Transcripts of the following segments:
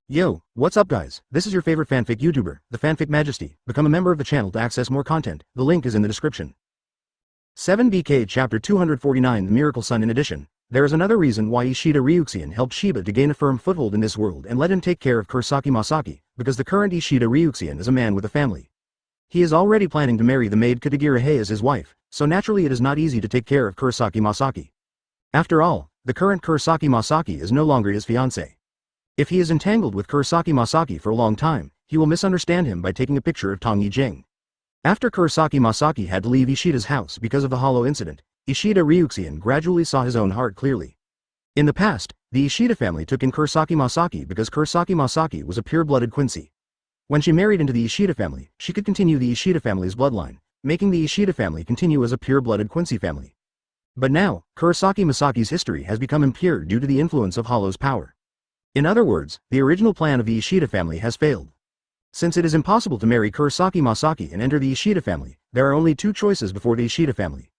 Yo, what's up guys, this is your favorite fanfic YouTuber, the Fanfic Majesty. Become a member of the channel to access more content, the link is in the description. 7BK Chapter 249 The Miracle Son. In addition, there is another reason why Ishida Ryuxian helped Shiba to gain a firm foothold in this world and let him take care of Kurosaki Masaki, because the current Ishida Ryuxian is a man with a family. He is already planning to marry the maid Katagiri Hei as his wife, so naturally it is not easy to take care of Kurosaki Masaki. After all, the current Kurosaki Masaki is no longer his fiancée. If he is entangled with Kurosaki Masaki for a long time, he will misunderstand him by taking a picture of Tong Yijing. After Kurosaki Masaki had to leave Ishida's house because of the hollow incident, Ishida Ryuxian gradually saw his own heart clearly. In the past, the Ishida family took in Kurosaki Masaki because Kurosaki Masaki was a pure-blooded Quincy. When she married into the Ishida family, she could continue the Ishida family's bloodline, making the Ishida family continue as a pure-blooded Quincy family. But now, Kurosaki Masaki's history has become impure due to the influence of Hollow's power. In other words, the original plan of the Ishida family has failed. Since it is impossible to marry Kurosaki Masaki and enter the Ishida family, there are only two choices before the Ishida family.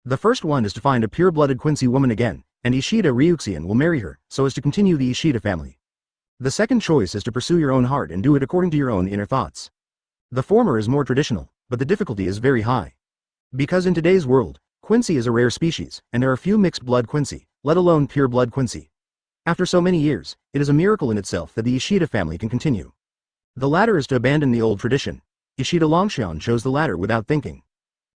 The first one is to find a pure-blooded Quincy woman again, and Ishida Ryuxian will marry her, so as to continue the Ishida family. The second choice is to pursue your own heart and do it according to your own inner thoughts. The former is more traditional, but the difficulty is very high. Because in today's world, Quincy is a rare species, and there are few mixed-blood Quincy, let alone pure-blood Quincy. After so many years, it is a miracle in itself that the Ishida family can continue. The latter is to abandon the old tradition. Ishida Longshan chose the latter without thinking.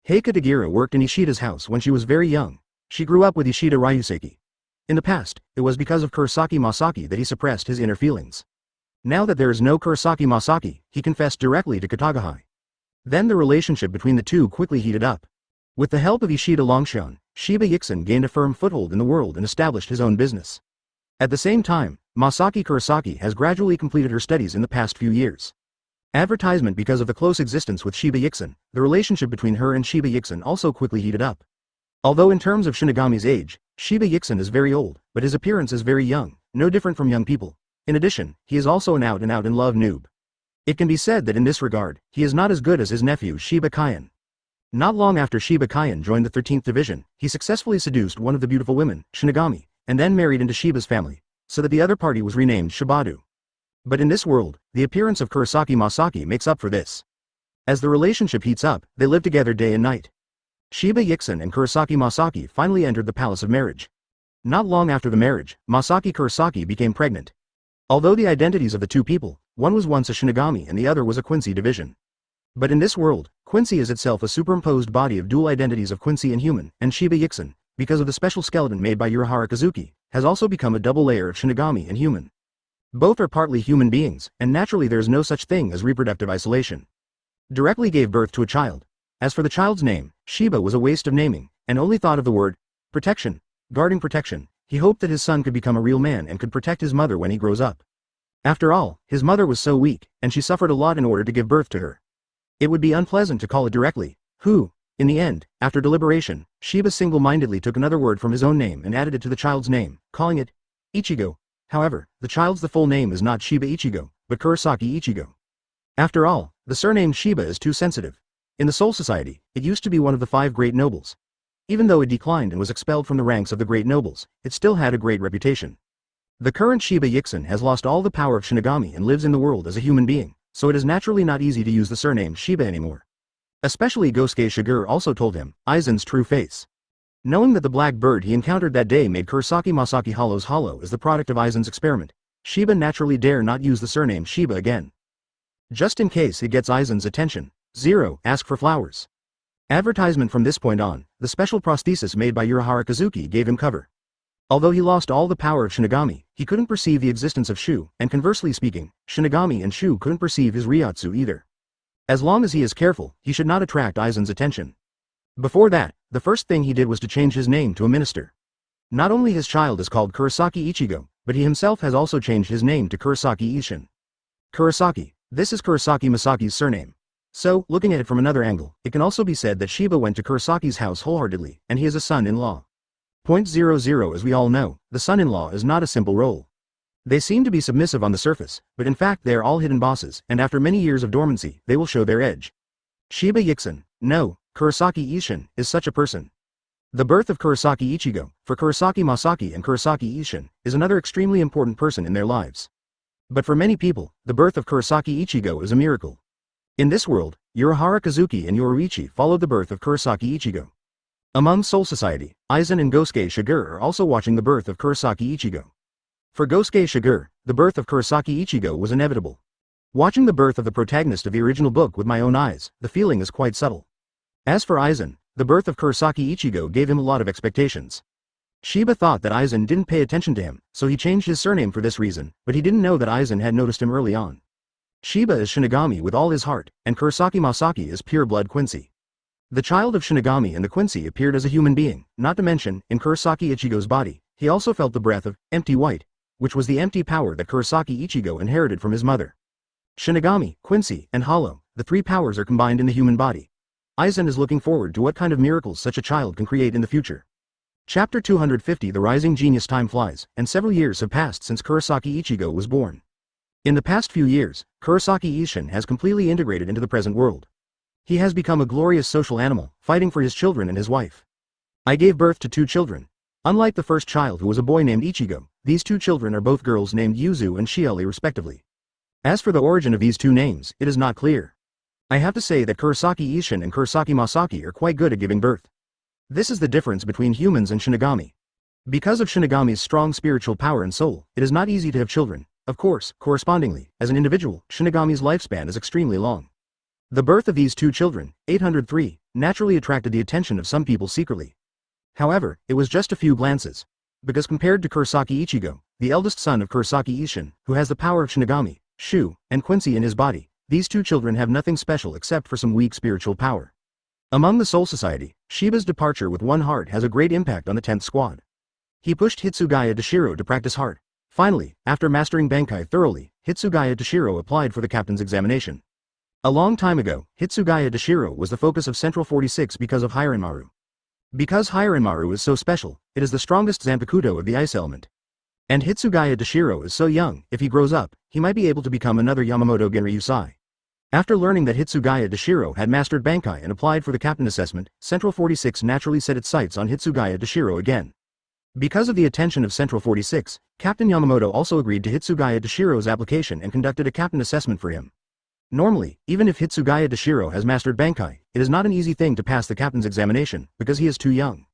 Hei Katagiri worked in Ishida's house when she was very young. She grew up with Ishida Ryuseki. In the past, it was because of Kurosaki Masaki that he suppressed his inner feelings. Now that there is no Kurosaki Masaki, he confessed directly to Katagahai. Then the relationship between the two quickly heated up. With the help of Ishida Longshan, Shiba Yixin gained a firm foothold in the world and established his own business. At the same time, Masaki Kurosaki has gradually completed her studies in the past few years. Advertisement because of the close existence with Shiba Yixin, the relationship between her and Shiba Yixin also quickly heated up. Although in terms of Shinigami's age, Shiba Yixin is very old, but his appearance is very young, no different from young people. In addition, he is also an out-and-out in love noob. It can be said that in this regard, he is not as good as his nephew Shiba Kyan. Not long after Shiba Kyan joined the 13th Division, he successfully seduced one of the beautiful women, Shinigami, and then married into Shiba's family, so that the other party was renamed Shibadu. But in this world, the appearance of Kurosaki Masaki makes up for this. As the relationship heats up, they live together day and night. Shiba Yixin and Kurosaki Masaki finally entered the palace of marriage. Not long after the marriage, Masaki Kurosaki became pregnant. Although the identities of the two people, one was once a Shinigami and the other was a Quincy division. But in this world, Quincy is itself a superimposed body of dual identities of Quincy and human, and Shiba Yixin, because of the special skeleton made by Urahara Kazuki, has also become a double layer of Shinigami and human. Both are partly human beings, and naturally there is no such thing as reproductive isolation. Directly gave birth to a child. As for the child's name, Shiba was a waste of naming, and only thought of the word protection, guarding protection. He hoped that his son could become a real man and could protect his mother when he grows up. After all, his mother was so weak, and she suffered a lot in order to give birth to her. It would be unpleasant to call it directly, who. In the end, after deliberation, Shiba single-mindedly took another word from his own name and added it to the child's name, calling it Ichigo. However, the child's full name is not Shiba Ichigo, but Kurosaki Ichigo. After all, the surname Shiba is too sensitive. In the Soul Society, it used to be one of the 5 great nobles. Even though it declined and was expelled from the ranks of the great nobles, it still had a great reputation. The current Shiba Yixin has lost all the power of Shinigami and lives in the world as a human being, so it is naturally not easy to use the surname Shiba anymore. Especially Gosuke Shigure also told him Aizen's true face. Knowing that the black bird he encountered that day made Kurosaki Masaki Hollow's hollow as the product of Aizen's experiment, Shiba naturally dare not use the surname Shiba again. Just in case it gets Aizen's attention. 0. Ask for flowers. Advertisement from this point on, the special prosthesis made by Urahara Kazuki gave him cover. Although he lost all the power of Shinigami, he couldn't perceive the existence of Shu, and conversely speaking, Shinigami and Shu couldn't perceive his Ryotsu either. As long as he is careful, he should not attract Aizen's attention. Before that, the first thing he did was to change his name to a minister. Not only his child is called Kurosaki Ichigo, but he himself has also changed his name to Kurosaki Ishin. Kurosaki. This is Kurosaki Masaki's surname. So, looking at it from another angle, it can also be said that Shiba went to Kurosaki's house wholeheartedly, and he is a son-in-law. Point 00. As we all know, the son-in-law is not a simple role. They seem to be submissive on the surface, but in fact they are all hidden bosses, and after many years of dormancy, they will show their edge. Shiba Yixin, no, Kurosaki Ishin, is such a person. The birth of Kurosaki Ichigo, for Kurosaki Masaki and Kurosaki Ishin, is another extremely important person in their lives. But for many people, the birth of Kurosaki Ichigo is a miracle. In this world, Urahara Kazuki and Yoruichi followed the birth of Kurosaki Ichigo. Among Soul Society, Aizen and Gosuke Shigure are also watching the birth of Kurosaki Ichigo. For Gosuke Shigure, the birth of Kurosaki Ichigo was inevitable. Watching the birth of the protagonist of the original book with my own eyes, the feeling is quite subtle. As for Aizen, the birth of Kurosaki Ichigo gave him a lot of expectations. Shiba thought that Aizen didn't pay attention to him, so he changed his surname for this reason, but he didn't know that Aizen had noticed him early on. Shiba is Shinigami with all his heart, and Kurosaki Masaki is pure blood Quincy. The child of Shinigami and the Quincy appeared as a human being, not to mention, in Kurosaki Ichigo's body, he also felt the breath of empty white, which was the empty power that Kurosaki Ichigo inherited from his mother. Shinigami, Quincy, and Hollow, the three powers are combined in the human body. Aizen is looking forward to what kind of miracles such a child can create in the future. Chapter 250 The Rising Genius. Time flies, and several years have passed since Kurosaki Ichigo was born. In the past few years, Kurosaki Ishin has completely integrated into the present world. He has become a glorious social animal, fighting for his children and his wife. I gave birth to 2 children. Unlike the first child who was a boy named Ichigo, these 2 children are both girls named Yuzu and Shieli respectively. As for the origin of these 2 names, it is not clear. I have to say that Kurosaki Ishin and Kurosaki Masaki are quite good at giving birth. This is the difference between humans and Shinigami. Because of Shinigami's strong spiritual power and soul, it is not easy to have children. Of course, correspondingly, as an individual, Shinigami's lifespan is extremely long. The birth of these 2 children, 803, naturally attracted the attention of some people secretly. However, it was just a few glances. Because compared to Kurosaki Ichigo, the eldest son of Kurosaki Ishin, who has the power of Shinigami, Shu, and Quincy in his body, these 2 children have nothing special except for some weak spiritual power. Among the Soul Society, Shiba's departure with one heart has a great impact on the 10th squad. He pushed Hitsugaya Dashiro to practice heart. Finally, after mastering Bankai thoroughly, Hitsugaya Dashiro applied for the captain's examination. A long time ago, Hitsugaya Dashiro was the focus of Central 46 because of Hiranmaru. Because Hiranmaru is so special, it is the strongest Zanpakuto of the ice element. And Hitsugaya Dashiro is so young, if he grows up, he might be able to become another Yamamoto Genryusai. After learning that Hitsugaya Dashiro had mastered Bankai and applied for the captain assessment, Central 46 naturally set its sights on Hitsugaya Dashiro again. Because of the attention of Central 46, Captain Yamamoto also agreed to Hitsugaya Dashiro's application and conducted a captain assessment for him. Normally, even if Hitsugaya Dashiro has mastered Bankai, it is not an easy thing to pass the captain's examination, because he is too young.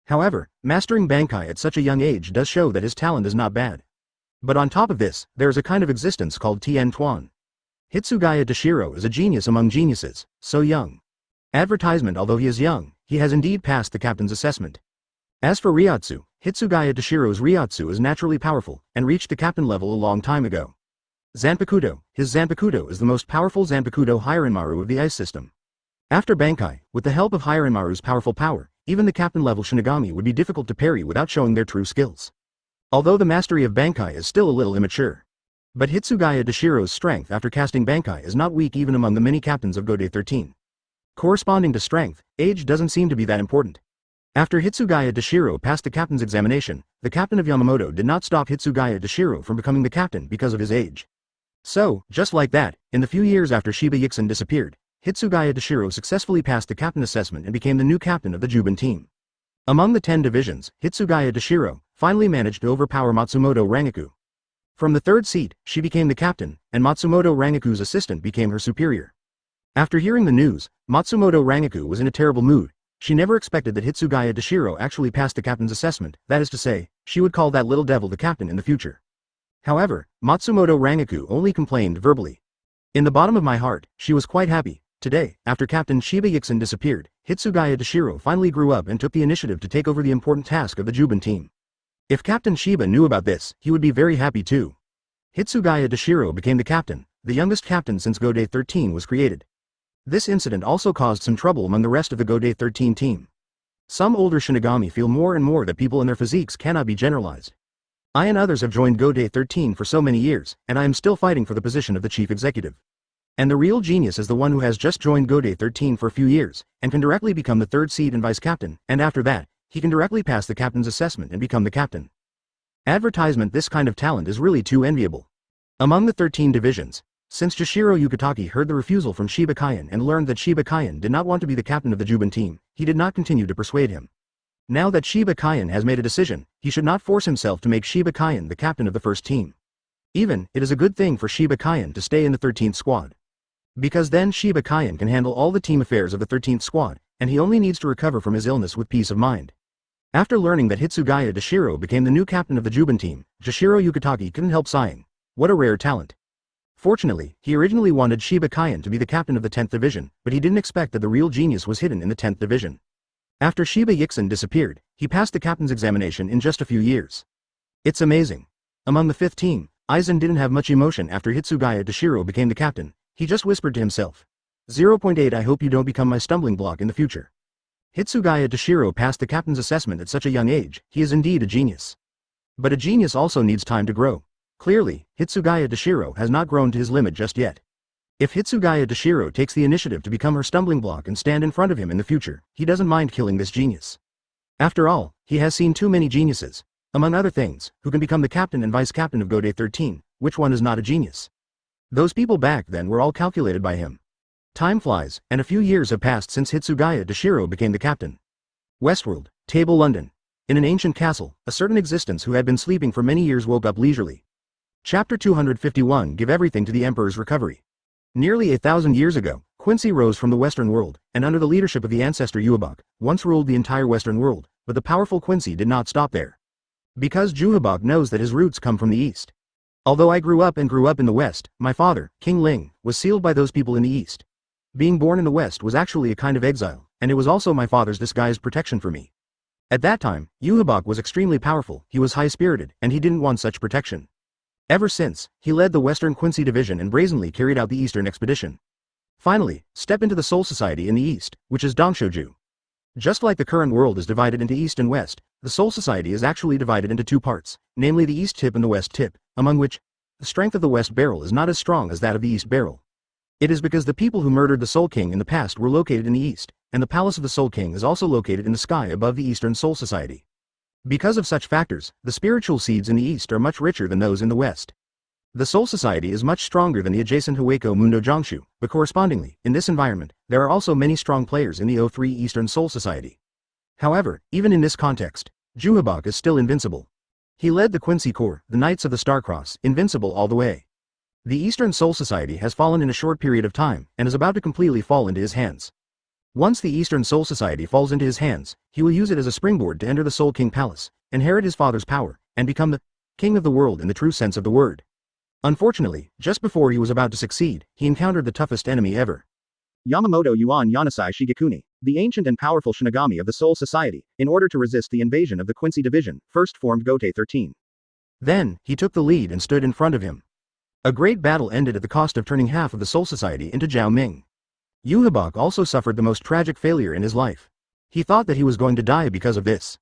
However, mastering Bankai at such a young age does show that his talent is not bad. But on top of this, there is a kind of existence called Tien Tuan. Hitsugaya Dashiro is a genius among geniuses, so young. Advertisement. Although he is young, he has indeed passed the captain's assessment. As for Ryotsu, Hitsugaya Dashiro's Ryotsu is naturally powerful, and reached the captain level a long time ago. Zanpakuto, his Zanpakuto is the most powerful Zanpakuto Hiranmaru of the ice system. After Bankai, with the help of Hiranmaru's powerful power, even the captain level Shinigami would be difficult to parry without showing their true skills. Although the mastery of Bankai is still a little immature. But Hitsugaya Dashiro's strength after casting Bankai is not weak even among the many captains of Godei 13. Corresponding to strength, age doesn't seem to be that important. After Hitsugaya Dashiro passed the captain's examination, the captain of Yamamoto did not stop Hitsugaya Dashiro from becoming the captain because of his age. So, just like that, in the few years after Shiba Yixin disappeared, Hitsugaya Dashiro successfully passed the captain assessment and became the new captain of the Juban team. Among the 10 divisions, Hitsugaya Dashiro finally managed to overpower Matsumoto Rangaku. From the 3rd seat, she became the captain, and Matsumoto Rangaku's assistant became her superior. After hearing the news, Matsumoto Rangaku was in a terrible mood. She never expected that Hitsugaya Dashiro actually passed the captain's assessment, that is to say, she would call that little devil the captain in the future. However, Matsumoto Rangaku only complained verbally. In the bottom of my heart, she was quite happy. Today, after Captain Shiba Yixin disappeared, Hitsugaya Dashiro finally grew up and took the initiative to take over the important task of the Juban team. If Captain Shiba knew about this, he would be very happy too. Hitsugaya Dashiro became the captain, the youngest captain since Godei 13 was created. This incident also caused some trouble among the rest of the Godei 13 team. Some older Shinigami feel more and more that people and their physiques cannot be generalized. I and others have joined Godei 13 for so many years, and I am still fighting for the position of the chief executive. And the real genius is the one who has just joined Godei 13 for a few years, and can directly become the 3rd seed and vice captain, and after that, he can directly pass the captain's assessment and become the captain. Advertisement. This kind of talent is really too enviable. Among the 13 divisions, since Jashiro Yukitaki heard the refusal from Shiba Kaien and learned that Shiba Kaien did not want to be the captain of the Juban team, he did not continue to persuade him. Now that Shiba Kaien has made a decision, he should not force himself to make Shiba Kaien the captain of the first team. Even, it is a good thing for Shiba Kaien to stay in the 13th squad. Because then Shiba Kaien can handle all the team affairs of the 13th squad, and he only needs to recover from his illness with peace of mind. After learning that Hitsugaya Dashiro became the new captain of the Juban team, Jashiro Yukitaki couldn't help sighing. What a rare talent. Fortunately, he originally wanted Shiba Kaien to be the captain of the 10th division, but he didn't expect that the real genius was hidden in the 10th division. After Shiba Yixin disappeared, he passed the captain's examination in just a few years. It's amazing. Among the 5th team, Aizen didn't have much emotion after Hitsugaya Dashiro became the captain. He just whispered to himself. 0.8 I hope you don't become my stumbling block in the future. Hitsugaya Dashiro passed the captain's assessment at such a young age. He is indeed a genius. But a genius also needs time to grow. Clearly, Hitsugaya Dashiro has not grown to his limit just yet. If Hitsugaya Dashiro takes the initiative to become her stumbling block and stand in front of him in the future, he doesn't mind killing this genius. After all, he has seen too many geniuses. Among other things, who can become the captain and vice captain of Godai 13, which one is not a genius? Those people back then were all calculated by him. Time flies, and a few years have passed since Hitsugaya Dashiro became the captain. Westworld, Table London. In an ancient castle, a certain existence who had been sleeping for many years woke up leisurely. Chapter 251 Give everything to the Emperor's recovery. Nearly 1,000 years ago, Quincy rose from the Western world, and under the leadership of the ancestor Yuhabak, once ruled the entire Western world, but the powerful Quincy did not stop there. Because Yuhabak knows that his roots come from the East. Although I grew up in the West, my father, King Ling, was sealed by those people in the East. Being born in the West was actually a kind of exile, and it was also my father's disguised protection for me. At that time, Yuhabak was extremely powerful, he was high-spirited, and he didn't want such protection. Ever since, he led the Western Quincy Division and brazenly carried out the Eastern expedition. Finally, step into the Soul Society in the East, which is Dongshoju. Just like the current world is divided into East and West, the Soul Society is actually divided into two parts, namely the East tip and the West tip, among which, the strength of the West barrel is not as strong as that of the East barrel. It is because the people who murdered the Soul King in the past were located in the East, and the palace of the Soul King is also located in the sky above the Eastern Soul Society. Because of such factors, the spiritual seeds in the East are much richer than those in the West. The Soul Society is much stronger than the adjacent Hueco Mundo Jongshu, but correspondingly, in this environment, there are also many strong players in the O3 Eastern Soul Society. However, even in this context, Yuhabak is still invincible. He led the Quincy Corps, the Knights of the Star-Cross, invincible all the way. The Eastern Soul Society has fallen in a short period of time, and is about to completely fall into his hands. Once the Eastern Soul Society falls into his hands, he will use it as a springboard to enter the Soul King Palace, inherit his father's power, and become the king of the world in the true sense of the word. Unfortunately, just before he was about to succeed, he encountered the toughest enemy ever. Yamamoto Yuan Yanasai Shigekuni, the ancient and powerful Shinigami of the Soul Society, in order to resist the invasion of the Quincy Division, first formed Godai 13. Then, he took the lead and stood in front of him. A great battle ended at the cost of turning half of the Soul Society into Jiao Ming. Yuhabak also suffered the most tragic failure in his life. He thought that he was going to die because of this.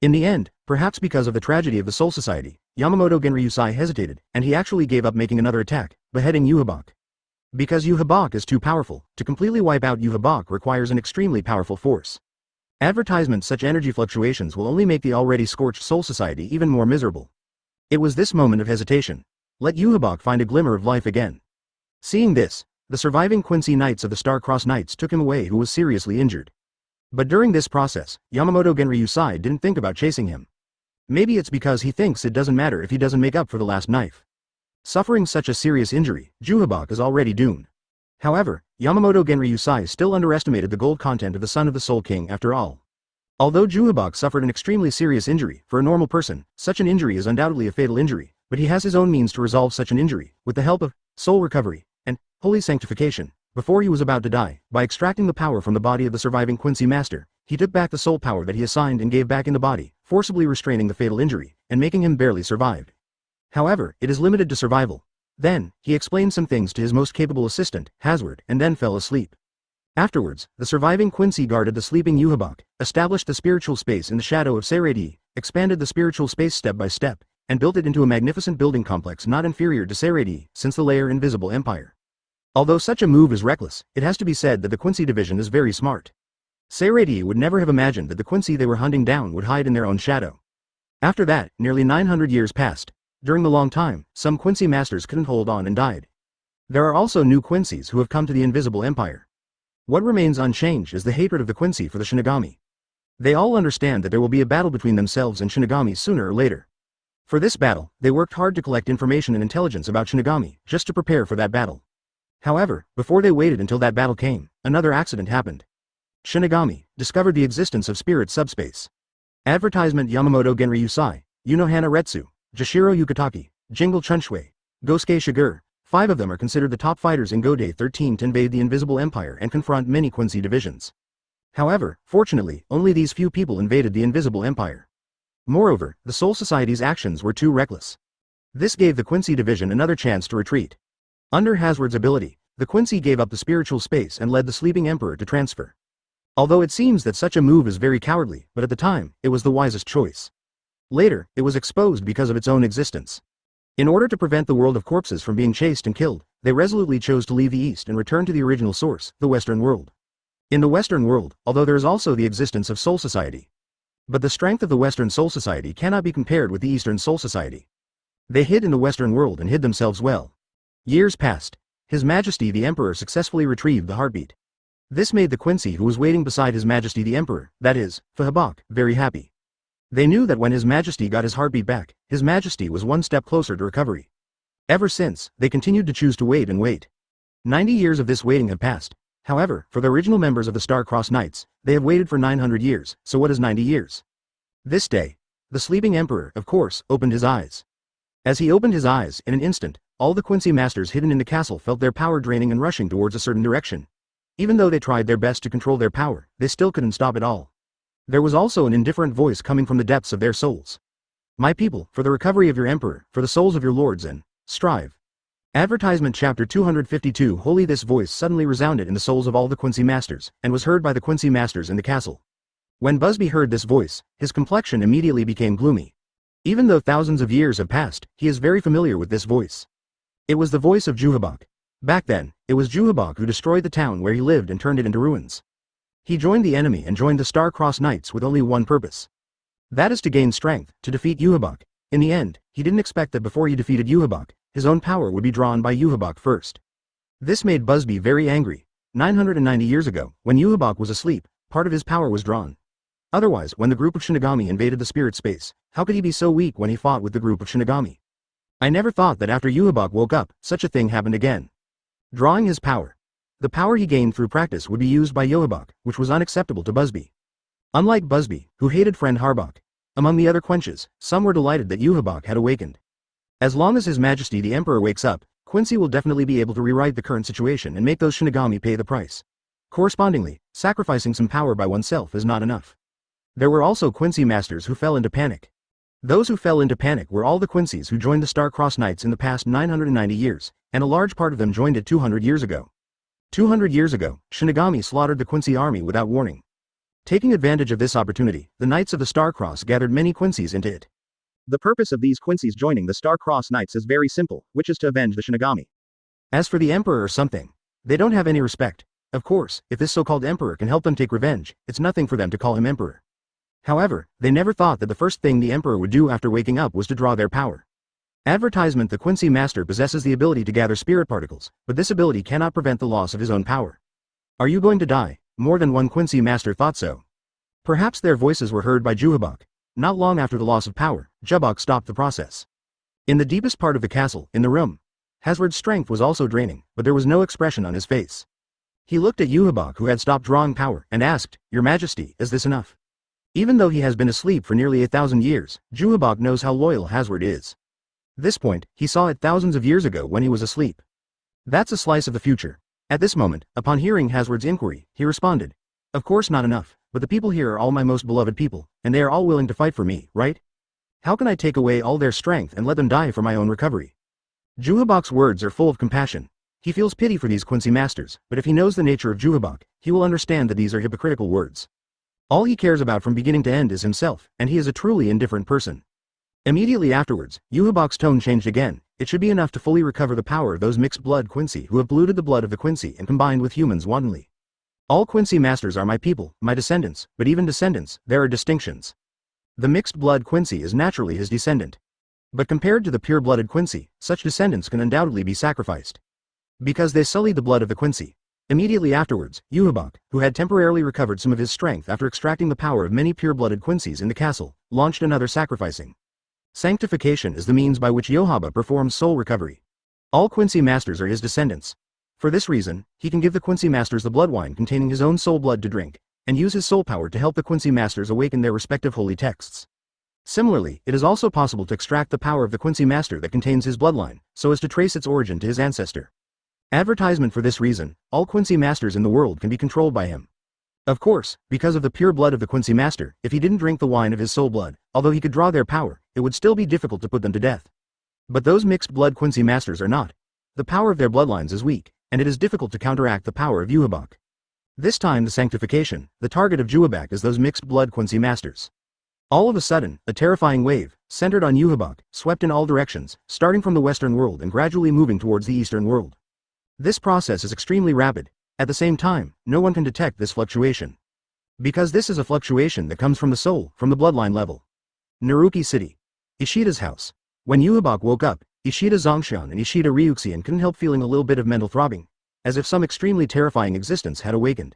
In the end, perhaps because of the tragedy of the Soul Society, Yamamoto Genryusai hesitated, and he actually gave up making another attack, beheading Yuhabak. Because Yuhabak is too powerful, to completely wipe out Yuhabak requires an extremely powerful force. Advertisements such energy fluctuations will only make the already scorched Soul Society even more miserable. It was this moment of hesitation. Let Yuhabak find a glimmer of life again. Seeing this, the surviving Quincy Knights of the Star-Cross Knights took him away who was seriously injured. But during this process, Yamamoto Genryusai didn't think about chasing him. Maybe it's because he thinks it doesn't matter if he doesn't make up for the last knife. Suffering such a serious injury, Yuhabak is already doomed. However, Yamamoto Genryusai still underestimated the gold content of the Son of the Soul King after all. Although Yuhabak suffered an extremely serious injury, for a normal person, such an injury is undoubtedly a fatal injury, but he has his own means to resolve such an injury, with the help of soul recovery and holy sanctification. Before he was about to die, by extracting the power from the body of the surviving Quincy Master, he took back the soul power that he assigned and gave back in the body, forcibly restraining the fatal injury, and making him barely survive. However, it is limited to survival. Then, he explained some things to his most capable assistant, Hasward, and then fell asleep. Afterwards, the surviving Quincy guarded the sleeping Yuhabak, established the spiritual space in the shadow of Seireitei, expanded the spiritual space step by step, and built it into a magnificent building complex not inferior to Seireitei, since the layer Invisible Empire. Although such a move is reckless, it has to be said that the Quincy division is very smart. Seireitei would never have imagined that the Quincy they were hunting down would hide in their own shadow. After that, nearly 900 years passed. During the long time, some Quincy masters couldn't hold on and died. There are also new Quincy's who have come to the Invisible Empire. What remains unchanged is the hatred of the Quincy for the Shinigami. They all understand that there will be a battle between themselves and Shinigami sooner or later. For this battle, they worked hard to collect information and intelligence about Shinigami, just to prepare for that battle. However, before they waited until that battle came, another accident happened. Shinigami discovered the existence of spirit subspace. Advertisement Yamamoto Genryusai, Yunohana Retsu, Jashiro Yukitaki, Jingle Chunshui, Gosuke Shigure, 5 of them are considered the top fighters in Godai 13 to invade the Invisible Empire and confront many Quincy divisions. However, fortunately, only these few people invaded the Invisible Empire. Moreover, the Soul Society's actions were too reckless. This gave the Quincy division another chance to retreat. Under Hazard's ability, the Quincy gave up the spiritual space and led the sleeping emperor to transfer. Although it seems that such a move is very cowardly, but at the time, it was the wisest choice. Later, it was exposed because of its own existence. In order to prevent the world of corpses from being chased and killed, they resolutely chose to leave the East and return to the original source, the Western world. In the Western world, although there is also the existence of Soul Society. But the strength of the Western Soul Society cannot be compared with the Eastern Soul Society. They hid in the Western world and hid themselves well. Years passed. His Majesty the Emperor successfully retrieved the heartbeat. This made the Quincy who was waiting beside His Majesty the Emperor, that is, Fahabak, very happy. They knew that when His Majesty got his heartbeat back, His Majesty was one step closer to recovery. Ever since, they continued to choose to wait and wait. 90 years of this waiting have passed. However, for the original members of the Star-Crossed Knights, they have waited for 900 years, so what is 90 years? This day, the sleeping emperor, of course, opened his eyes. As he opened his eyes, in an instant, all the Quincy masters hidden in the castle felt their power draining and rushing towards a certain direction. Even though they tried their best to control their power, they still couldn't stop it all. There was also an indifferent voice coming from the depths of their souls. My people, for the recovery of your emperor, for the souls of your lords and strive. Advertisement Chapter 252 Holy This voice suddenly resounded in the souls of all the Quincy masters, and was heard by the Quincy masters in the castle. When Busby heard this voice, his complexion immediately became gloomy. Even though thousands of years have passed, he is very familiar with this voice. It was the voice of Juhabak. Back then, it was Juhabak who destroyed the town where he lived and turned it into ruins. He joined the enemy and joined the Star-Crossed Knights with only one purpose. That is to gain strength, to defeat Juhabak. In the end, he didn't expect that before he defeated Juhabak, his own power would be drawn by Juhabak first. This made Busby very angry. 990 years ago, when Juhabak was asleep, part of his power was drawn. Otherwise, when the group of Shinigami invaded the spirit space, how could he be so weak when he fought with the group of Shinigami? I never thought that after Juhabak woke up, such a thing happened again. Drawing his power. The power he gained through practice would be used by Juhabak, which was unacceptable to Busby. Unlike Busby, who hated friend Harbak. Among the other Quenches, some were delighted that Juhabak had awakened. As long as His Majesty the Emperor wakes up, Quincy will definitely be able to rewrite the current situation and make those Shinigami pay the price. Correspondingly, sacrificing some power by oneself is not enough. There were also Quincy masters who fell into panic. Those who fell into panic were all the Quincy's who joined the Star-Crossed Knights in the past 990 years, and a large part of them joined it 200 years ago. 200 years ago, Shinigami slaughtered the Quincy army without warning. Taking advantage of this opportunity, the Knights of the Star-Cross gathered many Quincy's into it. The purpose of these Quincy's joining the Star-Crossed Knights is very simple, which is to avenge the Shinigami. As for the Emperor or something, they don't have any respect. Of course, if this so-called Emperor can help them take revenge, it's nothing for them to call him Emperor. However, they never thought that the first thing the Emperor would do after waking up was to draw their power. Advertisement The Quincy Master possesses the ability to gather spirit particles, but this ability cannot prevent the loss of his own power. Are you going to die? More than one Quincy Master thought so. Perhaps their voices were heard by Juhabak. Not long after the loss of power, Jubak stopped the process. In the deepest part of the castle, in the room, Hazard's strength was also draining, but there was no expression on his face. He looked at Juhabak who had stopped drawing power, and asked, Your Majesty, is this enough? Even though he has been asleep for nearly 1,000 years, Juhabak knows how loyal Hazard is. This point, he saw it thousands of years ago when he was asleep. That's a slice of the future. At this moment, upon hearing Hazard's inquiry, he responded, Of course not enough, but the people here are all my most beloved people, and they are all willing to fight for me, right? How can I take away all their strength and let them die for my own recovery? Juhabak's words are full of compassion. He feels pity for these Quincy masters, but if he knows the nature of Juhabak, he will understand that these are hypocritical words. All he cares about from beginning to end is himself, and he is a truly indifferent person. Immediately afterwards, Juhabak's tone changed again. It should be enough to fully recover the power of those mixed-blood Quincy who have polluted the blood of the Quincy and combined with humans wantonly. All Quincy masters are my people, my descendants, but even descendants, there are distinctions. The mixed-blood Quincy is naturally his descendant. But compared to the pure-blooded Quincy, such descendants can undoubtedly be sacrificed. Because they sullied the blood of the Quincy. Immediately afterwards, Juhabak, who had temporarily recovered some of his strength after extracting the power of many pure-blooded Quincy's in the castle, launched another sacrificing. Sanctification is the means by which Yohaba performs soul recovery. All Quincy Masters are his descendants. For this reason, he can give the Quincy Masters the blood wine containing his own soul blood to drink, and use his soul power to help the Quincy Masters awaken their respective holy texts. Similarly, it is also possible to extract the power of the Quincy Master that contains his bloodline, so as to trace its origin to his ancestor. Advertisement for this reason, all Quincy Masters in the world can be controlled by him. Of course, because of the pure blood of the Quincy Master, if he didn't drink the wine of his soul blood, although he could draw their power, it would still be difficult to put them to death. But those mixed blood Quincy Masters are not. The power of their bloodlines is weak, and it is difficult to counteract the power of Yuhabak. This time the sanctification, the target of Yuhabak is those mixed blood Quincy Masters. All of a sudden, a terrifying wave, centered on Yuhabak, swept in all directions, starting from the western world and gradually moving towards the eastern world. This process is extremely rapid. At the same time, no one can detect this fluctuation. Because this is a fluctuation that comes from the soul, from the bloodline level. Naruki City. Ishida's house. When Yuhabak woke up, Ishida Zongshan and Ishida Ryuxian couldn't help feeling a little bit of mental throbbing, as if some extremely terrifying existence had awakened.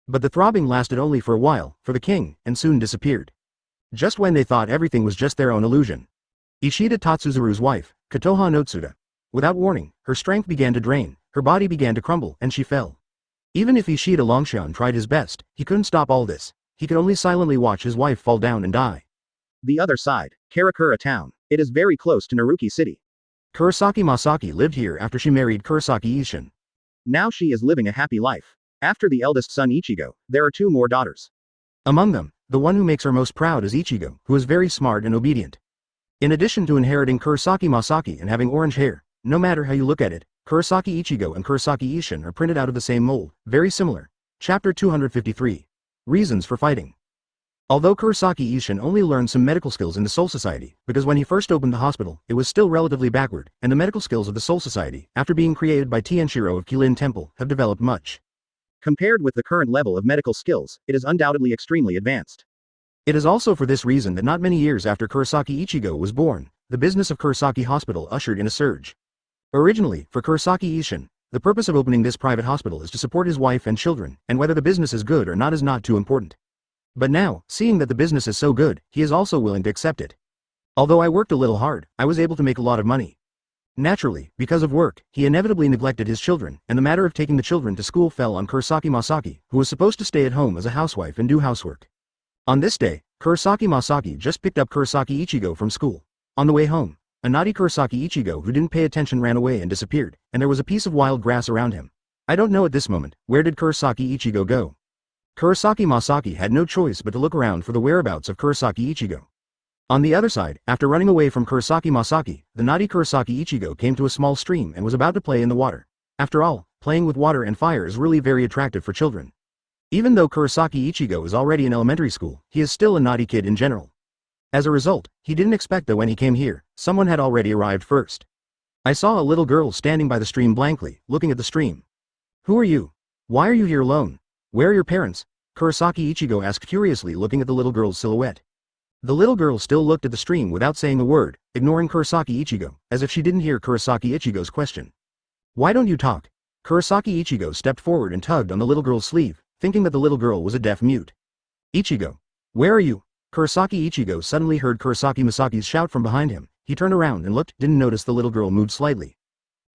But the throbbing lasted only for a while, for the king, and soon disappeared. Just when they thought everything was just their own illusion. Ishida Tatsuzuru's wife, Kotoha Notsuda. Without warning, her strength began to drain, her body began to crumble, and she fell. Even if Ishida Longshan tried his best, he couldn't stop all this. He could only silently watch his wife fall down and die. The other side, Karakura town. It is very close to Naruki City. Kurosaki Masaki lived here after she married Kurosaki Ishin. Now she is living a happy life. After the eldest son Ichigo, there are 2 more daughters. Among them, the one who makes her most proud is Ichigo, who is very smart and obedient. In addition to inheriting Kurosaki Masaki and having orange hair, no matter how you look at it, Kurosaki Ichigo and Kurosaki Ishin are printed out of the same mold, very similar. Chapter 253. Reasons for fighting. Although Kurosaki Ishin only learned some medical skills in the Soul Society, because when he first opened the hospital, it was still relatively backward, and the medical skills of the Soul Society, after being created by Tianshiro of Kilin Temple, have developed much. Compared with the current level of medical skills, it is undoubtedly extremely advanced. It is also for this reason that not many years after Kurosaki Ichigo was born, the business of Kurosaki Hospital ushered in a surge. Originally, for Kurosaki Ishin, the purpose of opening this private hospital is to support his wife and children, and whether the business is good or not is not too important. But now, seeing that the business is so good, he is also willing to accept it. Although I worked a little hard, I was able to make a lot of money. Naturally, because of work, he inevitably neglected his children, and the matter of taking the children to school fell on Kurosaki Masaki, who was supposed to stay at home as a housewife and do housework. On this day, Kurosaki Masaki just picked up Kurosaki Ichigo from school. On the way home, a naughty Kurosaki Ichigo who didn't pay attention ran away and disappeared, and there was a piece of wild grass around him. I don't know at this moment, where did Kurosaki Ichigo go? Kurosaki Masaki had no choice but to look around for the whereabouts of Kurosaki Ichigo. On the other side, after running away from Kurosaki Masaki, the naughty Kurosaki Ichigo came to a small stream and was about to play in the water. After all, playing with water and fire is really very attractive for children. Even though Kurosaki Ichigo is already in elementary school, he is still a naughty kid in general. As a result, he didn't expect that when he came here, someone had already arrived first. I saw a little girl standing by the stream blankly, looking at the stream. Who are you? Why are you here alone? Where are your parents? Kurosaki Ichigo asked curiously, looking at the little girl's silhouette. The little girl still looked at the stream without saying a word, ignoring Kurosaki Ichigo, as if she didn't hear Kurosaki Ichigo's question. Why don't you talk? Kurosaki Ichigo stepped forward and tugged on the little girl's sleeve, thinking that the little girl was a deaf mute. Ichigo. Where are you? Kurosaki Ichigo suddenly heard Kurosaki Masaki's shout from behind him. He turned around and looked, didn't notice the little girl moved slightly.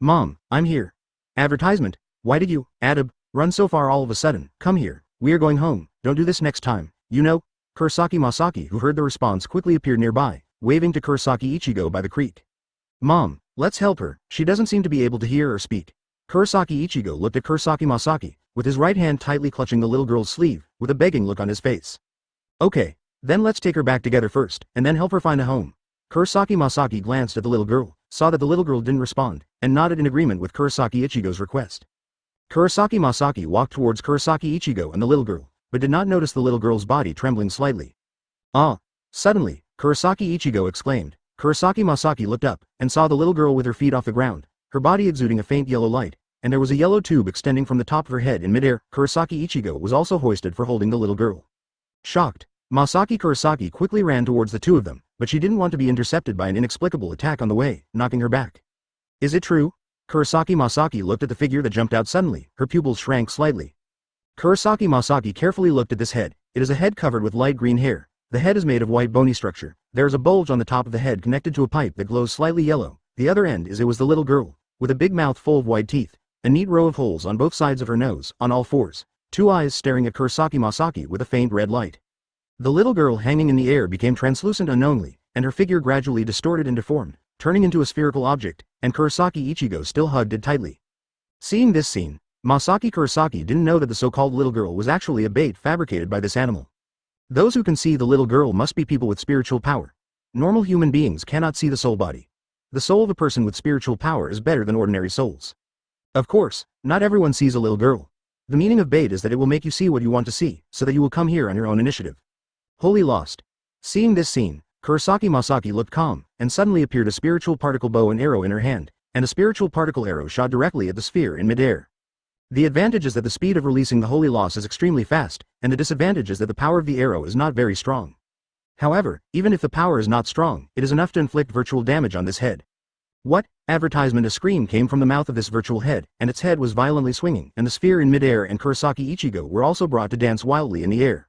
Mom, I'm here. Advertisement. Why did you, Adab, run so far all of a sudden? Come here. We are going home. Don't do this next time. You know? Kurosaki Masaki, who heard the response, quickly appeared nearby, waving to Kurosaki Ichigo by the creek. Mom, let's help her. She doesn't seem to be able to hear or speak. Kurosaki Ichigo looked at Kurosaki Masaki, with his right hand tightly clutching the little girl's sleeve, with a begging look on his face. Okay, then let's take her back together first, and then help her find a home. Kurosaki Masaki glanced at the little girl, saw that the little girl didn't respond, and nodded in agreement with Kurosaki Ichigo's request. Kurosaki Masaki walked towards Kurosaki Ichigo and the little girl, but did not notice the little girl's body trembling slightly. Ah! Suddenly, Kurosaki Ichigo exclaimed. Kurosaki Masaki looked up, and saw the little girl with her feet off the ground, her body exuding a faint yellow light, and there was a yellow tube extending from the top of her head in midair. Kurosaki Ichigo was also hoisted for holding the little girl. Shocked, Masaki Kurosaki quickly ran towards the two of them, but she didn't want to be intercepted by an inexplicable attack on the way, knocking her back. Is it true? Kurosaki Masaki looked at the figure that jumped out suddenly, her pupils shrank slightly. Kurosaki Masaki carefully looked at this head. It is a head covered with light green hair. The head is made of white bony structure. There is a bulge on the top of the head connected to a pipe that glows slightly yellow. The other end is it was the little girl, with a big mouth full of white teeth, a neat row of holes on both sides of her nose, on all fours, 2 eyes staring at Kurosaki Masaki with a faint red light. The little girl hanging in the air became translucent unknowingly, and her figure gradually distorted and deformed, turning into a spherical object, and Kurosaki Ichigo still hugged it tightly. Seeing this scene, Masaki Kurosaki didn't know that the so-called little girl was actually a bait fabricated by this animal. Those who can see the little girl must be people with spiritual power. Normal human beings cannot see the soul body. The soul of a person with spiritual power is better than ordinary souls. Of course, not everyone sees a little girl. The meaning of bait is that it will make you see what you want to see, so that you will come here on your own initiative. Wholly lost. Seeing this scene, Kurosaki Masaki looked calm, and suddenly appeared a spiritual particle bow and arrow in her hand, and a spiritual particle arrow shot directly at the sphere in midair. The advantage is that the speed of releasing the holy loss is extremely fast, and the disadvantage is that the power of the arrow is not very strong. However, even if the power is not strong, it is enough to inflict virtual damage on this head. What? Advertisement. A scream came from the mouth of this virtual head, and its head was violently swinging, and the sphere in midair and Kurosaki Ichigo were also brought to dance wildly in the air.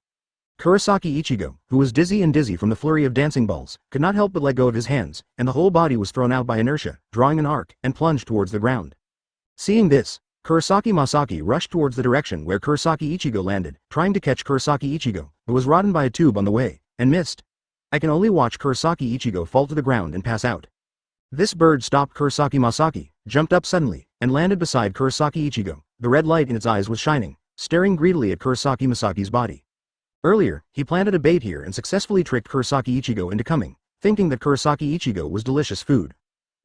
Kurosaki Ichigo, who was dizzy from the flurry of dancing balls, could not help but let go of his hands, and the whole body was thrown out by inertia, drawing an arc, and plunged towards the ground. Seeing this, Kurosaki Masaki rushed towards the direction where Kurosaki Ichigo landed, trying to catch Kurosaki Ichigo, but was rodden by a tube on the way, and missed. I can only watch Kurosaki Ichigo fall to the ground and pass out. This bird stopped Kurosaki Masaki, jumped up suddenly, and landed beside Kurosaki Ichigo. The red light in its eyes was shining, staring greedily at Kurosaki Masaki's body. Earlier, he planted a bait here and successfully tricked Kurosaki Ichigo into coming, thinking that Kurosaki Ichigo was delicious food.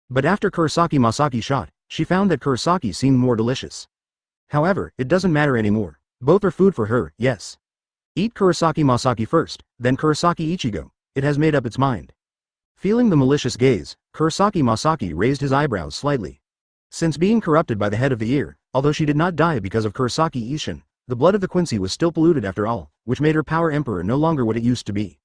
But after Kurosaki Masaki shot, she found that Kurosaki seemed more delicious. However, it doesn't matter anymore. Both are food for her, yes. Eat Kurosaki Masaki first, then Kurosaki Ichigo. It has made up its mind. Feeling the malicious gaze, Kurosaki Masaki raised his eyebrows slightly. Since being corrupted by the head of the ear, although she did not die because of Kurosaki Ishin, the blood of the Quincy was still polluted after all, which made her power emperor no longer what it used to be.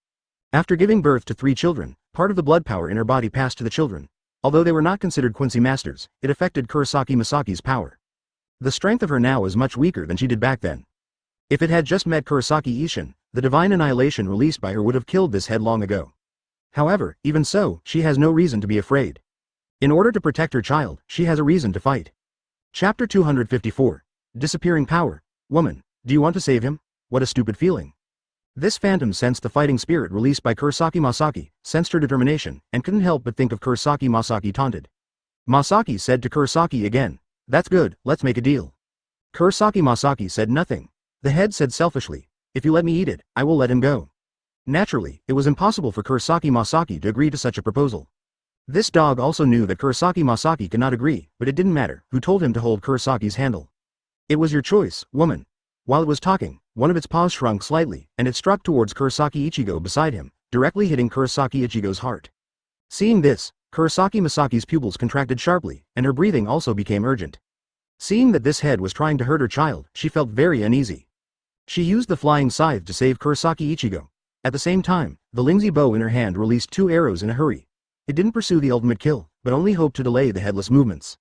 After giving birth to 3 children, part of the blood power in her body passed to the children. Although they were not considered Quincy masters, it affected Kurosaki Masaki's power. The strength of her now is much weaker than she did back then. If it had just met Kurosaki Ishin, the divine annihilation released by her would have killed this head long ago. However, even so, she has no reason to be afraid. In order to protect her child, she has a reason to fight. Chapter 254. Disappearing Power. Woman, do you want to save him? What a stupid feeling. This phantom sensed the fighting spirit released by Kurosaki Masaki, sensed her determination, and couldn't help but think of Kurosaki Masaki taunted. Masaki said to Kurosaki again, "That's good, let's make a deal." Kurosaki Masaki said nothing. The head said selfishly, "If you let me eat it, I will let him go." Naturally, it was impossible for Kurosaki Masaki to agree to such a proposal. This dog also knew that Kurosaki Masaki could not agree, but it didn't matter who told him to hold Kurosaki's handle. "It was your choice, woman." While it was talking, one of its paws shrunk slightly, and it struck towards Kurosaki Ichigo beside him, directly hitting Kurosaki Ichigo's heart. Seeing this, Kurosaki Masaki's pupils contracted sharply, and her breathing also became urgent. Seeing that this head was trying to hurt her child, she felt very uneasy. She used the flying scythe to save Kurosaki Ichigo. At the same time, the Lingzi bow in her hand released 2 arrows in a hurry. It didn't pursue the ultimate kill, but only hoped to delay the headless movements.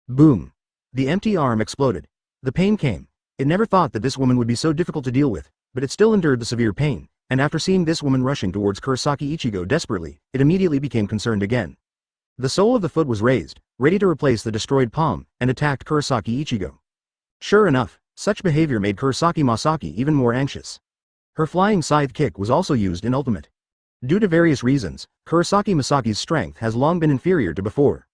Boom! The empty arm exploded. The pain came. It never thought that this woman would be so difficult to deal with, but it still endured the severe pain, and after seeing this woman rushing towards Kurosaki Ichigo desperately, it immediately became concerned again. The sole of the foot was raised, ready to replace the destroyed palm, and attacked Kurosaki Ichigo. Sure enough, such behavior made Kurosaki Masaki even more anxious. Her flying scythe kick was also used in ultimate. Due to various reasons, Kurosaki Masaki's strength has long been inferior to before.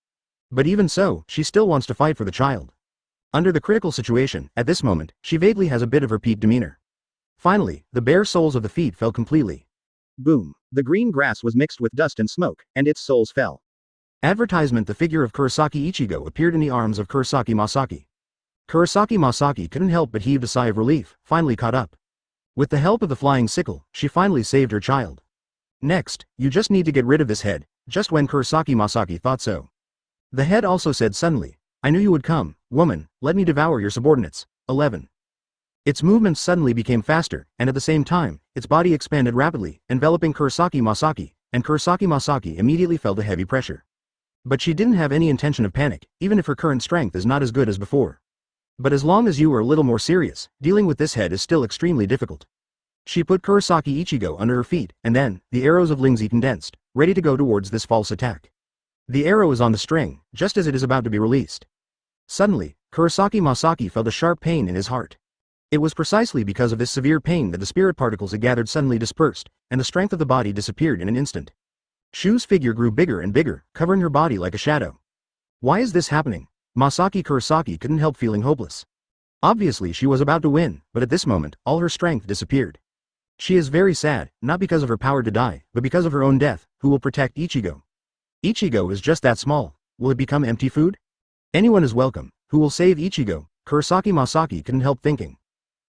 But even so, she still wants to fight for the child. Under the critical situation, at this moment, she vaguely has a bit of her peak demeanor. Finally, the bare soles of the feet fell completely. Boom! The green grass was mixed with dust and smoke, and its soles fell. Advertisement. The figure of Kurosaki Ichigo appeared in the arms of Kurosaki Masaki. Kurosaki Masaki couldn't help but heave a sigh of relief, finally caught up. With the help of the flying sickle, she finally saved her child. Next, you just need to get rid of this head. Just when Kurosaki Masaki thought so, the head also said suddenly, "I knew you would come, woman, let me devour your subordinates." 11. Its movements suddenly became faster, and at the same time, its body expanded rapidly, enveloping Kurosaki Masaki, and Kurosaki Masaki immediately felt a heavy pressure. But she didn't have any intention of panic, even if her current strength is not as good as before. But as long as you are a little more serious, dealing with this head is still extremely difficult. She put Kurosaki Ichigo under her feet, and then, the arrows of Lingzi condensed, ready to go towards this false attack. The arrow is on the string, just as it is about to be released. Suddenly, Kurosaki Masaki felt a sharp pain in his heart. It was precisely because of this severe pain that the spirit particles it gathered suddenly dispersed, and the strength of the body disappeared in an instant. Shu's figure grew bigger and bigger, covering her body like a shadow. Why is this happening? Masaki Kurosaki couldn't help feeling hopeless. Obviously she was about to win, but at this moment, all her strength disappeared. She is very sad, not because of her power to die, but because of her own death. Who will protect Ichigo? Ichigo is just that small. Will it become empty food? Anyone is welcome. Who will save Ichigo? Kurosaki Masaki couldn't help thinking.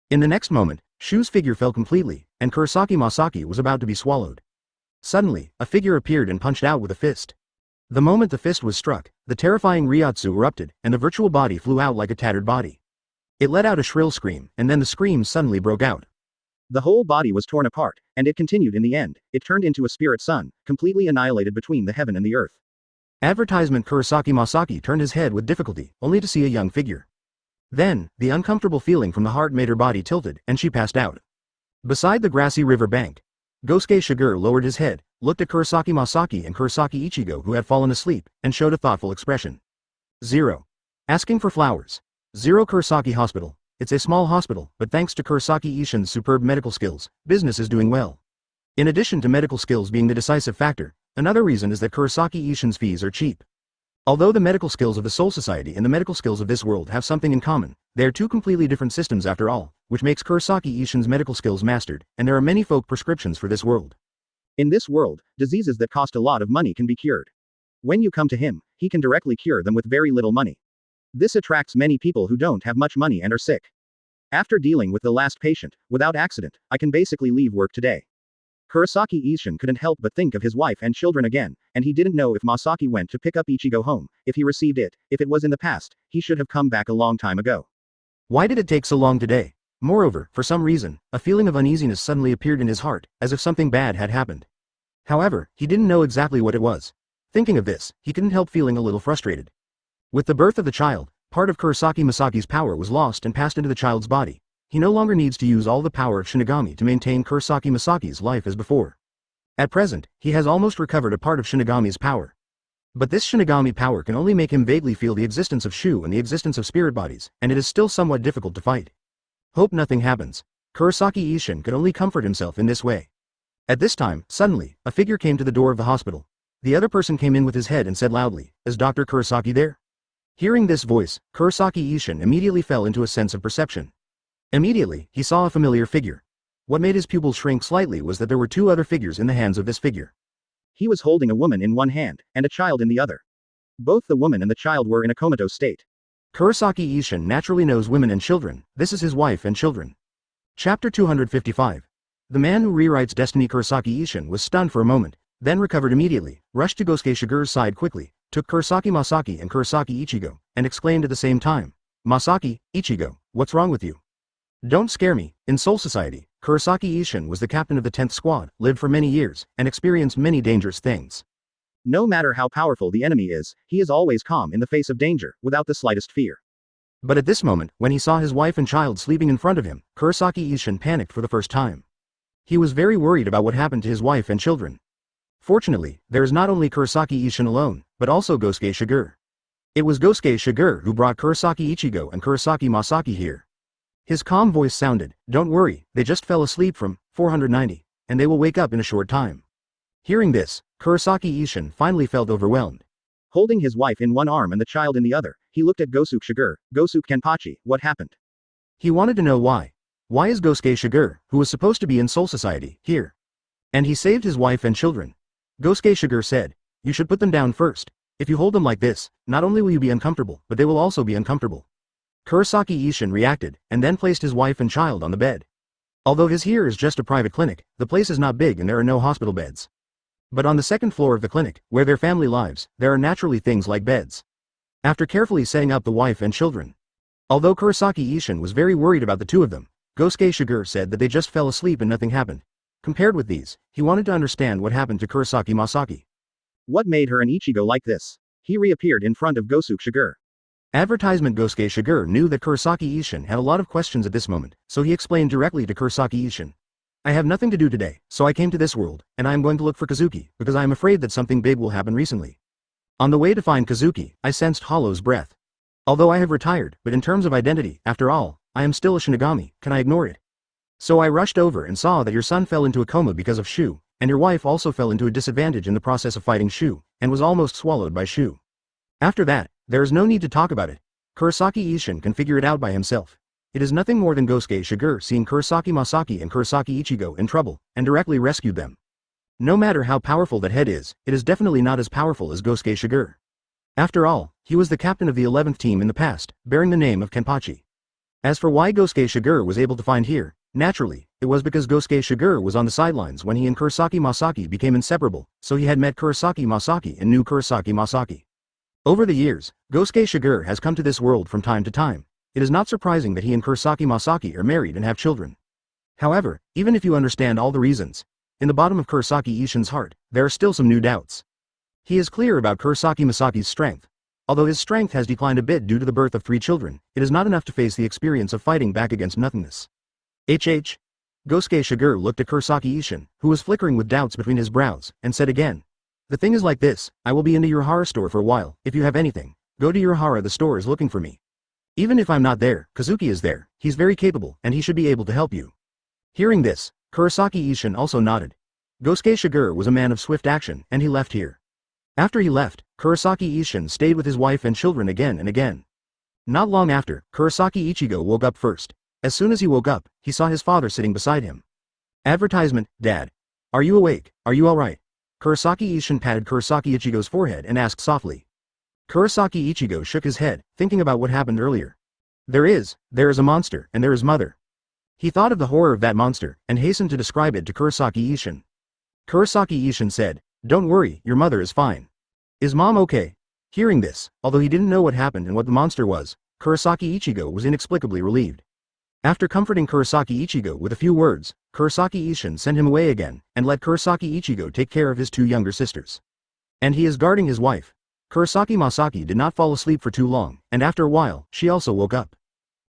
In the next moment, Shu's figure fell completely, and Kurosaki Masaki was about to be swallowed. Suddenly, a figure appeared and punched out with a fist. The moment the fist was struck, the terrifying Ryotsu erupted, and the virtual body flew out like a tattered body. It let out a shrill scream, and then the scream suddenly broke out. The whole body was torn apart, and it continued in the end. It turned into a spirit sun, completely annihilated between the heaven and the earth. Advertisement. Kurosaki Masaki turned his head with difficulty, only to see a young figure. Then, the uncomfortable feeling from the heart made her body tilted, and she passed out. Beside the grassy river bank, Gosuke Shigure lowered his head, looked at Kurosaki Masaki and Kurosaki Ichigo who had fallen asleep, and showed a thoughtful expression. 0. Asking for flowers. 0. Kurosaki Hospital. It's a small hospital, but thanks to Kurosaki Ishin's superb medical skills, business is doing well. In addition to medical skills being the decisive factor, another reason is that Kurosaki Ishin's fees are cheap. Although the medical skills of the Soul Society and the medical skills of this world have something in common, they are two completely different systems after all, which makes Kurosaki Ishin's medical skills mastered, and there are many folk prescriptions for this world. In this world, diseases that cost a lot of money can be cured. When you come to him, he can directly cure them with very little money. This attracts many people who don't have much money and are sick. After dealing with the last patient, without accident, I can basically leave work today. Kurosaki Ishin couldn't help but think of his wife and children again, and he didn't know if Masaki went to pick up Ichigo home, if he received it, if it was in the past, he should have come back a long time ago. Why did it take so long today? Moreover, for some reason, a feeling of uneasiness suddenly appeared in his heart, as if something bad had happened. However, he didn't know exactly what it was. Thinking of this, he couldn't help feeling a little frustrated. With the birth of the child, part of Kurosaki Masaki's power was lost and passed into the child's body. He no longer needs to use all the power of Shinigami to maintain Kurosaki Masaki's life as before. At present, he has almost recovered a part of Shinigami's power. But this Shinigami power can only make him vaguely feel the existence of Shu and the existence of spirit bodies, and it is still somewhat difficult to fight. Hope nothing happens. Kurosaki Ishin could only comfort himself in this way. At this time, suddenly, a figure came to the door of the hospital. The other person came in with his head and said loudly, "Is Dr. Kurosaki there?" Hearing this voice, Kurosaki Ishin immediately fell into a sense of perception. Immediately, he saw a familiar figure. What made his pupils shrink slightly was that there were two other figures in the hands of this figure. He was holding a woman in one hand, and a child in the other. Both the woman and the child were in a comatose state. Kurosaki Ishin naturally knows women and children. This is his wife and children. Chapter 255. The man who rewrites destiny. Kurosaki Ishin was stunned for a moment, then recovered immediately, rushed to Gosuke Shigure's side quickly, took Kurosaki Masaki and Kurosaki Ichigo, and exclaimed at the same time, "Masaki, Ichigo, what's wrong with you? Don't scare me." In Soul Society, Kurosaki Ishin was the captain of the 10th Squad, lived for many years, and experienced many dangerous things. No matter how powerful the enemy is, he is always calm in the face of danger, without the slightest fear. But at this moment, when he saw his wife and child sleeping in front of him, Kurosaki Ishin panicked for the first time. He was very worried about what happened to his wife and children. Fortunately, there is not only Kurosaki Ishin alone, but also Gosuke Shigure. It was Gosuke Shigure who brought Kurosaki Ichigo and Kurosaki Masaki here. His calm voice sounded, "Don't worry, they just fell asleep from 490, and they will wake up in a short time." Hearing this, Kurosaki Ishin finally felt overwhelmed. Holding his wife in one arm and the child in the other, he looked at Gosuke Shigure. "Gosuke-Kenpachi, what happened?" He wanted to know why. Why is Gosuke Shigure, who was supposed to be in Soul Society, here? And he saved his wife and children. Gosuke Shigure said, "You should put them down first. If you hold them like this, not only will you be uncomfortable, but they will also be uncomfortable." Kurosaki Ishin reacted, and then placed his wife and child on the bed. Although his here is just a private clinic, the place is not big and there are no hospital beds. But on the second floor of the clinic, where their family lives, there are naturally things like beds. After carefully setting up the wife and children. Although Kurosaki Ishin was very worried about the two of them, Gosuke Shigure said that they just fell asleep and nothing happened. Compared with these, he wanted to understand what happened to Kurosaki Masaki. What made her and Ichigo like this? He reappeared in front of Gosuke Shigure. Advertisement. Gosuke Shigure knew that Kurosaki Ishin had a lot of questions at this moment, so he explained directly to Kurosaki Ishin. I have nothing to do today, so I came to this world, and I am going to look for Kazuki, because I am afraid that something big will happen recently. On the way to find Kazuki, I sensed Hollow's breath. Although I have retired, but in terms of identity, after all, I am still a Shinigami, can I ignore it? So I rushed over and saw that your son fell into a coma because of Shu, and your wife also fell into a disadvantage in the process of fighting Shu, and was almost swallowed by Shu. After that, there is no need to talk about it. Kurosaki Ishin can figure it out by himself. It is nothing more than Gosuke Shigure seeing Kurosaki Masaki and Kurosaki Ichigo in trouble, and directly rescued them. No matter how powerful that head is, it is definitely not as powerful as Gosuke Shigure. After all, he was the captain of the 11th team in the past, bearing the name of Kenpachi. As for why Gosuke Shigure was able to find here, naturally, it was because Gosuke Shigure was on the sidelines when he and Kurosaki Masaki became inseparable, so he had met Kurosaki Masaki and knew Kurosaki Masaki. Over the years, Gosuke Shigure has come to this world from time to time. It is not surprising that he and Kurosaki Masaki are married and have children. However, even if you understand all the reasons, in the bottom of Kurosaki Ishin's heart, there are still some new doubts. He is clear about Kurosaki Masaki's strength. Although his strength has declined a bit due to the birth of 3 children, it is not enough to face the experience of fighting back against nothingness. Gosuke Shigure looked at Kurosaki Ishin, who was flickering with doubts between his brows, and said again, "The thing is like this, I will be in the Urahara store for a while. If you have anything, go to Urahara, the store is looking for me. Even if I'm not there, Kazuki is there, he's very capable, and he should be able to help you." Hearing this, Kurosaki Ishin also nodded. Gosuke Shigure was a man of swift action, and he left here. After he left, Kurosaki Ishin stayed with his wife and children again and again. Not long after, Kurosaki Ichigo woke up first. As soon as he woke up, he saw his father sitting beside him. Advertisement, Dad. Are you awake? Are you alright? Kurosaki Ishin patted Kurosaki Ichigo's forehead and asked softly. Kurosaki Ichigo shook his head, thinking about what happened earlier. There is a monster, and there is mother. He thought of the horror of that monster, and hastened to describe it to Kurosaki Ishin. Kurosaki Ishin said, "Don't worry, your mother is fine." "Is mom okay?" Hearing this, although he didn't know what happened and what the monster was, Kurosaki Ichigo was inexplicably relieved. After comforting Kurosaki Ichigo with a few words, Kurosaki Ishin sent him away again, and let Kurosaki Ichigo take care of his 2 younger sisters. And he is guarding his wife. Kurosaki Masaki did not fall asleep for too long, and after a while, she also woke up.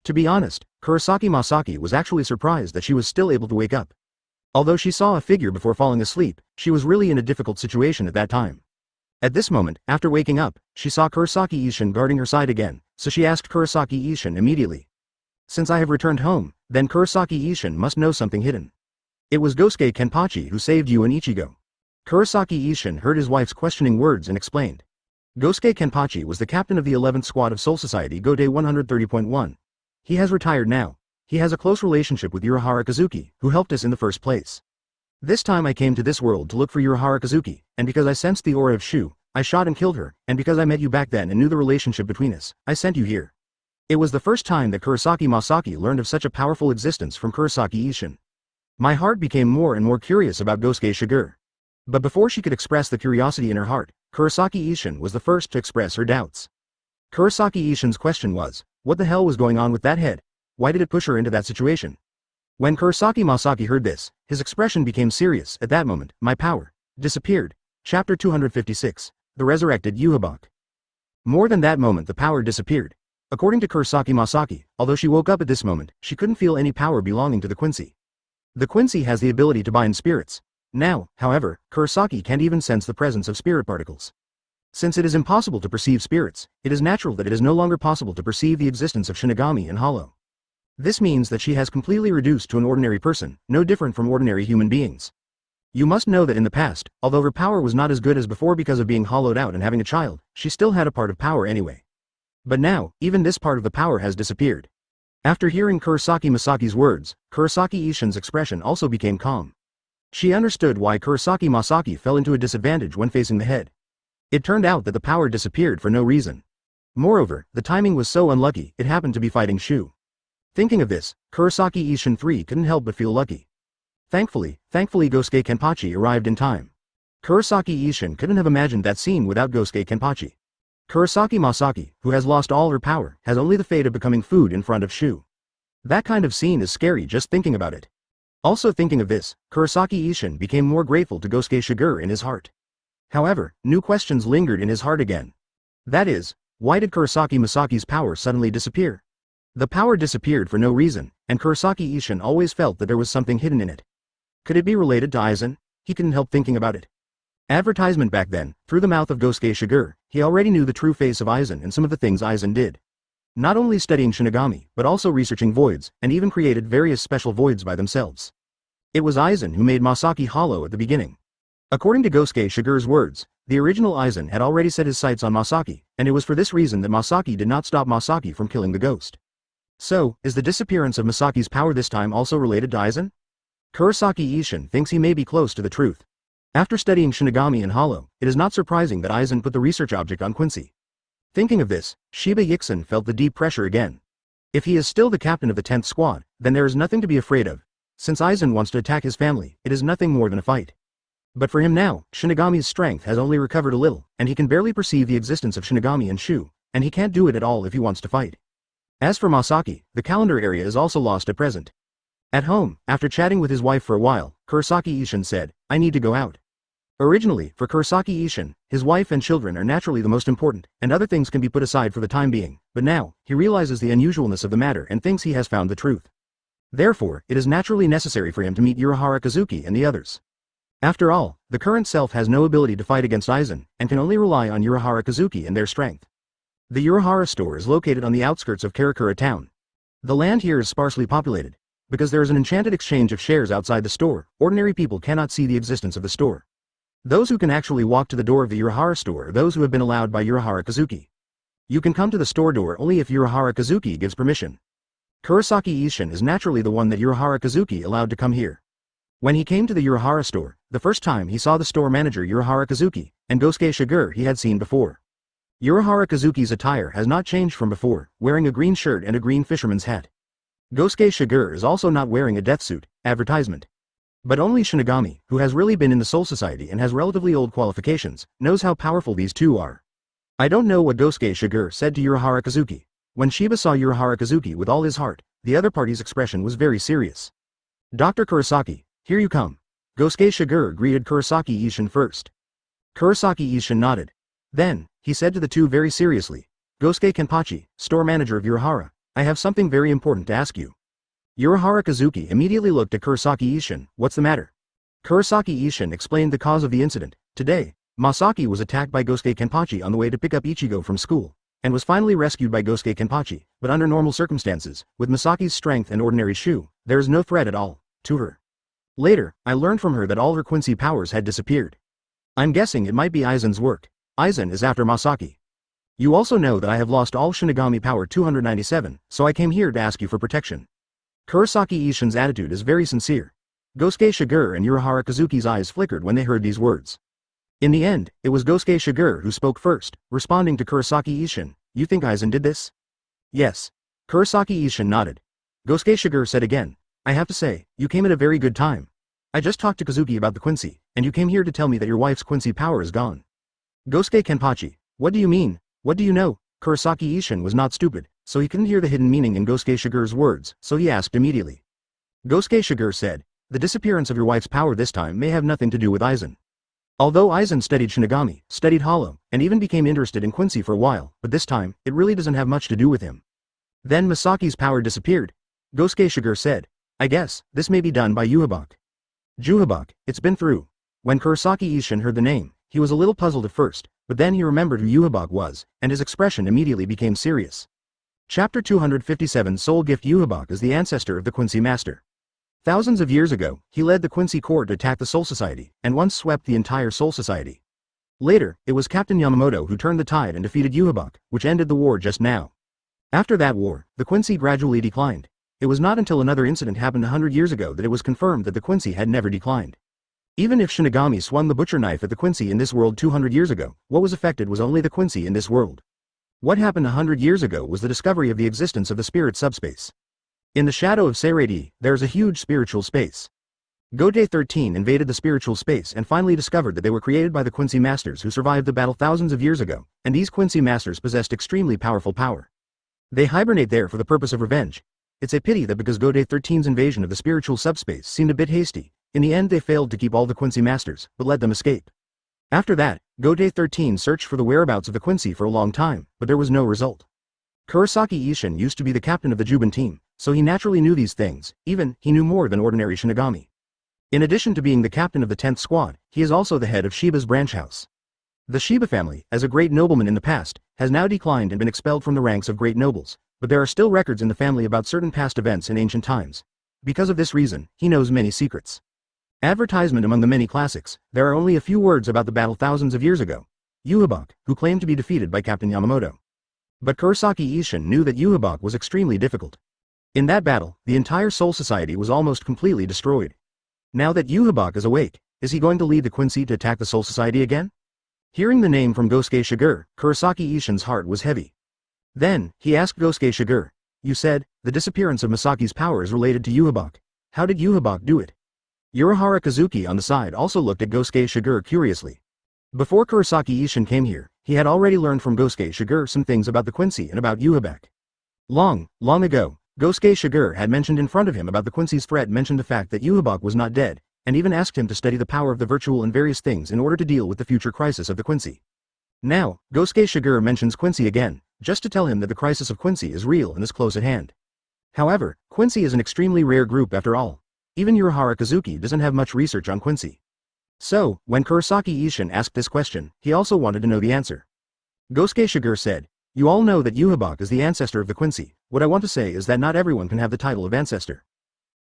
To be honest, Kurosaki Masaki was actually surprised that she was still able to wake up. Although she saw a figure before falling asleep, she was really in a difficult situation at that time. At this moment, after waking up, she saw Kurosaki Ishin guarding her side again, so she asked Kurosaki Ishin immediately. "Since I have returned home, then Kurosaki Ishin must know something hidden. It was Gosuke Kenpachi who saved you and Ichigo." Kurosaki Ishin heard his wife's questioning words and explained. Gosuke Kenpachi was the captain of the 11th squad of Soul Society Go-Day 130.1. He has retired now. He has a close relationship with Urahara Kazuki, who helped us in the first place. This time I came to this world to look for Urahara Kazuki, and because I sensed the aura of Shu, I shot and killed her, and because I met you back then and knew the relationship between us, I sent you here. It was the first time that Kurosaki Masaki learned of such a powerful existence from Kurosaki Ishin. My heart became more and more curious about Gosuke Shigure. But before she could express the curiosity in her heart, Kurosaki Ishin was the first to express her doubts. Kurosaki Ishin's question was, what the hell was going on with that head? Why did it push her into that situation? When Kurosaki Masaki heard this, his expression became serious. At that moment, my power disappeared. Chapter 256, The Resurrected Yuhabak. More than that moment the power disappeared. According to Kurosaki Masaki, although she woke up at this moment, she couldn't feel any power belonging to the Quincy. The Quincy has the ability to bind spirits. Now, however, Kurosaki can't even sense the presence of spirit particles. Since it is impossible to perceive spirits, it is natural that it is no longer possible to perceive the existence of Shinigami and Hollow. This means that she has completely reduced to an ordinary person, no different from ordinary human beings. You must know that in the past, although her power was not as good as before because of being hollowed out and having a child, she still had a part of power anyway. But now, even this part of the power has disappeared. After hearing Kurosaki Masaki's words, Kurosaki Ishin's expression also became calm. She understood why Kurosaki Masaki fell into a disadvantage when facing the head. It turned out that the power disappeared for no reason. Moreover, the timing was so unlucky, it happened to be fighting Shu. Thinking of this, Kurosaki Ishin 3 couldn't help but feel lucky. Thankfully Gosuke Kenpachi arrived in time. Kurosaki Ishin couldn't have imagined that scene without Gosuke Kenpachi. Kurosaki Masaki, who has lost all her power, has only the fate of becoming food in front of Shu. That kind of scene is scary just thinking about it. Also thinking of this, Kurosaki Ishin became more grateful to Gosuke Shigure in his heart. However, new questions lingered in his heart again. That is, why did Kurosaki Masaki's power suddenly disappear? The power disappeared for no reason, and Kurosaki Ishin always felt that there was something hidden in it. Could it be related to Aizen? He couldn't help thinking about it. Advertisement back then, through the mouth of Gosuke Shigure, he already knew the true face of Aizen and some of the things Aizen did. Not only studying Shinigami, but also researching voids, and even created various special voids by themselves. It was Aizen who made Masaki hollow at the beginning. According to Gosuke Shigure's words, the original Aizen had already set his sights on Masaki, and it was for this reason that Masaki did not stop Masaki from killing the ghost. So, is the disappearance of Masaki's power this time also related to Aizen? Kurosaki Ishin thinks he may be close to the truth. After studying Shinigami and Hollow, it is not surprising that Aizen put the research object on Quincy. Thinking of this, Shiba Yixin felt the deep pressure again. If he is still the captain of the 10th squad, then there is nothing to be afraid of. Since Aizen wants to attack his family, it is nothing more than a fight. But for him now, Shinigami's strength has only recovered a little, and he can barely perceive the existence of Shinigami and Shu, and he can't do it at all if he wants to fight. As for Masaki, the calendar area is also lost at present. At home, after chatting with his wife for a while, Kurosaki Ishin said, "I need to go out." Originally, for Kurosaki Ishin, his wife and children are naturally the most important, and other things can be put aside for the time being, but now, he realizes the unusualness of the matter and thinks he has found the truth. Therefore, it is naturally necessary for him to meet Urahara Kazuki and the others. After all, the current self has no ability to fight against Aizen, and can only rely on Urahara Kazuki and their strength. The Urahara store is located on the outskirts of Karakura town. The land here is sparsely populated. Because there is an enchanted exchange of shares outside the store, ordinary people cannot see the existence of the store. Those who can actually walk to the door of the Urahara store are those who have been allowed by Urahara Kazuki. You can come to the store door only if Urahara Kazuki gives permission. Kurosaki Ishin is naturally the one that Urahara Kazuki allowed to come here. When he came to the Urahara store, the first time he saw the store manager Urahara Kazuki, and Gosuke Shigure he had seen before. Urahara Kazuki's attire has not changed from before, wearing a green shirt and a green fisherman's hat. Gosuke Shigure is also not wearing a death suit, advertisement. But only Shinigami, who has really been in the Soul Society and has relatively old qualifications, knows how powerful these two are. I don't know what Gosuke Shigure said to Urahara Kazuki. When Shiba saw Urahara Kazuki with all his heart, the other party's expression was very serious. "Dr. Kurosaki, here you come." Gosuke Shigure greeted Kurosaki Ishin first. Kurosaki Ishin nodded. Then, he said to the two very seriously, "Gosuke Kenpachi, store manager of Urahara, I have something very important to ask you." Urahara Kazuki immediately looked at Kurosaki Ishin. "What's the matter?" Kurosaki Ishin explained the cause of the incident. Today, Masaki was attacked by Gosuke Kenpachi on the way to pick up Ichigo from school, and was finally rescued by Gosuke Kenpachi, but under normal circumstances, with Masaki's strength and ordinary Shu, there is no threat at all to her. Later, I learned from her that all her Quincy powers had disappeared. I'm guessing it might be Aizen's work. Aizen is after Masaki. You also know that I have lost all Shinigami power 297, so I came here to ask you for protection. Kurosaki Ishin's attitude is very sincere. Gosuke Shigure and Urahara Kazuki's eyes flickered when they heard these words. In the end, it was Gosuke Shigure who spoke first, responding to Kurosaki Ishin. "You think Aizen did this?" "Yes." Kurosaki Ishin nodded. Gosuke Shigure said again, "I have to say, you came at a very good time. I just talked to Kazuki about the Quincy, and you came here to tell me that your wife's Quincy power is gone." Gosuke Kenpachi, "What do you mean? What do you know?" Kurosaki Ishin was not stupid, so he couldn't hear the hidden meaning in Gosuke Shigure's words, so he asked immediately. Gosuke Shigure said, "The disappearance of your wife's power this time may have nothing to do with Aizen. Although Aizen studied Shinigami, studied Hollow, and even became interested in Quincy for a while, but this time, it really doesn't have much to do with him." Then Masaki's power disappeared. Gosuke Shigure said, "I guess, this may be done by Yuhabak." Juhabak, it's been through. When Kurosaki Ishin heard the name, he was a little puzzled at first, but then he remembered who Yuhabak was, and his expression immediately became serious. Chapter 257 Soul Gift. Yuhabak is the ancestor of the Quincy Master. Thousands of years ago, he led the Quincy Court to attack the Soul Society, and once swept the entire Soul Society. Later, it was Captain Yamamoto who turned the tide and defeated Yuhabak, which ended the war just now. After that war, the Quincy gradually declined. It was not until another incident happened 100 years ago that it was confirmed that the Quincy had never declined. Even if Shinigami swung the butcher knife at the Quincy in this world 200 years ago, what was affected was only the Quincy in this world. What happened 100 years ago was the discovery of the existence of the spirit subspace. In the shadow of Seireitei, there is a huge spiritual space. Gosuke 13 invaded the spiritual space and finally discovered that they were created by the Quincy Masters who survived the battle thousands of years ago, and these Quincy Masters possessed extremely powerful power. They hibernate there for the purpose of revenge. It's a pity that because Gosuke 13's invasion of the spiritual subspace seemed a bit hasty, in the end they failed to keep all the Quincy Masters, but let them escape. After that, Gosuke 13 searched for the whereabouts of the Quincy for a long time, but there was no result. Kurosaki Ishin used to be the captain of the Juban team, so he naturally knew these things, even, he knew more than ordinary Shinigami. In addition to being the captain of the 10th squad, he is also the head of Shiba's branch house. The Shiba family, as a great nobleman in the past, has now declined and been expelled from the ranks of great nobles, but there are still records in the family about certain past events in ancient times. Because of this reason, he knows many secrets. Advertisement among the many classics, there are only a few words about the battle thousands of years ago. Yhwach, who claimed to be defeated by Captain Yamamoto. But Kurosaki Ishin knew that Yhwach was extremely difficult. In that battle, the entire Soul Society was almost completely destroyed. Now that Yhwach is awake, is he going to lead the Quincy to attack the Soul Society again? Hearing the name from Gosuke Shigure, Kurosaki Ishin's heart was heavy. Then, he asked Gosuke Shigure, "You said, the disappearance of Masaki's power is related to Yhwach. How did Yhwach do it?" Urahara Kazuki on the side also looked at Gosuke Shigure curiously. Before Kurosaki Ishin came here, he had already learned from Gosuke Shigure some things about the Quincy and about Yhwach. Long ago, Gosuke Shigure had mentioned in front of him about the Quincy's threat, mentioned the fact that Yhwach was not dead, and even asked him to study the power of the virtual and various things in order to deal with the future crisis of the Quincy. Now, Gosuke Shigure mentions Quincy again, just to tell him that the crisis of Quincy is real and is close at hand. However, Quincy is an extremely rare group after all. Even Urahara Kazuki doesn't have much research on Quincy. So, when Kurosaki Ishin asked this question, he also wanted to know the answer. Gosuke Shigure said, "You all know that Yhwach is the ancestor of the Quincy. What I want to say is that not everyone can have the title of ancestor.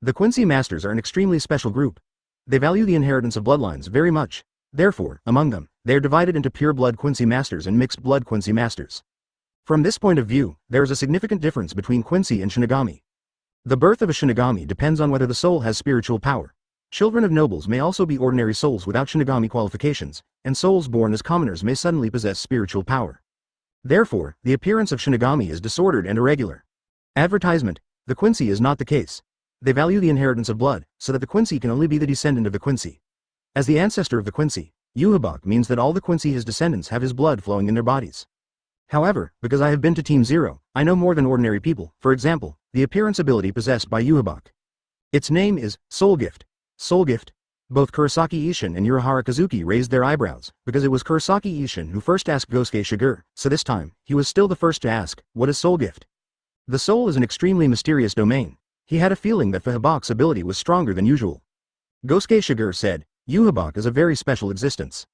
The Quincy Masters are an extremely special group. They value the inheritance of bloodlines very much. Therefore, among them, they are divided into pure-blood Quincy Masters and mixed-blood Quincy Masters. From this point of view, there is a significant difference between Quincy and Shinigami. The birth of a Shinigami depends on whether the soul has spiritual power. Children of nobles may also be ordinary souls without Shinigami qualifications, and souls born as commoners may suddenly possess spiritual power. Therefore, the appearance of Shinigami is disordered and irregular. Advertisement: the Quincy is not the case. They value the inheritance of blood, so that the Quincy can only be the descendant of the Quincy. As the ancestor of the Quincy, Yhwach means that all the Quincy his descendants have his blood flowing in their bodies. However, because I have been to Team Zero, I know more than ordinary people. For example, the appearance ability possessed by Yhwach. Its name is Soul Gift. Soul Gift. Both Kurosaki Ishin and Urahara Kazuki raised their eyebrows, because it was Kurosaki Ishin who first asked Gosuke Shigure, so this time, he was still the first to ask, "What is Soul Gift?" The soul is an extremely mysterious domain. He had a feeling that Yhwach's ability was stronger than usual. Gosuke Shigure said, "Yhwach is a very special existence.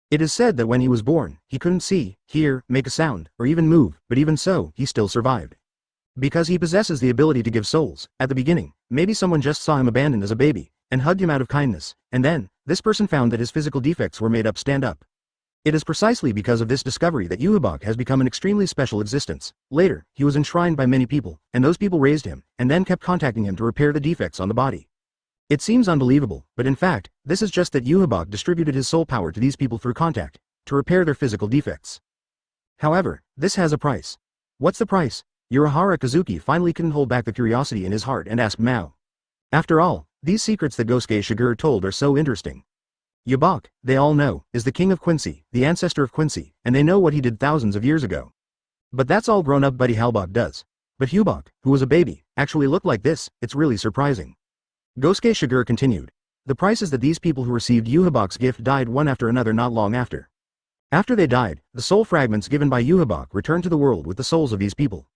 It is said that when he was born, he couldn't see, hear, make a sound, or even move, but even so, he still survived. Because he possesses the ability to give souls. At the beginning, maybe someone just saw him abandoned as a baby, and hugged him out of kindness, and then, this person found that his physical defects were made up stand up. It is precisely because of this discovery that Yhwach has become an extremely special existence. Later, he was enshrined by many people, and those people raised him, and then kept contacting him to repair the defects on the body. It seems unbelievable, but in fact, this is just that Yhwach distributed his soul power to these people through contact, to repair their physical defects. However, this has a price. What's the price? Urahara Kazuki finally couldn't hold back the curiosity in his heart and asked Mao. After all, these secrets that Gosuke Shigure told are so interesting. Yhwach, they all know, is the king of Quincy, the ancestor of Quincy, and they know what he did thousands of years ago. But that's all grown-up buddy Halbach does. But Yhwach, who was a baby, actually looked like this. It's really surprising. Gosuke Shigure continued. The price is that these people who received Yhwach's gift died one after another not long after. After they died, the soul fragments given by Yhwach returned to the world with the souls of these people.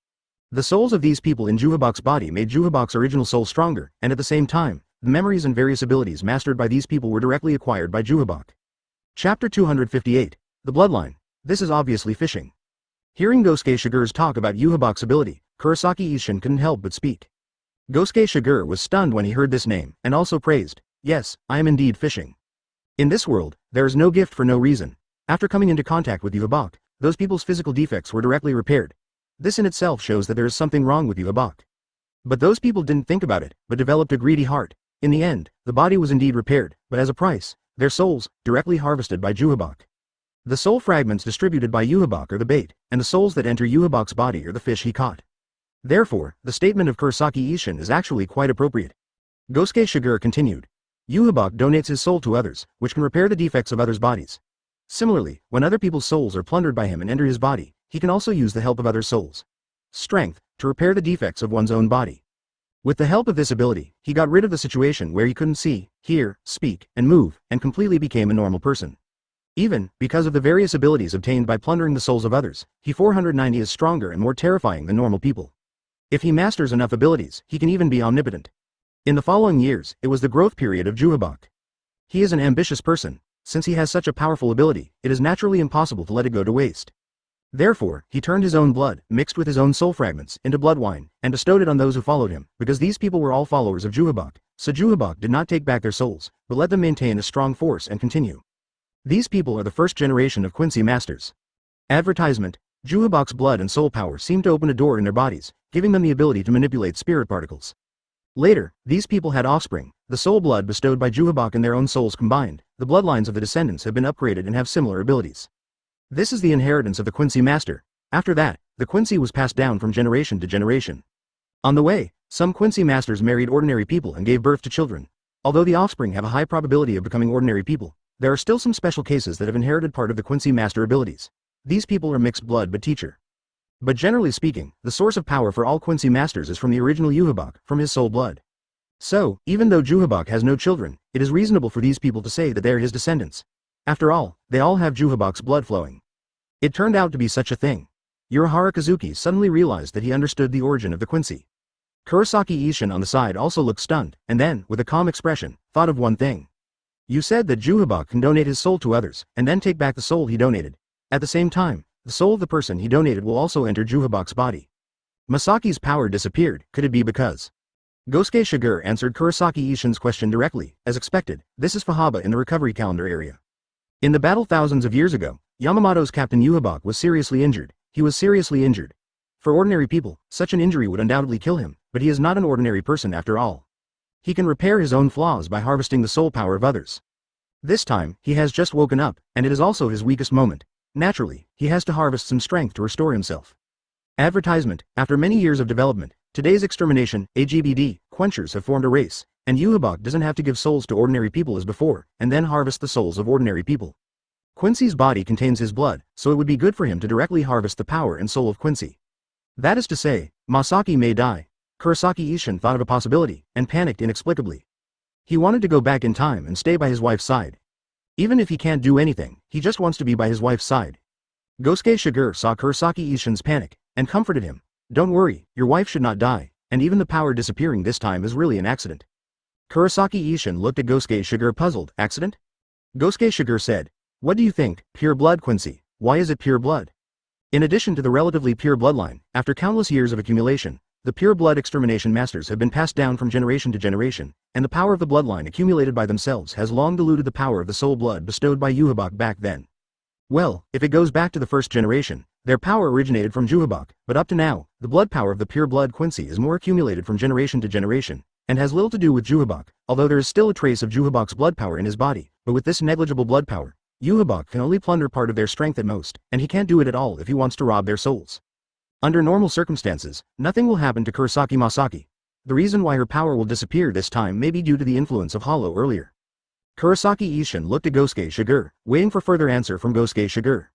The souls of these people in Yhwach's body made Yhwach's original soul stronger, and at the same time, the memories and various abilities mastered by these people were directly acquired by Yhwach. Chapter 258. The Bloodline. This is obviously fishing. Hearing Gosuke Shigure's talk about Yhwach's ability, Kurosaki Ishin couldn't help but speak. Gosuke Shigure was stunned when he heard this name, and also praised, "Yes, I am indeed fishing. In this world, there is no gift for no reason. After coming into contact with Yhwach, those people's physical defects were directly repaired. This in itself shows that there is something wrong with Yhwach. But those people didn't think about it, but developed a greedy heart. In the end, the body was indeed repaired, but as a price, their souls, directly harvested by Yhwach. The soul fragments distributed by Yhwach are the bait, and the souls that enter Yhwach's body are the fish he caught. Therefore, the statement of Kurosaki Ishin is actually quite appropriate." Gosuke Shigure continued. Yhwach donates his soul to others, which can repair the defects of others' bodies. Similarly, when other people's souls are plundered by him and enter his body, he can also use the help of other souls' strength to repair the defects of one's own body. With the help of this ability, he got rid of the situation where he couldn't see, hear, speak, and move, and completely became a normal person. Even, because of the various abilities obtained by plundering the souls of others, he 490 is stronger and more terrifying than normal people. If he masters enough abilities, he can even be omnipotent. In the following years, it was the growth period of Juhabak. He is an ambitious person. Since he has such a powerful ability, it is naturally impossible to let it go to waste. Therefore, he turned his own blood, mixed with his own soul fragments, into blood wine, and bestowed it on those who followed him, because these people were all followers of Juhabak, so Juhabak did not take back their souls, but let them maintain a strong force and continue. These people are the first generation of Quincy Masters. Advertisement: Juhabak's blood and soul power seemed to open a door in their bodies, giving them the ability to manipulate spirit particles. Later, these people had offspring, the soul blood bestowed by Juhabak and their own souls combined. The bloodlines of the descendants have been upgraded and have similar abilities. This is the inheritance of the Quincy Master. After that, the Quincy was passed down from generation to generation. On the way, some Quincy Masters married ordinary people and gave birth to children. Although the offspring have a high probability of becoming ordinary people, there are still some special cases that have inherited part of the Quincy Master abilities. These people are mixed blood but teacher. But generally speaking, the source of power for all Quincy Masters is from the original Juhabak, from his soul blood. So, even though Juhabak has no children, it is reasonable for these people to say that they are his descendants. After all, they all have Juhabak's blood flowing. It turned out to be such a thing. Urahara Kazuki suddenly realized that he understood the origin of the Quincy. Kurosaki Ishin on the side also looked stunned, and then, with a calm expression, thought of one thing. You said that Juhabak can donate his soul to others, and then take back the soul he donated. At the same time, the soul of the person he donated will also enter Juhabak's body. Masaki's power disappeared. Could it be because? Gosuke Shigure answered Kurosaki Ishin's question directly. As expected, this is Fahaba in the recovery calendar area. In the battle thousands of years ago, Yamamoto's Captain Juhabak was seriously injured. He was seriously injured. For ordinary people, such an injury would undoubtedly kill him, but he is not an ordinary person after all. He can repair his own flaws by harvesting the soul power of others. This time, he has just woken up, and it is also his weakest moment. Naturally, he has to harvest some strength to restore himself. Advertisement: after many years of development, today's extermination, AGBD, quenchers have formed a race, and Juhabak doesn't have to give souls to ordinary people as before, and then harvest the souls of ordinary people. Quincy's body contains his blood, so it would be good for him to directly harvest the power and soul of Quincy. That is to say, Masaki may die. Kurosaki Ishin thought of a possibility, and panicked inexplicably. He wanted to go back in time and stay by his wife's side. Even if he can't do anything, he just wants to be by his wife's side. Gosuke Shigure saw Kurosaki Ishin's panic, and comforted him. Don't worry, your wife should not die, and even the power disappearing this time is really an accident. Kurosaki Ishin looked at Gosuke Shigure puzzled. Accident? Gosuke Shigure said, what do you think? Pure blood, Quincy. Why is it pure blood? In addition to the relatively pure bloodline, after countless years of accumulation, the pure blood extermination masters have been passed down from generation to generation, and the power of the bloodline accumulated by themselves has long diluted the power of the soul blood bestowed by Juhabak back then. Well, if it goes back to the first generation, their power originated from Juhabak, but up to now, the blood power of the pure blood Quincy is more accumulated from generation to generation, and has little to do with Juhabak, although there is still a trace of Juhabak's blood power in his body, but with this negligible blood power, Juhabak can only plunder part of their strength at most, and he can't do it at all if he wants to rob their souls. Under normal circumstances, nothing will happen to Kurosaki Masaki. The reason why her power will disappear this time may be due to the influence of Hollow earlier. Kurosaki Ishin looked at Gosuke Shigure, waiting for further answer from Gosuke Shigure.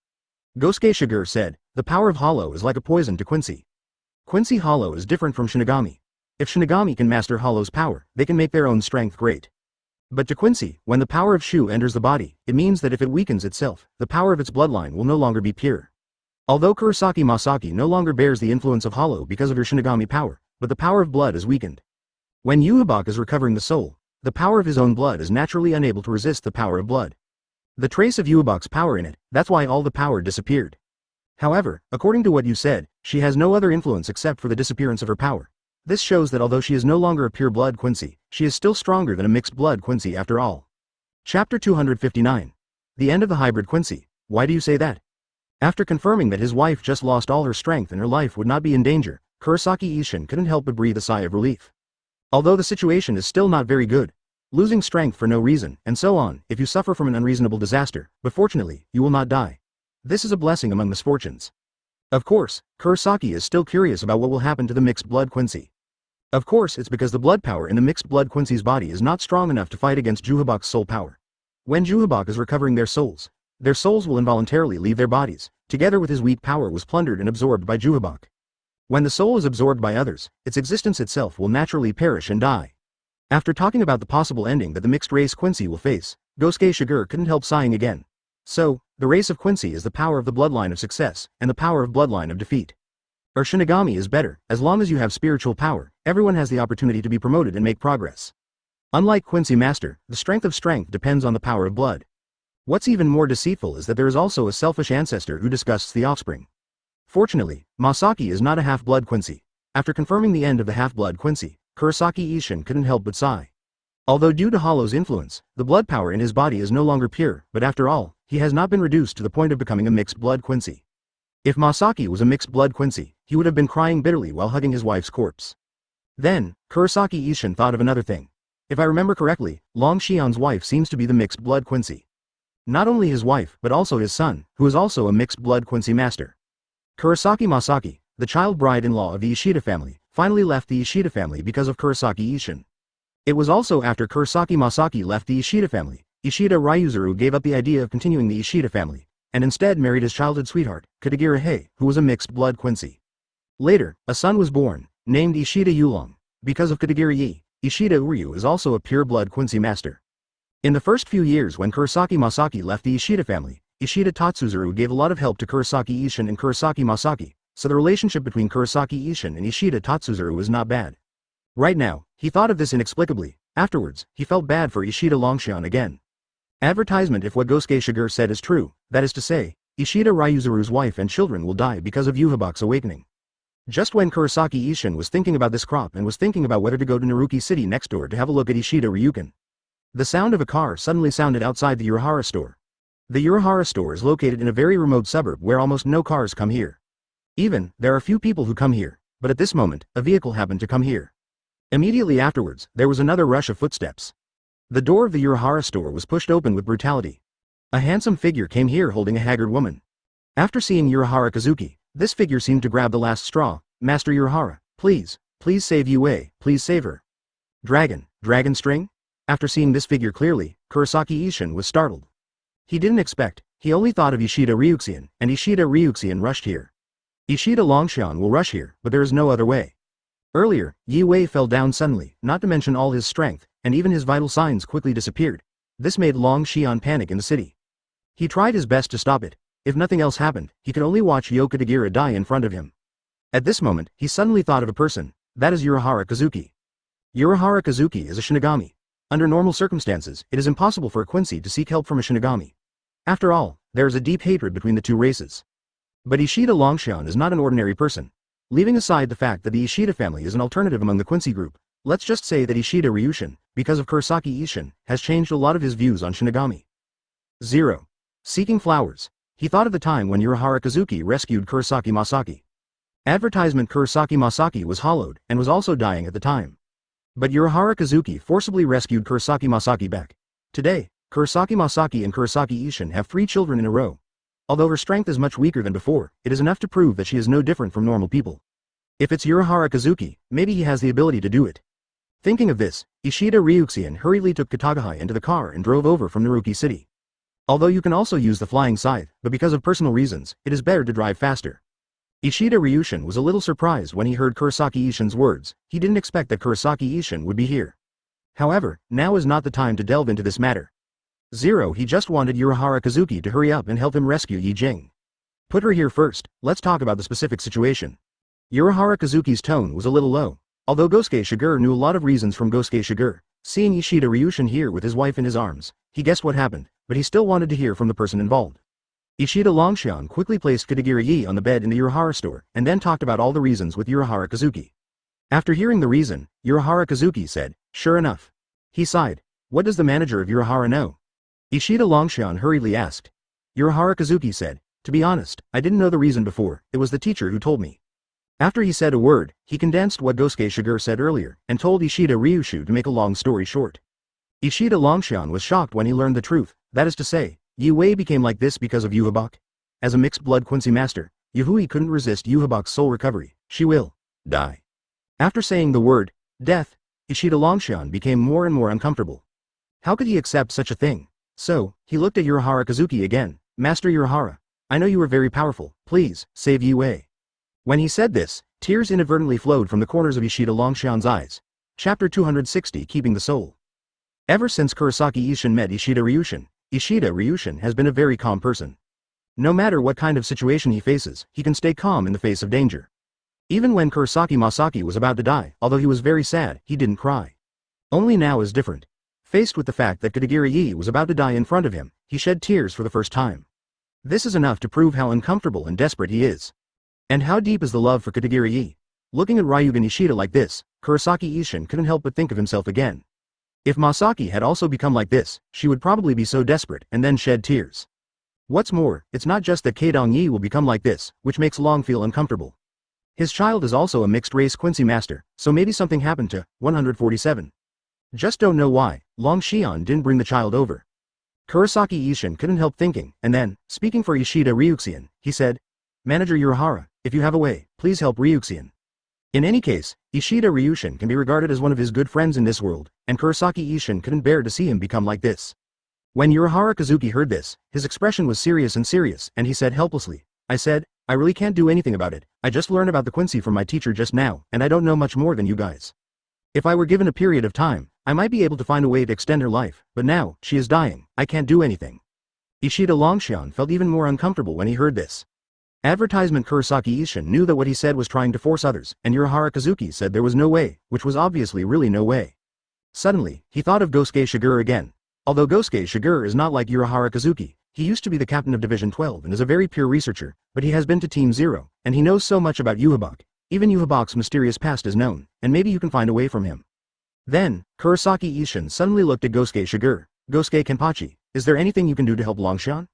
Gosuke Shigure said, the power of Hollow is like a poison to Quincy. Quincy Hollow is different from Shinigami. If Shinigami can master Hollow's power, they can make their own strength great. But to Quincy, when the power of Shu enters the body, it means that if it weakens itself, the power of its bloodline will no longer be pure. Although Kurosaki Masaki no longer bears the influence of Hollow because of her Shinigami power, but the power of blood is weakened. When Juhabak is recovering the soul, the power of his own blood is naturally unable to resist the power of blood. The trace of Juhabak's power in it, that's why all the power disappeared. However, according to what you said, she has no other influence except for the disappearance of her power. This shows that although she is no longer a pure blood Quincy, she is still stronger than a mixed blood Quincy after all. Chapter 259. The end of the hybrid Quincy. Why do you say that? After confirming that his wife just lost all her strength and her life would not be in danger, Kurosaki Ishin couldn't help but breathe a sigh of relief. Although the situation is still not very good, losing strength for no reason, and so on, if you suffer from an unreasonable disaster, but fortunately, you will not die. This is a blessing among misfortunes. Of course, Kurosaki is still curious about what will happen to the mixed blood Quincy. Of course, it's because the blood power in the mixed blood Quincy's body is not strong enough to fight against Juhabak's soul power. When Juhabak is recovering their souls will involuntarily leave their bodies, together with his weak power was plundered and absorbed by Juhabak. When the soul is absorbed by others, its existence itself will naturally perish and die. After talking about the possible ending that the mixed race Quincy will face, Gosuke Shigure couldn't help sighing again. So, the race of Quincy is the power of the bloodline of success, and the power of bloodline of defeat. Or Shinigami is better, as long as you have spiritual power, everyone has the opportunity to be promoted and make progress. Unlike Quincy Master, the strength of strength depends on the power of blood. What's even more deceitful is that there is also a selfish ancestor who disgusts the offspring. Fortunately, Masaki is not a half-blood Quincy. After confirming the end of the half-blood Quincy, Kurosaki Ishin couldn't help but sigh. Although due to Hollow's influence, the blood power in his body is no longer pure, but after all, he has not been reduced to the point of becoming a mixed-blood Quincy. If Masaki was a mixed-blood Quincy, he would have been crying bitterly while hugging his wife's corpse. Then, Kurosaki Ishin thought of another thing. If I remember correctly, Long Xion's wife seems to be the mixed-blood Quincy. Not only his wife, but also his son, who is also a mixed-blood Quincy master. Kurosaki Masaki, the child bride-in-law of the Ishida family, finally left the Ishida family because of Kurosaki Ishin. It was also after Kurosaki Masaki left the Ishida family, Ishida Ryuzuru gave up the idea of continuing the Ishida family, and instead married his childhood sweetheart, Katagiri Hei, who was a mixed-blood Quincy. Later, a son was born, named Ishida Yulong. Because of Katagiri Yi, Ishida Uryu is also a pure-blood Quincy master. In the first few years when Kurosaki Masaki left the Ishida family, Ishida Tatsuzuru gave a lot of help to Kurosaki Ishin and Kurosaki Masaki, so the relationship between Kurosaki Ishin and Ishida Tatsuzuru was not bad. Right now, he thought of this inexplicably. Afterwards, he felt bad for Ishida Longshan again. Advertisement: if what Gosuke Shigure said is true, that is to say, Ishida Ryuzuru's wife and children will die because of Yubab's awakening. Just when Kurosaki Ishin was thinking about this crop and was thinking about whether to go to Naruki City next door to have a look at Ishida Ryukin, the sound of a car suddenly sounded outside the Urahara store. The Urahara store is located in a very remote suburb where almost no cars come here. Even, there are few people who come here, but at this moment, a vehicle happened to come here. Immediately afterwards, there was another rush of footsteps. The door of the Urahara store was pushed open with brutality. A handsome figure came here holding a haggard woman. After seeing Urahara Kazuki, this figure seemed to grab the last straw. Master Urahara, please save Yue, please save her. Dragon string? After seeing this figure clearly, Kurosaki Ishin was startled. He didn't expect, he only thought of Ishida Ryuxian, and Ishida Ryuxian rushed here. Ishida Longshan will rush here, but there is no other way. Earlier, Yi Wei fell down suddenly, not to mention all his strength, and even his vital signs quickly disappeared. This made Long Xian panic in the city. He tried his best to stop it. If nothing else happened, he could only watch Yokatagira die in front of him. At this moment, he suddenly thought of a person. That is Urahara Kazuki. Urahara Kazuki is a Shinigami. Under normal circumstances, it is impossible for a Quincy to seek help from a Shinigami. After all, there is a deep hatred between the two races. But Ishida Longshan is not an ordinary person. Leaving aside the fact that the Ishida family is an alternative among the Quincy group, let's just say that Ishida Ryushin, because of Kurosaki Ishin, has changed a lot of his views on Shinigami. 0. Seeking flowers. He thought of the time when Urahara Kazuki rescued Kurosaki Masaki. Advertisement: Kurosaki Masaki was hollowed, and was also dying at the time. But Urahara Kazuki forcibly rescued Kurosaki Masaki back. Today, Kurosaki Masaki and Kurosaki Ishin have 3 children in a row. Although her strength is much weaker than before, it is enough to prove that she is no different from normal people. If it's Urahara Kazuki, maybe he has the ability to do it. Thinking of this, Ishida Ryuxian hurriedly took Katagahai into the car and drove over from Naruki City. Although you can also use the flying scythe, but because of personal reasons, it is better to drive faster. Ishida Ryushin was a little surprised when he heard Kurosaki Ishin's words. He didn't expect that Kurosaki Ishin would be here. However, now is not the time to delve into this matter. 0. He just wanted Urahara Kazuki to hurry up and help him rescue Yi Jing. Put her here first, let's talk about the specific situation. Urahara Kazuki's tone was a little low. Although Gosuke Shigure knew a lot of reasons from Gosuke Shigure, seeing Ishida Ryushin here with his wife in his arms, he guessed what happened, but he still wanted to hear from the person involved. Ishida Longshan quickly placed Katagiri Yi on the bed in the Urahara store, and then talked about all the reasons with Urahara Kazuki. After hearing the reason, Urahara Kazuki said, sure enough. He sighed. What does the manager of Urahara know? Ishida Longshan hurriedly asked. Urahara Kazuki said, to be honest, I didn't know the reason before, it was the teacher who told me. After he said a word, he condensed what Gosuke Shigure said earlier, and told Ishida Ryushu to make a long story short. Ishida Longshan was shocked when he learned the truth, that is to say, Yi Wei became like this because of Yubabak. As a mixed-blood Quincy master, Yuhui couldn't resist Yubabak's soul recovery. She will die. After saying the word, death, Ishida Longshan became more and more uncomfortable. How could he accept such a thing? So, he looked at Urahara Kazuki again. Master Urahara, I know you are very powerful, please, save Yi Wei. When he said this, tears inadvertently flowed from the corners of Ishida Longshan's eyes. Chapter 260: Keeping the Soul. Ever since Kurosaki Ishin met Ishida Ryushin has been a very calm person. No matter what kind of situation he faces, he can stay calm in the face of danger. Even when Kurosaki Masaki was about to die, although he was very sad, he didn't cry. Only now is different. Faced with the fact that Katagiri was about to die in front of him, he shed tears for the first time. This is enough to prove how uncomfortable and desperate he is. And how deep is the love for Katagiri? Looking at Ryuga Nishida like this, Kurosaki Ishin couldn't help but think of himself again. If Masaki had also become like this, she would probably be so desperate and then shed tears. What's more, it's not just that Keidong-yi will become like this, which makes Long feel uncomfortable. His child is also a mixed-race Quincy master, so maybe something happened to 147. Just don't know why Long Xian didn't bring the child over. Kurosaki Ishin couldn't help thinking, and then, speaking for Ishida Ryuxian, he said, "Manager Urahara, if you have a way, please help Ryuxian." In any case, Ishida Ryushin can be regarded as one of his good friends in this world, and Kurosaki Ishin couldn't bear to see him become like this. When Urahara Kazuki heard this, his expression was serious, and he said helplessly, "I said, I really can't do anything about it. I just learned about the Quincy from my teacher just now, and I don't know much more than you guys. If I were given a period of time, I might be able to find a way to extend her life, but now, she is dying, I can't do anything." Ishida Longshan felt even more uncomfortable when he heard this. Advertisement Kurosaki Ishin knew that what he said was trying to force others, and Urahara Kazuki said there was no way, which was obviously really no way. Suddenly, he thought of Gosuke Shigure again. Although Gosuke Shigure is not like Urahara Kazuki, he used to be the captain of Division 12 and is a very pure researcher, but he has been to Team 0, and he knows so much about Yhwach. Even Yhwach's mysterious past is known, and maybe you can find a way from him. Then, Kurosaki Ishin suddenly looked at Gosuke Shigure. "Gosuke Kenpachi, is there anything you can do to help Longshan?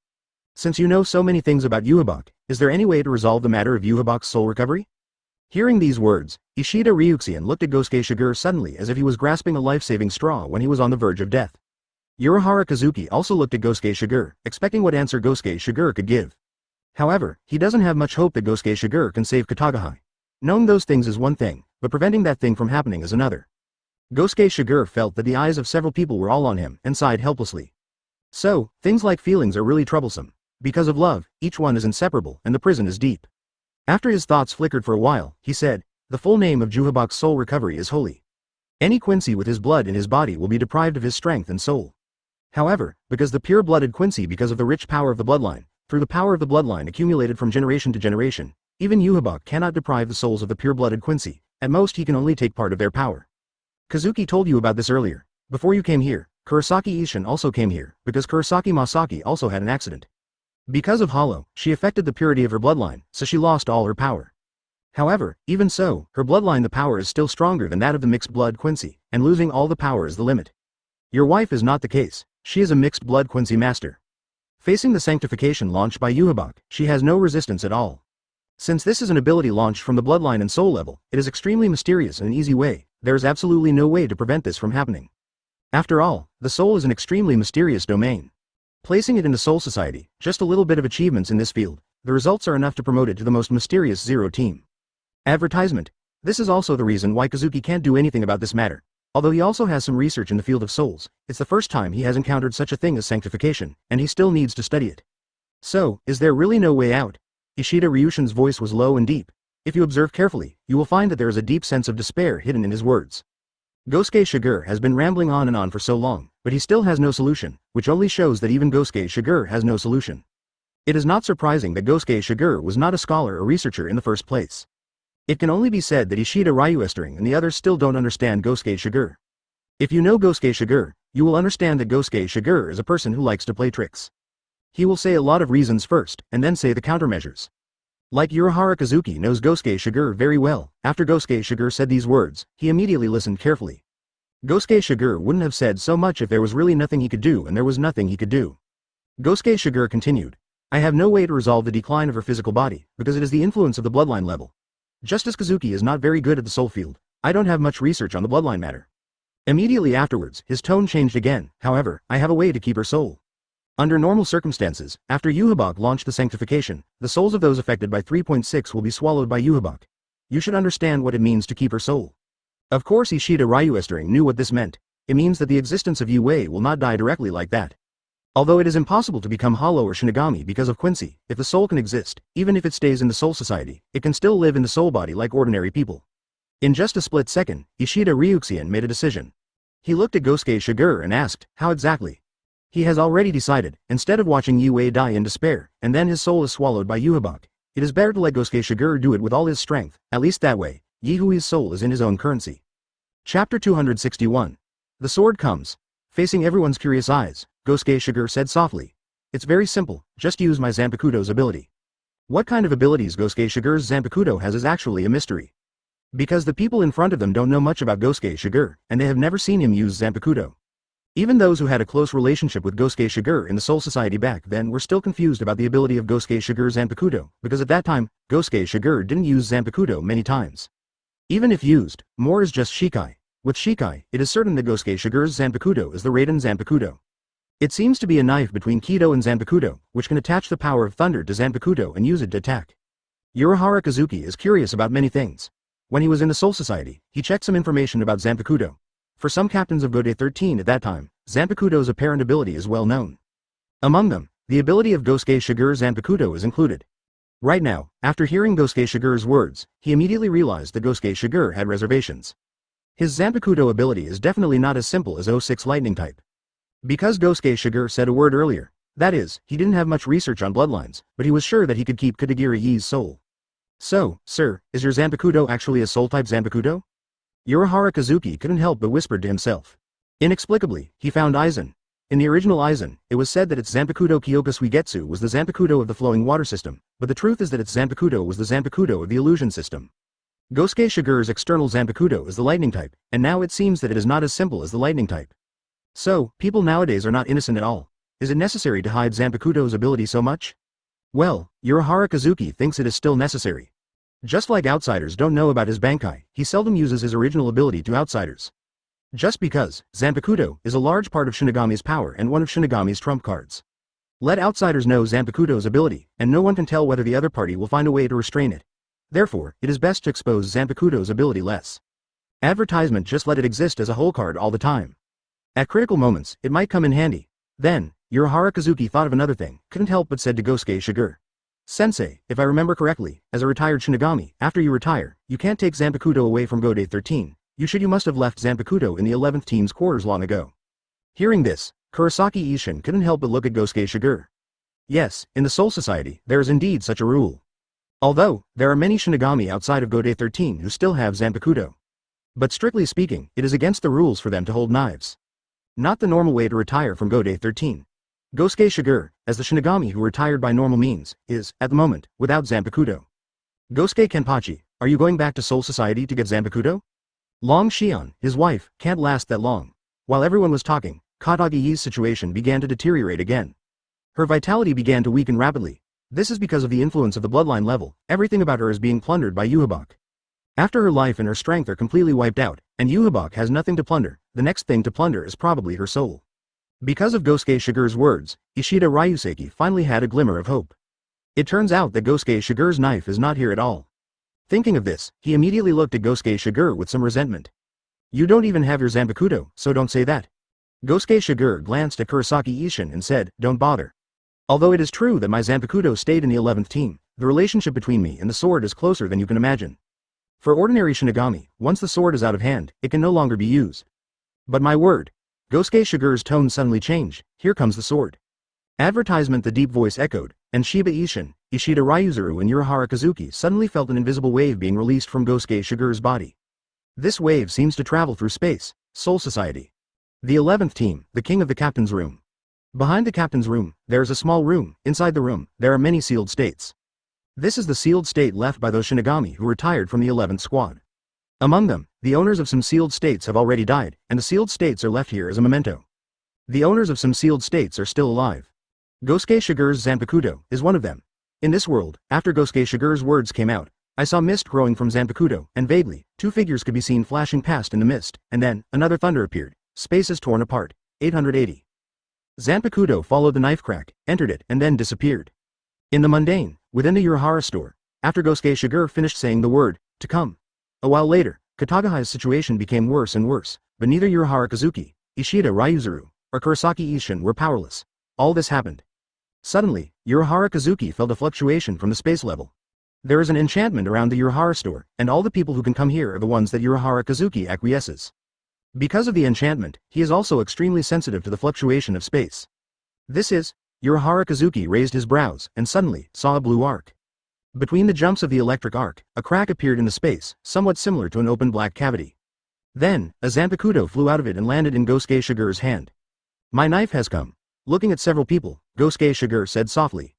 Since you know so many things about Yhwach, is there any way to resolve the matter of Yhwach's soul recovery?" Hearing these words, Ishida Ryuxian looked at Gosuke Shigure suddenly as if he was grasping a life-saving straw when he was on the verge of death. Urahara Kazuki also looked at Gosuke Shigure, expecting what answer Gosuke Shigure could give. However, he doesn't have much hope that Gosuke Shigure can save Katagahai. Knowing those things is one thing, but preventing that thing from happening is another. Gosuke Shigure felt that the eyes of several people were all on him and sighed helplessly. So, things like feelings are really troublesome. Because of love, each one is inseparable and the prison is deep. After his thoughts flickered for a while, he said, "The full name of Yhwach's soul recovery is holy. Any Quincy with his blood in his body will be deprived of his strength and soul. However, because the pure-blooded Quincy because of the rich power of the bloodline, through the power of the bloodline accumulated from generation to generation, even Yhwach cannot deprive the souls of the pure-blooded Quincy, at most he can only take part of their power. Kazuki told you about this earlier. Before you came here, Kurosaki Ishin also came here, because Kurosaki Masaki also had an accident. Because of Hollow, she affected the purity of her bloodline, so she lost all her power. However, even so, her bloodline the power is still stronger than that of the mixed-blood Quincy, and losing all the power is the limit. Your wife is not the case, she is a mixed-blood Quincy master. Facing the sanctification launched by Yhwach, she has no resistance at all. Since this is an ability launched from the bloodline and soul level, it is extremely mysterious in an easy way, there is absolutely no way to prevent this from happening. After all, the soul is an extremely mysterious domain. Placing it into Soul Society, just a little bit of achievements in this field, the results are enough to promote it to the most mysterious Zero team. Advertisement. This is also the reason why Kazuki can't do anything about this matter. Although he also has some research in the field of souls, it's the first time he has encountered such a thing as sanctification, and he still needs to study it. So, is there really no way out? Ishida Ryushin's voice was low and deep. If you observe carefully, you will find that there is a deep sense of despair hidden in his words. Gosuke Shigure has been rambling on and on for so long, but he still has no solution, which only shows that even Gosuke Shigure has no solution. It is not surprising that Gosuke Shigure was not a scholar or researcher in the first place. It can only be said that Ishida Ryuestering and the others still don't understand Gosuke Shigure. If you know Gosuke Shigure, you will understand that Gosuke Shigure is a person who likes to play tricks. He will say a lot of reasons first, and then say the countermeasures. Like Urahara Kazuki knows Gosuke Shigure very well, after Gosuke Shigure said these words, he immediately listened carefully. Gosuke Shigure wouldn't have said so much if there was really nothing he could do and there was nothing he could do. Gosuke Shigure continued. I have no way to resolve the decline of her physical body, because it is the influence of the bloodline level. Just as Kazuki is not very good at the soul field, I don't have much research on the bloodline matter. Immediately afterwards, his tone changed again, however, I have a way to keep her soul. Under normal circumstances, after Yhwach launched the sanctification, the souls of those affected by 3.6 will be swallowed by Yhwach. You should understand what it means to keep her soul. Of course Ishida Ryuestering knew what this meant. It means that the existence of Yue will not die directly like that. Although it is impossible to become Hollow or Shinigami because of Quincy, if the soul can exist, even if it stays in the Soul Society, it can still live in the soul body like ordinary people. In just a split second, Ishida Ryuxian made a decision. He looked at Gosuke Shigure and asked, how exactly? He has already decided, instead of watching Yue die in despair, and then his soul is swallowed by Yhwach, It is better to let Gosuke Shigure do it with all his strength, at least that way, Yihui's soul is in his own currency. Chapter 261. The sword comes. Facing everyone's curious eyes, Gosuke Shigure said softly. It's very simple, just use my Zanpakuto's ability. What kind of abilities Gosuke Shigure's Zanpakuto has is actually a mystery. Because the people in front of them don't know much about Gosuke Shigure, and they have never seen him use Zanpakuto. Even those who had a close relationship with Gosuke Shigure in the Soul Society back then were still confused about the ability of Gosuke Shigure's Zanpakuto, because at that time, Gosuke Shigure didn't use Zanpakuto many times. Even if used, more is just Shikai. With Shikai, it is certain that Gosuke Shigure's Zanpakuto is the Raiden Zanpakuto. It seems to be a knife between Kido and Zanpakuto, which can attach the power of thunder to Zanpakuto and use it to attack. Urahara Kazuki is curious about many things. When he was in the Soul Society, he checked some information about Zanpakuto. For some captains of Gode 13 at that time, Zanpakuto's apparent ability is well known. Among them, the ability of Gosuke Shigure's Zanpakuto is included. Right now, after hearing Gosuke Shigure's words, he immediately realized that Gosuke Shigure had reservations. His Zanpakuto ability is definitely not as simple as 06 lightning type. Because Gosuke Shigure said a word earlier, that is, he didn't have much research on bloodlines, but he was sure that he could keep Katagiri Yi's soul. So, sir, is your Zanpakuto actually a soul-type Zanpakuto? Urahara Kazuki couldn't help but whispered to himself. Inexplicably, he found Aizen. In the original Aizen, it was said that its Zanpakuto Kyoka Suigetsu was the Zanpakuto of the flowing water system, but the truth is that its Zanpakuto was the Zanpakuto of the illusion system. Gosuke Shigure's external Zanpakuto is the lightning type, and now it seems that it is not as simple as the lightning type. So, people nowadays are not innocent at all. Is it necessary to hide Zanpakuto's ability so much? Well, Urahara Kazuki thinks it is still necessary. Just like outsiders don't know about his Bankai, he seldom uses his original ability to outsiders. Just because, Zanpakuto is a large part of Shinigami's power and one of Shinigami's trump cards. Let outsiders know Zanpakuto's ability, and no one can tell whether the other party will find a way to restrain it. Therefore, it is best to expose Zanpakuto's ability less. Advertisement just let it exist as a whole card all the time. At critical moments, it might come in handy. Then, Urahara Kazuki thought of another thing, couldn't help but said to Gosuke Shigure. Sensei, if I remember correctly, as a retired Shinigami, after you retire, you can't take Zanpakuto away from Gode 13. You must have left Zanpakuto in the 11th team's quarters long ago. Hearing this, Kurosaki Ishin couldn't help but look at Gosuke Shigure. Yes, in the Soul Society, there is indeed such a rule. Although, there are many Shinigami outside of Gode 13 who still have Zanpakuto. But strictly speaking, it is against the rules for them to hold knives. Not the normal way to retire from Gode 13. Gosuke Shigure, as the Shinigami who retired by normal means, is, at the moment, without Zanpakuto. Gosuke Kenpachi, are you going back to Soul Society to get Zanpakuto? Long Shion, his wife, can't last that long. While everyone was talking, Katagi Yi's situation began to deteriorate again. Her vitality began to weaken rapidly. This is because of the influence of the bloodline level, everything about her is being plundered by Yhwach. After her life and her strength are completely wiped out, and Yhwach has nothing to plunder, the next thing to plunder is probably her soul. Because of Gosuke Shigure's words, Ishida Ryuseki finally had a glimmer of hope. It turns out that Gosuke Shigure's knife is not here at all. Thinking of this, he immediately looked at Gosuke Shigure with some resentment. You don't even have your Zanpakuto, so don't say that. Gosuke Shigure glanced at Kurosaki Ishin and said, don't bother. Although it is true that my Zanpakuto stayed in the 11th team, the relationship between me and the sword is closer than you can imagine. For ordinary Shinigami, once the sword is out of hand, it can no longer be used. But my word. Gosuke Shigure's tone suddenly changed, here comes the sword. Advertisement, the deep voice echoed, and Shiba Ishin, Ishida Ryuzuru and Urahara Kazuki suddenly felt an invisible wave being released from Gosuke Shigure's body. This wave seems to travel through space, Soul Society. The 11th team, the king of the captain's room. Behind the captain's room, there is a small room, inside the room, there are many sealed states. This is the sealed state left by those Shinigami who retired from the 11th squad. Among them, the owners of some sealed states have already died, and the sealed states are left here as a memento. The owners of some sealed states are still alive. Gosuke Shigure's Zanpakuto is one of them. In this world, after Gosuke Shigure's words came out, I saw mist growing from Zanpakuto, and vaguely, two figures could be seen flashing past in the mist, and then, another thunder appeared. Space is torn apart. 880. Zanpakuto followed the knife crack, entered it, and then disappeared. In the mundane, within the Urahara store, after Gosuke Shigure finished saying the word, to come. A while later, Katagahai's situation became worse and worse, but neither Urahara Kazuki, Ishida Ryuzuru, or Kurosaki Ishin were powerless. All this happened. Suddenly, Urahara Kazuki felt a fluctuation from the space level. There is an enchantment around the Urahara store, and all the people who can come here are the ones that Urahara Kazuki acquiesces. Because of the enchantment, he is also extremely sensitive to the fluctuation of space. This is, Urahara Kazuki raised his brows and suddenly saw a blue arc. Between the jumps of the electric arc, a crack appeared in the space, somewhat similar to an open black cavity. Then, a Zanpakuto flew out of it and landed in Gosuke Shigure's hand. My knife has come. Looking at several people, Gosuke Shigure said softly.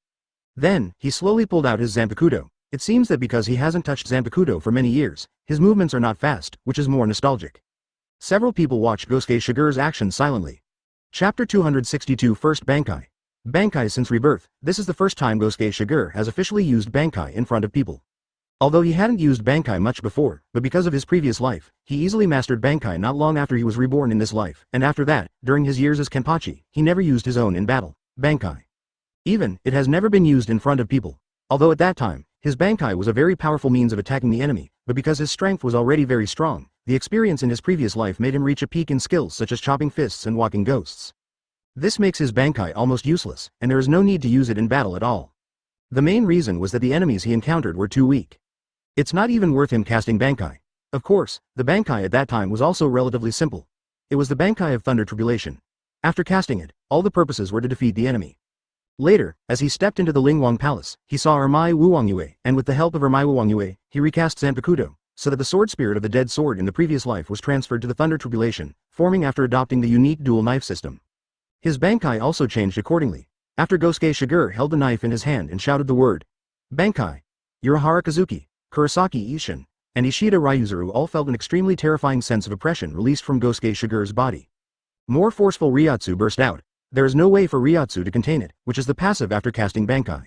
Then, he slowly pulled out his Zanpakuto. It seems that because he hasn't touched Zanpakuto for many years, his movements are not fast, which is more nostalgic. Several people watched Gosuke Shigure's actions silently. Chapter 262 First Bankai. Bankai since Rebirth, this is the first time Gosuke Shigure has officially used Bankai in front of people. Although he hadn't used Bankai much before, but because of his previous life, he easily mastered Bankai not long after he was reborn in this life, and after that, during his years as Kenpachi, he never used his own in battle, Bankai. Even, it has never been used in front of people. Although at that time, his Bankai was a very powerful means of attacking the enemy, but because his strength was already very strong, the experience in his previous life made him reach a peak in skills such as chopping fists and walking ghosts. This makes his Bankai almost useless, and there is no need to use it in battle at all. The main reason was that the enemies he encountered were too weak. It's not even worth him casting Bankai. Of course, the Bankai at that time was also relatively simple. It was the Bankai of Thunder Tribulation. After casting it, all the purposes were to defeat the enemy. Later, as he stepped into the Lingwang Palace, he saw Ermai Wuwangyue, and with the help of Ermai Wuwangyue, he recast Zanpakuto, so that the sword spirit of the dead sword in the previous life was transferred to the Thunder Tribulation, forming after adopting the unique dual knife system. His Bankai also changed accordingly. After Gosuke Shigure held the knife in his hand and shouted the word Bankai, Urahara Kazuki, Kurosaki Ishin, and Ishida Ryuzuru all felt an extremely terrifying sense of oppression released from Gosuke Shigure's body. More forceful Ryatsu burst out. There is no way for Ryatsu to contain it, which is the passive after casting Bankai.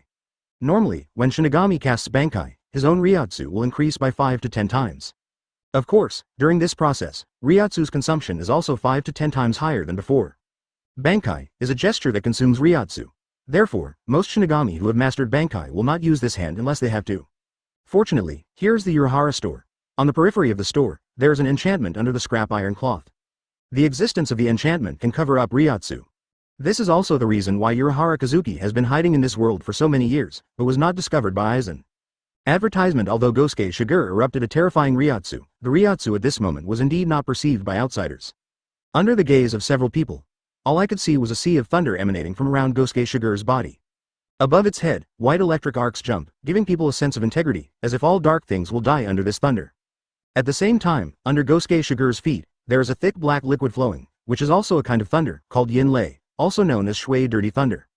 Normally, when Shinigami casts Bankai, his own Ryatsu will increase by 5 to 10 times. Of course, during this process, Ryatsu's consumption is also 5 to 10 times higher than before. Bankai is a gesture that consumes Ryatsu. Therefore, most Shinigami who have mastered Bankai will not use this hand unless they have to. Fortunately, here's the Urahara store. On the periphery of the store, there is an enchantment under the scrap iron cloth. The existence of the enchantment can cover up Ryatsu. This is also the reason why Urahara Kazuki has been hiding in this world for so many years, but was not discovered by Aizen. Advertisement. Although Gosuke Shigure erupted a terrifying Ryatsu, the Ryatsu at this moment was indeed not perceived by outsiders. Under the gaze of several people, all I could see was a sea of thunder emanating from around Gosuke Shigure's body. Above its head, white electric arcs jump, giving people a sense of integrity, as if all dark things will die under this thunder. At the same time, under Gosuke Shigure's feet, there is a thick black liquid flowing, which is also a kind of thunder, called Yin Lei, also known as Shui Dirty Thunder.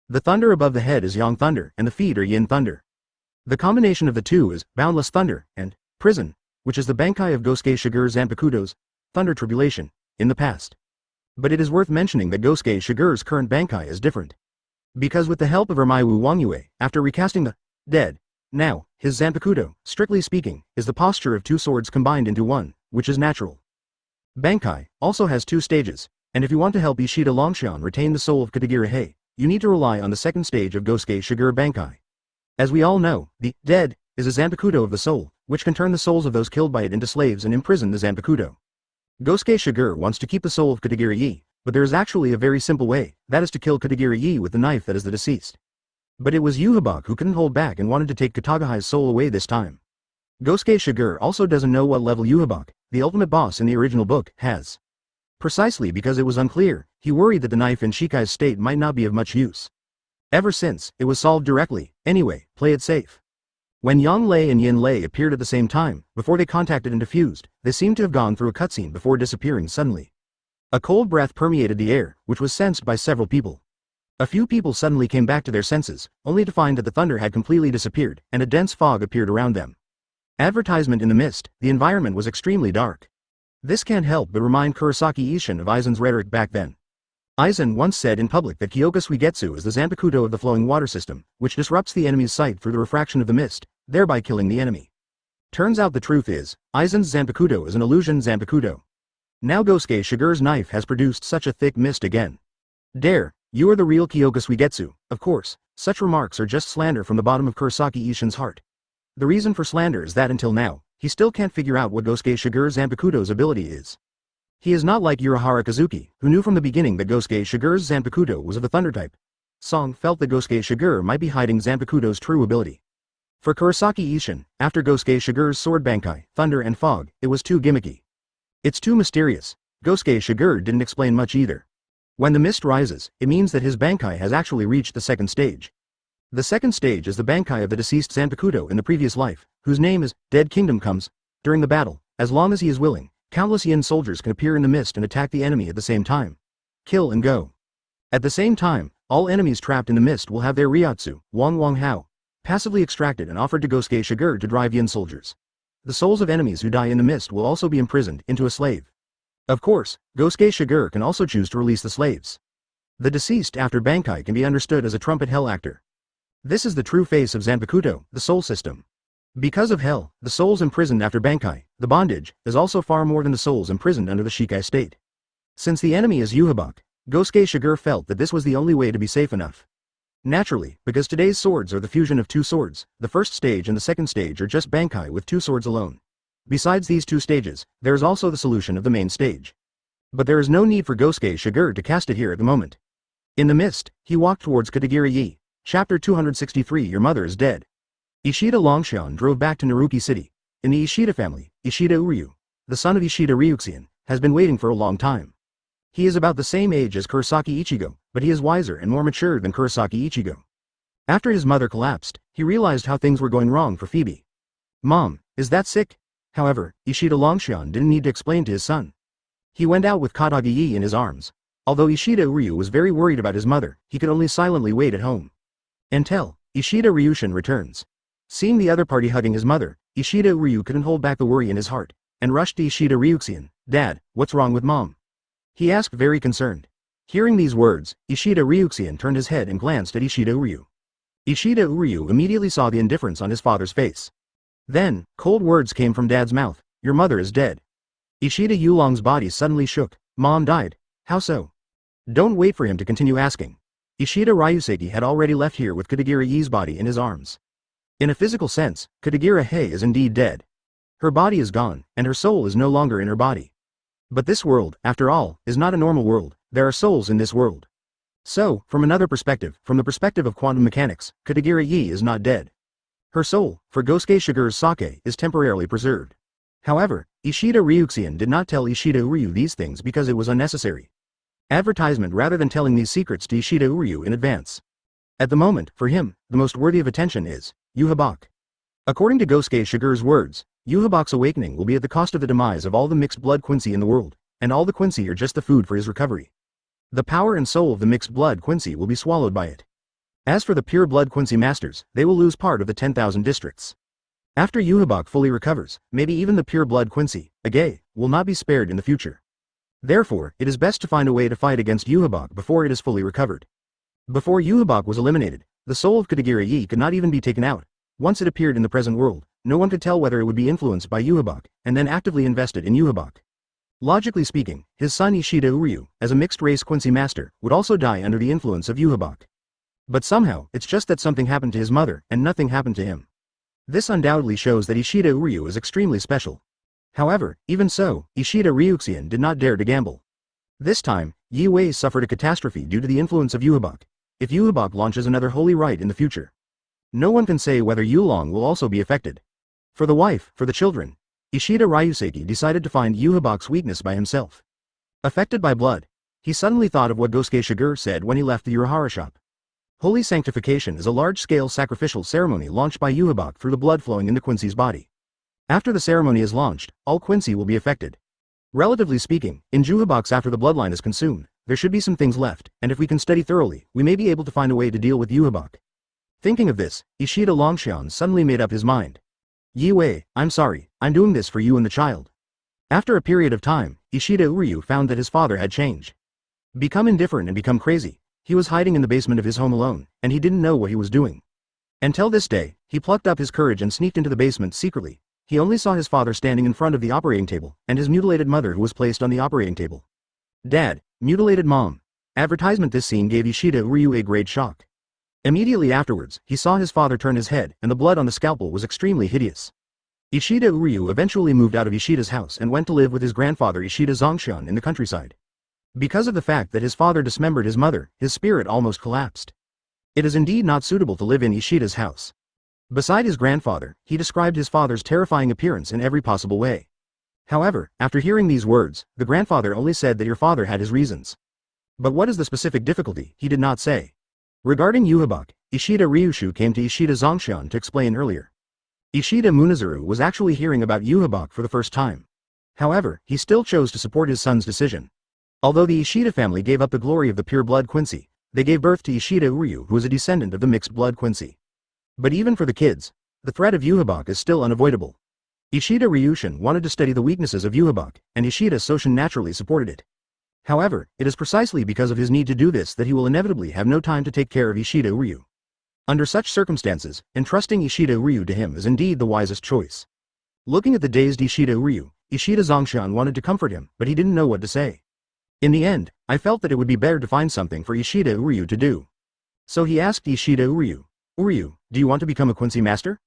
The thunder above the head is Yang Thunder, and the feet are Yin Thunder. The combination of the two is Boundless Thunder, and Prison, which is the Bankai of Gosuke Shigure Zanpakuto's Thunder Tribulation, in the past. But it is worth mentioning that Gosuke Shigure's current Bankai is different. Because with the help of Ermai Wuwangyue, after recasting the dead, now, his Zanpakuto, strictly speaking, is the posture of two swords combined into one, which is natural. Bankai also has two stages, and if you want to help Ishida Longshan retain the soul of Katagiri, you need to rely on the second stage of Gosuke Shigure Bankai. As we all know, the dead is a Zanpakuto of the soul, which can turn the souls of those killed by it into slaves and imprison the Zanpakuto. Gosuke Shigure wants to keep the soul of Katagiri, but there is actually a very simple way, that is to kill Katagiri with the knife that is the deceased. But it was Yhwach who couldn't hold back and wanted to take Katagiri's soul away this time. Gosuke Shigure also doesn't know what level Yhwach, the ultimate boss in the original book, has. Precisely because it was unclear, he worried that the knife in Shikai's state might not be of much use. Ever since, it was solved directly. Anyway, play it safe. When Yang Lei and Yin Lei appeared at the same time, before they contacted and diffused, they seemed to have gone through a cutscene before disappearing suddenly. A cold breath permeated the air, which was sensed by several people. A few people suddenly came back to their senses, only to find that the thunder had completely disappeared, and a dense fog appeared around them. Advertisement in the mist, the environment was extremely dark. This can't help but remind Kurosaki Ishin of Aizen's rhetoric back then. Aizen once said in public that Kyoka Suigetsu is the Zanpakuto of the flowing water system, which disrupts the enemy's sight through the refraction of the mist, thereby killing the enemy. Turns out the truth is, Aizen's Zanpakuto is an illusion Zanpakuto. Now Gosuke Shigure's knife has produced such a thick mist again. Dare, you are the real Kyoka Suigetsu. Of course, such remarks are just slander from the bottom of Kurosaki Ishin's heart. The reason for slander is that until now, he still can't figure out what Gosuke Shigure Zanpakuto's ability is. He is not like Urahara Kazuki, who knew from the beginning that Gosuke Shigure's Zanpakuto was of the thunder type. Song felt that Gosuke Shigure might be hiding Zanpakuto's true ability. For Kurosaki Ishin, after Gosuke Shigure's sword Bankai, thunder and fog, it was too gimmicky. It's too mysterious. Gosuke Shigure didn't explain much either. When the mist rises, it means that his Bankai has actually reached the second stage. The second stage is the Bankai of the deceased Zanpakuto in the previous life, whose name is Dead Kingdom comes. During the battle, as long as he is willing, countless Yin soldiers can appear in the mist and attack the enemy at the same time. Kill and go. At the same time, all enemies trapped in the mist will have their Ryatsu, Wang Hao, passively extracted and offered to Gosuke Shigure to drive Yin soldiers. The souls of enemies who die in the mist will also be imprisoned into a slave. Of course, Gosuke Shigure can also choose to release the slaves. The deceased after Bankai can be understood as a trumpet hell actor. This is the true face of Zanpakuto, the soul system. Because of hell, the souls imprisoned after Bankai, the bondage, is also far more than the souls imprisoned under the Shikai state. Since the enemy is Yhwach, Gosuke Shigure felt that this was the only way to be safe enough. Naturally, because today's swords are the fusion of two swords, the first stage and the second stage are just Bankai with two swords alone. Besides these two stages, there is also the solution of the main stage. But there is no need for Gosuke Shigure to cast it here at the moment. In the mist, he walked towards Katagiri-yi. Chapter 263 Your mother is dead. Ishida Longshan drove back to Naruki City. In the Ishida family, Ishida Uryu, the son of Ishida Ryuxian, has been waiting for a long time. He is about the same age as Kurosaki Ichigo, but he is wiser and more mature than Kurosaki Ichigo. After his mother collapsed, he realized how things were going wrong for Phoebe. Mom, is that sick? However, Ishida Longshan didn't need to explain to his son. He went out with Katagiri in his arms. Although Ishida Uryu was very worried about his mother, he could only silently wait at home. Until Ishida Ryushin returns. Seeing the other party hugging his mother, Ishida Uryu couldn't hold back the worry in his heart, and rushed to Ishida Ryuxian. Dad, what's wrong with Mom? He asked very concerned. Hearing these words, Ishida Ryuxian turned his head and glanced at Ishida Uryu. Ishida Uryu immediately saw the indifference on his father's face. Then, cold words came from Dad's mouth. Your mother is dead. Ishida Yulong's body suddenly shook. Mom died. How so? Don't wait for him to continue asking. Ishida Ryuseki had already left here with Katagiri-yi's body in his arms. In a physical sense, Katagiri-hei is indeed dead. Her body is gone, and her soul is no longer in her body. But this world, after all, is not a normal world. There are souls in this world. So, from another perspective, from the perspective of quantum mechanics, Katagiri-yi is not dead. Her soul, for Gosuke Shigure's sake, is temporarily preserved. However, Ishida Ryuxian did not tell Ishida Uryu these things because it was unnecessary. Advertisement rather than telling these secrets to Ishida Uryu in advance. At the moment, for him, the most worthy of attention is Yhwach. According to Gosuke Shigure's words, Yhwach's awakening will be at the cost of the demise of all the mixed blood Quincy in the world, and all the Quincy are just the food for his recovery. The power and soul of the mixed blood Quincy will be swallowed by it. As for the pure blood Quincy masters, they will lose part of the 10,000 districts. After Yhwach fully recovers, maybe even the pure blood Quincy, Agay, will not be spared in the future. Therefore, it is best to find a way to fight against Yhwach before it is fully recovered. Before Yhwach was eliminated, the soul of Katagiri-yi could not even be taken out. Once it appeared in the present world, no one could tell whether it would be influenced by Yhwach, and then actively invested in Yhwach. Logically speaking, his son Ishida Uryu, as a mixed-race Quincy master, would also die under the influence of Yhwach. But somehow, it's just that something happened to his mother, and nothing happened to him. This undoubtedly shows that Ishida Uryu is extremely special. However, even so, Ishida Ryuxian did not dare to gamble. This time, Yi Wei suffered a catastrophe due to the influence of Yhwach. If Yhwach launches another holy rite in the future, no one can say whether Yulong will also be affected. For the wife, for the children, Ishida Ryuseki decided to find Yhwach's weakness by himself. Affected by blood, he suddenly thought of what Gosuke Shigure said when he left the Urahara shop. Holy sanctification is a large-scale sacrificial ceremony launched by Yhwach through the blood flowing into Quincy's body. After the ceremony is launched, all Quincy will be affected. Relatively speaking, in Yhwach's after the bloodline is consumed, there should be some things left, and if we can study thoroughly, we may be able to find a way to deal with Yhwach. Thinking of this, Ishida Longshan suddenly made up his mind. Yi Wei, I'm sorry, I'm doing this for you and the child. After a period of time, Ishida Uryu found that his father had changed. Become indifferent and become crazy. He was hiding in the basement of his home alone, and he didn't know what he was doing. Until this day, he plucked up his courage and sneaked into the basement secretly. He only saw his father standing in front of the operating table, and his mutilated mother who was placed on the operating table. Dad, mutilated mom. Advertisement. This scene gave Ishida Uryu a great shock. Immediately afterwards, he saw his father turn his head, and the blood on the scalpel was extremely hideous. Ishida Uryu eventually moved out of Ishida's house and went to live with his grandfather Ishida Zongshan in the countryside. Because of the fact that his father dismembered his mother, his spirit almost collapsed. It is indeed not suitable to live in Ishida's house. Beside his grandfather, he described his father's terrifying appearance in every possible way. However, after hearing these words, the grandfather only said that your father had his reasons. But what is the specific difficulty, he did not say. Regarding Yhwach, Ishida Ryushu came to Ishida Zhongshan to explain earlier. Ishida Munezuru was actually hearing about Yhwach for the first time. However, he still chose to support his son's decision. Although the Ishida family gave up the glory of the pure-blood Quincy, they gave birth to Ishida Uryu, who is a descendant of the mixed-blood Quincy. But even for the kids, the threat of Yhwach is still unavoidable. Ishida Ryushin wanted to study the weaknesses of Yhwach, and Ishida Soshin naturally supported it. However, it is precisely because of his need to do this that he will inevitably have no time to take care of Ishida Uryu. Under such circumstances, entrusting Ishida Uryu to him is indeed the wisest choice. Looking at the dazed Ishida Uryu, Ishida Zhongshan wanted to comfort him, but he didn't know what to say. In the end, I felt that it would be better to find something for Ishida Uryu to do. So he asked Ishida Uryu, "Uryu, do you want to become a Quincy master?"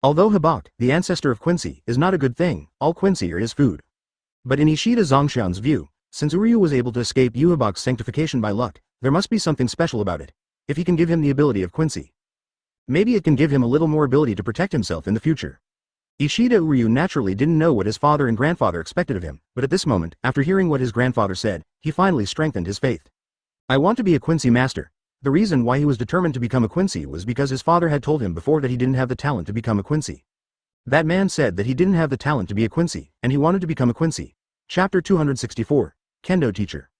Although Hibak, the ancestor of Quincy, is not a good thing, all Quincy are his food. But in Ishida Zhongshan's view, since Uryu was able to escape Yhwach's sanctification by luck, there must be something special about it. If he can give him the ability of Quincy, maybe it can give him a little more ability to protect himself in the future. Ishida Uryu naturally didn't know what his father and grandfather expected of him, but at this moment, after hearing what his grandfather said, he finally strengthened his faith. I want to be a Quincy master. The reason why he was determined to become a Quincy was because his father had told him before that he didn't have the talent to become a Quincy. That man said that he didn't have the talent to be a Quincy, and he wanted to become a Quincy. Chapter 264. Kendo Teacher.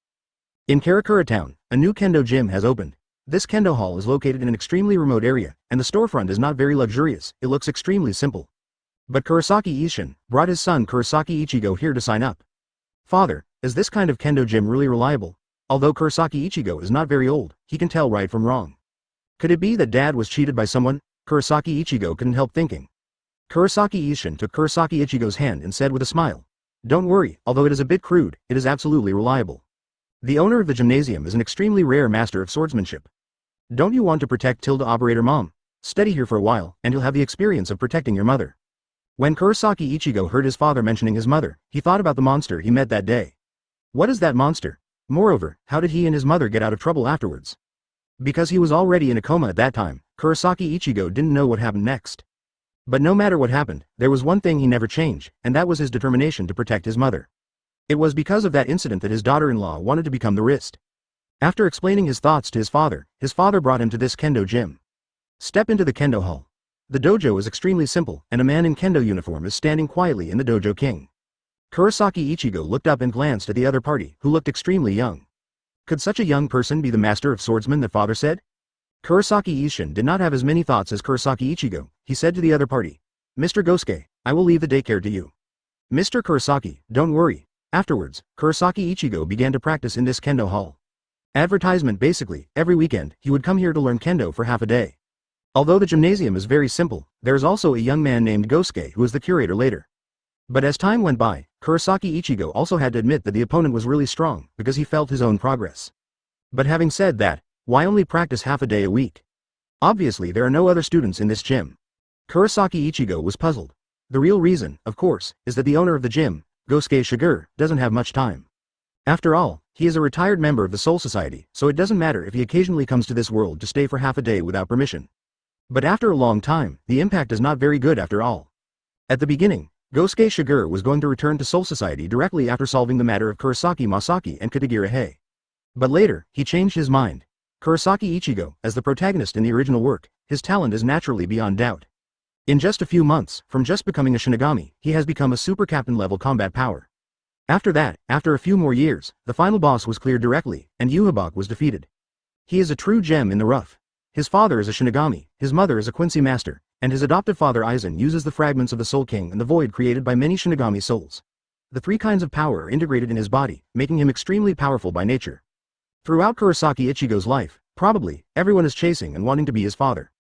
In Karakura Town, a new Kendo gym has opened. This Kendo hall is located in an extremely remote area, and the storefront is not very luxurious, it looks extremely simple. But Kurosaki Ishin brought his son Kurosaki Ichigo here to sign up. Father, is this kind of Kendo gym really reliable? Although Kurosaki Ichigo is not very old, he can tell right from wrong. Could it be that dad was cheated by someone? Kurosaki Ichigo couldn't help thinking. Kurosaki Ishin took Kurosaki Ichigo's hand and said with a smile, "Don't worry, although it is a bit crude, it is absolutely reliable. The owner of the gymnasium is an extremely rare master of swordsmanship. Don't you want to protect Tilda Operator Mom? Study here for a while, and you'll have the experience of protecting your mother." When Kurosaki Ichigo heard his father mentioning his mother, he thought about the monster he met that day. What is that monster? Moreover, how did he and his mother get out of trouble afterwards? Because he was already in a coma at that time, Kurosaki Ichigo didn't know what happened next. But no matter what happened, there was one thing he never changed, and that was his determination to protect his mother. It was because of that incident that his daughter-in-law wanted to become the wrist. After explaining his thoughts to his father brought him to this Kendo gym. Step into the Kendo hall. The dojo is extremely simple, and a man in Kendo uniform is standing quietly in the dojo king. Kurosaki Ichigo looked up and glanced at the other party, who looked extremely young. Could such a young person be the master of swordsmen that father said? Kurosaki Ishin did not have as many thoughts as Kurosaki Ichigo. He said to the other party, "Mr. Gosuke, I will leave the daycare to you." "Mr. Kurosaki, don't worry." Afterwards, Kurosaki Ichigo began to practice in this Kendo hall. Advertisement basically, every weekend, he would come here to learn Kendo for half a day. Although the gymnasium is very simple, there is also a young man named Gosuke who is the curator later. But as time went by, Kurosaki Ichigo also had to admit that the opponent was really strong, because he felt his own progress. But having said that, why only practice half a day a week? Obviously there are no other students in this gym. Kurosaki Ichigo was puzzled. The real reason, of course, is that the owner of the gym, Gosuke Shigure, doesn't have much time. After all, he is a retired member of the Soul Society, so it doesn't matter if he occasionally comes to this world to stay for half a day without permission. But after a long time, the impact is not very good after all. At the beginning, Gosuke Shigure was going to return to Soul Society directly after solving the matter of Kurosaki Masaki and Katagira Hei. But later, he changed his mind. Kurosaki Ichigo, as the protagonist in the original work, his talent is naturally beyond doubt. In just a few months, from just becoming a Shinigami, he has become a super captain level combat power. After that, after a few more years, the final boss was cleared directly, and Yhwach was defeated. He is a true gem in the rough. His father is a Shinigami, his mother is a Quincy master, and his adoptive father Aizen uses the fragments of the Soul King and the void created by many Shinigami souls. The three kinds of power are integrated in his body, making him extremely powerful by nature. Throughout Kurosaki Ichigo's life, probably, everyone is chasing and wanting to be his father.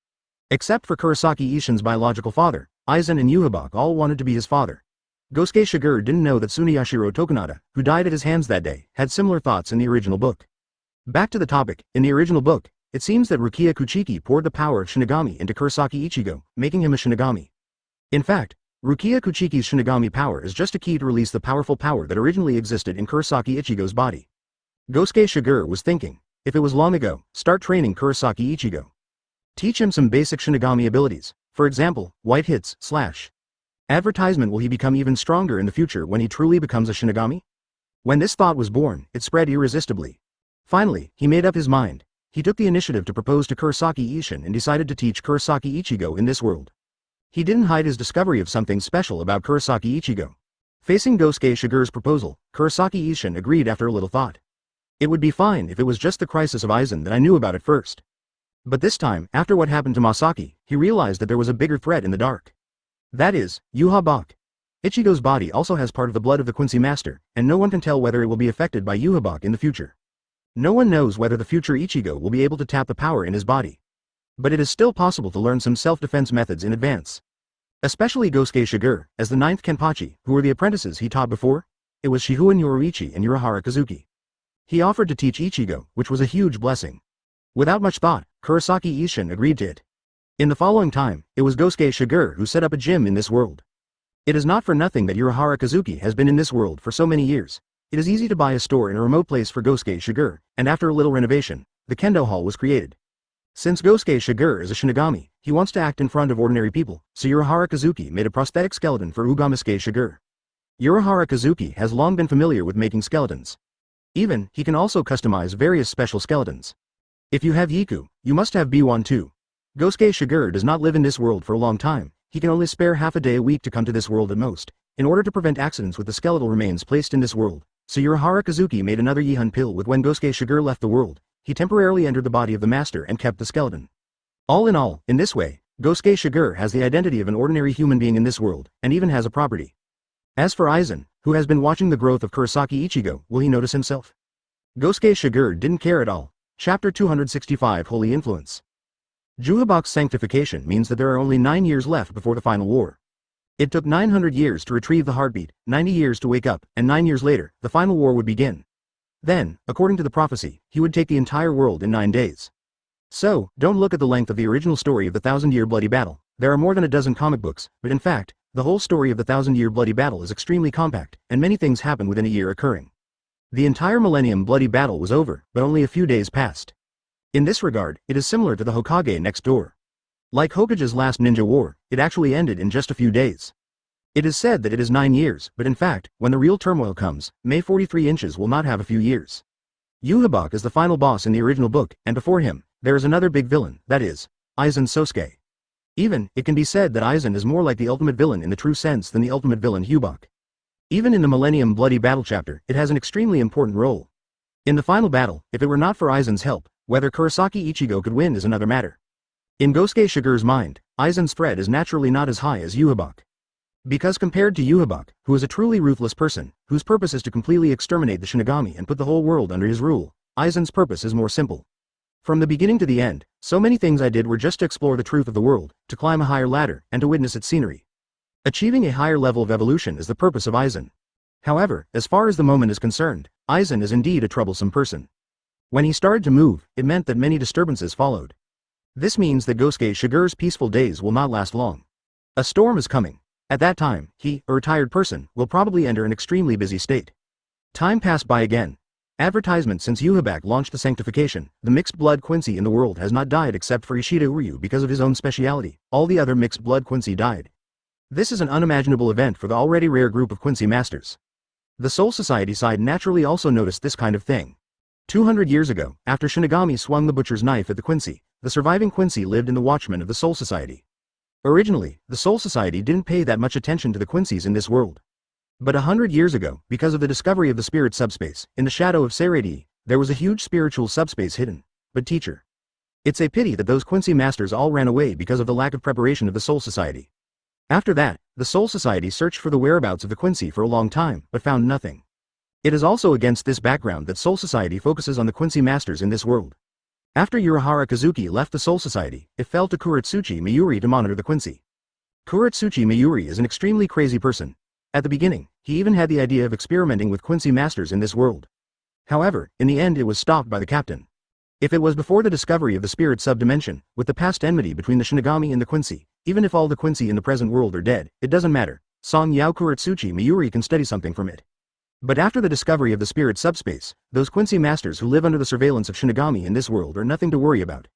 Except for Kurosaki Ishin's biological father, Aizen and Yhwach all wanted to be his father. Gosuke Shigure didn't know that Tsuneyashiro Tokunada, who died at his hands that day, had similar thoughts in the original book. Back to the topic, in the original book, it seems that Rukia Kuchiki poured the power of Shinigami into Kurosaki Ichigo, making him a Shinigami. In fact, Rukia Kuchiki's Shinigami power is just a key to release the powerful power that originally existed in Kurosaki Ichigo's body. Gosuke Shigure was thinking, if it was long ago, start training Kurosaki Ichigo. Teach him some basic Shinigami abilities, for example, white hits, slash. Advertisement. Will he become even stronger in the future when he truly becomes a Shinigami? When this thought was born, it spread irresistibly. Finally, he made up his mind. he took the initiative to propose to Kurosaki Ishin and decided to teach Kurosaki Ichigo in this world. He didn't hide his discovery of something special about Kurosaki Ichigo. Facing Gosuke Shigure's proposal, Kurosaki Ishin agreed after a little thought. It would be fine if it was just the crisis of Aizen that I knew about at first. But this time, after what happened to Masaki, he realized that there was a bigger threat in the dark. That is, Yuha Bak. Ichigo's body also has part of the blood of the Quincy Master, and no one can tell whether it will be affected by Yuha Bak in the future. No one knows whether the future Ichigo will be able to tap the power in his body. But it is still possible to learn some self-defense methods in advance. Especially Gosuke Shigure, as the 9th Kenpachi, who were the apprentices he taught before. It was Shihoin Yoruichi and Urahara Kazuki. He offered to teach Ichigo, which was a huge blessing. Without much thought, Kurosaki Ishin agreed to it. In the following time, it was Gosuke Shigure who set up a gym in this world. It is not for nothing that Urahara Kazuki has been in this world for so many years. It is easy to buy a store in a remote place for Gosuke Shigure, and after a little renovation, the Kendo Hall was created. Since Gosuke Shigure is a Shinigami, he wants to act in front of ordinary people, so Urahara Kazuki made a prosthetic skeleton for Ugamiske Shigure. Urahara Kazuki has long been familiar with making skeletons. Even, he can also customize various special skeletons. If you have Yiku, you must have B1 too. Gosuke Shigure does not live in this world for a long time, he can only spare half a day a week to come to this world at most, in order to prevent accidents with the skeletal remains placed in this world, so Urahara Kazuki made another Yihun pill with when Gosuke Shigure left the world, he temporarily entered the body of the master and kept the skeleton. All in all, in this way, Gosuke Shigure has the identity of an ordinary human being in this world, and even has a property. As for Aizen, who has been watching the growth of Kurosaki Ichigo, will he notice himself? Gosuke Shigure didn't care at all. Chapter 265 Holy Influence. Juhabak's sanctification means that there are only 9 years left before the final war. It took 900 years to retrieve the heartbeat, 90 years to wake up, and 9 years later, the final war would begin. Then, according to the prophecy, he would take the entire world in 9 days. So, don't look at the length of the original story of the 1,000-year bloody battle. There are more than a dozen comic books, but in fact, the whole story of the 1,000-year bloody battle is extremely compact, and many things happen within a year occurring. The entire millennium bloody battle was over, but only a few days passed. In this regard, it is similar to the Hokage next door. Like Hokage's last ninja war, it actually ended in just a few days. It is said that it is 9 years, but in fact, when the real turmoil comes, May 43 inches will not have a few years. Yuhabak is the final boss in the original book, and before him, there is another big villain, that is, Aizen Sosuke. Even, it can be said that Aizen is more like the ultimate villain in the true sense than the ultimate villain Hubak. Even in the Millennium Bloody Battle chapter, it has an extremely important role. In the final battle, if it were not for Aizen's help, whether Kurosaki Ichigo could win is another matter. In Gosuke Shigure's mind, Aizen's threat is naturally not as high as Yuhabak. Because compared to Yuhabak, who is a truly ruthless person, whose purpose is to completely exterminate the Shinigami and put the whole world under his rule, Aizen's purpose is more simple. From the beginning to the end, so many things I did were just to explore the truth of the world, to climb a higher ladder, and to witness its scenery. Achieving a higher level of evolution is the purpose of Aizen. However, as far as the moment is concerned, Aizen is indeed a troublesome person. When he started to move, it meant that many disturbances followed. This means that Gosuke Shigure's peaceful days will not last long. A storm is coming. At that time, he, a retired person, will probably enter an extremely busy state. Time passed by again. Advertisement since Yuhabak launched the sanctification, the mixed blood Quincy in the world has not died except for Ishida Uryu because of his own speciality, all the other mixed blood Quincy died. This is an unimaginable event for the already rare group of Quincy masters. The Soul Society side naturally also noticed this kind of thing. 200 years ago, after Shinigami swung the butcher's knife at the Quincy, the surviving Quincy lived in the Watchmen of the Soul Society. Originally, the Soul Society didn't pay that much attention to the Quincy's in this world. But 100 years ago, because of the discovery of the spirit subspace, in the shadow of Seireitei, there was a huge spiritual subspace hidden. But teacher. It's a pity that those Quincy masters all ran away because of the lack of preparation of the Soul Society. After that, the Soul Society searched for the whereabouts of the Quincy for a long time, but found nothing. It is also against this background that Soul Society focuses on the Quincy masters in this world. After Urahara Kazuki left the Soul Society, it fell to Kuretsuchi Mayuri to monitor the Quincy. Kuretsuchi Mayuri is an extremely crazy person. At the beginning, he even had the idea of experimenting with Quincy masters in this world. However, in the end it was stopped by the captain. If it was before the discovery of the spirit subdimension, with the past enmity between the Shinigami and the Quincy, even if all the Quincy in the present world are dead, it doesn't matter. Song Yao Kuretsuchi Mayuri can study something from it. But after the discovery of the spirit subspace, those Quincy masters who live under the surveillance of Shinigami in this world are nothing to worry about.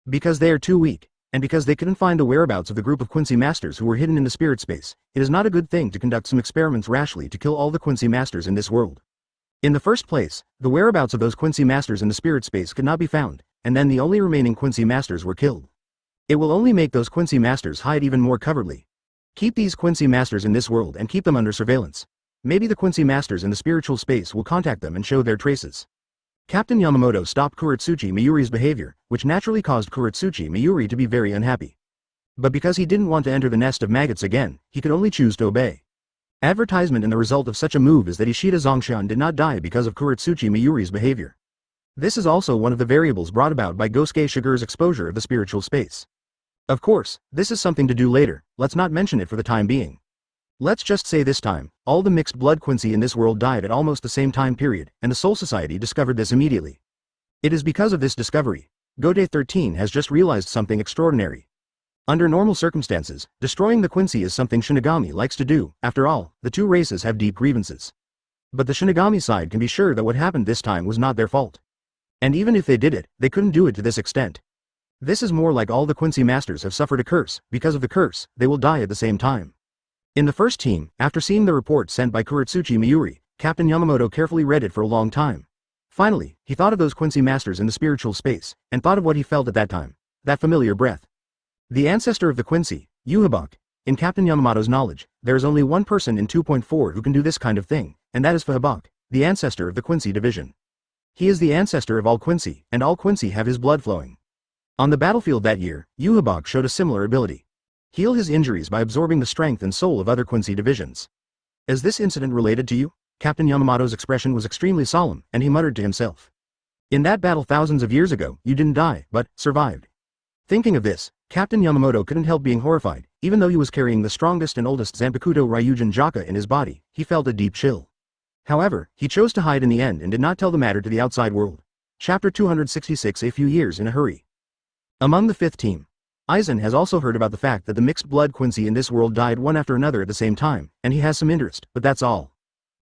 Because they are too weak, and because they couldn't find the whereabouts of the group of Quincy masters who were hidden in the spirit space, it is not a good thing to conduct some experiments rashly to kill all the Quincy masters in this world. In the first place, the whereabouts of those Quincy masters in the spirit space could not be found, and then the only remaining Quincy Masters were killed. It will only make those Quincy Masters hide even more covertly. Keep these Quincy Masters in this world and keep them under surveillance. Maybe the Quincy Masters in the spiritual space will contact them and show their traces. Captain Yamamoto stopped Kuretsuchi Mayuri's behavior, which naturally caused Kuretsuchi Mayuri to be very unhappy. But because he didn't want to enter the nest of maggots again, he could only choose to obey. Advertisement and the result of such a move is that Ishida Zhongshan did not die because of Kuretsuchi Mayuri's behavior. This is also one of the variables brought about by Gosuke Shigure's exposure of the spiritual space. Of course, this is something to do later, let's not mention it for the time being. Let's just say this time, all the mixed blood Quincy in this world died at almost the same time period, and the Soul Society discovered this immediately. It is because of this discovery, Gode 13 has just realized something extraordinary. Under normal circumstances, destroying the Quincy is something Shinigami likes to do, after all, the two races have deep grievances. But the Shinigami side can be sure that what happened this time was not their fault. And even if they did it, they couldn't do it to this extent. This is more like all the Quincy Masters have suffered a curse, because of the curse, they will die at the same time. In the first team, after seeing the report sent by Kuretsuchi Mayuri, Captain Yamamoto carefully read it for a long time. Finally, he thought of those Quincy Masters in the spiritual space, and thought of what he felt at that time. That familiar breath. The ancestor of the Quincy, Yuhabak. In Captain Yamamoto's knowledge, there is only one person in 2.4 who can do this kind of thing, and that is Fuhabak, the ancestor of the Quincy division. He is the ancestor of all Quincy, and all Quincy have his blood flowing. On the battlefield that year, Yuhabak showed a similar ability. Heal his injuries by absorbing the strength and soul of other Quincy divisions. Is this incident related to you? Captain Yamamoto's expression was extremely solemn, and he muttered to himself. In that battle thousands of years ago, you didn't die, but survived. Thinking of this, Captain Yamamoto couldn't help being horrified. Even though he was carrying the strongest and oldest Zanpakuto Ryujin Jaka in his body, he felt a deep chill. However, he chose to hide in the end and did not tell the matter to the outside world. Chapter 266. A few years in a hurry. Among the fifth team, Aizen has also heard about the fact that the mixed blood Quincy in this world died one after another at the same time, and he has some interest, but that's all.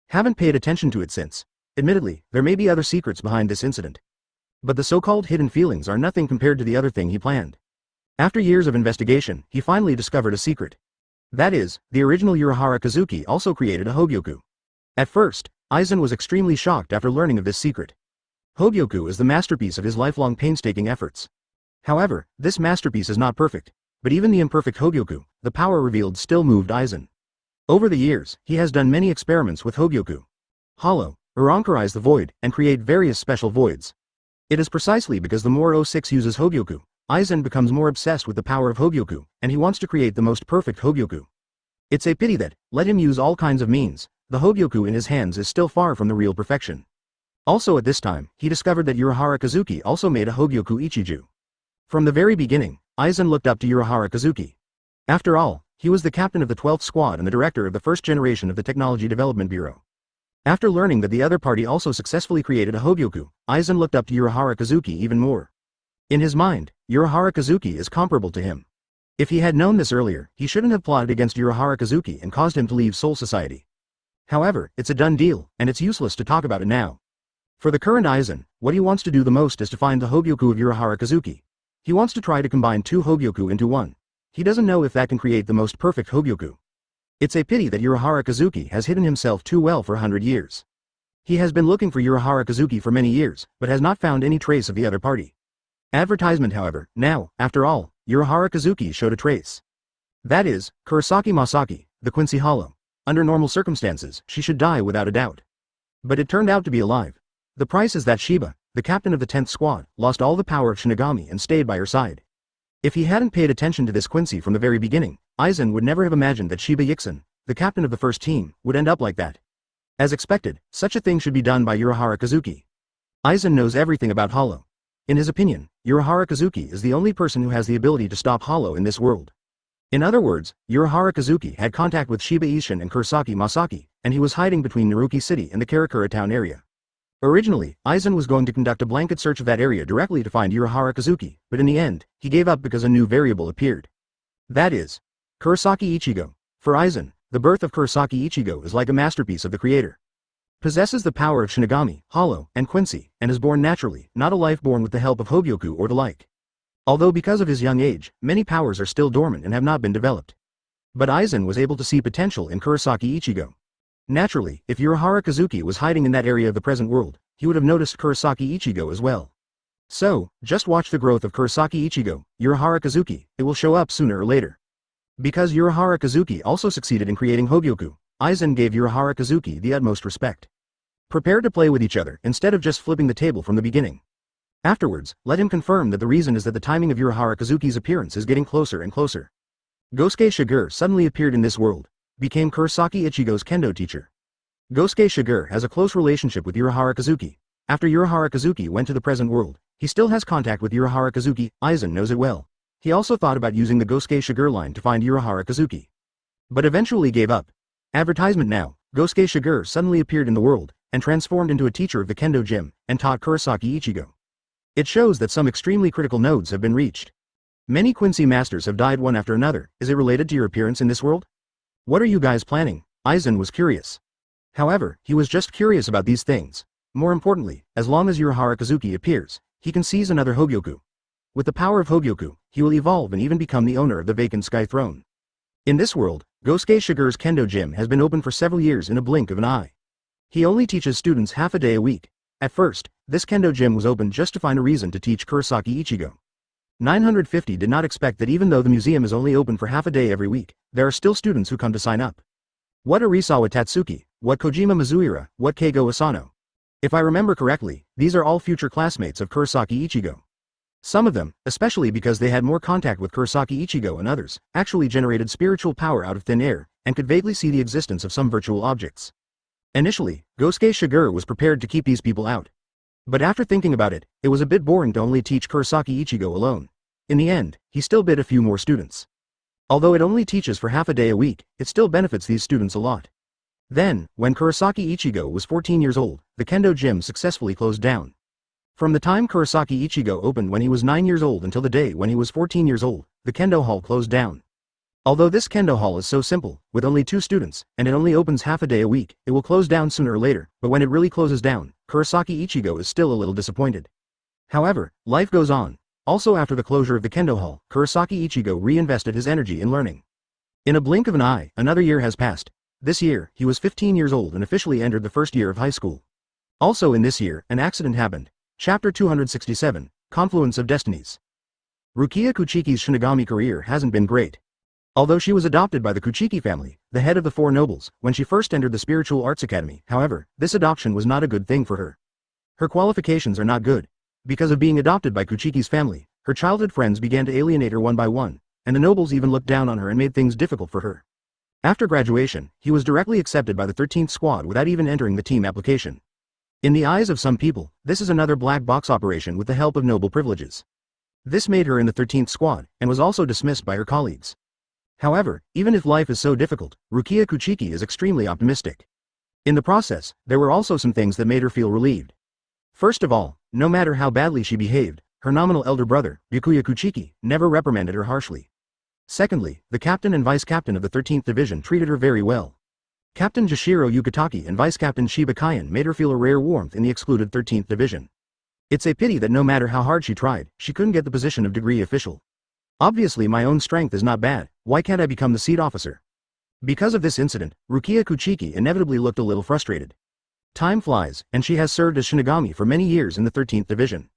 Haven't paid attention to it since. Admittedly, there may be other secrets behind this incident. But the so-called hidden feelings are nothing compared to the other thing he planned. After years of investigation, he finally discovered a secret. That is, the original Urahara Kazuki also created a Hogyoku. At first, Aizen was extremely shocked after learning of this secret. Hogyoku is the masterpiece of his lifelong painstaking efforts. However, this masterpiece is not perfect, but even the imperfect Hogyoku, the power revealed still moved Aizen. Over the years, he has done many experiments with Hogyoku. Hollow, Urankarize the void, and create various special voids. It is precisely because the more 06 uses Hogyoku, Aizen becomes more obsessed with the power of Hogyoku, and he wants to create the most perfect Hogyoku. It's a pity that, let him use all kinds of means, the Hogyoku in his hands is still far from the real perfection. Also at this time, he discovered that Urahara Kazuki also made a Hogyoku Ichiju. From the very beginning, Aizen looked up to Urahara Kazuki. After all, he was the captain of the 12th Squad and the director of the first generation of the Technology Development Bureau. After learning that the other party also successfully created a Hogyoku, Aizen looked up to Urahara Kazuki even more. In his mind, Urahara Kazuki is comparable to him. If he had known this earlier, he shouldn't have plotted against Urahara Kazuki and caused him to leave Soul Society. However, it's a done deal, and it's useless to talk about it now. For the current Aizen, what he wants to do the most is to find the Hogyoku of Urahara Kazuki. He wants to try to combine two Hogyoku into one. He doesn't know if that can create the most perfect Hogyoku. It's a pity that Urahara Kazuki has hidden himself too well for 100 years. He has been looking for Urahara Kazuki for many years, but has not found any trace of the other party. Advertisement however, now, after all, Urahara Kazuki showed a trace. That is, Kurosaki Masaki, the Quincy Hollow. Under normal circumstances, she should die without a doubt. But it turned out to be alive. The price is that Shiba, the captain of the 10th Squad, lost all the power of Shinigami and stayed by her side. If he hadn't paid attention to this Quincy from the very beginning, Aizen would never have imagined that Shiba Yixin, the captain of the first team, would end up like that. As expected, such a thing should be done by Urahara Kazuki. Aizen knows everything about Hollow. In his opinion, Urahara Kazuki is the only person who has the ability to stop Hollow in this world. In other words, Urahara Kazuki had contact with Shiba Ishin and Kurosaki Masaki, and he was hiding between Naruki City and the Karakura town area. Originally, Aizen was going to conduct a blanket search of that area directly to find Urahara Kazuki, but in the end, he gave up because a new variable appeared. That is, Kurosaki Ichigo. For Aizen, the birth of Kurosaki Ichigo is like a masterpiece of the creator. Possesses the power of Shinigami, Hollow, and Quincy, and is born naturally, not a life born with the help of Hogyoku or the like. Although because of his young age, many powers are still dormant and have not been developed. But Aizen was able to see potential in Kurosaki Ichigo. Naturally, if Urahara Kazuki was hiding in that area of the present world, he would have noticed Kurosaki Ichigo as well. So, just watch the growth of Kurosaki Ichigo, Urahara Kazuki, it will show up sooner or later. Because Urahara Kazuki also succeeded in creating Hogyoku, Aizen gave Urahara Kazuki the utmost respect. Prepare to play with each other instead of just flipping the table from the beginning. Afterwards, let him confirm that the reason is that the timing of Urahara Kazuki's appearance is getting closer and closer. Gosuke Shigure suddenly appeared in this world, became Kurosaki Ichigo's kendo teacher. Gosuke Shigure has a close relationship with Urahara Kazuki. After Urahara Kazuki went to the present world, he still has contact with Urahara Kazuki, Aizen knows it well. He also thought about using the Gosuke Shigure line to find Urahara Kazuki, but eventually gave up. Advertisement now, Gosuke Shigure suddenly appeared in the world, and transformed into a teacher of the kendo gym, and taught Kurosaki Ichigo. It shows that some extremely critical nodes have been reached. Many Quincy masters have died one after another. Is it related to your appearance in this world? What are you guys planning? Aizen was curious. However, he was just curious about these things. More importantly, as long as Urahara Kazuki appears, he can seize another Hogyoku. With the power of Hogyoku, he will evolve and even become the owner of the vacant Sky Throne. In this world, Gosuke Shigure's kendo gym has been open for several years in a blink of an eye. He only teaches students half a day a week. At first, this kendo gym was opened just to find a reason to teach Kurosaki Ichigo. 950 did not expect that even though the museum is only open for half a day every week, there are still students who come to sign up. What Arisawa Tatsuki, what Kojima Mizuhira, what Keigo Asano. If I remember correctly, these are all future classmates of Kurosaki Ichigo. Some of them, especially because they had more contact with Kurosaki Ichigo and others, actually generated spiritual power out of thin air, and could vaguely see the existence of some virtual objects. Initially, Gosuke Shigure was prepared to keep these people out. But after thinking about it, it was a bit boring to only teach Kurosaki Ichigo alone. In the end, he still bid a few more students. Although it only teaches for half a day a week, it still benefits these students a lot. Then, when Kurosaki Ichigo was 14 years old, the kendo gym successfully closed down. From the time Kurosaki Ichigo opened when he was 9 years old until the day when he was 14 years old, the kendo hall closed down. Although this kendo hall is so simple, with only 2 students, and it only opens half a day a week, it will close down sooner or later, but when it really closes down, Kurosaki Ichigo is still a little disappointed. However, life goes on. Also after the closure of the kendo hall, Kurosaki Ichigo reinvested his energy in learning. In a blink of an eye, another year has passed. This year, he was 15 years old and officially entered the first year of high school. Also in this year, an accident happened. Chapter 267, Confluence of Destinies. Rukia Kuchiki's Shinigami career hasn't been great. Although she was adopted by the Kuchiki family, the head of the 4 nobles, when she first entered the Spiritual Arts Academy, however, this adoption was not a good thing for her. Her qualifications are not good. Because of being adopted by Kuchiki's family, her childhood friends began to alienate her one by one, and the nobles even looked down on her and made things difficult for her. After graduation, he was directly accepted by the 13th squad without even entering the team application. In the eyes of some people, this is another black box operation with the help of noble privileges. This made her in the 13th squad, and was also dismissed by her colleagues. However, even if life is so difficult, Rukia Kuchiki is extremely optimistic. In the process, there were also some things that made her feel relieved. First of all, no matter how badly she behaved, her nominal elder brother, Byakuya Kuchiki, never reprimanded her harshly. Secondly, the captain and vice-captain of the 13th Division treated her very well. Captain Jashiro Yukitaki and Vice-Captain Shiba Kaien made her feel a rare warmth in the excluded 13th Division. It's a pity that no matter how hard she tried, she couldn't get the position of degree official. Obviously my own strength is not bad, why can't I become the seat officer? Because of this incident, Rukia Kuchiki inevitably looked a little frustrated. Time flies, and she has served as Shinigami for many years in the 13th Division.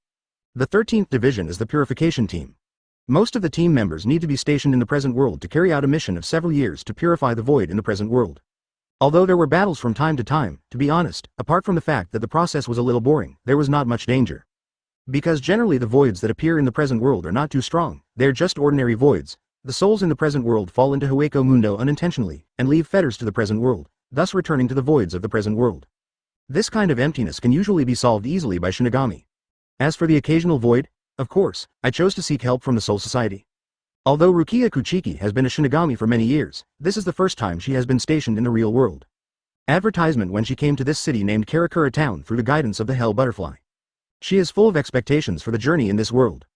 The 13th Division is the purification team. Most of the team members need to be stationed in the present world to carry out a mission of several years to purify the void in the present world. Although there were battles from time to time, to be honest, apart from the fact that the process was a little boring, there was not much danger. Because generally the voids that appear in the present world are not too strong, they're just ordinary voids. The souls in the present world fall into Hueco Mundo unintentionally, and leave fetters to the present world, thus returning to the voids of the present world. This kind of emptiness can usually be solved easily by Shinigami. As for the occasional void, of course, I chose to seek help from the Soul Society. Although Rukia Kuchiki has been a Shinigami for many years, this is the first time she has been stationed in the real world. Advertisement when she came to this city named Karakura Town through the guidance of the Hell Butterfly. She is full of expectations for the journey in this world.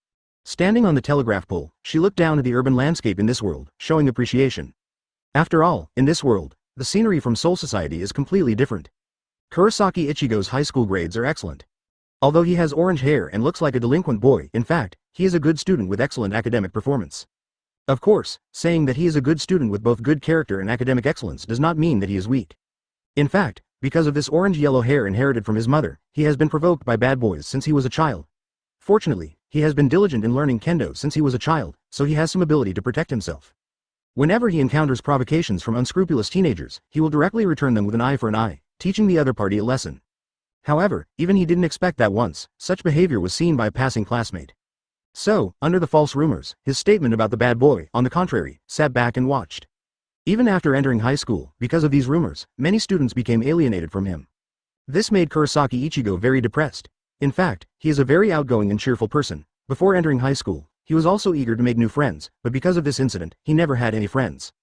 Standing on the telegraph pole, she looked down at the urban landscape in this world, showing appreciation. After all, in this world, the scenery from Soul Society is completely different. Kurosaki Ichigo's high school grades are excellent. Although he has orange hair and looks like a delinquent boy, in fact, he is a good student with excellent academic performance. Of course, saying that he is a good student with both good character and academic excellence does not mean that he is weak. In fact, because of this orange-yellow hair inherited from his mother, he has been provoked by bad boys since he was a child. Fortunately, he has been diligent in learning kendo since he was a child, so he has some ability to protect himself. Whenever he encounters provocations from unscrupulous teenagers, he will directly return them with an eye for an eye, teaching the other party a lesson. However, even he didn't expect that once, such behavior was seen by a passing classmate. So, under the false rumors, his statement about the bad boy, on the contrary, sat back and watched. Even after entering high school, because of these rumors, many students became alienated from him. This made Kurosaki Ichigo very depressed. In fact, he is a very outgoing and cheerful person. Before entering high school, he was also eager to make new friends, but because of this incident, he never had any friends.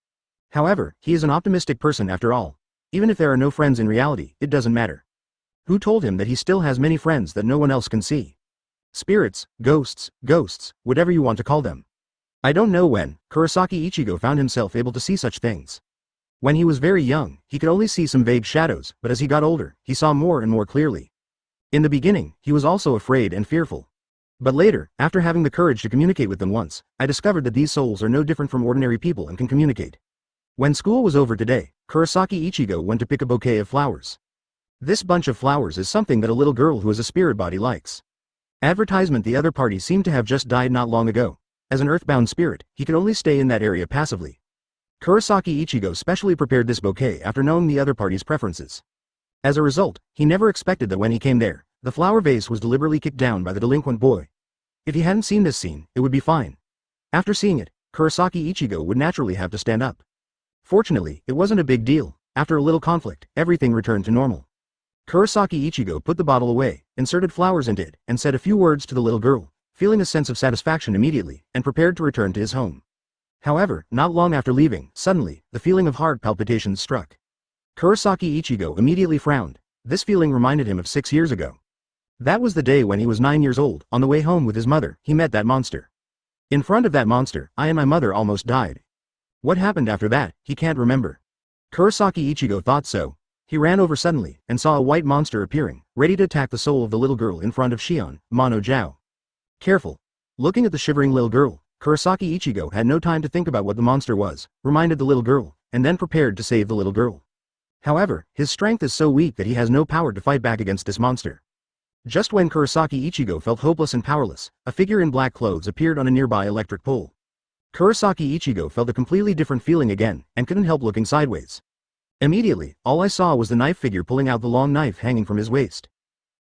However, he is an optimistic person after all. Even if there are no friends in reality, it doesn't matter. Who told him that he still has many friends that no one else can see? Spirits, ghosts, whatever you want to call them. I don't know when, Kurosaki Ichigo found himself able to see such things. When he was very young, he could only see some vague shadows, but as he got older, he saw more and more clearly. In the beginning, he was also afraid and fearful. But later, after having the courage to communicate with them once, I discovered that these souls are no different from ordinary people and can communicate. When school was over today, Kurosaki Ichigo went to pick a bouquet of flowers. This bunch of flowers is something that a little girl who has a spirit body likes. Advertisement: the other party seemed to have just died not long ago. As an earthbound spirit, he could only stay in that area passively. Kurosaki Ichigo specially prepared this bouquet after knowing the other party's preferences. As a result, he never expected that when he came there, the flower vase was deliberately kicked down by the delinquent boy. If he hadn't seen this scene, it would be fine. After seeing it, Kurosaki Ichigo would naturally have to stand up. Fortunately, it wasn't a big deal. After a little conflict, everything returned to normal. Kurosaki Ichigo put the bottle away, inserted flowers into it, and said a few words to the little girl, feeling a sense of satisfaction immediately, and prepared to return to his home. However, not long after leaving, suddenly, the feeling of heart palpitations struck. Kurosaki Ichigo immediately frowned. This feeling reminded him of 6 years ago. That was the day when he was 9 years old. On the way home with his mother, he met that monster. In front of that monster, I and my mother almost died. What happened after that, he can't remember. Kurosaki Ichigo thought so. He ran over suddenly, and saw a white monster appearing, ready to attack the soul of the little girl in front of Shion, Mono Jiao. Careful. Looking at the shivering little girl, Kurosaki Ichigo had no time to think about what the monster was, reminded the little girl, and then prepared to save the little girl. However, his strength is so weak that he has no power to fight back against this monster. Just when Kurosaki Ichigo felt hopeless and powerless, a figure in black clothes appeared on a nearby electric pole. Kurosaki Ichigo felt a completely different feeling again, and couldn't help looking sideways. Immediately, all I saw was the knife figure pulling out the long knife hanging from his waist.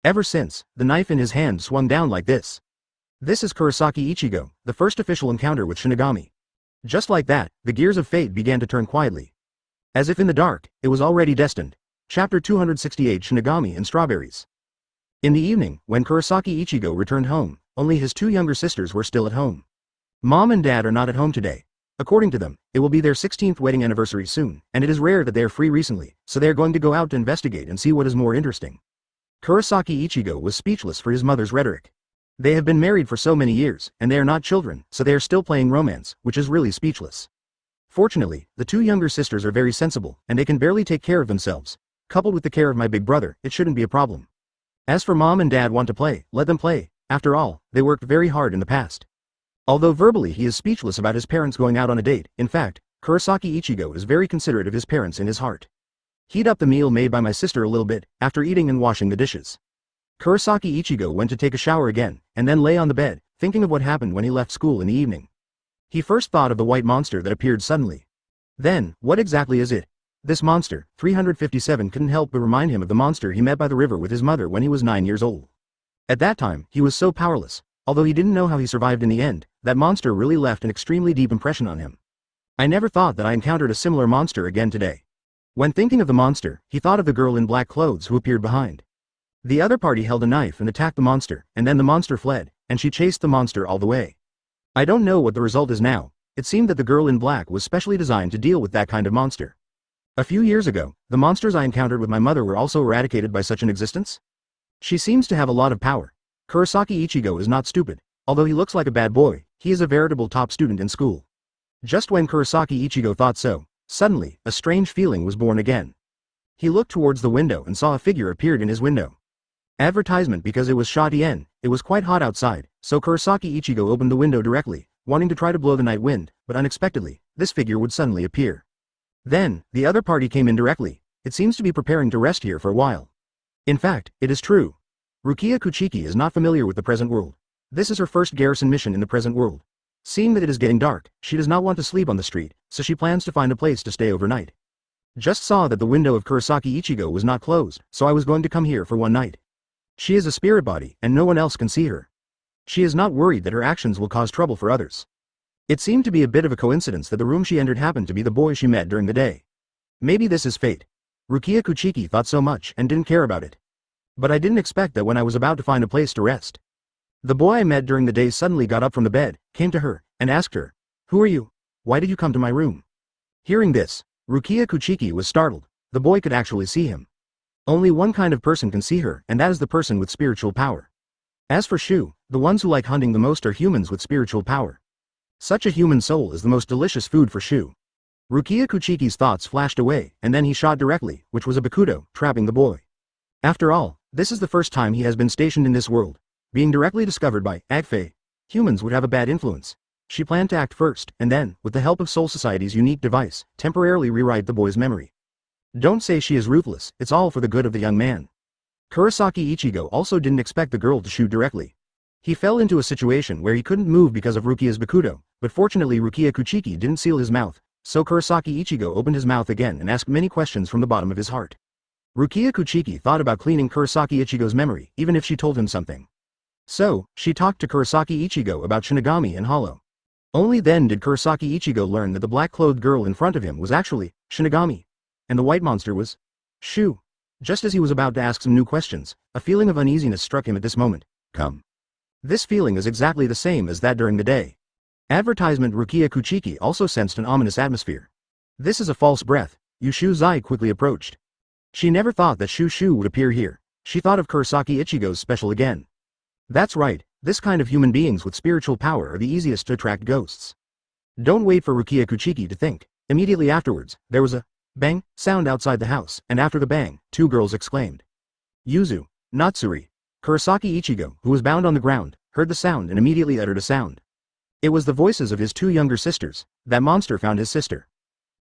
Ever since, the knife in his hand swung down like this. This is Kurosaki Ichigo, the first official encounter with Shinigami. Just like that, the gears of fate began to turn quietly. As if in the dark, it was already destined. Chapter 268: Shinigami and Strawberries. In the evening, when Kurosaki Ichigo returned home, only his 2 younger sisters were still at home. Mom and Dad are not at home today. According to them, it will be their 16th wedding anniversary soon, and it is rare that they are free recently, so they are going to go out to investigate and see what is more interesting. Kurosaki Ichigo was speechless for his mother's rhetoric. They have been married for so many years, and they are not children, so they are still playing romance, which is really speechless. Fortunately, the 2 younger sisters are very sensible, and they can barely take care of themselves. Coupled with the care of my big brother, it shouldn't be a problem. As for Mom and Dad want to play, let them play. After all, they worked very hard in the past. Although verbally he is speechless about his parents going out on a date, in fact, Kurosaki Ichigo is very considerate of his parents in his heart. Heat up the meal made by my sister a little bit, after eating and washing the dishes. Kurosaki Ichigo went to take a shower again, and then lay on the bed, thinking of what happened when he left school in the evening. He first thought of the white monster that appeared suddenly. Then, what exactly is it? This monster, 357, couldn't help but remind him of the monster he met by the river with his mother when he was 9 years old. At that time, he was so powerless. Although he didn't know how he survived in the end, that monster really left an extremely deep impression on him. I never thought that I encountered a similar monster again today. When thinking of the monster, he thought of the girl in black clothes who appeared behind. The other party held a knife and attacked the monster, and then the monster fled, and she chased the monster all the way. I don't know what the result is now. It seemed that the girl in black was specially designed to deal with that kind of monster. A few years ago, the monsters I encountered with my mother were also eradicated by such an existence? She seems to have a lot of power. Kurosaki Ichigo is not stupid. Although he looks like a bad boy, he is a veritable top student in school. Just when Kurosaki Ichigo thought so, suddenly, a strange feeling was born again. He looked towards the window and saw a figure appeared in his window. Advertisement: because it was Shoten. It was quite hot outside, so Kurosaki Ichigo opened the window directly, wanting to try to blow the night wind, but unexpectedly, this figure would suddenly appear. Then, the other party came in directly. It seems to be preparing to rest here for a while. In fact, it is true. Rukia Kuchiki is not familiar with the present world. This is her first garrison mission in the present world. Seeing that it is getting dark, she does not want to sleep on the street, so she plans to find a place to stay overnight. Just saw that the window of Kurosaki Ichigo was not closed, so I was going to come here for one night. She is a spirit body, and no one else can see her. She is not worried that her actions will cause trouble for others. It seemed to be a bit of a coincidence that the room she entered happened to be the boy she met during the day. Maybe this is fate. Rukia Kuchiki thought so much and didn't care about it. But I didn't expect that when I was about to find a place to rest. The boy I met during the day suddenly got up from the bed, came to her, and asked her, "Who are you? Why did you come to my room?" Hearing this, Rukia Kuchiki was startled. The boy could actually see him. Only one kind of person can see her, and that is the person with spiritual power. As for Shu, the ones who like hunting the most are humans with spiritual power. Such a human soul is the most delicious food for Shu. Rukia Kuchiki's thoughts flashed away, and then he shot directly, which was a bakudo, trapping the boy. After all, this is the first time he has been stationed in this world. Being directly discovered by Agfei, humans would have a bad influence. She planned to act first, and then, with the help of Soul Society's unique device, temporarily rewrite the boy's memory. Don't say she is ruthless, it's all for the good of the young man. Kurosaki Ichigo also didn't expect the girl to shoot directly. He fell into a situation where he couldn't move because of Rukia's bakudo, but fortunately Rukia Kuchiki didn't seal his mouth, so Kurosaki Ichigo opened his mouth again and asked many questions from the bottom of his heart. Rukia Kuchiki thought about cleaning Kurosaki Ichigo's memory, even if she told him something. So, she talked to Kurosaki Ichigo about Shinigami and Hollow. Only then did Kurosaki Ichigo learn that the black-clothed girl in front of him was actually Shinigami, and the white monster was Shu. Just as he was about to ask some new questions, a feeling of uneasiness struck him at this moment. Come. This feeling is exactly the same as that during the day. Advertisement. Rukia Kuchiki also sensed an ominous atmosphere. This is a false breath. Yushu Zai quickly approached. She never thought that Shu would appear here. She thought of Kurosaki Ichigo's special again. That's right, this kind of human beings with spiritual power are the easiest to attract ghosts. Don't wait for Rukia Kuchiki to think. Immediately afterwards, there was a bang sound outside the house, and after the bang, two girls exclaimed. Yuzu, Natsuri. Kurosaki Ichigo, who was bound on the ground, heard the sound and immediately uttered a sound. It was the voices of his two younger sisters. That monster found his sister.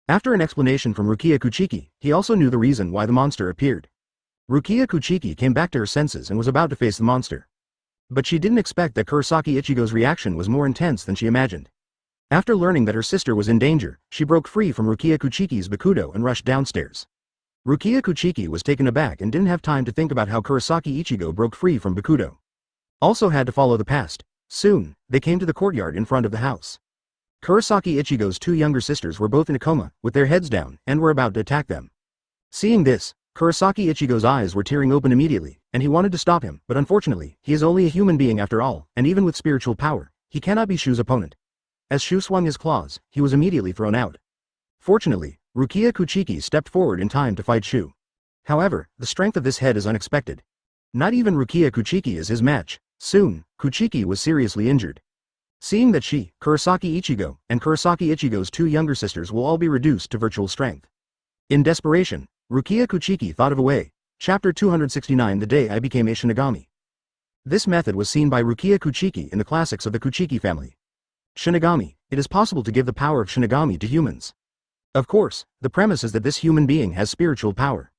After an explanation from Rukia Kuchiki, he also knew the reason why the monster appeared. Rukia Kuchiki came back to her senses and was about to face the monster. But she didn't expect that Kurosaki Ichigo's reaction was more intense than she imagined. After learning that her sister was in danger, she broke free from Rukia Kuchiki's bakudo and rushed downstairs. Rukia Kuchiki was taken aback and didn't have time to think about how Kurosaki Ichigo broke free from bakudo. Also had to follow the past. Soon, they came to the courtyard in front of the house. Kurosaki Ichigo's two younger sisters were both in a coma, with their heads down, and were about to attack them. Seeing this, Kurosaki Ichigo's eyes were tearing open immediately, and he wanted to stop him, but unfortunately, he is only a human being after all, and even with spiritual power, he cannot be Shu's opponent. As Shu swung his claws, he was immediately thrown out. Fortunately, Rukia Kuchiki stepped forward in time to fight Shu. However, the strength of this head is unexpected. Not even Rukia Kuchiki is his match. Soon, Kuchiki was seriously injured. Seeing that she, Kurosaki Ichigo, and Kurosaki Ichigo's two younger sisters will all be reduced to virtual strength. In desperation, Rukia Kuchiki thought of a way. Chapter 269. The Day I Became a Shinigami. This method was seen by Rukia Kuchiki in the classics of the Kuchiki family. Shinigami. It is possible to give the power of Shinigami to humans. Of course, the premise is that this human being has spiritual power.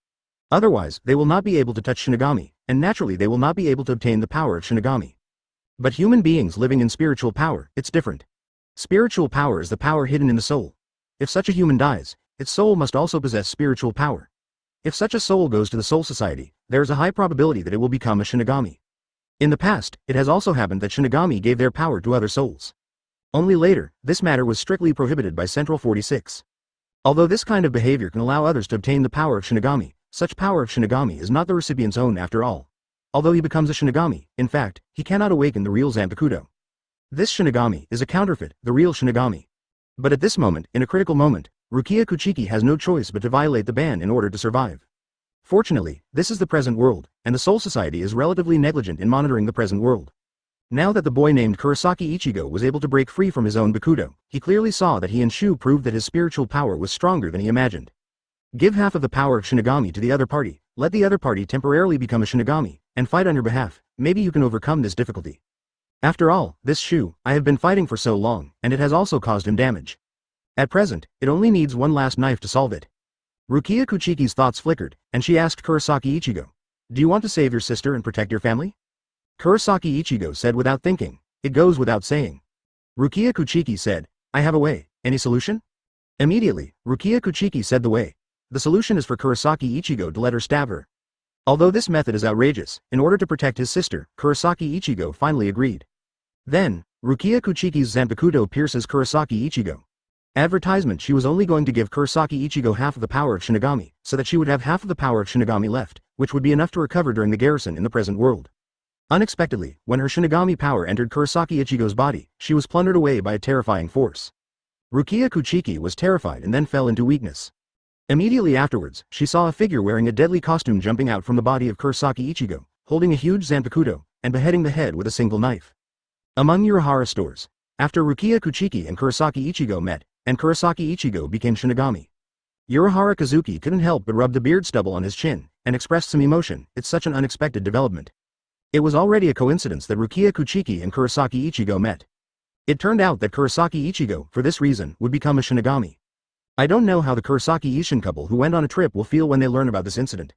Otherwise, they will not be able to touch Shinigami, and naturally they will not be able to obtain the power of Shinigami. But human beings living in spiritual power, it's different. Spiritual power is the power hidden in the soul. If such a human dies, its soul must also possess spiritual power. If such a soul goes to the Soul Society, there is a high probability that it will become a Shinigami. In the past, it has also happened that Shinigami gave their power to other souls. Only later, this matter was strictly prohibited by Central 46. Although this kind of behavior can allow others to obtain the power of Shinigami, such power of Shinigami is not the recipient's own after all. Although he becomes a Shinigami, in fact, he cannot awaken the real Zanpakuto. This Shinigami is a counterfeit, the real Shinigami. But at this moment, in a critical moment, Rukia Kuchiki has no choice but to violate the ban in order to survive. Fortunately, this is the present world, and the Soul Society is relatively negligent in monitoring the present world. Now that the boy named Kurosaki Ichigo was able to break free from his own bakudo, he clearly saw that he and Shu proved that his spiritual power was stronger than he imagined. Give half of the power of Shinigami to the other party, let the other party temporarily become a Shinigami, and fight on your behalf. Maybe you can overcome this difficulty. After all, this Shu, I have been fighting for so long, and it has also caused him damage. At present, it only needs one last knife to solve it. Rukia Kuchiki's thoughts flickered, and she asked Kurosaki Ichigo, "Do you want to save your sister and protect your family?" Kurosaki Ichigo said without thinking. It goes without saying. Rukia Kuchiki said, I have a way. Any solution? Immediately, Rukia Kuchiki said the way. The solution is for Kurosaki Ichigo to let her stab her. Although this method is outrageous, in order to protect his sister, Kurosaki Ichigo finally agreed. Then, Rukia Kuchiki's Zanpakuto pierces Kurosaki Ichigo. Advertisement: she was only going to give Kurosaki Ichigo half of the power of Shinigami, so that she would have half of the power of Shinigami left, which would be enough to recover during the garrison in the present world. Unexpectedly, when her Shinigami power entered Kurosaki Ichigo's body, she was plundered away by a terrifying force. Rukia Kuchiki was terrified and then fell into weakness. Immediately afterwards, she saw a figure wearing a deadly costume jumping out from the body of Kurosaki Ichigo, holding a huge Zanpakuto, and beheading the head with a single knife. Among Urahara stores, after Rukia Kuchiki and Kurosaki Ichigo met, and Kurosaki Ichigo became Shinigami. Urahara Kazuki couldn't help but rub the beard stubble on his chin, and expressed some emotion. It's such an unexpected development. It was already a coincidence that Rukia Kuchiki and Kurosaki Ichigo met. It turned out that Kurosaki Ichigo, for this reason, would become a Shinigami. I don't know how the Kurosaki Ishin couple who went on a trip will feel when they learn about this incident.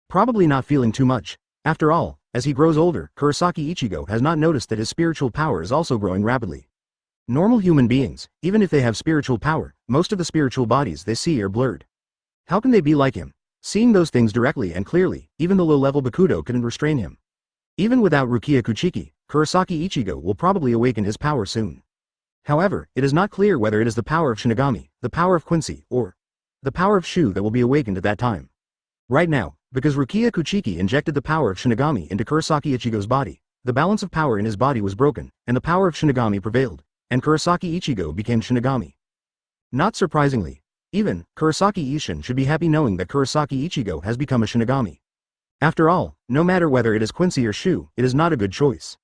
Probably not feeling too much. After all, as he grows older, Kurosaki Ichigo has not noticed that his spiritual power is also growing rapidly. Normal human beings, even if they have spiritual power, most of the spiritual bodies they see are blurred. How can they be like him? Seeing those things directly and clearly, even the low-level Bakudo couldn't restrain him. Even without Rukia Kuchiki, Kurosaki Ichigo will probably awaken his power soon. However, it is not clear whether it is the power of Shinigami, the power of Quincy, or the power of Shu that will be awakened at that time. Right now, because Rukia Kuchiki injected the power of Shinigami into Kurosaki Ichigo's body, the balance of power in his body was broken, and the power of Shinigami prevailed, and Kurosaki Ichigo became Shinigami. Not surprisingly, even Kurosaki Ishin should be happy knowing that Kurosaki Ichigo has become a Shinigami. After all, no matter whether it is Quincy or Shu, it is not a good choice.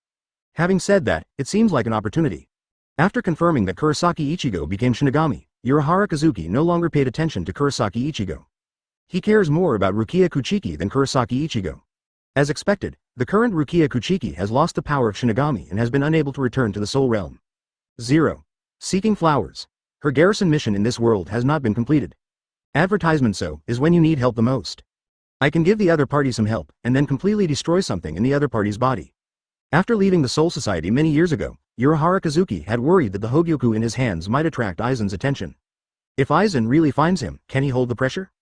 Having said that, it seems like an opportunity. After confirming that Kurosaki Ichigo became Shinigami, Urahara Kazuki no longer paid attention to Kurosaki Ichigo. He cares more about Rukia Kuchiki than Kurosaki Ichigo. As expected, the current Rukia Kuchiki has lost the power of Shinigami and has been unable to return to the Soul Realm. 0. Seeking flowers. Her garrison mission in this world has not been completed. Advertisement: so is when you need help the most. I can give the other party some help, and then completely destroy something in the other party's body. After leaving the Soul Society many years ago, Urahara Kazuki had worried that the Hogyoku in his hands might attract Aizen's attention. If Aizen really finds him, can he hold the pressure?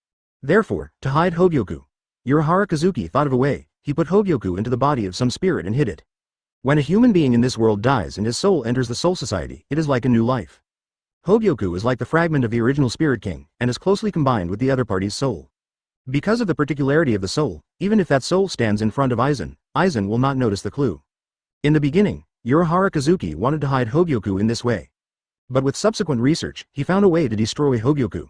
Therefore, to hide Hogyoku, Urahara Kazuki thought of a way. He put Hogyoku into the body of some spirit and hid it. When a human being in this world dies and his soul enters the Soul Society, it is like a new life. Hogyoku is like the fragment of the original Spirit King, and is closely combined with the other party's soul. Because of the particularity of the soul, even if that soul stands in front of Aizen, Aizen will not notice the clue. In the beginning, Urahara Kazuki wanted to hide Hogyoku in this way. But with subsequent research, he found a way to destroy Hogyoku.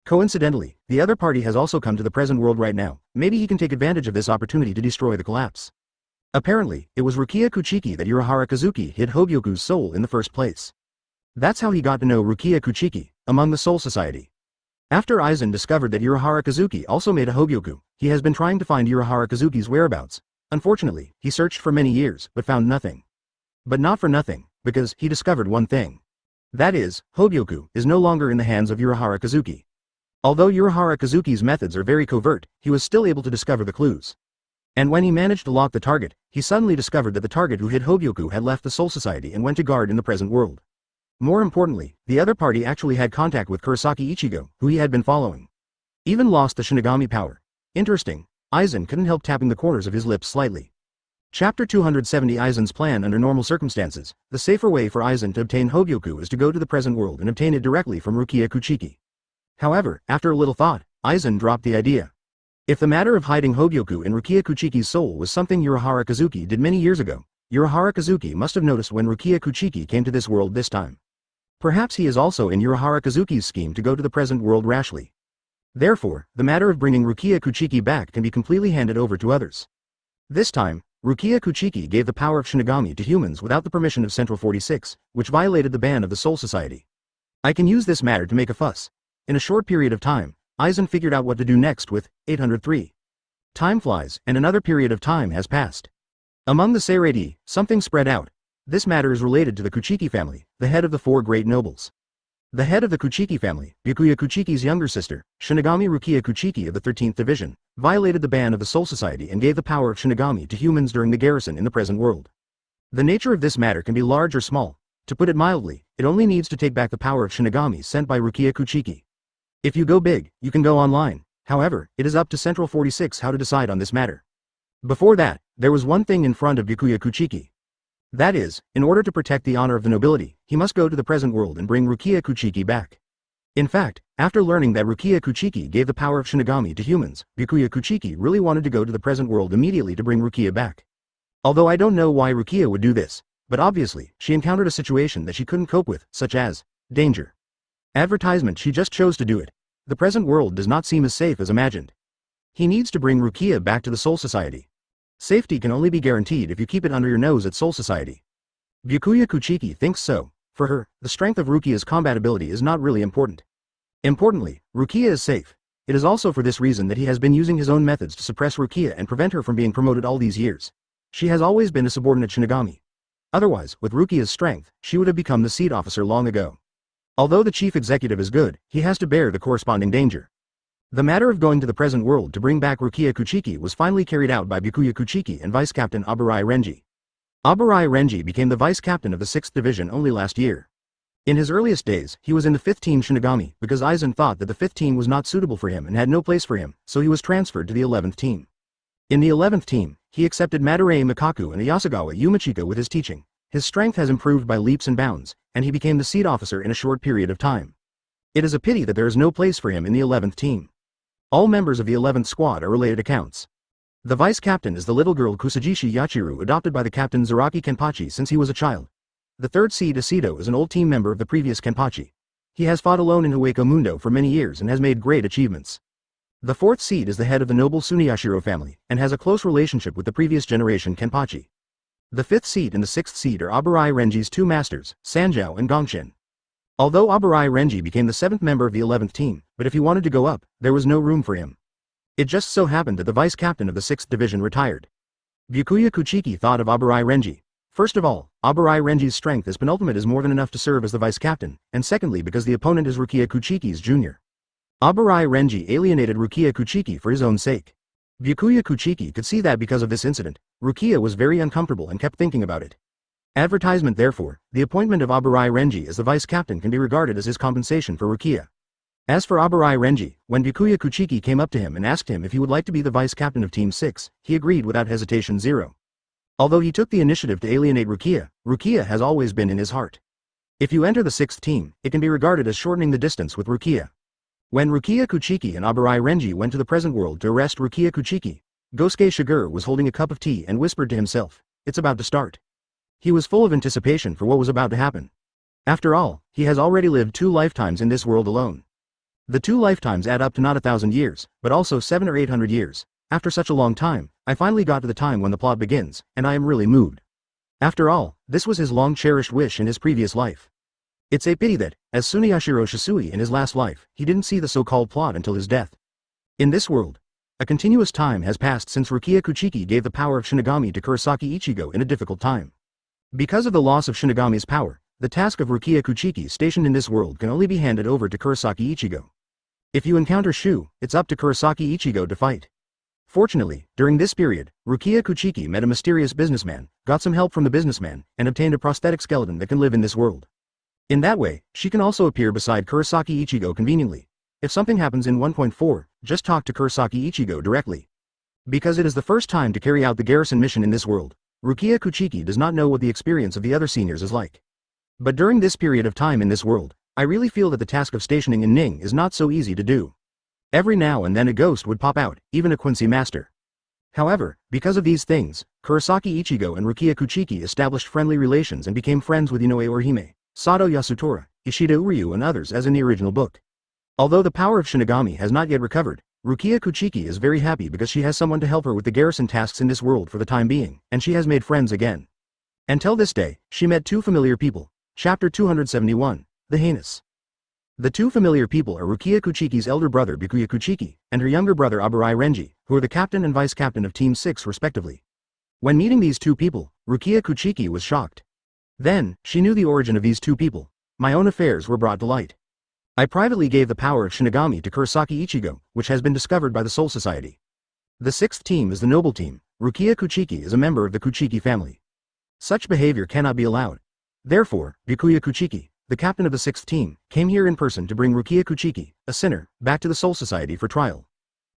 Coincidentally, the other party has also come to the present world right now. Maybe he can take advantage of this opportunity to destroy the collapse. Apparently, it was Rukia Kuchiki that Urahara Kazuki hid Hogyoku's soul in the first place. That's how he got to know Rukia Kuchiki, among the Soul Society. After Aizen discovered that Urahara Kazuki also made a Hogyoku, he has been trying to find Urahara Kazuki's whereabouts. Unfortunately, he searched for many years, but found nothing. But not for nothing, because he discovered one thing. That is, Hogyoku is no longer in the hands of Urahara Kazuki. Although Urahara Kazuki's methods are very covert, he was still able to discover the clues. And when he managed to lock the target, he suddenly discovered that the target who hid Hogyoku had left the Soul Society and went to guard in the present world. More importantly, the other party actually had contact with Kurosaki Ichigo, who he had been following. Even lost the Shinigami power. Interesting, Aizen couldn't help tapping the corners of his lips slightly. Chapter 270: Aizen's plan under normal circumstances. The safer way for Aizen to obtain Hogyoku is to go to the present world and obtain it directly from Rukia Kuchiki. However, after a little thought, Aizen dropped the idea. If the matter of hiding Hogyoku in Rukia Kuchiki's soul was something Urahara Kazuki did many years ago, Urahara Kazuki must have noticed when Rukia Kuchiki came to this world this time. Perhaps he is also in Urahara Kazuki's scheme to go to the present world rashly. Therefore, the matter of bringing Rukia Kuchiki back can be completely handed over to others. This time, Rukia Kuchiki gave the power of Shinigami to humans without the permission of Central 46, which violated the ban of the Soul Society. I can use this matter to make a fuss. In a short period of time, Aizen figured out what to do next with 803. Time flies, and another period of time has passed. Among the Seireitei, something spread out. This matter is related to the Kuchiki family, the head of the four great nobles. The head of the Kuchiki family, Byakuya Kuchiki's younger sister, Shinigami Rukia Kuchiki of the 13th Division, violated the ban of the Soul Society and gave the power of Shinigami to humans during the garrison in the present world. The nature of this matter can be large or small. To put it mildly, it only needs to take back the power of Shinigami sent by Rukia Kuchiki. If you go big, you can go online. However, it is up to Central 46 how to decide on this matter. Before that, there was one thing in front of Byakuya Kuchiki. That is, in order to protect the honor of the nobility, he must go to the present world and bring Rukia Kuchiki back. In fact, after learning that Rukia Kuchiki gave the power of Shinigami to humans, Byakuya Kuchiki really wanted to go to the present world immediately to bring Rukia back. Although I don't know why Rukia would do this, but obviously, she encountered a situation that she couldn't cope with, such as danger. Advertisement. She just chose to do it. The present world does not seem as safe as imagined. He needs to bring Rukia back to the Soul Society. Safety can only be guaranteed if you keep it under your nose at Soul Society. Byakuya Kuchiki thinks so. For her, the strength of Rukia's combat ability is not really important. Importantly, Rukia is safe. It is also for this reason that he has been using his own methods to suppress Rukia and prevent her from being promoted all these years. She has always been a subordinate Shinigami. Otherwise, with Rukia's strength, she would have become the seat officer long ago. Although the chief executive is good, he has to bear the corresponding danger. The matter of going to the present world to bring back Rukia Kuchiki was finally carried out by Byakuya Kuchiki and Vice Captain Aburai Renji. Aburai Renji became the Vice Captain of the 6th Division only last year. In his earliest days, he was in the 5th Team Shinigami because Aizen thought that the 5th Team was not suitable for him and had no place for him, so he was transferred to the 11th Team. In the 11th Team, he accepted Madarei Mikaku and Yasugawa Yumachika with his teaching. His strength has improved by leaps and bounds, and he became the seat officer in a short period of time. It is a pity that there is no place for him in the 11th Team. All members of the 11th squad are related accounts. The vice captain is the little girl Kusajishi Yachiru, adopted by the captain Zaraki-Kenpachi since he was a child. The third seed Asido is an old team member of the previous Kenpachi. He has fought alone in Hueco Mundo for many years and has made great achievements. The fourth seed is the head of the noble Suniyashiro family and has a close relationship with the previous generation Kenpachi. The fifth seed and the sixth seed are Aburai Renji's two masters, Sanjiao and Gongshin. Although Aburai Renji became the 7th member of the 11th team, but if he wanted to go up, there was no room for him. It just so happened that the vice captain of the 6th division retired. Byakuya Kuchiki thought of Aburai Renji. First of all, Aburai Renji's strength as penultimate is more than enough to serve as the vice captain, and secondly because the opponent is Rukia Kuchiki's junior. Aburai Renji alienated Rukia Kuchiki for his own sake. Byakuya Kuchiki could see that because of this incident, Rukia was very uncomfortable and kept thinking about it. Advertisement. Therefore, the appointment of Aburai Renji as the vice captain can be regarded as his compensation for Rukia. As for Aburai Renji, when Byakuya Kuchiki came up to him and asked him if he would like to be the vice captain of Team 6, he agreed without hesitation. Although he took the initiative to alienate Rukia, Rukia has always been in his heart. If you enter the 6th team, it can be regarded as shortening the distance with Rukia. When Rukia Kuchiki and Aburai Renji went to the present world to arrest Rukia Kuchiki, Gosuke Shigure was holding a cup of tea and whispered to himself, "It's about to start." He was full of anticipation for what was about to happen. After all, he has already lived 2 lifetimes in this world alone. The 2 lifetimes add up to not 1,000 years, but also 700 or 800 years. After such a long time, I finally got to the time when the plot begins, and I am really moved. After all, this was his long-cherished wish in his previous life. It's a pity that, as Suniyashiro Shisui in his last life, he didn't see the so-called plot until his death. In this world, a continuous time has passed since Rukia Kuchiki gave the power of Shinigami to Kurosaki Ichigo in a difficult time. Because of the loss of Shinigami's power, the task of Rukia Kuchiki stationed in this world can only be handed over to Kurosaki Ichigo. If you encounter Shu, it's up to Kurosaki Ichigo to fight. Fortunately, during this period, Rukia Kuchiki met a mysterious businessman, got some help from the businessman, and obtained a prosthetic skeleton that can live in this world. In that way, she can also appear beside Kurosaki Ichigo conveniently. If something happens in 1.4, just talk to Kurosaki Ichigo directly. Because it is the first time to carry out the garrison mission in this world, Rukia Kuchiki does not know what the experience of the other seniors is like. But during this period of time in this world, I really feel that the task of stationing in Ning is not so easy to do. Every now and then a ghost would pop out, even a Quincy master. However, because of these things, Kurosaki Ichigo and Rukia Kuchiki established friendly relations and became friends with Inoue Orihime, Sato Yasutora, Ishida Uryu and others as in the original book. Although the power of Shinigami has not yet recovered, Rukia Kuchiki is very happy because she has someone to help her with the garrison tasks in this world for the time being, and she has made friends again. Until this day, she met 2 familiar people. Chapter 271, The Heinous. The 2 familiar people are Rukia Kuchiki's elder brother Byakuya Kuchiki, and her younger brother Aburai Renji, who are the captain and vice captain of Team 6 respectively. When meeting these 2 people, Rukia Kuchiki was shocked. Then, she knew the origin of these 2 people. My own affairs were brought to light. I privately gave the power of Shinigami to Kurosaki Ichigo, which has been discovered by the Soul Society. The sixth team is the noble team. Rukia Kuchiki is a member of the Kuchiki family. Such behavior cannot be allowed. Therefore, Byakuya Kuchiki, the captain of the sixth team, came here in person to bring Rukia Kuchiki, a sinner, back to the Soul Society for trial.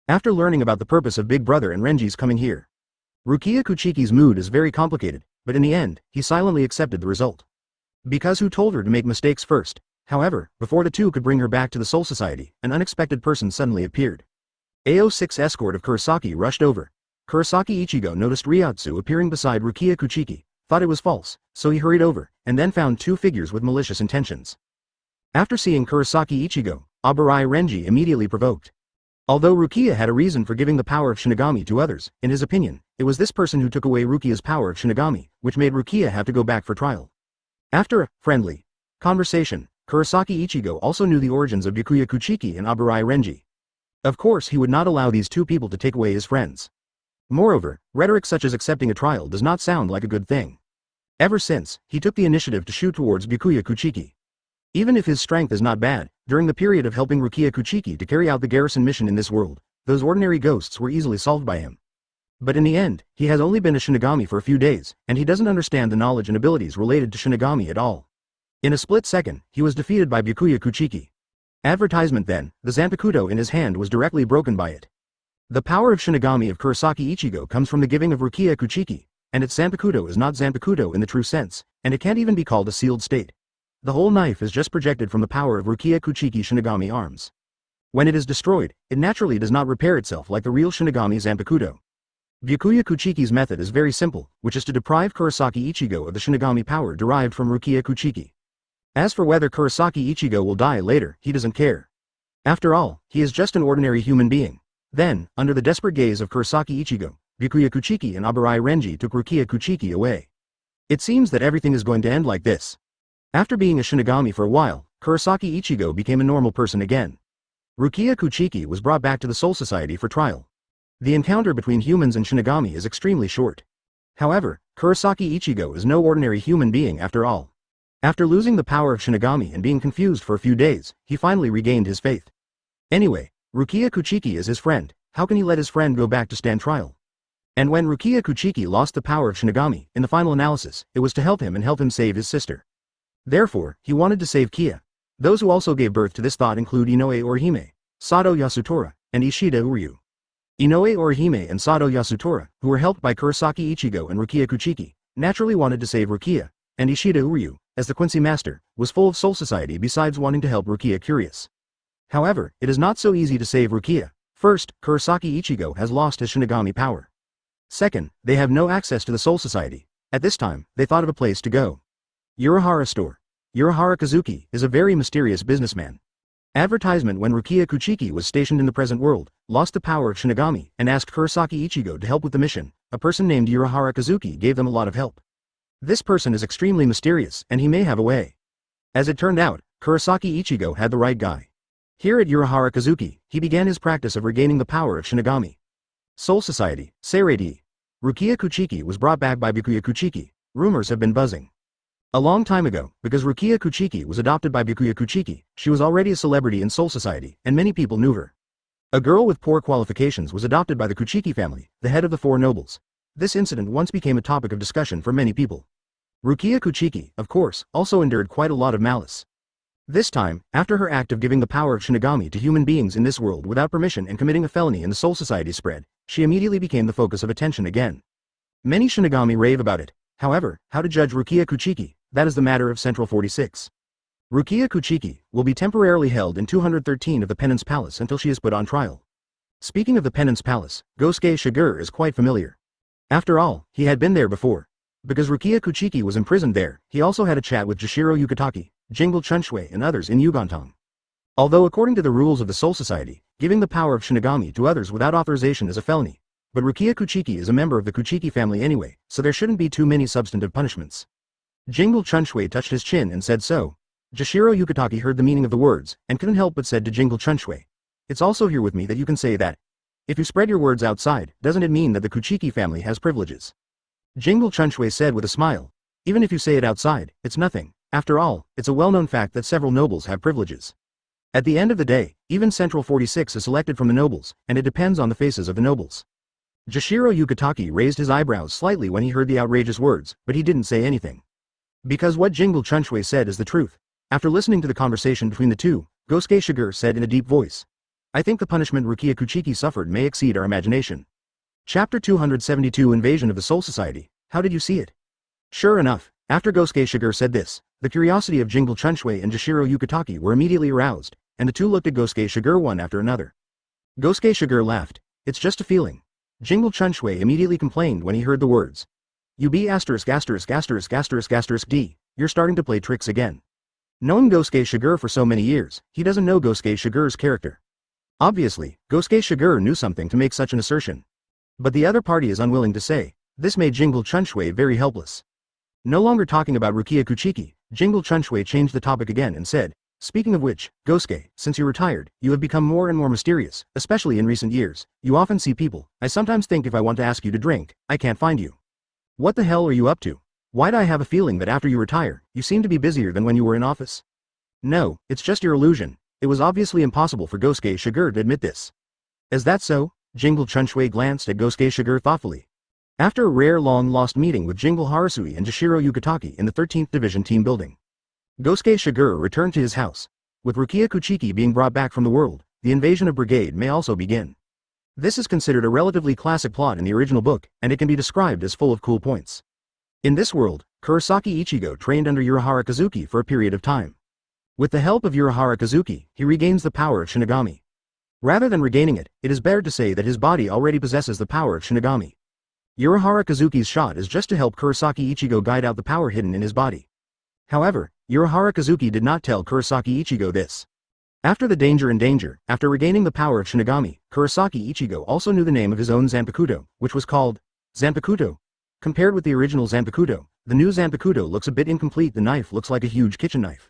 After learning about the purpose of Big Brother and Renji's coming here, Rukia Kuchiki's mood is very complicated, but in the end, he silently accepted the result. Because who told her to make mistakes first? However, before the two could bring her back to the Soul Society, an unexpected person suddenly appeared. AO6 escort of Kurosaki rushed over. Kurosaki Ichigo noticed Ryotsu appearing beside Rukia Kuchiki, thought it was false, so he hurried over, and then found two figures with malicious intentions. After seeing Kurosaki Ichigo, Abarai Renji immediately provoked. Although Rukia had a reason for giving the power of Shinigami to others, in his opinion, it was this person who took away Rukia's power of Shinigami, which made Rukia have to go back for trial. After a friendly conversation, Kurosaki Ichigo also knew the origins of Byakuya Kuchiki and Abarai Renji. Of course he would not allow these two people to take away his friends. Moreover, rhetoric such as accepting a trial does not sound like a good thing. Ever since, he took the initiative to shoot towards Byakuya Kuchiki. Even if his strength is not bad, during the period of helping Rukia Kuchiki to carry out the garrison mission in this world, those ordinary ghosts were easily solved by him. But in the end, he has only been a Shinigami for a few days, and he doesn't understand the knowledge and abilities related to Shinigami at all. In a split second, he was defeated by Byakuya Kuchiki. Advertisement then, the Zanpakuto in his hand was directly broken by it. The power of Shinigami of Kurosaki Ichigo comes from the giving of Rukia Kuchiki, and its Zanpakuto is not Zanpakuto in the true sense, and it can't even be called a sealed state. The whole knife is just projected from the power of Rukia Kuchiki Shinigami arms. When it is destroyed, it naturally does not repair itself like the real Shinigami Zanpakuto. Byakuya Kuchiki's method is very simple, which is to deprive Kurosaki Ichigo of the Shinigami power derived from Rukia Kuchiki. As for whether Kurosaki Ichigo will die later, he doesn't care. After all, he is just an ordinary human being. Then, under the desperate gaze of Kurosaki Ichigo, Byakuya Kuchiki and Abarai Renji took Rukia Kuchiki away. It seems that everything is going to end like this. After being a Shinigami for a while, Kurosaki Ichigo became a normal person again. Rukia Kuchiki was brought back to the Soul Society for trial. The encounter between humans and Shinigami is extremely short. However, Kurosaki Ichigo is no ordinary human being after all. After losing the power of Shinigami and being confused for a few days, he finally regained his faith. Anyway, Rukia Kuchiki is his friend, how can he let his friend go back to stand trial? And when Rukia Kuchiki lost the power of Shinigami, in the final analysis, it was to help him save his sister. Therefore, he wanted to save Kia. Those who also gave birth to this thought include Inoue Orihime, Sato Yasutora, and Ishida Uryu. Inoue Orihime and Sato Yasutora, who were helped by Kurosaki Ichigo and Rukia Kuchiki, naturally wanted to save Rukia, and Ishida Uryu, as the Quincy Master, was full of Soul Society besides wanting to help Rukia Curious. However, it is not so easy to save Rukia. First, Kurosaki Ichigo has lost his Shinigami power. Second, they have no access to the Soul Society. At this time, they thought of a place to go. Urahara Store. Urahara Kazuki is a very mysterious businessman. Advertisement when Rukia Kuchiki was stationed in the present world, lost the power of Shinigami, and asked Kurosaki Ichigo to help with the mission. A person named Urahara Kazuki gave them a lot of help. This person is extremely mysterious, and he may have a way. As it turned out, Kurosaki Ichigo had the right guy. Here at Urahara Kazuki, he began his practice of regaining the power of Shinigami. Soul Society, Seireitei. Rukia Kuchiki was brought back by Byakuya Kuchiki. Rumors have been buzzing. A long time ago, because Rukia Kuchiki was adopted by Byakuya Kuchiki, she was already a celebrity in Soul Society, and many people knew her. A girl with poor qualifications was adopted by the Kuchiki family, the head of the four nobles. This incident once became a topic of discussion for many people. Rukia Kuchiki, of course, also endured quite a lot of malice. This time, after her act of giving the power of Shinigami to human beings in this world without permission and committing a felony in the Soul Society spread, she immediately became the focus of attention again. Many Shinigami rave about it. However, how to judge Rukia Kuchiki, that is the matter of Central 46. Rukia Kuchiki will be temporarily held in 213 of the Penance Palace until she is put on trial. Speaking of the Penance Palace, Gosuke Shigure is quite familiar. After all, he had been there before. Because Rukia Kuchiki was imprisoned there, he also had a chat with Jishiro Yukitake, Jingle Chunshui and others in Yugantong. Although according to the rules of the Soul Society, giving the power of Shinigami to others without authorization is a felony. But Rukia Kuchiki is a member of the Kuchiki family anyway, so there shouldn't be too many substantive punishments. Jingle Chunshui touched his chin and said so. Jishiro Yukitake heard the meaning of the words, and couldn't help but said to Jingle Chunshui, "It's also here with me that you can say that. If you spread your words outside, doesn't it mean that the Kuchiki family has privileges?" Jingle Chunshui said with a smile, "Even if you say it outside, it's nothing. After all, it's a well-known fact that several nobles have privileges." At the end of the day, even Central 46 is selected from the nobles, and it depends on the faces of the nobles. Jashiro Yukitake raised his eyebrows slightly when he heard the outrageous words, but he didn't say anything. Because what Jingle Chunchwei said is the truth. After listening to the conversation between the two, Gosuke Shigure said in a deep voice, "I think the punishment Rukia Kuchiki suffered may exceed our imagination." Chapter 272 Invasion of the Soul Society. How did you see it? Sure enough, after Gosuke Shigure said this, the curiosity of Jingle Chunchwei and Jashiro Yukitake were immediately aroused, and the two looked at Gosuke Shigure one after another. Gosuke Shigure laughed. "It's just a feeling." Jingle Chunchwei immediately complained when he heard the words. "You be asterisk asterisk asterisk asterisk asterisk D, you're starting to play tricks again." Knowing Gosuke Shigure for so many years, he doesn't know Gosuke Shigure's character. Obviously, Gosuke Shigure knew something to make such an assertion. But the other party is unwilling to say. This made Jingle Chunchwei very helpless. No longer talking about Rukia Kuchiki, Jingle Chunchwei changed the topic again and said, "Speaking of which, Gosuke, since you retired, you have become more and more mysterious, especially in recent years. You often see people. I sometimes think if I want to ask you to drink, I can't find you. What the hell are you up to? Why'd I have a feeling that after you retire, you seem to be busier than when you were in office?" No, it's just your illusion. It was obviously impossible for Gosuke Shigure to admit this. Is that so? Jingle Chunchwei glanced at Gosuke Shigure thoughtfully. After a rare long-lost meeting with Jingle Harasui and Jashiro Yukitake in the 13th Division team building, Gosuke Shigure returned to his house. With Rukia Kuchiki being brought back from the world, the invasion of Brigade may also begin. This is considered a relatively classic plot in the original book, and it can be described as full of cool points. In this world, Kurosaki Ichigo trained under Urahara Kazuki for a period of time. With the help of Urahara Kazuki, he regains the power of Shinigami. Rather than regaining it, it is better to say that his body already possesses the power of Shinigami. Urahara Kazuki's shot is just to help Kurosaki Ichigo guide out the power hidden in his body. However, Urahara Kazuki did not tell Kurosaki Ichigo this. After the danger and danger, after regaining the power of Shinigami, Kurosaki Ichigo also knew the name of his own Zanpakuto, which was called Zanpakuto. Compared with the original Zanpakuto, the new Zanpakuto looks a bit incomplete. The knife looks like a huge kitchen knife.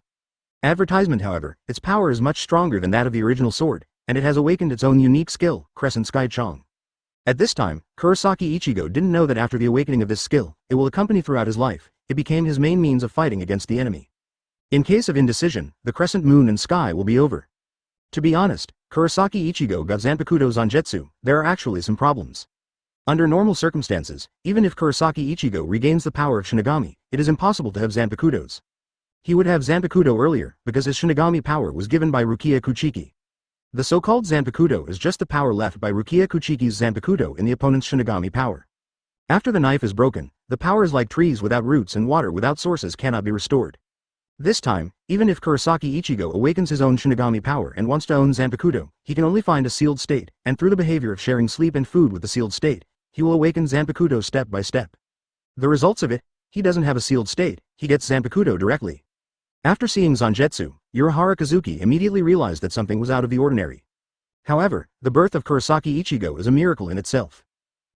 Advertisement, however, its power is much stronger than that of the original sword, and it has awakened its own unique skill, Crescent Sky Chong. At this time, Kurosaki Ichigo didn't know that after the awakening of this skill, it will accompany throughout his life. It became his main means of fighting against the enemy. In case of indecision, the crescent moon and sky will be over. To be honest, Kurosaki Ichigo got Zanpakuto Zanjetsu. There are actually some problems. Under normal circumstances, even if Kurosaki Ichigo regains the power of Shinigami, it is impossible to have Zanpakutos. He would have Zanpakuto earlier, because his Shinigami power was given by Rukia Kuchiki. The so-called Zanpakuto is just the power left by Rukia Kuchiki's Zanpakuto in the opponent's Shinigami power. After the knife is broken, the power is like trees without roots and water without sources cannot be restored. This time, even if Kurosaki Ichigo awakens his own Shinigami power and wants to own Zanpakuto, he can only find a sealed state, and through the behavior of sharing sleep and food with the sealed state, he will awaken Zanpakuto step by step. The results of it, he doesn't have a sealed state, he gets Zanpakuto directly. After seeing Zanjetsu, Urahara Kazuki immediately realized that something was out of the ordinary. However, the birth of Kurosaki Ichigo is a miracle in itself.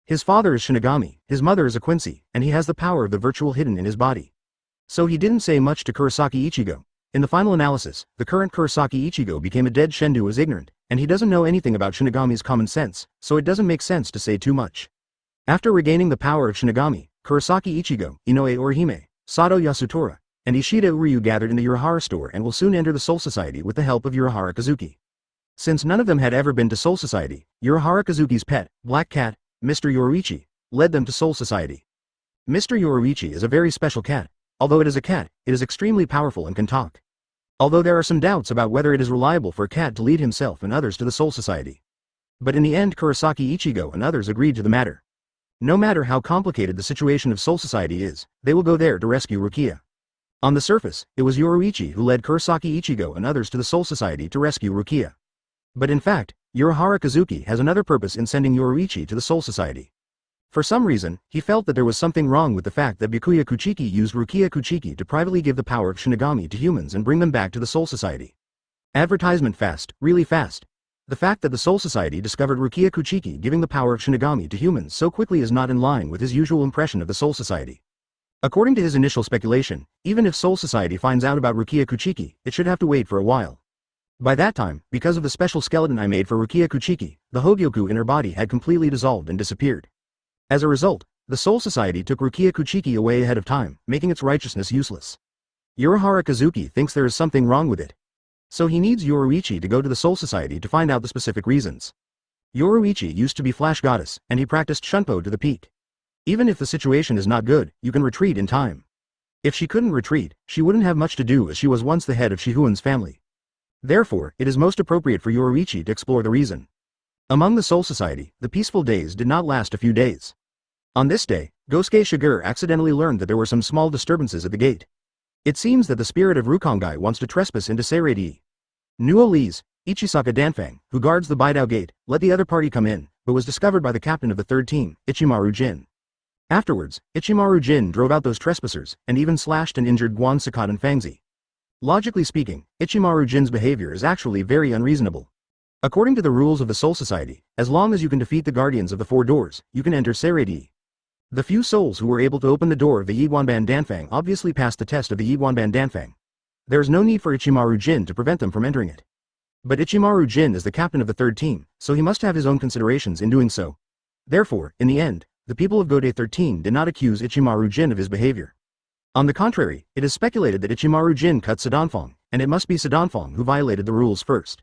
His father is Shinigami, his mother is a Quincy, and he has the power of the virtual hidden in his body. So he didn't say much to Kurosaki Ichigo. In the final analysis, the current Kurosaki Ichigo became a dead Shendu as ignorant, and he doesn't know anything about Shinigami's common sense, so it doesn't make sense to say too much. After regaining the power of Shinigami, Kurosaki Ichigo, Inoue Orihime, Sato Yasutora, and Ishida Uryu gathered in the Urahara store and will soon enter the Soul Society with the help of Urahara Kazuki. Since none of them had ever been to Soul Society, Urahara Kazuki's pet, Black Cat, Mr. Yoruichi, led them to Soul Society. Mr. Yoruichi is a very special cat. Although it is a cat, it is extremely powerful and can talk. Although there are some doubts about whether it is reliable for a cat to lead himself and others to the Soul Society. But in the end Kurosaki Ichigo and others agreed to the matter. No matter how complicated the situation of Soul Society is, they will go there to rescue Rukia. On the surface, it was Yoruichi who led Kurosaki Ichigo and others to the Soul Society to rescue Rukia. But in fact, Urahara Kazuki has another purpose in sending Yoruichi to the Soul Society. For some reason, he felt that there was something wrong with the fact that Byakuya Kuchiki used Rukia Kuchiki to privately give the power of Shinigami to humans and bring them back to the Soul Society. Advertisement fast, really fast. The fact that the Soul Society discovered Rukia Kuchiki giving the power of Shinigami to humans so quickly is not in line with his usual impression of the Soul Society. According to his initial speculation, even if Soul Society finds out about Rukia Kuchiki, it should have to wait for a while. By that time, because of the special skeleton I made for Rukia Kuchiki, the Hogyoku in her body had completely dissolved and disappeared. As a result, the Soul Society took Rukia Kuchiki away ahead of time, making its righteousness useless. Urahara Kazuki thinks there is something wrong with it. So he needs Yoruichi to go to the Soul Society to find out the specific reasons. Yoruichi used to be Flash Goddess, and he practiced Shunpo to the peak. Even if the situation is not good, you can retreat in time. If she couldn't retreat, she wouldn't have much to do as she was once the head of Shihuan's family. Therefore, it is most appropriate for Yoruichi to explore the reason. Among the Soul Society, the peaceful days did not last a few days. On this day, Gosuke Shigure accidentally learned that there were some small disturbances at the gate. It seems that the spirit of Rukongai wants to trespass into Seireitei. Nuo-Lee's Ichisaka Danfang, who guards the Baidao gate, let the other party come in, but was discovered by the captain of the third team, Ichimaru Jin. Afterwards, Ichimaru Jin drove out those trespassers, and even slashed and injured Guan Sakat and Fangzi. Logically speaking, Ichimaru Jin's behavior is actually very unreasonable. According to the rules of the Soul Society, as long as you can defeat the guardians of the four doors, you can enter Seireitei. The few souls who were able to open the door of the Yiguanban Danfang obviously passed the test of the Yiguanban Danfang. There is no need for Ichimaru Jin to prevent them from entering it. But Ichimaru Jin is the captain of the third team, so he must have his own considerations in doing so. Therefore, in the end, the people of Gode 13 did not accuse Ichimaru Jin of his behavior. On the contrary, it is speculated that Ichimaru Jin cut Sadanfang, and it must be Sadanfang who violated the rules first.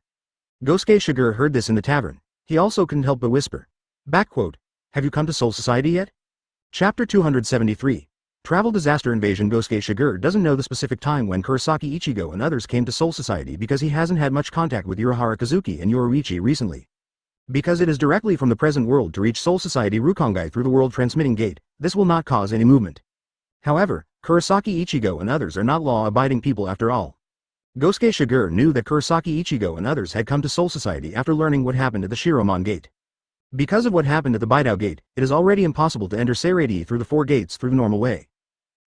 Gosuke Shigure heard this in the tavern. He also couldn't help but whisper. Backquote, have you come to Soul Society yet? Chapter 273. Travel Disaster Invasion. Gosuke Shigure doesn't know the specific time when Kurosaki Ichigo and others came to Soul Society because he hasn't had much contact with Urahara Kazuki and Yoruichi recently. Because it is directly from the present world to reach Soul Society Rukongai through the world transmitting gate, this will not cause any movement. However, Kurosaki Ichigo and others are not law-abiding people after all. Gosuke Shigure knew that Kurosaki Ichigo and others had come to Soul Society after learning what happened at the Shiromon gate. Because of what happened at the Baidao gate, it is already impossible to enter Seireitei through the four gates through the normal way.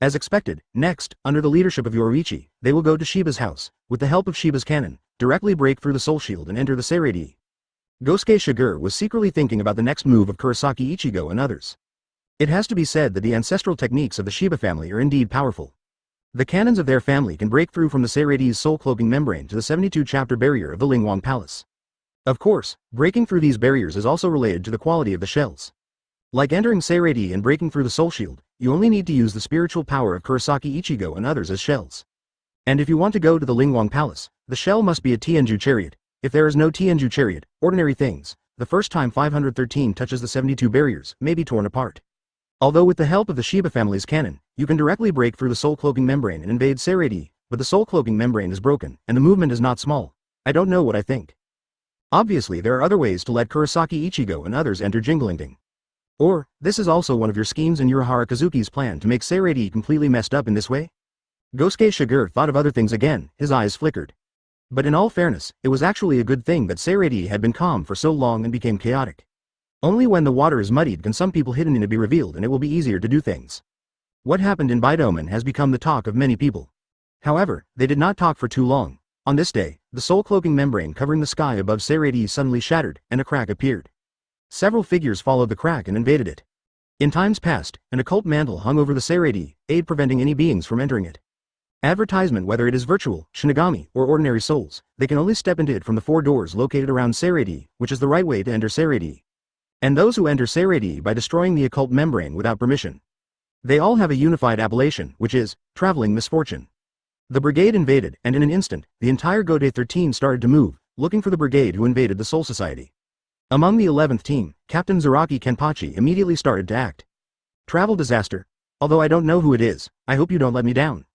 As expected, next, under the leadership of Yoruichi, they will go to Shiba's house, with the help of Shiba's cannon, directly break through the Soul Shield and enter the Seireitei. Gosuke Shigure was secretly thinking about the next move of Kurosaki Ichigo and others. It has to be said that the ancestral techniques of the Shiba family are indeed powerful. The cannons of their family can break through from the Seireitei's soul cloaking membrane to the 72-chapter barrier of the Lingwang Palace. Of course, breaking through these barriers is also related to the quality of the shells. Like entering Seireitei and breaking through the Soul Shield, you only need to use the spiritual power of Kurosaki Ichigo and others as shells. And if you want to go to the Lingwang Palace, the shell must be a Tianju chariot. If there is no Tianju chariot, ordinary things, the first time 513 touches the 72 barriers, may be torn apart. Although with the help of the Shiba family's cannon, you can directly break through the soul cloaking membrane and invade Seireitei, but the soul cloaking membrane is broken, and the movement is not small. I don't know what I think. Obviously there are other ways to let Kurosaki Ichigo and others enter Jinglingding. Or, this is also one of your schemes in Urahara Kazuki's plan to make Seireitei completely messed up in this way? Gosuke Shigure thought of other things again, his eyes flickered. But in all fairness, it was actually a good thing that Seireitei had been calm for so long and became chaotic. Only when the water is muddied can some people hidden in it be revealed, and it will be easier to do things. What happened in Baidoman has become the talk of many people. However, they did not talk for too long. On this day, the soul cloaking membrane covering the sky above Seireitei suddenly shattered, and a crack appeared. Several figures followed the crack and invaded it. In times past, an occult mantle hung over the Seireitei, aid preventing any beings from entering it. Advertisement: whether it is virtual, Shinigami, or ordinary souls, they can only step into it from the four doors located around Seireitei, which is the right way to enter Seireitei. And those who enter Seireitei by destroying the occult membrane without permission. They all have a unified appellation, which is, traveling misfortune. The brigade invaded, and in an instant, the entire Gode 13 started to move, looking for the brigade who invaded the Soul Society. Among the 11th team, Captain Zaraki-Kenpachi immediately started to act. Travel disaster. Although I don't know who it is, I hope you don't let me down.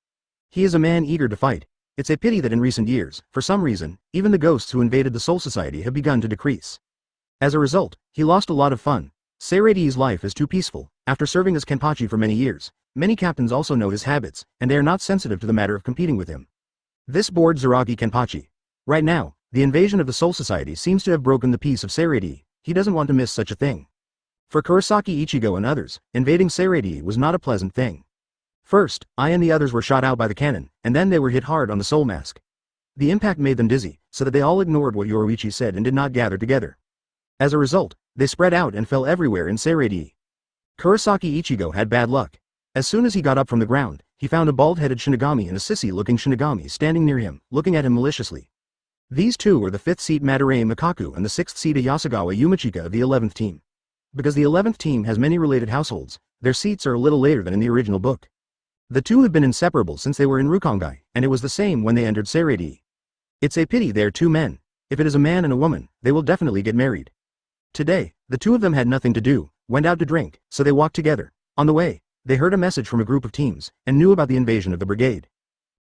He is a man eager to fight. It's a pity that in recent years, for some reason, even the ghosts who invaded the Soul Society have begun to decrease. As a result, he lost a lot of fun. Seireitei's life is too peaceful. After serving as Kenpachi for many years, many captains also know his habits, and they are not sensitive to the matter of competing with him. This bored Zaraki-Kenpachi. Right now, the invasion of the Soul Society seems to have broken the peace of Seireitei. He doesn't want to miss such a thing. For Kurosaki Ichigo and others, invading Seireitei was not a pleasant thing. First, I and the others were shot out by the cannon, and then they were hit hard on the soul mask. The impact made them dizzy, so that they all ignored what Yoruichi said and did not gather together. As a result, they spread out and fell everywhere in Seireitei. Kurosaki Ichigo had bad luck. As soon as he got up from the ground, he found a bald-headed Shinigami and a sissy-looking Shinigami standing near him, looking at him maliciously. These two were the 5th seat Madarei Mikaku and the 6th seat Yasugawa Yumachika of the 11th team. Because the 11th team has many related households, their seats are a little later than in the original book. The two have been inseparable since they were in Rukongai, and it was the same when they entered Seireitei. It's a pity they're two men. If it is a man and a woman, they will definitely get married. Today, the two of them had nothing to do, went out to drink, so they walked together. On the way, they heard a message from a group of teams, and knew about the invasion of the brigade.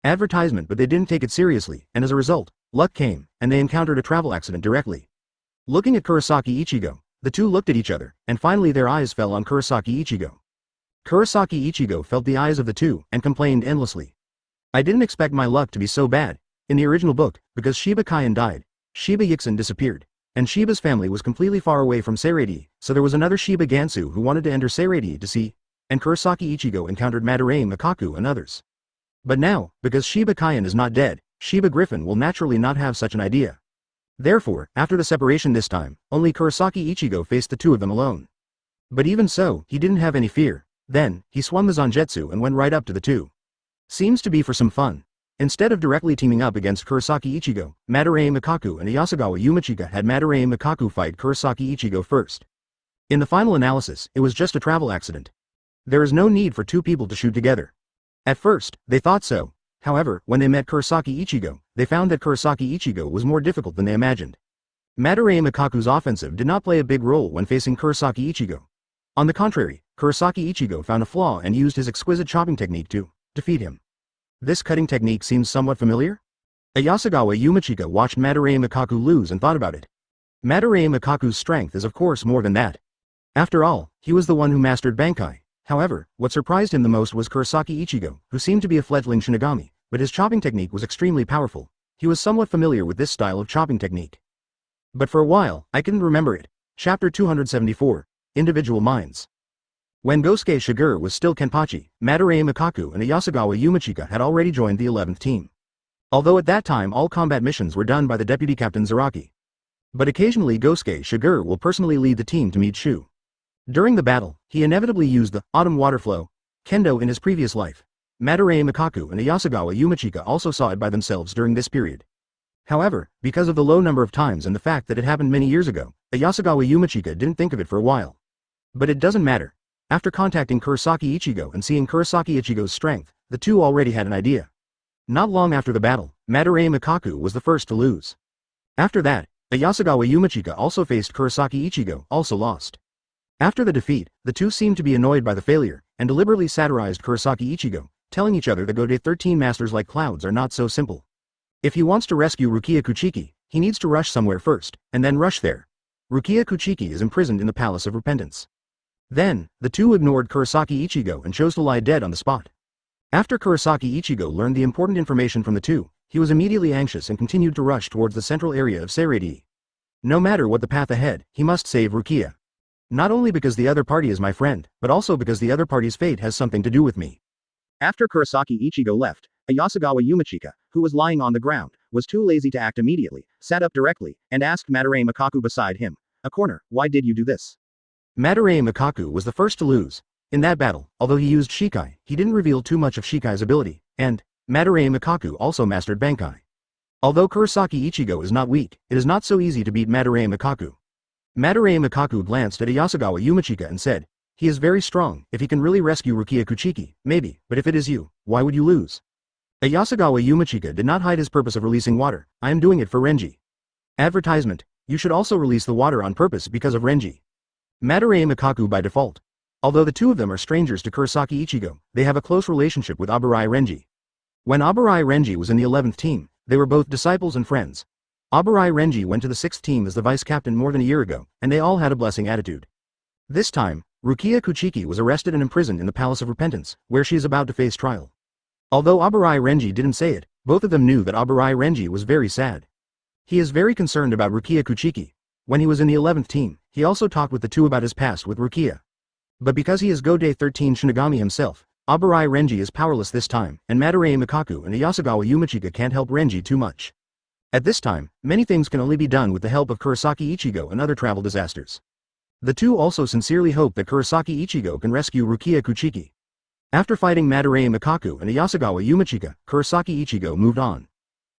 Advertisement, but they didn't take it seriously, and as a result, luck came, and they encountered a travel accident directly. Looking at Kurosaki Ichigo, the two looked at each other, and finally their eyes fell on Kurosaki Ichigo. Kurosaki Ichigo felt the eyes of the two, and complained endlessly. I didn't expect my luck to be so bad. In the original book, because Shiba Kaien died, Shiba Yixin disappeared, and Shiba's family was completely far away from Seireitei, so there was another Shiba Gansu who wanted to enter Seireitei to see, and Kurosaki Ichigo encountered Madarame Makaku and others. But now, because Shiba Kaien is not dead, Shiba Griffin will naturally not have such an idea. Therefore, after the separation this time, only Kurosaki Ichigo faced the two of them alone. But even so, he didn't have any fear. Then, he swung the Zangetsu and went right up to the two. Seems to be for some fun. Instead of directly teaming up against Kurosaki Ichigo, Madarame Makaku and Yasugawa Yumichika had Madarame Makaku fight Kurosaki Ichigo first. In the final analysis, it was just a travel accident. There is no need for two people to shoot together. At first, they thought so. However, when they met Kurosaki Ichigo, they found that Kurosaki Ichigo was more difficult than they imagined. Madarame Makaku's offensive did not play a big role when facing Kurosaki Ichigo. On the contrary, Kurosaki Ichigo found a flaw and used his exquisite chopping technique to defeat him. This cutting technique seems somewhat familiar? Yasugawa Yumichika watched Madarame Makaku lose and thought about it. Madarame Makaku's strength is of course more than that. After all, he was the one who mastered Bankai. However, what surprised him the most was Kurosaki Ichigo, who seemed to be a fledgling Shinigami, but his chopping technique was extremely powerful. He was somewhat familiar with this style of chopping technique. But for a while, I couldn't remember it. Chapter 274, Individual Minds. When Gosuke Shigure was still Kenpachi, Madarame Makaku and Yasugawa Yumichika had already joined the 11th team. Although at that time all combat missions were done by the deputy captain Zaraki. But occasionally Gosuke Shigure will personally lead the team to meet Shu. During the battle, he inevitably used the autumn water flow, kendo in his previous life. Madarame Makaku and Yasugawa Yumichika also saw it by themselves during this period. However, because of the low number of times and the fact that it happened many years ago, Yasugawa Yumichika didn't think of it for a while. But it doesn't matter. After contacting Kurosaki Ichigo and seeing Kurosaki Ichigo's strength, the two already had an idea. Not long after the battle, Madarame Makaku was the first to lose. After that, Yasugawa Yumichika also faced Kurosaki Ichigo, also lost. After the defeat, the two seemed to be annoyed by the failure, and deliberately satirized Kurosaki Ichigo, telling each other that Gode 13 masters like clouds are not so simple. If he wants to rescue Rukia Kuchiki, he needs to rush somewhere first, and then rush there. Rukia Kuchiki is imprisoned in the Palace of Repentance. Then, the two ignored Kurosaki Ichigo and chose to lie dead on the spot. After Kurosaki Ichigo learned the important information from the two, he was immediately anxious and continued to rush towards the central area of Seireitei. No matter what the path ahead, he must save Rukia. Not only because the other party is my friend, but also because the other party's fate has something to do with me. After Kurosaki Ichigo left, Yasugawa Yumichika, who was lying on the ground, was too lazy to act immediately, sat up directly, and asked Madarame Makaku beside him, "A corner, why did you do this?" Madarame Makaku was the first to lose. In that battle, although he used Shikai, he didn't reveal too much of Shikai's ability, and Madarame Makaku also mastered Bankai. Although Kurosaki Ichigo is not weak, it is not so easy to beat Madarame Makaku. Madarame Makaku glanced at Yasugawa Yumichika and said, "He is very strong. If he can really rescue Rukia Kuchiki, maybe, but if it is you, why would you lose?" Yasugawa Yumichika did not hide his purpose of releasing water. "I am doing it for Renji." Advertisement: you should also release the water on purpose because of Renji. Madarame Makaku by default. Although the two of them are strangers to Kurosaki Ichigo, they have a close relationship with Aburai Renji. When Aburai Renji was in the 11th team, they were both disciples and friends. Aburai Renji went to the 6th team as the vice-captain more than a year ago, and they all had a blessing attitude. This time, Rukia Kuchiki was arrested and imprisoned in the Palace of Repentance, where she is about to face trial. Although Aburai Renji didn't say it, both of them knew that Aburai Renji was very sad. He is very concerned about Rukia Kuchiki. When he was in the 11th team, he also talked with the two about his past with Rukia. But because he is Gode 13 Shinigami himself, Aburai Renji is powerless this time, and Madarame Makaku and Yasugawa Yumichika can't help Renji too much. At this time, many things can only be done with the help of Kurosaki Ichigo and other travel disasters. The two also sincerely hope that Kurosaki Ichigo can rescue Rukia Kuchiki. After fighting Madarame Makaku and Yasugawa Yumichika, Kurosaki Ichigo moved on.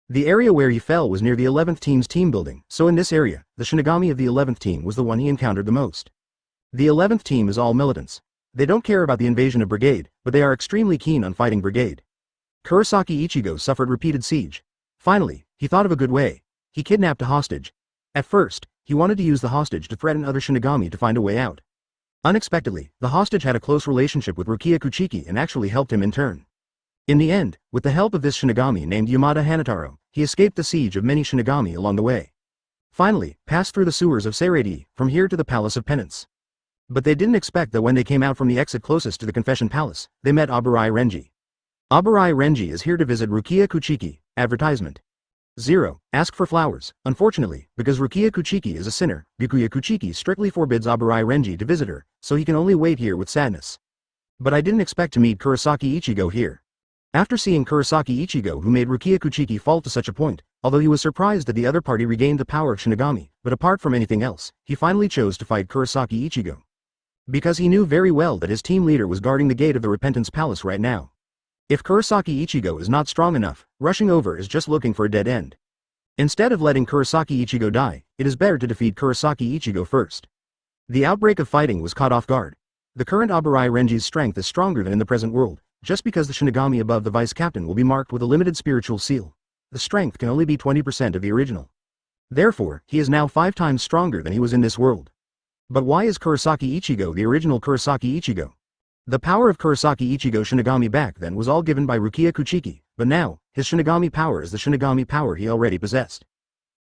The area where he fell was near the 11th team's team building, so in this area, the Shinigami of the 11th team was the one he encountered the most. The 11th team is all militants. They don't care about the invasion of Brigade, but they are extremely keen on fighting Brigade. Kurosaki Ichigo suffered repeated siege. Finally, he thought of a good way. He kidnapped a hostage. At first, he wanted to use the hostage to threaten other Shinigami to find a way out. Unexpectedly, the hostage had a close relationship with Rukia Kuchiki and actually helped him in turn. In the end, with the help of this Shinigami named Yamada Hanataro, he escaped the siege of many Shinigami along the way. Finally, passed through the sewers of Seireitei, from here to the Palace of Penance. But they didn't expect that when they came out from the exit closest to the Confession Palace, they met Aburai Renji. Aburai Renji is here to visit Rukia Kuchiki. Advertisement. 0. Ask for flowers. Unfortunately, because Rukia Kuchiki is a sinner, Byakuya Kuchiki strictly forbids Aburai Renji to visit her, so he can only wait here with sadness. But I didn't expect to meet Kurosaki Ichigo here. After seeing Kurosaki Ichigo, who made Rukia Kuchiki fall to such a point, although he was surprised that the other party regained the power of Shinigami, but apart from anything else, he finally chose to fight Kurosaki Ichigo. Because he knew very well that his team leader was guarding the gate of the Repentance Palace right now. If Kurosaki Ichigo is not strong enough, rushing over is just looking for a dead end. Instead of letting Kurosaki Ichigo die, it is better to defeat Kurosaki Ichigo first. The outbreak of fighting was caught off guard. The current Aburai Renji's strength is stronger than in the present world, just because the Shinigami above the vice captain will be marked with a limited spiritual seal. The strength can only be 20% of the original. Therefore, he is now 5 times stronger than he was in this world. But why is Kurosaki Ichigo the original Kurosaki Ichigo? The power of Kurosaki Ichigo Shinigami back then was all given by Rukia Kuchiki, but now, his Shinigami power is the Shinigami power he already possessed.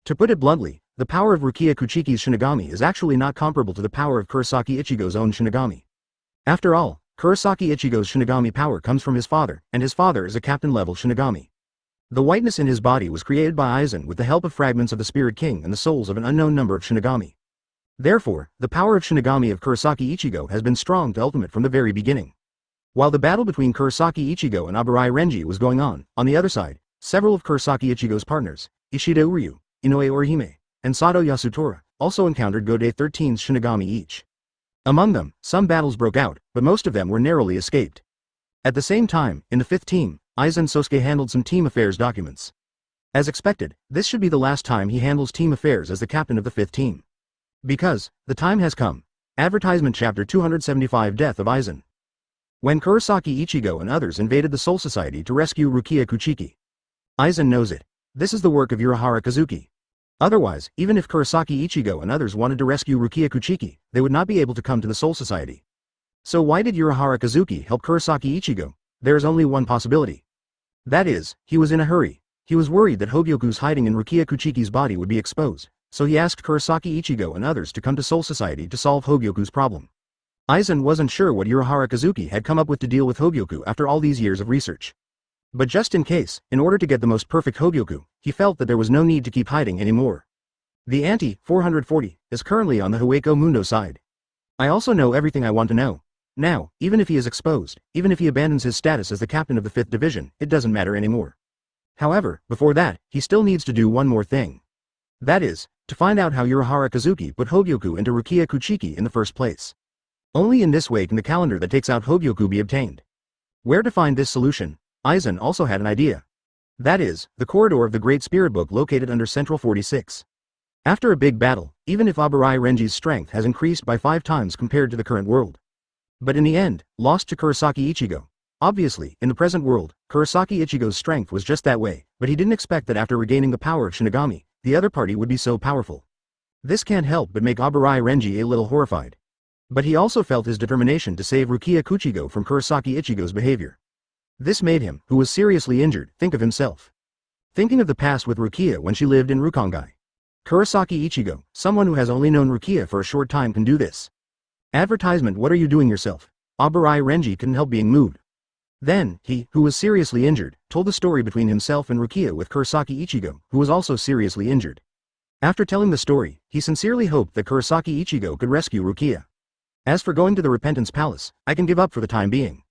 To put it bluntly, the power of Rukia Kuchiki's Shinigami is actually not comparable to the power of Kurosaki Ichigo's own Shinigami. After all, Kurosaki Ichigo's Shinigami power comes from his father, and his father is a captain-level Shinigami. The whiteness in his body was created by Aizen with the help of fragments of the Spirit King and the souls of an unknown number of Shinigami. Therefore, the power of Shinigami of Kurosaki Ichigo has been strong to ultimate from the very beginning. While the battle between Kurosaki Ichigo and Aburai Renji was going on the other side, several of Kurosaki Ichigo's partners, Ishida Uryu, Inoue Orihime, and Sato Yasutora, also encountered Godei 13's Shinigami each. Among them, some battles broke out, but most of them were narrowly escaped. At the same time, in the 5th team, Aizen Sosuke handled some team affairs documents. As expected, this should be the last time he handles team affairs as the captain of the 5th team. Because, the time has come. Advertisement Chapter 275 Death of Aizen. When Kurosaki Ichigo and others invaded the Soul Society to rescue Rukia Kuchiki. Aizen knows it. This is the work of Urahara Kazuki. Otherwise, even if Kurosaki Ichigo and others wanted to rescue Rukia Kuchiki, they would not be able to come to the Soul Society. So why did Urahara Kazuki help Kurosaki Ichigo? There is only one possibility. That is, he was in a hurry. He was worried that Hogyoku's hiding in Rukia Kuchiki's body would be exposed, so he asked Kurosaki Ichigo and others to come to Soul Society to solve Hogyoku's problem. Aizen wasn't sure what Urahara Kazuki had come up with to deal with Hogyoku after all these years of research. But just in case, in order to get the most perfect Hogyoku, he felt that there was no need to keep hiding anymore. The Anti-440 is currently on the Hueco Mundo side. I also know everything I want to know. Now, even if he is exposed, even if he abandons his status as the captain of the 5th Division, it doesn't matter anymore. However, before that, he still needs to do one more thing. That is, to find out how Urahara Kazuki put Hogyoku into Rukia Kuchiki in the first place. Only in this way can the calendar that takes out Hogyoku be obtained. Where to find this solution? Aizen also had an idea. That is, the corridor of the Great Spirit Book located under Central 46. After a big battle, even if Aburai Renji's strength has increased by 5 times compared to the current world. But in the end, lost to Kurosaki Ichigo. Obviously, in the present world, Kurosaki Ichigo's strength was just that way, but he didn't expect that after regaining the power of Shinigami, the other party would be so powerful. This can't help but make Aburai Renji a little horrified. But he also felt his determination to save Rukia Kuchigo from Kurosaki Ichigo's behavior. This made him, who was seriously injured, think of himself. Thinking of the past with Rukia when she lived in Rukongai. Kurosaki Ichigo, someone who has only known Rukia for a short time, can do this. Advertisement. What are you doing yourself? Aburai Renji couldn't help being moved. Then, he, who was seriously injured, told the story between himself and Rukia with Kurosaki Ichigo, who was also seriously injured. After telling the story, he sincerely hoped that Kurosaki Ichigo could rescue Rukia. As for going to the Repentance Palace, I can give up for the time being.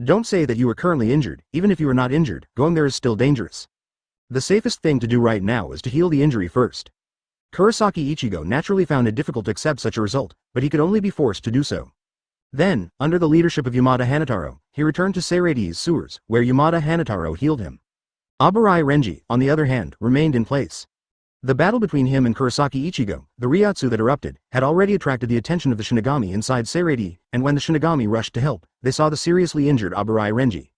Don't say that you are currently injured. Even if you are not injured, going there is still dangerous. The safest thing to do right now is to heal the injury first. Kurosaki Ichigo naturally found it difficult to accept such a result, but he could only be forced to do so. Then, under the leadership of Yamada Hanataro, he returned to Seireitei's sewers, where Yamada Hanataro healed him. Aburai Renji, on the other hand, remained in place. The battle between him and Kurosaki Ichigo, the Ryotsu that erupted, had already attracted the attention of the Shinigami inside Seireitei, and when the Shinigami rushed to help, they saw the seriously injured Aburai Renji.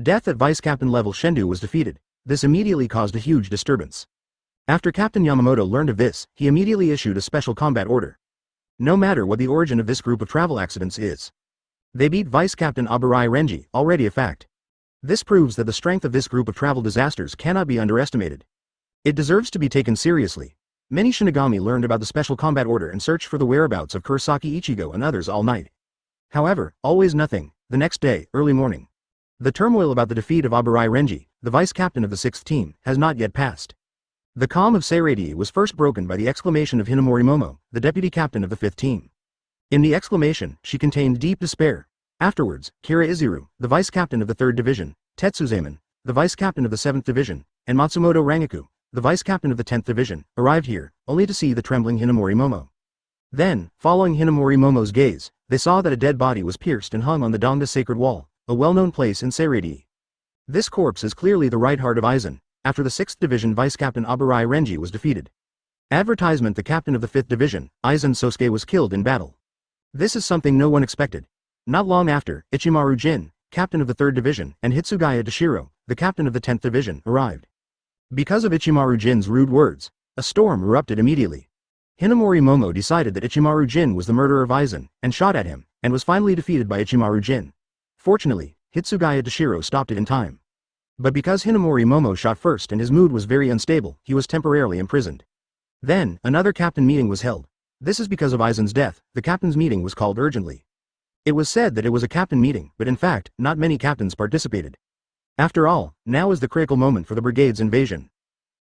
Death at Vice Captain level Shendu was defeated. This immediately caused a huge disturbance. After Captain Yamamoto learned of this, he immediately issued a special combat order. No matter what the origin of this group of travel accidents is, they beat Vice Captain Aburai Renji, already a fact. This proves that the strength of this group of travel disasters cannot be underestimated. It deserves to be taken seriously. Many Shinigami learned about the special combat order and searched for the whereabouts of Kurosaki Ichigo and others all night. However, always nothing. The next day, early morning. The turmoil about the defeat of Aburai Renji, the vice captain of the 6th team, has not yet passed. The calm of Seireitei was first broken by the exclamation of Hinamori Momo, the deputy captain of the 5th team. In the exclamation, she contained deep despair. Afterwards, Kira Izuru, the vice captain of the 3rd division, Tetsuzaemon, the vice captain of the 7th division, and Matsumoto Rangaku, the vice captain of the 10th division, arrived here, only to see the trembling Hinamori Momo. Then, following Hinamori Momo's gaze, they saw that a dead body was pierced and hung on the Dongda sacred wall, a well-known place in Seireitei. This corpse is clearly the right heart of Aizen, after the 6th division vice captain Aburai Renji was defeated. Advertisement: the captain of the 5th division, Aizen Sosuke, was killed in battle. This is something no one expected. Not long after, Ichimaru Jin, captain of the 3rd division, and Hitsugaya Dashiro, the captain of the 10th division, arrived. Because of Ichimaru Jin's rude words, a storm erupted immediately. Hinamori Momo decided that Ichimaru Jin was the murderer of Aizen, and shot at him, and was finally defeated by Ichimaru Jin. Fortunately, Hitsugaya Dashiro stopped it in time. But because Hinamori Momo shot first and his mood was very unstable, he was temporarily imprisoned. Then, another captain meeting was held. This is because of Aizen's death. The captain's meeting was called urgently. It was said that it was a captain meeting, but in fact, not many captains participated. After all, now is the critical moment for the brigade's invasion.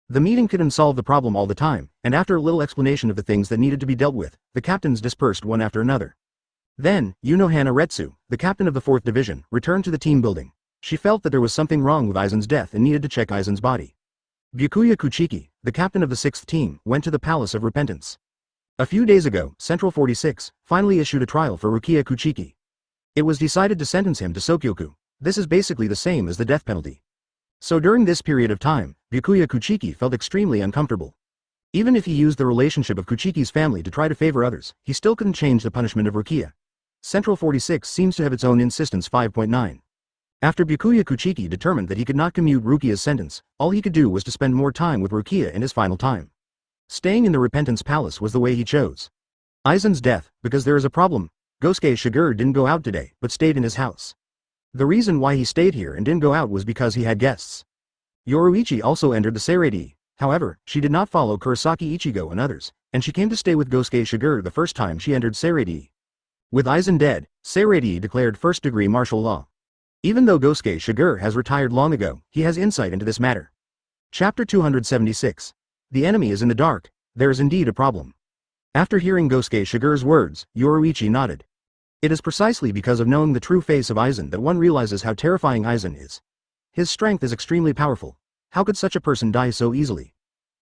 The meeting couldn't solve the problem all the time, and after a little explanation of the things that needed to be dealt with, the captains dispersed one after another. Then, Yunohana Retsu, the captain of the 4th division, returned to the team building. She felt that there was something wrong with Aizen's death and needed to check Aizen's body. Byakuya Kuchiki, the captain of the 6th team, went to the Palace of Repentance. A few days ago, Central 46 finally issued a trial for Rukia Kuchiki. It was decided to sentence him to Sokyoku. This is basically the same as the death penalty. So during this period of time, Byakuya Kuchiki felt extremely uncomfortable. Even if he used the relationship of Kuchiki's family to try to favor others, he still couldn't change the punishment of Rukia. Central 46 seems to have its own insistence. 5.9. After Byakuya Kuchiki determined that he could not commute Rukia's sentence, all he could do was to spend more time with Rukia in his final time. Staying in the Repentance Palace was the way he chose. Aizen's death, because there is a problem. Gosuke Shigure didn't go out today, but stayed in his house. The reason why he stayed here and didn't go out was because he had guests. Yoruichi also entered the Seireitei. However, she did not follow Kurosaki Ichigo and others, and she came to stay with Gosuke Shigure the first time she entered Seireitei. With Aizen dead, Seireitei declared first-degree martial law. Even though Gosuke Shigure has retired long ago, he has insight into this matter. Chapter 276. The enemy is in the dark. There is indeed a problem. After hearing Gosuke Shigure's words, Yoruichi nodded. It is precisely because of knowing the true face of Aizen that one realizes how terrifying Aizen is. His strength is extremely powerful. How could such a person die so easily?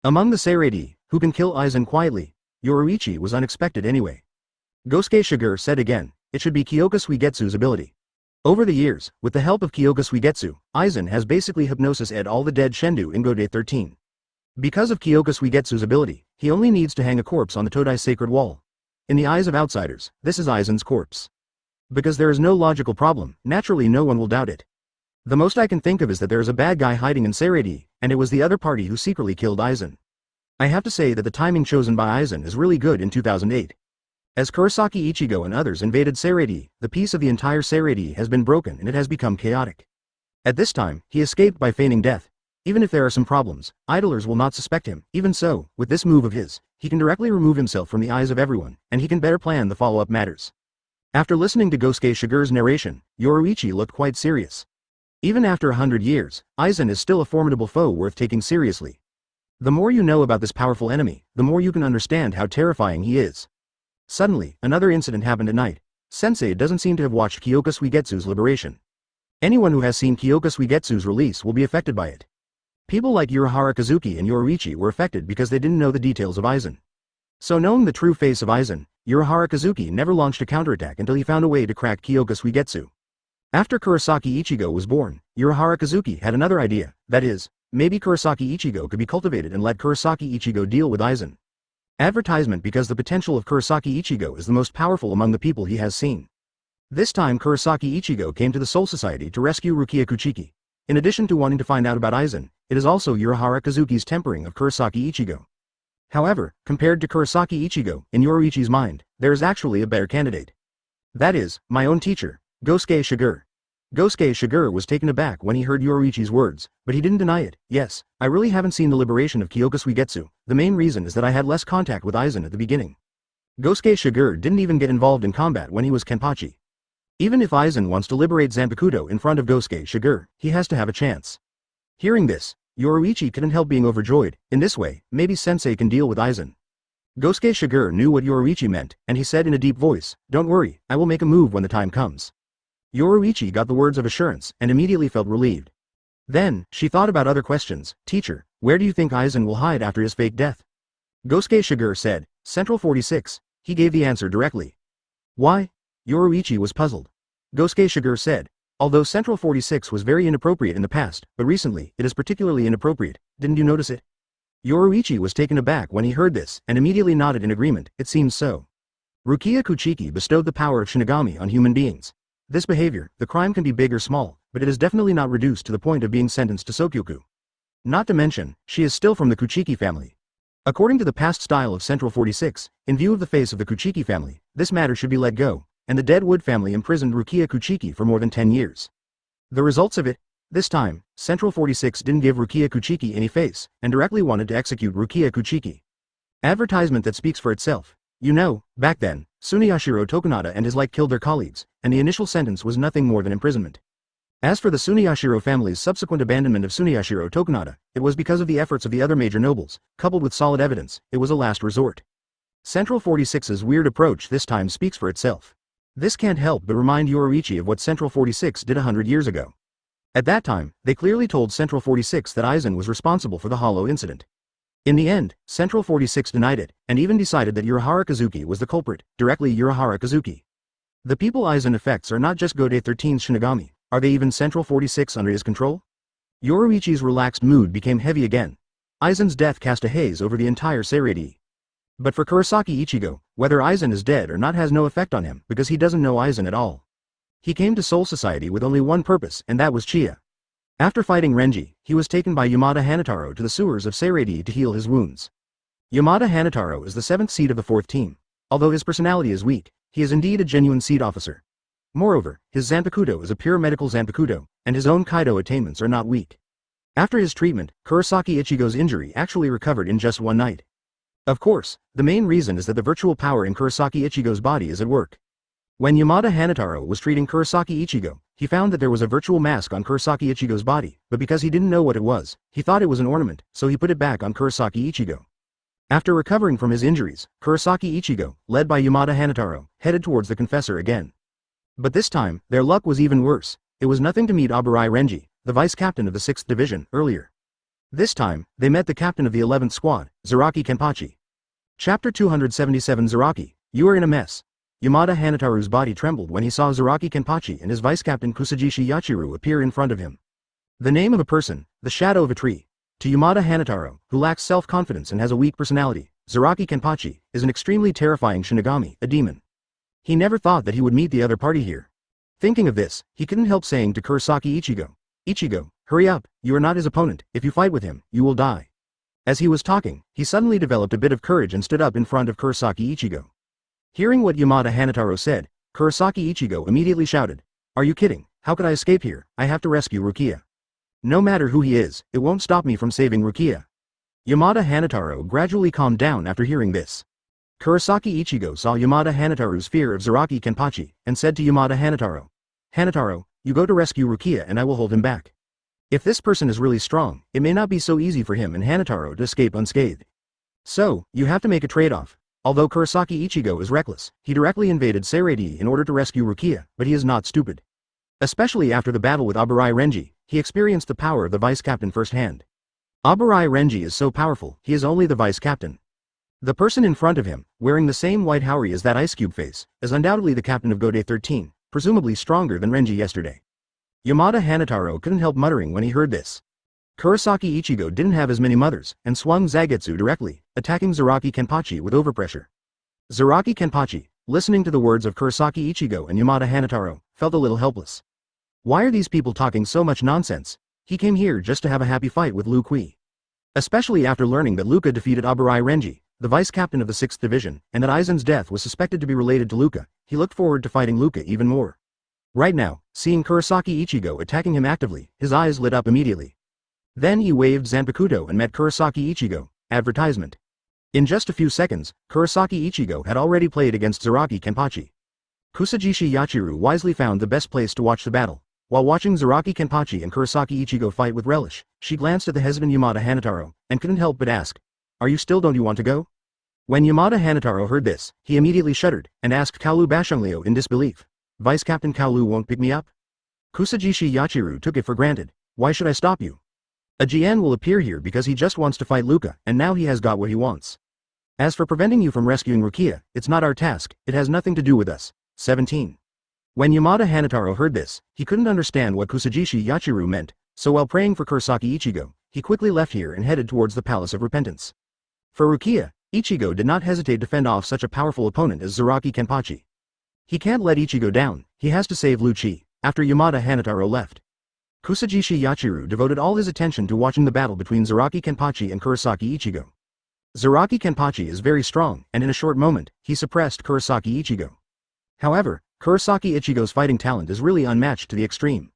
Among the Seireitei, who can kill Aizen quietly, Yoruichi was unexpected anyway. Gosuke Shigure said again, it should be Kyoka Suigetsu's ability. Over the years, with the help of Kyoka Suigetsu, Aizen has basically hypnosis-ed all the dead Shendu in Gode 13. Because of Kyoka Suigetsu's ability, he only needs to hang a corpse on the Todai sacred wall. In the eyes of outsiders, this is Aizen's corpse. Because there is no logical problem, naturally no one will doubt it. The most I can think of is that there is a bad guy hiding in Seireitei, and it was the other party who secretly killed Aizen. I have to say that the timing chosen by Aizen is really good in 2008. As Kurosaki Ichigo and others invaded Seireitei, the peace of the entire Seireitei has been broken and it has become chaotic. At this time, he escaped by feigning death. Even if there are some problems, idlers will not suspect him. Even so, with this move of his, he can directly remove himself from the eyes of everyone, and he can better plan the follow-up matters. After listening to Gosuke Shigure's narration, Yoruichi looked quite serious. Even after 100 years, Aizen is still a formidable foe worth taking seriously. The more you know about this powerful enemy, the more you can understand how terrifying he is. Suddenly, another incident happened at night. Sensei doesn't seem to have watched Kyoka Suigetsu's liberation. Anyone who has seen Kyoka Suigetsu's release will be affected by it. People like Urahara Kazuki and Yoruichi were affected because they didn't know the details of Aizen. So knowing the true face of Aizen, Urahara Kazuki never launched a counterattack until he found a way to crack Kyoka Suigetsu. After Kurosaki Ichigo was born, Urahara Kazuki had another idea, that is, maybe Kurosaki Ichigo could be cultivated and let Kurosaki Ichigo deal with Aizen. Advertisement because the potential of Kurosaki Ichigo is the most powerful among the people he has seen. This time Kurosaki Ichigo came to the Soul Society to rescue Rukia Kuchiki. In addition to wanting to find out about Aizen, it is also Urahara Kazuki's tempering of Kurosaki Ichigo. However, compared to Kurosaki Ichigo, in Yoruichi's mind, there is actually a better candidate. That is, my own teacher, Gosuke Shigure. Gosuke Shigure was taken aback when he heard Yoruichi's words, but he didn't deny it. Yes, I really haven't seen the liberation of Kyoka Suigetsu. The main reason is that I had less contact with Aizen at the beginning. Gosuke Shigure didn't even get involved in combat when he was Kenpachi. Even if Aizen wants to liberate Zanpakuto in front of Gosuke Shigure, he has to have a chance. Hearing this, Yoruichi couldn't help being overjoyed. In this way, maybe Sensei can deal with Aizen. Gosuke Shigure knew what Yoruichi meant, and he said in a deep voice, "Don't worry, I will make a move when the time comes." Yoruichi got the words of assurance, and immediately felt relieved. Then, she thought about other questions. "Teacher, where do you think Aizen will hide after his fake death?" Gosuke Shigure said, "Central 46. He gave the answer directly. "Why?" Yoruichi was puzzled. Gosuke Shigure said, "Although Central 46 was very inappropriate in the past, but recently, it is particularly inappropriate. Didn't you notice it?" Yoruichi was taken aback when he heard this, and immediately nodded in agreement. It seems so. Rukia Kuchiki bestowed the power of Shinigami on human beings. This behavior, the crime can be big or small, but it is definitely not reduced to the point of being sentenced to Sokyoku. Not to mention, she is still from the Kuchiki family. According to the past style of Central 46, in view of the face of the Kuchiki family, this matter should be let go, and the Deadwood family imprisoned Rukia Kuchiki for more than 10 years. The results of it? This time, Central 46 didn't give Rukia Kuchiki any face, and directly wanted to execute Rukia Kuchiki. Advertisement that speaks for itself. You know, back then, Suneyashiro Tokunada and his like killed their colleagues, and the initial sentence was nothing more than imprisonment. As for the Suneyashiro family's subsequent abandonment of Suneyashiro Tokunada, it was because of the efforts of the other major nobles, coupled with solid evidence. It was a last resort. Central 46's weird approach this time speaks for itself. This can't help but remind Yoruichi of what Central 46 did 100 years ago. At that time, they clearly told Central 46 that Aizen was responsible for the Hollow incident. In the end, Central 46 denied it, and even decided that Urahara Kazuki was the culprit, directly Urahara Kazuki. The people Aizen affects are not just Godei 13's Shinigami, are they even Central 46 under his control? Yoruichi's relaxed mood became heavy again. Aizen's death cast a haze over the entire Seireitei. But for Kurosaki Ichigo, whether Aizen is dead or not has no effect on him because he doesn't know Aizen at all. He came to Soul Society with only one purpose, and that was Chia. After fighting Renji, he was taken by Yamada Hanataro to the sewers of Seireitei to heal his wounds. Yamada Hanataro is the 7th seed of the 4th team. Although his personality is weak, he is indeed a genuine seed officer. Moreover, his Zanpakuto is a pure medical Zanpakuto, and his own Kaido attainments are not weak. After his treatment, Kurosaki Ichigo's injury actually recovered in just one night. Of course, the main reason is that the virtual power in Kurosaki Ichigo's body is at work. When Yamada Hanataro was treating Kurosaki Ichigo, he found that there was a virtual mask on Kurosaki Ichigo's body, but because he didn't know what it was, he thought it was an ornament, so he put it back on Kurosaki Ichigo. After recovering from his injuries, Kurosaki Ichigo, led by Yamada Hanataro, headed towards the confessor again. But this time, their luck was even worse. It was nothing to meet Aburai Renji, the vice-captain of the 6th division, earlier. This time, they met the captain of the 11th squad, Zaraki-Kenpachi. Chapter 277 Zaraki, you are in a mess. Yamada Hanataru's body trembled when he saw Zaraki-Kenpachi and his vice-captain Kusajishi Yachiru appear in front of him. The name of a person, the shadow of a tree. To Yamada Hanataro, who lacks self-confidence and has a weak personality, Zaraki-Kenpachi is an extremely terrifying Shinigami, a demon. He never thought that he would meet the other party here. Thinking of this, he couldn't help saying to Kurosaki Ichigo, "Ichigo, hurry up, you are not his opponent, if you fight with him, you will die." As he was talking, he suddenly developed a bit of courage and stood up in front of Kurosaki Ichigo. Hearing what Yamada Hanataro said, Kurosaki Ichigo immediately shouted, "Are you kidding? How could I escape here? I have to rescue Rukia. No matter who he is, it won't stop me from saving Rukia." Yamada Hanataro gradually calmed down after hearing this. Kurosaki Ichigo saw Yamada Hanataru's fear of Zaraki-Kenpachi, and said to Yamada Hanataro, "Hanataro, you go to rescue Rukia and I will hold him back. If this person is really strong, it may not be so easy for him and Hanataro to escape unscathed. So, you have to make a trade-off." Although Kurosaki Ichigo is reckless, he directly invaded Seireitei in order to rescue Rukia, but he is not stupid. Especially after the battle with Aburai Renji, he experienced the power of the vice-captain firsthand. Aburai Renji is so powerful, he is only the vice-captain. The person in front of him, wearing the same white haori as that ice cube face, is undoubtedly the captain of Godei 13, presumably stronger than Renji yesterday. Yamada Hanataro couldn't help muttering when he heard this. Kurosaki Ichigo didn't have as many mothers, and swung Zagetsu directly, attacking Zaraki-Kenpachi with overpressure. Zaraki-Kenpachi, listening to the words of Kurosaki Ichigo and Yamada Hanataro, felt a little helpless. Why are these people talking so much nonsense? he came here just to have a happy fight with Liu Kui. Especially after learning that Luca defeated Aburai Renji, the vice-captain of the 6th Division, and that Aizen's death was suspected to be related to Luca, he looked forward to fighting Luca even more. Right now, seeing Kurosaki Ichigo attacking him actively, his eyes lit up immediately. Then he waved Zanpakuto and met Kurosaki Ichigo. Advertisement. In just a few seconds, Kurosaki Ichigo had already played against Seireitei. Kusajishi Yachiru wisely found the best place to watch the battle. While watching Seireitei and Kurosaki Ichigo fight with relish, she glanced at the hesitant Yamada Hanataro, and couldn't help but ask, "Are you still, don't you want to go?" When Yamada Hanataro heard this, he immediately shuddered, and asked Kaolu Bashunglio in disbelief, "Vice Captain Kaolu won't pick me up?" Kusajishi Yachiru took it for granted. "Why should I stop you? A GN will appear here because he just wants to fight Luca, and now he has got what he wants. As for preventing you from rescuing Rukia, it's not our task, it has nothing to do with us." 17. When Yamada Hanataro heard this, he couldn't understand what Kusajishi Yachiru meant, so while praying for Kurosaki Ichigo, he quickly left here and headed towards the Palace of Repentance. For Rukia, Ichigo did not hesitate to fend off such a powerful opponent as Seireitei. He can't let Ichigo down, he has to save Liu Chi. After Yamada Hanataro left, Kusajishi Yachiru devoted all his attention to watching the battle between Seireitei and Kurosaki Ichigo. Seireitei is very strong, and in a short moment, he suppressed Kurosaki Ichigo. However, Kurosaki Ichigo's fighting talent is really unmatched to the extreme.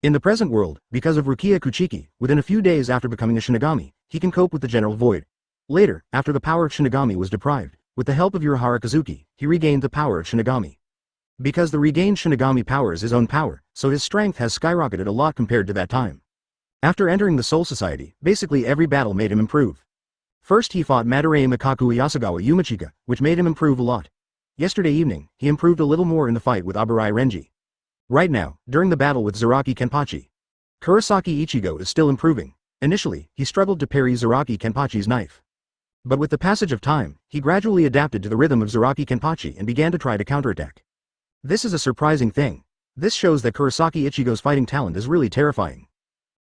In the present world, because of Rukia Kuchiki, within a few days after becoming a Shinigami, he can cope with the general void. Later, after the power of Shinigami was deprived, with the help of Urahara Kazuki, he regained the power of Shinigami. Because the regained Shinigami power is his own power, so his strength has skyrocketed a lot compared to that time. After entering the Soul Society, basically every battle made him improve. First he fought Madarei Makaku Yasugawa Yumachika, which made him improve a lot. Yesterday evening, he improved a little more in the fight with Aburai Renji. Right now, during the battle with Seireitei, Kurosaki Ichigo is still improving. Initially, he struggled to parry Seireitei's knife. But with the passage of time, he gradually adapted to the rhythm of Seireitei and began to try to counterattack. This is a surprising thing. This shows that Kurosaki Ichigo's fighting talent is really terrifying.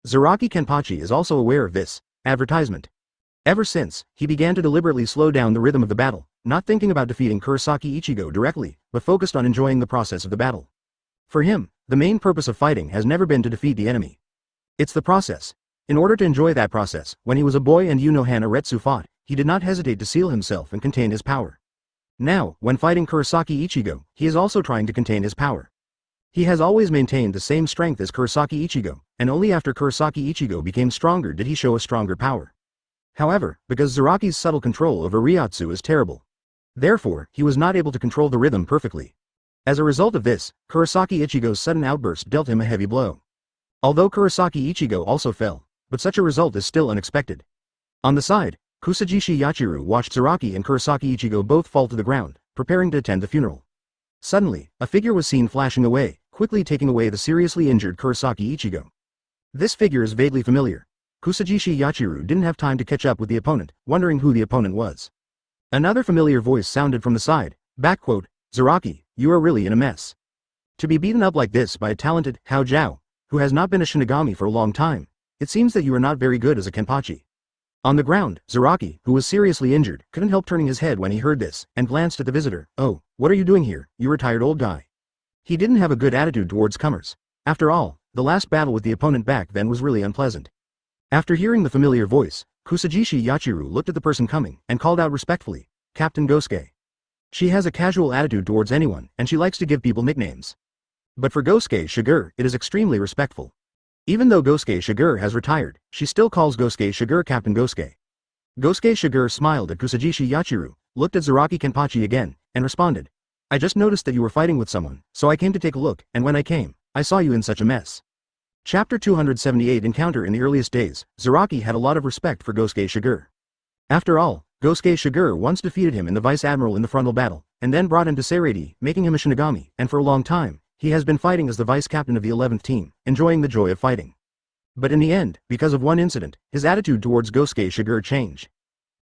Seireitei is also aware of this. Advertisement. Ever since, he began to deliberately slow down the rhythm of the battle, not thinking about defeating Kurosaki Ichigo directly, but focused on enjoying the process of the battle. For him, the main purpose of fighting has never been to defeat the enemy. It's the process. In order to enjoy that process, when he was a boy and Yunohana Retsu fought, he did not hesitate to seal himself and contain his power. Now, when fighting Kurosaki Ichigo, he is also trying to contain his power. He has always maintained the same strength as Kurosaki Ichigo, and only after Kurosaki Ichigo became stronger did he show a stronger power. However, because Seireitei's subtle control over Ryotsu is terrible. Therefore, he was not able to control the rhythm perfectly. As a result of this, Kurosaki Ichigo's sudden outburst dealt him a heavy blow. Although Kurosaki Ichigo also fell, but such a result is still unexpected. On the side, Kusajishi Yachiru watched Seireitei and Kurosaki Ichigo both fall to the ground, preparing to attend the funeral. Suddenly, a figure was seen flashing away, quickly taking away the seriously injured Kurosaki Ichigo. This figure is vaguely familiar. Kusajishi Yachiru didn't have time to catch up with the opponent, wondering who the opponent was. Another familiar voice sounded from the side, backquote, "Seireitei, you are really in a mess. To be beaten up like this by a talented Hao Jiao, who has not been a Shinigami for a long time, it seems that you are not very good as a Kenpachi." On the ground, Seireitei, who was seriously injured, couldn't help turning his head when he heard this, and glanced at the visitor. "Oh, what are you doing here, you retired old guy?" He didn't have a good attitude towards comers. After all, the last battle with the opponent back then was really unpleasant. After hearing the familiar voice, Kusajishi Yachiru looked at the person coming, and called out respectfully, "Captain Gosuke." She has a casual attitude towards anyone, and she likes to give people nicknames. But for Gosuke Shigure, it is extremely respectful. Even though Gosuke Shigure has retired, she still calls Gosuke Shigure Captain Gosuke. Gosuke Shigure smiled at Kusajishi Yachiru, looked at Seireitei again, and responded, "I just noticed that you were fighting with someone, so I came to take a look, and when I came, I saw you in such a mess." Chapter 278 Encounter. In the earliest days, Seireitei had a lot of respect for Gosuke Shigure. After all, Gosuke Shigure once defeated him in the Vice Admiral in the frontal battle, and then brought him to Seireitei, making him a Shinigami, and for a long time, he has been fighting as the vice captain of the 11th team, enjoying the joy of fighting. But in the end, because of one incident, his attitude towards Gosuke Shigure changed.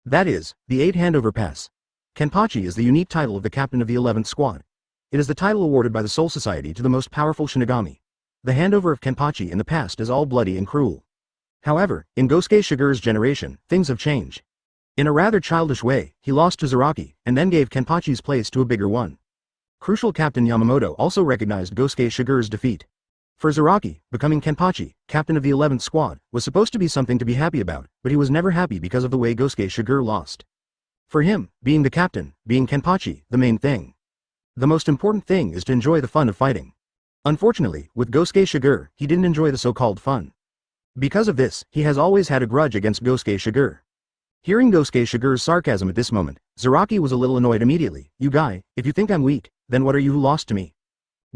That is, the 8 Handover Pass. Kenpachi is the unique title of the captain of the 11th squad. It is the title awarded by the Soul Society to the most powerful Shinigami. The handover of Kenpachi in the past is all bloody and cruel. However, in Gosuke Shigure's generation, things have changed. In a rather childish way, he lost to Seireitei, and then gave Kenpachi's place to a bigger one. Crucial Captain Yamamoto also recognized Gosuke Shigure's defeat. For Zaraki, becoming Kenpachi, captain of the 11th squad, was supposed to be something to be happy about, but he was never happy because of the way Gosuke Shigure lost. For him, being the captain, being Kenpachi, the main thing. The most important thing is to enjoy the fun of fighting. Unfortunately, with Gosuke Shigure, he didn't enjoy the so-called fun. Because of this, he has always had a grudge against Gosuke Shigure. Hearing Gosuke Shigure's sarcasm at this moment, Zaraki was a little annoyed immediately. "You guy, if you think I'm weak, then what are you who lost to me?"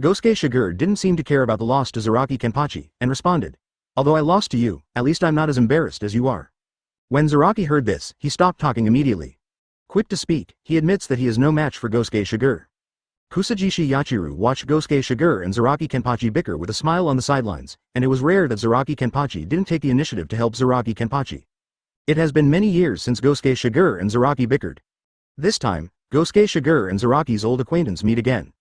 Gosuke Shigure didn't seem to care about the loss to Zaraki Kenpachi, and responded, "Although I lost to you, at least I'm not as embarrassed as you are." When Zaraki heard this, he stopped talking immediately. Quick to speak, he admits that he is no match for Gosuke Shigure. Kusajishi Yachiru watched Gosuke Shigure and Zaraki Kenpachi bicker with a smile on the sidelines, and it was rare that Zaraki Kenpachi didn't take the initiative to help Zaraki Kenpachi. It has been many years since Gosuke Shigure and Zaraki bickered. This time, Gosuke Shigure and Zaraki's old acquaintance meet again.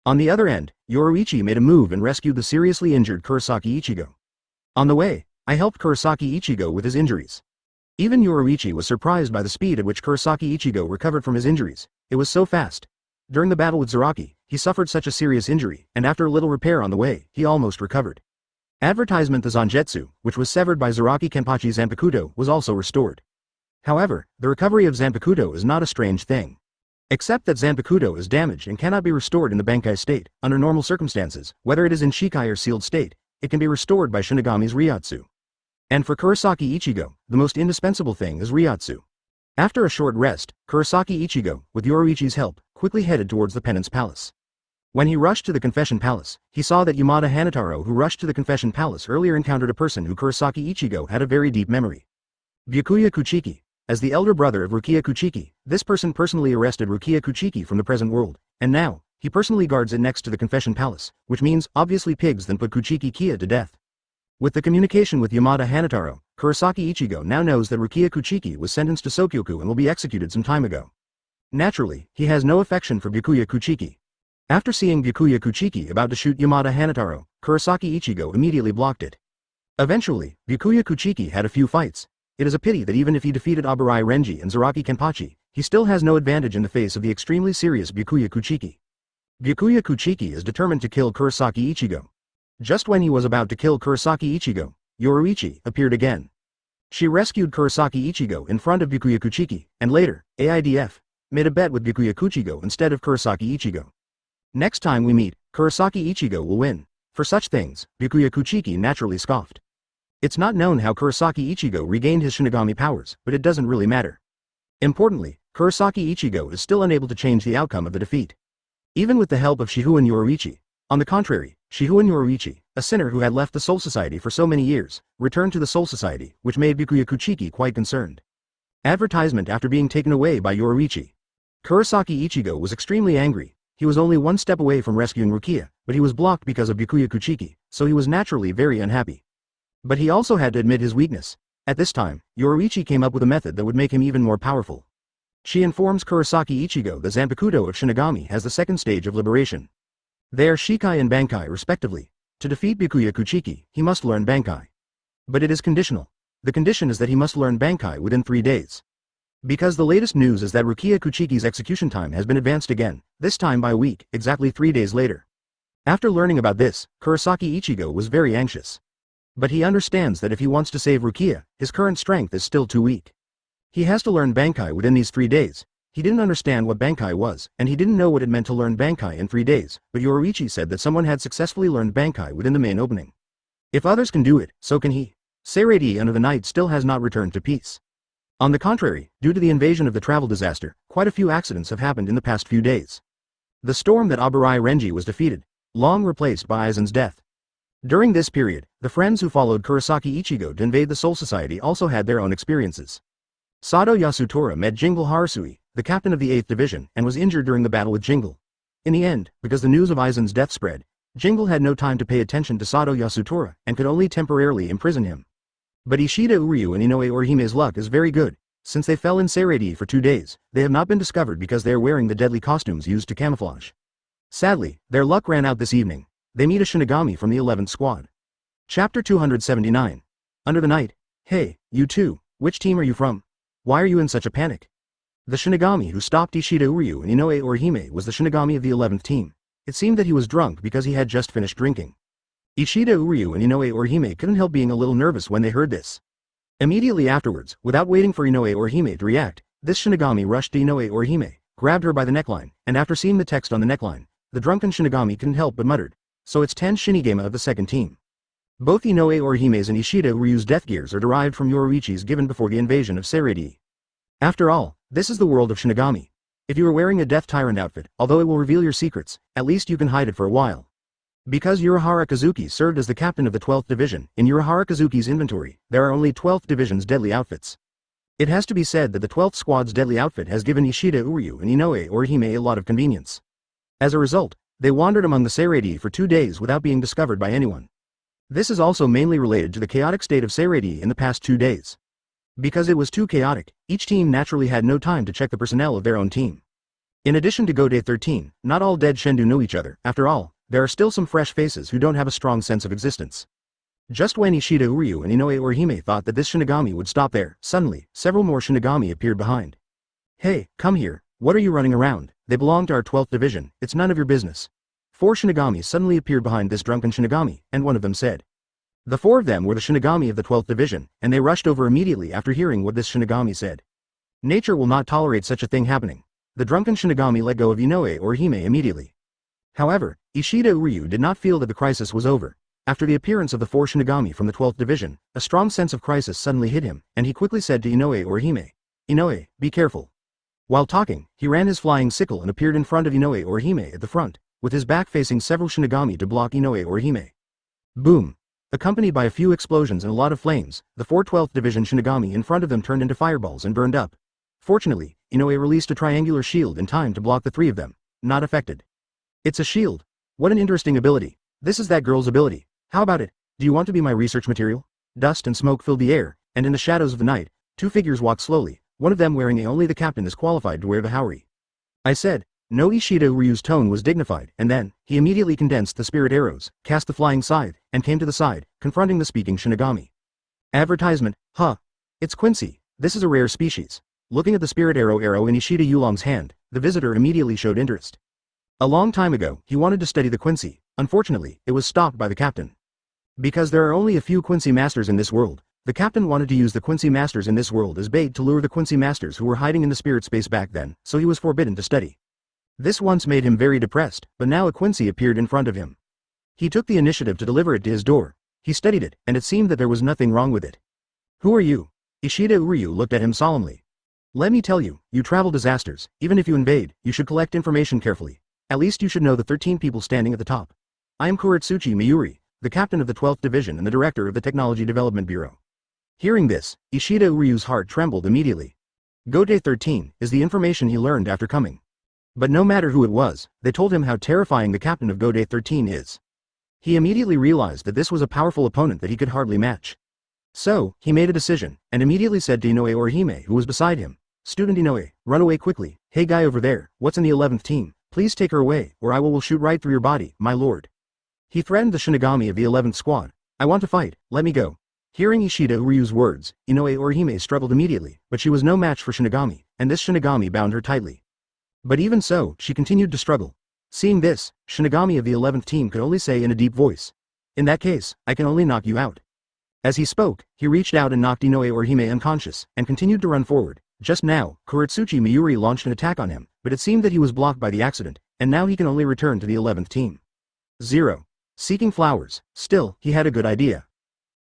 On the other end, Yoruichi made a move and rescued the seriously injured Kurosaki Ichigo. On the way, I helped Kurosaki Ichigo with his injuries. Even Yoruichi was surprised by the speed at which Kurosaki Ichigo recovered from his injuries. It was so fast. During the battle with Zaraki, he suffered such a serious injury, and after a little repair on the way, he almost recovered. Advertisement: the Zangetsu, which was severed by Zaraki Kenpachi's Zanpakuto, was also restored. However, the recovery of Zanpakuto is not a strange thing. Except that Zanpakuto is damaged and cannot be restored in the Bankai state. Under normal circumstances, whether it is in Shikai or sealed state, it can be restored by Shinigami's Ryotsu. And for Kurosaki Ichigo, the most indispensable thing is Ryotsu. After a short rest, Kurosaki Ichigo, with Yoruichi's help, quickly headed towards the Penance Palace. When he rushed to the Confession Palace, he saw that Yamada Hanataro, who rushed to the Confession Palace earlier, encountered a person who Kurosaki Ichigo had a very deep memory. Byakuya Kuchiki. As the elder brother of Rukia Kuchiki, this person personally arrested Rukia Kuchiki from the present world, and now, he personally guards it next to the Confession Palace, which means, obviously pigs then put Kuchiki Kia to death. With the communication with Yamada Hanataro, Kurosaki Ichigo now knows that Rukia Kuchiki was sentenced to Sokyoku and will be executed some time ago. Naturally, he has no affection for Byakuya Kuchiki. After seeing Byakuya Kuchiki about to shoot Yamada Hanataro, Kurosaki Ichigo immediately blocked it. Eventually, Byakuya Kuchiki had a few fights. It is a pity that even if he defeated Aburai Renji and Zaraki Kenpachi, he still has no advantage in the face of the extremely serious Byakuya Kuchiki. Byakuya Kuchiki is determined to kill Kurosaki Ichigo. Just when he was about to kill Kurosaki Ichigo, Yoruichi appeared again. She rescued Kurosaki Ichigo in front of Byakuya Kuchiki, and later, AIDF, made a bet with Byakuya Kuchigo instead of Kurosaki Ichigo. Next time we meet, Kurosaki Ichigo will win. For such things, Byakuya Kuchiki naturally scoffed. It's not known how Kurosaki Ichigo regained his Shinigami powers, but it doesn't really matter. Importantly, Kurosaki Ichigo is still unable to change the outcome of the defeat. Even with the help of Shihu and Yoruichi. On the contrary, Shihu and Yoruichi, a sinner who had left the Soul Society for so many years, returned to the Soul Society, which made Byakuya Kuchiki quite concerned. Advertisement: after being taken away by Yoruichi. Kurosaki Ichigo was extremely angry. He was only one step away from rescuing Rukia, but he was blocked because of Byakuya Kuchiki, so he was naturally very unhappy. But he also had to admit his weakness. At this time, Yoruichi came up with a method that would make him even more powerful. She informs Kurosaki Ichigo that Zanpakuto of Shinigami has the second stage of liberation. They are Shikai and Bankai respectively. To defeat Byakuya Kuchiki, he must learn Bankai. But it is conditional. The condition is that he must learn Bankai within 3 days. Because the latest news is that Rukia Kuchiki's execution time has been advanced again, this time by a week, exactly 3 days later. After learning about this, Kurosaki Ichigo was very anxious. But he understands that if he wants to save Rukia, his current strength is still too weak. He has to learn Bankai within these 3 days. He didn't understand what Bankai was, and he didn't know what it meant to learn Bankai in 3 days, but Yoruichi said that someone had successfully learned Bankai within the main opening. If others can do it, so can he. Seireitei under the night still has not returned to peace. On the contrary, due to the invasion of the travel disaster, quite a few accidents have happened in the past few days. The storm that Aburai Renji was defeated, long replaced by Aizen's death. During this period, the friends who followed Kurosaki Ichigo to invade the Soul Society also had their own experiences. Sado Yasutora met Jingle Harasui, the captain of the 8th Division, and was injured during the battle with Jingle. In the end, because the news of Aizen's death spread, Jingle had no time to pay attention to Sado Yasutora and could only temporarily imprison him. But Ishida Uryu and Inoue Orihime's luck is very good. Since they fell in Seireitei for 2 days, they have not been discovered because they are wearing the deadly costumes used to camouflage. Sadly, their luck ran out this evening. They meet a Shinigami from the 11th squad. Chapter 279. Under the night. Hey, you two, which team are you from? Why are you in such a panic? The Shinigami who stopped Ishida Uryu and Inoue Orihime was the Shinigami of the 11th team. It seemed that he was drunk because he had just finished drinking. Ishida Uryu and Inoue Orihime couldn't help being a little nervous when they heard this. Immediately afterwards, without waiting for Inoue Orihime to react, this Shinigami rushed to Inoue Orihime, grabbed her by the neckline, and after seeing the text on the neckline, the drunken Shinigami couldn't help but muttered, "So it's 10 Shinigami of the second team." Both Inoue Orihime's and Ishida Uryu's death gears are derived from Yoruichi's given before the invasion of Seireitei. After all, this is the world of Shinigami. If you are wearing a Death Tyrant outfit, although it will reveal your secrets, at least you can hide it for a while. Because Urahara Kazuki served as the captain of the 12th Division, in Urahara Kazuki's inventory, there are only 12th Division's deadly outfits. It has to be said that the 12th Squad's deadly outfit has given Ishida Uryu and Inoue Orihime a lot of convenience. As a result, they wandered among the Seireitei for 2 days without being discovered by anyone. This is also mainly related to the chaotic state of Seireitei in the past 2 days. Because it was too chaotic, each team naturally had no time to check the personnel of their own team. In addition to Godei 13, not all dead Shendu know each other. After all, there are still some fresh faces who don't have a strong sense of existence. Just when Ishida Uryu and Inoue Orihime thought that this Shinigami would stop there, suddenly, several more Shinigami appeared behind. "Hey, come here, what are you running around? They belong to our 12th Division, it's none of your business." 4 Shinigami suddenly appeared behind this drunken Shinigami, and one of them said. The 4 of them were the Shinigami of the 12th Division, and they rushed over immediately after hearing what this Shinigami said. Nature will not tolerate such a thing happening. The drunken Shinigami let go of Inoue Orihime immediately. However, Ishida Uryu did not feel that the crisis was over. After the appearance of the 4 Shinigami from the 12th Division, a strong sense of crisis suddenly hit him, and he quickly said to Inoue Orihime, "Inoue, be careful." While talking, he ran his flying sickle and appeared in front of Inoue Orihime at the front, with his back facing several Shinigami to block Inoue Orihime. Boom! Accompanied by a few explosions and a lot of flames, the 4 12th Division Shinigami in front of them turned into fireballs and burned up. Fortunately, Inoue released a triangular shield in time to block the 3 of them, not affected. "It's a shield. What an interesting ability. This is that girl's ability. How about it? Do you want to be my research material?" Dust and smoke filled the air, and in the shadows of the night, 2 figures walked slowly, one of them wearing only the captain is qualified to wear the haori. I said. No. Ishida Uryu's tone was dignified, and then, he immediately condensed the spirit arrows, cast the flying scythe, and came to the side, confronting the speaking Shinigami. Advertisement, huh? It's Quincy, this is a rare species. Looking at the spirit arrow in Ishida Yulong's hand, the visitor immediately showed interest. A long time ago, he wanted to study the Quincy. Unfortunately, it was stopped by the captain. Because there are only a few Quincy masters in this world, the captain wanted to use the Quincy masters in this world as bait to lure the Quincy masters who were hiding in the spirit space back then, so he was forbidden to study. This once made him very depressed, but now a Quincy appeared in front of him. He took the initiative to deliver it to his door. He studied it, and it seemed that there was nothing wrong with it. "Who are you?" Ishida Uryu looked at him solemnly. "Let me tell you, you travel disasters. Even if you invade, you should collect information carefully. At least you should know the 13 people standing at the top. I am Kuretsuchi Miyuri, the captain of the 12th Division and the director of the Technology Development Bureau." Hearing this, Ishida Uryu's heart trembled immediately. Godei 13 is the information he learned after coming. But no matter who it was, they told him how terrifying the captain of Godei 13 is. He immediately realized that this was a powerful opponent that he could hardly match. So, he made a decision, and immediately said to Inoue Orihime who was beside him, "Student Inoue, run away quickly. Hey guy over there, what's in the 11th team? Please take her away, or I will shoot right through your body, my lord." He threatened the Shinigami of the 11th squad. "I want to fight, let me go." Hearing Ishida Uryu's words, Inoue Orihime struggled immediately, but she was no match for Shinigami, and this Shinigami bound her tightly. But even so, she continued to struggle. Seeing this, Shinigami of the 11th team could only say in a deep voice, "In that case, I can only knock you out." As he spoke, he reached out and knocked Inoue Orihime unconscious, and continued to run forward. Just now, Kuretsuchi Miyuri launched an attack on him, but it seemed that he was blocked by the accident, and now he can only return to the 11th team. 0. Seeking flowers. Still, he had a good idea.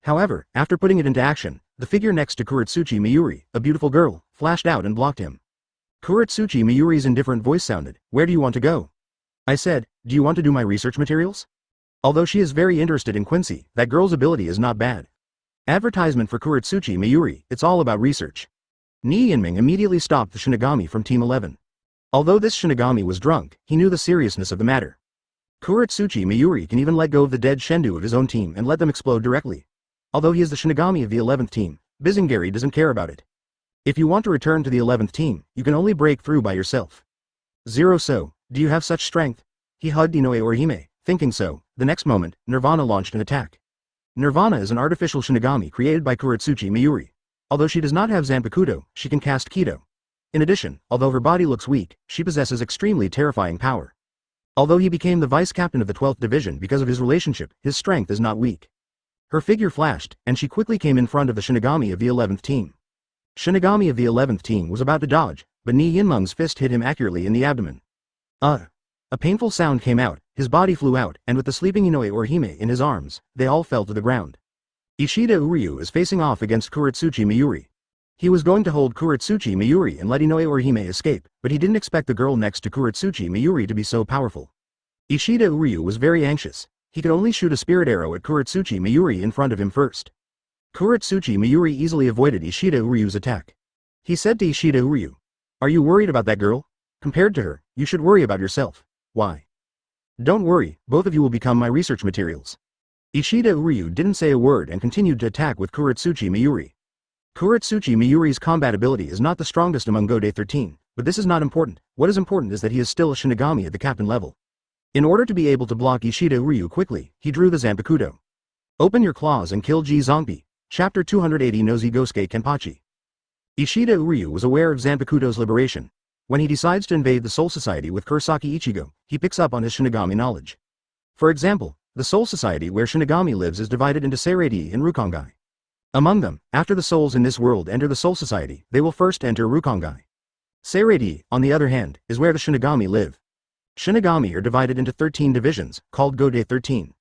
However, after putting it into action, the figure next to Kuretsuchi Miyuri, a beautiful girl, flashed out and blocked him. Kuretsuchi Miyuri's indifferent voice sounded, "Where do you want to go?" I said, "Do you want to do my research materials?" Although she is very interested in Quincy, that girl's ability is not bad. Advertisement for Kuretsuchi Miyuri, it's all about research. Ni Yinming immediately stopped the Shinigami from Team 11. Although this Shinigami was drunk, he knew the seriousness of the matter. Kuretsuchi Miyuri can even let go of the dead Shendu of his own team and let them explode directly. Although he is the Shinigami of the 11th team, Bizengari doesn't care about it. If you want to return to the 11th team, you can only break through by yourself. 0. So, do you have such strength? He hugged Inoue Orihime, thinking so. The next moment, Nirvana launched an attack. Nirvana is an artificial Shinigami created by Kuretsuchi Miyuri. Although she does not have Zanpakuto, she can cast Kido. In addition, although her body looks weak, she possesses extremely terrifying power. Although he became the vice captain of the 12th Division because of his relationship, his strength is not weak. Her figure flashed, and she quickly came in front of the Shinigami of the 11th team. Shinigami of the 11th team was about to dodge, but Ni Yinmeng's fist hit him accurately in the abdomen. A painful sound came out, his body flew out, and with the sleeping Inoue Orihime in his arms, they all fell to the ground. Ishida Uryu is facing off against Kuretsuchi Miyuri. He was going to hold Kuretsuchi Miyuri and let Inoue Orihime escape, but he didn't expect the girl next to Kuretsuchi Miyuri to be so powerful. Ishida Uryu was very anxious. He could only shoot a spirit arrow at Kuretsuchi Miyuri in front of him first. Kuretsuchi Miyuri easily avoided Ishida Uryu's attack. He said to Ishida Uryu, "Are you worried about that girl? Compared to her, you should worry about yourself." "Why?" "Don't worry, both of you will become my research materials." Ishida Uryu didn't say a word and continued to attack with Kuretsuchi Miyuri. Kuretsuchi Miyuri's combat ability is not the strongest among Godei 13, but this is not important. What is important is that he is still a Shinigami at the captain level. In order to be able to block Ishida Uryu quickly, he drew the Zanpakuto. Open your claws and kill Ji Zongbi. Chapter 280 Nozi Gosuke Kenpachi. Ishida Uryu was aware of Zanpakuto's liberation. When he decides to invade the Soul Society with Kurosaki Ichigo, he picks up on his Shinigami knowledge. For example, the Soul Society where Shinigami lives is divided into Seireitei and Rukongai. Among them, after the souls in this world enter the Soul Society, they will first enter Rukongai. Seireitei, on the other hand, is where the Shinigami live. Shinigami are divided into 13 divisions, called Godei 13.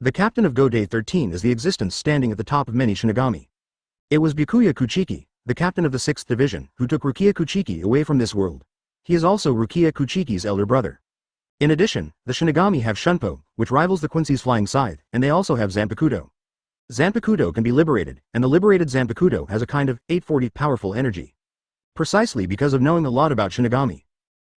The captain of Godei 13 is the existence standing at the top of many Shinigami. It was Byakuya Kuchiki, the captain of the 6th division, who took Rukia Kuchiki away from this world. He is also Rukia Kuchiki's elder brother. In addition, the Shinigami have Shunpo, which rivals the Quincy's flying scythe, and they also have Zanpakuto. Zanpakuto can be liberated, and the liberated Zanpakuto has a kind of 840 powerful energy. Precisely because of knowing a lot about Shinigami.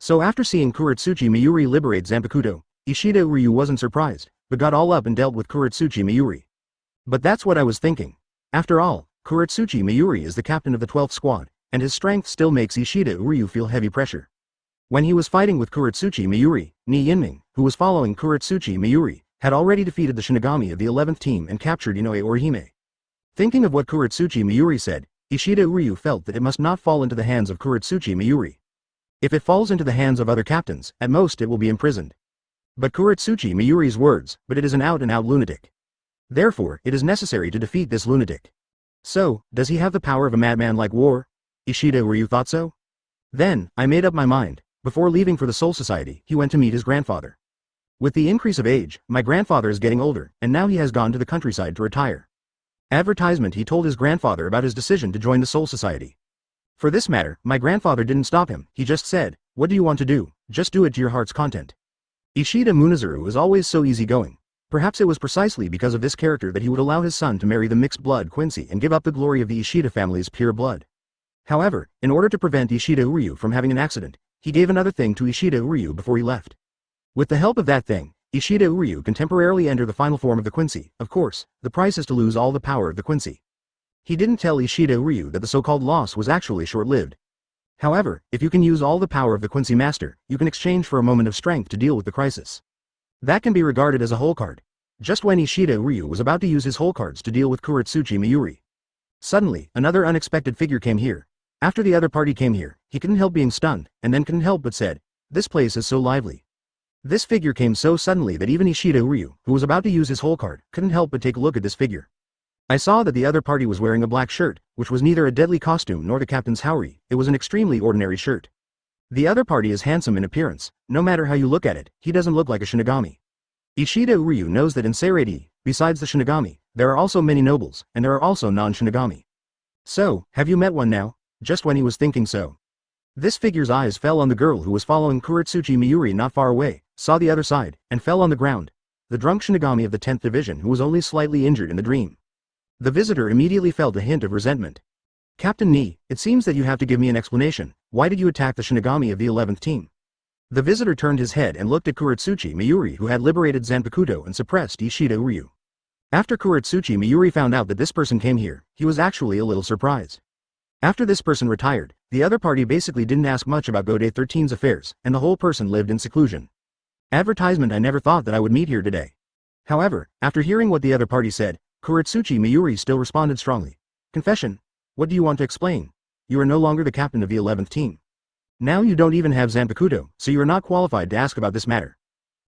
So after seeing Kuretsuchi Miyuri liberate Zanpakuto, Ishida Uryu wasn't surprised, but got all up and dealt with Kuretsuchi Miyuri. But that's what I was thinking. After all, Kuretsuchi Miyuri is the captain of the 12th squad, and his strength still makes Ishida Uryu feel heavy pressure. When he was fighting with Kuretsuchi Miyuri, Ni Yinmeng, who was following Kuretsuchi Miyuri, had already defeated the Shinigami of the 11th team and captured Inoue Orihime. Thinking of what Kuretsuchi Miyuri said, Ishida Uryu felt that it must not fall into the hands of Kuretsuchi Miyuri. If it falls into the hands of other captains, at most it will be imprisoned. But Kuretsuchi Miyuri's words, but it is an out-and-out lunatic. Therefore, it is necessary to defeat this lunatic. So, does he have the power of a madman like war? Ishida Uryu thought so? Then, I made up my mind. Before leaving for the Soul Society, he went to meet his grandfather. With the increase of age, my grandfather is getting older, and now he has gone to the countryside to retire. Advertisement. He told his grandfather about his decision to join the Soul Society. For this matter, my grandfather didn't stop him, he just said, "What do you want to do? Just do it to your heart's content." Ishida Munazuru is always so easygoing. Perhaps it was precisely because of this character that he would allow his son to marry the mixed-blood Quincy and give up the glory of the Ishida family's pure blood. However, in order to prevent Ishida Uryu from having an accident, he gave another thing to Ishida Uryu before he left. With the help of that thing, Ishida Uryu can temporarily enter the final form of the Quincy. Of course, the price is to lose all the power of the Quincy. He didn't tell Ishida Uryu that the so-called loss was actually short-lived. However, if you can use all the power of the Quincy Master, you can exchange for a moment of strength to deal with the crisis. That can be regarded as a whole card. Just when Ishida Uryu was about to use his whole cards to deal with Kuretsuchi Miyuri. Suddenly, another unexpected figure came here. After the other party came here, he couldn't help being stunned, and then couldn't help but said, "This place is so lively." This figure came so suddenly that even Ishida Uryu, who was about to use his whole card, couldn't help but take a look at this figure. I saw that the other party was wearing a black shirt, which was neither a deadly costume nor the captain's haori, it was an extremely ordinary shirt. The other party is handsome in appearance, no matter how you look at it, he doesn't look like a Shinigami. Ishida Uryu knows that in Seireitei, besides the Shinigami, there are also many nobles, and there are also non-Shinigami. So, have you met one now? Just when he was thinking so. This figure's eyes fell on the girl who was following Kuretsuchi Miyuri not far away, saw the other side, and fell on the ground. The drunk Shinigami of the 10th division who was only slightly injured in the dream. The visitor immediately felt a hint of resentment. "Captain Ni, it seems that you have to give me an explanation. Why did you attack the Shinigami of the 11th team?" The visitor turned his head and looked at Kuretsuchi Miyuri who had liberated Zanpakuto and suppressed Ishida Uryu. After Kuretsuchi Miyuri found out that this person came here, he was actually a little surprised. After this person retired, the other party basically didn't ask much about Godei 13's affairs, and the whole person lived in seclusion. Advertisement. I never thought that I would meet here today. However, after hearing what the other party said, Kuretsuchi Miyuri still responded strongly. "Confession? What do you want to explain? You are no longer the captain of the 11th team. Now you don't even have Zanpakuto, so you are not qualified to ask about this matter."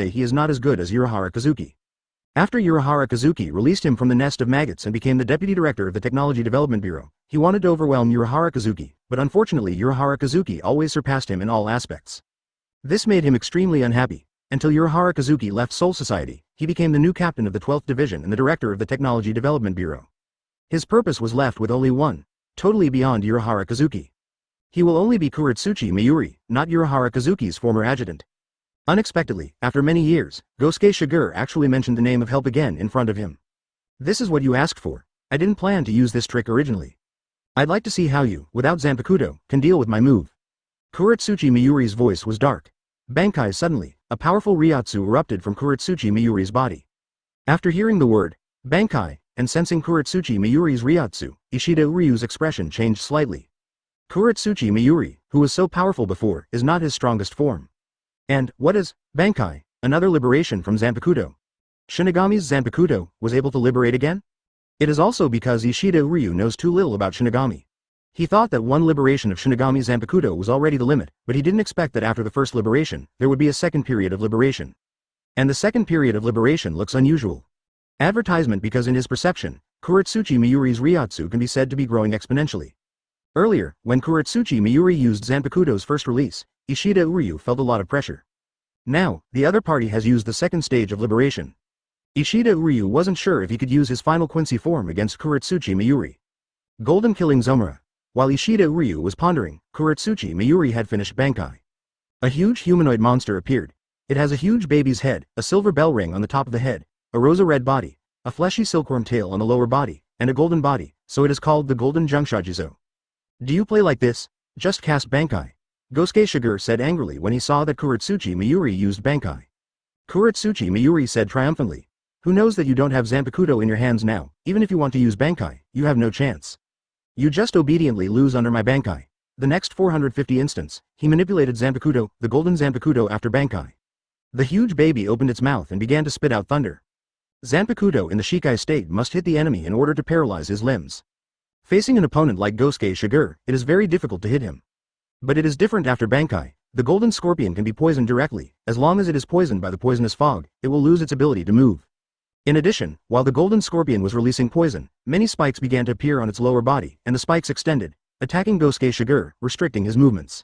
say he is not as good as Urahara Kazuki. After Urahara Kazuki released him from the nest of maggots and became the deputy director of the Technology Development Bureau, he wanted to overwhelm Urahara Kazuki, but unfortunately Urahara Kazuki always surpassed him in all aspects. This made him extremely unhappy. Until Urahara Kazuki left Soul Society, he became the new captain of the 12th Division and the director of the Technology Development Bureau. His purpose was left with only one, totally beyond Urahara Kazuki. He will only be Kuretsuchi Mayuri, not Urahara Kazuki's former adjutant. Unexpectedly, after many years, Gosuke Shigure actually mentioned the name of help again in front of him. This is what you asked for. I didn't plan to use this trick originally. I'd like to see how you, without Zanpakuto, can deal with my move. Kuretsuchi Mayuri's voice was dark. Bankai's suddenly, a powerful Ryotsu erupted from Kuretsuchi Miyuri's body. After hearing the word, Bankai, and sensing Kuretsuchi Miyuri's Ryotsu, Ishida Uryu's expression changed slightly. Kuretsuchi Miyuri, who was so powerful before, is not his strongest form. And, what is Bankai, another liberation from Zanpakuto? Shinigami's Zanpakuto was able to liberate again? It is also because Ishida Uryu knows too little about Shinigami. He thought that one liberation of Shinigami Zanpakuto was already the limit, but he didn't expect that after the first liberation, there would be a second period of liberation. And the second period of liberation looks unusual. Advertisement because in his perception, Kuretsuchi Miyuri's Ryotsu can be said to be growing exponentially. Earlier, when Kuretsuchi Miyuri used Zanpakuto's first release, Ishida Uryu felt a lot of pressure. Now, the other party has used the second stage of liberation. Ishida Uryu wasn't sure if he could use his final Quincy form against Kuretsuchi Miyuri. Golden killing Zomura. While Ishida Uryu was pondering, Kuretsuchi Miyuri had finished Bankai. A huge humanoid monster appeared. It has a huge baby's head, a silver bell ring on the top of the head, a rosa-red body, a fleshy silkworm tail on the lower body, and a golden body, so it is called the Golden Junshajizo. Do you play like this? Just cast Bankai. Gosuke Shigure said angrily when he saw that Kuretsuchi Miyuri used Bankai. Kuretsuchi Miyuri said triumphantly, who knows that you don't have Zanpakuto in your hands now, even if you want to use Bankai, you have no chance. You just obediently lose under my Bankai. The next 450 instance, he manipulated Zanpakuto, the golden Zanpakuto after Bankai. The huge baby opened its mouth and began to spit out thunder. Zanpakuto in the Shikai state must hit the enemy in order to paralyze his limbs. Facing an opponent like Gosuke Shigure, it is very difficult to hit him. But it is different after Bankai. The golden scorpion can be poisoned directly. As long as it is poisoned by the poisonous fog, it will lose its ability to move. In addition, while the golden scorpion was releasing poison, many spikes began to appear on its lower body, and the spikes extended, attacking Gosuke Shigure, restricting his movements.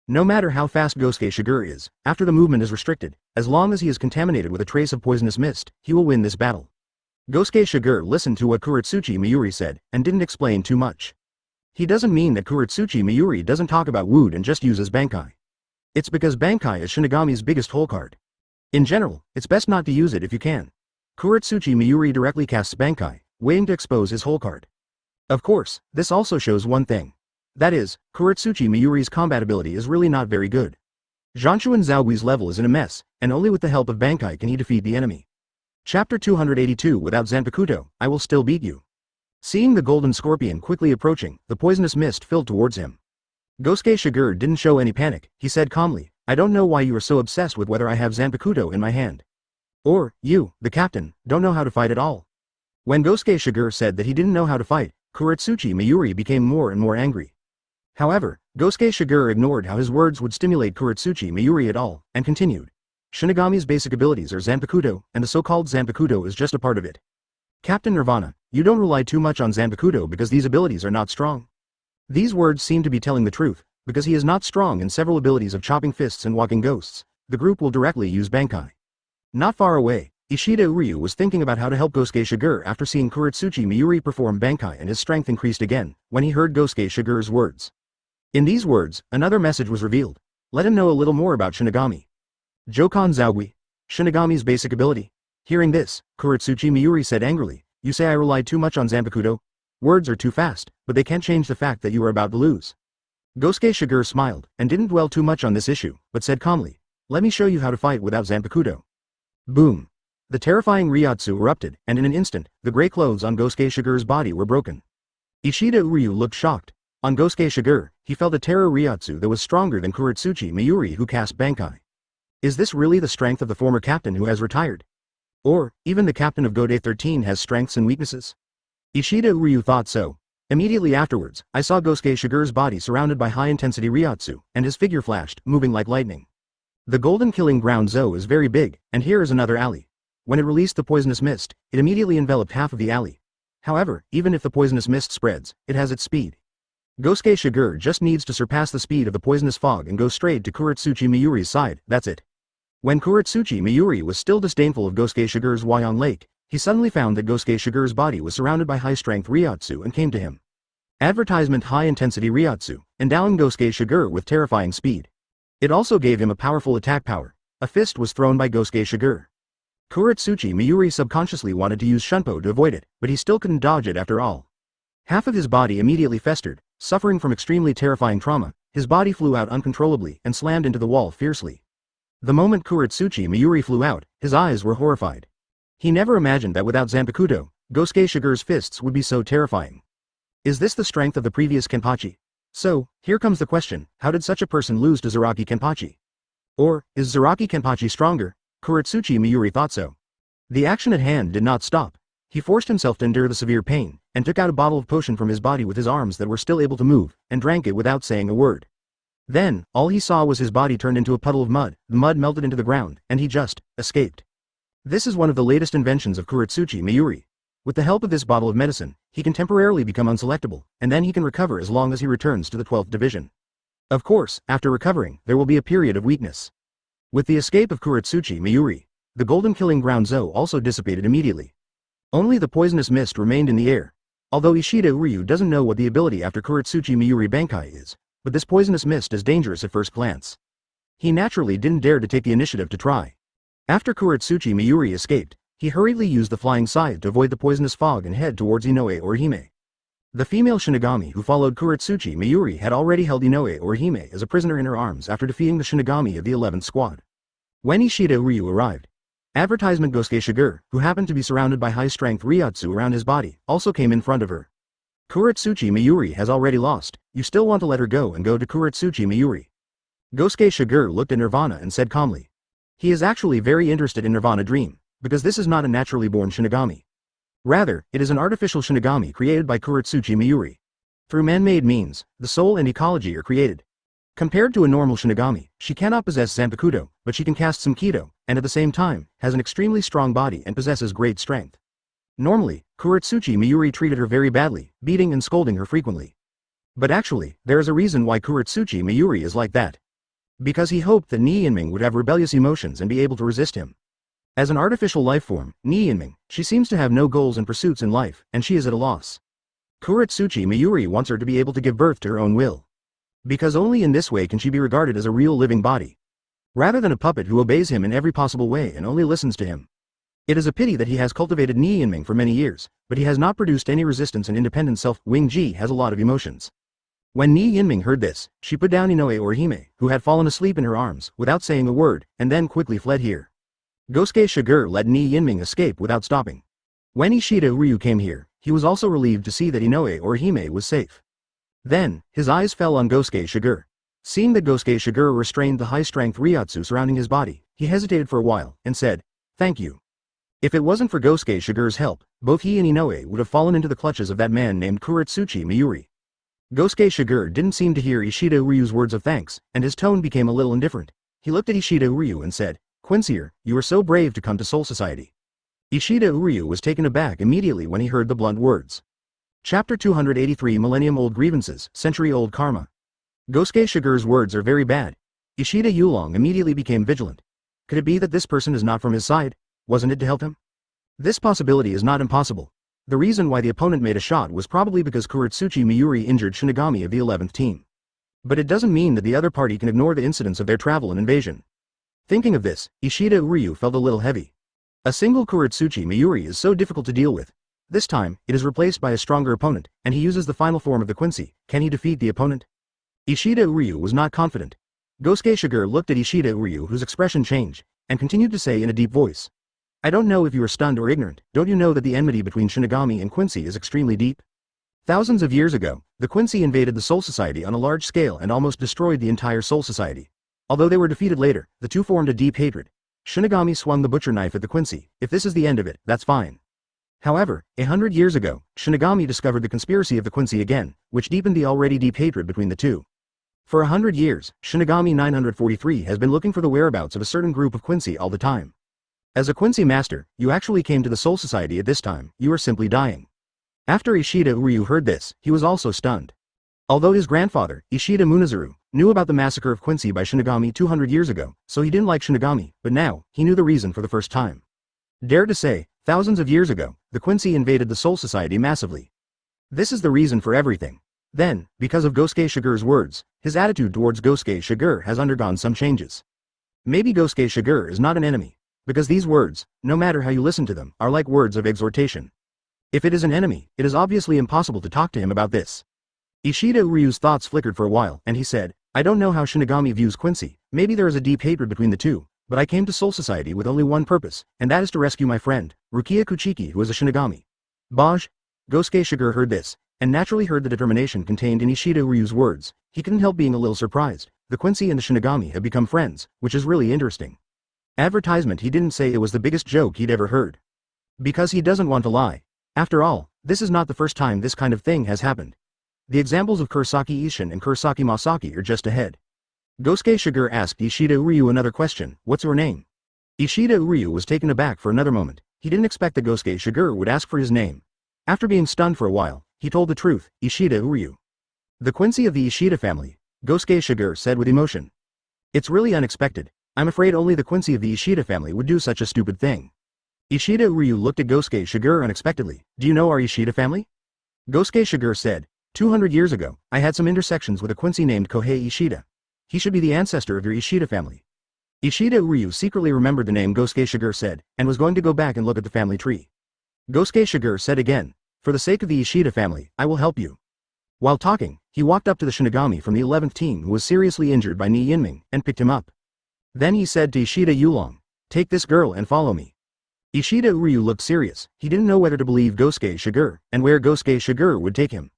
No matter how fast Gosuke Shigure is, after the movement is restricted, as long as he is contaminated with a trace of poisonous mist, he will win this battle. Gosuke Shigure listened to what Kuretsuchi Miyuri said, and didn't explain too much. He doesn't mean that Kuretsuchi Miyuri doesn't talk about Wood and just uses Bankai. It's because Bankai is Shinigami's biggest hole card. In general, it's best not to use it if you can. Kuretsuchi Miyuri directly casts Bankai, waiting to expose his hole card. Of course, this also shows one thing. That is, Kuretsuchi Miyuri's combat ability is really not very good. Zhanshuan Zhaogui's level is in a mess, and only with the help of Bankai can he defeat the enemy. Chapter 282 Without Zanpakuto, I will still beat you. Seeing the golden scorpion quickly approaching, the poisonous mist filled towards him. Gosuke Shigure didn't show any panic. He said calmly, I don't know why you are so obsessed with whether I have Zanpakuto in my hand. Or, you, the captain, don't know how to fight at all. When Gosuke Shigure said that he didn't know how to fight, Kuretsuchi Miyuri became more and more angry. However, Gosuke Shigure ignored how his words would stimulate Kuretsuchi Miyuri at all, and continued. Shinigami's basic abilities are Zanpakuto, and the so-called Zanpakuto is just a part of it. Captain Nirvana, you don't rely too much on Zanpakuto because these abilities are not strong. These words seem to be telling the truth, because he is not strong in several abilities of chopping fists and walking ghosts. The group will directly use Bankai. Not far away, Ishida Uryu was thinking about how to help Gosuke Shigure after seeing Kuretsuchi Miyuri perform Bankai, and his strength increased again when he heard Gosuke Shigure's words. In these words, another message was revealed. Let him know a little more about Shinigami. Jokan Zhaogui, Shinigami's basic ability. Hearing this, Kuretsuchi Miyuri said angrily, you say I relied too much on Zanpakuto? Words are too fast, but they can't change the fact that you are about to lose. Gosuke Shigure smiled, and didn't dwell too much on this issue, but said calmly, let me show you how to fight without Zanpakuto. Boom. The terrifying Ryotsu erupted, and in an instant, the gray clothes on Gosuke Shigure's body were broken. Ishida Uryu looked shocked. On Gosuke Shigure, he felt a terror Ryotsu that was stronger than Kuretsuchi Miyuri who cast Bankai. Is this really the strength of the former captain who has retired? Or, even the captain of Gode 13 has strengths and weaknesses? Ishida Uryu thought so. Immediately afterwards, I saw Gosuke Shigure's body surrounded by high-intensity Ryotsu, and his figure flashed, moving like lightning. The golden killing ground Zo is very big, and here is another alley. When it released the poisonous mist, it immediately enveloped half of the alley. However, even if the poisonous mist spreads, it has its speed. Gosuke Shigure just needs to surpass the speed of the poisonous fog and go straight to Kuretsuchi Miyuri's side, that's it. When Kuretsuchi Miyuri was still disdainful of Gosuke Shigure's Wyong Lake, he suddenly found that Gosuke Shigure's body was surrounded by high-strength Ryotsu and came to him. Advertisement high-intensity Ryotsu, endowing Gosuke Shigure with terrifying speed. It also gave him a powerful attack power. A fist was thrown by Gosuke Shigure. Kuretsuchi Miyuri subconsciously wanted to use Shunpo to avoid it, but he still couldn't dodge it after all. Half of his body immediately festered, suffering from extremely terrifying trauma. His body flew out uncontrollably and slammed into the wall fiercely. The moment Kuretsuchi Mayuri flew out, his eyes were horrified. He never imagined that without Zanpakuto, Gosuke Shigure's fists would be so terrifying. Is this the strength of the previous Kenpachi? So, here comes the question, how did such a person lose to Zaraki Kenpachi? Or, is Zaraki Kenpachi stronger? Kuretsuchi Mayuri thought so. The action at hand did not stop. He forced himself to endure the severe pain, and took out a bottle of potion from his body with his arms that were still able to move, and drank it without saying a word. Then, all he saw was his body turned into a puddle of mud, the mud melted into the ground, and he just escaped. This is one of the latest inventions of Kuretsuchi Mayuri. With the help of this bottle of medicine, he can temporarily become unselectable, and then he can recover as long as he returns to the 12th division. Of course, after recovering, there will be a period of weakness. With the escape of Kuretsuchi Mayuri, the golden killing ground Zo also dissipated immediately. Only the poisonous mist remained in the air. Although Ishida Uryu doesn't know what the ability after Kuretsuchi Mayuri Bankai is, but this poisonous mist is dangerous at first glance. He naturally didn't dare to take the initiative to try. After Kuretsuchi Mayuri escaped, he hurriedly used the flying scythe to avoid the poisonous fog and head towards Inoue Orihime. The female Shinigami who followed Kuretsuchi Mayuri had already held Inoue Orihime as a prisoner in her arms after defeating the Shinigami of the 11th squad. When Ishida Uryu arrived, advertisement Gosuke Shigure, who happened to be surrounded by high-strength Ryotsu around his body, also came in front of her. Kuretsuchi Mayuri has already lost, you still want to let her go and go to Kuretsuchi Mayuri. Gosuke Shigure looked at Nirvana and said calmly. He is actually very interested in Nirvana Dream, because this is not a naturally born Shinigami. Rather, it is an artificial Shinigami created by Kuretsuchi Mayuri. Through man-made means, the soul and ecology are created. Compared to a normal Shinigami, she cannot possess Zanpakuto, but she can cast some Kido, and at the same time, has an extremely strong body and possesses great strength. Normally, Kuretsuchi Mayuri treated her very badly, beating and scolding her frequently. But actually, there is a reason why Kuretsuchi Mayuri is like that. Because he hoped that Ni Yinming would have rebellious emotions and be able to resist him. As an artificial life form, Ni Yinming, she seems to have no goals and pursuits in life, and she is at a loss. Kuretsuchi Mayuri wants her to be able to give birth to her own will. Because only in this way can she be regarded as a real living body. Rather than a puppet who obeys him in every possible way and only listens to him. It is a pity that he has cultivated Ni Yinming for many years, but he has not produced any resistance and independent self. Wing Ji has a lot of emotions. When Ni Yinming heard this, she put down Inoue Orihime, who had fallen asleep in her arms, without saying a word, and then quickly fled here. Gosuke Shigure let Ni Yinming escape without stopping. When Ishida Uryu came here, he was also relieved to see that Inoue Orihime was safe. Then, his eyes fell on Gosuke Shigure. Seeing that Gosuke Shigure restrained the high-strength Ryotsu surrounding his body, he hesitated for a while, and said, "Thank you." If it wasn't for Gosuke Shigure's help, both he and Inoue would have fallen into the clutches of that man named Kuretsuchi Mayuri. Gosuke Shigure didn't seem to hear Ishida Uryu's words of thanks, and his tone became a little indifferent. He looked at Ishida Uryu and said, "Quincyr, you are so brave to come to Soul Society." Ishida Uryu was taken aback immediately when he heard the blunt words. Chapter 283 Millennium-Old Grievances, Century-Old Karma. Gosuke Shigure's words are very bad. Ishida Yulong immediately became vigilant. Could it be that this person is not from his side? Wasn't it to help him? This possibility is not impossible. The reason why the opponent made a shot was probably because Kuretsuchi Mayuri injured Shinigami of the 11th team. But it doesn't mean that the other party can ignore the incidents of their travel and invasion. Thinking of this, Ishida Uryu felt a little heavy. A single Kuretsuchi Mayuri is so difficult to deal with. This time, it is replaced by a stronger opponent, and he uses the final form of the Quincy. Can he defeat the opponent? Ishida Uryu was not confident. Gosuke Shigure looked at Ishida Uryu, whose expression changed, and continued to say in a deep voice. "I don't know if you are stunned or ignorant, don't you know that the enmity between Shinigami and Quincy is extremely deep? Thousands of years ago, the Quincy invaded the Soul Society on a large scale and almost destroyed the entire Soul Society. Although they were defeated later, the two formed a deep hatred. Shinigami swung the butcher knife at the Quincy. If this is the end of it, that's fine. However, 100 years ago, Shinigami discovered the conspiracy of the Quincy again, which deepened the already deep hatred between the two. For 100 years, Shinigami 943 has been looking for the whereabouts of a certain group of Quincy all the time. As a Quincy master, you actually came to the Soul Society at this time, you are simply dying." After Ishida Uryu heard this, he was also stunned. Although his grandfather, Ishida Munezuru, knew about the massacre of Quincy by Shinigami 200 years ago, so he didn't like Shinigami, but now, he knew the reason for the first time. Dare to say, thousands of years ago, the Quincy invaded the Soul Society massively. This is the reason for everything. Then, because of Gosuke Shigure's words, his attitude towards Gosuke Shigure has undergone some changes. Maybe Gosuke Shigure is not an enemy. Because these words, no matter how you listen to them, are like words of exhortation. If it is an enemy, it is obviously impossible to talk to him about this. Ishida Uryu's thoughts flickered for a while, and he said, "I don't know how Shinigami views Quincy, maybe there is a deep hatred between the two, But I came to Soul Society with only one purpose, and that is to rescue my friend, Rukia Kuchiki, who is a Shinigami. Baj. Gosuke Shigure heard this, and naturally heard the determination contained in Ishida Uryu's words. He couldn't help being a little surprised. The Quincy and the Shinigami have become friends, which is really interesting. Advertisement. He didn't say it was the biggest joke he'd ever heard. Because he doesn't want to lie. After all, this is not the first time this kind of thing has happened. The examples of Kurosaki Ishin and Kurosaki Masaki are just ahead. Gosuke Shigure asked Ishida Uryu another question. What's your name? Ishida Uryu was taken aback for another moment. He didn't expect that Gosuke Shigure would ask for his name. After being stunned for a while, he told the truth. Ishida Uryu. The Quincy of the Ishida family, Gosuke Shigure said with emotion. It's really unexpected. I'm afraid only the Quincy of the Ishida family would do such a stupid thing. Ishida Uryu looked at Gosuke Shigure unexpectedly. Do you know our Ishida family? Gosuke Shigure said. 200 years ago, I had some intersections with a Quincy named Kohei Ishida. He should be the ancestor of your Ishida family. Ishida Uryu secretly remembered the name Gosuke Shigure said, and was going to go back and look at the family tree. Gosuke Shigure said again, for the sake of the Ishida family, I will help you. While talking, he walked up to the Shinigami from the 11th team who was seriously injured by Ni Yinming, and picked him up. Then he said to Ishida Yulong, take this girl and follow me. Ishida Uryu looked serious. He didn't know whether to believe Gosuke Shigure, and where Gosuke Shigure would take him.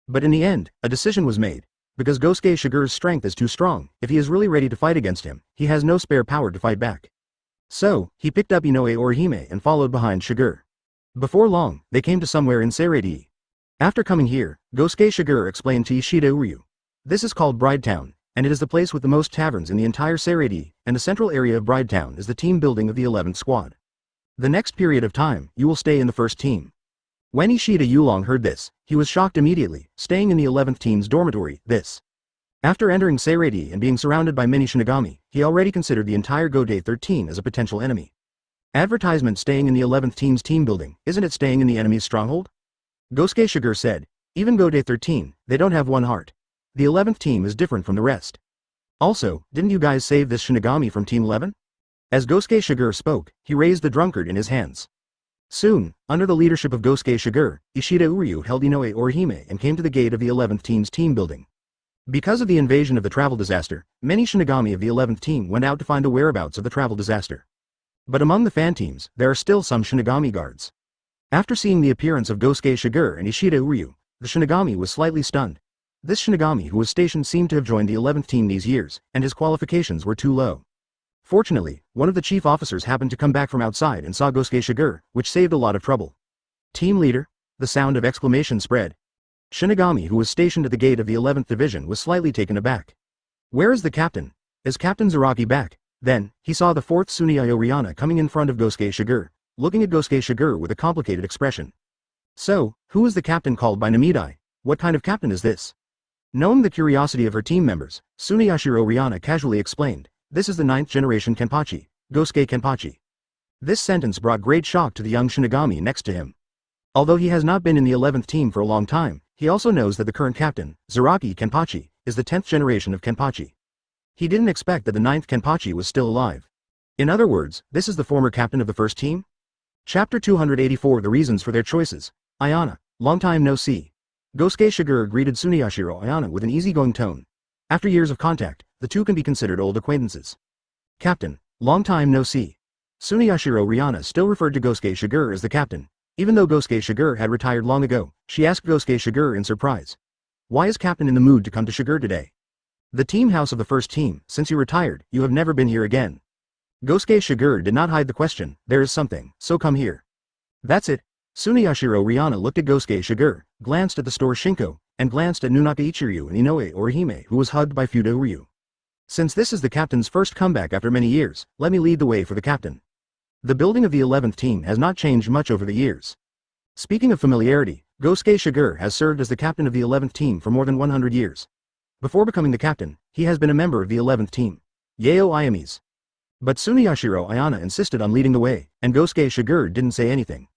But in the end, a decision was made. Because Gosuke Shigure's strength is too strong, if he is really ready to fight against him, he has no spare power to fight back. So, he picked up Inoue Orihime and followed behind Shigure. Before long, they came to somewhere in Seireitei. After coming here, Gosuke Shigure explained to Ishida Uryu. This is called Bride Town, and it is the place with the most taverns in the entire Seireitei, and the central area of Bride Town is the team building of the 11th squad. The next period of time, you will stay in the first team. When Ishida Yulong heard this, he was shocked immediately, staying in the 11th team's dormitory. After entering Seireitei and being surrounded by many Shinigami, he already considered the entire Godei 13 as a potential enemy. Advertisement. Staying in the 11th team's team building, isn't it staying in the enemy's stronghold? Gosuke Shigure said, even Godei 13, they don't have one heart. The 11th team is different from the rest. Also, didn't you guys save this Shinigami from Team 11? As Gosuke Shigure spoke, he raised the drunkard in his hands. Soon, under the leadership of Gosuke Shigure, Ishida Uryu held Inoue Orihime and came to the gate of the 11th team's team building. Because of the invasion of the travel disaster, many Shinigami of the 11th team went out to find the whereabouts of the travel disaster. But among the fan teams, there are still some Shinigami guards. After seeing the appearance of Gosuke Shigure and Ishida Uryu, the Shinigami was slightly stunned. This Shinigami who was stationed seemed to have joined the 11th team these years, and his qualifications were too low. Fortunately, one of the chief officers happened to come back from outside and saw Gosuke Shigure, which saved a lot of trouble. Team leader? The sound of exclamation spread. Shinigami who was stationed at the gate of the 11th division was slightly taken aback. Where is the captain? Is Captain Zaraki back? Then, he saw the 4th Tsuneyayo Rihanna coming in front of Gosuke Shigure, looking at Gosuke Shigure with a complicated expression. So, who is the captain called by Namidai? What kind of captain is this? Knowing the curiosity of her team members, Tsuneyashiro Rihanna casually explained, this is the 9th generation Kenpachi, Gosuke Kenpachi. This sentence brought great shock to the young Shinigami next to him. Although he has not been in the 11th team for a long time, he also knows that the current captain, Zaraki Kenpachi, is the 10th generation of Kenpachi. He didn't expect that the 9th Kenpachi was still alive. In other words, this is the former captain of the first team? Chapter 284. The reasons for their choices. Ayana, long time no see. Gosuke Shigure greeted Tsuneyashiro Ayana with an easygoing tone. After years of contact, the two can be considered old acquaintances. Captain, long time no see. Tsuneyashiro Rihanna still referred to Gosuke Shigure as the captain. Even though Gosuke Shigure had retired long ago, she asked Gosuke Shigure in surprise. Why is Captain in the mood to come to Shigure today? The team house of the first team. Since you retired, you have never been here again. Gosuke Shigure did not hide the question. There is something, so come here. That's it. Tsuneyashiro Rihanna looked at Gosuke Shigure, glanced at the store Shinko, and glanced at Nunaka Ichiryu and Inoue Orihime, who was hugged by Fuda Uryu. Since this is the captain's first comeback after many years, let me lead the way for the captain. The building of the 11th team has not changed much over the years. Speaking of familiarity, Gosuke Shigure has served as the captain of the 11th team for more than 100 years. Before becoming the captain, he has been a member of the 11th team. Yeo Ayamis. But Tsuneyashiro Ayana insisted on leading the way, and Gosuke Shigure didn't say anything.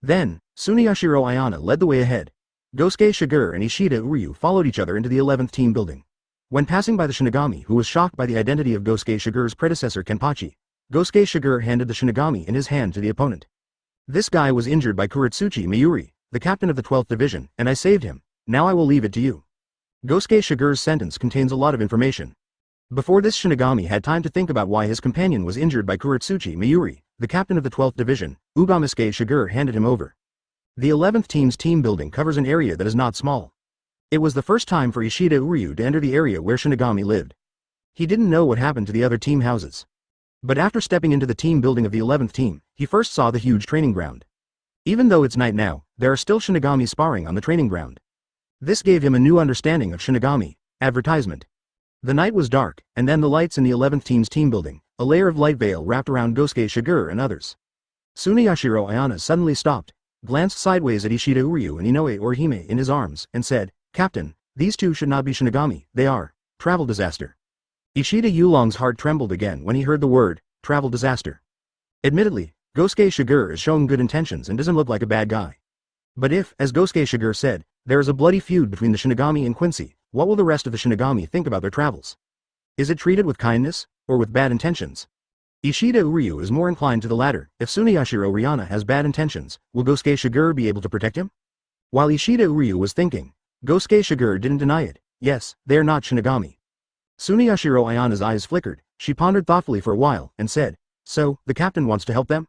Then, Tsuneyashiro Ayana led the way ahead. Gosuke Shigure and Ishida Uryu followed each other into the 11th team building. When passing by the Shinigami who was shocked by the identity of Gosuke Shigure's predecessor Kenpachi, Gosuke Shigure handed the Shinigami in his hand to the opponent. This guy was injured by Kuretsuchi Mayuri, the captain of the 12th division, and I saved him. Now I will leave it to you. Gosuke Shigure's sentence contains a lot of information. Before this, Shinigami had time to think about why his companion was injured by Kuretsuchi Mayuri, the captain of the 12th Division. Gosuke Shigure handed him over. The 11th team's team building covers an area that is not small. It was the first time for Ishida Uryu to enter the area where Shinigami lived. He didn't know what happened to the other team houses. But after stepping into the team building of the 11th team, he first saw the huge training ground. Even though it's night now, there are still Shinigami sparring on the training ground. This gave him a new understanding of Shinigami. Advertisement. The night was dark, and then the lights in the 11th team's team building, a layer of light veil wrapped around Gosuke Shigure and others. Tsuneyashiro Ayana suddenly stopped, glanced sideways at Ishida Uryu and Inoue Orihime in his arms, and said, "Captain, these two should not be Shinigami, they are travel disaster." Ishida Yulong's heart trembled again when he heard the word, travel disaster. Admittedly, Gosuke Shigure is showing good intentions and doesn't look like a bad guy. But if, as Gosuke Shigure said, there is a bloody feud between the Shinigami and Quincy, what will the rest of the Shinigami think about their travels? Is it treated with kindness, or with bad intentions? Ishida Uryu is more inclined to the latter. If Tsuneyashiro Rihanna has bad intentions, will Gosuke Shigure be able to protect him? While Ishida Uryu was thinking, Gosuke Shigure didn't deny it. Yes, they are not Shinigami. Tsuneyashiro Ayana's eyes flickered. She pondered thoughtfully for a while, and said, "So, the captain wants to help them?"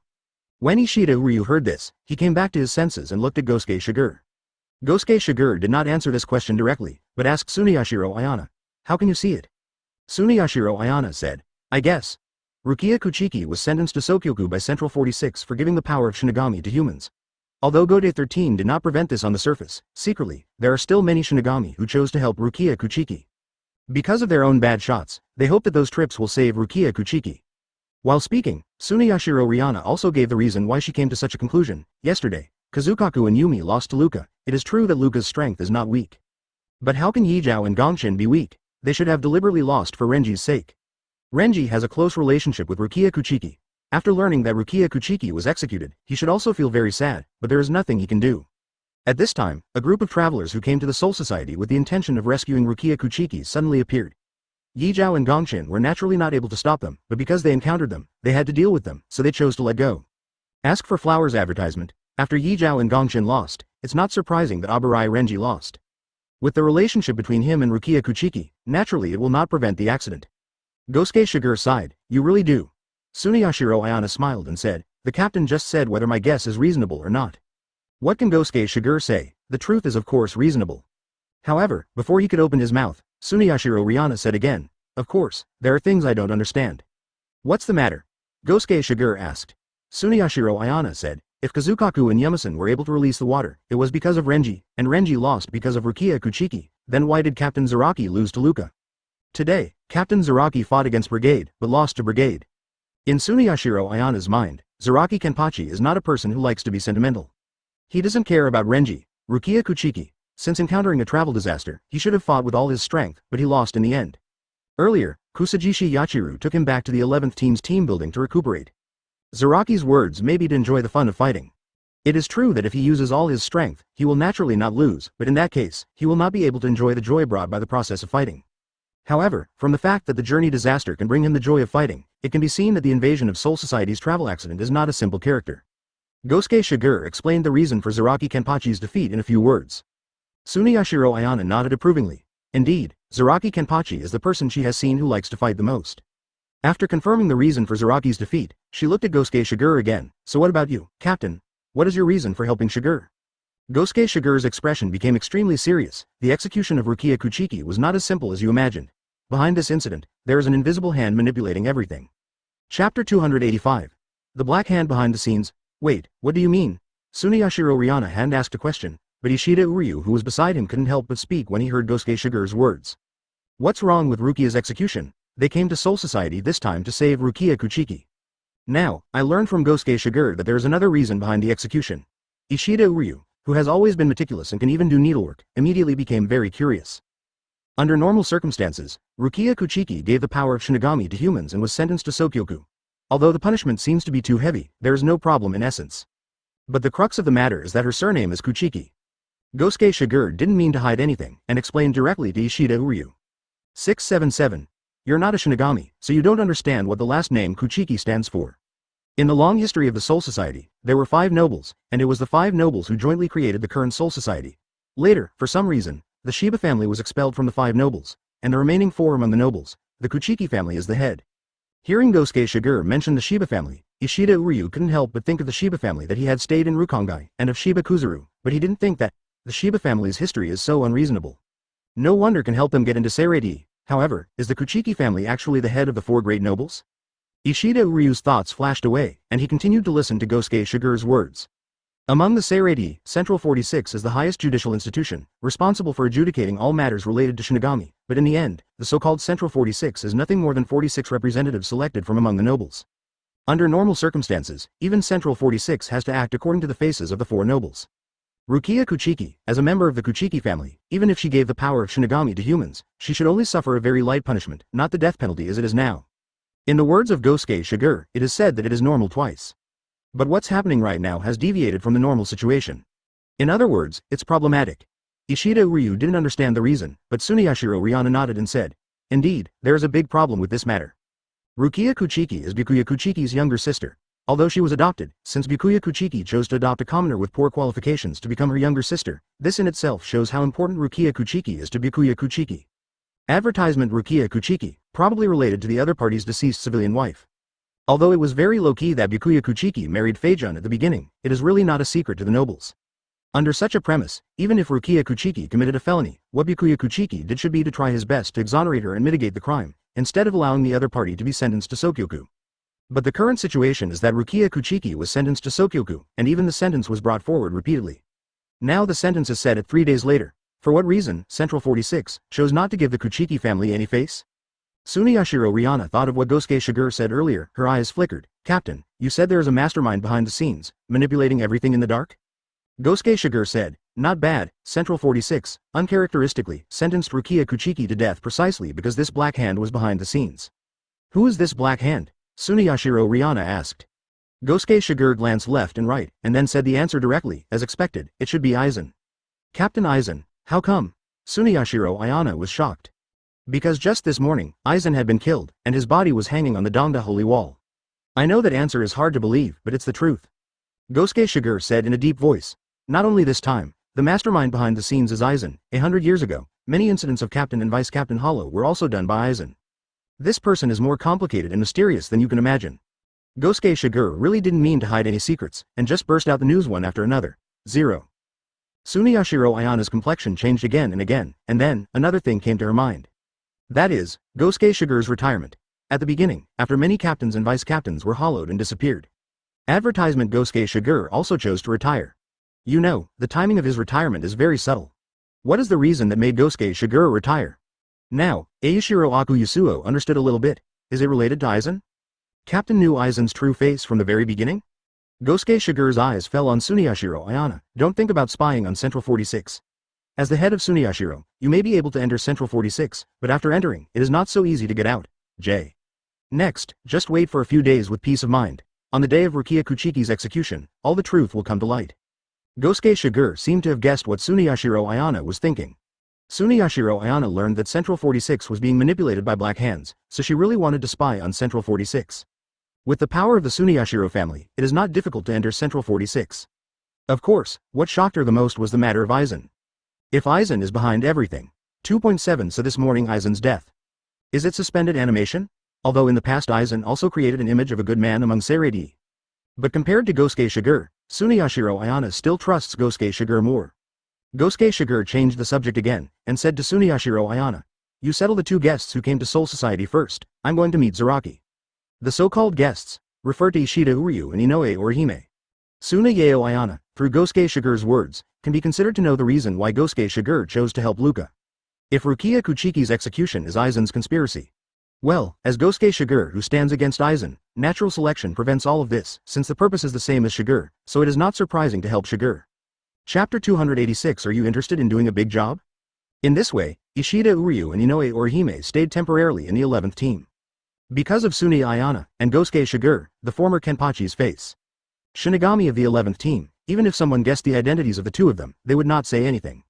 When Ishida Uryu heard this, he came back to his senses and looked at Gosuke Shigure. Gosuke Shigure did not answer this question directly, but asked Tsuneyashiro Ayana, "How can you see it?" Tsuneyashiro Ayana said, "I guess. Rukia Kuchiki was sentenced to Sokyoku by Central 46 for giving the power of Shinigami to humans. Although Gode 13 did not prevent this on the surface, secretly, there are still many Shinigami who chose to help Rukia Kuchiki. Because of their own bad shots, they hope that those trips will save Rukia Kuchiki." While speaking, Tsuneyashiro Rihanna also gave the reason why she came to such a conclusion. Yesterday, Kazukaku and Yumi lost to Luka. It is true that Luka's strength is not weak. But how can Yijao and Gongshin be weak? They should have deliberately lost for Renji's sake. Renji has a close relationship with Rukia Kuchiki. After learning that Rukia Kuchiki was executed, he should also feel very sad, but there is nothing he can do. At this time, a group of travelers who came to the Soul Society with the intention of rescuing Rukia Kuchiki suddenly appeared. Yijao and Gongshin were naturally not able to stop them, but because they encountered them, they had to deal with them, so they chose to let go. Ask for flowers advertisement. After Yijao and Gongshin lost, it's not surprising that Aburai Renji lost. With the relationship between him and Rukia Kuchiki, naturally it will not prevent the accident. Gosuke Shigure sighed, "You really do." Tsuneyashiro Ayana smiled and said, "The captain just said whether my guess is reasonable or not." What can Gosuke Shigure say? The truth is of course reasonable. However, before he could open his mouth, Tsuneyashiro Rihanna said again, "Of course, there are things I don't understand." "What's the matter?" Gosuke Shigure asked. Tsuneyashiro Ayana said, "If Kazukaku and Yamasan were able to release the water, it was because of Renji, and Renji lost because of Rukia Kuchiki. Then why did Captain Zaraki lose to Luka? Today, Captain Zaraki fought against Brigade, but lost to Brigade." In Tsuneyashiro Ayana's mind, Zaraki-Kenpachi is not a person who likes to be sentimental. He doesn't care about Renji, Rukia Kuchiki. Since encountering a travel disaster, he should have fought with all his strength, but he lost in the end. Earlier, Kusajishi Yachiru took him back to the 11th team's team building to recuperate. Zaraki's words may be to enjoy the fun of fighting. It is true that if he uses all his strength, he will naturally not lose, but in that case, he will not be able to enjoy the joy brought by the process of fighting. However, from the fact that the journey disaster can bring him the joy of fighting, it can be seen that the invasion of Soul Society's travel accident is not a simple character. Gosuke Shigure explained the reason for Zaraki-Kenpachi's defeat in a few words. Tsuneyashiro Ayana nodded approvingly. Indeed, Zaraki-Kenpachi is the person she has seen who likes to fight the most. After confirming the reason for Zaraki's defeat, she looked at Gosuke Shigure again. "So what about you, Captain? What is your reason for helping Shigure?" Gosuke Shigure's expression became extremely serious. The execution of Rukia Kuchiki was not as simple as you imagined. Behind this incident, there is an invisible hand manipulating everything. Chapter 285. The Black Hand Behind the Scenes. Wait, what do you mean? Tsuneyashiro Rihanna hadn't asked a question, but Ishida Uryu who was beside him couldn't help but speak when he heard Gosuke Shigure's words. What's wrong with Rukia's execution? They came to Soul Society this time to save Rukia Kuchiki. Now, I learned from Gosuke Shigure that there is another reason behind the execution. Ishida Uryu, who has always been meticulous and can even do needlework, immediately became very curious. Under normal circumstances, Rukia Kuchiki gave the power of Shinigami to humans and was sentenced to Sokyoku. Although the punishment seems to be too heavy, there is no problem in essence. But the crux of the matter is that her surname is Kuchiki. Gosuke Shigure didn't mean to hide anything, and explained directly to Ishida Uryu. 677. You're not a Shinigami, so you don't understand what the last name Kuchiki stands for. In the long history of the Soul Society, there were 5 nobles, and it was the 5 nobles who jointly created the current Soul Society. Later, for some reason, the Shiba family was expelled from the 5 nobles, and the remaining 4 among the nobles, the Kuchiki family is the head. Hearing Gosuke Shigure mention the Shiba family, Ishida Uryu couldn't help but think of the Shiba family that he had stayed in Rukongai, and of Shiba Kuzuru, but he didn't think that the Shiba family's history is so unreasonable. No wonder can help them get into Seireitei. However, is the Kuchiki family actually the head of the four great nobles? Ishida Uryu's thoughts flashed away, and he continued to listen to Gosuke Shigure's words. Among the Seireitei, Central 46 is the highest judicial institution, responsible for adjudicating all matters related to Shinigami, but in the end, the so-called Central 46 is nothing more than 46 representatives selected from among the nobles. Under normal circumstances, even Central 46 has to act according to the faces of the four nobles. Rukia Kuchiki, as a member of the Kuchiki family, even if she gave the power of Shinigami to humans, she should only suffer a very light punishment, not the death penalty as it is now. In the words of Gosuke Shigure, it is said that it is normal twice. But what's happening right now has deviated from the normal situation. In other words, it's problematic. Ishida Uryu didn't understand the reason, but Suneyashiro Rihanna nodded and said, "Indeed, there is a big problem with this matter. Rukia Kuchiki is Byakuya Kuchiki's younger sister. Although she was adopted, since Byakuya Kuchiki chose to adopt a commoner with poor qualifications to become her younger sister, this in itself shows how important Rukia Kuchiki is to Byakuya Kuchiki. Advertisement Rukia Kuchiki, probably related to the other party's deceased civilian wife. Although it was very low-key that Byakuya Kuchiki married Feijun at the beginning, it is really not a secret to the nobles. Under such a premise, even if Rukia Kuchiki committed a felony, what Byakuya Kuchiki did should be to try his best to exonerate her and mitigate the crime, instead of allowing the other party to be sentenced to Sokyoku. But the current situation is that Rukia Kuchiki was sentenced to Sokyoku, and even the sentence was brought forward repeatedly. Now the sentence is set at 3 days later. For what reason, Central 46 chose not to give the Kuchiki family any face? Suneyashiro Rihanna thought of what Gosuke Shigure said earlier. Her eyes flickered. "Captain, you said there is a mastermind behind the scenes, manipulating everything in the dark?" Gosuke Shigure said, "Not bad." Central 46, uncharacteristically, sentenced Rukia Kuchiki to death precisely because this black hand was behind the scenes. Who is this black hand? Suneyashiro Rihanna asked. Gosuke Shigure glanced left and right, and then said the answer directly. As expected, it should be Aizen. Captain Aizen, how come? Suneyashiro Ayana was shocked. Because just this morning, Aizen had been killed, and his body was hanging on the Dongda Holy Wall. I know that answer is hard to believe, but it's the truth. Gosuke Shigure said in a deep voice. Not only this time, the mastermind behind the scenes is Aizen. 100 years ago, many incidents of Captain and Vice Captain Hollow were also done by Aizen. This person is more complicated and mysterious than you can imagine. Gosuke Shigure really didn't mean to hide any secrets, and just burst out the news one after another. 0. Suneyashiro Ayana's complexion changed again, and then, another thing came to her mind. That is, Gosuke Shigure's retirement. At the beginning, after many captains and vice captains were hollowed and disappeared. Advertisement Gosuke Shigure also chose to retire. You know, the timing of his retirement is very subtle. What is the reason that made Gosuke Shigure retire? Now, Eishiro Aku Yasuo understood a little bit. Is it related to Aizen? Captain knew Aizen's true face from the very beginning? Gosuke Shigure's eyes fell on Suneyashiro Ayana. Don't think about spying on Central 46. As the head of Suneyashiro, you may be able to enter Central 46, but after entering, it is not so easy to get out. J. Next, just wait for a few days with peace of mind. On the day of Rukia Kuchiki's execution, all the truth will come to light. Gosuke Shigure seemed to have guessed what Suneyashiro Ayana was thinking. Suneyashiro Ayana learned that Central 46 was being manipulated by Black Hands, so she really wanted to spy on Central 46. With the power of the Suneyashiro family, it is not difficult to enter Central 46. Of course, what shocked her the most was the matter of Aizen. If Aizen is behind everything. 2.7 So this morning Aizen's death. Is it suspended animation? Although in the past Aizen also created an image of a good man among Seireitei. But compared to Gosuke Shigure, Suneyashiro Ayana still trusts Gosuke Shigure more. Gosuke Shigure changed the subject again, and said to Suneyashiro Ayana, "You settle the 2 guests who came to Soul Society first. I'm going to meet Zaraki." The so-called guests refer to Ishida Uryu and Inoue Orihime. Suneyeo Ayana, through Gosuke Shigure's words, can be considered to know the reason why Gosuke Shigure chose to help Luka. If Rukia Kuchiki's execution is Aizen's conspiracy. Well, as Gosuke Shigure who stands against Aizen, natural selection prevents all of this, since the purpose is the same as Shigure, so it is not surprising to help Shigure. Chapter 286 Are you interested in doing a big job? In this way, Ishida Uryu and Inoue Orihime stayed temporarily in the 11th team. Because of Suney Ayana and Gosuke Shigure, the former Kenpachi's face. Shinigami of the 11th team, even if someone guessed the identities of the 2 of them, they would not say anything.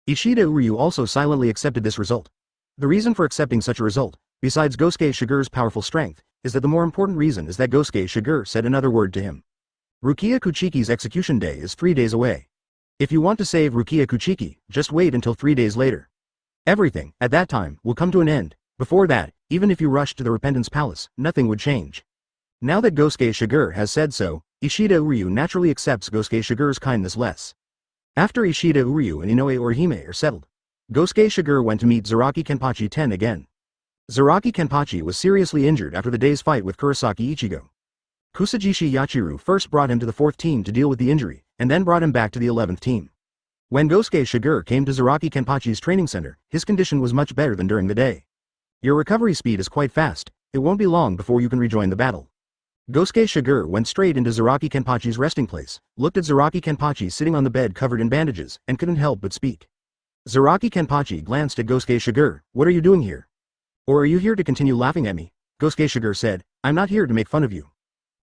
Ishida Uryu also silently accepted this result. The reason for accepting such a result, besides Gosuke Shigure's powerful strength, is that the more important reason is that Gosuke Shigure said another word to him. Rukia Kuchiki's execution day is 3 days away. If you want to save Rukia Kuchiki, just wait until 3 days later. Everything, at that time, will come to an end. Before that, even if you rushed to the Repentance Palace, nothing would change. Now that Gosuke Shigure has said so, Ishida Uryu naturally accepts Gosuke Shigure's kindness less. After Ishida Uryu and Inoue Orihime are settled, Gosuke Shigure went to meet Seireitei 10 again. Seireitei was seriously injured after the day's fight with Kurosaki Ichigo. Kusajishi Yachiru first brought him to the 4th team to deal with the injury, and then brought him back to the 11th team. When Gosuke Shigure came to Seireitei training center, his condition was much better than during the day. Your recovery speed is quite fast, it won't be long before you can rejoin the battle. Gosuke Shigure went straight into Seireitei resting place, looked at Seireitei sitting on the bed covered in bandages, and couldn't help but speak. Seireitei glanced at Gosuke Shigure. What are you doing here? Or are you here to continue laughing at me? Gosuke Shigure said, I'm not here to make fun of you.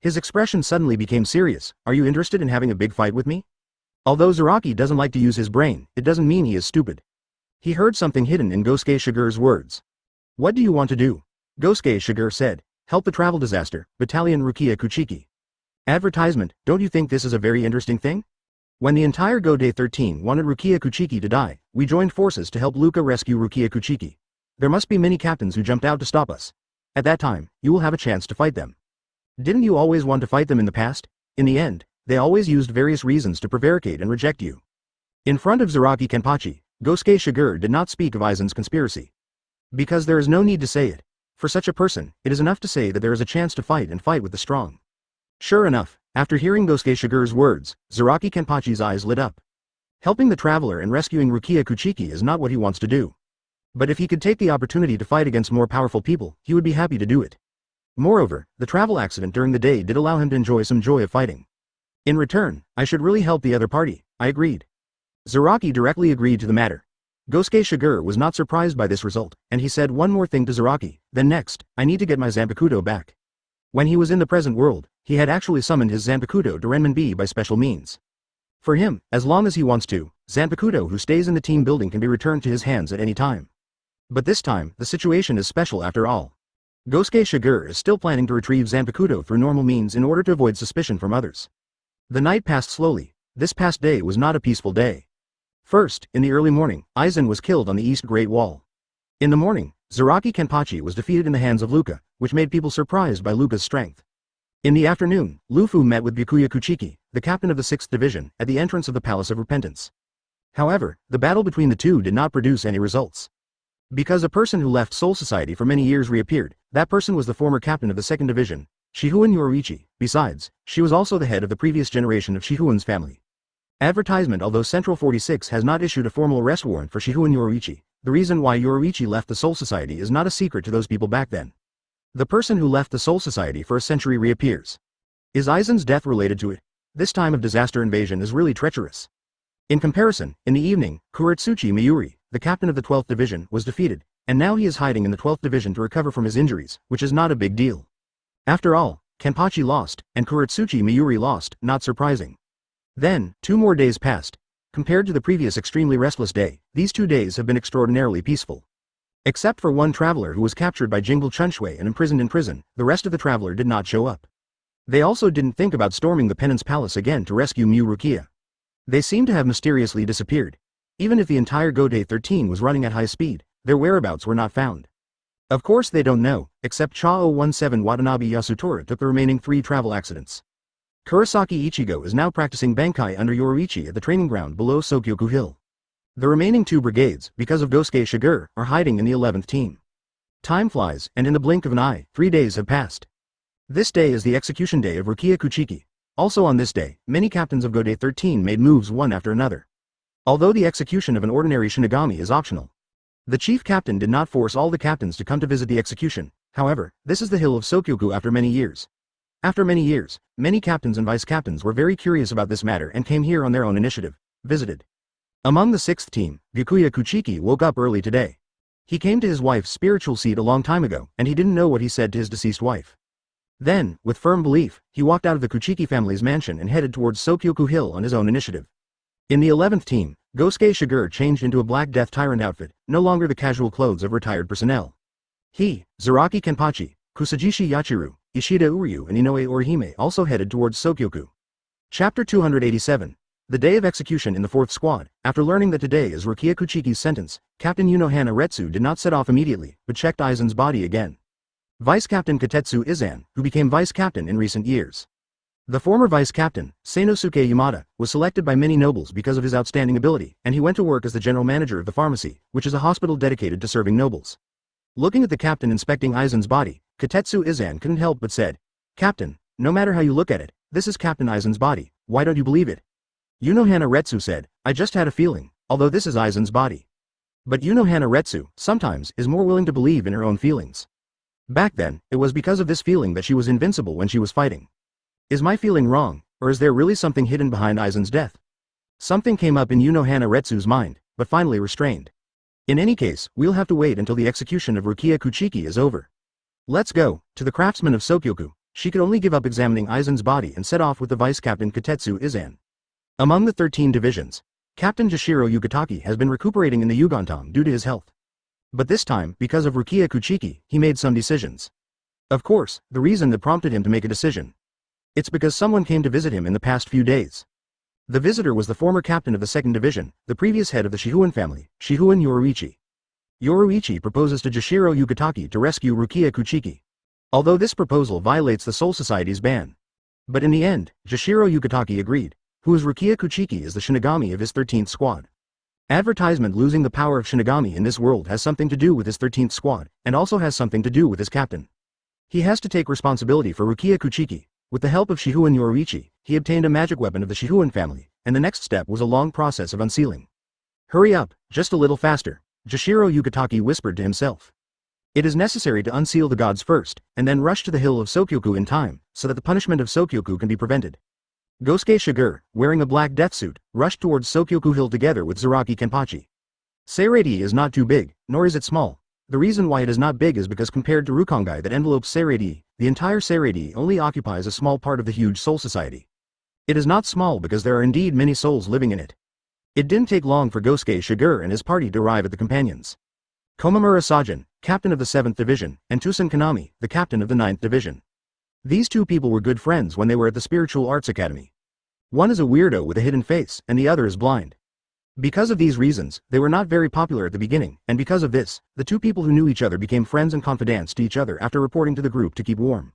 His expression suddenly became serious. Are you interested in having a big fight with me? Although Seireitei doesn't like to use his brain, it doesn't mean he is stupid. He heard something hidden in Gosuke Shigure's words. What do you want to do? Gosuke Shigure said, help the travel disaster, Battalion Rukia Kuchiki. Advertisement, don't you think this is a very interesting thing? When the entire Go-Day 13 wanted Rukia Kuchiki to die, we joined forces to help Luca rescue Rukia Kuchiki. There must be many captains who jumped out to stop us. At that time, you will have a chance to fight them. Didn't you always want to fight them in the past? In the end, they always used various reasons to prevaricate and reject you. In front of Seireitei, Gosuke Shigure did not speak of Aizen's conspiracy. Because there is no need to say it. For such a person, it is enough to say that there is a chance to fight and fight with the strong. Sure enough, after hearing Gosuke Shigure's words, Seireitei eyes lit up. Helping the traveler and rescuing Rukia Kuchiki is not what he wants to do. But if he could take the opportunity to fight against more powerful people, he would be happy to do it. Moreover, the travel accident during the day did allow him to enjoy some joy of fighting. In return, I should really help the other party, I agreed. Seireitei directly agreed to the matter. Gosuke Shigure was not surprised by this result, and he said one more thing to Seireitei, then next, I need to get my Zanpakuto back. When he was in the present world, he had actually summoned his Zanpakuto to Renminbi by special means. For him, as long as he wants to, Zanpakuto who stays in the team building can be returned to his hands at any time. But this time, the situation is special after all. Gosuke Shigure is still planning to retrieve Zanpakuto through normal means in order to avoid suspicion from others. The night passed slowly. This past day was not a peaceful day. First, in the early morning, Aizen was killed on the East Great Wall. In the morning, Seireitei was defeated in the hands of Luca, which made people surprised by Luca's strength. In the afternoon, Luffy met with Byakuya Kuchiki, the captain of the 6th Division, at the entrance of the Palace of Repentance. However, the battle between the two did not produce any results. Because a person who left Soul Society for many years reappeared, that person was the former captain of the 2nd Division, Shihouen Yoruichi. Besides, she was also the head of the previous generation of Shihouen's family. Advertisement. Although Central 46 has not issued a formal arrest warrant for Shihouen Yoruichi, the reason why Yoruichi left the Soul Society is not a secret to those people back then. The person who left the Soul Society for a century reappears. Is Aizen's death related to it? This time of disaster invasion is really treacherous. In comparison, in the evening, Kuretsuchi Miyuri, the captain of the 12th Division, was defeated, and now he is hiding in the 12th Division to recover from his injuries, which is not a big deal. After all, Kenpachi lost, and Kuretsuchi Miyuri lost, not surprising. Then, 2 more days passed. Compared to the previous extremely restless day, these 2 days have been extraordinarily peaceful. Except for one traveler who was captured by Jingle Chunshui and imprisoned in prison, the rest of the traveler did not show up. They also didn't think about storming the Penance Palace again to rescue Mu Rukia. They seemed to have mysteriously disappeared. Even if the entire Go-Day 13 was running at high speed, their whereabouts were not found. Of course they don't know, except Cha 017 Watanabe Yasutora took the remaining 3 travel accidents. Kurosaki Ichigo is now practicing Bankai under Yoruichi at the training ground below Sokyoku Hill. The remaining 2 brigades, because of Gosuke Shigure, are hiding in the 11th team. Time flies, and in the blink of an eye, 3 days have passed. This day is the execution day of Rukia Kuchiki. Also on this day, many captains of Go-Day 13 made moves one after another. Although the execution of an ordinary Shinigami is optional, the chief captain did not force all the captains to come to visit the execution. However, this is the hill of Sokyoku after many years. After many years, many captains and vice-captains were very curious about this matter and came here on their own initiative, visited. Among the 6th team, Byakuya Kuchiki woke up early today. He came to his wife's spiritual seat a long time ago, and he didn't know what he said to his deceased wife. Then, with firm belief, he walked out of the Kuchiki family's mansion and headed towards Sokyoku Hill on his own initiative. In the 11th team, Gosuke Shigure changed into a black death tyrant outfit, no longer the casual clothes of retired personnel. He, Seireitei, Kusajishi Yachiru, Ishida Uryu and Inoue Orihime also headed towards Sokyoku. Chapter 287. The day of execution in the 4th Squad. After learning that today is Rukia Kuchiki's sentence, Captain Yunohana Retsu did not set off immediately, but checked Aizen's body again. Vice Captain Katetsu Izan, who became vice captain in recent years. The former vice captain, Seinosuke Yamada, was selected by many nobles because of his outstanding ability, and he went to work as the general manager of the pharmacy, which is a hospital dedicated to serving nobles. Looking at the captain inspecting Aizen's body, Katetsu Izan couldn't help but said, "Captain, no matter how you look at it, this is Captain Aizen's body, why don't you believe it?" Yunohana Retsu said, "I just had a feeling, although this is Aizen's body." But Yunohana Retsu, sometimes, is more willing to believe in her own feelings. Back then, it was because of this feeling that she was invincible when she was fighting. Is my feeling wrong, or is there really something hidden behind Aizen's death? Something came up in Yunohana Retsu's mind, but finally restrained. In any case, we'll have to wait until the execution of Rukia Kuchiki is over. Let's go. To the craftsman of Sokyoku, she could only give up examining Aizen's body and set off with the vice captain Katetsu Izan. Among the 13 divisions, Captain Jashiro Yugataki has been recuperating in the Yugontam due to his health. But this time, because of Rukia Kuchiki, he made some decisions. Of course, the reason that prompted him to make a decision. It's because someone came to visit him in the past few days. The visitor was the former captain of the 2nd Division, the previous head of the Shihuan family, Shihuan Yoruichi. Yoruichi proposes to Jashiro Yugataki to rescue Rukia Kuchiki. Although this proposal violates the Soul Society's ban. But in the end, Jashiro Yugataki agreed. Who is Rukia Kuchiki is the Shinigami of his 13th Squad. Advertisement losing the power of Shinigami in this world has something to do with his 13th Squad, and also has something to do with his captain. He has to take responsibility for Rukia Kuchiki. With the help of Shihuan Yoruichi, he obtained a magic weapon of the Shihuan family, and the next step was a long process of unsealing. Hurry up, just a little faster, Jashiro Yugataki whispered to himself. It is necessary to unseal the gods first, and then rush to the hill of Sokyoku in time, so that the punishment of Sokyoku can be prevented. Gosuke Shigure, wearing a black death suit, rushed towards Sokyoku Hill together with Seireitei. Seireitei is not too big, nor is it small. The reason why it is not big is because compared to Rukongai that envelopes Seireitei, the entire Seireitei only occupies a small part of the huge Soul Society. It is not small because there are indeed many souls living in it. It didn't take long for Gosuke Shigure and his party to arrive at the companions. Komamura Sajin, captain of the 7th Division, and Tusen Kanami, the captain of the 9th Division. These two people were good friends when they were at the Spiritual Arts Academy. One is a weirdo with a hidden face, and the other is blind. Because of these reasons, they were not very popular at the beginning, and because of this, the two people who knew each other became friends and confidants to each other after reporting to the group to keep warm.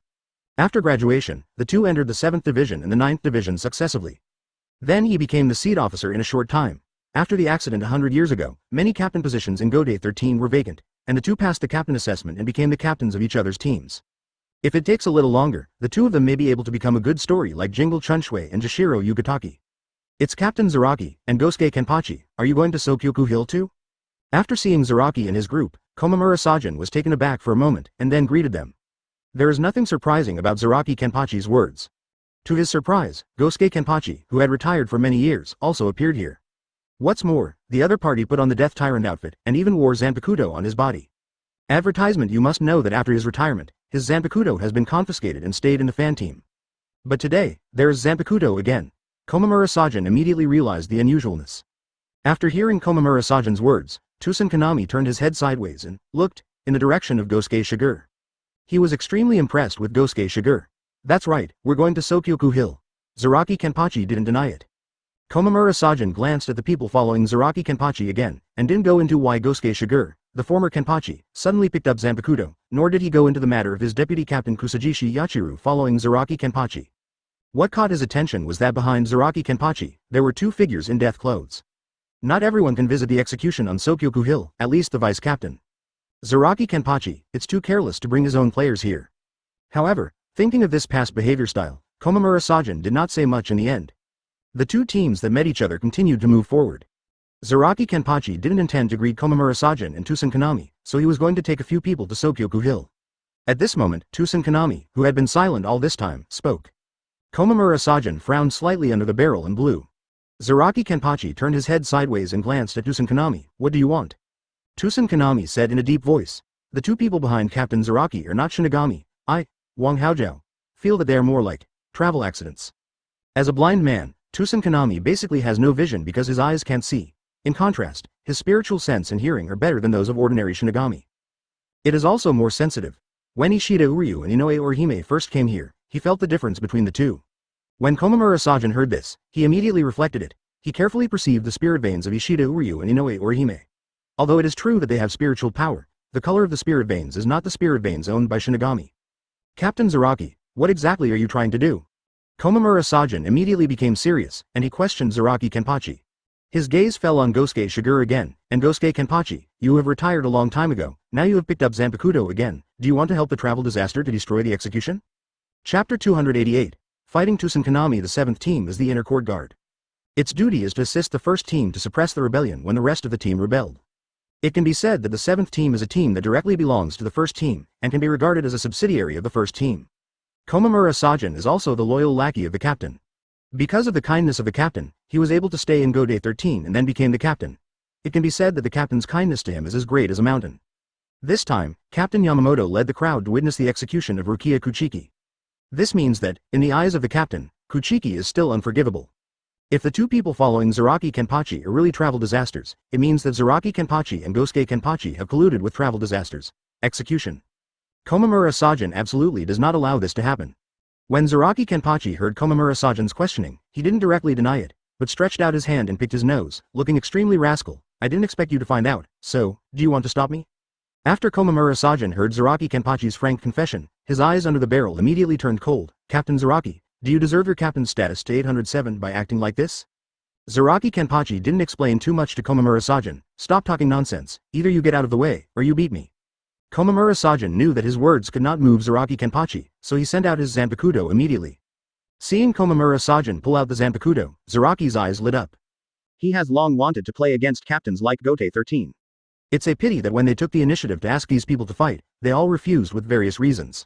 After graduation, the two entered the 7th Division and the 9th Division successively. Then he became the seat officer in a short time. After the accident 100 years ago, many captain positions in Gode 13 were vacant, and the two passed the captain assessment and became the captains of each other's teams. If it takes a little longer, the two of them may be able to become a good story like Jingle Chunshui and Jashiro Yugataki. It's Captain Zaraki and Gosuke Kenpachi. Are you going to Sokyoku Hill too? After seeing Zaraki and his group, Komamura Sajin was taken aback for a moment and then greeted them. There is nothing surprising about Zaraki Kenpachi's words. To his surprise, Gosuke Kenpachi, who had retired for many years, also appeared here. What's more, the other party put on the Death Tyrant outfit and even wore Zanpakuto on his body. Advertisement. You must know that after his retirement, his Zanpakuto has been confiscated and stayed in the fan team. But today, there is Zanpakuto again. Komamura Sajin immediately realized the unusualness. After hearing Komamura Sajin's words, Tusen Kanami turned his head sideways and looked in the direction of Gosuke Shigure. He was extremely impressed with Gosuke Shigure. That's right, we're going to Sokyoku Hill. Zaraki Kenpachi didn't deny it. Komamura Sajin glanced at the people following Zaraki Kenpachi again, and didn't go into why Gosuke Shigure, the former Kenpachi, suddenly picked up Zanpakuto, nor did he go into the matter of his deputy captain Kusajishi Yachiru following Zaraki Kenpachi. What caught his attention was that behind Zaraki Kenpachi, there were two figures in death clothes. Not everyone can visit the execution on Sokyoku Hill, at least the vice captain. Zaraki Kenpachi, it's too careless to bring his own players here. However, thinking of this past behavior style, Komamura Sajin did not say much in the end. The two teams that met each other continued to move forward. Zaraki Kenpachi didn't intend to greet Komamura Sajin and Tusen Kanami, so he was going to take a few people to Sokyoku Hill. At this moment, Tusen Kanami, who had been silent all this time, spoke. Komamura Sajin frowned slightly under the barrel and blew. Zaraki Kenpachi turned his head sideways and glanced at Tusen Kanami. What do you want? Tusen Kanami said in a deep voice. The two people behind Captain Zaraki are not Shinigami. I, Wang Haojiao, feel that they are more like travel accidents. As a blind man, Tusen Kanami basically has no vision because his eyes can't see. In contrast, his spiritual sense and hearing are better than those of ordinary Shinigami. It is also more sensitive. When Ishida Uryu and Inoue Orihime first came here, he felt the difference between the two. When Komamura Sajin heard this, he immediately reflected it. he carefully perceived the spirit veins of Ishida Uryu and Inoue Orihime. Although it is true that they have spiritual power, the color of the spirit veins is not the spirit veins owned by Shinigami. Captain Zaraki, what exactly are you trying to do? Komamura Sajin immediately became serious, and he questioned Zaraki-Kenpachi. His gaze fell on Gosuke Shigure again, and Gosuke-Kenpachi, you have retired a long time ago, now you have picked up Zanpakuto again, do you want to help the travel disaster to destroy the execution? Chapter 288, Fighting Tsusankanami. The 7th team is the inner court guard. Its duty is to assist the first team to suppress the rebellion when the rest of the team rebelled. It can be said that the 7th team is a team that directly belongs to the first team, and can be regarded as a subsidiary of the first team. Komamura Sajin is also the loyal lackey of the captain. Because of the kindness of the captain, he was able to stay in Gode 13 and then became the captain. It can be said that the captain's kindness to him is as great as a mountain. This time, Captain Yamamoto led the crowd to witness the execution of Rukia Kuchiki. This means that, in the eyes of the captain, Kuchiki is still unforgivable. If the two people following Zaraki-Kenpachi are really travel disasters, it means that Zaraki-Kenpachi and Gosuke-Kenpachi have colluded with travel disasters. Execution. Komamura Sajin absolutely does not allow this to happen. When Zaraki-Kenpachi heard Komamura Sajin's questioning, he didn't directly deny it, but stretched out his hand and picked his nose, looking extremely rascal. I didn't expect you to find out, so, do you want to stop me? After Komamura Sajin heard Zaraki-Kenpachi's frank confession, his eyes under the barrel immediately turned cold. Captain Zaraki, do you deserve your captain's status to 807 by acting like this? Zaraki-Kenpachi didn't explain too much to Komamura Sajin. Stop talking nonsense, either you get out of the way, or you beat me. Komamura Sajin knew that his words could not move Zaraki-Kenpachi, so he sent out his Zanpakuto immediately. Seeing Komamura Sajin pull out the Zanpakuto, Zaraki's eyes lit up. He has long wanted to play against captains like Gote 13. It's a pity that when they took the initiative to ask these people to fight, they all refused with various reasons.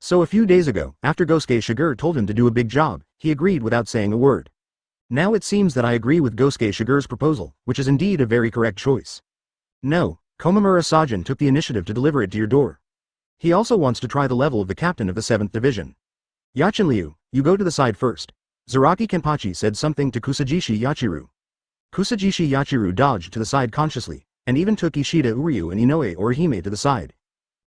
So a few days ago, after Gosuke Shigure told him to do a big job, he agreed without saying a word. Now it seems that I agree with Gosuke Shigure's proposal, which is indeed a very correct choice. No, Komamura Sajin took the initiative to deliver it to your door. He also wants to try the level of the captain of the 7th division. Yachinryu, you go to the side first. Zaraki-Kenpachi said something to Kusajishi Yachiru. Kusajishi Yachiru dodged to the side consciously, and even took Ishida Uryu and Inoue Orihime to the side.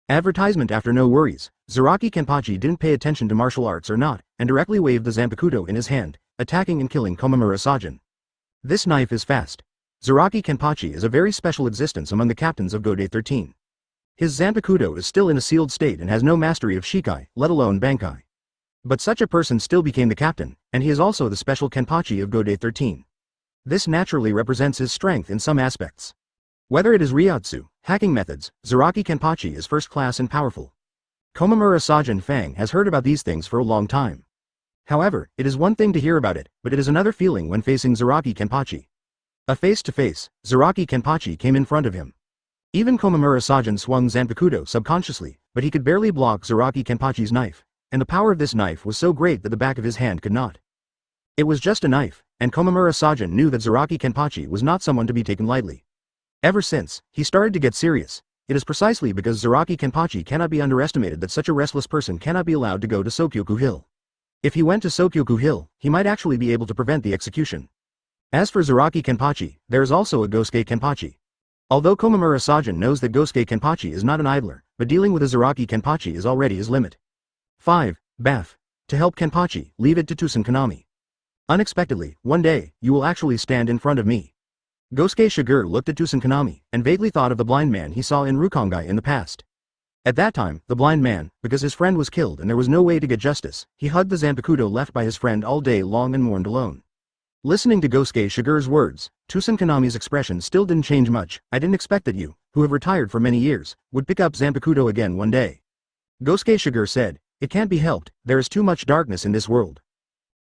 Advertisement. After no worries, Zaraki-Kenpachi didn't pay attention to martial arts or not, and directly waved the Zanpakuto in his hand, attacking and killing Komamura Sajin. This knife is fast. Zaraki-Kenpachi is a very special existence among the captains of Gode 13. His Zanpakuto is still in a sealed state and has no mastery of Shikai, let alone Bankai. But such a person still became the captain, and he is also the special Kenpachi of Gode 13. This naturally represents his strength in some aspects. Whether it is Ryotsu, hacking methods, Zaraki-Kenpachi is first class and powerful. Komamura Sajin Fang has heard about these things for a long time. However, it is one thing to hear about it, but it is another feeling when facing Zaraki-Kenpachi. A face-to-face, Zaraki-Kenpachi came in front of him. Even Komamura Sajin swung Zanpakuto subconsciously, but he could barely block Zaraki-Kenpachi's knife, and the power of this knife was so great that the back of his hand could not. It was just a knife, and Komamura Sajin knew that Zaraki-Kenpachi was not someone to be taken lightly. Ever since, he started to get serious. It is precisely because Zaraki-Kenpachi cannot be underestimated that such a restless person cannot be allowed to go to Sokyoku Hill. If he went to Sokyoku Hill, he might actually be able to prevent the execution. As for Zaraki-Kenpachi, there is also a Gosuke-Kenpachi. Although Komamura Sajin knows that Gosuke-Kenpachi is not an idler, but dealing with a Zaraki-Kenpachi is already his limit. 5. Bath. To help Kenpachi, leave it to Tsusankanami. Unexpectedly, one day, you will actually stand in front of me. Gosuke Shigure looked at Tsusankanami, and vaguely thought of the blind man he saw in Rukongai in the past. At that time, the blind man, because his friend was killed and there was no way to get justice, he hugged the Zanpakuto left by his friend all day long and mourned alone. Listening to Gosuke Shigure's words, Tsusankanami's expression still didn't change much. I didn't expect that you, who have retired for many years, would pick up Zanpakuto again one day. Gosuke Shigure said, it can't be helped, there is too much darkness in this world.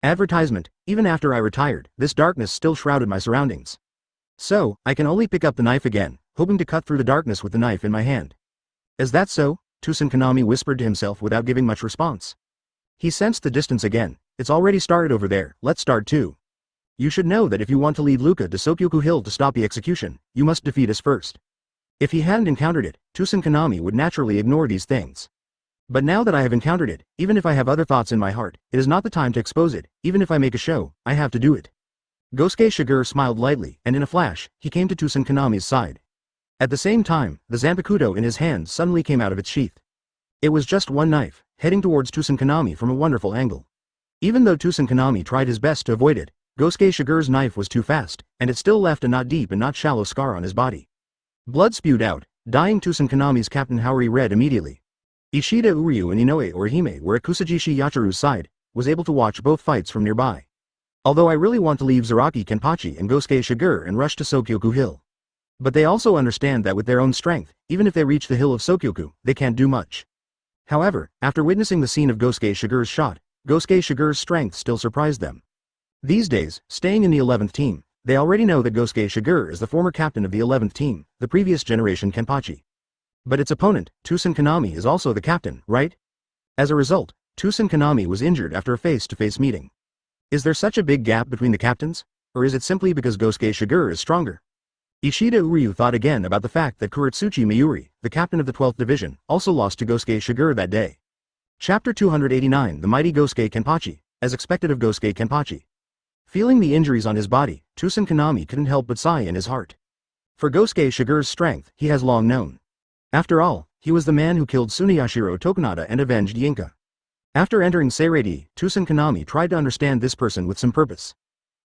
Advertisement, even after I retired, this darkness still shrouded my surroundings. So, I can only pick up the knife again, hoping to cut through the darkness with the knife in my hand. Is that so? Tsusankanami whispered to himself without giving much response. He sensed the distance again. It's already started over there, let's start too. You should know that if you want to lead Luka to Sokyoku Hill to stop the execution, you must defeat us first. If he hadn't encountered it, Tsusankanami would naturally ignore these things. But now that I have encountered it, even if I have other thoughts in my heart, it is not the time to expose it. Even if I make a show, I have to do it. Gosuke Shigure smiled lightly, and in a flash, he came to Tsusankanami's side. At the same time, the Zanpakuto in his hand suddenly came out of its sheath. It was just one knife, heading towards Tsusankanami from a wonderful angle. Even though Tsusankanami tried his best to avoid it, Gosuke Shigure's knife was too fast, and it still left a not deep and not shallow scar on his body. Blood spewed out, dying Tusen Konami's Captain Haori red immediately. Ishida Uryu and Inoue Orihime were at Kusajishi Yachiru's side, was able to watch both fights from nearby. Although I really want to leave Seireitei-Kenpachi and Gosuke Shigure and rush to Sokyoku Hill. But they also understand that with their own strength, even if they reach the hill of Sokyoku, they can't do much. However, after witnessing the scene of Gosuke Shigure's shot, Gosuke Shigure's strength still surprised them. These days, staying in the 11th team, they already know that Gosuke Shigure is the former captain of the 11th team, the previous generation Kenpachi. But its opponent, Tusen Konami, is also the captain, right? As a result, Tusen Konami was injured after a face-to-face meeting. Is there such a big gap between the captains? Or is it simply because Gosuke Shigure is stronger? Ishida Uryu thought again about the fact that Kuretsuchi Mayuri, the captain of the 12th division, also lost to Gosuke Shigure that day. Chapter 289 The Mighty Gosuke Kenpachi, as expected of Gosuke Kenpachi. Feeling the injuries on his body, Tusen Konami couldn't help but sigh in his heart. For Gosuke Shigure's strength, he has long known. After all, he was the man who killed Tsuneyashiro Tokunada and avenged Yinka. After entering Seireitei, Tusen Konami tried to understand this person with some purpose.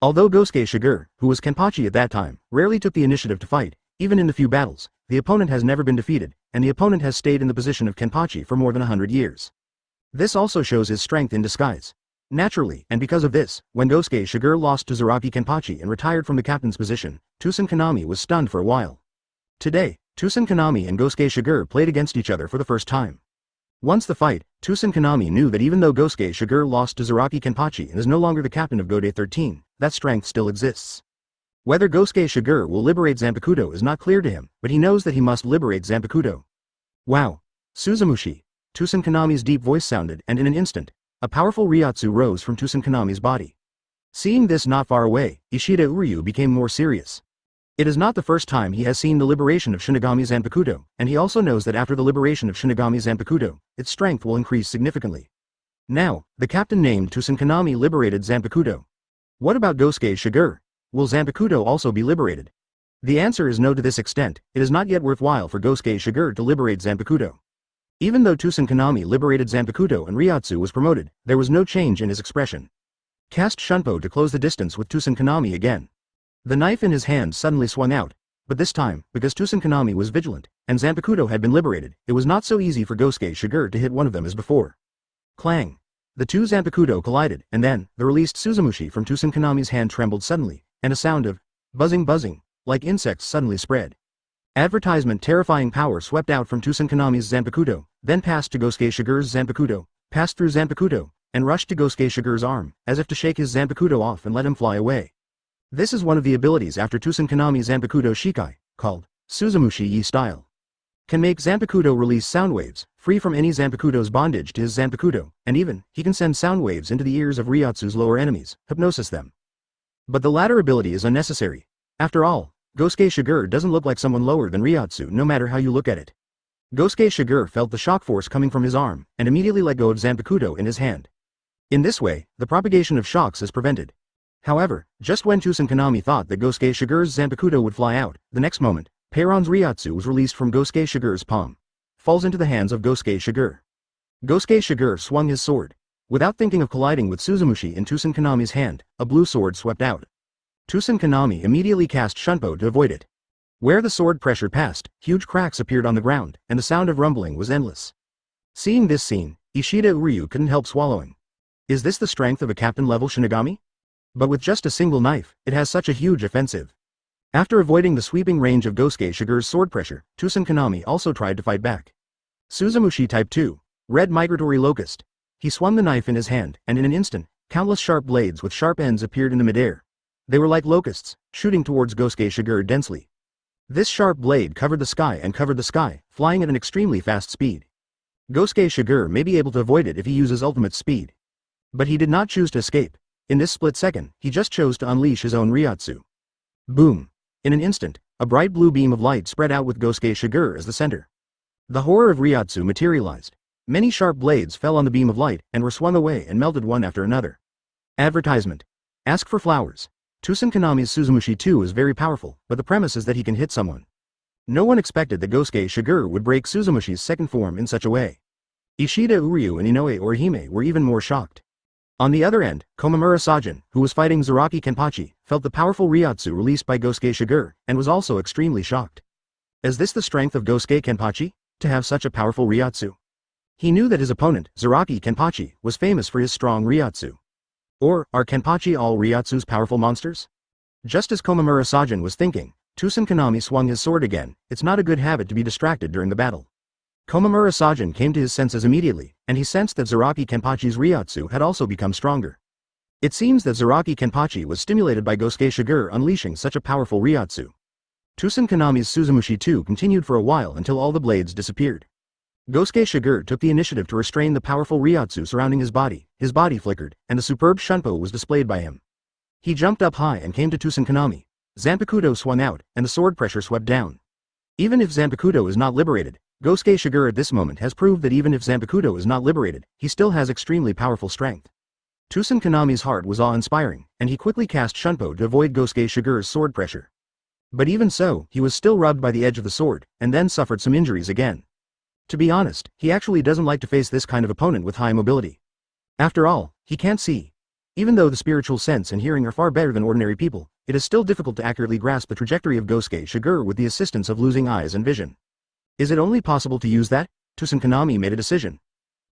Although Gosuke Shigure, who was Kenpachi at that time, rarely took the initiative to fight, even in the few battles, the opponent has never been defeated, and the opponent has stayed in the position of Kenpachi for more than 100 years. This also shows his strength in disguise. Naturally, and because of this, when Gosuke Shigure lost to Seireitei-Kenpachi and retired from the captain's position, Tusen Konami was stunned for a while. Today, Tusen Konami and Gosuke Shigure played against each other for the first time. Once the fight, Tusen Konami knew that even though Gosuke Shigure lost to Seireitei-Kenpachi and is no longer the captain of Gode 13, that strength still exists. Whether Gosuke Shigure will liberate Zanpakuto is not clear to him, but he knows that he must liberate Zanpakuto. Wow! Suzumushi! Tusen Konami's deep voice sounded, and in an instant, a powerful Ryotsu rose from Tusen Konami's body. Seeing this not far away, Ishida Uryu became more serious. It is not the first time he has seen the liberation of Shinigami Zanpakuto, and he also knows that after the liberation of Shinigami Zanpakuto, its strength will increase significantly. Now, the captain named Tusen Konami liberated Zanpakuto. What about Gosuke Shigure? Will Zanpakuto also be liberated? The answer is no to this extent. It is not yet worthwhile for Gosuke Shigure to liberate Zanpakuto. Even though Tusen Konami liberated Zanpakuto and Ryotsu was promoted, there was no change in his expression. Cast Shunpo to close the distance with Tusen Konami again. The knife in his hand suddenly swung out, but this time, because Tusen Konami was vigilant, and Zanpakuto had been liberated, it was not so easy for Gosuke Shigure to hit one of them as before. Clang! The two Zanpakuto collided, and then, the released Suzumushi from Tusen Konami's hand trembled suddenly, and a sound of buzzing, like insects suddenly spread. Advertisement terrifying power swept out from Tusen Konami's Zanpakuto, then passed to Gosuke Shigure's Zanpakuto, passed through Zanpakuto, and rushed to Gosuke Shigure's arm, as if to shake his Zanpakuto off and let him fly away. This is one of the abilities after Tusen Konami's Zanpakuto Shikai, called Suzumushi Yi style. Can make Zanpakuto release sound waves, free from any Zanpakuto's bondage to his Zanpakuto, and even, he can send sound waves into the ears of Ryotsu's lower enemies, hypnosis them. But the latter ability is unnecessary. After all, Gosuke Shigure doesn't look like someone lower than Ryotsu no matter how you look at it. Gosuke Shigure felt the shock force coming from his arm, and immediately let go of Zanpakuto in his hand. In this way, the propagation of shocks is prevented. However, just when Tusen Konami thought that Gosuke Shigure's Zanpakuto would fly out, the next moment, Peiron's Ryotsu was released from Gosuke Shigure's palm. Falls into the hands of Gosuke Shigure. Gosuke Shigure swung his sword. Without thinking of colliding with Suzumushi in Tusen Konami's hand, a blue sword swept out. Tusen Konami immediately cast Shunpo to avoid it. Where the sword pressure passed, huge cracks appeared on the ground, and the sound of rumbling was endless. Seeing this scene, Ishida Uryu couldn't help swallowing. Is this the strength of a captain-level Shinigami? But with just a single knife, it has such a huge offensive. After avoiding the sweeping range of Gosuke Shigure's sword pressure, Tusen Konami also tried to fight back. Suzumushi Type 2, Red Migratory Locust. He swung the knife in his hand, and in an instant, countless sharp blades with sharp ends appeared in the midair. They were like locusts, shooting towards Gosuke Shigure densely. This sharp blade covered the sky, flying at an extremely fast speed. Gosuke Shigure may be able to avoid it if he uses ultimate speed. But he did not choose to escape. In this split second, he just chose to unleash his own Ryotsu. Boom! In an instant, a bright blue beam of light spread out with Gosuke Shigure as the center. The horror of Ryotsu materialized. Many sharp blades fell on the beam of light and were swung away and melted one after another. Advertisement. Ask for flowers. Tusen Konami's Suzumushi 2 is very powerful, but the premise is that he can hit someone. No one expected that Gosuke Shigure would break Suzumushi's second form in such a way. Ishida Uryu and Inoue Orihime were even more shocked. On the other end, Komamura Sajin, who was fighting Seireitei, felt the powerful Ryotsu released by Gosuke Shigure, and was also extremely shocked. Is this the strength of Gosuke-Kenpachi? To have such a powerful Ryotsu? He knew that his opponent, Seireitei, was famous for his strong Ryotsu. Or, are Kenpachi all Ryotsu's powerful monsters? Just as Komamura Sajin was thinking, Tsusankanami swung his sword again. It's not a good habit to be distracted during the battle. Komamura Sajin came to his senses immediately, and he sensed that Seireitei-Kenpachi's Ryotsu had also become stronger. It seems that Seireitei-Kenpachi was stimulated by Gosuke Shigure unleashing such a powerful Ryotsu. Tsusankanami's Suzumushi too continued for a while until all the blades disappeared. Gosuke Shigure took the initiative to restrain the powerful Ryotsu surrounding his body flickered, and the superb Shunpo was displayed by him. He jumped up high and came to Tsusankanami. Zanpakuto swung out, and the sword pressure swept down. Even if Zanpakuto is not liberated, Gosuke Shigure at this moment has proved that even if Zanpakuto is not liberated, he still has extremely powerful strength. Tsusankanami's heart was awe-inspiring, and he quickly cast Shunpo to avoid Gosuke Shigure's sword pressure. But even so, he was still rubbed by the edge of the sword, and then suffered some injuries again. To be honest, he actually doesn't like to face this kind of opponent with high mobility. After all, he can't see. Even though the spiritual sense and hearing are far better than ordinary people, it is still difficult to accurately grasp the trajectory of Gosuke Shigure with the assistance of losing eyes and vision. Is it only possible to use that? Tsusankanami made a decision.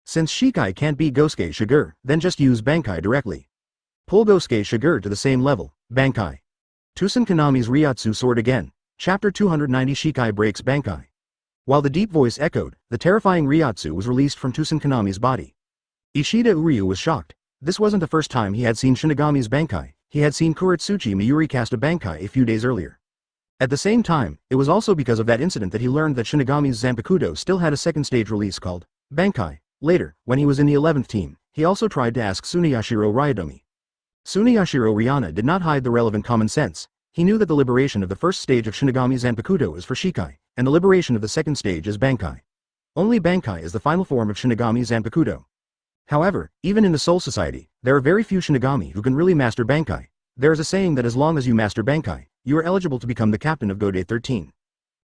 Since Shikai can't beat Gosuke Shigure, then just use Bankai directly. Pull Gosuke Shigure to the same level, Bankai. Tsusankanami's Ryotsu soared again. Chapter 290 Shikai breaks Bankai. While the deep voice echoed, the terrifying Ryotsu was released from Tsusankanami's body. Ishida Uryu was shocked. This wasn't the first time he had seen Shinigami's Bankai. He had seen Kuretsuchi Miyuri cast a Bankai a few days earlier. At the same time, it was also because of that incident that he learned that Shinigami's Zanpakuto still had a second stage release called Bankai. Later, when he was in the 11th team, he also tried to ask Tsuneyashiro Ryodomi. Tsuneyashiro Rihanna did not hide the relevant common sense. He knew that the liberation of the first stage of Shinigami Zanpakuto is for Shikai, and the liberation of the second stage is Bankai. Only Bankai is the final form of Shinigami Zanpakuto. However, even in the Soul Society, there are very few Shinigami who can really master Bankai. There is a saying that as long as you master Bankai, you are eligible to become the captain of Gode 13.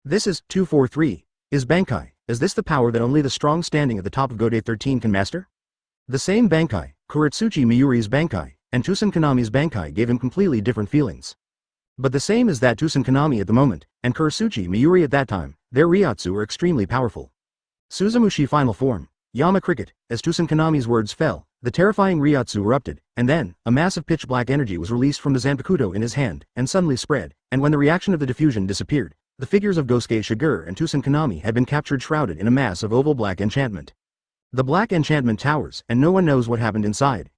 This is 243. Is Bankai, is this the power that only the strong standing at the top of Gode 13 can master? The same Bankai, Kuretsuchi Miyuri's Bankai, and Tsusankanami's Bankai gave him completely different feelings. But the same is that Tsusankanami at the moment, and Kuretsuchi Miyuri at that time, their Ryotsu were extremely powerful. Suzumushi final form. Yama cricket, as Tsusankanami's words fell, the terrifying Ryotsu erupted, and then, a mass of pitch-black energy was released from the Zanpakuto in his hand, and suddenly spread, and when the reaction of the diffusion disappeared, the figures of Gosuke Shigure and Tsusankanami had been captured shrouded in a mass of oval black enchantment. The black enchantment towers, and no one knows what happened inside.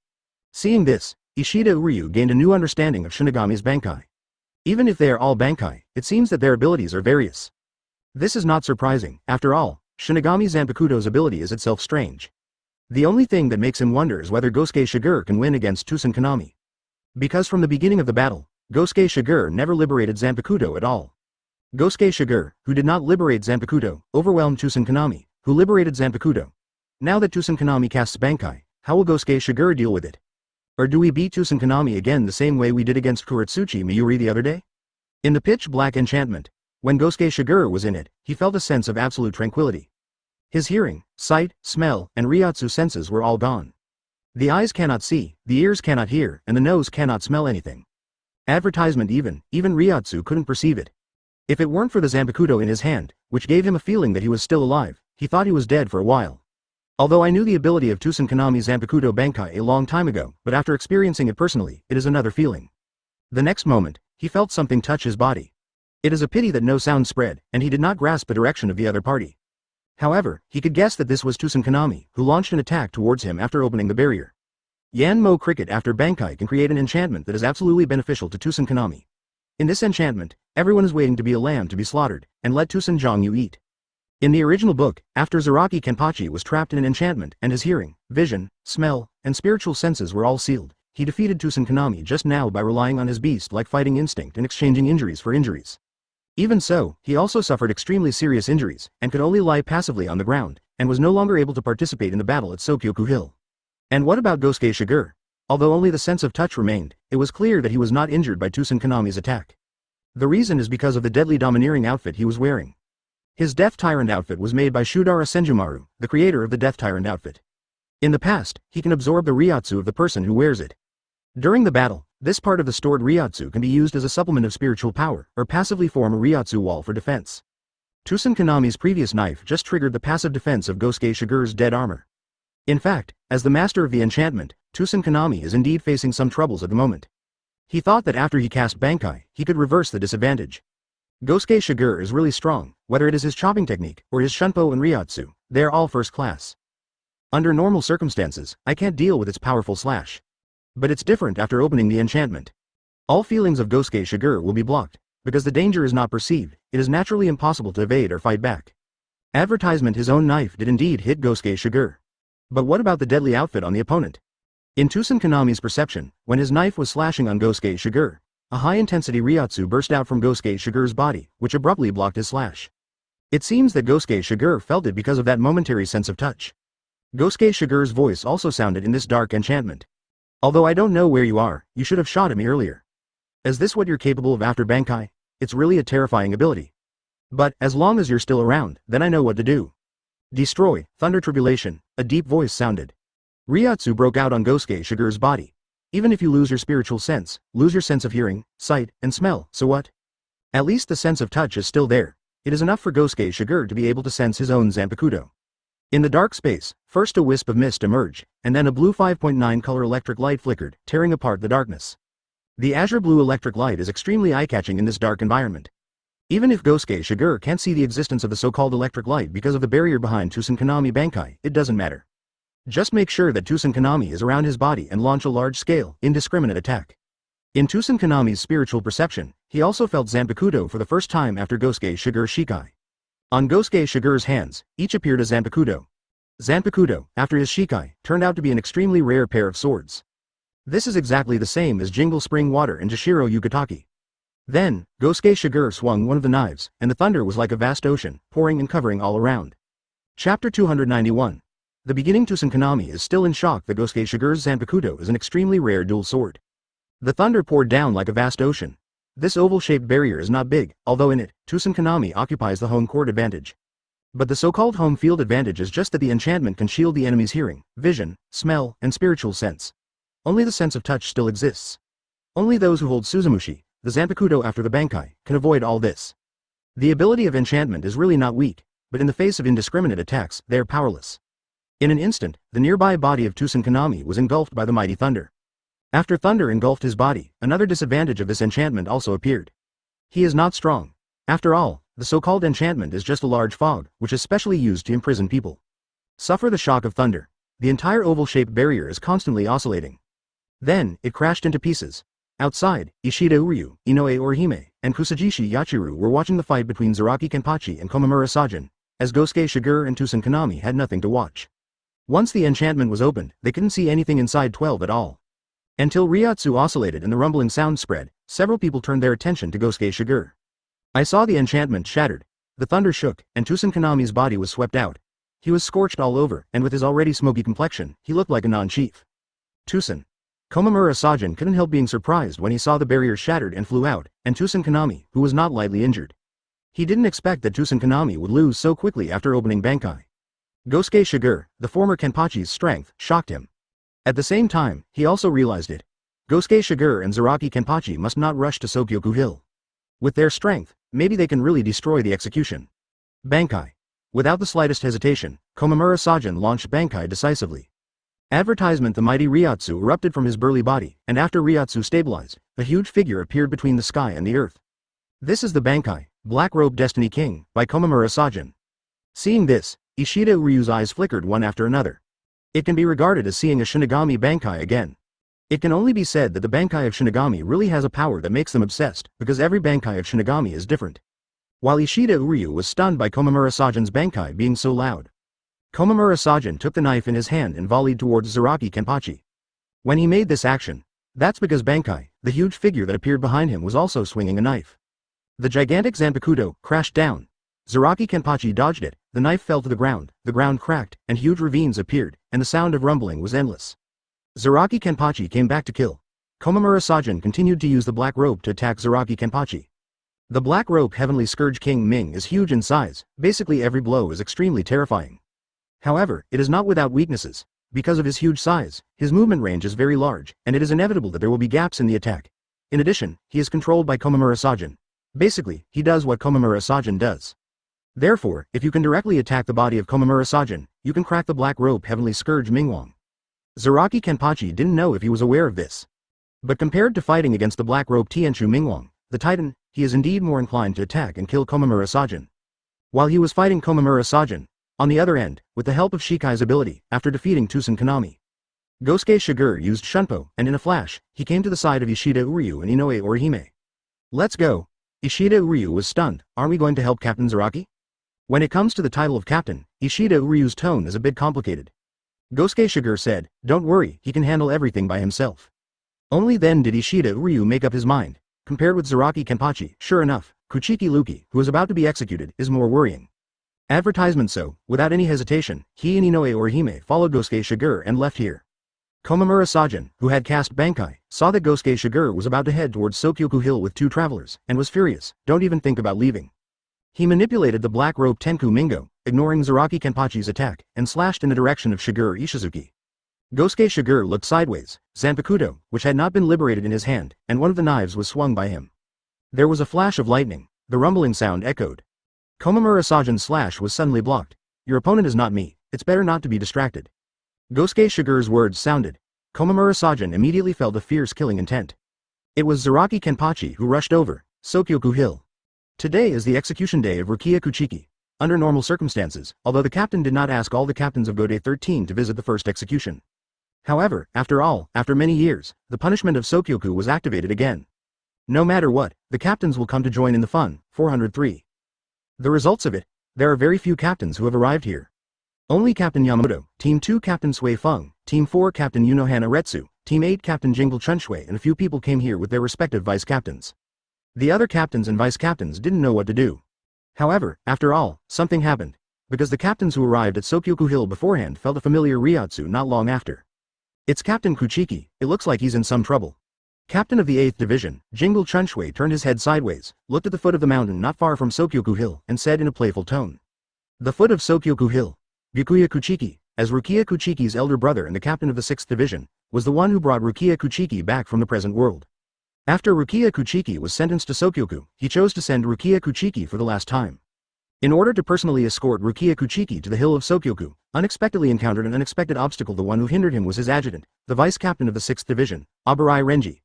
Seeing this, Ishida Uryu gained a new understanding of Shinigami's Bankai. Even if they are all Bankai, it seems that their abilities are various. This is not surprising, after all. Shinigami Zanpakuto's ability is itself strange. The only thing that makes him wonder is whether Gosuke Shigure can win against Tsusankanami. Because from the beginning of the battle, Gosuke Shigure never liberated Zanpakuto at all. Gosuke Shigure, who did not liberate Zanpakuto, overwhelmed Tsusankanami, who liberated Zanpakuto. Now that Tsusankanami casts Bankai, how will Gosuke Shigure deal with it? Or do we beat Tsusankanami again the same way we did against Kuretsuchi Miyuri the other day? In the pitch black enchantment, when Gosuke Shigure was in it, he felt a sense of absolute tranquility. His hearing, sight, smell, and Ryotsu senses were all gone. The eyes cannot see, the ears cannot hear, and the nose cannot smell anything. Advertisement even Ryotsu couldn't perceive it. If it weren't for the Zanpakuto in his hand, which gave him a feeling that he was still alive, he thought he was dead for a while. Although I knew the ability of Tsusankanami Zanpakuto Bankai a long time ago, but after experiencing it personally, it is another feeling. The next moment, he felt something touch his body. It is a pity that no sound spread, and he did not grasp the direction of the other party. However, he could guess that this was Tsusankanami, who launched an attack towards him after opening the barrier. Yanmo Cricket after Bankai can create an enchantment that is absolutely beneficial to Tsusankanami. In this enchantment, everyone is waiting to be a lamb to be slaughtered, and let Tsusanjongyu eat. In the original book, after Seireitei-Kenpachi was trapped in an enchantment and his hearing, vision, smell, and spiritual senses were all sealed, he defeated Tsusankanami just now by relying on his beast-like fighting instinct and exchanging injuries for injuries. Even so, he also suffered extremely serious injuries, and could only lie passively on the ground, and was no longer able to participate in the battle at Sokyoku Hill. And what about Gosuke Shigure? Although only the sense of touch remained, it was clear that he was not injured by Tsusankanami's attack. The reason is because of the deadly domineering outfit he was wearing. His Death Tyrant outfit was made by Shudara Senjumaru, the creator of the Death Tyrant outfit. In the past, he can absorb the Ryotsu of the person who wears it. During the battle, this part of the stored Ryotsu can be used as a supplement of spiritual power, or passively form a Ryotsu wall for defense. Tusen Konami's previous knife just triggered the passive defense of Gosuke Shigure's dead armor. In fact, as the master of the enchantment, Tusen Konami is indeed facing some troubles at the moment. He thought that after he cast Bankai, he could reverse the disadvantage. Gosuke Shigure is really strong, whether it is his chopping technique, or his Shunpo and Ryotsu, they are all first class. Under normal circumstances, I can't deal with its powerful slash. But it's different after opening the enchantment. All feelings of Gosuke Shigure will be blocked. Because the danger is not perceived, it is naturally impossible to evade or fight back. Advertisement: his own knife did indeed hit Gosuke Shigure. But what about the deadly outfit on the opponent? In Tusen Konami's perception, when his knife was slashing on Gosuke Shigure, a high-intensity Ryotsu burst out from Gosuke Shigure's body, which abruptly blocked his slash. It seems that Gosuke Shigure felt it because of that momentary sense of touch. Gosuke Shigure's voice also sounded in this dark enchantment. Although I don't know where you are, you should have shot at me earlier. Is this what you're capable of after Bankai? It's really a terrifying ability. But, as long as you're still around, then I know what to do. Destroy, Thunder Tribulation, a deep voice sounded. Ryotsu broke out on Gosuke Shigure's body. Even if you lose your spiritual sense, lose your sense of hearing, sight, and smell, so what? At least the sense of touch is still there. It is enough for Gosuke Shigure to be able to sense his own Zanpakuto. In the dark space, first a wisp of mist emerged, and then a blue 5.9 color electric light flickered, tearing apart the darkness. The azure blue electric light is extremely eye-catching in this dark environment. Even if Gosuke Shigure can't see the existence of the so-called electric light because of the barrier behind Tusen Konami Bankai, it doesn't matter. Just make sure that Tusen Konami is around his body and launch a large-scale, indiscriminate attack. In Tusen Konami's spiritual perception, he also felt Zanpakuto for the first time after Gosuke Shigure's Shikai. On Gosuke Shigure's hands, each appeared a Zanpakuto. Zanpakuto, after his Shikai, turned out to be an extremely rare pair of swords. This is exactly the same as Jingle Spring Water and Jashiro Yukataki. Then, Gosuke Shigure swung one of the knives, and the thunder was like a vast ocean, pouring and covering all around. Chapter 291. The beginning. Tusen Konami is still in shock that Gosuke Shigure's Zanpakuto is an extremely rare dual sword. The thunder poured down like a vast ocean. This oval-shaped barrier is not big, although in it, Tusen Konami occupies the home court advantage. But the so-called home field advantage is just that the enchantment can shield the enemy's hearing, vision, smell, and spiritual sense. Only the sense of touch still exists. Only those who hold Suzumushi, the Zanpakuto after the Bankai, can avoid all this. The ability of enchantment is really not weak, but in the face of indiscriminate attacks, they are powerless. In an instant, the nearby body of Tusen Konami was engulfed by the mighty thunder. After thunder engulfed his body, another disadvantage of this enchantment also appeared. He is not strong. After all, the so-called enchantment is just a large fog, which is specially used to imprison people. Suffer the shock of thunder. The entire oval-shaped barrier is constantly oscillating. Then, it crashed into pieces. Outside, Ishida Uryu, Inoue Orihime, and Kusajishi Yachiru were watching the fight between Zaraki-Kenpachi and Komamura Sajin, as Gosuke Shigure and Tusen Konami had nothing to watch. Once the enchantment was opened, they couldn't see anything inside 12 at all. Until Ryotsu oscillated and the rumbling sound spread, several people turned their attention to Gosuke Shigure. I saw the enchantment shattered. The thunder shook, and Tusen Konami's body was swept out. He was scorched all over, and with his already smoky complexion, he looked like a non-chief. Tusen. Komamura Sajin couldn't help being surprised when he saw the barrier shattered and flew out, and Tusen Konami, who was not lightly injured. He didn't expect that Tusen Konami would lose so quickly after opening Bankai. Gosuke Shigure, the former Kenpachi's strength, shocked him. At the same time, he also realized it. Gosuke Shigure and Zaraki-Kenpachi must not rush to Sokyoku Hill. With their strength, maybe they can really destroy the execution. Bankai. Without the slightest hesitation, Komamura Sajin launched Bankai decisively. Advertisement: the mighty Ryotsu erupted from his burly body, and after Ryotsu stabilized, a huge figure appeared between the sky and the earth. This is the Bankai, Black Robe Destiny King, by Komamura Sajin. Seeing this, Ishida Uryu's eyes flickered one after another. It can be regarded as seeing a Shinigami Bankai again. It can only be said that the Bankai of Shinigami really has a power that makes them obsessed, because every Bankai of Shinigami is different. While Ishida Uryu was stunned by Komamura Sajin's Bankai being so loud. Komamura Sajin took the knife in his hand and volleyed towards Zaraki-Kenpachi. When he made this action, that's because Bankai, the huge figure that appeared behind him, was also swinging a knife. The gigantic Zanpakuto crashed down. Zaraki-Kenpachi dodged it, the knife fell to the ground cracked, and huge ravines appeared, and the sound of rumbling was endless. Zaraki-Kenpachi came back to kill. Komamura Sajin continued to use the black rope to attack Zaraki-Kenpachi. The black rope Heavenly Scourge King Ming is huge in size, basically every blow is extremely terrifying. However, it is not without weaknesses. Because of his huge size, his movement range is very large, and it is inevitable that there will be gaps in the attack. In addition, he is controlled by Komamura Sajin. Basically, he does what Komamura Sajin does. Therefore, if you can directly attack the body of Komamura Sajin, you can crack the Black Robe Heavenly Scourge Mingwang. Zaraki-Kenpachi didn't know if he was aware of this. But compared to fighting against the Black Robe Tianchu Mingwang, the Titan, he is indeed more inclined to attack and kill Komamura Sajin. While he was fighting Komamura Sajin, on the other end, with the help of Shikai's ability, after defeating Tusen Kanami, Gosuke Shigure used Shunpo, and in a flash, he came to the side of Ishida Uryu and Inoue Orihime. Let's go. Ishida Uryu was stunned. Aren't we going to help Captain Zaraki? When it comes to the title of captain, Ishida Uryu's tone is a bit complicated. Gosuke Shigure said, don't worry, he can handle everything by himself. Only then did Ishida Uryu make up his mind. Compared with Zaraki-Kenpachi, sure enough, Kuchiki Luki, who is about to be executed, is more worrying. Advertisement. So, without any hesitation, he and Inoue Orihime followed Gosuke Shigure and left here. Komamura Sajin, who had cast Bankai, saw that Gosuke Shigure was about to head towards Sokyoku Hill with 2 travelers, and was furious. Don't even think about leaving. He manipulated the Black Robe Tenku Mingo, ignoring Zaraki-Kenpachi's attack, and slashed in the direction of Shigure Ishizuki. Gosuke Shigure looked sideways. Zanpakuto, which had not been liberated in his hand, and one of the knives was swung by him. There was a flash of lightning. The rumbling sound echoed. Komamura Sajin's slash was suddenly blocked. Your opponent is not me, it's better not to be distracted. Gosuke Shigure's words sounded. Komamura Sajin immediately felt a fierce killing intent. It was Zaraki-Kenpachi who rushed over. Sokyoku Hill. Today is the execution day of Rukia Kuchiki. Under normal circumstances, although the captain did not ask all the captains of Gode 13 to visit the first execution. However, after many years, the punishment of Sokyoku was activated again. No matter what, the captains will come to join in the fun. 403. The results of it, there are very few captains who have arrived here. Only Captain Yamamoto, Team 2 Captain Sui Feng, Team 4 Captain Yunohana Retsu, Team 8 Captain Jingle Chunshui, and a few people came here with their respective vice captains. The other captains and vice captains didn't know what to do. However, after all, something happened, because the captains who arrived at Sokyoku Hill beforehand felt a familiar Ryotsu not long after. It's Captain Kuchiki. It looks like he's in some trouble. Captain of the 8th Division, Jingle Chunshui turned his head sideways, looked at the foot of the mountain not far from Sokyoku Hill, and said in a playful tone. The foot of Sokyoku Hill. Byakuya Kuchiki, as Rukia Kuchiki's elder brother and the captain of the 6th Division, was the one who brought Rukia Kuchiki back from the present world. After Rukia Kuchiki was sentenced to Sokyoku, he chose to send Rukia Kuchiki for the last time. In order to personally escort Rukia Kuchiki to the hill of Sokyoku, unexpectedly encountered an unexpected obstacle. The one who hindered him was his adjutant, the vice captain of the 6th Division, Abarai Renji.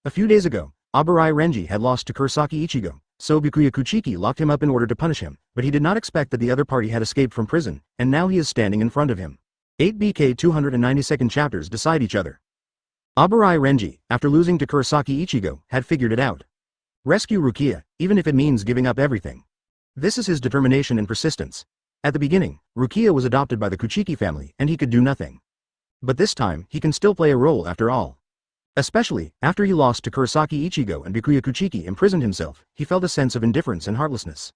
A few days ago, Abarai Renji had lost to Kurosaki Ichigo, so Byakuya Kuchiki locked him up in order to punish him, but he did not expect that the other party had escaped from prison, and now he is standing in front of him. 8 BK 292nd chapters decide each other. Abarai Renji, after losing to Kurosaki Ichigo, had figured it out. Rescue Rukia, even if it means giving up everything. This is his determination and persistence. At the beginning, Rukia was adopted by the Kuchiki family and he could do nothing. But this time, he can still play a role after all. Especially, after he lost to Kurosaki Ichigo and Byakuya Kuchiki imprisoned himself, he felt a sense of indifference and heartlessness.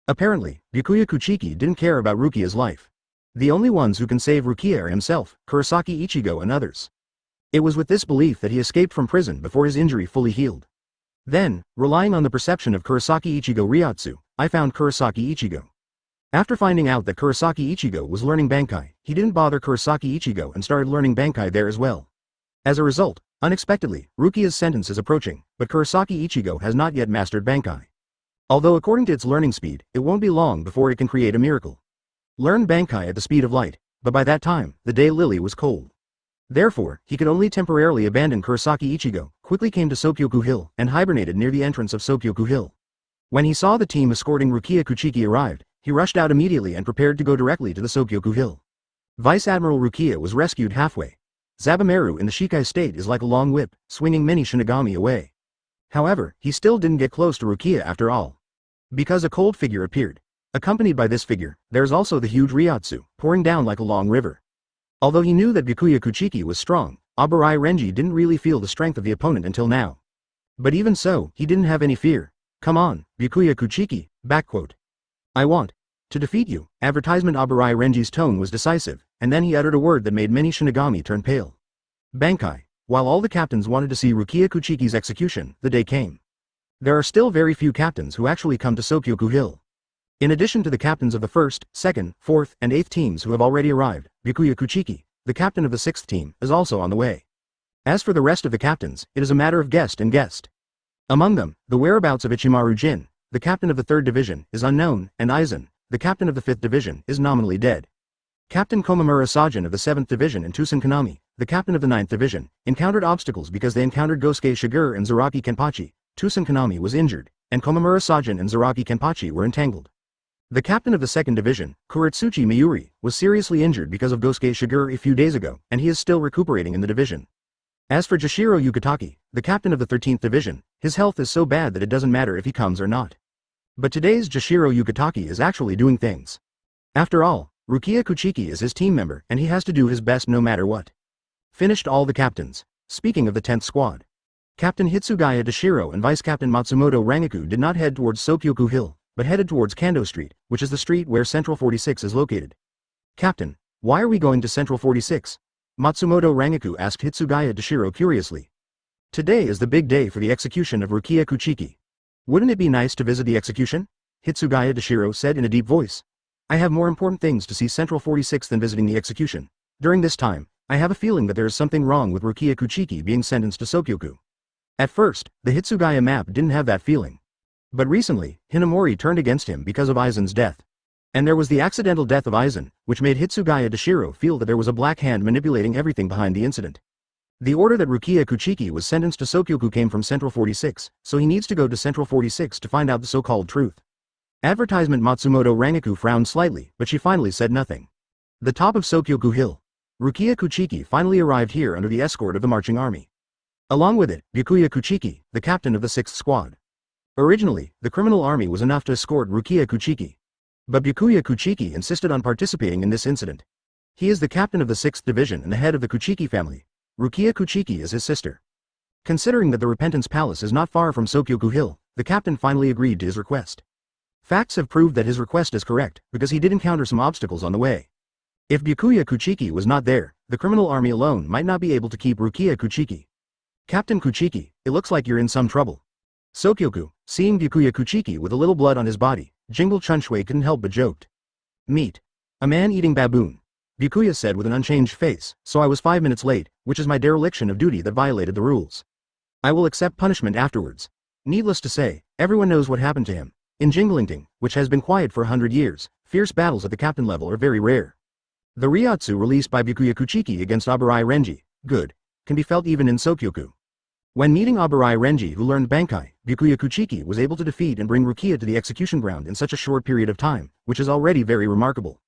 Apparently, Byakuya Kuchiki didn't care about Rukia's life. The only ones who can save Rukia are himself, Kurosaki Ichigo and others. It was with this belief that he escaped from prison before his injury fully healed. Then, relying on the perception of Kurosaki Ichigo Ryotsu, I found Kurosaki Ichigo. After finding out that Kurosaki Ichigo was learning Bankai, he didn't bother Kurosaki Ichigo and started learning Bankai there as well. As a result, unexpectedly, Rukia's sentence is approaching, but Kurosaki Ichigo has not yet mastered Bankai. Although according to its learning speed, it won't be long before it can create a miracle. Learn Bankai at the speed of light, but by that time, the day lily was cold. Therefore, he could only temporarily abandon Kurosaki Ichigo, quickly came to Sokyoku Hill, and hibernated near the entrance of Sokyoku Hill. When he saw the team escorting Rukia Kuchiki arrived, he rushed out immediately and prepared to go directly to the Sokyoku Hill. Vice Admiral Rukia was rescued halfway. Zabumaru in the Shikai state is like a long whip, swinging many Shinigami away. However, he still didn't get close to Rukia after all. Because a cold figure appeared. Accompanied by this figure, there's also the huge Ryotsu, pouring down like a long river. Although he knew that Byakuya Kuchiki was strong, Abarai Renji didn't really feel the strength of the opponent until now. But even so, he didn't have any fear. Come on, Byakuya Kuchiki, backquote. I want to defeat you. Advertisement. Abarai Renji's tone was decisive, and then he uttered a word that made many Shinigami turn pale. Bankai. While all the captains wanted to see Rukia Kuchiki's execution, the day came. There are still very few captains who actually come to Sokyoku Hill. In addition to the captains of the 1st, 2nd, 4th, and 8th teams who have already arrived, Byakuya Kuchiki, the captain of the 6th team, is also on the way. As for the rest of the captains, it is a matter of guest and guest. Among them, the whereabouts of Ichimaru Jin, the captain of the 3rd division, is unknown, and Aizen, the captain of the 5th division, is nominally dead. Captain Komamura Sajin of the 7th division and Tusen Kanami, the captain of the 9th division, encountered obstacles because they encountered Gosuke Shigure and Seireitei. Tusen Kanami was injured, and Komamura Sajin and Seireitei were entangled. The captain of the 2nd division, Kuretsuchi Miyuri, was seriously injured because of Gosuke Shigure a few days ago, and he is still recuperating in the division. As for Jashiro Yukitake, the captain of the 13th division, his health is so bad that it doesn't matter if he comes or not. But today's Jashiro Yukitake is actually doing things. After all, Rukia Kuchiki is his team member and he has to do his best no matter what. Finished all the captains. Speaking of the 10th squad. Captain Hitsugaya Dashiro and Vice Captain Matsumoto Rangaku did not head towards Sokyoku Hill, but headed towards Kando Street, which is the street where Central 46 is located. Captain, why are we going to Central 46? Matsumoto Rangaku asked Hitsugaya Dashiro curiously. Today is the big day for the execution of Rukia Kuchiki. Wouldn't it be nice to visit the execution? Hitsugaya Dashiro said in a deep voice. I have more important things to see Central 46 than visiting the execution. During this time, I have a feeling that there is something wrong with Rukia Kuchiki being sentenced to Sokyoku. At first, the Hitsugaya map didn't have that feeling. But recently, Hinamori turned against him because of Aizen's death. And there was the accidental death of Aizen, which made Hitsugaya Dashiro feel that there was a black hand manipulating everything behind the incident. The order that Rukia Kuchiki was sentenced to Sokyoku came from Central 46, so he needs to go to Central 46 to find out the so-called truth. Advertisement Matsumoto Rangaku frowned slightly, but she finally said nothing. The top of Sokyoku Hill. Rukia Kuchiki finally arrived here under the escort of the marching army. Along with it, Byakuya Kuchiki, the captain of the 6th squad. Originally, the criminal army was enough to escort Rukia Kuchiki. But Byakuya Kuchiki insisted on participating in this incident. He is the captain of the 6th division and the head of the Kuchiki family. Rukia Kuchiki is his sister. Considering that the Repentance Palace is not far from Sokyoku Hill, the captain finally agreed to his request. Facts have proved that his request is correct, because he did encounter some obstacles on the way. If Byakuya Kuchiki was not there, the criminal army alone might not be able to keep Rukia Kuchiki. Captain Kuchiki, it looks like you're in some trouble. Sokyoku, seeing Byakuya Kuchiki with a little blood on his body, Jingle Chunshui couldn't help but joked. Meat. A man-eating baboon. Byakuya said with an unchanged face, so I was 5 minutes late, which is my dereliction of duty that violated the rules. I will accept punishment afterwards. Needless to say, everyone knows what happened to him. In Jinglington, which has been quiet for 100 years, fierce battles at the captain level are very rare. The Ryatsu released by Byakuya Kuchiki against Aburai Renji, good, can be felt even in Sokyoku. When meeting Aburai Renji who learned Bankai, Byakuya Kuchiki was able to defeat and bring Rukia to the execution ground in such a short period of time, which is already very remarkable.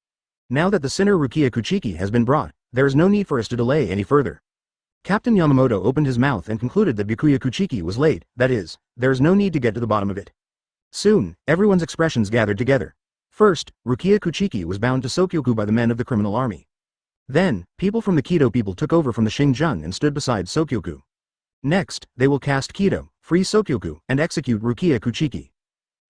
Now that the sinner Rukia Kuchiki has been brought, there is no need for us to delay any further. Captain Yamamoto opened his mouth and concluded that Byakuya Kuchiki was late, that is, there is no need to get to the bottom of it. Soon, everyone's expressions gathered together. First, Rukia Kuchiki was bound to Sokyoku by the men of the criminal army. Then, people from the Kido people took over from the Xinjiang and stood beside Sokyoku. Next, they will cast Kido, free Sokyoku, and execute Rukia Kuchiki.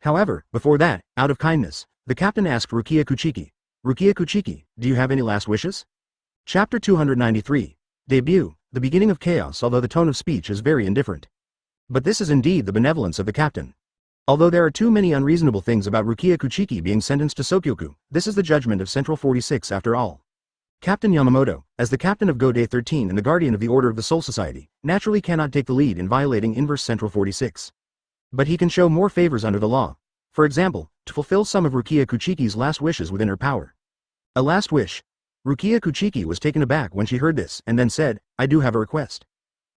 However, before that, out of kindness, the captain asked Rukia Kuchiki, Rukia Kuchiki, do you have any last wishes? Chapter 293. Debut, the beginning of chaos although the tone of speech is very indifferent. But this is indeed the benevolence of the captain. Although there are too many unreasonable things about Rukia Kuchiki being sentenced to Sokyoku, this is the judgment of Central 46 after all. Captain Yamamoto, as the captain of Go Day 13 and the guardian of the Order of the Soul Society, naturally cannot take the lead in violating inverse Central 46. But he can show more favors under the law. For example, to fulfill some of Rukia Kuchiki's last wishes within her power. A last wish. Rukia Kuchiki was taken aback when she heard this and then said, I do have a request.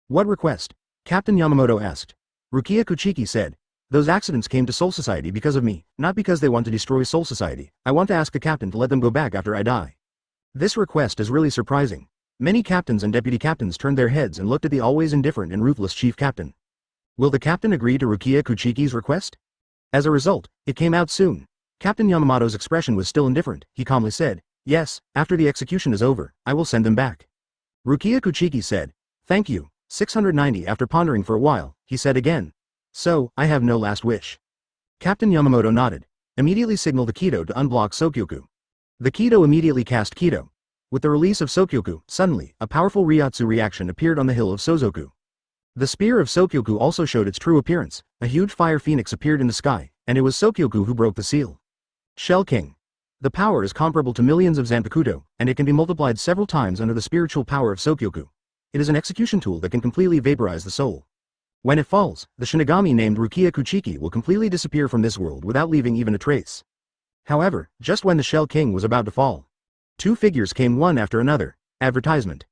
What request? Captain Yamamoto asked. Rukia Kuchiki said, those accidents came to Soul Society because of me, not because they want to destroy Soul Society. I want to ask the captain to let them go back after I die. This request is really surprising. Many captains and deputy captains turned their heads and looked at the always indifferent and ruthless chief captain. Will the captain agree to Rukia Kuchiki's request? As a result, it came out soon. Captain Yamamoto's expression was still indifferent. He calmly said, yes, after the execution is over, I will send them back. Rukia Kuchiki said, thank you. 690 After pondering for a while, he said again, so, I have no last wish. Captain Yamamoto nodded. Immediately signal the Kido to unblock Sokyoku. The Kido immediately cast Kido. With the release of Sokyoku, suddenly, a powerful Ryatsu reaction appeared on the hill of Sozoku. The spear of Sokyoku also showed its true appearance. A huge fire phoenix appeared in the sky, and it was Sokyoku who broke the seal. Shell King. The power is comparable to millions of Zanpakuto, and it can be multiplied several times under the spiritual power of Sokyoku. It is an execution tool that can completely vaporize the soul. When it falls, the Shinigami named Rukia Kuchiki will completely disappear from this world without leaving even a trace. However, just when the Shell King was about to fall, two figures came one after another. Advertisement.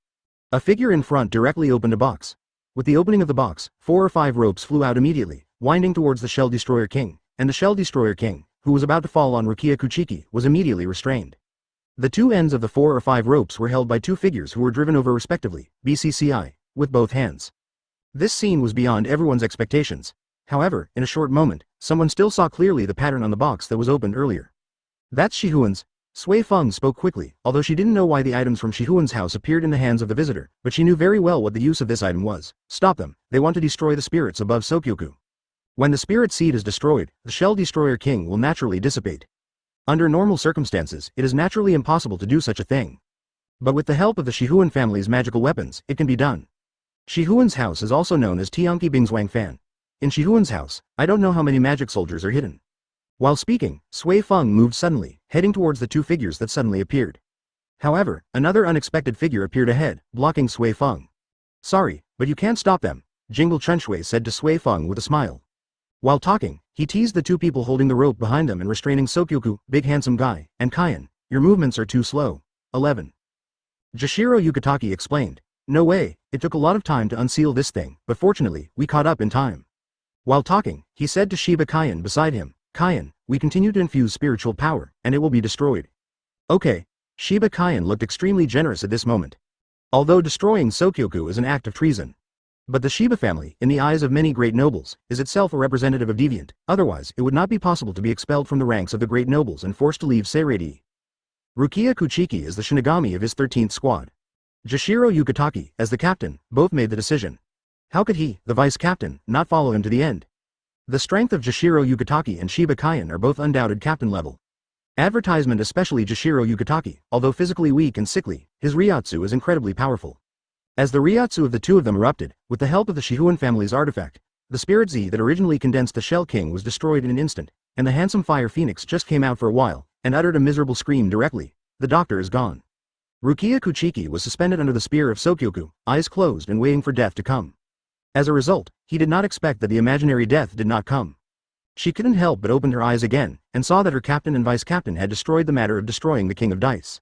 A figure in front directly opened a box. With the opening of the box, 4 or 5 ropes flew out immediately, winding towards the Shell Destroyer King, and the Shell Destroyer King, who was about to fall on Rukia Kuchiki, was immediately restrained. The two ends of the 4 or 5 ropes were held by two figures who were driven over respectively, BCCI, with both hands. This scene was beyond everyone's expectations. However, in a short moment, someone still saw clearly the pattern on the box that was opened earlier. That's Shihuan's. Sui Feng spoke quickly, although she didn't know why the items from Shihuan's house appeared in the hands of the visitor, but she knew very well what the use of this item was. Stop them, they want to destroy the spirits above Sokyoku. When the spirit seed is destroyed, the Shell Destroyer King will naturally dissipate. Under normal circumstances, it is naturally impossible to do such a thing. But with the help of the Shihuan family's magical weapons, it can be done. Shihuan's house is also known as Tianqi Bingzwang Fan. In Shihuan's house, I don't know how many magic soldiers are hidden. While speaking, Sui Feng moved suddenly, heading towards the two figures that suddenly appeared. However, another unexpected figure appeared ahead, blocking Sui Feng. Sorry, but you can't stop them, Jingle Chunxue said to Sui Feng with a smile. While talking, he teased the two people holding the rope behind them and restraining Sokyoku, big handsome guy, and Kaien. Your movements are too slow. 11. Jashiro Yukitaki explained. No way, it took a lot of time to unseal this thing, but fortunately, we caught up in time. While talking, he said to Shiba Kaien beside him, Kaien, we continue to infuse spiritual power, and it will be destroyed. Okay. Shiba Kaien looked extremely generous at this moment. Although destroying Sokyoku is an act of treason. But the Shiba family, in the eyes of many great nobles, is itself a representative of deviant, otherwise it would not be possible to be expelled from the ranks of the great nobles and forced to leave Seireitei. Rukia Kuchiki is the Shinigami of his 13th squad. Jashiro Yukitaki, as the captain, both made the decision. How could he, the vice-captain, not follow him to the end? The strength of Jashiro Yukitaki and Shiba Kaien are both undoubted captain level. Advertisement especially Jashiro Yukitaki, although physically weak and sickly, his Ryotsu is incredibly powerful. As the Ryotsu of the two of them erupted, with the help of the Shihuan family's artifact, the spirit Z that originally condensed the Shell King was destroyed in an instant, and the handsome Fire Phoenix just came out for a while, and uttered a miserable scream directly. The doctor is gone. Rukia Kuchiki was suspended under the spear of Sokyoku, eyes closed and waiting for death to come. As a result, he did not expect that the imaginary death did not come. She couldn't help but open her eyes again, and saw that her captain and vice-captain had destroyed the matter of destroying the King of Dice.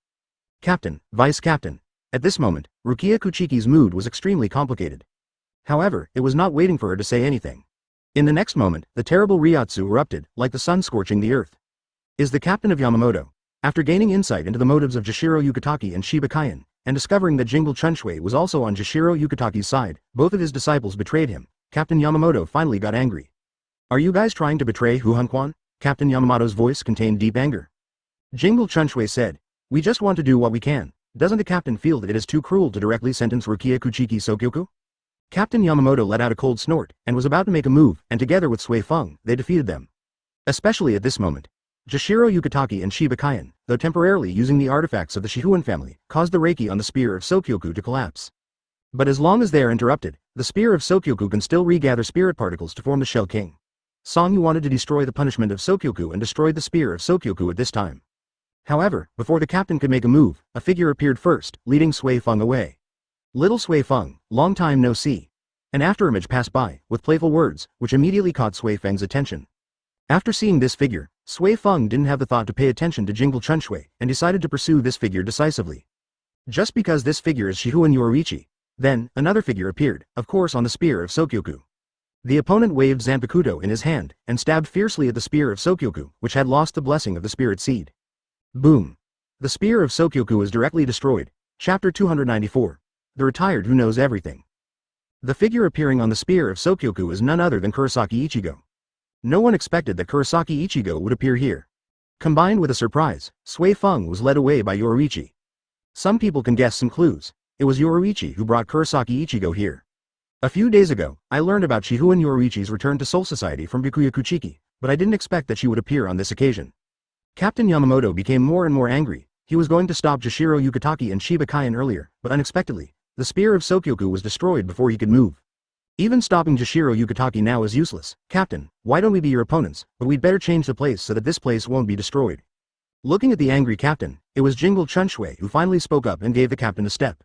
Captain, vice-captain. At this moment, Rukia Kuchiki's mood was extremely complicated. However, it was not waiting for her to say anything. In the next moment, the terrible Ryotsu erupted, like the sun scorching the earth. Is the captain of Yamamoto. After gaining insight into the motives of Jashiro Yukitaki and Shiba Kaien, and discovering that Jingle Chunxue was also on Jashiro Yukitaki's side, both of his disciples betrayed him, Captain Yamamoto finally got angry. Are you guys trying to betray Huhunquan? Captain Yamamoto's voice contained deep anger. Jingle Chunxue said, we just want to do what we can. Doesn't the captain feel that it is too cruel to directly sentence Rukia Kuchiki Sokyoku? Captain Yamamoto let out a cold snort, and was about to make a move, and together with Sui Feng, they defeated them. Especially at this moment. Jashiro Yukitaki and Shiba Kaien, though temporarily using the artifacts of the Shihuan family, caused the Reiki on the spear of Sokyoku to collapse. But as long as they are interrupted, the spear of Sokyoku can still regather spirit particles to form the Shell King. Songyu wanted to destroy the punishment of Sokyoku and destroyed the spear of Sokyoku at this time. However, before the captain could make a move, a figure appeared first, leading Sui Feng away. Little Sui Feng, long time no see. An afterimage passed by, with playful words, which immediately caught Sui Feng's attention. After seeing this figure, Sui Feng didn't have the thought to pay attention to Jingle Chunxue, and decided to pursue this figure decisively. Just because this figure is Shihuan Yoruichi. Then, another figure appeared, of course on the spear of Sokyoku. The opponent waved Zanpakuto in his hand, and stabbed fiercely at the spear of Sokyoku, which had lost the blessing of the spirit seed. Boom! The spear of Sokyoku was directly destroyed. Chapter 294. The retired who knows everything. The figure appearing on the spear of Sokyoku is none other than Kurosaki Ichigo. No one expected that Kurosaki Ichigo would appear here. Combined with a surprise, Sui Feng was led away by Yoruichi. Some people can guess some clues. It was Yoruichi who brought Kurosaki Ichigo here. A few days ago, I learned about Shihuan Yoruichi's return to Soul Society from Bikuya Kuchiki, but I didn't expect that she would appear on this occasion. Captain Yamamoto became more and more angry. He was going to stop Jashiro Yukitaki and Shiba Kaien earlier, but unexpectedly, the spear of Sokyoku was destroyed before he could move. Even stopping Jashiro Yukitaki now is useless. Captain, why don't we be your opponents, but we'd better change the place so that this place won't be destroyed. Looking at the angry captain, it was Jingle Chunshui who finally spoke up and gave the captain a step.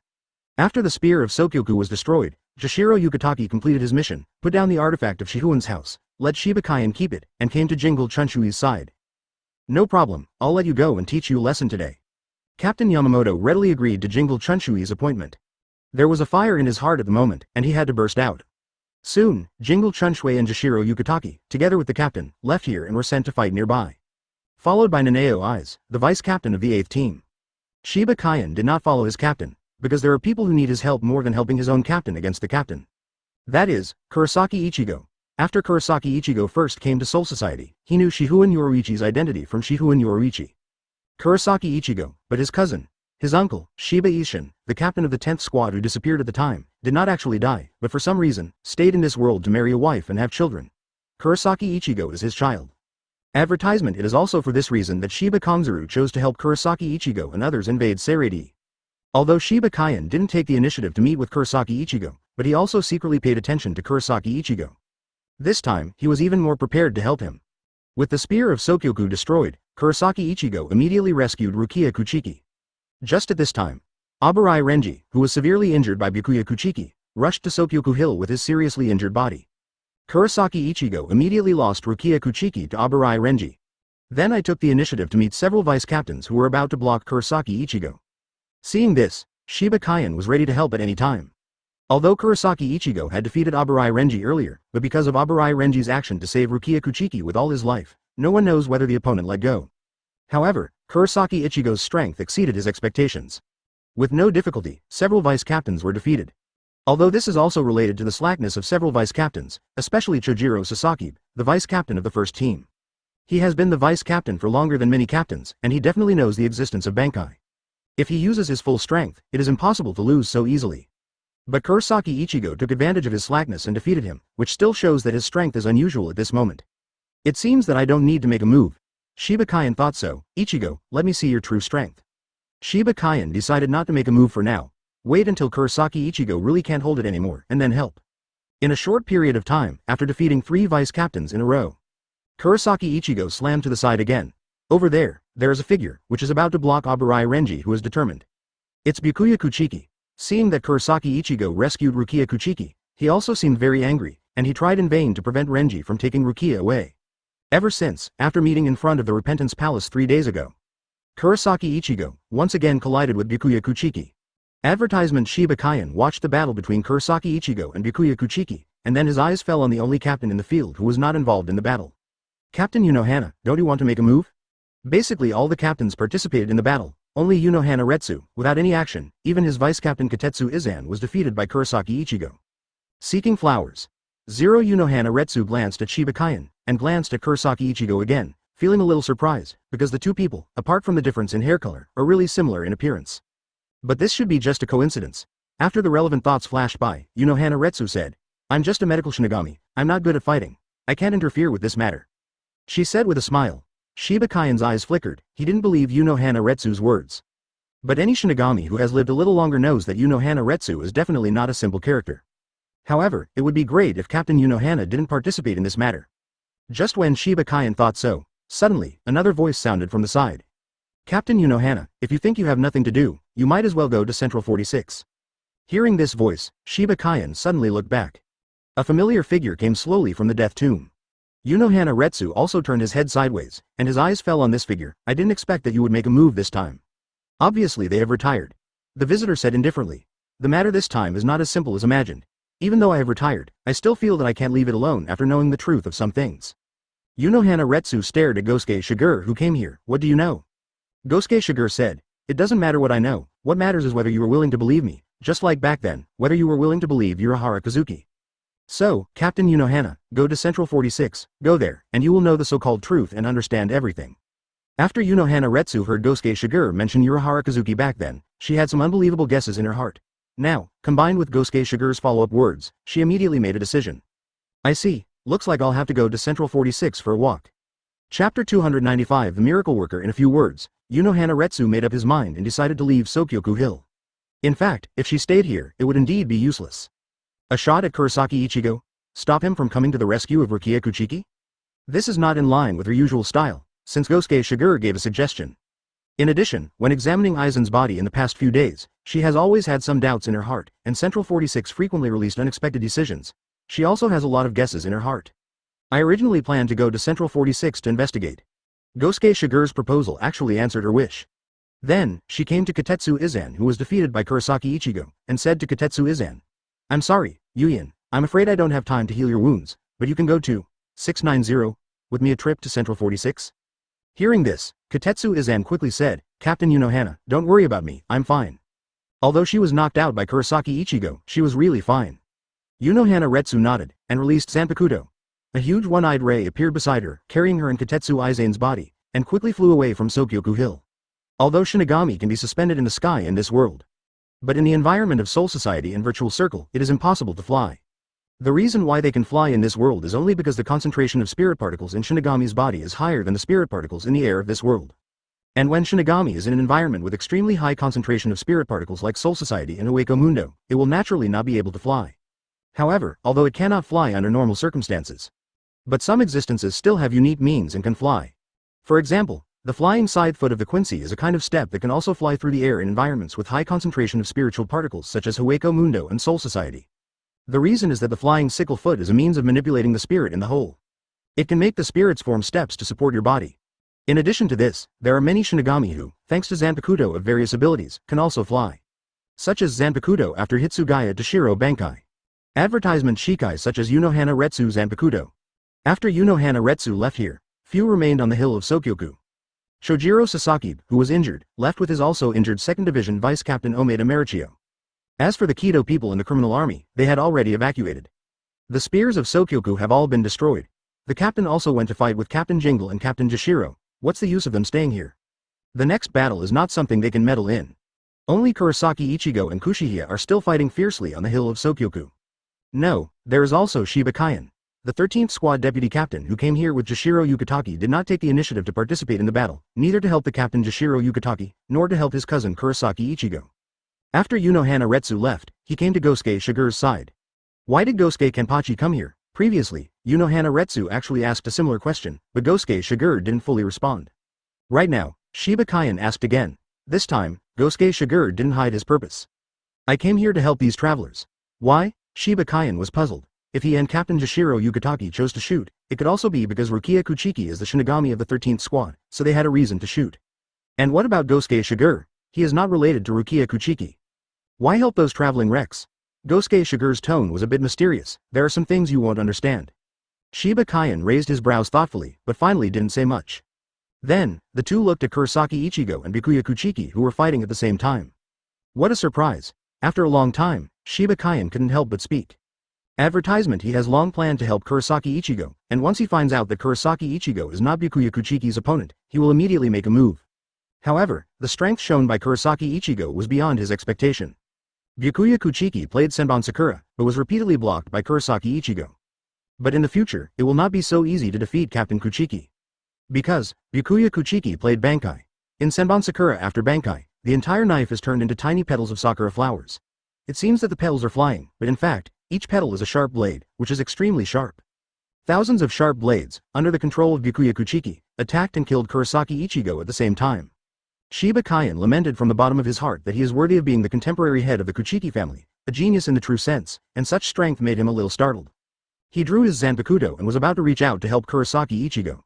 After the spear of Sokyoku was destroyed, Jashiro Yukitake completed his mission, put down the artifact of Shihuan's house, let Shiba Kaien keep it, and came to Jingle Chunshui's side. No problem, I'll let you go and teach you a lesson today. Captain Yamamoto readily agreed to Jingle Chunshui's appointment. There was a fire in his heart at the moment, and he had to burst out. Soon, Jingle Chunshui and Jashiro Yukitake, together with the captain, left here and were sent to fight nearby. Followed by Nanao Eyes, the vice-captain of the 8th team. Shiba Kaien did not follow his captain, because there are people who need his help more than helping his own captain against the captain. That is, Kurosaki Ichigo. After Kurosaki Ichigo first came to Soul Society, he knew Shihuan Yoruichi's identity from Shihuan Yoruichi. Kurosaki Ichigo, but his cousin, his uncle, Shiba Ishin, the captain of the 10th squad who disappeared at the time, did not actually die, but for some reason, stayed in this world to marry a wife and have children. Kurosaki Ichigo is his child. Advertisement. It is also for this reason that Shiba Kongzuru chose to help Kurosaki Ichigo and others invade Seireitei. Although Shiba Kaien didn't take the initiative to meet with Kurosaki Ichigo, but he also secretly paid attention to Kurosaki Ichigo. This time, he was even more prepared to help him. With the spear of Sokyoku destroyed, Kurosaki Ichigo immediately rescued Rukia Kuchiki. Just at this time, Aburai Renji, who was severely injured by Byakuya Kuchiki, rushed to Sokyoku Hill with his seriously injured body. Kurosaki Ichigo immediately lost Rukia Kuchiki to Aburai Renji. Then I took the initiative to meet several vice-captains who were about to block Kurosaki Ichigo. Seeing this, Shiba Kaien was ready to help at any time. Although Kurosaki Ichigo had defeated Aburai Renji earlier, but because of Aburai Renji's action to save Rukia Kuchiki with all his life, no one knows whether the opponent let go. However, Kurosaki Ichigo's strength exceeded his expectations. With no difficulty, several vice-captains were defeated. Although this is also related to the slackness of several vice-captains, especially Chojiro Sasaki, the vice-captain of the first team. He has been the vice-captain for longer than many captains, and he definitely knows the existence of Bankai. If he uses his full strength, it is impossible to lose so easily. But Kurosaki Ichigo took advantage of his slackness and defeated him, which still shows that his strength is unusual at this moment. It seems that I don't need to make a move. Shiba Kaien thought so. Ichigo, let me see your true strength. Shiba Kaien decided not to make a move for now. Wait until Kurosaki Ichigo really can't hold it anymore, and then help. In a short period of time, after defeating 3 vice-captains in a row, Kurosaki Ichigo slammed to the side again. Over there is a figure, which is about to block Aburai Renji, who is determined. It's Byakuya Kuchiki. Seeing that Kurosaki Ichigo rescued Rukia Kuchiki, he also seemed very angry, and he tried in vain to prevent Renji from taking Rukia away. Ever since, after meeting in front of the Repentance Palace 3 days ago, Kurosaki Ichigo once again collided with Byakuya Kuchiki. Advertisement. Shiba Kaien watched the battle between Kurosaki Ichigo and Byakuya Kuchiki, and then his eyes fell on the only captain in the field who was not involved in the battle. Captain Yunohana, don't you want to make a move? Basically all the captains participated in the battle, only Yunohana Retsu, without any action, even his vice-captain Katetsu Izan was defeated by Kurosaki Ichigo. Seeking flowers. Zero. Yunohana Retsu glanced at Shiba Kaien, and glanced at Kurosaki Ichigo again, feeling a little surprised, because the two people, apart from the difference in hair color, are really similar in appearance. But this should be just a coincidence. After the relevant thoughts flashed by, Yunohana Retsu said, I'm just a medical Shinigami, I'm not good at fighting. I can't interfere with this matter. She said with a smile. Shiba Kaien's eyes flickered, he didn't believe Yunohana Retsu's words. But any Shinigami who has lived a little longer knows that Yunohana Retsu is definitely not a simple character. However, it would be great if Captain Yunohana didn't participate in this matter. Just when Shiba Kaien thought so, suddenly, another voice sounded from the side. Captain Yunohana, if you think you have nothing to do, you might as well go to Central 46. Hearing this voice, Shiba Kaien suddenly looked back. A familiar figure came slowly from the death tomb. Yunohana Retsu also turned his head sideways, and his eyes fell on this figure. I didn't expect that you would make a move this time. Obviously they have retired. The visitor said indifferently. The matter this time is not as simple as imagined. Even though I have retired, I still feel that I can't leave it alone after knowing the truth of some things. Yunohana Retsu stared at Gosuke Shigure, who came here. What do you know? Gosuke Shigure said, it doesn't matter what I know, what matters is whether you are willing to believe me, just like back then, whether you were willing to believe Urahara Kazuki. So, Captain Yunohana, go to Central 46, go there, and you will know the so-called truth and understand everything. After Yunohana Retsu heard Gosuke Shigure mention Urahara Kazuki back then, she had some unbelievable guesses in her heart. Now, combined with Gosuke Shigure's follow-up words, she immediately made a decision. I see, looks like I'll have to go to Central 46 for a walk. Chapter 295. The Miracle Worker. In a few words, Yunohana Retsu made up his mind and decided to leave Sokyoku Hill. In fact, if she stayed here, it would indeed be useless. A shot at Kurosaki Ichigo? Stop him from coming to the rescue of Rukia Kuchiki? This is not in line with her usual style, since Gosuke Shigure gave a suggestion. In addition, when examining Aizen's body in the past few days, she has always had some doubts in her heart, and Central 46 frequently released unexpected decisions. She also has a lot of guesses in her heart. I originally planned to go to Central 46 to investigate. Gosuke Shigure's proposal actually answered her wish. Then, she came to Katetsu Izan, who was defeated by Kurosaki Ichigo, and said to Katetsu Izan, "I'm sorry, Yuyin, I'm afraid I don't have time to heal your wounds, but you can go to 690 with me a trip to Central 46? Hearing this, Katetsu Izan quickly said, "Captain Unohana, don't worry about me, I'm fine." Although she was knocked out by Kurosaki Ichigo, she was really fine. Unohana Retsu nodded, and released Zanpakuto. A huge one-eyed ray appeared beside her, carrying her in Katetsu Izan's body, and quickly flew away from Sokyoku Hill. Although Shinigami can be suspended in the sky in this world, but in the environment of Soul Society and Virtual Circle, it is impossible to fly. The reason why they can fly in this world is only because the concentration of spirit particles in Shinigami's body is higher than the spirit particles in the air of this world. And when Shinigami is in an environment with extremely high concentration of spirit particles like Soul Society and Ueko Mundo, it will naturally not be able to fly. However, although it cannot fly under normal circumstances, but some existences still have unique means and can fly. For example, the flying side foot of the Quincy is a kind of step that can also fly through the air in environments with high concentration of spiritual particles such as Ueko Mundo and Soul Society. The reason is that the flying sickle foot is a means of manipulating the spirit in the whole. It can make the spirits form steps to support your body. In addition to this, there are many Shinigami who, thanks to Zanpakuto of various abilities, can also fly. Such as Zanpakuto after Hitsugaya Dashiro Bankai. Advertisement Shikai such as Unohana Retsu Zanpakuto. After Unohana Retsu left here, few remained on the hill of Sokyoku. Shojiro Sasaki, who was injured, left with his also injured 2nd Division Vice Captain Omeda Marichio. As for the Kido people in the criminal army, they had already evacuated. The spears of Sokyoku have all been destroyed. The captain also went to fight with Captain Jingle and Captain Jashiro. What's the use of them staying here? The next battle is not something they can meddle in. Only Kurosaki Ichigo and Kushihiya are still fighting fiercely on the hill of Sokyoku. No, there is also Shiba Kaien. The 13th Squad Deputy Captain who came here with Jashiro Yukitaki did not take the initiative to participate in the battle, neither to help the Captain Jashiro Yukitaki, nor to help his cousin Kurosaki Ichigo. After Unohana Retsu left, he came to Gosuke Shigure's side. Why did Gosuke Kenpachi come here? Previously, Unohana Retsu actually asked a similar question, but Gosuke Shigure didn't fully respond. Right now, Shiba Kaien asked again. This time, Gosuke Shigure didn't hide his purpose. I came here to help these travelers. Why? Shiba Kaien was puzzled. If he and Captain Jashiro Yukitaki chose to shoot, it could also be because Rukia Kuchiki is the Shinigami of the 13th Squad, so they had a reason to shoot. And what about Gosuke Shigure? He is not related to Rukia Kuchiki. Why help those traveling wrecks? Gosuke Shigure's tone was a bit mysterious. There are some things you won't understand. Shiba Kaien raised his brows thoughtfully, but finally didn't say much. Then, the two looked at Kurosaki Ichigo and Byakuya Kuchiki who were fighting at the same time. What a surprise. After a long time, Shiba Kaien couldn't help but speak. Advertisement He has long planned to help Kurosaki Ichigo, and once he finds out that Kurosaki Ichigo is not Byakuya Kuchiki's opponent, he will immediately make a move. However, the strength shown by Kurosaki Ichigo was beyond his expectation. Byakuya Kuchiki played Senbon Sakura, but was repeatedly blocked by Kurosaki Ichigo. But in the future, it will not be so easy to defeat Captain Kuchiki. Because, Byakuya Kuchiki played Bankai. In Senbon Sakura after Bankai, the entire knife is turned into tiny petals of sakura flowers. It seems that the petals are flying, but in fact, each petal is a sharp blade, which is extremely sharp. Thousands of sharp blades, under the control of Byakuya Kuchiki, attacked and killed Kurosaki Ichigo at the same time. Shiba Kaien lamented from the bottom of his heart that he is worthy of being the contemporary head of the Kuchiki family, a genius in the true sense, and such strength made him a little startled. He drew his Zanpakuto and was about to reach out to help Kurosaki Ichigo.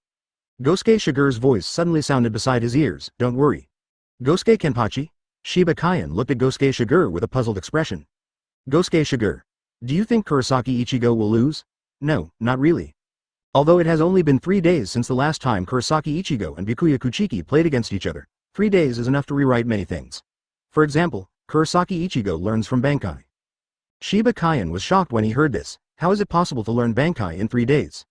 Gosuke Shigure's voice suddenly sounded beside his ears, "Don't worry." Gosuke Kenpachi? Shiba Kaien looked at Gosuke Shigure with a puzzled expression. Gosuke Shigure. Do you think Kurosaki Ichigo will lose? No, not really. Although it has only been 3 days since the last time Kurosaki Ichigo and Byakuya Kuchiki played against each other, 3 days is enough to rewrite many things. For example, Kurosaki Ichigo learns from Bankai. Shiba Kaien was shocked when he heard this. How is it possible to learn Bankai in 3 days?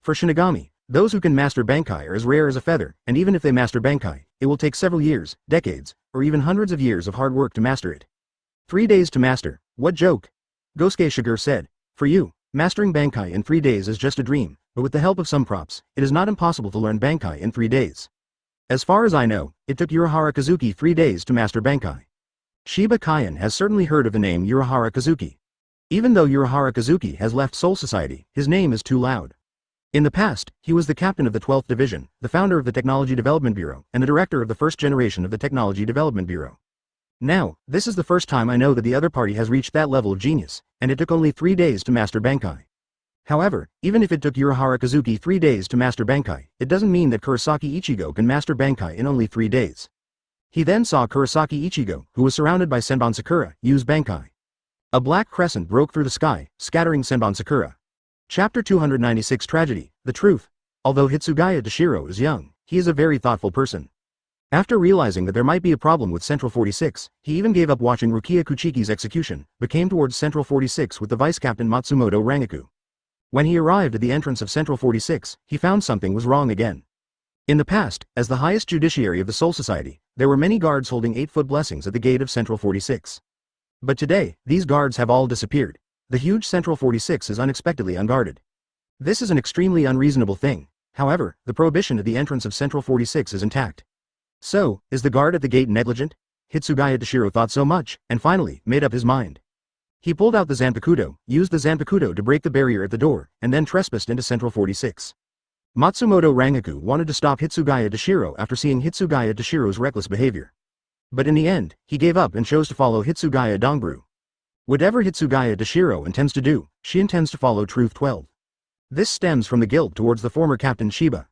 For Shinigami, those who can master Bankai are as rare as a feather, and even if they master Bankai, it will take several years, decades, or even hundreds of years of hard work to master it. 3 days to master, what joke? Gosuke Shigure said, for you, mastering Bankai in 3 days is just a dream, but with the help of some props, it is not impossible to learn Bankai in 3 days. As far as I know, it took Urahara Kazuki 3 days to master Bankai. Shiba Kaien has certainly heard of the name Urahara Kazuki. Even though Urahara Kazuki has left Soul Society, his name is too loud. In the past, he was the captain of the 12th Division, the founder of the Technology Development Bureau, and the director of the first generation of the Technology Development Bureau. Now, this is the first time I know that the other party has reached that level of genius, and it took only 3 days to master Bankai. However, even if it took Urahara Kazuki 3 days to master Bankai, it doesn't mean that Kurosaki Ichigo can master Bankai in only 3 days. He then saw Kurosaki Ichigo, who was surrounded by Senbon Sakura, use Bankai. A black crescent broke through the sky, scattering Senbon Sakura. Chapter 296 Tragedy, The Truth. Although Hitsugaya Dashiro is young, he is a very thoughtful person. After realizing that there might be a problem with Central 46, he even gave up watching Rukia Kuchiki's execution, but came towards Central 46 with the Vice Captain Matsumoto Rangaku. When he arrived at the entrance of Central 46, he found something was wrong again. In the past, as the highest judiciary of the Soul Society, there were many guards holding 8-foot blessings at the gate of Central 46. But today, these guards have all disappeared. The huge Central 46 is unexpectedly unguarded. This is an extremely unreasonable thing. However, the prohibition at the entrance of Central 46 is intact. So, is the guard at the gate negligent? Hitsugaya Dashiro thought so much, and finally, made up his mind. He pulled out the Zanpakuto, used the Zanpakuto to break the barrier at the door, and then trespassed into Central 46. Matsumoto Rangaku wanted to stop Hitsugaya Dashiro after seeing Hitsugaya Dashiro's reckless behavior. But in the end, he gave up and chose to follow Hitsugaya Dongbru. Whatever Hitsugaya Dashiro intends to do, she intends to follow Truth 12. This stems from the guilt towards the former Captain Shiba.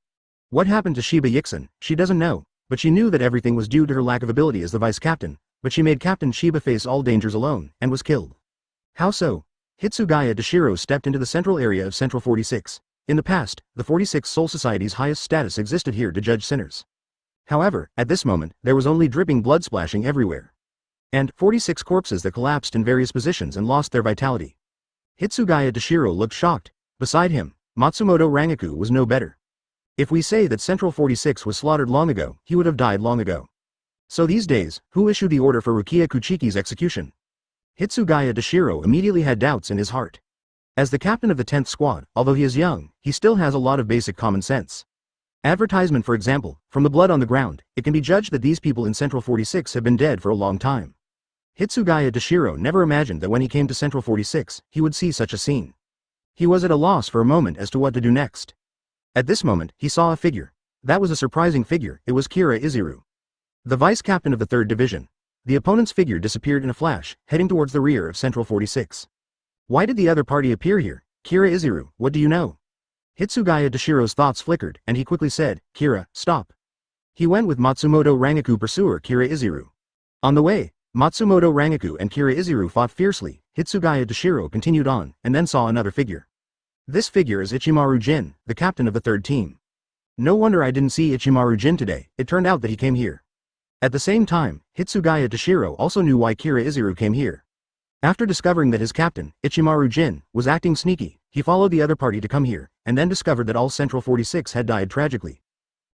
What happened to Shiba Yixin, she doesn't know, but she knew that everything was due to her lack of ability as the vice captain, but she made Captain Shiba face all dangers alone, and was killed. How so? Hitsugaya Dashiro stepped into the central area of Central 46. In the past, the 46 Soul Society's highest status existed here to judge sinners. However, at this moment, there was only dripping blood splashing everywhere. And 46 corpses that collapsed in various positions and lost their vitality. Hitsugaya Dashiro looked shocked. Beside him, Matsumoto Rangaku was no better. If we say that Central 46 was slaughtered long ago, he would have died long ago. So these days, who issued the order for Rukia Kuchiki's execution? Hitsugaya Dashiro immediately had doubts in his heart. As the captain of the 10th squad, although he is young, he still has a lot of basic common sense. Advertisement, for example, from the blood on the ground, it can be judged that these people in Central 46 have been dead for a long time. Hitsugaya Dashiro never imagined that when he came to Central 46, he would see such a scene. He was at a loss for a moment as to what to do next. At this moment, he saw a figure. That was a surprising figure, it was Kira Izuru. The vice captain of the 3rd Division. The opponent's figure disappeared in a flash, heading towards the rear of Central 46. Why did the other party appear here? Kira Izuru, what do you know? Hitsugaya Dashiro's thoughts flickered, and he quickly said, Kira, stop. He went with Matsumoto Rangaku pursuer Kira Izuru. On the way, Matsumoto Rangaku and Kira Izuru fought fiercely. Hitsugaya Dashiro continued on, and then saw another figure. This figure is Ichimaru Jin, the captain of the 3rd team. No wonder I didn't see Ichimaru Jin today, it turned out that he came here. At the same time, Hitsugaya Dashiro also knew why Kira Izuru came here. After discovering that his captain, Ichimaru Jin, was acting sneaky, he followed the other party to come here, and then discovered that all Central 46 had died tragically.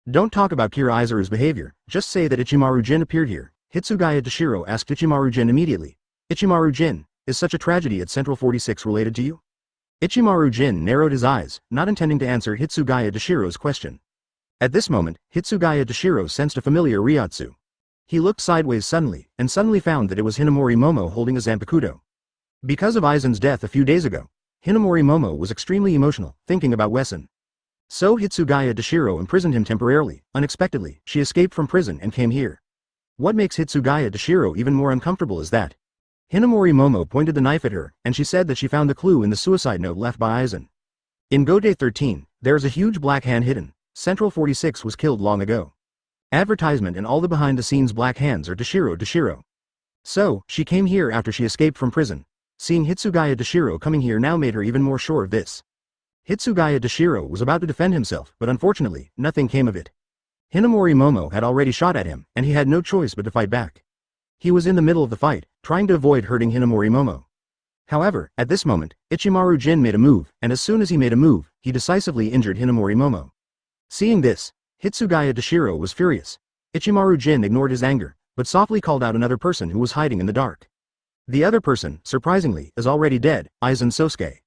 Don't talk about Kira Izuru's behavior, just say that Ichimaru Jin appeared here. Hitsugaya Dashiro asked Ichimaru Jin immediately. Ichimaru Jin, is such a tragedy at Central 46 related to you? Ichimaru Jin narrowed his eyes, not intending to answer Hitsugaya Dashiro's question. At this moment, Hitsugaya Dashiro sensed a familiar Ryotsu. He looked sideways suddenly, and suddenly found that it was Hinamori Momo holding a Zanpakuto. Because of Aizen's death a few days ago, Hinamori Momo was extremely emotional, thinking about Wesen. So Hitsugaya Dashiro imprisoned him temporarily. Unexpectedly, she escaped from prison and came here. What makes Hitsugaya Dashiro even more uncomfortable is that Hinamori Momo pointed the knife at her, and she said that she found the clue in the suicide note left by Aizen. In Gode 13, there is a huge black hand hidden. Central 46 was killed long ago. Advertisement and all the behind-the-scenes black hands are Dashiro. So, she came here after she escaped from prison. Seeing Hitsugaya Dashiro coming here now made her even more sure of this. Hitsugaya Dashiro was about to defend himself, but unfortunately, nothing came of it. Hinamori Momo had already shot at him, and he had no choice but to fight back. He was in the middle of the fight, trying to avoid hurting Hinamori Momo. However, at this moment, Ichimaru Jin made a move, and as soon as he made a move, he decisively injured Hinamori Momo. Seeing this, Hitsugaya Dashiro was furious. Ichimaru Jin ignored his anger, but softly called out another person who was hiding in the dark. The other person, surprisingly, is already dead, Aizen Sosuke.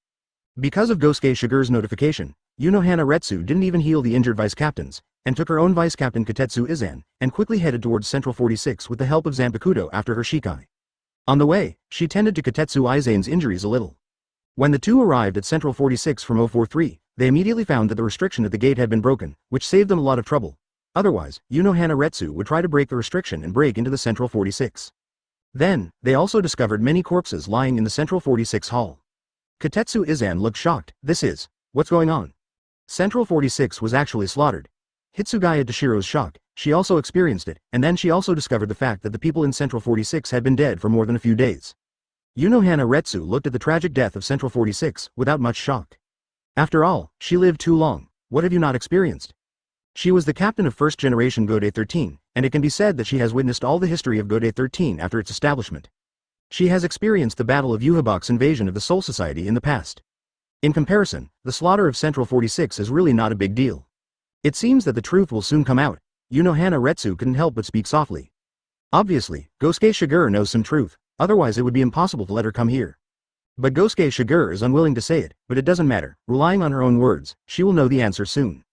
Because of Gosuke Shigure's notification, Unohana Retsu didn't even heal the injured vice-captains, and took her own vice-captain Katetsu Izan, and quickly headed towards Central 46 with the help of Zanpakuto after her Shikai. On the way, she tended to Katetsu Izan's injuries a little. When the two arrived at Central 46 from 043, they immediately found that the restriction at the gate had been broken, which saved them a lot of trouble. Otherwise, Yunohana Retsu would try to break the restriction and break into the Central 46. Then, they also discovered many corpses lying in the Central 46 hall. Katetsu Izan looked shocked. What's going on? Central 46 was actually slaughtered. Hitsugaya Dashiro's shock, she also experienced it, and then she also discovered the fact that the people in Central 46 had been dead for more than a few days. Yunohana Retsu looked at the tragic death of Central 46 without much shock. After all, she lived too long. What have you not experienced? She was the captain of first-generation Godei 13, and it can be said that she has witnessed all the history of Godei 13 after its establishment. She has experienced the battle of Yuhabok's invasion of the Soul Society in the past. In comparison, the slaughter of Central 46 is really not a big deal. It seems that the truth will soon come out. Yunohana Retsu couldn't help but speak softly. Obviously, Gosuke Shigure knows some truth, otherwise it would be impossible to let her come here. But Gosuke Shigure is unwilling to say it, but it doesn't matter, relying on her own words, she will know the answer soon.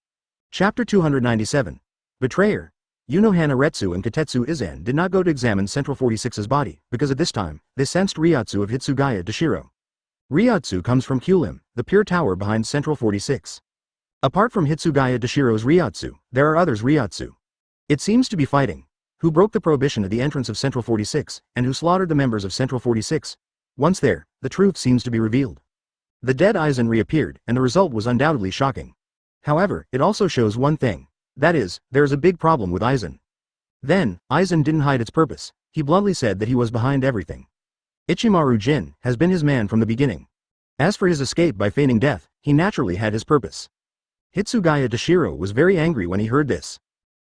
Chapter 297. Betrayer. Yunohana Retsu and Katetsu Izan did not go to examine Central 46's body, because at this time, they sensed Ryotsu of Hitsugaya Dashiro. Ryotsu comes from Kyulim, the pure tower behind Central 46. Apart from Hitsugaya Dashiro's Ryotsu, there are others Ryotsu. It seems to be fighting. Who broke the prohibition at the entrance of Central 46, and who slaughtered the members of Central 46? Once there, the truth seems to be revealed. The dead Aizen reappeared, and the result was undoubtedly shocking. However, it also shows one thing. That is, there is a big problem with Aizen. Then, Aizen didn't hide its purpose. He bluntly said that he was behind everything. Ichimaru Jin has been his man from the beginning. As for his escape by feigning death, he naturally had his purpose. Hitsugaya Dashiro was very angry when he heard this.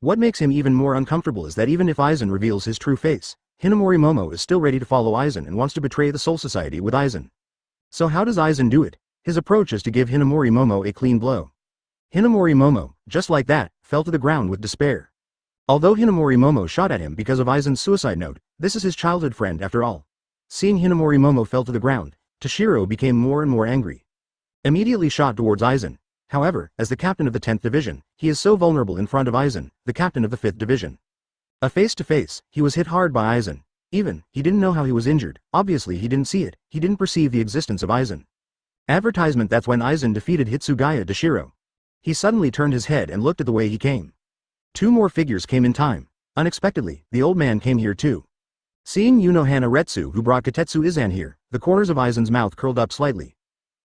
What makes him even more uncomfortable is that even if Aizen reveals his true face, Hinamori Momo is still ready to follow Aizen and wants to betray the Soul Society with Aizen. So how does Aizen do it? His approach is to give Hinamori Momo a clean blow. Hinamori Momo, just like that, fell to the ground with despair. Although Hinamori Momo shot at him because of Aizen's suicide note, this is his childhood friend after all. Seeing Hinamori Momo fell to the ground, Toshiro became more and more angry. Immediately shot towards Aizen. However, as the captain of the 10th Division, he is so vulnerable in front of Aizen, the captain of the 5th Division. A face-to-face, he was hit hard by Aizen. He didn't know how he was injured, obviously he didn't see it, he didn't perceive the existence of Aizen. Advertisement. That's when Aizen defeated Hitsugaya Dashiro. He suddenly turned his head and looked at the way he came. Two more figures came in time. Unexpectedly, the old man came here too. Seeing Yunohana Retsu who brought Katetsu Izan here, the corners of Aizen's mouth curled up slightly.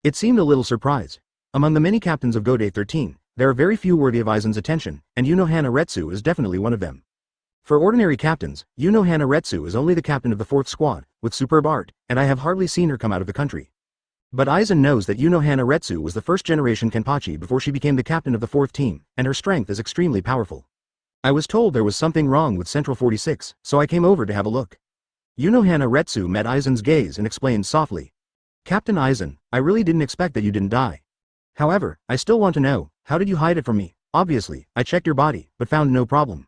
It seemed a little surprised. Among the many captains of Godei 13, there are very few worthy of Aizen's attention, and Yunohana Retsu is definitely one of them. For ordinary captains, Yunohana Retsu is only the captain of the 4th squad, with superb art, and I have hardly seen her come out of the country. But Aizen knows that Yunohana Retsu was the first-generation Kenpachi before she became the captain of the 4th team, and her strength is extremely powerful. I was told there was something wrong with Central 46, so I came over to have a look. Yunohana Retsu met Aizen's gaze and explained softly. Captain Aizen, I really didn't expect that you didn't die. However, I still want to know, how did you hide it from me? Obviously, I checked your body, but found no problem.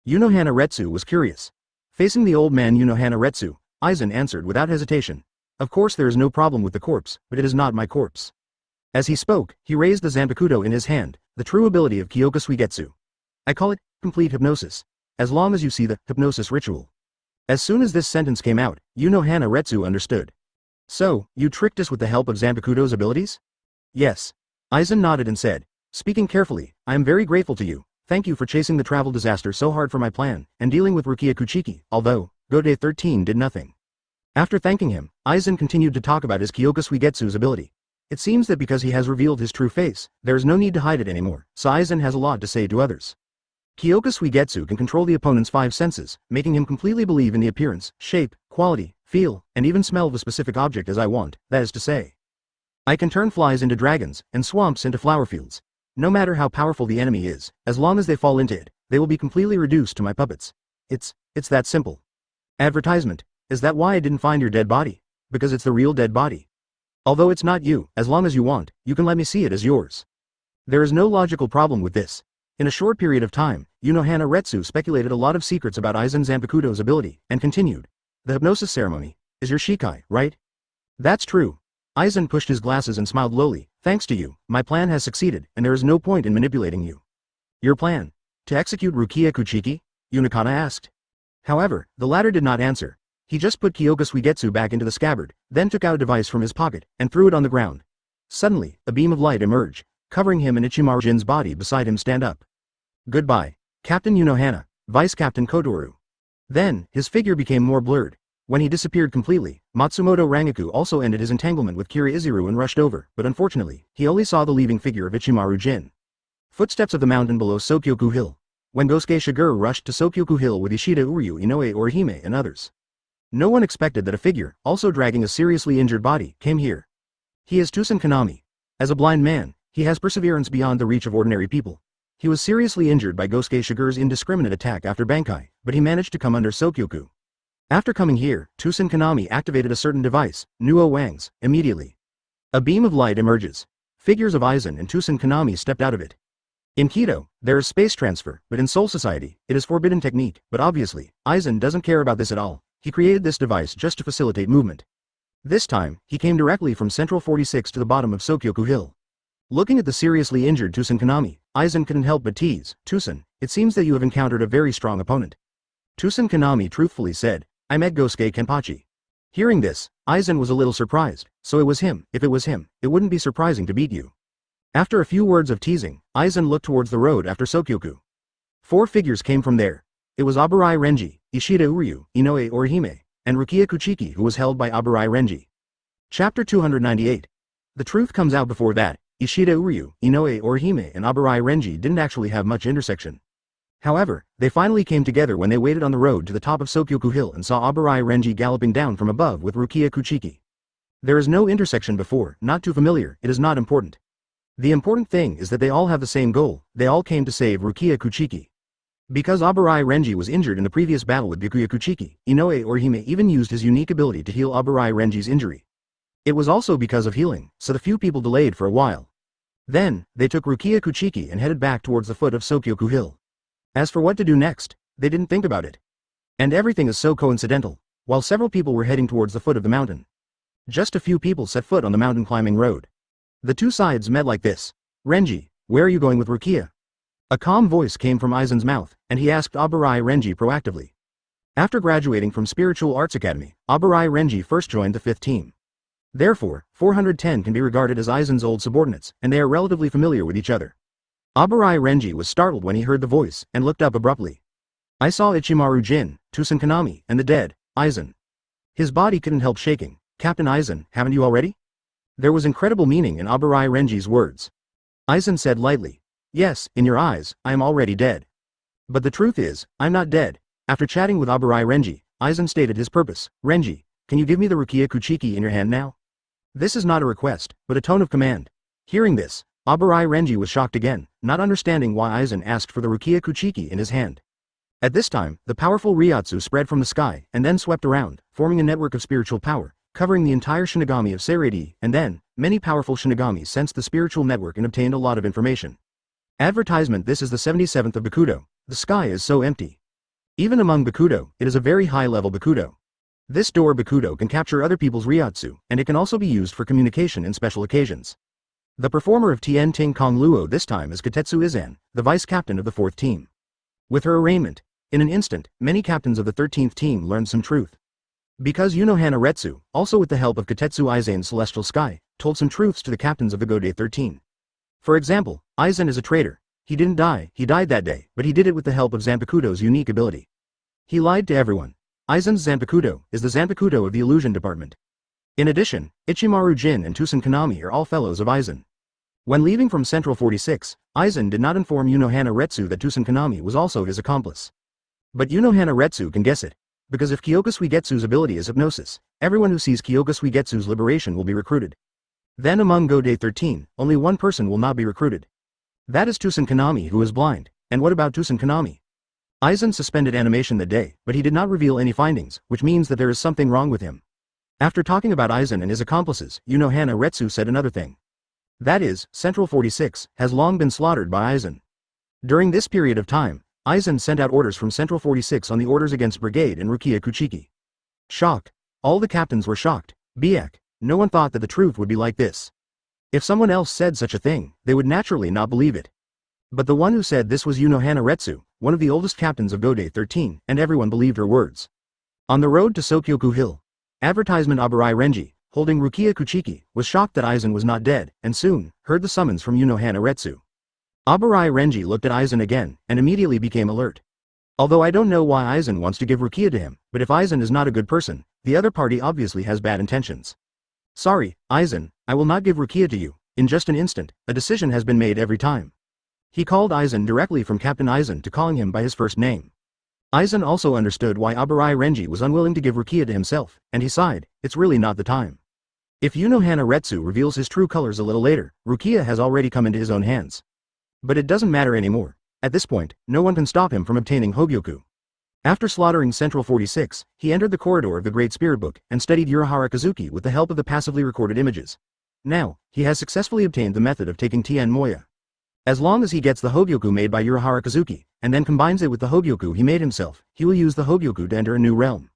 Yunohana Retsu was curious. Facing the old man Yunohana Retsu, Aizen answered without hesitation. Of course there is no problem with the corpse, but it is not my corpse. As he spoke, he raised the Zanpakuto in his hand, the true ability of Kyoka Suigetsu. I call it complete hypnosis. As long as you see the hypnosis ritual. As soon as this sentence came out, Yunohana Retsu understood. So, you tricked us with the help of Zanpakuto's abilities? Yes. Aizen nodded and said, speaking carefully, I am very grateful to you. Thank you for chasing the travel disaster so hard for my plan, and dealing with Rukia Kuchiki, although, Godei 13 did nothing. After thanking him, Aizen continued to talk about his Kyoka Suigetsu's ability. It seems that because he has revealed his true face, there is no need to hide it anymore, so Aizen has a lot to say to others. Kyoka Suigetsu can control the opponent's 5 senses, making him completely believe in the appearance, shape, quality, feel, and even smell of a specific object as I want, that is to say. I can turn flies into dragons, and swamps into flower fields. No matter how powerful the enemy is, as long as they fall into it, they will be completely reduced to my puppets. It's that simple. Advertisement. Is that why I didn't find your dead body? Because it's the real dead body. Although it's not you, as long as you want, you can let me see it as yours. There is no logical problem with this. In a short period of time, Yunohana Retsu speculated a lot of secrets about Aizen Zanpakuto's ability, and continued. The hypnosis ceremony is your Shikai, right? That's true. Aizen pushed his glasses and smiled lowly. Thanks to you, my plan has succeeded, and there is no point in manipulating you. Your plan? To execute Rukia Kuchiki? Yunikana asked. However, the latter did not answer. He just put Kyoka Suigetsu back into the scabbard, then took out a device from his pocket, and threw it on the ground. Suddenly, a beam of light emerged. covering him and Ichimaru Jin's body beside him stand up. Goodbye, Captain Unohana, Vice Captain Kotoru. Then, his figure became more blurred. When he disappeared completely, Matsumoto Rangaku also ended his entanglement with Kira Izuru and rushed over, but unfortunately, he only saw the leaving figure of Ichimaru Jin. Footsteps of the mountain below Sokyoku Hill. When Gosuke Shigure rushed to Sokyoku Hill with Ishida Uryu Inoue Orihime and others. No one expected that a figure, also dragging a seriously injured body, came here. He is Tusen Kanami. As a blind man, he has perseverance beyond the reach of ordinary people. He was seriously injured by Gosuke Shigure's indiscriminate attack after Bankai, but he managed to come under Sokyoku. After coming here, Tusen Kanami activated a certain device, Nuo Wangs, immediately. A beam of light emerges. Figures of Aizen and Tusen Kanami stepped out of it. In Kido, there is space transfer, but in Soul Society, it is forbidden technique, but obviously, Aizen doesn't care about this at all. He created this device just to facilitate movement. This time, he came directly from Central 46 to the bottom of Sokyoku Hill. Looking at the seriously injured Tusen Kanami, Aizen couldn't help but tease, "Tusen, it seems that you have encountered a very strong opponent." Tusen Kanami truthfully said, "I met Gosuke Kenpachi." Hearing this, Aizen was a little surprised, so it was him. If it was him, it wouldn't be surprising to beat you. After a few words of teasing, Aizen looked towards the road after Sokyoku. 4 figures came from there. It was Aburai Renji, Ishida Uryu, Inoue Orihime, and Rukia Kuchiki, who was held by Aburai Renji. Chapter 298. The truth comes out before that. Ishida Uryu, Inoue Orihime and Aburai Renji didn't actually have much intersection. However, they finally came together when they waited on the road to the top of Sokyoku Hill and saw Aburai Renji galloping down from above with Rukia Kuchiki. There is no intersection before, not too familiar, it is not important. The important thing is that they all have the same goal, they all came to save Rukia Kuchiki. Because Aburai Renji was injured in the previous battle with Rukia Kuchiki, Inoue Orihime even used his unique ability to heal Aburai Renji's injury. It was also because of healing, so the few people delayed for a while. Then, they took Rukia Kuchiki and headed back towards the foot of Sokyoku Hill. As for what to do next, they didn't think about it. And everything is so coincidental, while several people were heading towards the foot of the mountain. Just a few people set foot on the mountain climbing road. The two sides met like this. "Renji, where are you going with Rukia?" A calm voice came from Aizen's mouth, and he asked Aburai Renji proactively. After graduating from Spiritual Arts Academy, Aburai Renji first joined the 5th team. Therefore, 410 can be regarded as Aizen's old subordinates, and they are relatively familiar with each other. Aburai Renji was startled when he heard the voice, and looked up abruptly. "I saw Ichimaru Jin, Tusen Kanami, and the dead, Aizen." His body couldn't help shaking. "Captain Aizen, haven't you already?" There was incredible meaning in Aburai Renji's words. Aizen said lightly, "Yes, in your eyes, I am already dead. But the truth is, I'm not dead." After chatting with Aburai Renji, Aizen stated his purpose. "Renji, can you give me the Rukia Kuchiki in your hand now?" This is not a request, but a tone of command. Hearing this, Aburai Renji was shocked again, not understanding why Aizen asked for the Rukia Kuchiki in his hand. At this time, the powerful Ryatsu spread from the sky, and then swept around, forming a network of spiritual power, covering the entire Shinigami of Seireitei, and then, many powerful Shinigami sensed the spiritual network and obtained a lot of information. Advertisement: This is the 77th of Bakudo. The sky is so empty. Even among Bakudo, it is a very high-level Bakudo. This door Bakudo can capture other people's Ryatsu, and it can also be used for communication in special occasions. The performer of Tien Ting Kong Luo this time is Katetsu Izan, the vice-captain of the 4th team. With her arraignment, in an instant, many captains of the 13th team learned some truth. Because Unohana Retsu, also with the help of Katetsu Aizen's Celestial Sky, told some truths to the captains of the Godei 13. For example, Aizen is a traitor. He didn't die, he died that day, but he did it with the help of Zanpakudo's unique ability. He lied to everyone. Aizen's Zanpakudo is the Zanpakudo of the Illusion Department. In addition, Ichimaru Jin and Tusen Kanami are all fellows of Aizen. When leaving from Central 46, Aizen did not inform Unohana Retsu that Tusen Kanami was also his accomplice. But Unohana Retsu can guess it. Because if Kyoka Suigetsu's ability is hypnosis, everyone who sees Kyoka Suigetsu's liberation will be recruited. Then among Godei 13, only one person will not be recruited. That is Tusen Kanami, who is blind. And what about Tusen Kanami? Aizen suspended animation that day, but he did not reveal any findings, which means that there is something wrong with him. After talking about Aizen and his accomplices, Unohana Retsu said another thing. That is, Central 46 has long been slaughtered by Aizen. During this period of time, Aizen sent out orders from Central 46 on the orders against Brigade and Rukia Kuchiki. Shocked. All the captains were shocked. Biek. No one thought that the truth would be like this. If someone else said such a thing, they would naturally not believe it. But the one who said this was Unohana Retsu, one of the oldest captains of Godei 13, and everyone believed her words. On the road to Sokyoku Hill. Advertisement: Aburai Renji, holding Rukia Kuchiki, was shocked that Aizen was not dead, and soon, heard the summons from Unohana Retsu. Abarai Renji looked at Aizen again, and immediately became alert. Although I don't know why Aizen wants to give Rukia to him, but if Aizen is not a good person, the other party obviously has bad intentions. Sorry, Aizen, I will not give Rukia to you. In just an instant, a decision has been made every time. He called Aizen directly from Captain Aizen to calling him by his first name. Aizen also understood why Abarai Renji was unwilling to give Rukia to himself, and he sighed, it's really not the time. If Unohana Retsu reveals his true colors a little later, Rukia has already come into his own hands. But it doesn't matter anymore. At this point, no one can stop him from obtaining Hogyoku. After slaughtering Central 46, he entered the corridor of the Great Spirit Book and studied Urahara Kazuki with the help of the passively recorded images. Now, he has successfully obtained the method of taking Tien Moya. As long as he gets the Hogyoku made by Urahara Kazuki, and then combines it with the Hogyoku he made himself, he will use the Hogyoku to enter a new realm.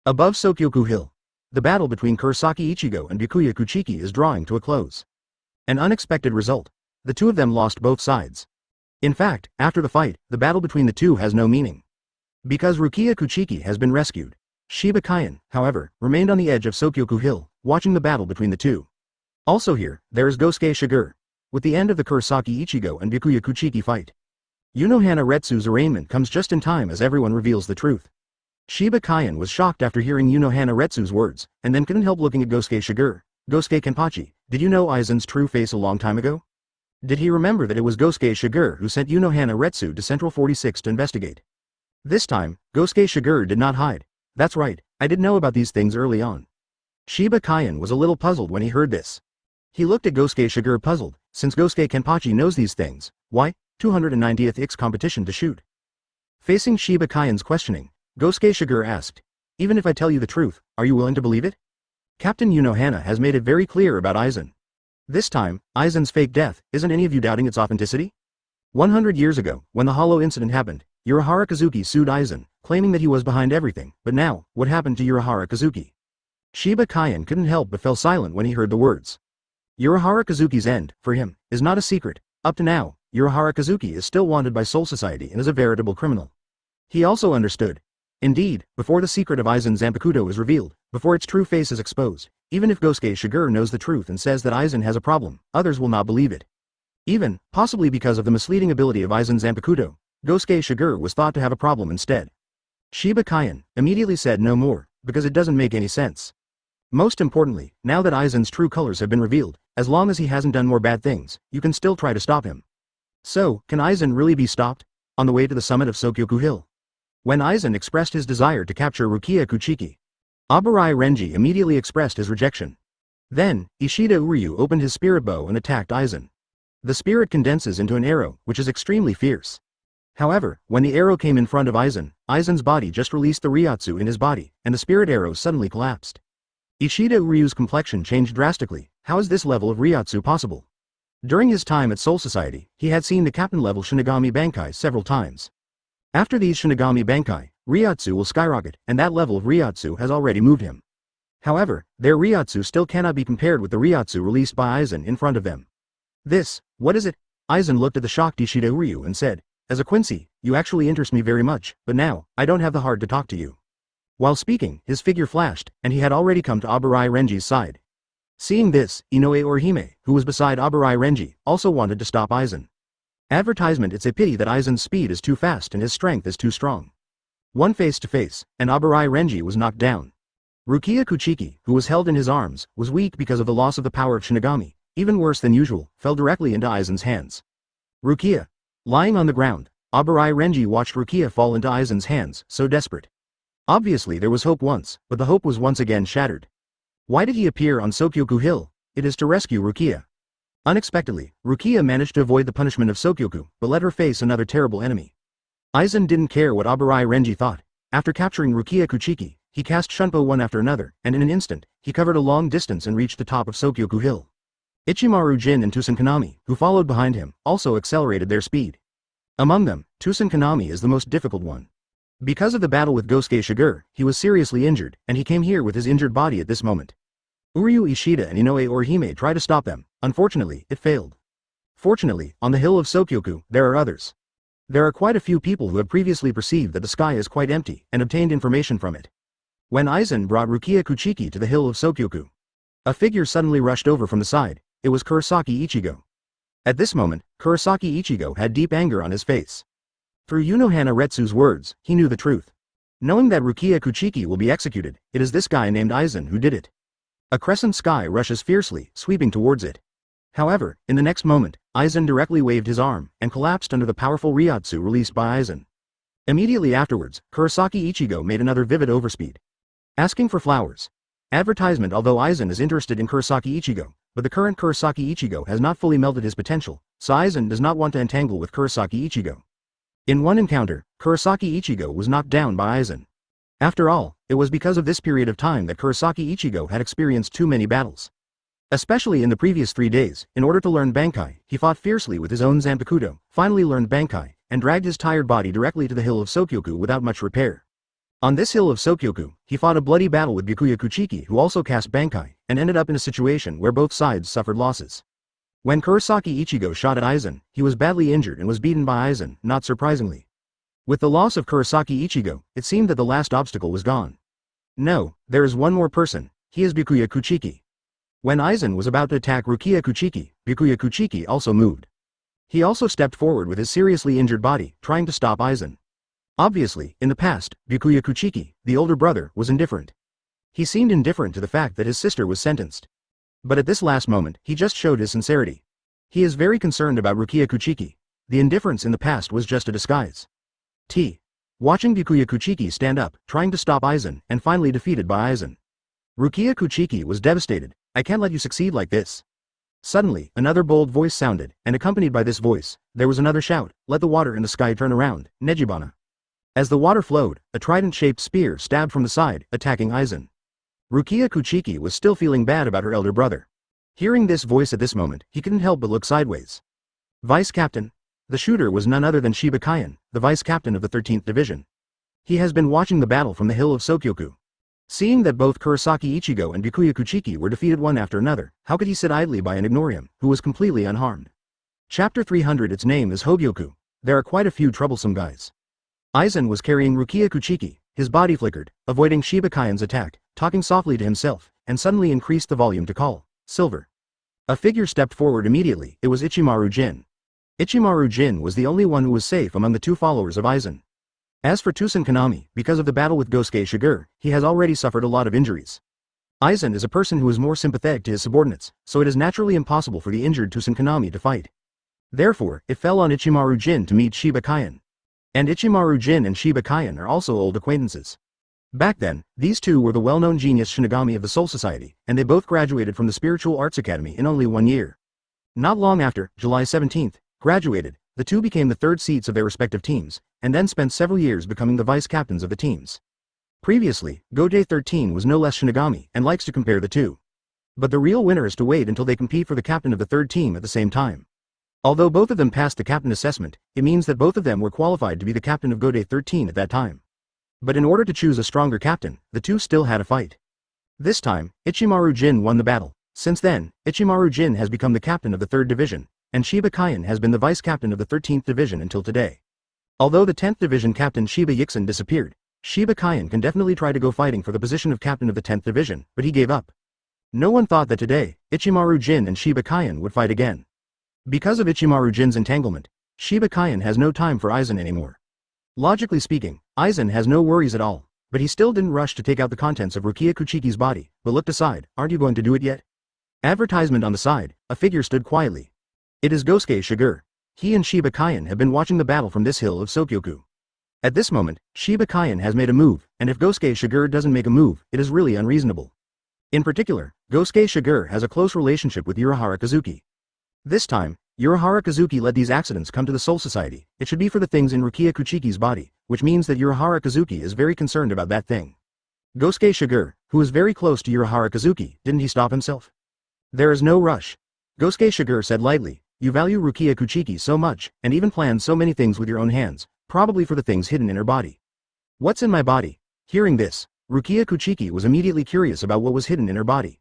Above Sokyoku Hill, the battle between Kurosaki Ichigo and Byakuya Kuchiki is drawing to a close. An unexpected result. The two of them lost both sides. In fact, after the fight, the battle between the two has no meaning. Because Rukia Kuchiki has been rescued. Shiba Kaien, however, remained on the edge of Sokyoku Hill, watching the battle between the two. Also here, there is Gosuke Shigure. With the end of the Kurosaki Ichigo and Byakuya Kuchiki fight. Unohana Retsu's arraignment comes just in time as everyone reveals the truth. Shiba Kaien was shocked after hearing Unohana Retsu's words, and then couldn't help looking at Gosuke Shigure. Gosuke Kenpachi, did you know Aizen's true face a long time ago? Did he remember that it was Gosuke Shigure who sent Unohana Retsu to Central 46 to investigate? This time, Gosuke Shigure did not hide. That's right, I did know about these things early on. Shiba Kaien was a little puzzled when he heard this. He looked at Gosuke Shigure puzzled, since Gosuke Kenpachi knows these things, why? 290th IX competition to shoot. Facing Shiba Kaien's questioning, Gosuke Shigure asked, even if I tell you the truth, are you willing to believe it? Captain Unohana has made it very clear about Aizen. This time, Aizen's fake death, isn't any of you doubting its authenticity? 100 years ago, when the Hollow incident happened, Urahara Kazuki sued Aizen, claiming that he was behind everything, but now, what happened to Urahara Kazuki? Shiba Kaien couldn't help but fell silent when he heard the words. Urahara Kazuki's end, for him, is not a secret. Up to now, Urahara Kazuki is still wanted by Soul Society and is a veritable criminal. He also understood. Indeed, before the secret of Aizen Zanpakuto is revealed, before its true face is exposed, even if Gosuke Shigure knows the truth and says that Aizen has a problem, others will not believe it. Even, possibly because of the misleading ability of Aizen Zanpakuto, Gosuke Shigure was thought to have a problem instead. Shiba Kaien immediately said no more, because it doesn't make any sense. Most importantly, now that Aizen's true colors have been revealed, as long as he hasn't done more bad things, you can still try to stop him. So, can Aizen really be stopped? On the way to the summit of Sokyoku Hill. When Aizen expressed his desire to capture Rukia Kuchiki, Abarai Renji immediately expressed his rejection. Then, Ishida Uryu opened his spirit bow and attacked Aizen. The spirit condenses into an arrow, which is extremely fierce. However, when the arrow came in front of Aizen, Aizen's body just released the Ryatsu in his body, and the spirit arrow suddenly collapsed. Ishida Uryu's complexion changed drastically. How is this level of Ryatsu possible? During his time at Soul Society, he had seen the captain-level Shinigami Bankai several times. After these Shinigami Bankai, Ryatsu will skyrocket, and that level of Ryatsu has already moved him. However, their Ryatsu still cannot be compared with the Ryatsu released by Aizen in front of them. What is it? Aizen looked at the shocked Ishida Uryu and said, as a Quincy, you actually interest me very much, but now, I don't have the heart to talk to you. While speaking, his figure flashed, and he had already come to Abarai Renji's side. Seeing this, Inoue Orihime, who was beside Abarai Renji, also wanted to stop Aizen. Advertisement. It's a pity that Aizen's speed is too fast and his strength is too strong. One face to face, and Abarai Renji was knocked down. Rukia Kuchiki, who was held in his arms, was weak because of the loss of the power of Shinigami, even worse than usual, fell directly into Aizen's hands. Rukia. Lying on the ground, Abarai Renji watched Rukia fall into Aizen's hands, so desperate. Obviously there was hope once, but the hope was once again shattered. Why did he appear on Sokyoku Hill? It is to rescue Rukia. Unexpectedly, Rukia managed to avoid the punishment of Sokyoku, but let her face another terrible enemy. Aizen didn't care what Abarai Renji thought. After capturing Rukia Kuchiki, he cast Shunpo one after another, and in an instant, he covered a long distance and reached the top of Sokyoku Hill. Ichimaru Jin and Tusen Kanami, who followed behind him, also accelerated their speed. Among them, Tusen Kanami is the most difficult one. Because of the battle with Gosuke Shigure, he was seriously injured, and he came here with his injured body at this moment. Uryu Ishida and Inoue Orihime tried to stop them. Unfortunately, it failed. Fortunately, on the hill of Sokyoku, there are others. There are quite a few people who have previously perceived that the sky is quite empty, and obtained information from it. When Aizen brought Rukia Kuchiki to the hill of Sokyoku, A figure suddenly rushed over from the side. It was Kurosaki Ichigo. At this moment, Kurosaki Ichigo had deep anger on his face. Through Unohana Retsu's words, he knew the truth. Knowing that Rukia Kuchiki will be executed, it is this guy named Aizen who did it. A crescent sky rushes fiercely, sweeping towards it. However, in the next moment, Aizen directly waved his arm, and collapsed under the powerful Ryotsu released by Aizen. Immediately afterwards, Kurosaki Ichigo made another vivid overspeed. Asking for flowers. Advertisement. Although Aizen is interested in Kurosaki Ichigo, but the current Kurosaki Ichigo has not fully melded his potential, so Aizen does not want to entangle with Kurosaki Ichigo. In one encounter, Kurosaki Ichigo was knocked down by Aizen. After all, it was because of this period of time that Kurosaki Ichigo had experienced too many battles. Especially in the previous 3 days, in order to learn Bankai, he fought fiercely with his own Zanpakuto, finally learned Bankai, and dragged his tired body directly to the hill of Sokyoku without much repair. On this hill of Sokyoku, he fought a bloody battle with Byakuya Kuchiki, who also cast Bankai, and ended up in a situation where both sides suffered losses. When Kurosaki Ichigo shot at Aizen, he was badly injured and was beaten by Aizen, not surprisingly. With the loss of Kurosaki Ichigo, it seemed that the last obstacle was gone. No, there is one more person, he is Byakuya Kuchiki. When Aizen was about to attack Rukia Kuchiki, Byakuya Kuchiki also moved. He also stepped forward with his seriously injured body, trying to stop Aizen. Obviously, in the past, Byakuya Kuchiki, the older brother, was indifferent. He seemed indifferent to the fact that his sister was sentenced. But at this last moment, he just showed his sincerity. He is very concerned about Rukia Kuchiki. The indifference in the past was just a disguise. Watching Byakuya Kuchiki stand up, trying to stop Aizen, and finally defeated by Aizen. Rukia Kuchiki was devastated. I can't let you succeed like this. Suddenly, another bold voice sounded, and accompanied by this voice, there was another shout, let the water in the sky turn around, Nejibana. As the water flowed, a trident-shaped spear stabbed from the side, attacking Aizen. Rukia Kuchiki was still feeling bad about her elder brother. Hearing this voice at this moment, he couldn't help but look sideways. Vice Captain. The shooter was none other than Shiba Kaien, the Vice Captain of the 13th Division. He has been watching the battle from the hill of Sokyoku. Seeing that both Kurosaki Ichigo and Byakuya Kuchiki were defeated one after another, how could he sit idly by and ignore him, who was completely unharmed? Chapter 300. Its name is Hobyoku. There are quite a few troublesome guys. Aizen was carrying Rukia Kuchiki, his body flickered, avoiding Shiba Kaien's attack, talking softly to himself, and suddenly increased the volume to call, Silver. A figure stepped forward immediately. It was Ichimaru Jin. Ichimaru Jin was the only one who was safe among the two followers of Aizen. As for Toussaint Kanami, because of the battle with Gosuke Shigure, he has already suffered a lot of injuries. Aizen is a person who is more sympathetic to his subordinates, so it is naturally impossible for the injured Toussaint Kanami to fight. Therefore, it fell on Ichimaru Jin to meet Shiba Kaien. And Ichimaru Jin and Shiba Kaien are also old acquaintances. Back then, these two were the well-known genius Shinigami of the Soul Society, and they both graduated from the Spiritual Arts Academy in only 1 year. Not long after, July 17th, graduated, the two became the third seats of their respective teams, and then spent several years becoming the vice captains of the teams. Previously, Godei 13 was no less Shinigami and likes to compare the two. But the real winner is to wait until they compete for the captain of the third team at the same time. Although both of them passed the captain assessment, it means that both of them were qualified to be the captain of Godei 13 at that time. But in order to choose a stronger captain, the two still had a fight. This time, Ichimaru Jin won the battle. Since then, Ichimaru Jin has become the captain of the 3rd Division, and Shiba Kaien has been the vice captain of the 13th Division until today. Although the 10th Division captain Shiba Yixin disappeared, Shiba Kaien can definitely try to go fighting for the position of captain of the 10th Division, but he gave up. No one thought that today, Ichimaru Jin and Shiba Kaien would fight again. Because of Ichimaru Jin's entanglement, Shiba Kaien has no time for Aizen anymore. Logically speaking, Aizen has no worries at all, but he still didn't rush to take out the contents of Rukia Kuchiki's body, but looked aside. Aren't you going to do it yet? Advertisement on the side, a figure stood quietly. It is Gosuke Shigure. He and Shiba Kaien have been watching the battle from this hill of Sokyoku. At this moment, Shiba Kaien has made a move, and if Gosuke Shigure doesn't make a move, it is really unreasonable. In particular, Gosuke Shigure has a close relationship with Urahara Kazuki. This time, Urahara Kazuki let these accidents come to the Soul Society. It should be for the things in Rukia Kuchiki's body, which means that Urahara Kazuki is very concerned about that thing. Gosuke Shigure, who is very close to Urahara Kazuki, didn't he stop himself? There is no rush. Gosuke Shigure said lightly, you value Rukia Kuchiki so much, and even planned so many things with your own hands, probably for the things hidden in her body. What's in my body? Hearing this, Rukia Kuchiki was immediately curious about what was hidden in her body.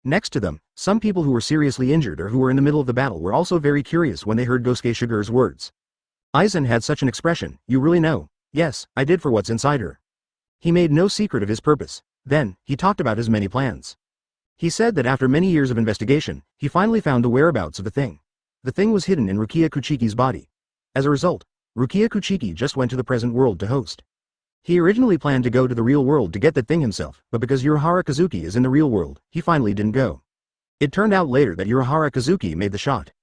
Next to them, some people who were seriously injured or who were in the middle of the battle were also very curious when they heard Gosuke Shigure's words. Aizen had such an expression, you really know? Yes, I did, for what's inside her. He made no secret of his purpose. Then, he talked about his many plans. He said that after many years of investigation, he finally found the whereabouts of the thing. The thing was hidden in Rukia Kuchiki's body. As a result, Rukia Kuchiki just went to the present world to host. He originally planned to go to the real world to get that thing himself, but because Urahara Kazuki is in the real world, he finally didn't go. It turned out later that Urahara Kazuki made the shot.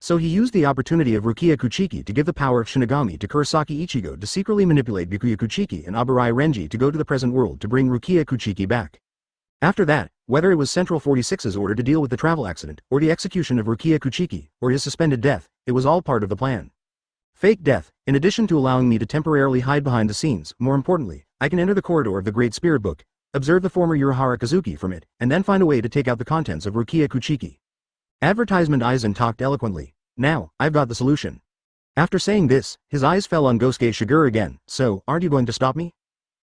So he used the opportunity of Rukia Kuchiki to give the power of Shinigami to Kurosaki Ichigo to secretly manipulate Byakuya Kuchiki and Aburai Renji to go to the present world to bring Rukia Kuchiki back. After that, whether it was Central 46's order to deal with the travel accident, or the execution of Rukia Kuchiki, or his suspended death, it was all part of the plan. Fake death, in addition to allowing me to temporarily hide behind the scenes, more importantly, I can enter the corridor of the Great Spirit Book, observe the former Urahara Kazuki from it, and then find a way to take out the contents of Rukia Kuchiki. Advertisement Aizen talked eloquently. Now, I've got the solution. After saying this, his eyes fell on Gosuke Shigure again. So, aren't you going to stop me?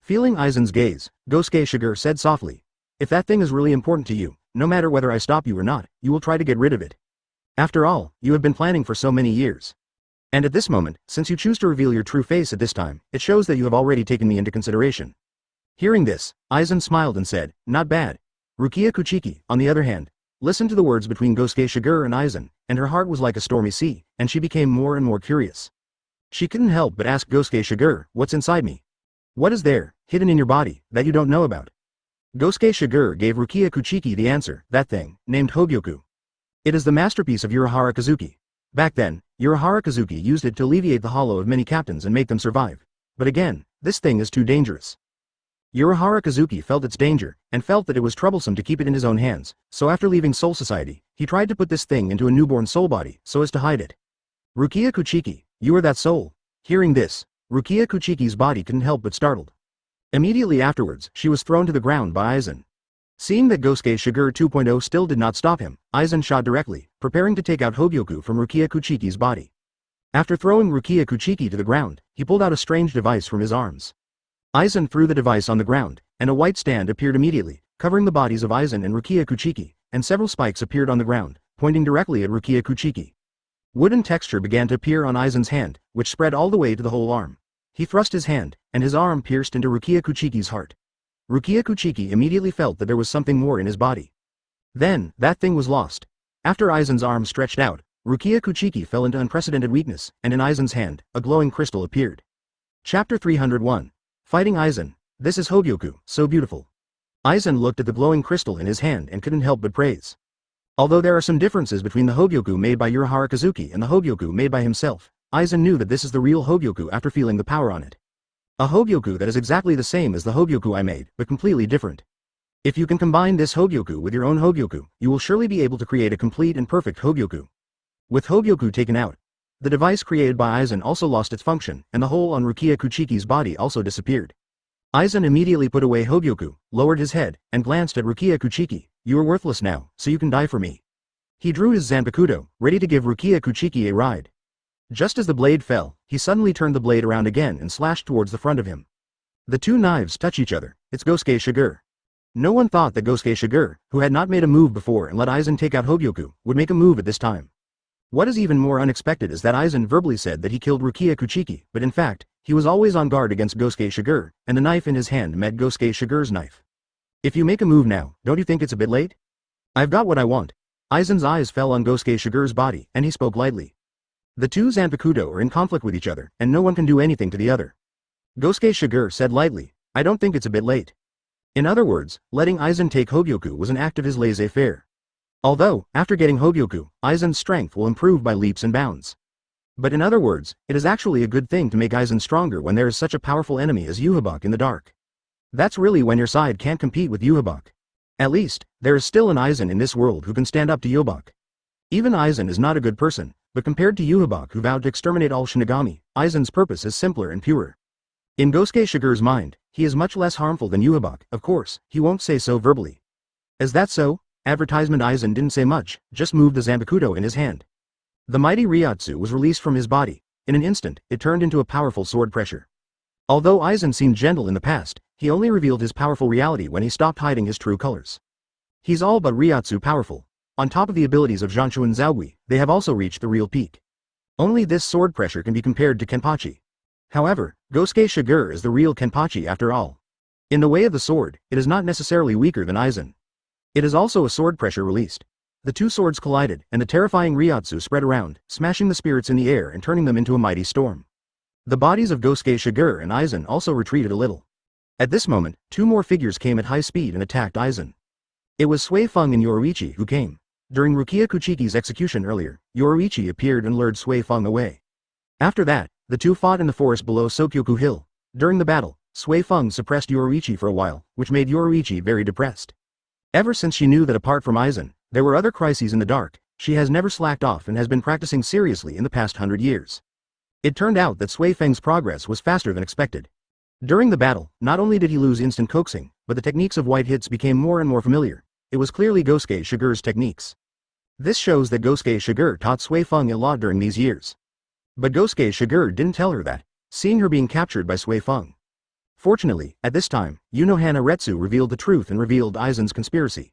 Feeling Aizen's gaze, Gosuke Shigure said softly. If that thing is really important to you, no matter whether I stop you or not, you will try to get rid of it. After all, you have been planning for so many years. And at this moment, since you choose to reveal your true face at this time, it shows that you have already taken me into consideration. Hearing this, Aizen smiled and said, not bad. Rukia Kuchiki, on the other hand, listened to the words between Gosuke Shigure and Aizen, and her heart was like a stormy sea, and she became more and more curious. She couldn't help but ask Gosuke Shigure, what's inside me? What is there, hidden in your body, that you don't know about? Gosuke Shigure gave Rukia Kuchiki the answer, that thing, named Hogyoku. It is the masterpiece of Urahara Kazuki. Back then, Urahara Kazuki used it to alleviate the hollow of many captains and make them survive. But again, this thing is too dangerous. Urahara Kazuki felt its danger, and felt that it was troublesome to keep it in his own hands, so after leaving Soul Society, he tried to put this thing into a newborn soul body, so as to hide it. Rukia Kuchiki, you are that soul. Hearing this, Rukia Kuchiki's body couldn't help but startled. Immediately afterwards, she was thrown to the ground by Aizen. Seeing that Gosuke Shigure 2.0 still did not stop him, Aizen shot directly, preparing to take out Hogyoku from Rukia Kuchiki's body. After throwing Rukia Kuchiki to the ground, he pulled out a strange device from his arms. Aizen threw the device on the ground, and a white stand appeared immediately, covering the bodies of Aizen and Rukia Kuchiki, and several spikes appeared on the ground, pointing directly at Rukia Kuchiki. Wooden texture began to appear on Aizen's hand, which spread all the way to the whole arm. He thrust his hand, and his arm pierced into Rukia Kuchiki's heart. Rukia Kuchiki immediately felt that there was something more in his body. Then, that thing was lost. After Aizen's arm stretched out, Rukia Kuchiki fell into unprecedented weakness, and in Aizen's hand, a glowing crystal appeared. Chapter 301. Fighting Aizen. This is Hogyoku, so beautiful. Aizen looked at the glowing crystal in his hand and couldn't help but praise. Although there are some differences between the Hogyoku made by Urahara Kazuki and the Hogyoku made by himself, Aizen knew that this is the real Hogyoku after feeling the power on it. A Hogyoku that is exactly the same as the Hogyoku I made, but completely different. If you can combine this Hogyoku with your own Hogyoku, you will surely be able to create a complete and perfect Hogyoku. With Hogyoku taken out, the device created by Aizen also lost its function, and the hole on Rukia Kuchiki's body also disappeared. Aizen immediately put away Hogyoku, lowered his head, and glanced at Rukia Kuchiki. You are worthless now, so you can die for me. He drew his Zanpakuto, ready to give Rukia Kuchiki a ride. Just as the blade fell, he suddenly turned the blade around again and slashed towards the front of him. The two knives touch each other. It's Gosuke Shigure. No one thought that Gosuke Shigure, who had not made a move before and let Aizen take out Hogyoku, would make a move at this time. What is even more unexpected is that Aizen verbally said that he killed Rukia Kuchiki, but in fact, he was always on guard against Gosuke Shigure, and the knife in his hand met Gosuke Shigure's knife. If you make a move now, don't you think it's a bit late? I've got what I want. Aizen's eyes fell on Gosuke Shigure's body, and he spoke lightly. The two Zanpakuto are in conflict with each other, and no one can do anything to the other. Gosuke Shigure said lightly, I don't think it's a bit late. In other words, letting Aizen take Hogyoku was an act of his laissez-faire. Although, after getting Hogyoku, Aizen's strength will improve by leaps and bounds. But in other words, it is actually a good thing to make Aizen stronger when there is such a powerful enemy as Yhwach in the dark. That's really when your side can't compete with Yhwach. At least, there is still an Aizen in this world who can stand up to Yhwach. Even Aizen is not a good person, but compared to Yhwach who vowed to exterminate all Shinigami, Aizen's purpose is simpler and purer. In Gosuke Shigure's mind, he is much less harmful than Yhwach. Of course, he won't say so verbally. Is that so? Advertisement Aizen didn't say much, just moved the Zanpakuto in his hand. The mighty Ryotsu was released from his body. In an instant, it turned into a powerful sword pressure. Although Aizen seemed gentle in the past, he only revealed his powerful reality when he stopped hiding his true colors. He's all but Ryotsu powerful. On top of the abilities of Zhanshu and Zaogui, they have also reached the real peak. Only this sword pressure can be compared to Kenpachi. However, Gosuke Shigure is the real Kenpachi after all. In the way of the sword, it is not necessarily weaker than Aizen. It is also a sword pressure released. The two swords collided, and the terrifying Ryotsu spread around, smashing the spirits in the air and turning them into a mighty storm. The bodies of Gosuke Shigure and Aizen also retreated a little. At this moment, two more figures came at high speed and attacked Aizen. It was Sui Feng and Yoruichi who came. During Rukia Kuchiki's execution earlier, Yoruichi appeared and lured Sui Feng away. After that, the two fought in the forest below Sokyoku Hill. During the battle, Sui Feng suppressed Yoruichi for a while, which made Yoruichi very depressed. Ever since she knew that apart from Aizen, there were other crises in the dark, she has never slacked off and has been practicing seriously in the past 100 years. It turned out that Sui Feng's progress was faster than expected. During the battle, not only did he lose instant coaxing, but the techniques of white hits became more and more familiar. It was clearly Gosuke Shigure's techniques. This shows that Gosuke Shigure taught Sui Feng a lot during these years. But Gosuke Shigure didn't tell her that, seeing her being captured by Sui Feng. Fortunately, at this time, Unohana Retsu revealed the truth and revealed Aizen's conspiracy.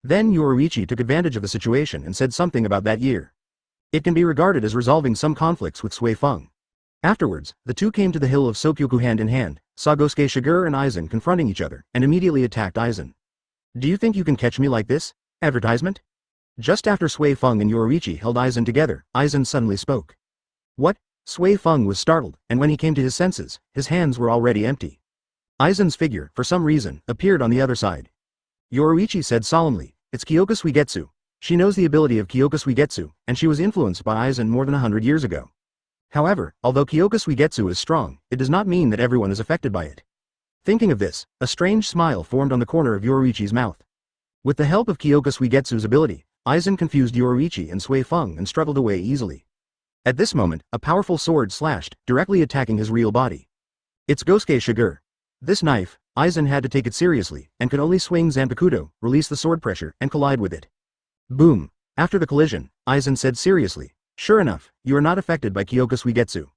Then Yoruichi took advantage of the situation and said something about that year. It can be regarded as resolving some conflicts with Sui Feng. Afterwards, the two came to the hill of Sokyoku hand in hand, saw Gosuke Shigure and Aizen confronting each other, and immediately attacked Aizen. Do you think you can catch me like this? Advertisement? Just after Sui Feng and Yoruichi held Aizen together, Aizen suddenly spoke. What? Sui Feng was startled, and when he came to his senses, his hands were already empty. Aizen's figure, for some reason, appeared on the other side. Yoruichi said solemnly, "It's Kyoka Suigetsu. She knows the ability of Kyoka Suigetsu, and she was influenced by Aizen more than 100 years ago. However, although Kyoka Suigetsu is strong, it does not mean that everyone is affected by it." Thinking of this, a strange smile formed on the corner of Yoruichi's mouth. With the help of Kyoka Suigetsu's ability, Aizen confused Yoruichi and Sui Feng and struggled away easily. At this moment, a powerful sword slashed, directly attacking his real body. It's Gosuke Shigure. This knife, Aizen had to take it seriously, and could only swing Zanpakuto, release the sword pressure, and collide with it. Boom! After the collision, Aizen said seriously, "Sure enough, you are not affected by Kyoka Suigetsu."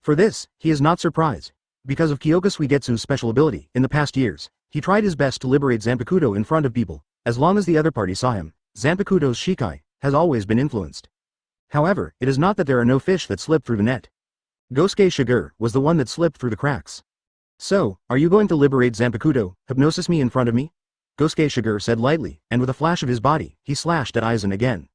For this, he is not surprised. Because of Kyoka Suigetsu's special ability, in the past years, he tried his best to liberate Zanpakuto in front of people. As long as the other party saw him, Zanpakuto's Shikai has always been influenced. However, it is not that there are no fish that slip through the net. Gosuke Shigure was the one that slipped through the cracks. "So, are you going to liberate Zanpakuto, hypnosis me in front of me?" Gosuke Shigure said lightly, and with a flash of his body, he slashed at Aizen again.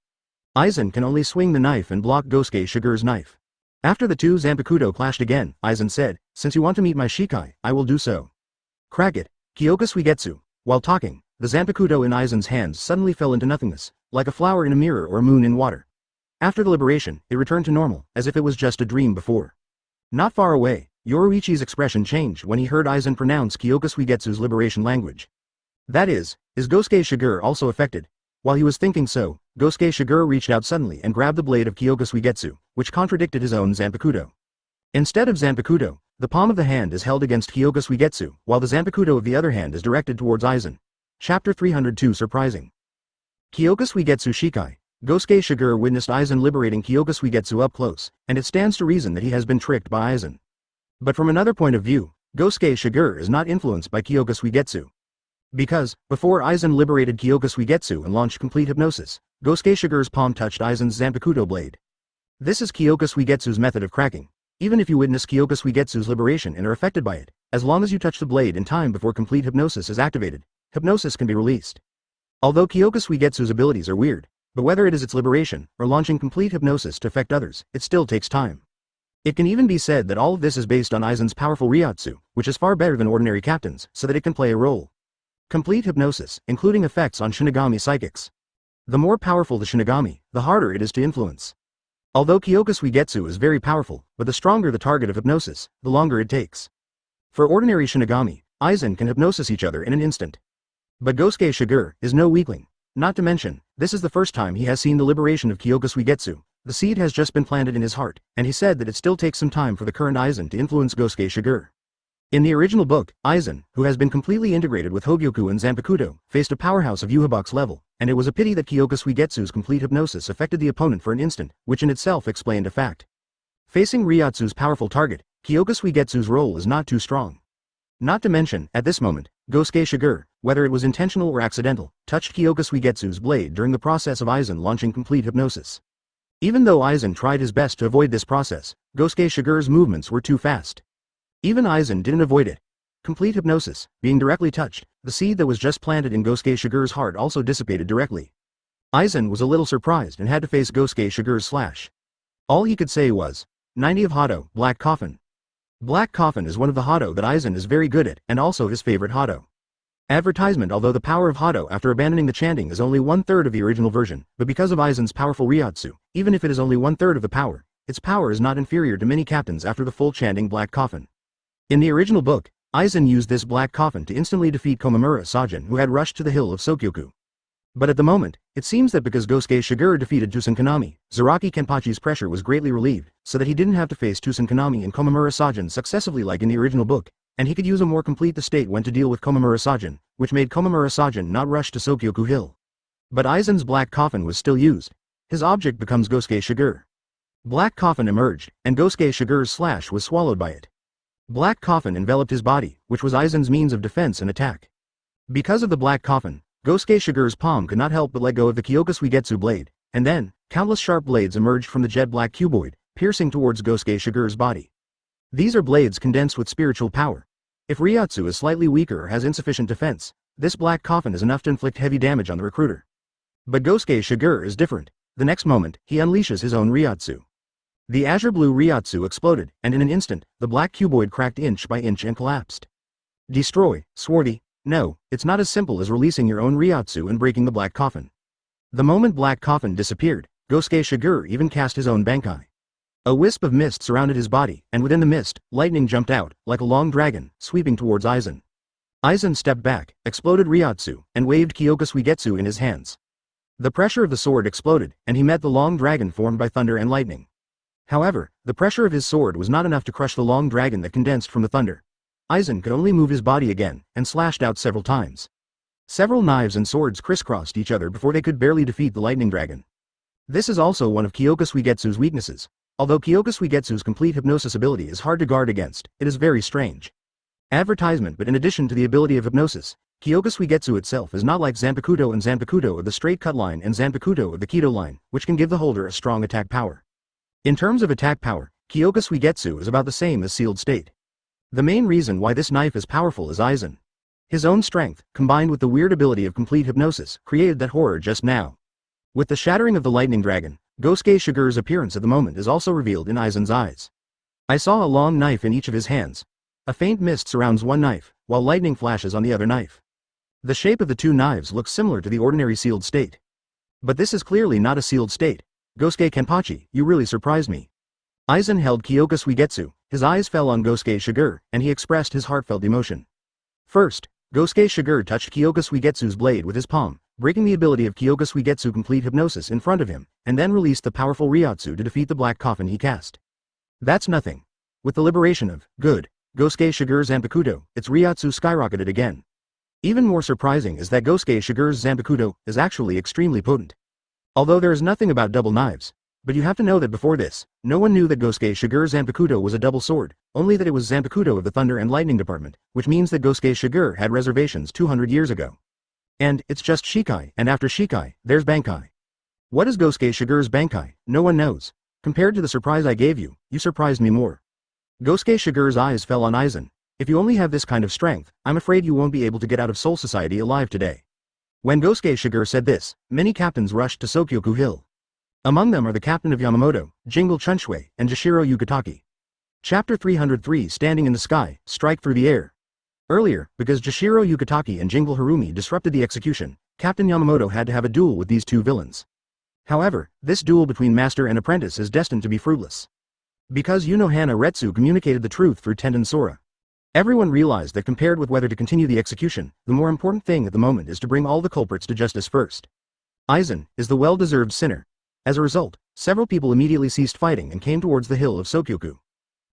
Aizen can only swing the knife and block Gosuke Shigure's knife. After the two Zanpakuto clashed again, Aizen said, "Since you want to meet my Shikai, I will do so." Crack it, Kyoka Suigetsu. While talking, the Zanpakuto in Aizen's hands suddenly fell into nothingness, like a flower in a mirror or a moon in water. After the liberation, it returned to normal, as if it was just a dream before. Not far away, Yoruichi's expression changed when he heard Aizen pronounce Kyoka Suigetsu's liberation language. That is Gosuke Shigure also affected? While he was thinking so, Gosuke Shigure reached out suddenly and grabbed the blade of Kyoka Suigetsu, which contradicted his own Zanpakuto. Instead of Zanpakuto, the palm of the hand is held against Kyoka Suigetsu, while the Zanpakuto of the other hand is directed towards Aizen. Chapter 302 Surprising. Kyoka Suigetsu Shikai. Gosuke Shigure witnessed Aizen liberating Kyoka Suigetsu up close, and it stands to reason that he has been tricked by Aizen. But from another point of view, Gosuke Shigure is not influenced by Kyoka Suigetsu. Because, before Aizen liberated Kyoka Suigetsu and launched complete hypnosis, Gosuke Shigure's palm touched Aizen's Zanpakuto blade. This is Kyoka Suigetsu's method of cracking. Even if you witness Kyoka Suigetsu's liberation and are affected by it, as long as you touch the blade in time before complete hypnosis is activated, hypnosis can be released. Although Kyoka Suigetsu's abilities are weird, but whether it is its liberation or launching complete hypnosis to affect others, it still takes time. It can even be said that all of this is based on Aizen's powerful Ryotsu, which is far better than ordinary captains, so that it can play a role. Complete hypnosis, including effects on Shinigami psychics. The more powerful the Shinigami, the harder it is to influence. Although Kyoka Suigetsu is very powerful, but the stronger the target of hypnosis, the longer it takes. For ordinary Shinigami, Aizen can hypnosis each other in an instant. But Gosuke Shigure is no weakling. Not to mention, this is the first time he has seen the liberation of Kyoka Suigetsu. The seed has just been planted in his heart, and he said that it still takes some time for the current Aizen to influence Gosuke Shigure. In the original book, Aizen, who has been completely integrated with Hogyoku and Zanpakuto, faced a powerhouse of Yuhabox level, and it was a pity that Kyoka Suigetsu's complete hypnosis affected the opponent for an instant, which in itself explained a fact. Facing Ryotsu's powerful target, Kyoka Suigetsu's role is not too strong. Not to mention, at this moment, Gosuke Shigure, whether it was intentional or accidental, touched Kyoka Suigetsu's blade during the process of Aizen launching complete hypnosis. Even though Aizen tried his best to avoid this process, Gosuke Shigure's movements were too fast. Even Aizen didn't avoid it. Complete hypnosis, being directly touched, the seed that was just planted in Gosuke Shigure's heart also dissipated directly. Aizen was a little surprised and had to face Gosuke Shigure's slash. All he could say was, 90 of Hado, Black Coffin. Black Coffin is one of the Hado that Aizen is very good at, and also his favorite Hado. Advertisement. Although the power of Hado after abandoning the chanting is only 1/3 of the original version, but because of Aizen's powerful Ryotsu, even if it is only 1/3 of the power, its power is not inferior to many captains after the full chanting Black Coffin. In the original book, Aizen used this Black Coffin to instantly defeat Komamura Sajin, who had rushed to the hill of Sokyoku. But at the moment, it seems that because Gosuke Shigure defeated Tsusankanami, Zaraki-Kenpachi's pressure was greatly relieved, so that he didn't have to face Tsusankanami and Komamura Sajin successively like in the original book, and he could use a more complete state when to deal with Komamura Sajin, which made Komamura Sajin not rush to Sokyoku Hill. But Aizen's Black Coffin was still used. His object becomes Gosuke Shigure. Black Coffin emerged, and Gosuke Shigure's slash was swallowed by it. Black Coffin enveloped his body, which was Aizen's means of defense and attack. Because of the Black Coffin, Gosuke Shigure's palm could not help but let go of the Kyoka Suigetsu blade, and then, countless sharp blades emerged from the jet black cuboid, piercing towards Gosuke Shigure's body. These are blades condensed with spiritual power. If Ryotsu is slightly weaker or has insufficient defense, this Black Coffin is enough to inflict heavy damage on the recruiter. But Gosuke Shigure is different. The next moment, he unleashes his own Ryotsu. The azure blue Ryotsu exploded, and in an instant, the black cuboid cracked inch by inch and collapsed. Destroy, swarthy. No, it's not as simple as releasing your own Ryotsu and breaking the Black Coffin. The moment Black Coffin disappeared, Gosuke Shigure even cast his own Bankai. A wisp of mist surrounded his body, and within the mist, lightning jumped out, like a long dragon, sweeping towards Aizen. Aizen stepped back, exploded Ryotsu, and waved Kyoka Suigetsu in his hands. The pressure of the sword exploded, and he met the long dragon formed by thunder and lightning. However, the pressure of his sword was not enough to crush the long dragon that condensed from the thunder. Aizen could only move his body again, and slashed out several times. Several knives and swords crisscrossed each other before they could barely defeat the lightning dragon. This is also one of Kyoka Suigetsu's weaknesses. Although Kyoka Suigetsu's complete hypnosis ability is hard to guard against, it is very strange. Advertisement. But in addition to the ability of hypnosis, Kyoka Suigetsu itself is not like Zanpakuto and Zanpakuto of the straight cut line and Zanpakuto of the Kido line, which can give the holder a strong attack power. In terms of attack power, Kyoka Suigetsu is about the same as Sealed State. The main reason why this knife is powerful is Aizen. His own strength, combined with the weird ability of complete hypnosis, created that horror just now. With the shattering of the lightning dragon, Gosuke Shigure's appearance at the moment is also revealed in Aizen's eyes. I saw a long knife in each of his hands. A faint mist surrounds one knife, while lightning flashes on the other knife. The shape of the two knives looks similar to the ordinary Sealed State. But this is clearly not a Sealed State. Gosuke Kenpachi, you really surprised me. Aizen held Kyoka Suigetsu, his eyes fell on Gosuke Shigure, and he expressed his heartfelt emotion. First, Gosuke Shigure touched Kyoka Suigetsu's blade with his palm, breaking the ability of Kyoka Suigetsu complete hypnosis in front of him, and then released the powerful Ryotsu to defeat the Black Coffin he cast. That's nothing. With the liberation of Gosuke Shigure's Zanpakuto, its Ryotsu skyrocketed again. Even more surprising is that Gosuke Shigure's Zanpakuto is actually extremely potent. Although there is nothing about double knives, but you have to know that before this, no one knew that Gosuke Shigure's Zanpakuto was a double sword, only that it was Zanpakuto of the Thunder and Lightning Department, which means that Gosuke Shigure had reservations 200 years ago. And it's just Shikai, and after Shikai, there's Bankai. What is Gosuke Shigure's Bankai? No one knows. Compared to the surprise I gave you, you surprised me more. Gosuke Shigure's eyes fell on Aizen. If you only have this kind of strength, I'm afraid you won't be able to get out of Soul Society alive today. When Gosuke Shigure said this, many captains rushed to Sokyoku Hill. Among them are the captain of Yamamoto, Jingle Chunshui, and Jashiro Yukitaki. Chapter 303. Standing in the Sky, Strike Through the Air. Earlier, because Jashiro Yukitaki and Jingle Harumi disrupted the execution, Captain Yamamoto had to have a duel with these two villains. However, this duel between master and apprentice is destined to be fruitless. Because Unohana Retsu communicated the truth through Tenden Sora. Everyone realized that compared with whether to continue the execution, the more important thing at the moment is to bring all the culprits to justice first. Aizen is the well-deserved sinner. As a result, several people immediately ceased fighting and came towards the hill of Sokyoku.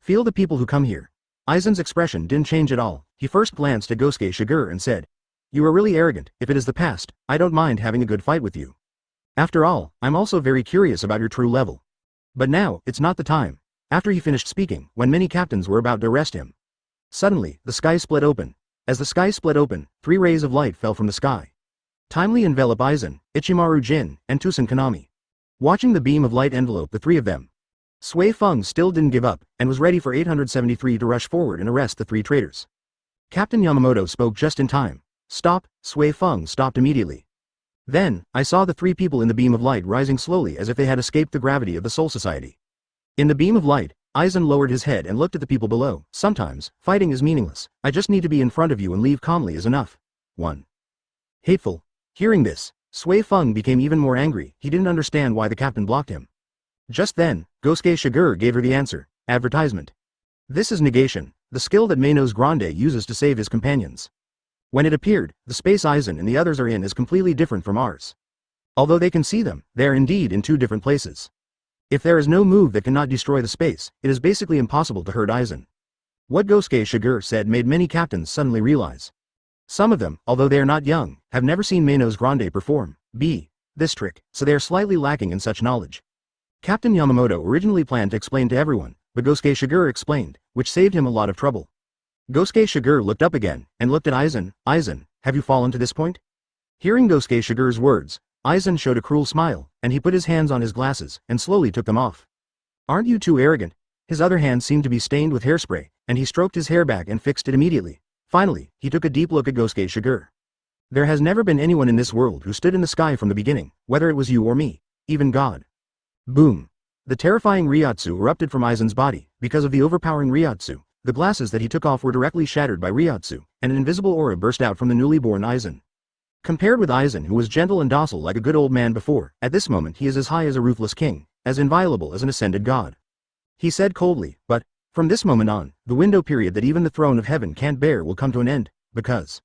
Feel the people who come here. Aizen's expression didn't change at all. He first glanced at Gosuke Shigure and said, "You are really arrogant. If it is the past, I don't mind having a good fight with you. After all, I'm also very curious about your true level. But now, it's not the time." After he finished speaking, when many captains were about to arrest him. Suddenly, the sky split open. As the sky split open, 3 rays of light fell from the sky. Timely envelop Aizen, Ichimaru Jin, and Tsusankanami. Watching the beam of light envelope the 3 of them, Sui Feng still didn't give up, and was ready for 873 to rush forward and arrest the 3 traitors. Captain Yamamoto spoke just in time. Stop, Sui Feng stopped immediately. Then, I saw the three people in the beam of light rising slowly as if they had escaped the gravity of the Soul Society. In the beam of light, Aizen lowered his head and looked at the people below. Sometimes, fighting is meaningless. I just need to be in front of you and leave calmly is enough. 1. Hateful. Hearing this, Sui Feng became even more angry. He didn't understand why the captain blocked him. Just then, Gosuke Shigure gave her the answer. Advertisement. This is negation, the skill that Manos Grande uses to save his companions. When it appeared, the space Aizen and the others are in is completely different from ours. Although they can see them, they are indeed in two different places. If there is no move that cannot destroy the space, it is basically impossible to hurt Aizen. What Gosuke Shigure said made many captains suddenly realize. Some of them, although they are not young, have never seen Manos Grande perform this trick, so they are slightly lacking in such knowledge. Captain Yamamoto originally planned to explain to everyone, but Gosuke Shigure explained, which saved him a lot of trouble. Gosuke Shigure looked up again, and looked at Aizen. Aizen, have you fallen to this point? Hearing Gosuke Shigure's words, Aizen showed a cruel smile, and he put his hands on his glasses, and slowly took them off. Aren't you too arrogant? His other hand seemed to be stained with hairspray, and he stroked his hair back and fixed it immediately. Finally, he took a deep look at Gosuke Shigure. There has never been anyone in this world who stood in the sky from the beginning, whether it was you or me, even God. Boom. The terrifying Ryotsu erupted from Aizen's body. Because of the overpowering Ryotsu, the glasses that he took off were directly shattered by Ryotsu, and an invisible aura burst out from the newly born Aizen. Compared with Aizen, who was gentle and docile like a good old man before, at this moment he is as high as a ruthless king, as inviolable as an ascended god. He said coldly, but, from this moment on, the window period that even the throne of heaven can't bear will come to an end, because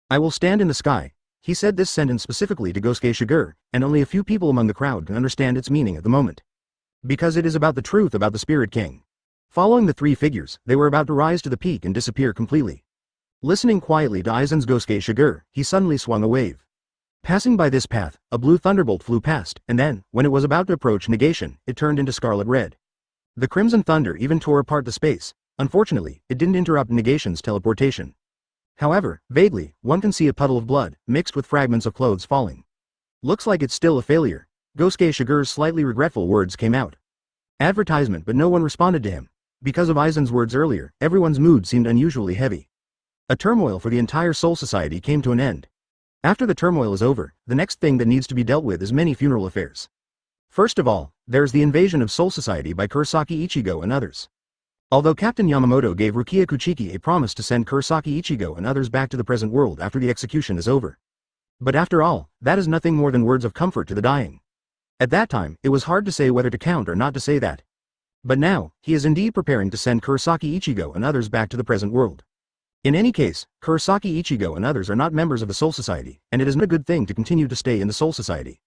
I will stand in the sky. He said this sentence specifically to Gosuke Shigure, and only a few people among the crowd can understand its meaning at the moment. Because it is about the truth about the Spirit King. Following the three figures, they were about to rise to the peak and disappear completely. Listening quietly to Aizen's Gosuke Shigure, he suddenly swung a wave. Passing by this path, a blue thunderbolt flew past, and then, when it was about to approach negation, it turned into scarlet red. The crimson thunder even tore apart the space. Unfortunately, it didn't interrupt negation's teleportation. However, vaguely, one can see a puddle of blood, mixed with fragments of clothes falling. Looks like it's still a failure. Gosuke Shigure's slightly regretful words came out. Advertisement, but no one responded to him. Because of Aizen's words earlier, everyone's mood seemed unusually heavy. A turmoil for the entire Soul Society came to an end. After the turmoil is over, the next thing that needs to be dealt with is many funeral affairs. First of all, there's the invasion of Soul Society by Kurosaki Ichigo and others. Although Captain Yamamoto gave Rukia Kuchiki a promise to send Kurosaki Ichigo and others back to the present world after the execution is over. But after all, that is nothing more than words of comfort to the dying. At that time, it was hard to say whether to count or not to say that. But now, he is indeed preparing to send Kurosaki Ichigo and others back to the present world. In any case, Kurosaki Ichigo and others are not members of the Soul Society, and it is not a good thing to continue to stay in the Soul Society.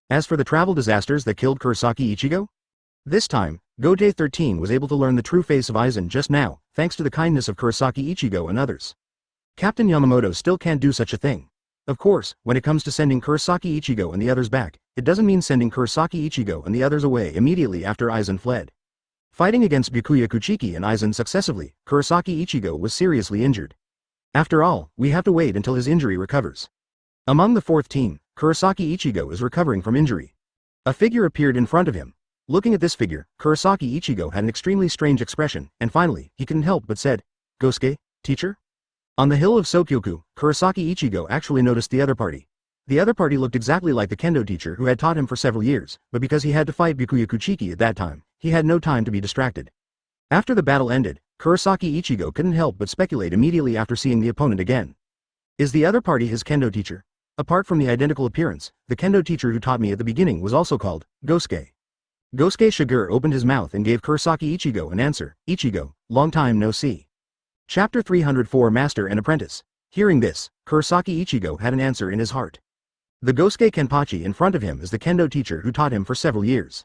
As for the travel disasters that killed Kurosaki Ichigo? This time, Gotei 13 was able to learn the true face of Aizen just now, thanks to the kindness of Kurosaki Ichigo and others. Captain Yamamoto still can't do such a thing. Of course, when it comes to sending Kurosaki Ichigo and the others back, it doesn't mean sending Kurosaki Ichigo and the others away immediately after Aizen fled. Fighting against Byakuya Kuchiki and Aizen successively, Kurosaki Ichigo was seriously injured. After all, we have to wait until his injury recovers. Among the fourth team, Kurosaki Ichigo is recovering from injury. A figure appeared in front of him. Looking at this figure, Kurosaki Ichigo had an extremely strange expression, and finally, he couldn't help but said, "Gosuke, teacher?" On the hill of Sokyoku, Kurosaki Ichigo actually noticed the other party. The other party looked exactly like the kendo teacher who had taught him for several years, but because he had to fight Byakuya Kuchiki at that time, he had no time to be distracted. After the battle ended, Kurosaki Ichigo couldn't help but speculate immediately after seeing the opponent again. Is the other party his kendo teacher? Apart from the identical appearance, the kendo teacher who taught me at the beginning was also called Gosuke. Gosuke Shigure opened his mouth and gave Kurosaki Ichigo an answer. Ichigo, long time no see. Chapter 304 Master and Apprentice. Hearing this, Kurosaki Ichigo had an answer in his heart. The Gosuke Kenpachi in front of him is the kendo teacher who taught him for several years.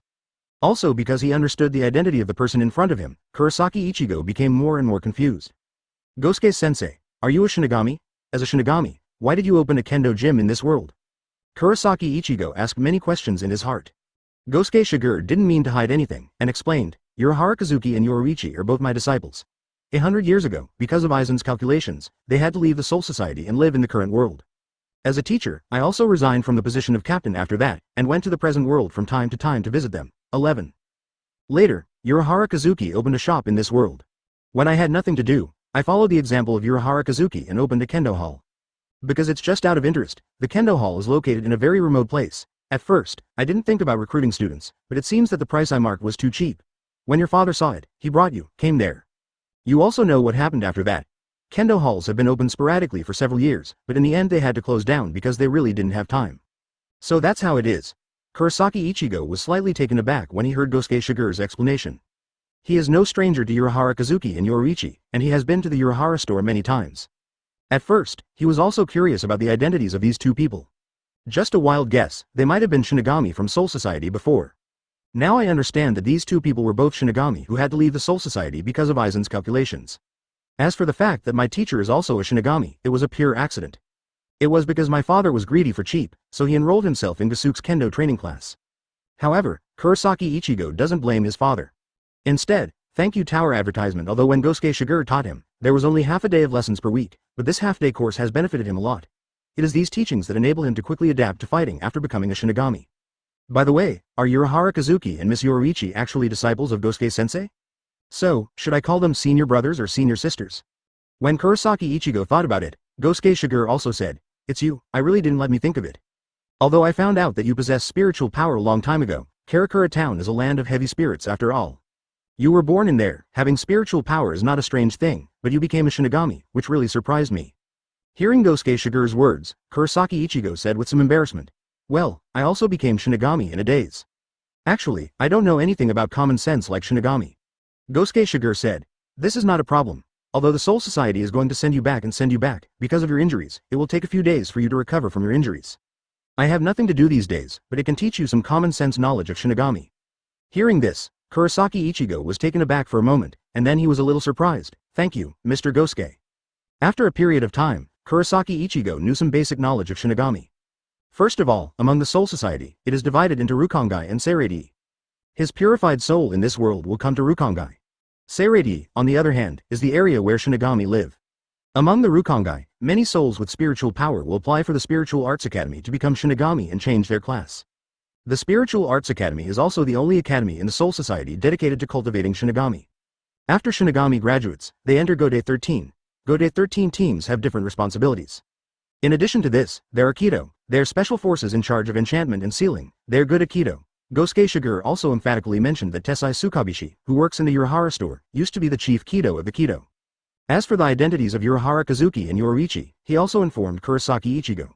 Also because he understood the identity of the person in front of him, Kurosaki Ichigo became more and more confused. Gosuke sensei, are you a Shinigami? As a Shinigami, why did you open a kendo gym in this world? Kurosaki Ichigo asked many questions in his heart. Gosuke Shigure didn't mean to hide anything, and explained, Urahara Kazuki and Yoruichi are both my disciples. 100 years ago, because of Aizen's calculations, they had to leave the Soul Society and live in the current world. As a teacher, I also resigned from the position of captain after that, and went to the present world from time to time to visit them. 11. Later, Urahara Kazuki opened a shop in this world. When I had nothing to do, I followed the example of Urahara Kazuki and opened a kendo hall. Because it's just out of interest, the kendo hall is located in a very remote place. At first, I didn't think about recruiting students, but it seems that the price I marked was too cheap. When your father saw it, he brought you, came there. You also know what happened after that. Kendo halls have been open sporadically for several years, but in the end they had to close down because they really didn't have time. So that's how it is. Kurosaki Ichigo was slightly taken aback when he heard Gosuke Shigure's explanation. He is no stranger to Urahara Kazuki and Yoruichi, and he has been to the Urahara store many times. At first, he was also curious about the identities of these two people. Just a wild guess, they might have been Shinigami from Soul Society before. Now I understand that these two people were both Shinigami who had to leave the Soul Society because of Aizen's calculations. As for the fact that my teacher is also a Shinigami, it was a pure accident. It was because my father was greedy for cheap, so he enrolled himself in Gosuke's kendo training class. However, Kurosaki Ichigo doesn't blame his father. Instead, thank you tower advertisement. Although when Gosuke Shigure taught him, there was only half a day of lessons per week, but this half-day course has benefited him a lot. It is these teachings that enable him to quickly adapt to fighting after becoming a Shinigami. By the way, are Urahara Kazuki and Miss Yoruichi actually disciples of Gosuke-sensei? So, should I call them senior brothers or senior sisters? When Kurosaki Ichigo thought about it, Gosuke Shigure also said, "It's you, I really didn't let me think of it. Although I found out that you possess spiritual power a long time ago, Karakura town is a land of heavy spirits after all. You were born in there, having spiritual power is not a strange thing, but you became a Shinigami, which really surprised me." Hearing Gosuke Shigure's words, Kurosaki Ichigo said with some embarrassment, "Well, I also became Shinigami in a daze. Actually, I don't know anything about common sense like Shinigami." Gosuke Shigure said, "This is not a problem. Although the Soul Society is going to send you back, because of your injuries, it will take a few days for you to recover from your injuries. I have nothing to do these days, but it can teach you some common sense knowledge of Shinigami." Hearing this, Kurosaki Ichigo was taken aback for a moment, and then he was a little surprised. "Thank you, Mr. Gosuke." After a period of time, Kurosaki Ichigo knew some basic knowledge of Shinigami. First of all, among the Soul Society, it is divided into Rukongai and Seireitei. His purified soul in this world will come to Rukongai. Seireitei, on the other hand, is the area where Shinigami live. Among the Rukongai, many souls with spiritual power will apply for the Spiritual Arts Academy to become Shinigami and change their class. The Spiritual Arts Academy is also the only academy in the Soul Society dedicated to cultivating Shinigami. After Shinigami graduates, they enter Gode 13. Gode 13 teams have different responsibilities. In addition to this, there are Kido. They are special forces in charge of enchantment and sealing. They are good at Kido. Gosuke Shigure also emphatically mentioned that Tessai Tsukabishi, who works in the Urahara store, used to be the chief Kido of the Kido. As for the identities of Urahara Kazuki and Yoruichi, he also informed Kurosaki Ichigo.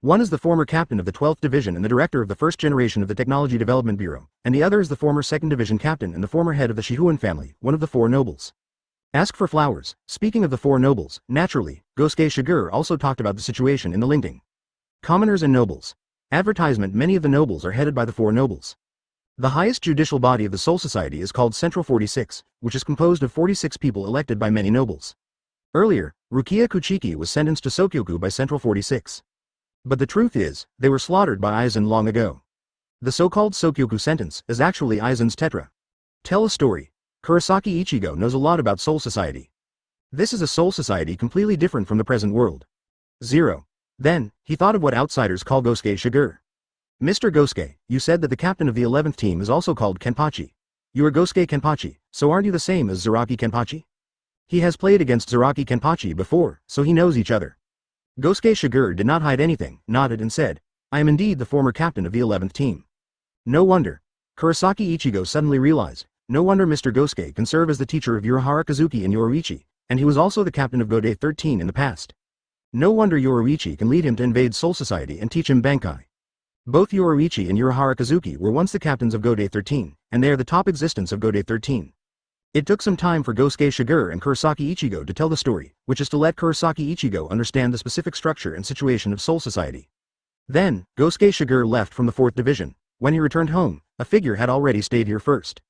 One is the former captain of the 12th Division and the director of the first generation of the Technology Development Bureau, and the other is the former 2nd Division captain and the former head of the Shihuan family, one of the four nobles. Ask for flowers. Speaking of the four nobles, naturally, Gosuke Shigure also talked about the situation in the Lingding. Commoners and nobles. Advertisement. Many of the nobles are headed by the four nobles. The highest judicial body of the Soul Society is called Central 46, which is composed of 46 people elected by many nobles. Earlier, Rukia Kuchiki was sentenced to Sokyoku by Central 46. But the truth is, they were slaughtered by Aizen long ago. The so-called Sokyoku sentence is actually Aizen's tetra. Tell a story. Kurosaki Ichigo knows a lot about Soul Society. This is a Soul Society completely different from the present world. 0. Then, he thought of what outsiders call Gosuke Shigure. "Mr. Gosuke, you said that the captain of the 11th team is also called Kenpachi. You are Gosuke Kenpachi, so aren't you the same as Zaraki Kenpachi?" He has played against Zaraki Kenpachi before, so he knows each other. Gosuke Shigure did not hide anything, nodded and said, "I am indeed the former captain of the 11th team." No wonder. Kurosaki Ichigo suddenly realized, no wonder Mr. Gosuke can serve as the teacher of Urahara Kazuki and Yoruichi, and he was also the captain of Gode 13 in the past. No wonder Yoruichi can lead him to invade Soul Society and teach him Bankai. Both Yoruichi and Urahara Kazuki were once the captains of Gode 13, and they are the top existence of Gode 13. It took some time for Gosuke Shigure and Kurosaki Ichigo to tell the story, which is to let Kurosaki Ichigo understand the specific structure and situation of Soul Society. Then, Gosuke Shigure left from the 4th Division. When he returned home, a figure had already stayed here first.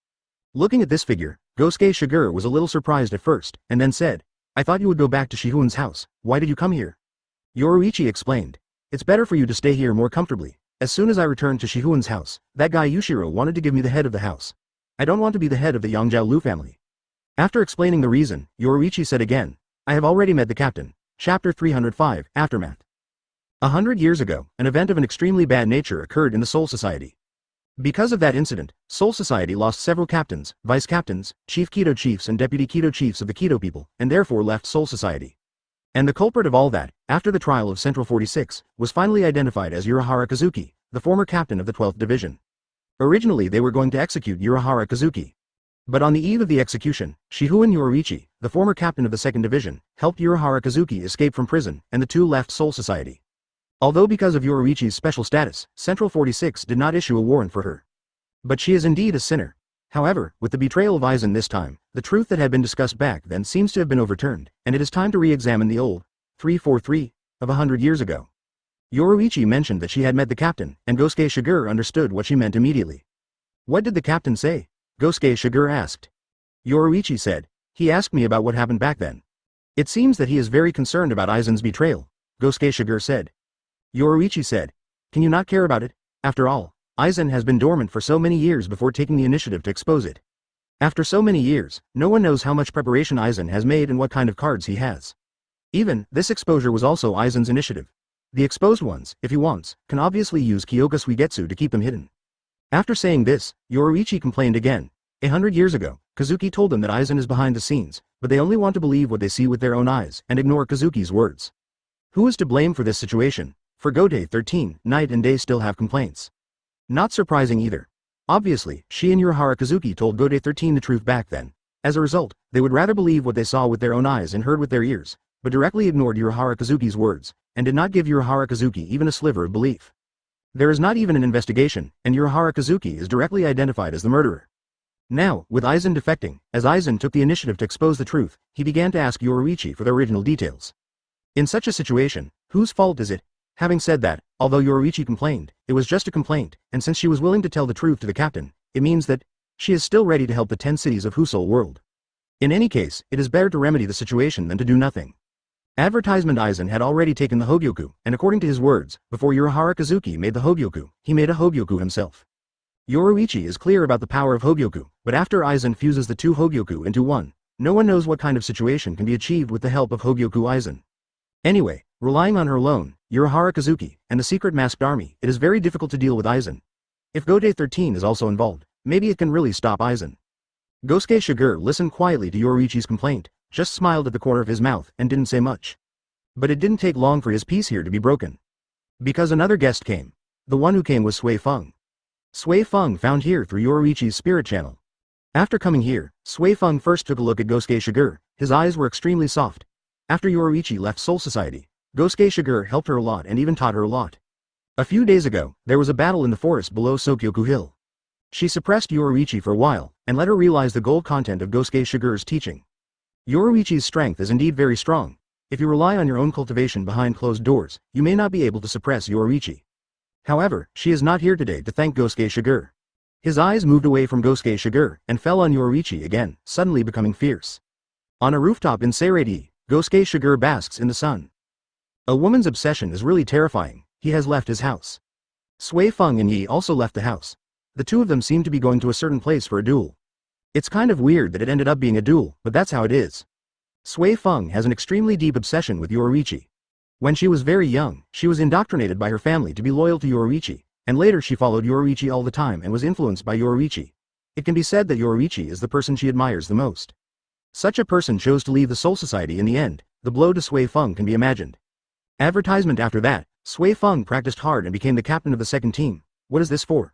Looking at this figure, Gosuke Shigure was a little surprised at first, and then said, "I thought you would go back to Shihuan's house. Why did you come here?" Yoruichi explained, "It's better for you to stay here more comfortably. As soon as I returned to Shihuan's house, that guy Yushiro wanted to give me the head of the house. I don't want to be the head of the Yangjiao Lu family." After explaining the reason, Yoruichi said again, "I have already met the captain." Chapter 305, Aftermath. 100 years ago, an event of an extremely bad nature occurred in the Soul Society. Because of that incident, Soul Society lost several captains, vice captains, chief Keto chiefs and deputy Keto chiefs of the Keto people, and therefore left Soul Society. And the culprit of all that, after the trial of Central 46, was finally identified as Urahara Kazuki, the former captain of the 12th Division. Originally they were going to execute Urahara Kazuki. But on the eve of the execution, Shihuan Yoruichi, the former captain of the 2nd Division, helped Urahara Kazuki escape from prison, and the two left Soul Society. Although because of Yoruichi's special status, Central 46 did not issue a warrant for her. But she is indeed a sinner. However, with the betrayal of Aizen this time, the truth that had been discussed back then seems to have been overturned, and it is time to re-examine the old 343 of 100 years ago. Yoruichi mentioned that she had met the captain, and Gosuke Shigure understood what she meant immediately. What did the captain say? Gosuke Shigure asked. Yoruichi said, he asked me about what happened back then. It seems that he is very concerned about Aizen's betrayal, Gosuke Shigure said. Yoruichi said, can you not care about it? After all, Aizen has been dormant for so many years before taking the initiative to expose it. After so many years, no one knows how much preparation Aizen has made and what kind of cards he has. Even, this exposure was also Aizen's initiative. The exposed ones, if he wants, can obviously use Kyoga Suigetsu to keep them hidden. After saying this, Yoruichi complained again. 100 years ago, Kazuki told them that Aizen is behind the scenes, but they only want to believe what they see with their own eyes, and ignore Kazuki's words. Who is to blame for this situation? For Gode 13, night and day still have complaints. Not surprising either. Obviously, she and Urahara Kazuki told Gode 13 the truth back then. As a result, they would rather believe what they saw with their own eyes and heard with their ears, but directly ignored Urahara Kazuki's words, and did not give Urahara Kazuki even a sliver of belief. There is not even an investigation, and Urahara Kazuki is directly identified as the murderer. Now, with Aizen defecting, as Aizen took the initiative to expose the truth, he began to ask Yoruichi for the original details. In such a situation, whose fault is it? Having said that, although Yoruichi complained, it was just a complaint, and since she was willing to tell the truth to the captain, it means that she is still ready to help the 10 cities of Husol world. In any case, it is better to remedy the situation than to do nothing. Advertisement Aizen had already taken the Hogyoku, and according to his words, before Urahara Kazuki made the Hogyoku, he made a Hogyoku himself. Yoruichi is clear about the power of Hogyoku, but after Aizen fuses the two Hogyoku into one, no one knows what kind of situation can be achieved with the help of Hogyoku Aizen. Anyway, relying on her alone, Urahara Kazuki, and the secret masked army, it is very difficult to deal with Aizen. If Gode 13 is also involved, maybe it can really stop Aizen. Gosuke Shigure listened quietly to Yoruichi's complaint, just smiled at the corner of his mouth, and didn't say much. But it didn't take long for his peace here to be broken. Because another guest came. The one who came was Sui Feng. Sui Feng found here through Yoruichi's spirit channel. After coming here, Sui Feng first took a look at Gosuke Shigure. His eyes were extremely soft. After Yoruichi left Soul Society, Gosuke Shigure helped her a lot and even taught her a lot. A few days ago, there was a battle in the forest below Sokyoku Hill. She suppressed Yoruichi for a while, and let her realize the gold content of Gosuke Shigure's teaching. Yoruichi's strength is indeed very strong. If you rely on your own cultivation behind closed doors, you may not be able to suppress Yoruichi. However, she is not here today to thank Gosuke Shigure. His eyes moved away from Gosuke Shigure and fell on Yoruichi again, suddenly becoming fierce. On a rooftop in Seireitei, Gosuke Shigure basks in the sun. A woman's obsession is really terrifying. He has left his house. Sui Feng and Yi also left the house. The two of them seem to be going to a certain place for a duel. It's kind of weird that it ended up being a duel, but that's how it is. Sui Feng has an extremely deep obsession with Yoruichi. When she was very young, she was indoctrinated by her family to be loyal to Yoruichi, and later she followed Yoruichi all the time and was influenced by Yoruichi. It can be said that Yoruichi is the person she admires the most. Such a person chose to leave the Soul Society in the end. The blow to Sui Feng can be imagined. Advertisement after that, Sui Feng practiced hard and became the captain of the second team. What is this for?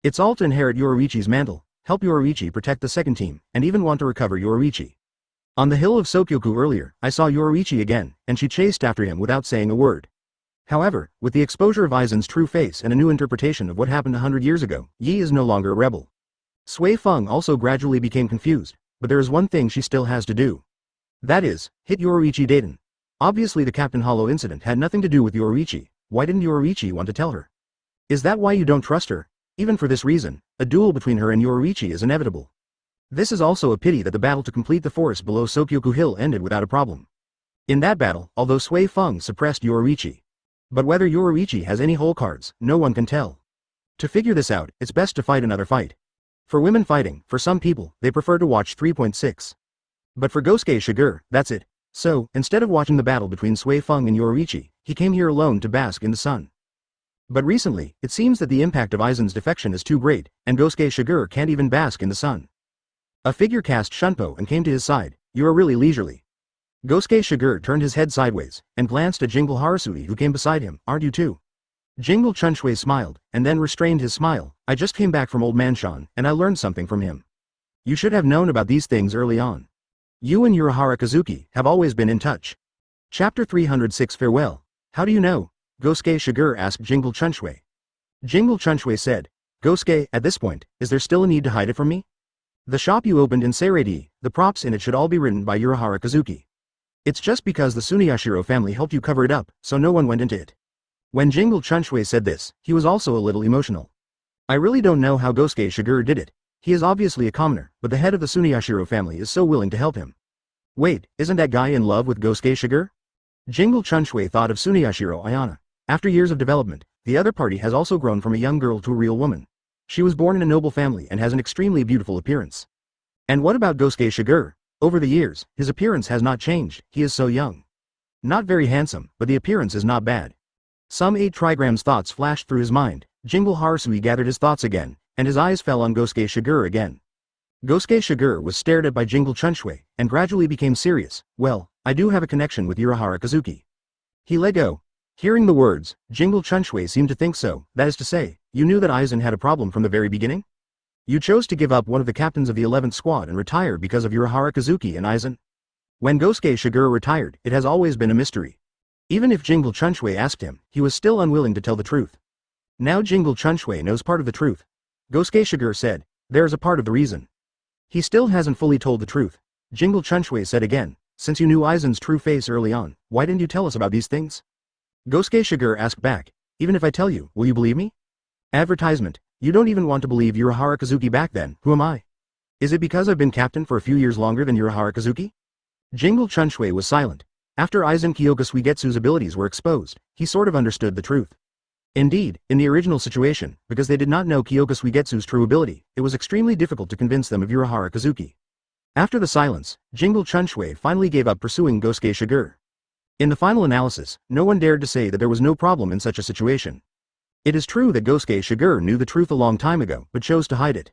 It's all to inherit Yoruichi's mantle, help Yoruichi protect the second team, and even want to recover Yoruichi. On the hill of Sokyoku earlier, I saw Yoruichi again, and she chased after him without saying a word. However, with the exposure of Aizen's true face and a new interpretation of what happened 100 years ago, Yi is no longer a rebel. Sui Feng also gradually became confused, but there is one thing she still has to do. That is, hit Yoruichi Daiden. Obviously the Captain Hollow incident had nothing to do with Yoruichi. Why didn't Yoruichi want to tell her? Is that why you don't trust her? Even for this reason, a duel between her and Yoruichi is inevitable. This is also a pity that the battle to complete the forest below Sokyoku Hill ended without a problem. In that battle, although Sui Feng suppressed Yoruichi. But whether Yoruichi has any whole cards, no one can tell. To figure this out, it's best to fight another fight. For women fighting, for some people, they prefer to watch 3.6. But for Gosuke Shigure, that's it. So, instead of watching the battle between Sui Feng and Yoruichi, he came here alone to bask in the sun. But recently, it seems that the impact of Aizen's defection is too great, and Gosuke Shigure can't even bask in the sun. A figure cast Shunpo and came to his side. You are really leisurely. Gosuke Shigure turned his head sideways, and glanced at Jingle Harasui who came beside him. Aren't you too? Jingle Chunshue smiled, and then restrained his smile. I just came back from Old Man Shan, and I learned something from him. You should have known about these things early on. You and Urahara Kazuki have always been in touch. Chapter 306 Farewell. How do you know? Gosuke Shigure asked Jingle Chunshue. Jingle Chunshue said, Gosuke, at this point, is there still a need to hide it from me? The shop you opened in Seireitei, the props in it should all be written by Urahara Kazuki. It's just because the Suniyashiro family helped you cover it up, so no one went into it. When Jingle Chunshue said this, he was also a little emotional. I really don't know how Gosuke Shigure did it. He is obviously a commoner, but the head of the Suniyashiro family is so willing to help him. Wait, isn't that guy in love with Gosuke Shigure? Jingle Chunshue thought of Suniyashiro Ayana. After years of development, the other party has also grown from a young girl to a real woman. She was born in a noble family and has an extremely beautiful appearance. And what about Gosuke Shigure? Over the years, his appearance has not changed. He is so young. Not very handsome, but the appearance is not bad. Some 8 trigrams thoughts flashed through his mind. Jingle Harasui gathered his thoughts again, and his eyes fell on Gosuke Shigure again. Gosuke Shigure was stared at by Jingle Chunshue, and gradually became serious. Well, I do have a connection with Urahara Kazuki. He let go. Hearing the words, Jingle Chunshue seemed to think so. That is to say, you knew that Aizen had a problem from the very beginning? You chose to give up one of the captains of the 11th squad and retire because of Urahara Kazuki and Aizen? When Gosuke Shigure retired, it has always been a mystery. Even if Jingle Chunshue asked him, he was still unwilling to tell the truth. Now Jingle Chunshue knows part of the truth. Gosuke Shigure said, there is a part of the reason. He still hasn't fully told the truth. Jingle Chunshue said again, since you knew Aizen's true face early on, why didn't you tell us about these things? Gosuke Shigure asked back, even if I tell you, will you believe me? Advertisement, you don't even want to believe Urahara Kazuki back then, who am I? Is it because I've been captain for a few years longer than Urahara Kazuki? Jingle Chunshue was silent. After Aizen Kyoka Suigetsu's abilities were exposed, he sort of understood the truth. Indeed, in the original situation, because they did not know Kyoka Suigetsu's true ability, it was extremely difficult to convince them of Urahara Kazuki. After the silence, Jingle Chunshue finally gave up pursuing Gosuke Shigure. In the final analysis, no one dared to say that there was no problem in such a situation. It is true that Gosuke Shigure knew the truth a long time ago, but chose to hide it.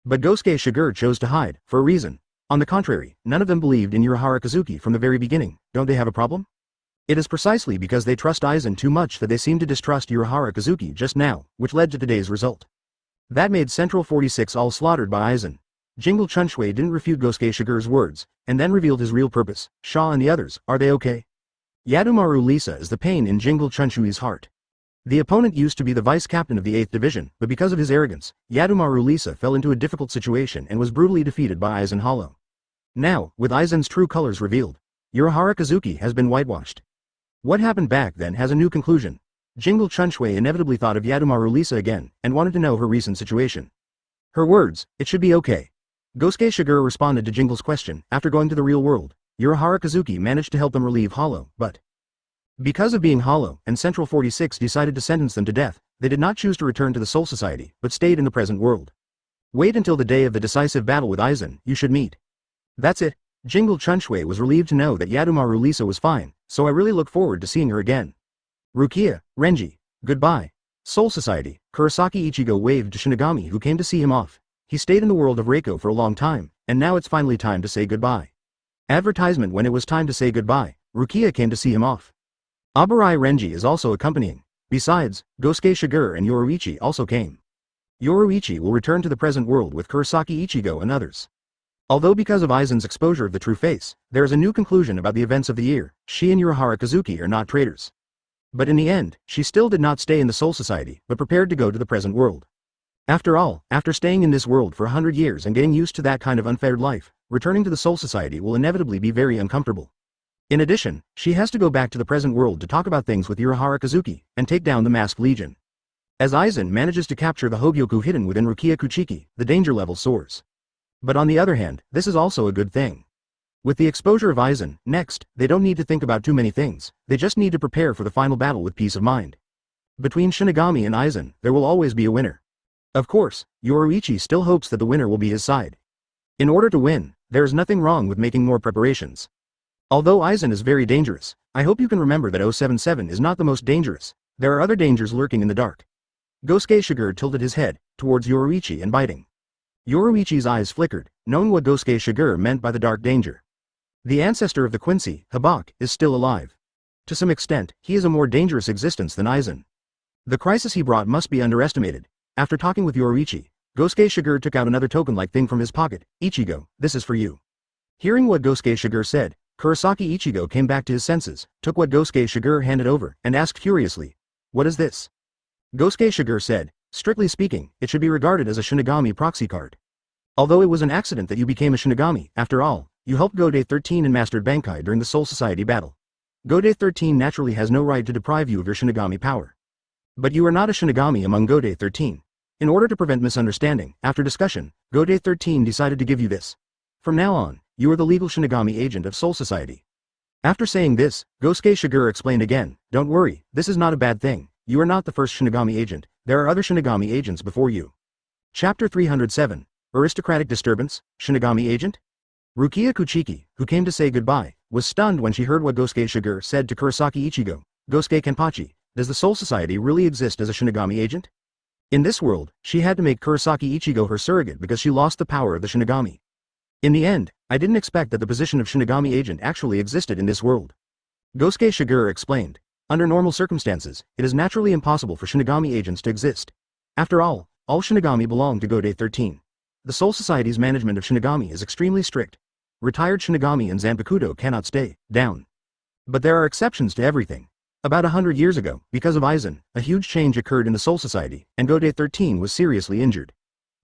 But Gosuke Shigure chose to hide, for a reason. On the contrary, none of them believed in Urahara Kazuki from the very beginning. Don't they have a problem? It is precisely because they trust Aizen too much that they seem to distrust Urahara Kazuki just now, which led to today's result. That made Central 46 all slaughtered by Aizen. Jingle Chunshue didn't refute Gosuke Shigure's words, and then revealed his real purpose. Shaw and the others, are they okay? Yadomaru Lisa is the pain in Jingle Chunshue's heart. The opponent used to be the vice-captain of the 8th Division, but because of his arrogance, Yadomaru Lisa fell into a difficult situation and was brutally defeated by Aizen Hollow. Now, with Aizen's true colors revealed, Urahara Kazuki has been whitewashed. What happened back then has a new conclusion. Jingle Chunshue inevitably thought of Yadomaru Lisa again, and wanted to know her recent situation. Her words, it should be okay. Gosuke Shigure responded to Jingle's question. After going to the real world, Urahara Kazuki managed to help them relieve Hollow, but because of being Hollow, and Central 46 decided to sentence them to death, they did not choose to return to the Soul Society, but stayed in the present world. Wait until the day of the decisive battle with Aizen, you should meet. That's it. Jingle Chunshue was relieved to know that Yadomaru Lisa was fine, so I really look forward to seeing her again. Rukia, Renji, goodbye. Soul Society, Kurosaki Ichigo waved to Shinigami who came to see him off. He stayed in the world of Reiko for a long time, and now it's finally time to say goodbye. Advertisement when it was time to say goodbye, Rukia came to see him off. Abarai Renji is also accompanying. Besides, Gosuke Shigure and Yoruichi also came. Yoruichi will return to the present world with Kurosaki Ichigo and others. Although because of Aizen's exposure of the true face, there is a new conclusion about the events of the year. She and Urahara Kazuki are not traitors. But in the end, she still did not stay in the Soul Society, but prepared to go to the present world. After all, after staying in this world for 100 years and getting used to that kind of unfettered life, returning to the Soul Society will inevitably be very uncomfortable. In addition, she has to go back to the present world to talk about things with Urahara Kazuki, and take down the Masked Legion. As Aizen manages to capture the Hogyoku hidden within Rukia Kuchiki, the danger level soars. But on the other hand, this is also a good thing. With the exposure of Aizen, next, they don't need to think about too many things, they just need to prepare for the final battle with peace of mind. Between Shinigami and Aizen, there will always be a winner. Of course, Yoruichi still hopes that the winner will be his side. In order to win, there is nothing wrong with making more preparations. Although Aizen is very dangerous, I hope you can remember that 077 is not the most dangerous. There are other dangers lurking in the dark. Gosuke Shigure tilted his head towards Yoruichi and biting. Yoruichi's eyes flickered, knowing what Gosuke Shigure meant by the dark danger. The ancestor of the Quincy, Habak, is still alive. To some extent, he is a more dangerous existence than Aizen. The crisis he brought must be underestimated. After talking with Yoruichi, Gosuke Shigure took out another token-like thing from his pocket. Ichigo, this is for you. Hearing what Gosuke Shigure said, Kurosaki Ichigo came back to his senses, took what Gosuke Shigure handed over, and asked furiously, "What is this?" Gosuke Shigure said, "Strictly speaking, it should be regarded as a Shinigami proxy card. Although it was an accident that you became a Shinigami, after all, you helped Gode 13 and mastered Bankai during the Soul Society battle. Gode 13 naturally has no right to deprive you of your Shinigami power. But you are not a Shinigami among Gode 13. In order to prevent misunderstanding, after discussion, Gode 13 decided to give you this. From now on, you are the legal Shinigami agent of Soul Society." After saying this, Gosuke Shigure explained again, "Don't worry, this is not a bad thing. You are not the first Shinigami agent, there are other Shinigami agents before you." Chapter 307, Aristocratic Disturbance, Shinigami Agent? Rukia Kuchiki, who came to say goodbye, was stunned when she heard what Gosuke Shigure said to Kurosaki Ichigo. "Gosuke Kenpachi, does the Soul Society really exist as a Shinigami agent?" In this world, she had to make Kurosaki Ichigo her surrogate because she lost the power of the Shinigami. In the end, I didn't expect that the position of Shinigami agent actually existed in this world. Gosuke Shigure explained. Under normal circumstances, it is naturally impossible for Shinigami agents to exist. After all Shinigami belong to Gode 13. The Soul Society's management of Shinigami is extremely strict. Retired Shinigami and Zanpakuto cannot stay down. But there are exceptions to everything. About 100 years ago, because of Aizen, a huge change occurred in the Soul Society, and Gode 13 was seriously injured.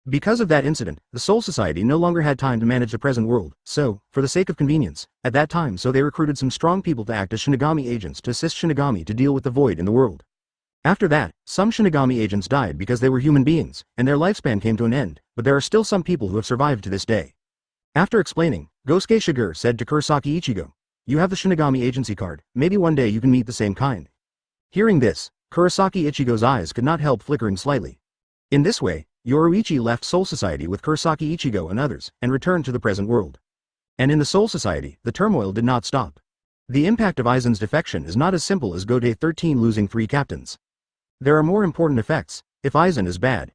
Because of that incident, the Soul Society no longer had time to manage the present world, so, for the sake of convenience, at that time they recruited some strong people to act as Shinigami agents to assist Shinigami to deal with the void in the world. After that, some Shinigami agents died because they were human beings, and their lifespan came to an end, but there are still some people who have survived to this day. After explaining, Gosuke Shigure said to Kurosaki Ichigo, "You have the Shinigami agency card, maybe one day you can meet the same kind." Hearing this, Kurosaki Ichigo's eyes could not help flickering slightly. In this way, Yoruichi left Soul Society with Kurosaki Ichigo and others, and returned to the present world. And in the Soul Society, the turmoil did not stop. The impact of Aizen's defection is not as simple as Gode 13 losing 3 captains. There are more important effects, if Aizen is bad.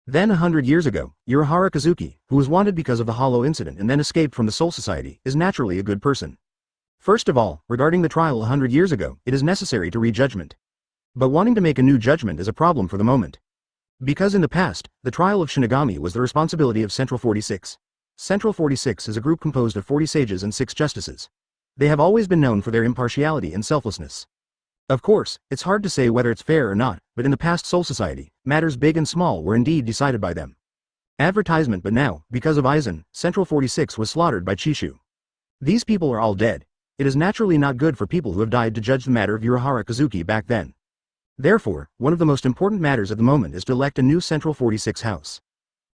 Then 100 years ago, Urahara Kazuki, who was wanted because of the Hollow incident and then escaped from the Soul Society, is naturally a good person. First of all, regarding the trial 100 years ago, it is necessary to re-judgment. But wanting to make a new judgment is a problem for the moment. Because in the past, the trial of Shinigami was the responsibility of Central 46. Central 46 is a group composed of 40 sages and 6 justices. They have always been known for their impartiality and selflessness. Of course, it's hard to say whether it's fair or not, but in the past Soul Society, matters big and small were indeed decided by them. Advertisement. But now, because of Aizen, Central 46 was slaughtered by Chishu. These people are all dead. It is naturally not good for people who have died to judge the matter of Urahara Kazuki back then. Therefore, one of the most important matters at the moment is to elect a new Central 46 house.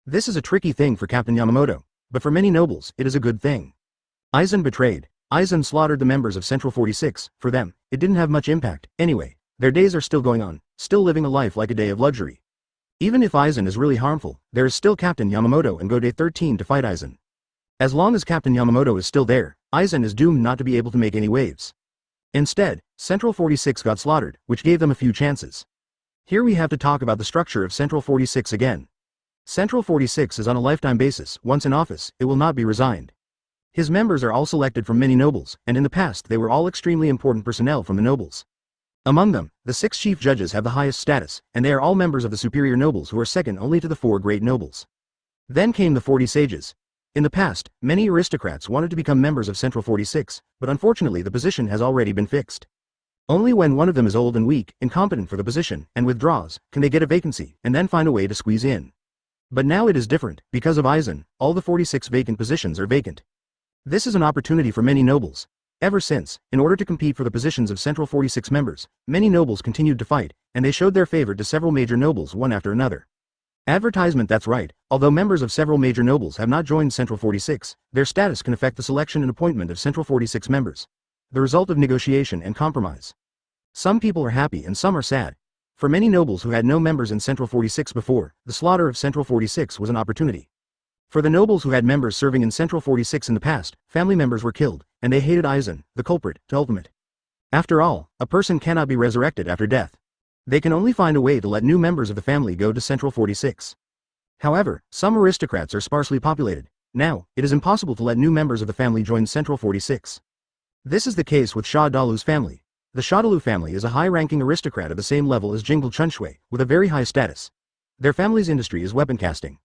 This is a tricky thing for Captain Yamamoto, but for many nobles, it is a good thing. Aizen betrayed. Aizen slaughtered the members of Central 46, for them, it didn't have much impact, anyway, their days are still going on, still living a life like a day of luxury. Even if Aizen is really harmful, there is still Captain Yamamoto and Gode 13 to fight Aizen. As long as Captain Yamamoto is still there, Aizen is doomed not to be able to make any waves. Instead, Central 46 got slaughtered, which gave them a few chances. Here we have to talk about the structure of Central 46 again. Central 46 is on a lifetime basis. Once in office, it will not be resigned. His members are all selected from many nobles, and in the past they were all extremely important personnel from the nobles. Among them, the 6 chief judges have the highest status, and they are all members of the superior nobles who are second only to the 4 great nobles. Then came the 40 sages. In the past, many aristocrats wanted to become members of Central 46, but unfortunately the position has already been fixed. Only when one of them is old and weak, incompetent for the position, and withdraws, can they get a vacancy, and then find a way to squeeze in. But now it is different. Because of Aizen, all the 46 vacant positions are vacant. This is an opportunity for many nobles. Ever since, in order to compete for the positions of Central 46 members, many nobles continued to fight, and they showed their favor to several major nobles one after another. Advertisement. That's right, although members of several major nobles have not joined Central 46, their status can affect the selection and appointment of Central 46 members. The result of negotiation and compromise. Some people are happy and some are sad. For many nobles who had no members in Central 46 before, the slaughter of Central 46 was an opportunity. For the nobles who had members serving in Central 46 in the past, family members were killed, and they hated Aizen, the culprit, to ultimate. After all, a person cannot be resurrected after death. They can only find a way to let new members of the family go to Central 46. However, some aristocrats are sparsely populated. Now, it is impossible to let new members of the family join Central 46. This is the case with Sha Dalu's family. The Sha Dalu family is a high-ranking aristocrat at the same level as Jingle Chunshui, with a very high status. Their family's industry is weapon casting.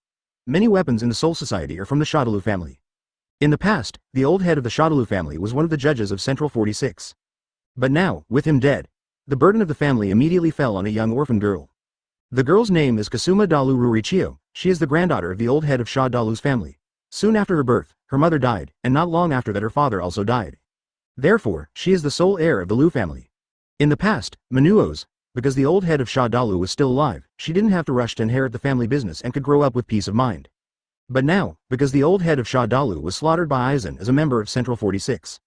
Many weapons in the Soul Society are from the Sha Dalu family. In the past, the old head of the Sha Dalu family was one of the judges of Central 46. But now, with him dead, the burden of the family immediately fell on a young orphan girl. The girl's name is Kasuma Dalu Rurichio. She is the granddaughter of the old head of Sha Dalu's family. Soon after her birth, her mother died, and not long after that her father also died. Therefore, she is the sole heir of the Lu family. In the past, Manuos, because the old head of Sha Dalu was still alive, she didn't have to rush to inherit the family business and could grow up with peace of mind. But now, because the old head of Sha Dalu was slaughtered by Aizen as a member of Central 46.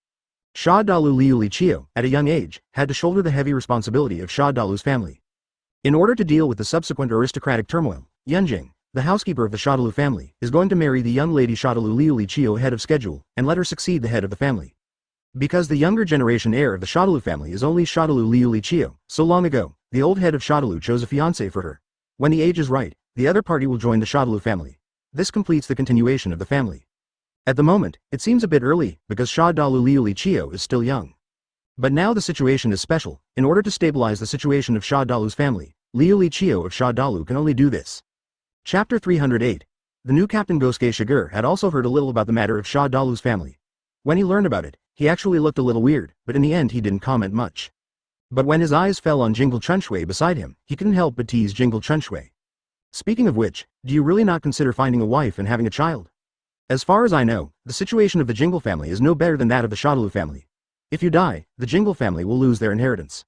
Sha Dalu Liu Lichio, at a young age, had to shoulder the heavy responsibility of Sha Dalu's family. In order to deal with the subsequent aristocratic turmoil, Yunjing, the housekeeper of the Sha Dalu family, is going to marry the young lady Sha Dalu Liu Lichio ahead of schedule, and let her succeed the head of the family. Because the younger generation heir of the Sha Dalu family is only Sha Dalu Liu Lichio, so long ago, the old head of Sha Dalu chose a fiancé for her. When the age is right, the other party will join the Sha Dalu family. This completes the continuation of the family. At the moment, it seems a bit early, because Sha Dalu Liu Lichio is still young. But now the situation is special. In order to stabilize the situation of Sha Dalu's family, Liu Lichio of Sha Dalu can only do this. Chapter 308. The new captain Gosuke Shigure had also heard a little about the matter of Sha Dalu's family. When he learned about it, he actually looked a little weird, but in the end he didn't comment much. But when his eyes fell on Jingle Chunshui beside him, he couldn't help but tease Jingle Chunshui. Speaking of which, do you really not consider finding a wife and having a child? As far as I know, the situation of the Jingle family is no better than that of the Sha Dalu family. If you die, the Jingle family will lose their inheritance.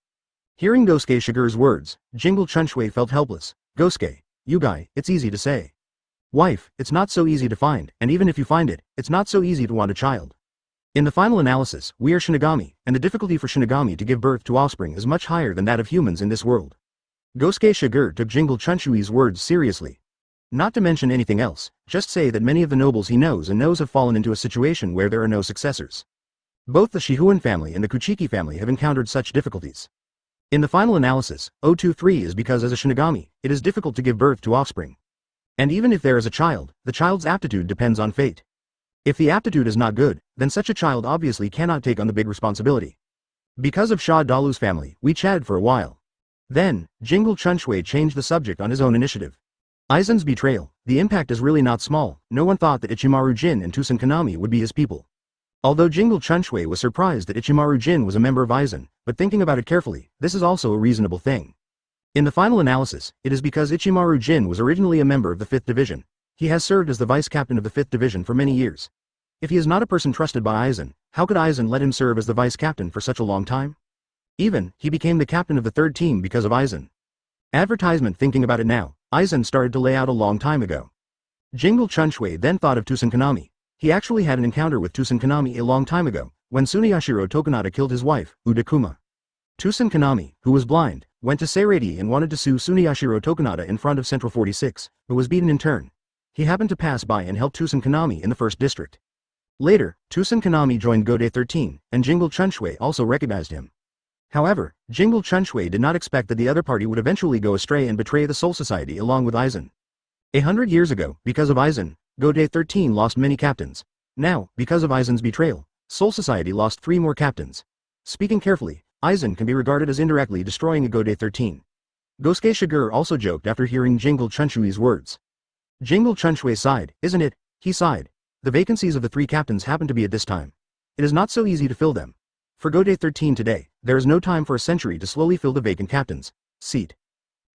Hearing Gosuke Shigure's words, Jingle Chunshui felt helpless. Gosuke, you guy, it's easy to say. Wife, it's not so easy to find, and even if you find it, it's not so easy to want a child. In the final analysis, we are Shinigami, and the difficulty for Shinigami to give birth to offspring is much higher than that of humans in this world. Gosuke Shigure took Jingle Chunshui's words seriously. Not to mention anything else, just say that many of the nobles he knows have fallen into a situation where there are no successors. Both the Shihuan family and the Kuchiki family have encountered such difficulties. In the final analysis, 023 is because as a Shinigami, it is difficult to give birth to offspring. And even if there is a child, the child's aptitude depends on fate. If the aptitude is not good, then such a child obviously cannot take on the big responsibility. Because of Sha Dalu's family, we chatted for a while. Then, Jingle Chunshui changed the subject on his own initiative. Aizen's betrayal, the impact is really not small. No one thought that Ichimaru Jin and Tusen Kanami would be his people. Although Jingle Chunshui was surprised that Ichimaru Jin was a member of Aizen, but thinking about it carefully, this is also a reasonable thing. In the final analysis, it is because Ichimaru Jin was originally a member of the 5th Division. He has served as the vice captain of the 5th Division for many years. If he is not a person trusted by Aizen, how could Aizen let him serve as the vice captain for such a long time? Even, he became the captain of the 3rd team because of Aizen. Advertisement. Thinking about it now, Aizen started to lay out a long time ago. Jingle Chunshui then thought of Tusen Kanami. He actually had an encounter with Tusen Kanami a long time ago, when Tsuneyashiro Tokunada killed his wife, Udakuma. Tusen Kanami, who was blind, went to Seireitei and wanted to sue Tsuneyashiro Tokunada in front of Central 46, but was beaten in turn. He happened to pass by and helped Tusen Kanami in the 1st district. Later, Tusen Kanami joined Gode 13, and Jingle Chunshui also recognized him. However, Jingle Chunshui did not expect that the other party would eventually go astray and betray the Soul Society along with Aizen. 100 years ago, because of Aizen, Gode 13 lost many captains. Now, because of Aizen's betrayal, Soul Society lost 3 more captains. Speaking carefully, Aizen can be regarded as indirectly destroying a Gode 13. Gosuke Shigure also joked after hearing Jingle Chunshui's words. Jingle Chunshui sighed, isn't it? He sighed. The vacancies of the 3 captains happen to be at this time. It is not so easy to fill them. For Gode 13 today, there is no time for a century to slowly fill the vacant captain's seat.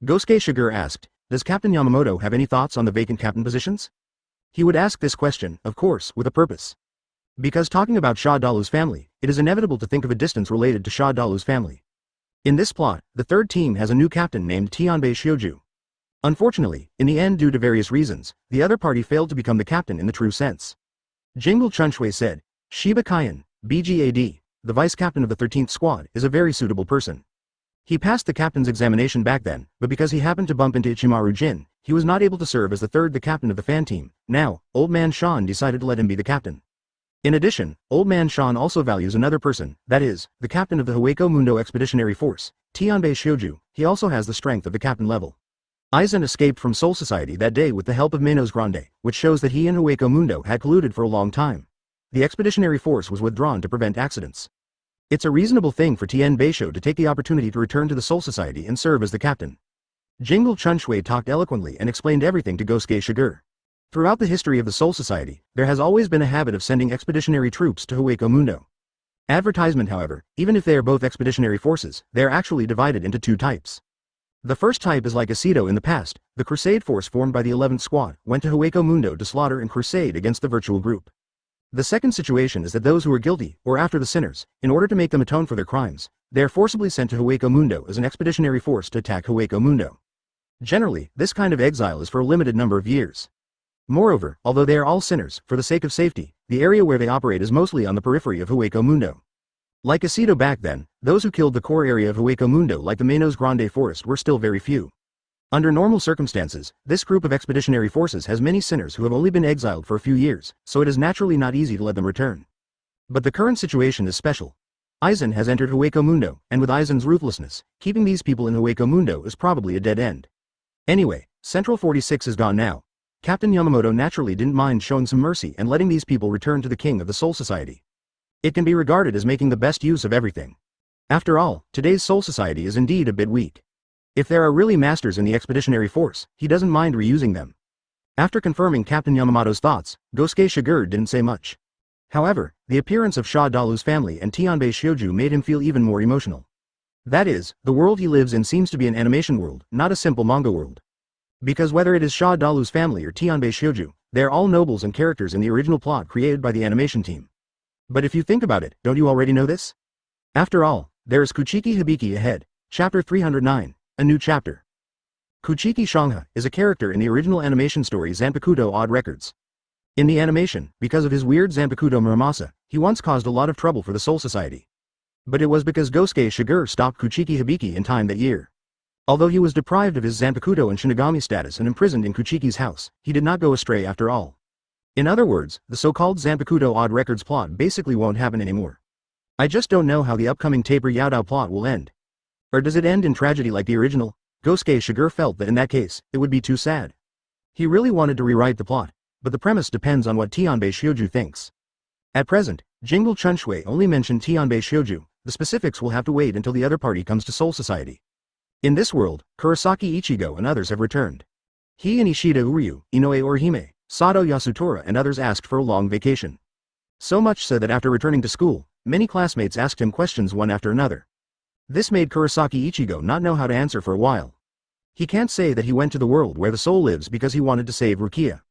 Gosuke Shigure asked, does Captain Yamamoto have any thoughts on the vacant captain positions? He would ask this question, of course, with a purpose. Because talking about Sha Dalu's family, it is inevitable to think of a distance related to Sha Dalu's family. In this plot, the 3rd team has a new captain named Tianbei Shioju. Unfortunately, in the end due to various reasons, the other party failed to become the captain in the true sense. Jingle Chunshui said, Shiba Kaien, BGAD, the vice captain of the 13th squad, is a very suitable person. He passed the captain's examination back then, but because he happened to bump into Ichimaru Jin, he was not able to serve as the captain of the fan team. Now, old man Sean decided to let him be the captain. In addition, Old Man Sean also values another person, that is, the captain of the Hueco Mundo Expeditionary Force, Tianbei Shioju. He also has the strength of the captain level. Aizen escaped from Soul Society that day with the help of Manos Grande, which shows that he and Hueco Mundo had colluded for a long time. The Expeditionary Force was withdrawn to prevent accidents. It's a reasonable thing for Tien Beisho to take the opportunity to return to the Soul Society and serve as the captain. Jingle Chunshui talked eloquently and explained everything to Gosuke Shigure. Throughout the history of the Soul Society, there has always been a habit of sending expeditionary troops to Hueco Mundo. Advertisement, however, even if they are both expeditionary forces, they are actually divided into two types. The first type is like Aceto in the past. The Crusade force formed by the 11th Squad went to Hueco Mundo to slaughter and crusade against the virtual group. The second situation is that those who are guilty, or after the sinners, in order to make them atone for their crimes, they are forcibly sent to Hueco Mundo as an expeditionary force to attack Hueco Mundo. Generally, this kind of exile is for a limited number of years. Moreover, although they are all sinners, for the sake of safety, the area where they operate is mostly on the periphery of Hueco Mundo. Like Aceto back then, those who killed the core area of Hueco Mundo like the Manos Grande Forest were still very few. Under normal circumstances, this group of expeditionary forces has many sinners who have only been exiled for a few years, so it is naturally not easy to let them return. But the current situation is special. Aizen has entered Hueco Mundo, and with Aizen's ruthlessness, keeping these people in Hueco Mundo is probably a dead end. Anyway, Central 46 is gone now. Captain Yamamoto naturally didn't mind showing some mercy and letting these people return to the king of the Soul Society. It can be regarded as making the best use of everything. After all, today's Soul Society is indeed a bit weak. If there are really masters in the expeditionary force, he doesn't mind reusing them. After confirming Captain Yamamoto's thoughts, Gosuke Shigure didn't say much. However, the appearance of Sha Dalu's family and Tianbei Shioju made him feel even more emotional. That is, the world he lives in seems to be an animation world, not a simple manga world. Because whether it is Sha Dalu's family or Tianbei Shioju, they are all nobles and characters in the original plot created by the animation team. But if you think about it, don't you already know this? After all, there is Kuchiki Hibiki ahead. Chapter 309, a new chapter. Kuchiki Shangha is a character in the original animation story Zanpakuto Odd Records. In the animation, because of his weird Zanpakuto Muramasa, he once caused a lot of trouble for the Soul Society. But it was because Gosuke Shigure stopped Kuchiki Hibiki in time that year. Although he was deprived of his Zanpakuto and Shinigami status and imprisoned in Kuchiki's house, he did not go astray after all. In other words, the so-called Zanpakuto Odd Records plot basically won't happen anymore. I just don't know how the upcoming Taper Yaodao plot will end. Or does it end in tragedy like the original? Gosuke Shigure felt that in that case, it would be too sad. He really wanted to rewrite the plot, but the premise depends on what Tianbei Shioju thinks. At present, Jingle Chunshui only mentioned Tianbei Shioju. The specifics will have to wait until the other party comes to Soul Society. In this world, Kurosaki Ichigo and others have returned. He and Ishida Uryu, Inoue Orihime, Sato Yasutora and others asked for a long vacation. So much so that after returning to school, many classmates asked him questions one after another. This made Kurosaki Ichigo not know how to answer for a while. He can't say that he went to the world where the soul lives because he wanted to save Rukia.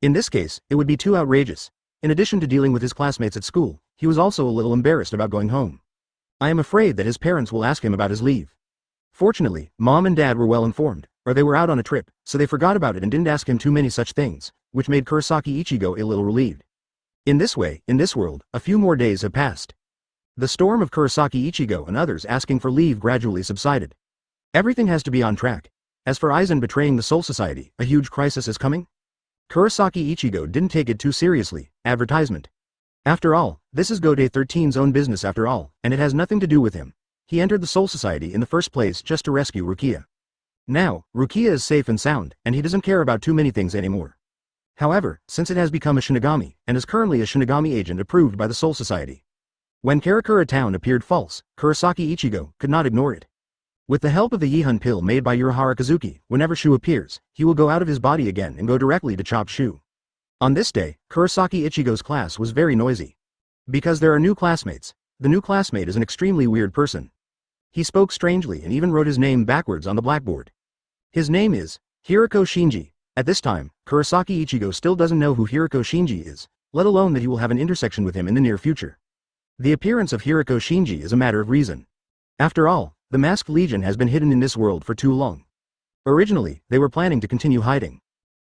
In this case, it would be too outrageous. In addition to dealing with his classmates at school, he was also a little embarrassed about going home. I am afraid that his parents will ask him about his leave. Fortunately, Mom and Dad were well informed, or they were out on a trip, so they forgot about it and didn't ask him too many such things, which made Kurosaki Ichigo a little relieved. In this way, in this world, a few more days have passed. The storm of Kurosaki Ichigo and others asking for leave gradually subsided. Everything has to be on track. As for Aizen betraying the Soul Society, a huge crisis is coming? Kurosaki Ichigo didn't take it too seriously. Advertisement. After all, this is Gode 13's own business after all, and it has nothing to do with him. He entered the Soul Society in the first place just to rescue Rukia. Now, Rukia is safe and sound, and he doesn't care about too many things anymore. However, since it has become a Shinigami, and is currently a Shinigami agent approved by the Soul Society. When Karakura Town appeared false, Kurosaki Ichigo could not ignore it. With the help of the Yihun pill made by Urahara Kazuki, whenever Shu appears, he will go out of his body again and go directly to chop Shu. On this day, Kurosaki Ichigo's class was very noisy. Because there are new classmates. The new classmate is an extremely weird person. He spoke strangely and even wrote his name backwards on the blackboard. His name is Hiroko Shinji. At this time, Kurosaki Ichigo still doesn't know who Hiroko Shinji is, let alone that he will have an intersection with him in the near future. The appearance of Hiroko Shinji is a matter of reason. After all, the Masked Legion has been hidden in this world for too long. Originally, they were planning to continue hiding.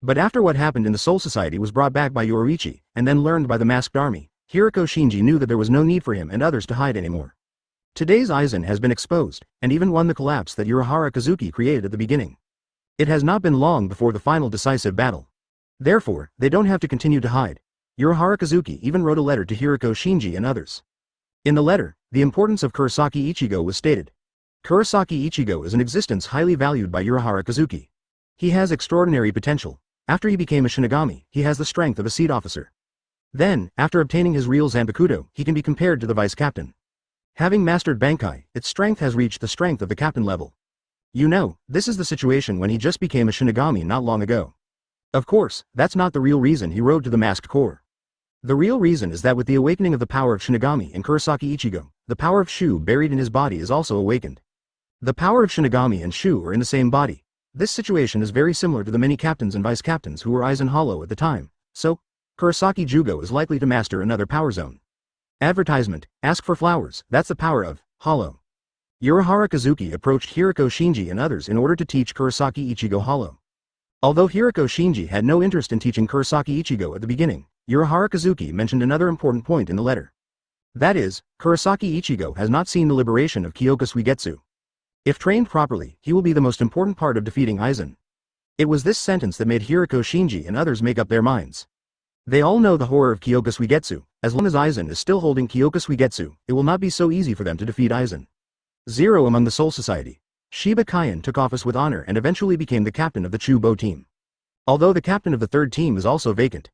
But after what happened in the Soul Society was brought back by Yoruichi, and then learned by the Masked Army, Hiroko Shinji knew that there was no need for him and others to hide anymore. Today's Aizen has been exposed, and even won the collapse that Urahara Kazuki created at the beginning. It has not been long before the final decisive battle. Therefore, they don't have to continue to hide. Urahara Kazuki even wrote a letter to Hiriko Shinji and others. In the letter, the importance of Kurosaki Ichigo was stated. Kurosaki Ichigo is an existence highly valued by Urahara Kazuki. He has extraordinary potential. After he became a Shinigami, he has the strength of a seed officer. Then, after obtaining his real Zanbakudo, he can be compared to the vice captain. Having mastered Bankai, its strength has reached the strength of the captain level. You know, this is the situation when he just became a Shinigami not long ago. Of course, that's not the real reason he rode to the Masked Corps. The real reason is that with the awakening of the power of Shinigami and Kurosaki Ichigo, the power of Shu buried in his body is also awakened. The power of Shinigami and Shu are in the same body. This situation is very similar to the many captains and vice captains who were Aizen Hollow at the time, so, Kurosaki Jugo is likely to master another power zone. Advertisement, ask for flowers, that's the power of Hollow. Urahara Kazuki approached Hiriko Shinji and others in order to teach Kurosaki Ichigo Hollow. Although Hiriko Shinji had no interest in teaching Kurosaki Ichigo at the beginning, Urahara Kazuki mentioned another important point in the letter. That is, Kurosaki Ichigo has not seen the liberation of Kyoka Suigetsu. If trained properly, he will be the most important part of defeating Aizen. It was this sentence that made Hiriko Shinji and others make up their minds. They all know the horror of Kyoka Suigetsu. As long as Aizen is still holding Kyoka Suigetsu, it will not be so easy for them to defeat Aizen. Zero among the Soul Society. Shiba Kaien took office with honor and eventually became the captain of the Chubo team. Although the captain of the third team is also vacant.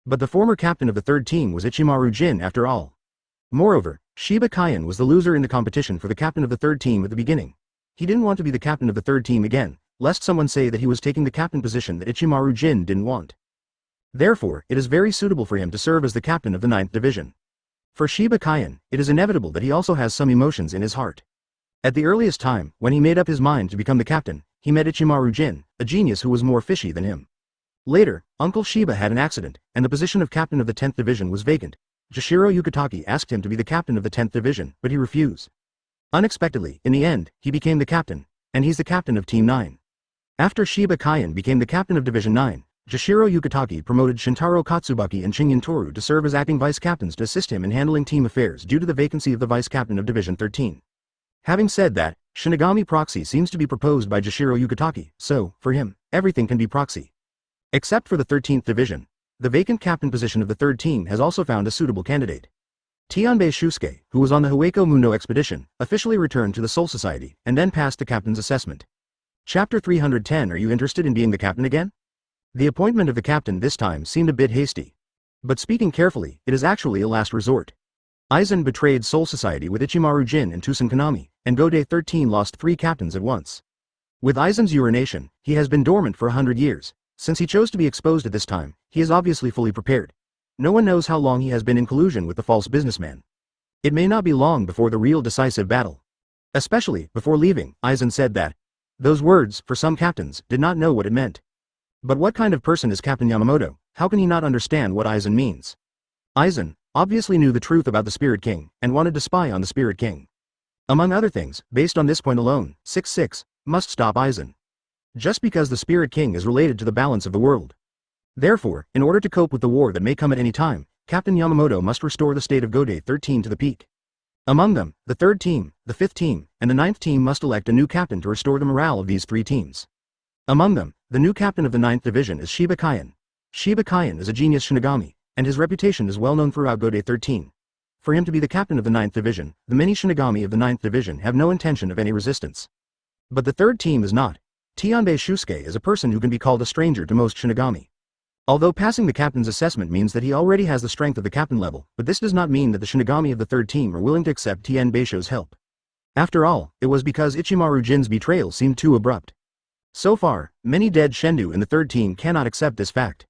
But the former captain of the third team was Ichimaru Jin after all. Moreover, Shiba Kaien was the loser in the competition for the captain of the third team at the beginning. He didn't want to be the captain of the third team again, lest someone say that he was taking the captain position that Ichimaru Jin didn't want. Therefore, it is very suitable for him to serve as the captain of the 9th division. For Shiba Kaien, it is inevitable that he also has some emotions in his heart. At the earliest time, when he made up his mind to become the captain, he met Ichimaru Jin, a genius who was more fishy than him. Later, Uncle Shiba had an accident, and the position of captain of the 10th division was vacant. Jashiro Yukitaki asked him to be the captain of the 10th division, but he refused. Unexpectedly, in the end, he became the captain, and he's the captain of Team 9. After Shiba Kaien became the captain of Division 9, Jashiro Yukitaki promoted Shintaro Katsubaki and Shingen Toru to serve as acting vice captains to assist him in handling team affairs due to the vacancy of the vice captain of Division 13. Having said that, Shinigami proxy seems to be proposed by Jashiro Yukitaki, so, for him, everything can be proxy. Except for the 13th division. The vacant captain position of the third team has also found a suitable candidate. Tianbei Shusuke, who was on the Hueco Mundo expedition, officially returned to the Soul Society, and then passed the captain's assessment. Chapter 310. Are you interested in being the captain again? The appointment of the captain this time seemed a bit hasty. But speaking carefully, it is actually a last resort. Aizen betrayed Soul Society with Ichimaru Jin and Tusen Kanami, and Godai 13 lost 3 captains at once. With Aizen's urination, he has been dormant for 100 years. Since he chose to be exposed at this time, he is obviously fully prepared. No one knows how long he has been in collusion with the false businessman. It may not be long before the real decisive battle. Especially, before leaving, Aizen said that those words, for some captains, did not know what it meant. But what kind of person is Captain Yamamoto? How can he not understand what Aizen means? Aizen obviously knew the truth about the Spirit King, and wanted to spy on the Spirit King. Among other things, based on this point alone, 6-6 must stop Aizen. Just because the Spirit King is related to the balance of the world. Therefore, in order to cope with the war that may come at any time, Captain Yamamoto must restore the state of Godai 13 to the peak. Among them, the 3rd team, the 5th team, and the 9th team must elect a new captain to restore the morale of these 3 teams. Among them, the new captain of the 9th division is Shiba Kaien. Shiba Kaien is a genius Shinigami, and his reputation is well known throughout Godai 13. For him to be the captain of the 9th division, the many Shinigami of the 9th division have no intention of any resistance. But the 3rd team is not. Tianbei Shusuke is a person who can be called a stranger to most Shinigami. Although passing the captain's assessment means that he already has the strength of the captain level, but this does not mean that the Shinigami of the 3rd team are willing to accept Tianbeisho's help. After all, it was because Ichimaru Jin's betrayal seemed too abrupt. So far, many dead Shendu in the 3rd team cannot accept this fact.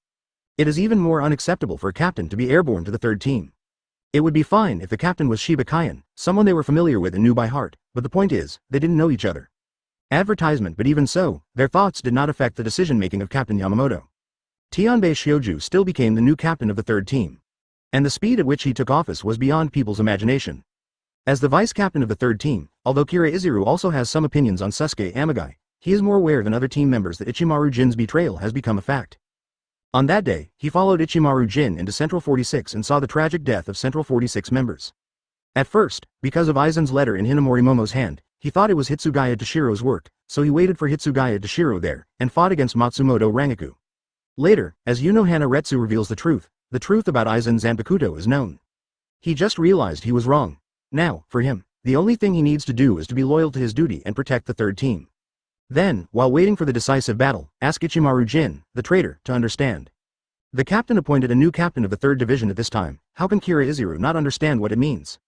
It is even more unacceptable for a captain to be airborne to the 3rd team. It would be fine if the captain was Shiba Kaien, someone they were familiar with and knew by heart, but the point is, they didn't know each other. Advertisement. But even so, their thoughts did not affect the decision-making of Captain Yamamoto. Tianbei Shioju still became the new captain of the 3rd team. And the speed at which he took office was beyond people's imagination. As the vice captain of the 3rd team, although Kira Izuru also has some opinions on Sasuke Amagai, he is more aware than other team members that Ichimaru Jin's betrayal has become a fact. On that day, he followed Ichimaru Jin into Central 46 and saw the tragic death of Central 46 members. At first, because of Aizen's letter in Hinamori Momo's hand, he thought it was Hitsugaya Dashiro's work, so he waited for Hitsugaya Dashiro there, and fought against Matsumoto Rangaku. Later, as Yunohana Retsu reveals the truth, the truth about Aizen Zanpakuto is known. He just realized he was wrong. Now, for him, the only thing he needs to do is to be loyal to his duty and protect the third team. Then, while waiting for the decisive battle, ask Ichimaru Jin, the traitor, to understand. The captain appointed a new captain of the 3rd Division at this time. How can Kira Izuru not understand what it means?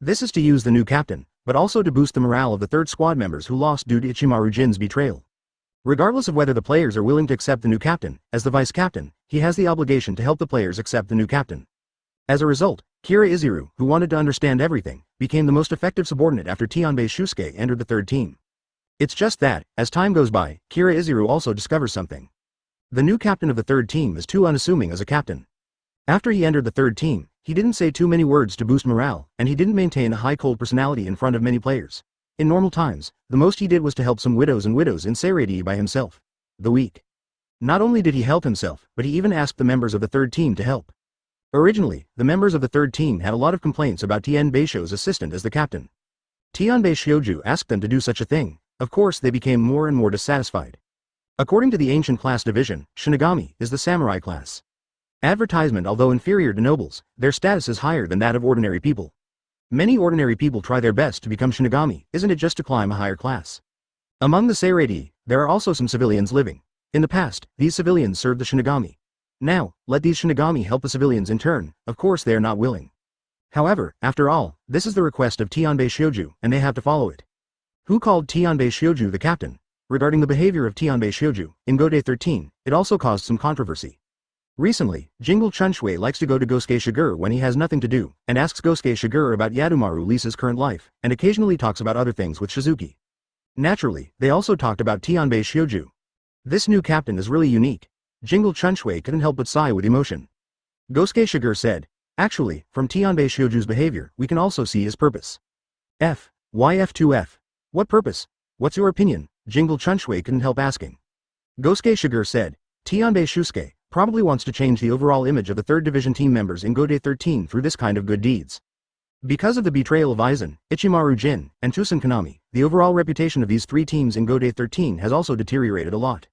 This is to use the new captain, but also to boost the morale of the 3rd squad members who lost due to Ichimaru Jin's betrayal. Regardless of whether the players are willing to accept the new captain, as the vice captain, he has the obligation to help the players accept the new captain. As a result, Kira Izuru, who wanted to understand everything, became the most effective subordinate after Tianbei Shusuke entered the 3rd team. It's just that, as time goes by, Kira Izuru also discovers something. The new captain of the 3rd team is too unassuming as a captain. After he entered the 3rd team, he didn't say too many words to boost morale, and he didn't maintain a high cold personality in front of many players. In normal times, the most he did was to help some widows in Seireitei by himself. The weak. Not only did he help himself, but he even asked the members of the 3rd team to help. Originally, the members of the 3rd team had a lot of complaints about Tien Beisho's assistant as the captain. Tianbei Shioju asked them to do such a thing. Of course they became more and more dissatisfied. According to the ancient class division, Shinigami is the samurai class. Advertisement. Although inferior to nobles, their status is higher than that of ordinary people. Many ordinary people try their best to become Shinigami, isn't it just to climb a higher class? Among the Seireitei, there are also some civilians living. In the past, these civilians served the Shinigami. Now, let these Shinigami help the civilians in turn. Of course they are not willing. However, after all, this is the request of Tianbei Shioju, and they have to follow it. Who called Tianbei Shioju the captain? Regarding the behavior of Tianbei Shioju, in Gode 13, it also caused some controversy. Recently, Jingle Chunshui likes to go to Gosuke Shigure when he has nothing to do, and asks Gosuke Shigure about Yadomaru Lisa's current life, and occasionally talks about other things with Shizuki. Naturally, they also talked about Tianbei Shioju. This new captain is really unique. Jingle Chunshui couldn't help but sigh with emotion. Gosuke Shigure said, actually, from Tianbei Shioju's behavior, we can also see his purpose. Why F2F? What purpose? What's your opinion? Jingle Chunshui couldn't help asking. Gosuke Shigure said, Tianbei Shusuke probably wants to change the overall image of the 3rd Division team members in Gode 13 through this kind of good deeds. Because of the betrayal of Aizen, Ichimaru Jin, and Tusen Kanami, the overall reputation of these 3 teams in Gode 13 has also deteriorated a lot.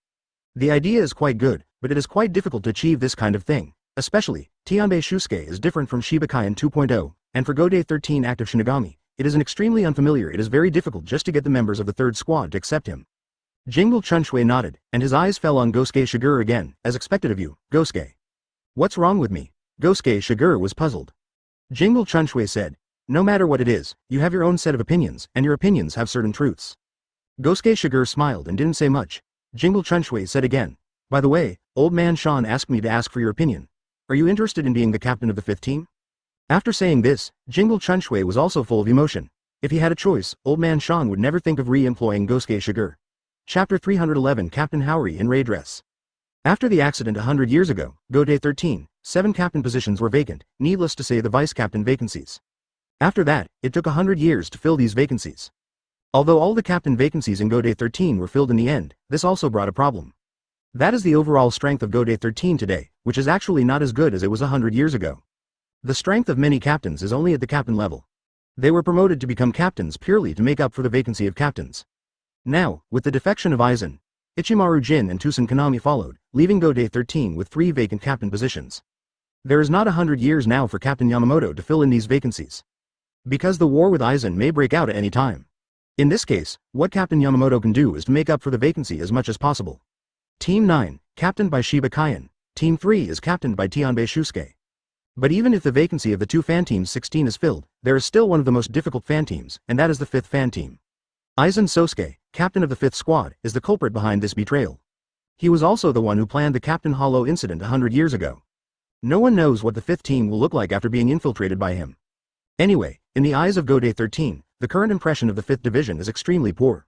The idea is quite good, but it is quite difficult to achieve this kind of thing. Especially, Tianbei Shusuke is different from Shibakayan 2.0, and for Gode 13 active Shinigami, it is an extremely unfamiliar. It is very difficult just to get the members of the 3rd squad to accept him. Jingle Chunshui nodded, and his eyes fell on Gosuke Shigure again, as expected of you, Gosuke. What's wrong with me? Gosuke Shigure was puzzled. Jingle Chunshui said, no matter what it is, you have your own set of opinions, and your opinions have certain truths. Gosuke Shigure smiled and didn't say much. Jingle Chunshui said again, by the way, old man Sean asked me to ask for your opinion. Are you interested in being the captain of the 5th team? After saying this, Jingle Chunshui was also full of emotion. If he had a choice, old man Sean would never think of re-employing Gosuke Shigure. Chapter 311 Captain Haori in Ray Dress. After the accident 100 years ago, Gode 13, 7 captain positions were vacant, needless to say the vice captain vacancies. After that, it took 100 years to fill these vacancies. Although all the captain vacancies in Gode 13 were filled in the end, this also brought a problem. That is the overall strength of Gode 13 today, which is actually not as good as it was 100 years ago. The strength of many captains is only at the captain level. They were promoted to become captains purely to make up for the vacancy of captains. Now, with the defection of Aizen, Ichimaru Jin and Tusen Kanami followed, leaving Gode 13 with 3 vacant captain positions. There is not 100 years now for Captain Yamamoto to fill in these vacancies. Because the war with Aizen may break out at any time. In this case, what Captain Yamamoto can do is to make up for the vacancy as much as possible. Team 9, captained by Shiba Kaien. Team 3 is captained by Tianbei Shusuke. But even if the vacancy of the 2 fan teams 16 is filled, there is still one of the most difficult fan teams, and that is the 5th fan team. Aizen Sosuke, captain of the 5th squad, is the culprit behind this betrayal. He was also the one who planned the Captain Hollow incident 100 years ago. No one knows what the 5th team will look like after being infiltrated by him. Anyway, in the eyes of Gode 13, the current impression of the 5th division is extremely poor.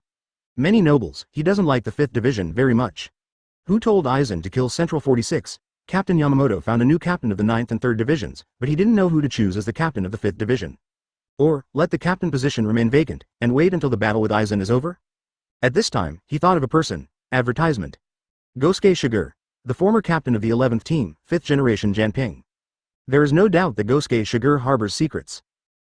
Many nobles, he doesn't like the 5th division very much. Who told Aizen to kill Central 46? Captain Yamamoto found a new captain of the 9th and 3rd divisions, but he didn't know who to choose as the captain of the 5th division. Or, let the captain position remain vacant, and wait until the battle with Aizen is over? At this time, he thought of a person. Advertisement. Gosuke Shigure, the former captain of the 11th team, 5th generation Janping. There is no doubt that Gosuke Shigure harbors secrets.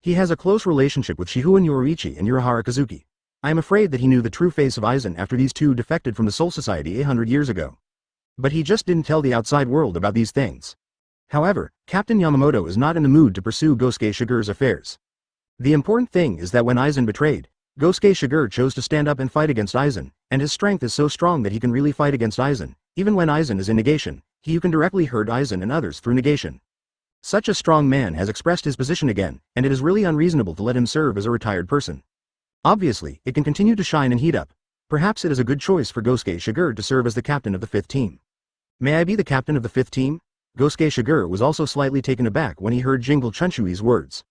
He has a close relationship with Shihuen Yoriichi and Urahara Kazuki. I am afraid that he knew the true face of Aizen after these 2 defected from the Soul Society 800 years ago. But he just didn't tell the outside world about these things. However, Captain Yamamoto is not in the mood to pursue Gosuke Shigure's affairs. The important thing is that when Aizen betrayed, Gosuke Shigure chose to stand up and fight against Aizen, and his strength is so strong that he can really fight against Aizen. Even when Aizen is in negation, he can directly hurt Aizen and others through negation. Such a strong man has expressed his position again, and it is really unreasonable to let him serve as a retired person. Obviously, it can continue to shine and heat up. Perhaps it is a good choice for Gosuke Shigure to serve as the captain of the 5th team. May I be the captain of the 5th team? Gosuke Shigure was also slightly taken aback when he heard Jingle Chunshui's words.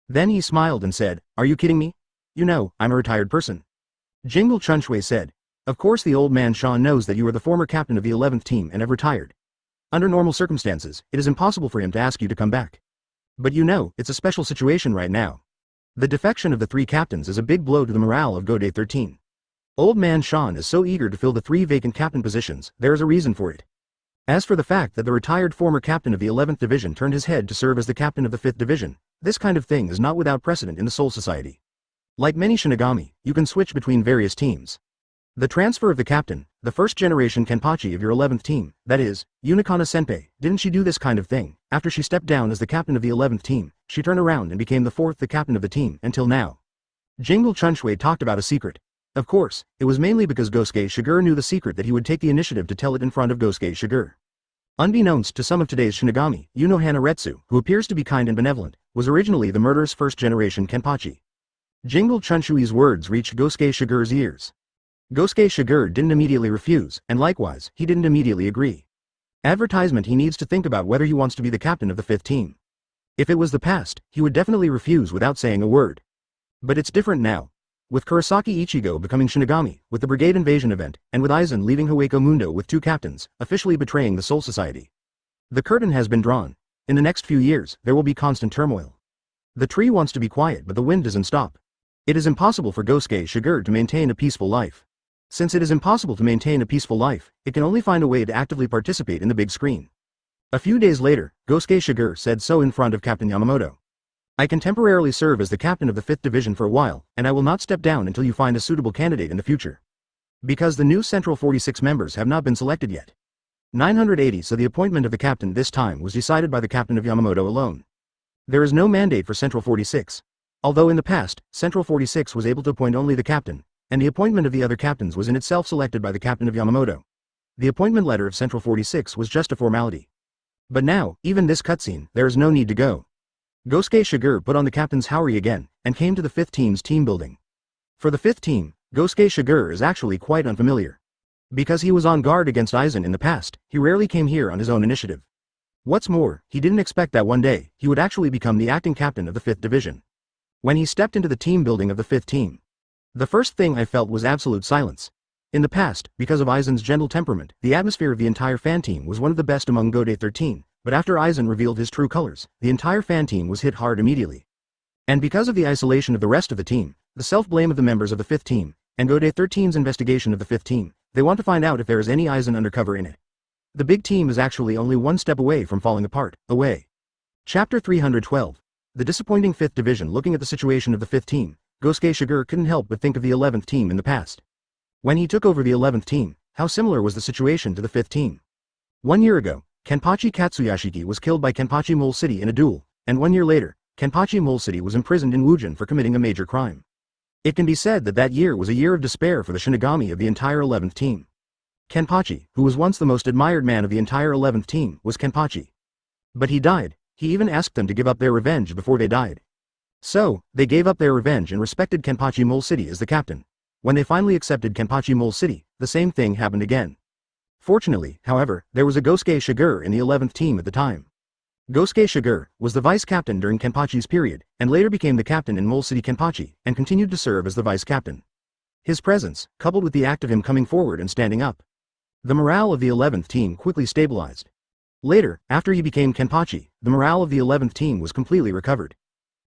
Then he smiled and said, "Are you kidding me? You know, I'm a retired person." Jingle Chunshui said, "Of course the old man Sean knows that you are the former captain of the 11th team and have retired. Under normal circumstances, it is impossible for him to ask you to come back. But you know, it's a special situation right now. The defection of the 3 captains is a big blow to the morale of Gode 13. Old man Sean is so eager to fill the 3 vacant captain positions, there is a reason for it. As for the fact that the retired former captain of the 11th division turned his head to serve as the captain of the 5th division, this kind of thing is not without precedent in the Soul Society. Like many Shinigami, you can switch between various teams. The transfer of the captain, the first generation Kenpachi of your 11th team, that is, Unikana Senpai, didn't she do this kind of thing? After she stepped down as the captain of the 11th team, she turned around and became the captain of the team until now. Jingle Chunshui talked about a secret. Of course, it was mainly because Gosuke Shigure knew the secret that he would take the initiative to tell it in front of Gosuke Shigure. Unbeknownst to some of today's Shinigami, Yuno Hanaretsu, who appears to be kind and benevolent, was originally the murderous first-generation Kenpachi. Jingle Chunshui's words reached Gosuke Shigure's ears. Gosuke Shigure didn't immediately refuse, and likewise, he didn't immediately agree. Advertisement: he needs to think about whether he wants to be the captain of the 5th team. If it was the past, he would definitely refuse without saying a word. But it's different now. With Kurosaki Ichigo becoming Shinigami, with the Brigade Invasion event, and with Aizen leaving Hueco Mundo with 2 captains, officially betraying the Soul Society. The curtain has been drawn. In the next few years, there will be constant turmoil. The tree wants to be quiet, but the wind doesn't stop. It is impossible for Gosuke Shigure to maintain a peaceful life. Since it is impossible to maintain a peaceful life, it can only find a way to actively participate in the big screen. A few days later, Gosuke Shigure said so in front of Captain Yamamoto. "I can temporarily serve as the captain of the 5th division for a while, and I will not step down until you find a suitable candidate in the future. Because the new Central 46 members have not been selected yet." 980 So the appointment of the captain this time was decided by the captain of Yamamoto alone. There is no mandate for Central 46. Although in the past, Central 46 was able to appoint only the captain, and the appointment of the other captains was in itself selected by the captain of Yamamoto. The appointment letter of Central 46 was just a formality. But now, even this cutscene, there is no need to go. Gosuke Shigure put on the captain's Haori again, and came to the 5th team's team building. For the 5th team, Gosuke Shigure is actually quite unfamiliar. Because he was on guard against Aizen in the past, he rarely came here on his own initiative. What's more, he didn't expect that one day, he would actually become the acting captain of the 5th division. When he stepped into the team building of the 5th team, the first thing I felt was absolute silence. In the past, because of Aizen's gentle temperament, the atmosphere of the entire fan team was one of the best among Gode 13. But after Aizen revealed his true colors, the entire fan team was hit hard immediately. And because of the isolation of the rest of the team, the self-blame of the members of the 5th team, and Gode 13's investigation of the 5th team, they want to find out if there is any Aizen undercover in it. The big team is actually only one step away from falling apart. Chapter 312. The disappointing 5th division. Looking at the situation of the 5th team, Gosuke Shigure couldn't help but think of the 11th team in the past. When he took over the 11th team, how similar was the situation to the 5th team? 1 year ago, Kenpachi Katsuyashiki was killed by Kenpachi Mole City in a duel, and 1 year later, Kenpachi Mole City was imprisoned in Wujin for committing a major crime. It can be said that that year was a year of despair for the Shinigami of the entire 11th team. Kenpachi, who was once the most admired man of the entire 11th team, was Kenpachi. But he died. He even asked them to give up their revenge before they died. So, they gave up their revenge and respected Kenpachi Mole City as the captain. When they finally accepted Kenpachi Mole City, the same thing happened again. Fortunately, however, there was a Gosuke Shigure in the 11th team at the time. Gosuke Shigure was the vice-captain during Kenpachi's period, and later became the captain in Mole City Kenpachi, and continued to serve as the vice-captain. His presence, coupled with the act of him coming forward and standing up, the morale of the 11th team quickly stabilized. Later, after he became Kenpachi, the morale of the 11th team was completely recovered.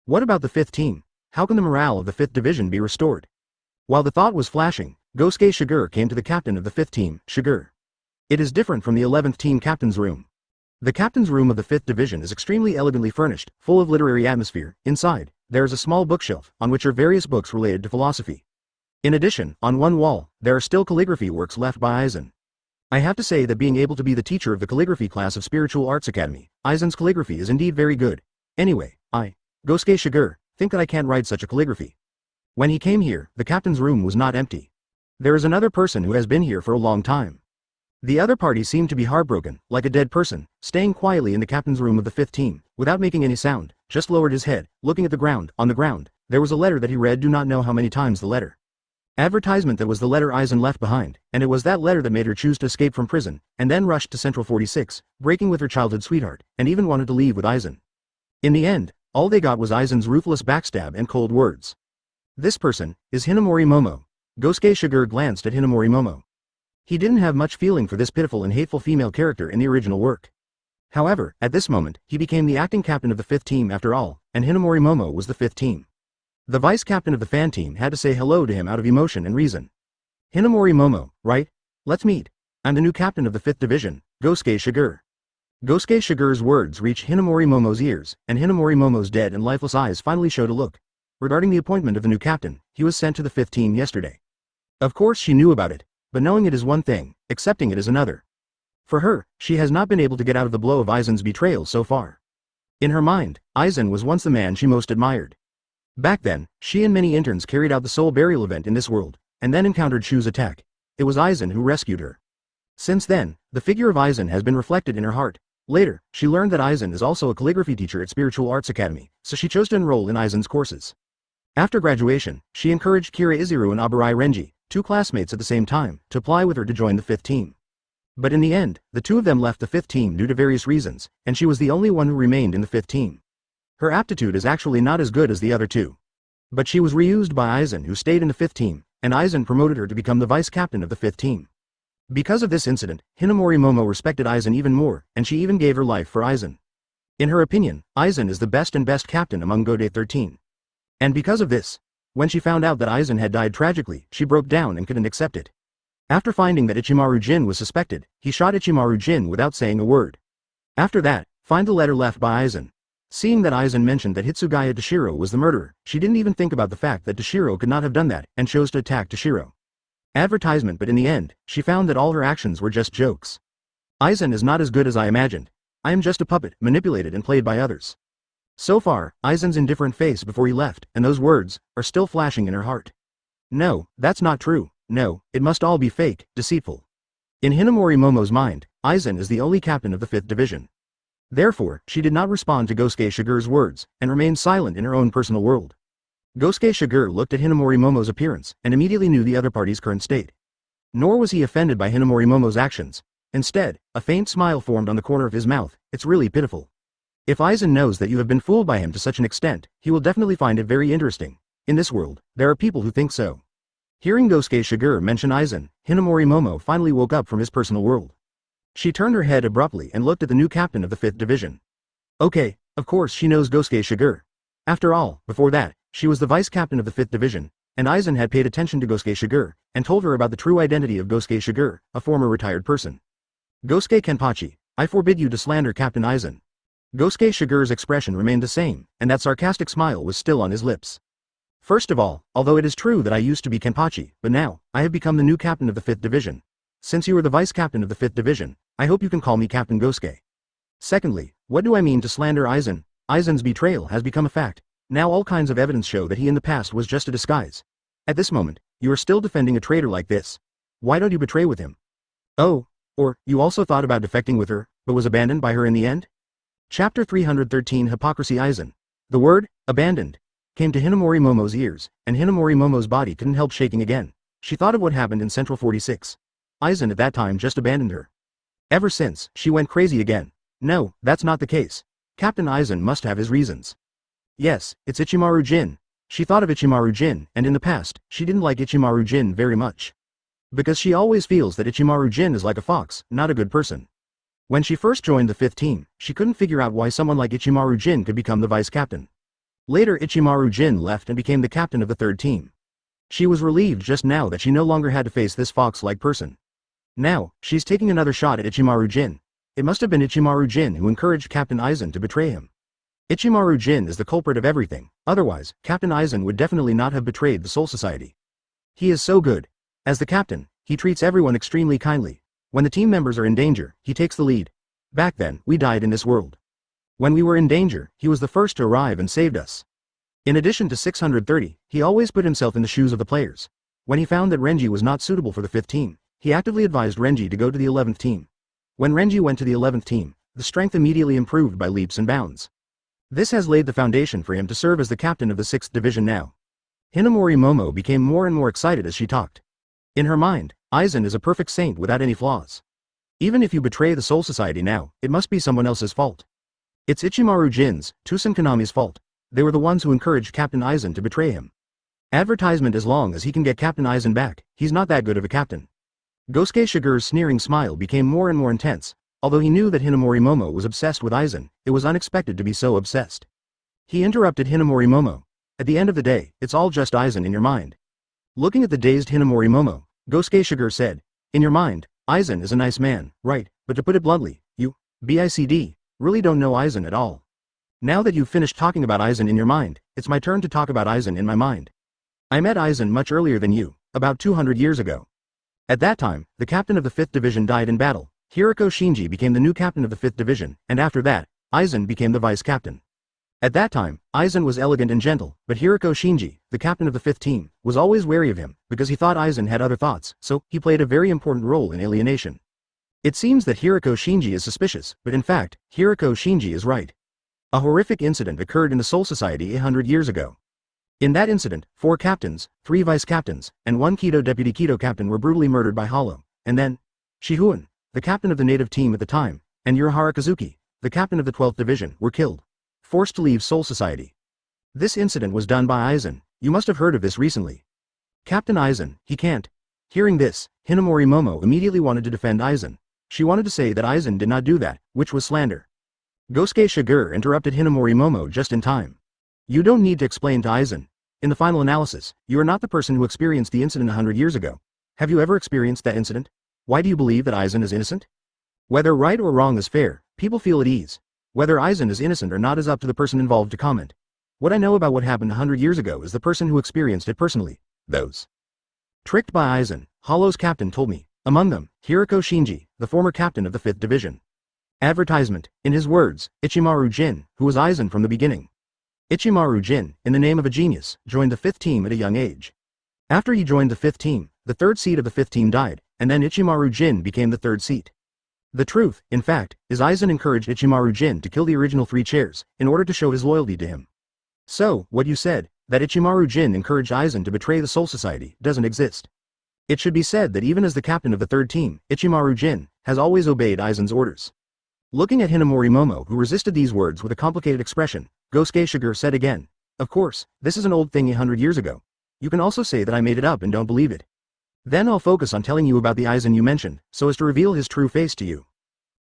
What about the 5th team? How can the morale of the 5th division be restored? While the thought was flashing, Gosuke Shigure came to the captain of the 5th team, Shigure. It is different from the 11th team captain's room. The captain's room of the 5th division is extremely elegantly furnished, full of literary atmosphere. Inside, there is a small bookshelf, on which are various books related to philosophy. In addition, on one wall, there are still calligraphy works left by Aizen. I have to say that being able to be the teacher of the calligraphy class of Spiritual Arts Academy, Aizen's calligraphy is indeed very good. Anyway, Gosuke Shigure, think that I can't write such a calligraphy. When he came here, the captain's room was not empty. There is another person who has been here for a long time. The other party seemed to be heartbroken, like a dead person, staying quietly in the captain's room of the 5th team, without making any sound, just lowered his head, looking at the ground. On the ground, there was a letter that he read, do not know how many times the letter. Advertisement, that was the letter Aizen left behind, and it was that letter that made her choose to escape from prison, and then rushed to Central 46, breaking with her childhood sweetheart, and even wanted to leave with Aizen. In the end, all they got was Aizen's ruthless backstab and cold words. This person is Hinamori Momo. Gosuke Shigure glanced at Hinamori Momo. He didn't have much feeling for this pitiful and hateful female character in the original work. However, at this moment, he became the acting captain of the 5th team after all, and Hinamori Momo was the 5th team. The vice captain of the fan team had to say hello to him out of emotion and reason. Hinamori Momo, right? Let's meet. I'm the new captain of the 5th division, Gosuke Shigure. Gosuke Shigure's words reached Hinamori Momo's ears, and Hinamori Momo's dead and lifeless eyes finally showed a look. Regarding the appointment of the new captain, he was sent to the 5th team yesterday. Of course she knew about it, but knowing it is one thing, accepting it is another. For her, she has not been able to get out of the blow of Aizen's betrayal so far. In her mind, Aizen was once the man she most admired. Back then, she and many interns carried out the soul burial event in this world, and then encountered Shu's attack. It was Aizen who rescued her. Since then, the figure of Aizen has been reflected in her heart. Later, she learned that Aizen is also a calligraphy teacher at Spiritual Arts Academy, so she chose to enroll in Aizen's courses. After graduation, she encouraged Kira Izuru and Aburai Renji, 2 classmates at the same time, to apply with her to join the 5th team. But in the end, the 2 of them left the 5th team due to various reasons, and she was the only one who remained in the 5th team. Her aptitude is actually not as good as the other 2. But she was reused by Aizen, who stayed in the 5th team, and Aizen promoted her to become the vice captain of the 5th team. Because of this incident, Hinamori Momo respected Aizen even more, and she even gave her life for Aizen. In her opinion, Aizen is the best captain among Gode 13. And because of this, when she found out that Aizen had died tragically, she broke down and couldn't accept it. After finding that Ichimaru Jin was suspected, he shot Ichimaru Jin without saying a word. After that, find the letter left by Aizen. Seeing that Aizen mentioned that Hitsugaya Toshiro was the murderer, she didn't even think about the fact that Toshiro could not have done that, and chose to attack Toshiro. Advertisement, but in the end, she found that all her actions were just jokes. Aizen is not as good as I imagined. I am just a puppet, manipulated and played by others. So far, Aizen's indifferent face before he left, and those words, are still flashing in her heart. No, that's not true. No, it must all be fake, deceitful. In Hinamori Momo's mind, Aizen is the only captain of the 5th division. Therefore, she did not respond to Gosuke Shigure's words, and remained silent in her own personal world. Gosuke Shigure looked at Hinamori Momo's appearance, and immediately knew the other party's current state. Nor was he offended by Hinamori Momo's actions. Instead, a faint smile formed on the corner of his mouth. It's really pitiful. If Aizen knows that you have been fooled by him to such an extent, he will definitely find it very interesting. In this world, there are people who think so. Hearing Gosuke Shigure mention Aizen, Hinamori Momo finally woke up from his personal world. She turned her head abruptly and looked at the new captain of the 5th division. Okay, of course she knows Gosuke Shigure. After all, before that, she was the vice captain of the 5th division, and Aizen had paid attention to Gosuke Shigure, and told her about the true identity of Gosuke Shigure, a former retired person. Gosuke Kenpachi, I forbid you to slander Captain Aizen. Gosuke Shigure's expression remained the same, and that sarcastic smile was still on his lips. First of all, although it is true that I used to be Kenpachi, but now, I have become the new captain of the 5th division. Since you are the vice captain of the 5th division, I hope you can call me Captain Gosuke. Secondly, what do I mean to slander Aizen? Aizen's betrayal has become a fact. Now all kinds of evidence show that he in the past was just a disguise. At this moment, you are still defending a traitor like this. Why don't you betray with him? Oh, or, you also thought about defecting with her, but was abandoned by her in the end? Chapter 313 Hypocrisy. Aizen. The word, abandoned, came to Hinamori Momo's ears, and Hinamori Momo's body couldn't help shaking again. She thought of what happened in Central 46. Aizen at that time just abandoned her. Ever since, she went crazy again. No, that's not the case. Captain Aizen must have his reasons. Yes, it's Ichimaru Jin. She thought of Ichimaru Jin, and in the past, she didn't like Ichimaru Jin very much. Because she always feels that Ichimaru Jin is like a fox, not a good person. When she first joined the 5th team, she couldn't figure out why someone like Ichimaru Jin could become the vice captain. Later Ichimaru Jin left and became the captain of the 3rd team. She was relieved just now that she no longer had to face this fox-like person. Now, she's taking another shot at Ichimaru Jin. It must have been Ichimaru Jin who encouraged Captain Aizen to betray him. Ichimaru Jin is the culprit of everything, otherwise, Captain Aizen would definitely not have betrayed the Soul Society. He is so good. As the captain, he treats everyone extremely kindly. When the team members are in danger, he takes the lead. Back then, we died in this world. When we were in danger, he was the first to arrive and saved us. In addition to 630, he always put himself in the shoes of the players. When he found that Renji was not suitable for the 5th team, he actively advised Renji to go to the 11th team. When Renji went to the 11th team, the strength immediately improved by leaps and bounds. This has laid the foundation for him to serve as the captain of the 6th division now. Hinamori Momo became more and more excited as she talked. In her mind, Aizen is a perfect saint without any flaws. Even if you betray the Soul Society now, it must be someone else's fault. It's Ichimaru Jin's, Tusen Konami's fault. They were the ones who encouraged Captain Aizen to betray him. Advertisement as long as he can get Captain Aizen back, he's not that good of a captain. Gosuke Shigure's sneering smile became more and more intense. Although he knew that Hinamori Momo was obsessed with Aizen, it was unexpected to be so obsessed. He interrupted Hinamori Momo. At the end of the day, it's all just Aizen in your mind. Looking at the dazed Hinamori Momo, Gosuke Shigure said, in your mind, Aizen is a nice man, right, but to put it bluntly, you, BICD, really don't know Aizen at all. Now that you've finished talking about Aizen in your mind, it's my turn to talk about Aizen in my mind. I met Aizen much earlier than you, about 200 years ago. At that time, the captain of the 5th division died in battle. Hiriko Shinji became the new captain of the 5th division, and after that, Aizen became the vice captain. At that time, Aizen was elegant and gentle, but Hiriko Shinji, the captain of the 5th team, was always wary of him, because he thought Aizen had other thoughts, so he played a very important role in alienation. It seems that Hiriko Shinji is suspicious, but in fact, Hiriko Shinji is right. A horrific incident occurred in the Soul Society 100 years ago. In that incident, 4 captains, 3 vice captains, and 1 Kido deputy Kido captain were brutally murdered by Hollow, and then, Shihuan, the captain of the native team at the time, and Urahara Kazuki, the captain of the 12th division, were killed. Forced to leave Soul Society. This incident was done by Aizen. You must have heard of this recently. Captain Aizen, he can't. Hearing this, Hinamori Momo immediately wanted to defend Aizen. She wanted to say that Aizen did not do that, which was slander. Gosuke Shigure interrupted Hinamori Momo just in time. You don't need to explain to Aizen. In the final analysis, you are not the person who experienced the incident 100 years ago. Have you ever experienced that incident? Why do you believe that Aizen is innocent? Whether right or wrong is fair, people feel at ease. Whether Aizen is innocent or not is up to the person involved to comment. What I know about what happened 100 years ago is the person who experienced it personally. Those tricked by Aizen, Hollow's captain told me. Among them, Hiriko Shinji, the former captain of the 5th division. Advertisement, in his words, Ichimaru Jin, who was Aizen from the beginning. Ichimaru Jin, in the name of a genius, joined the 5th team at a young age. After he joined the 5th team, the 3rd seat of the 5th team died, and then Ichimaru Jin became the 3rd seat. The truth, in fact, is Aizen encouraged Ichimaru Jin to kill the original 3 chairs, in order to show his loyalty to him. So, what you said, that Ichimaru Jin encouraged Aizen to betray the Soul Society, doesn't exist. It should be said that even as the captain of the 3rd team, Ichimaru Jin, has always obeyed Aizen's orders. Looking at Hinamori Momo who resisted these words with a complicated expression, Gosuke Shigure said again, of course, this is an old thing 100 years ago. You can also say that I made it up and don't believe it. Then I'll focus on telling you about the Aizen you mentioned, so as to reveal his true face to you.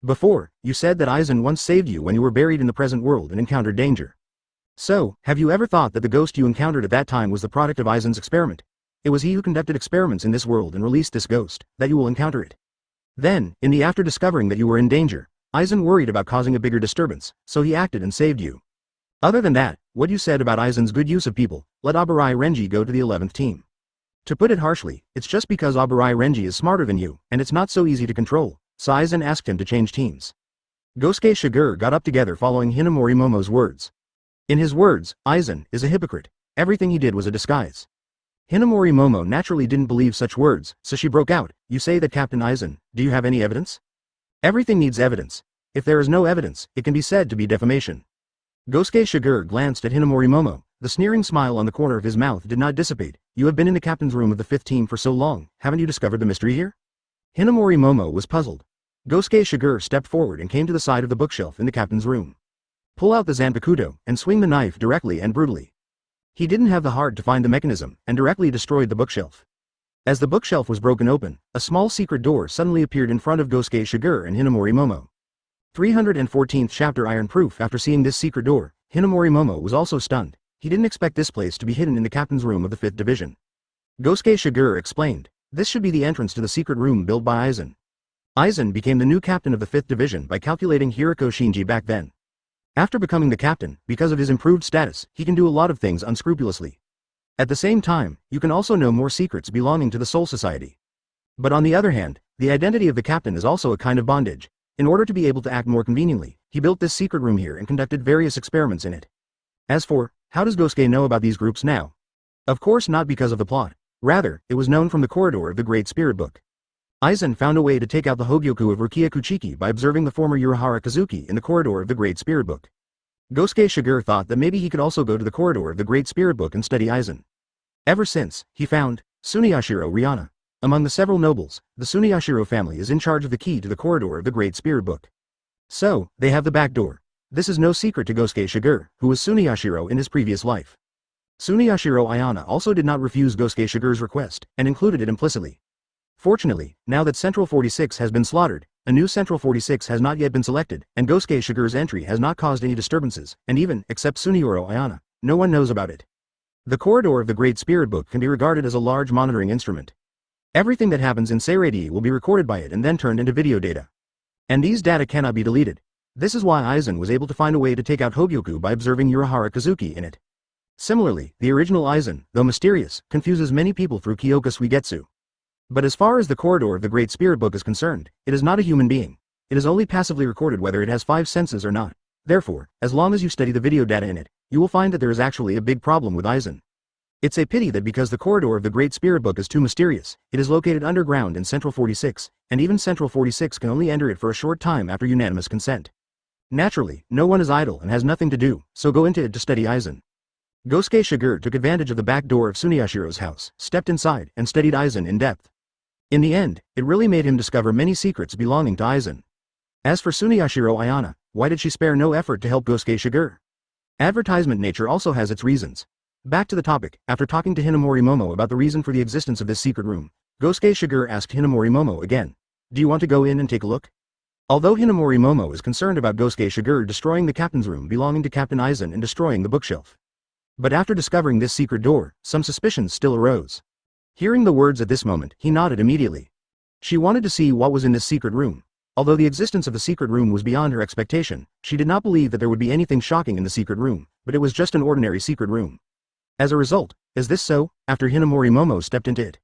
Before, you said that Aizen once saved you when you were buried in the present world and encountered danger. So, have you ever thought that the ghost you encountered at that time was the product of Aizen's experiment? It was he who conducted experiments in this world and released this ghost, that you will encounter it. Then, in the after discovering that you were in danger, Aizen worried about causing a bigger disturbance, so he acted and saved you. Other than that, what you said about Aizen's good use of people, let Aburai Renji go to the 11th team. To put it harshly, it's just because Aburai Renji is smarter than you, and it's not so easy to control, so Aizen asked him to change teams. Gosuke Shigure got up together following Hinamori Momo's words. In his words, Aizen is a hypocrite. Everything he did was a disguise. Hinamori Momo naturally didn't believe such words, so she broke out, you say that Captain Aizen, do you have any evidence? Everything needs evidence. If there is no evidence, it can be said to be defamation. Gosuke Shigure glanced at Hinamori Momo. The sneering smile on the corner of his mouth did not dissipate. You have been in the captain's room of the 5th team for so long, haven't you discovered the mystery here? Hinamori Momo was puzzled. Gosuke Shigure stepped forward and came to the side of the bookshelf in the captain's room. Pull out the Zanpakuto and swing the knife directly and brutally. He didn't have the heart to find the mechanism and directly destroyed the bookshelf. As the bookshelf was broken open, a small secret door suddenly appeared in front of Gosuke Shigure and Hinamori Momo. 314th chapter Iron Proof. After seeing this secret door, Hinamori Momo was also stunned. He didn't expect this place to be hidden in the captain's room of the 5th division. Gosuke Shigure explained, this should be the entrance to the secret room built by Aizen. Aizen became the new captain of the 5th division by calculating Hiriko Shinji back then. After becoming the captain, because of his improved status, he can do a lot of things unscrupulously. At the same time, you can also know more secrets belonging to the Soul Society. But on the other hand, the identity of the captain is also a kind of bondage. In order to be able to act more conveniently, he built this secret room here and conducted various experiments in it. As for, how does Gosuke know about these groups now? Of course not because of the plot. Rather, it was known from the corridor of the Great Spirit Book. Aizen found a way to take out the Hogyoku of Rukia Kuchiki by observing the former Urahara Kazuki in the corridor of the Great Spirit Book. Gosuke Shigure thought that maybe he could also go to the corridor of the Great Spirit Book and study Aizen. Ever since, he found Tsuneyashiro Rihanna. Among the several nobles, the Tsuneyashiro family is in charge of the key to the corridor of the Great Spirit Book. So, they have the back door. This is no secret to Gosuke Shigure, who was Tsuneyashiro in his previous life. Tsuneyashiro Ayana also did not refuse Gosuke Shigure's request, and included it implicitly. Fortunately, now that Central 46 has been slaughtered, a new Central 46 has not yet been selected, and Gosuke Shigure's entry has not caused any disturbances, and even, except Tsuneyoro Ayana, no one knows about it. The corridor of the Great Spirit Book can be regarded as a large monitoring instrument. Everything that happens in Seireitei will be recorded by it and then turned into video data. And these data cannot be deleted. This is why Aizen was able to find a way to take out Hogyoku by observing Urahara Kazuki in it. Similarly, the original Aizen, though mysterious, confuses many people through Kyoka Suigetsu. But as far as the corridor of the Great Spirit Book is concerned, it is not a human being. It is only passively recorded whether it has 5 senses or not. Therefore, as long as you study the video data in it, you will find that there is actually a big problem with Aizen. It's a pity that because the corridor of the Great Spirit Book is too mysterious, it is located underground in Central 46, and even Central 46 can only enter it for a short time after unanimous consent. Naturally, no one is idle and has nothing to do, so go into it to study Aizen. Gosuke Shigure took advantage of the back door of Tsuneyashiro's house, stepped inside, and studied Aizen in depth. In the end, it really made him discover many secrets belonging to Aizen. As for Tsuneyashiro Ayana, why did she spare no effort to help Gosuke Shigure? Advertisement nature also has its reasons. Back to the topic, after talking to Hinamori Momo about the reason for the existence of this secret room, Gosuke Shigure asked Hinamori Momo again, "Do you want to go in and take a look?" Although Hinamori Momo is concerned about Gosuke Shigure destroying the captain's room belonging to Captain Aizen and destroying the bookshelf. But after discovering this secret door, some suspicions still arose. Hearing the words at this moment, he nodded immediately. She wanted to see what was in this secret room. Although the existence of the secret room was beyond her expectation, she did not believe that there would be anything shocking in the secret room, but it was just an ordinary secret room. As a result, is this so? After Hinamori Momo stepped into it,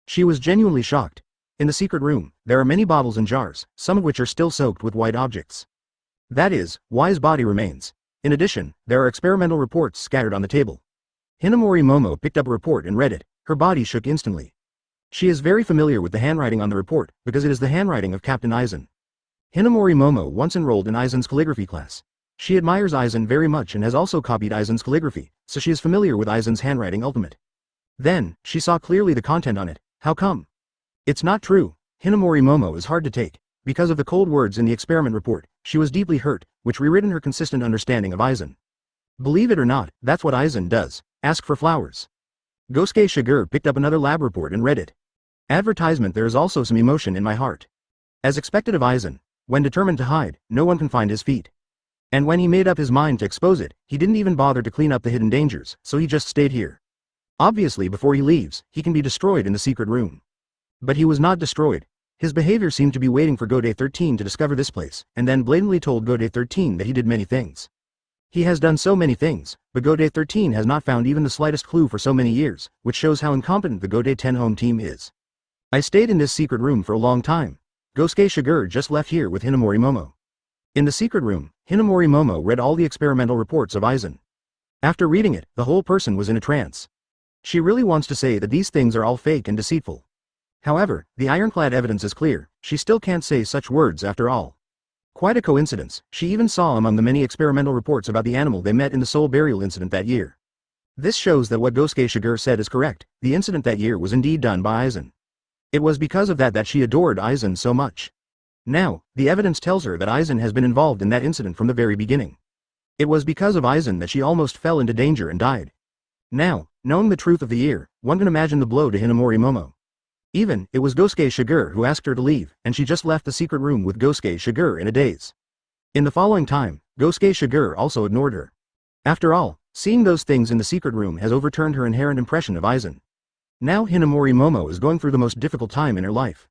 she was genuinely shocked. In the secret room, there are many bottles and jars, some of which are still soaked with white objects. That is, Y's body remains. In addition, there are experimental reports scattered on the table. Hinamori Momo picked up a report and read it. Her body shook instantly. She is very familiar with the handwriting on the report, because it is the handwriting of Captain Aizen. Hinamori Momo once enrolled in Aizen's calligraphy class. She admires Aizen very much and has also copied Aizen's calligraphy, so she is familiar with Aizen's handwriting ultimate. Then, she saw clearly the content on it. How come? It's not true. Hinamori Momo is hard to take. Because of the cold words in the experiment report, she was deeply hurt, which rewritten her consistent understanding of Aizen. Believe it or not, that's what Aizen does. Ask for flowers. Gosuke Shigure picked up another lab report and read it. Advertisement. There is also some emotion in my heart. As expected of Aizen, when determined to hide, no one can find his feet. And when he made up his mind to expose it, he didn't even bother to clean up the hidden dangers, so he just stayed here. Obviously before he leaves, he can be destroyed in the secret room. But he was not destroyed. His behavior seemed to be waiting for Gode 13 to discover this place, and then blatantly told Gode 13 that he did many things. He has done so many things, but Gode 13 has not found even the slightest clue for so many years, which shows how incompetent the Gode 10 home team is. I stayed in this secret room for a long time. Gosuke Shigure just left here with Hinamori Momo. In the secret room, Hinamori Momo read all the experimental reports of Aizen. After reading it, the whole person was in a trance. She really wants to say that these things are all fake and deceitful. However, the ironclad evidence is clear, she still can't say such words after all. Quite a coincidence, she even saw among the many experimental reports about the animal they met in the soul burial incident that year. This shows that what Gosuke Shigure said is correct, the incident that year was indeed done by Aizen. It was because of that she adored Aizen so much. Now, the evidence tells her that Aizen has been involved in that incident from the very beginning. It was because of Aizen that she almost fell into danger and died. Now, knowing the truth of the year, one can imagine the blow to Hinamori Momo. Even, it was Gosuke Shigure who asked her to leave, and she just left the secret room with Gosuke Shigure in a daze. In the following time, Gosuke Shigure also ignored her. After all, seeing those things in the secret room has overturned her inherent impression of Aizen. Now Hinamori Momo is going through the most difficult time in her life.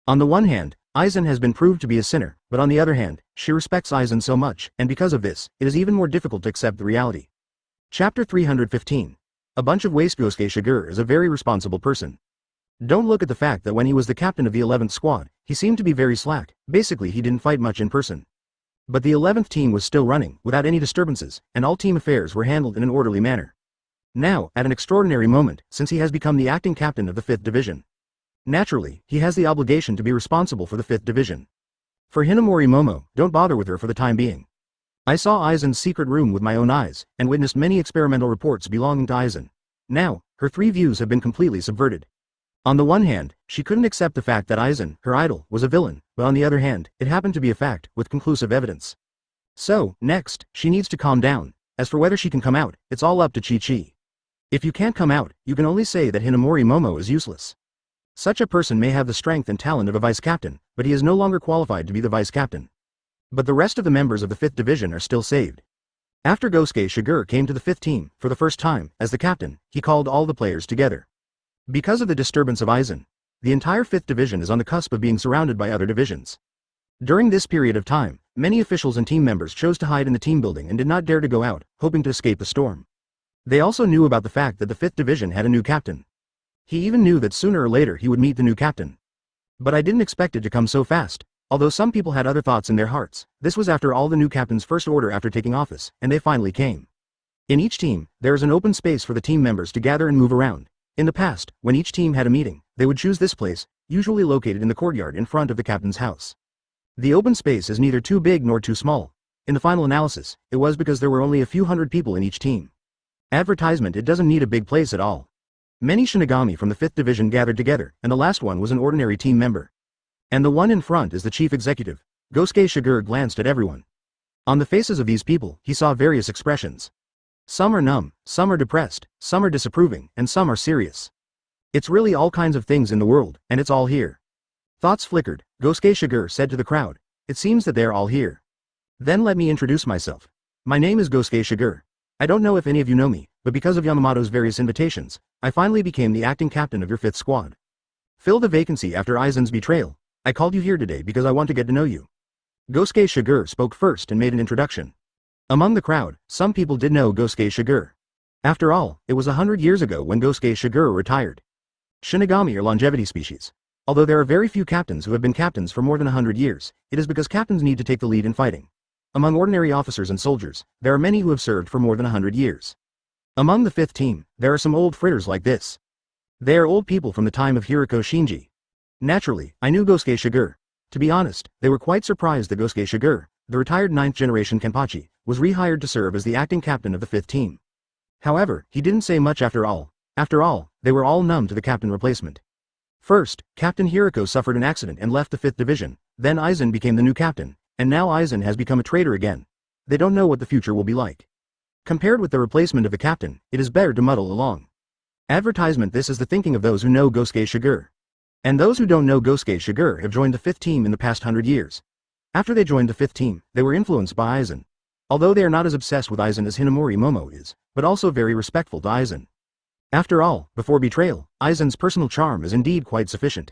On the one hand, Aizen has been proved to be a sinner, but on the other hand, she respects Aizen so much, and because of this, it is even more difficult to accept the reality. Chapter 315. A bunch of waste. Gosuke Shigure is a very responsible person. Don't look at the fact that when he was the captain of the 11th squad, he seemed to be very slack, basically he didn't fight much in person. But the 11th team was still running, without any disturbances, and all team affairs were handled in an orderly manner. Now, at an extraordinary moment, since he has become the acting captain of the 5th division. Naturally, he has the obligation to be responsible for the 5th division. For Hinamori Momo, don't bother with her for the time being. I saw Aizen's secret room with my own eyes, and witnessed many experimental reports belonging to Aizen. Now, her 3 views have been completely subverted. On the one hand, she couldn't accept the fact that Aizen, her idol, was a villain, but on the other hand, it happened to be a fact, with conclusive evidence. So, next, she needs to calm down. As for whether she can come out, it's all up to Chi-Chi. If you can't come out, you can only say that Hinamori Momo is useless. Such a person may have the strength and talent of a vice captain, but he is no longer qualified to be the vice captain. But the rest of the members of the 5th division are still saved. After Gosuke Shigure came to the 5th team, for the first time, as the captain, he called all the players together. Because of the disturbance of Aizen, the entire 5th division is on the cusp of being surrounded by other divisions. During this period of time, many officials and team members chose to hide in the team building and did not dare to go out, hoping to escape the storm. They also knew about the fact that the 5th division had a new captain. He even knew that sooner or later he would meet the new captain. But I didn't expect it to come so fast. Although some people had other thoughts in their hearts, this was after all the new captain's first order after taking office, and they finally came. In each team, there is an open space for the team members to gather and move around. In the past, when each team had a meeting, they would choose this place, usually located in the courtyard in front of the captain's house. The open space is neither too big nor too small. In the final analysis, it was because there were only a few hundred people in each team. Advertisement: it doesn't need a big place at all. Many Shinigami from the 5th division gathered together, and the last one was an ordinary team member. And the one in front is the chief executive. Gosuke Shigure glanced at everyone. On the faces of these people, he saw various expressions. Some are numb, some are depressed, some are disapproving, and some are serious. It's really all kinds of things in the world, and it's all here. Thoughts flickered. Gosuke Shigure said to the crowd, "It seems that they're all here. Then let me introduce myself. My name is Gosuke Shigure. I don't know if any of you know me, but because of Yamamoto's various invitations, I finally became the acting captain of your 5th squad. Fill the vacancy after Aizen's betrayal. I called you here today because I want to get to know you." Gosuke Shigure spoke first and made an introduction. Among the crowd, some people did know Gosuke Shigure. After all, it was 100 years ago when Gosuke Shigure retired. Shinigami are longevity species. Although there are very few captains who have been captains for more than 100 years, it is because captains need to take the lead in fighting. Among ordinary officers and soldiers, there are many who have served for more than 100 years. Among the 5th team, there are some old fritters like this. They are old people from the time of Hiriko Shinji. Naturally, I knew Gosuke Shigure. To be honest, they were quite surprised that Gosuke Shigure, the retired 9th generation Kenpachi, was rehired to serve as the acting captain of the 5th team. However, he didn't say much after all. After all, they were all numb to the captain replacement. First, Captain Hiriko suffered an accident and left the 5th division, then Aizen became the new captain, and now Aizen has become a traitor again. They don't know what the future will be like. Compared with the replacement of the captain, it is better to muddle along. Advertisement: this is the thinking of those who know Gosuke Shigure. And those who don't know Gosuke Shigure have joined the 5th team in the past 100 years. After they joined the 5th team, they were influenced by Aizen. Although they are not as obsessed with Aizen as Hinamori Momo is, but also very respectful to Aizen. After all, before betrayal, Aizen's personal charm is indeed quite sufficient.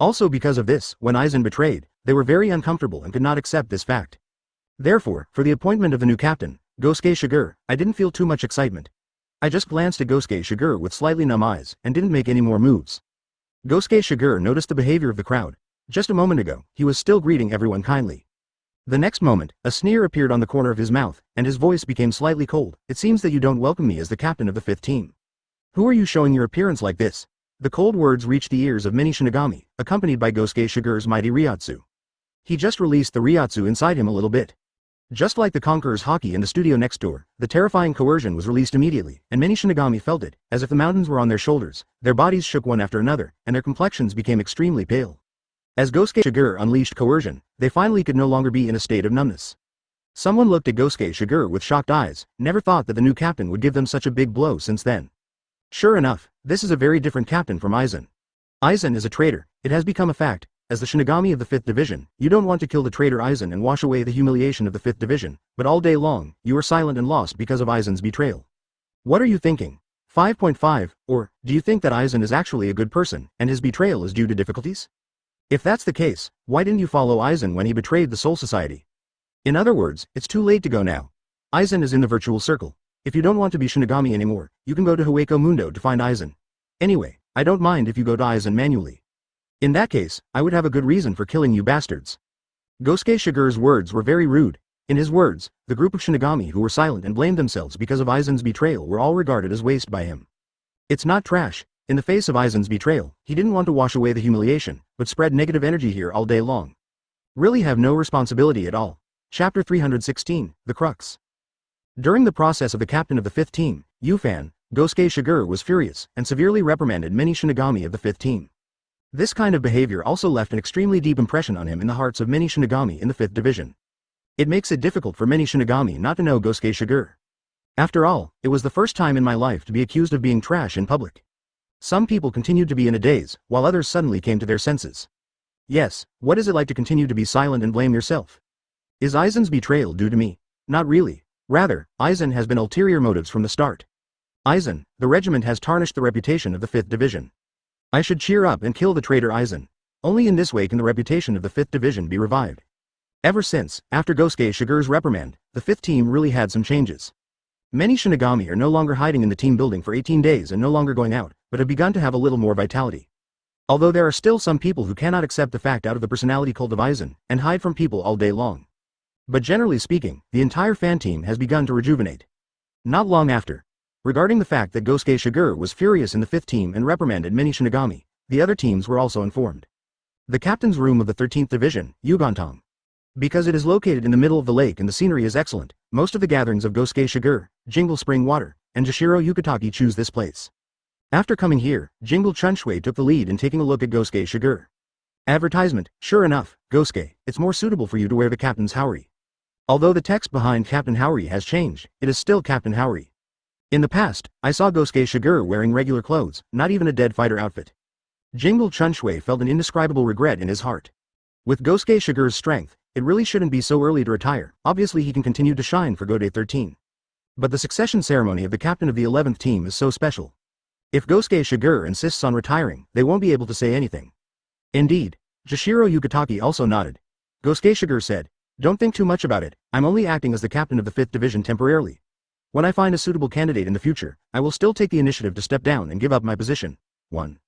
Also because of this, when Aizen betrayed, they were very uncomfortable and could not accept this fact. Therefore, for the appointment of the new captain, Gosuke Shigure, I didn't feel too much excitement. I just glanced at Gosuke Shigure with slightly numb eyes, and didn't make any more moves. Gosuke Shigure noticed the behavior of the crowd. Just a moment ago, he was still greeting everyone kindly. The next moment, a sneer appeared on the corner of his mouth, and his voice became slightly cold. "It seems that you don't welcome me as the captain of the 5th team. Who are you showing your appearance like this?" The cold words reached the ears of many Shinigami, accompanied by Gosuke Shigure's mighty Ryotsu. He just released the Ryotsu inside him a little bit. Just like the Conqueror's Haki in the studio next door, the terrifying coercion was released immediately, and many Shinigami felt it, as if the mountains were on their shoulders. Their bodies shook one after another, and their complexions became extremely pale. As Gosuke Shigure unleashed coercion, they finally could no longer be in a state of numbness. Someone looked at Gosuke Shigure with shocked eyes, never thought that the new captain would give them such a big blow since then. Sure enough, this is a very different captain from Aizen. Aizen is a traitor, it has become a fact. As the Shinigami of the 5th division, you don't want to kill the traitor Aizen and wash away the humiliation of the 5th division, but all day long, you are silent and lost because of Aizen's betrayal. What are you thinking? 5.5, or, do you think that Aizen is actually a good person, and his betrayal is due to difficulties? If that's the case, why didn't you follow Aizen when he betrayed the Soul Society? In other words, it's too late to go now. Aizen is in the virtual circle. If you don't want to be Shinigami anymore, you can go to Hueco Mundo to find Aizen. Anyway, I don't mind if you go to Aizen manually. In that case, I would have a good reason for killing you bastards. Gosuke Shigure's words were very rude. In his words, the group of Shinigami who were silent and blamed themselves because of Aizen's betrayal were all regarded as waste by him. It's not trash. In the face of Aizen's betrayal, he didn't want to wash away the humiliation, but spread negative energy here all day long. Really have no responsibility at all. Chapter 316, The Crux. During the process of the captain of the 5th team, Yufan, Gosuke Shigure was furious and severely reprimanded many Shinigami of the 5th team. This kind of behavior also left an extremely deep impression on him in the hearts of many Shinigami in the 5th division. It makes it difficult for many Shinigami not to know Gosuke Shigure. After all, it was the first time in my life to be accused of being trash in public. Some people continued to be in a daze, while others suddenly came to their senses. Yes, what is it like to continue to be silent and blame yourself? Is Aizen's betrayal due to me? Not really. Rather, Aizen has been ulterior motives from the start. Aizen, the regiment has tarnished the reputation of the 5th division. I should cheer up and kill the traitor Aizen. Only in this way can the reputation of the 5th division be revived. Ever since, after Gosuke Shigure's reprimand, the 5th team really had some changes. Many Shinigami are no longer hiding in the team building for 18 days and no longer going out, but have begun to have a little more vitality. Although there are still some people who cannot accept the fact out of the personality cult of Aizen, and hide from people all day long. But generally speaking, the entire fan team has begun to rejuvenate. Not long after. Regarding the fact that Gosuke Shigure was furious in the 5th team and reprimanded many Shinigami, the other teams were also informed. The captain's room of the 13th division, Yugantong. Because it is located in the middle of the lake and the scenery is excellent, most of the gatherings of Gosuke Shigure, Jingle Spring Water, and Jashiro Yukitaki choose this place. After coming here, Jingle Chunshui took the lead in taking a look at Gosuke Shigure. Advertisement, sure enough, Gosuke, it's more suitable for you to wear the captain's haori. Although the text behind Captain Haori has changed, it is still Captain Haori. In the past, I saw Gosuke Shigure wearing regular clothes, not even a dead fighter outfit. Jingle Chunshui felt an indescribable regret in his heart. With Gosuke Shigure's strength, it really shouldn't be so early to retire. Obviously he can continue to shine for Gode 13. But the succession ceremony of the captain of the 11th team is so special. If Gosuke Shigure insists on retiring, they won't be able to say anything. Indeed. Jashiro Yukitaki also nodded. Gosuke Shigure said, don't think too much about it, I'm only acting as the captain of the 5th division temporarily. When I find a suitable candidate in the future, I will still take the initiative to step down and give up my position. 1.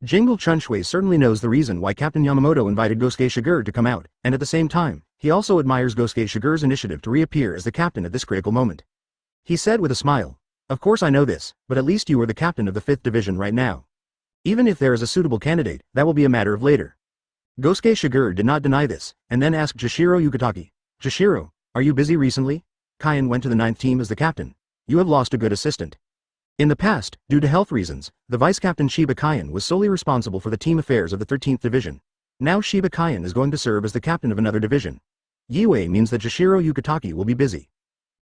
Jingle Chunshui certainly knows the reason why Captain Yamamoto invited Gosuke Shigure to come out, and at the same time, he also admires Gosuke Shigure's initiative to reappear as the captain at this critical moment. He said with a smile, of course I know this, but at least you are the captain of the 5th division right now. Even if there is a suitable candidate, that will be a matter of later. Gosuke Shigure did not deny this, and then asked Jashiro Yukitaki, Jashiro, are you busy recently? Kaien went to the 9th team as the captain. You have lost a good assistant. In the past, due to health reasons, the vice-captain Shiba Kaien was solely responsible for the team affairs of the 13th division. Now Shiba Kaien is going to serve as the captain of another division. Yue means that Jashiro Yukitaki will be busy.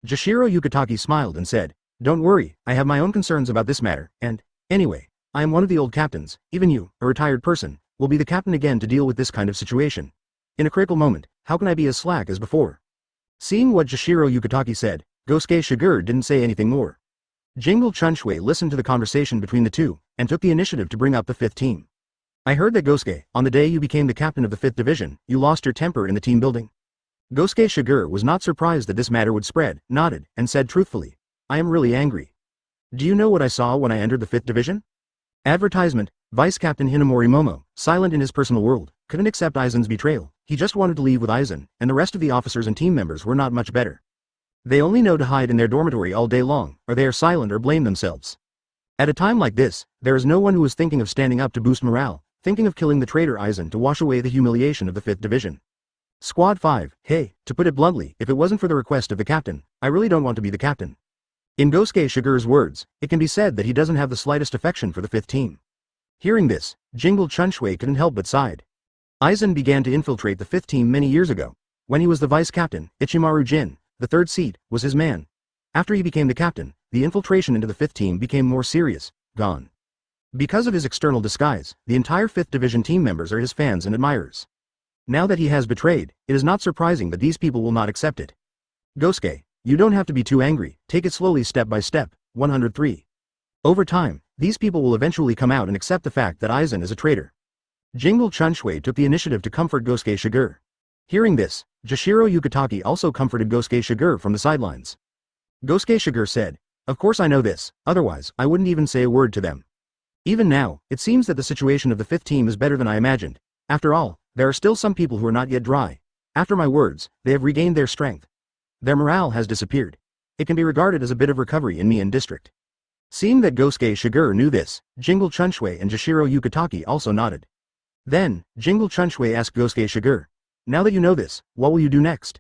Jashiro Yukitaki smiled and said, don't worry, I have my own concerns about this matter, and, anyway, I am one of the old captains, even you, a retired person, will be the captain again to deal with this kind of situation. In a critical moment, how can I be as slack as before? Seeing what Jashiro Yukitaki said, Gosuke Shigure didn't say anything more. Jingle Chunshui listened to the conversation between the two, and took the initiative to bring up the 5th team. I heard that Gosuke, on the day you became the captain of the 5th division, you lost your temper in the team building. Gosuke Shigure was not surprised that this matter would spread, nodded, and said truthfully, I am really angry. Do you know what I saw when I entered the 5th division? Advertisement, Vice-Captain Hinamori Momo, silent in his personal world, couldn't accept Aizen's betrayal. He just wanted to leave with Aizen, and the rest of the officers and team members were not much better. They only know to hide in their dormitory all day long, or they are silent or blame themselves. At a time like this, there is no one who is thinking of standing up to boost morale, thinking of killing the traitor Aizen to wash away the humiliation of the 5th division. Squad 5, hey, to put it bluntly, if it wasn't for the request of the captain, I really don't want to be the captain. In Gosuke Shigure's words, it can be said that he doesn't have the slightest affection for the 5th team. Hearing this, Jingle Chunshui couldn't help but sighed. Aizen began to infiltrate the 5th team many years ago. When he was the vice-captain, Ichimaru Jin, the 3rd seat, was his man. After he became the captain, the infiltration into the 5th team became more serious, gone. Because of his external disguise, the entire 5th division team members are his fans and admirers. Now that he has betrayed, it is not surprising that these people will not accept it. Gosuke, you don't have to be too angry, take it slowly step by step. 103. Over time, these people will eventually come out and accept the fact that Aizen is a traitor. Jingle Chunshui took the initiative to comfort Gosuke Shigure. Hearing this, Jashiro Yukitaki also comforted Gosuke Shigure from the sidelines. Gosuke Shigure said, of course I know this, otherwise I wouldn't even say a word to them. Even now, it seems that the situation of the 5th team is better than I imagined. After all, there are still some people who are not yet dry. After my words, they have regained their strength. Their morale has disappeared. It can be regarded as a bit of recovery in Mian district. Seeing that Gosuke Shigure knew this, Jingle Chunshui and Jashiro Yukitaki also nodded. Then, Jingle Chunshui asked Gosuke Shigure, "Now that you know this, what will you do next?"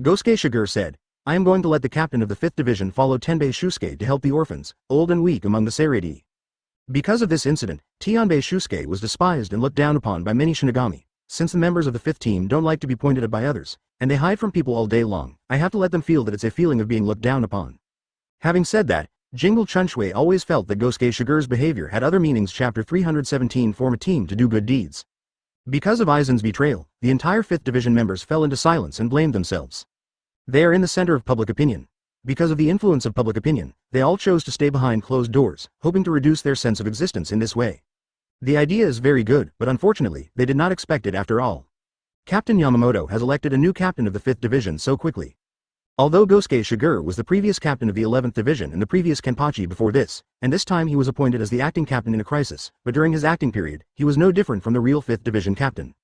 Gosuke Shigure said, "I am going to let the captain of the 5th division follow Tenbei Shusuke to help the orphans, old and weak among the Seireitei." Because of this incident, Tenbei Shusuke was despised and looked down upon by many Shinigami. Since the members of the 5th team don't like to be pointed at by others, and they hide from people all day long, I have to let them feel that it's a feeling of being looked down upon. Having said that, Jingle Chunshui always felt that Gosuke Shigure's behavior had other meanings. Chapter 317 Form a team to do good deeds. Because of Aizen's betrayal, the entire 5th division members fell into silence and blamed themselves. They are in the center of public opinion. Because of the influence of public opinion, they all chose to stay behind closed doors, hoping to reduce their sense of existence in this way. The idea is very good, but unfortunately, they did not expect it after all. Captain Yamamoto has elected a new captain of the 5th division so quickly. Although Gosuke Shigure was the previous captain of the 11th division and the previous Kenpachi before this, and this time he was appointed as the acting captain in a crisis, but during his acting period, he was no different from the real 5th division captain.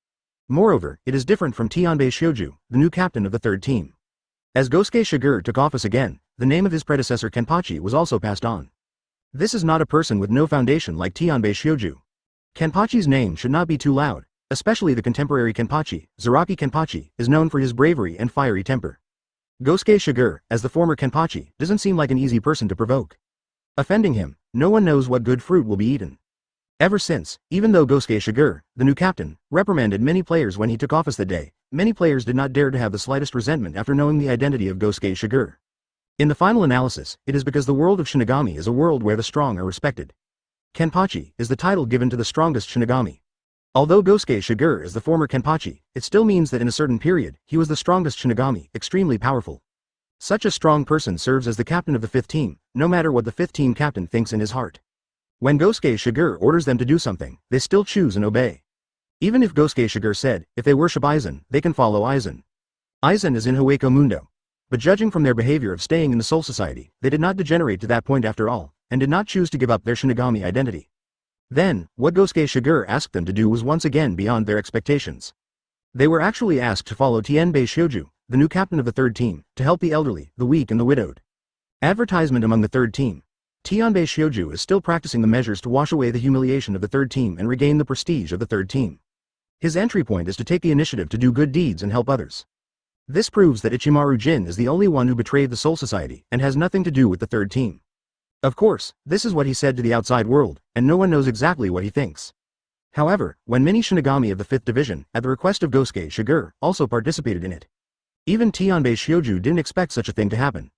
Moreover, it is different from Tenbei Shouju, the new captain of the 3rd team. As Gosuke Shigure took office again, the name of his predecessor Kenpachi was also passed on. This is not a person with no foundation like Tenbei Shouju. Kenpachi's name should not be too loud, especially the contemporary Kenpachi, Zaraki Kenpachi, is known for his bravery and fiery temper. Gosuke Shigure, as the former Kenpachi, doesn't seem like an easy person to provoke. Offending him, no one knows what good fruit will be eaten. Ever since, even though Gosuke Shigure, the new captain, reprimanded many players when he took office that day, many players did not dare to have the slightest resentment after knowing the identity of Gosuke Shigure. In the final analysis, it is because the world of Shinigami is a world where the strong are respected. Kenpachi is the title given to the strongest Shinigami. Although Gosuke Shigure is the former Kenpachi, it still means that in a certain period, he was the strongest Shinigami, extremely powerful. Such a strong person serves as the captain of the 5th team, no matter what the 5th team captain thinks in his heart. When Gosuke Shigure orders them to do something, they still choose and obey. Even if Gosuke Shigure said, if they worship Aizen, they can follow Aizen. Aizen is in Hueco Mundo. But judging from their behavior of staying in the Soul Society, they did not degenerate to that point after all, and did not choose to give up their Shinigami identity. Then, what Gosuke Shigure asked them to do was once again beyond their expectations. They were actually asked to follow Tenbei Shouju, the new captain of the 3rd team, to help the elderly, the weak and the widowed. Advertisement among the 3rd team. Tenbei Shouju is still practicing the measures to wash away the humiliation of the 3rd team and regain the prestige of the 3rd team. His entry point is to take the initiative to do good deeds and help others. This proves that Ichimaru Jin is the only one who betrayed the Soul Society and has nothing to do with the 3rd team. Of course, this is what he said to the outside world, and no one knows exactly what he thinks. However, when many Shinigami of the 5th division, at the request of Gosuke Shigure, also participated in it. Even Tenbei Shouju didn't expect such a thing to happen.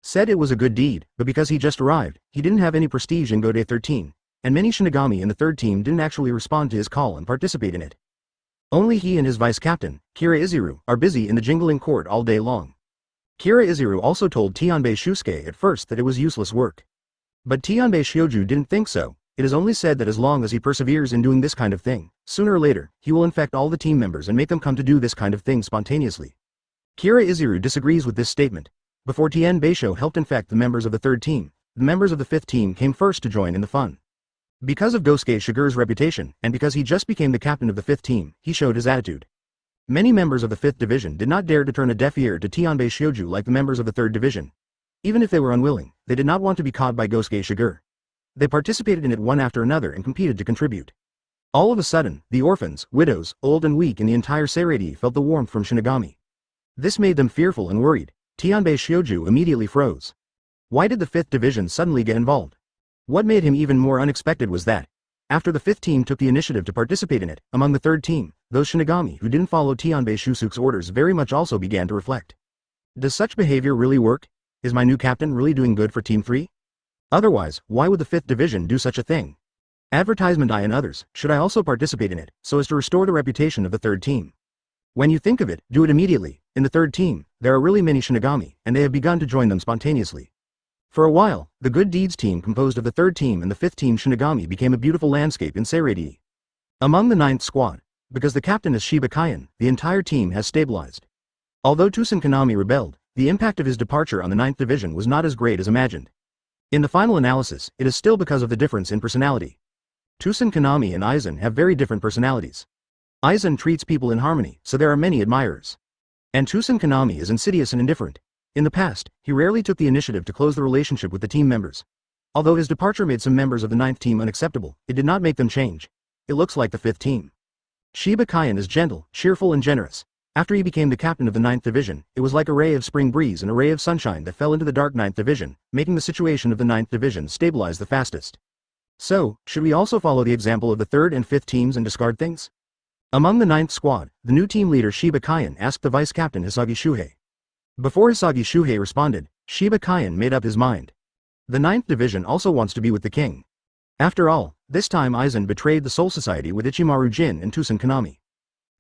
Said it was a good deed, but because he just arrived, he didn't have any prestige in Gode 13, and many Shinigami in the 3rd team didn't actually respond to his call and participate in it. Only he and his vice-captain, Kira Izuru, are busy in the jingling court all day long. Kira Izuru also told Tenbei Shusuke at first that it was useless work. But Tenbei Shouju didn't think so. It is only said that as long as he perseveres in doing this kind of thing, sooner or later, he will infect all the team members and make them come to do this kind of thing spontaneously. Kira Izuru disagrees with this statement. Before Tenbei Shou helped infect the members of the 3rd team, the members of the 5th team came first to join in the fun. Because of Gosuke Shigure's reputation, and because he just became the captain of the 5th team, he showed his attitude. Many members of the 5th division did not dare to turn a deaf ear to Tenbei Shouju like the members of the 3rd division. Even if they were unwilling, they did not want to be caught by Gosuke Shigure. They participated in it one after another and competed to contribute. All of a sudden, the orphans, widows, old and weak in the entire Seireitei felt the warmth from Shinigami. This made them fearful and worried. Tenbei Shouju immediately froze. Why did the 5th division suddenly get involved? What made him even more unexpected was that, after the 5th team took the initiative to participate in it, among the 3rd team, those Shinigami who didn't follow Tenbei Shusuke's orders very much also began to reflect. Does such behavior really work? Is my new captain really doing good for Team 3? Otherwise, why would the 5th division do such a thing? Advertisement I and others, should I also participate in it, so as to restore the reputation of the 3rd team? When you think of it, do it immediately. In the 3rd team, there are really many Shinigami, and they have begun to join them spontaneously. For a while, the good deeds team composed of the 3rd team and the 5th team Shinigami became a beautiful landscape in Seireitei. Among the 9th squad, because the captain is Shiba Kaien, the entire team has stabilized. Although Tusen Kanami rebelled, the impact of his departure on the 9th division was not as great as imagined. In the final analysis, it is still because of the difference in personality. Tusen Kanami and Aizen have very different personalities. Aizen treats people in harmony, so there are many admirers. And Tusen Kanami is insidious and indifferent. In the past, he rarely took the initiative to close the relationship with the team members. Although his departure made some members of the 9th team unacceptable, it did not make them change. It looks like the 5th team. Shiba Kyan is gentle, cheerful and generous. After he became the captain of the 9th division, it was like a ray of spring breeze and a ray of sunshine that fell into the dark 9th division, making the situation of the 9th division stabilize the fastest. So, should we also follow the example of the 3rd and 5th teams and discard things? Among the 9th squad, the new team leader Shiba Kyan asked the vice captain Hisagi Shuhei. Before Hisagi Shuhei responded, Shiba Kyan made up his mind. The 9th division also wants to be with the king. After all, this time Aizen betrayed the Soul Society with Ichimaru Jin and Tusen Kanami.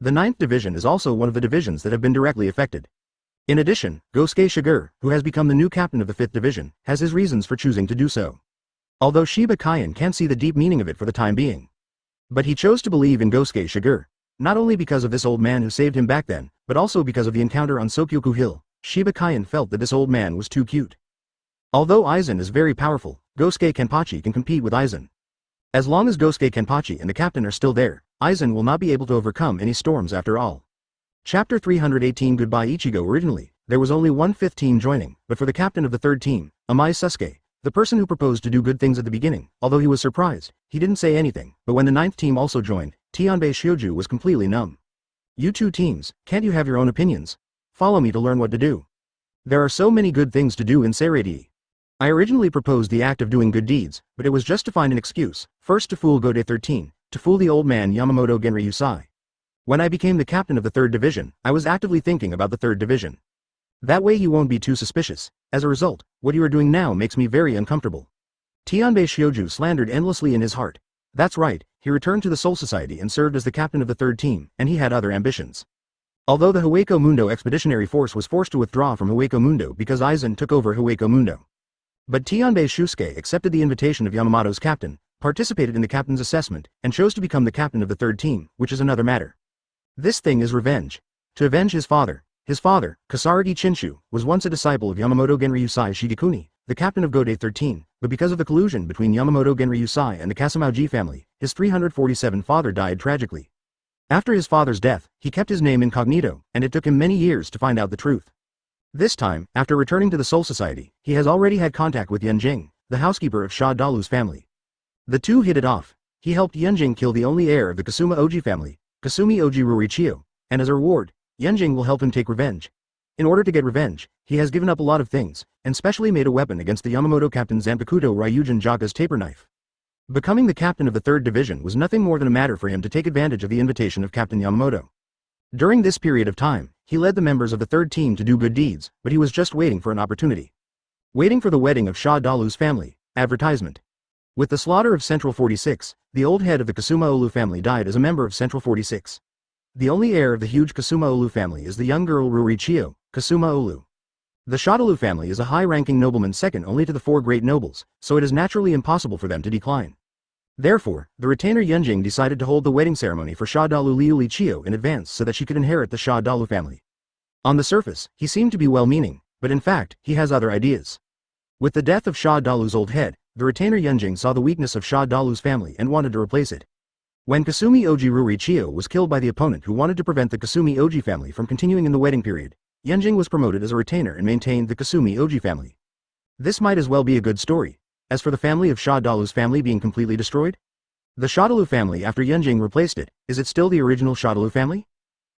The 9th division is also one of the divisions that have been directly affected. In addition, Gosuke Shigure, who has become the new captain of the 5th division, has his reasons for choosing to do so. Although Shiba Kyan can't see the deep meaning of it for the time being. But he chose to believe in Gosuke Shigure. Not only because of this old man who saved him back then, but also because of the encounter on Sokyoku Hill. Shiba Kyan felt that this old man was too cute. Although Aizen is very powerful, Gosuke Kenpachi can compete with Aizen. As long as Gosuke Kenpachi and the captain are still there, Aizen will not be able to overcome any storms after all. Chapter 318 Goodbye Ichigo. Originally, there was only one 5th team joining, but for the captain of the 3rd team, Amai Susuke, the person who proposed to do good things at the beginning, although he was surprised, he didn't say anything, but when the 9th team also joined, Tianbei Shioju was completely numb. You two teams, can't you have your own opinions? Follow me to learn what to do. There are so many good things to do in Seireitei. I originally proposed the act of doing good deeds, but it was just to find an excuse, first to fool Gode 13, to fool the old man Yamamoto Genryusai. When I became the captain of the 3rd division, I was actively thinking about the 3rd division. That way he won't be too suspicious. As a result, what you are doing now makes me very uncomfortable. Tianbei Shioju slandered endlessly in his heart. That's right, he returned to the Soul Society and served as the captain of the 3rd team, and he had other ambitions. Although the Hueco Mundo Expeditionary Force was forced to withdraw from Hueco Mundo because Aizen took over Hueco Mundo. But Tianbei Shusuke accepted the invitation of Yamamoto's captain, participated in the captain's assessment, and chose to become the captain of the 3rd team, which is another matter. This thing is revenge. To avenge his father, Kasaragi Chinshu, was once a disciple of Yamamoto Genryusai Shigekuni, the captain of Gode 13, but because of the collusion between Yamamoto Genryusai and the Kasamaoji family, his 347 father died tragically. After his father's death, he kept his name incognito, and it took him many years to find out the truth. This time, after returning to the Soul Society, he has already had contact with Yunjing, the housekeeper of Sha Dalu's family. The two hit it off. He helped Yunjing kill the only heir of the Kasuma Oji family, Kasumi Oji Rurichio, and as a reward, Yunjing will help him take revenge. In order to get revenge, he has given up a lot of things, and specially made a weapon against the Yamamoto captain Zanpakuto Ryujin Jaka's taper knife. Becoming the captain of the 3rd division was nothing more than a matter for him to take advantage of the invitation of Captain Yamamoto. During this period of time, he led the members of the 3rd team to do good deeds, but he was just waiting for an opportunity. Waiting for the wedding of Sha Dalu's family. Advertisement. With the slaughter of Central 46, the old head of the Kasuma Olu family died as a member of Central 46. The only heir of the huge Kasuma Olu family is the young girl Rurichio, Kasuma Olu. The Shadalu family is a high-ranking nobleman second only to the 4 great nobles, so it is naturally impossible for them to decline. Therefore, the retainer Yunjing decided to hold the wedding ceremony for Sha Dalu Liulichio in advance so that she could inherit the Sha Dalu family. On the surface, he seemed to be well-meaning, but in fact, he has other ideas. With the death of Sha Dalu's old head, the retainer Yunjing saw the weakness of Sha Dalu's family and wanted to replace it. When Kasumi Oji Rurichio was killed by the opponent who wanted to prevent the Kasumi Oji family from continuing in the wedding period, Yunjing was promoted as a retainer and maintained the Kasumi Oji family. This might as well be a good story. As for the family of Sha Dalu's family being completely destroyed? The Sha Dalu family after Yunjing replaced it, is it still the original Sha Dalu family?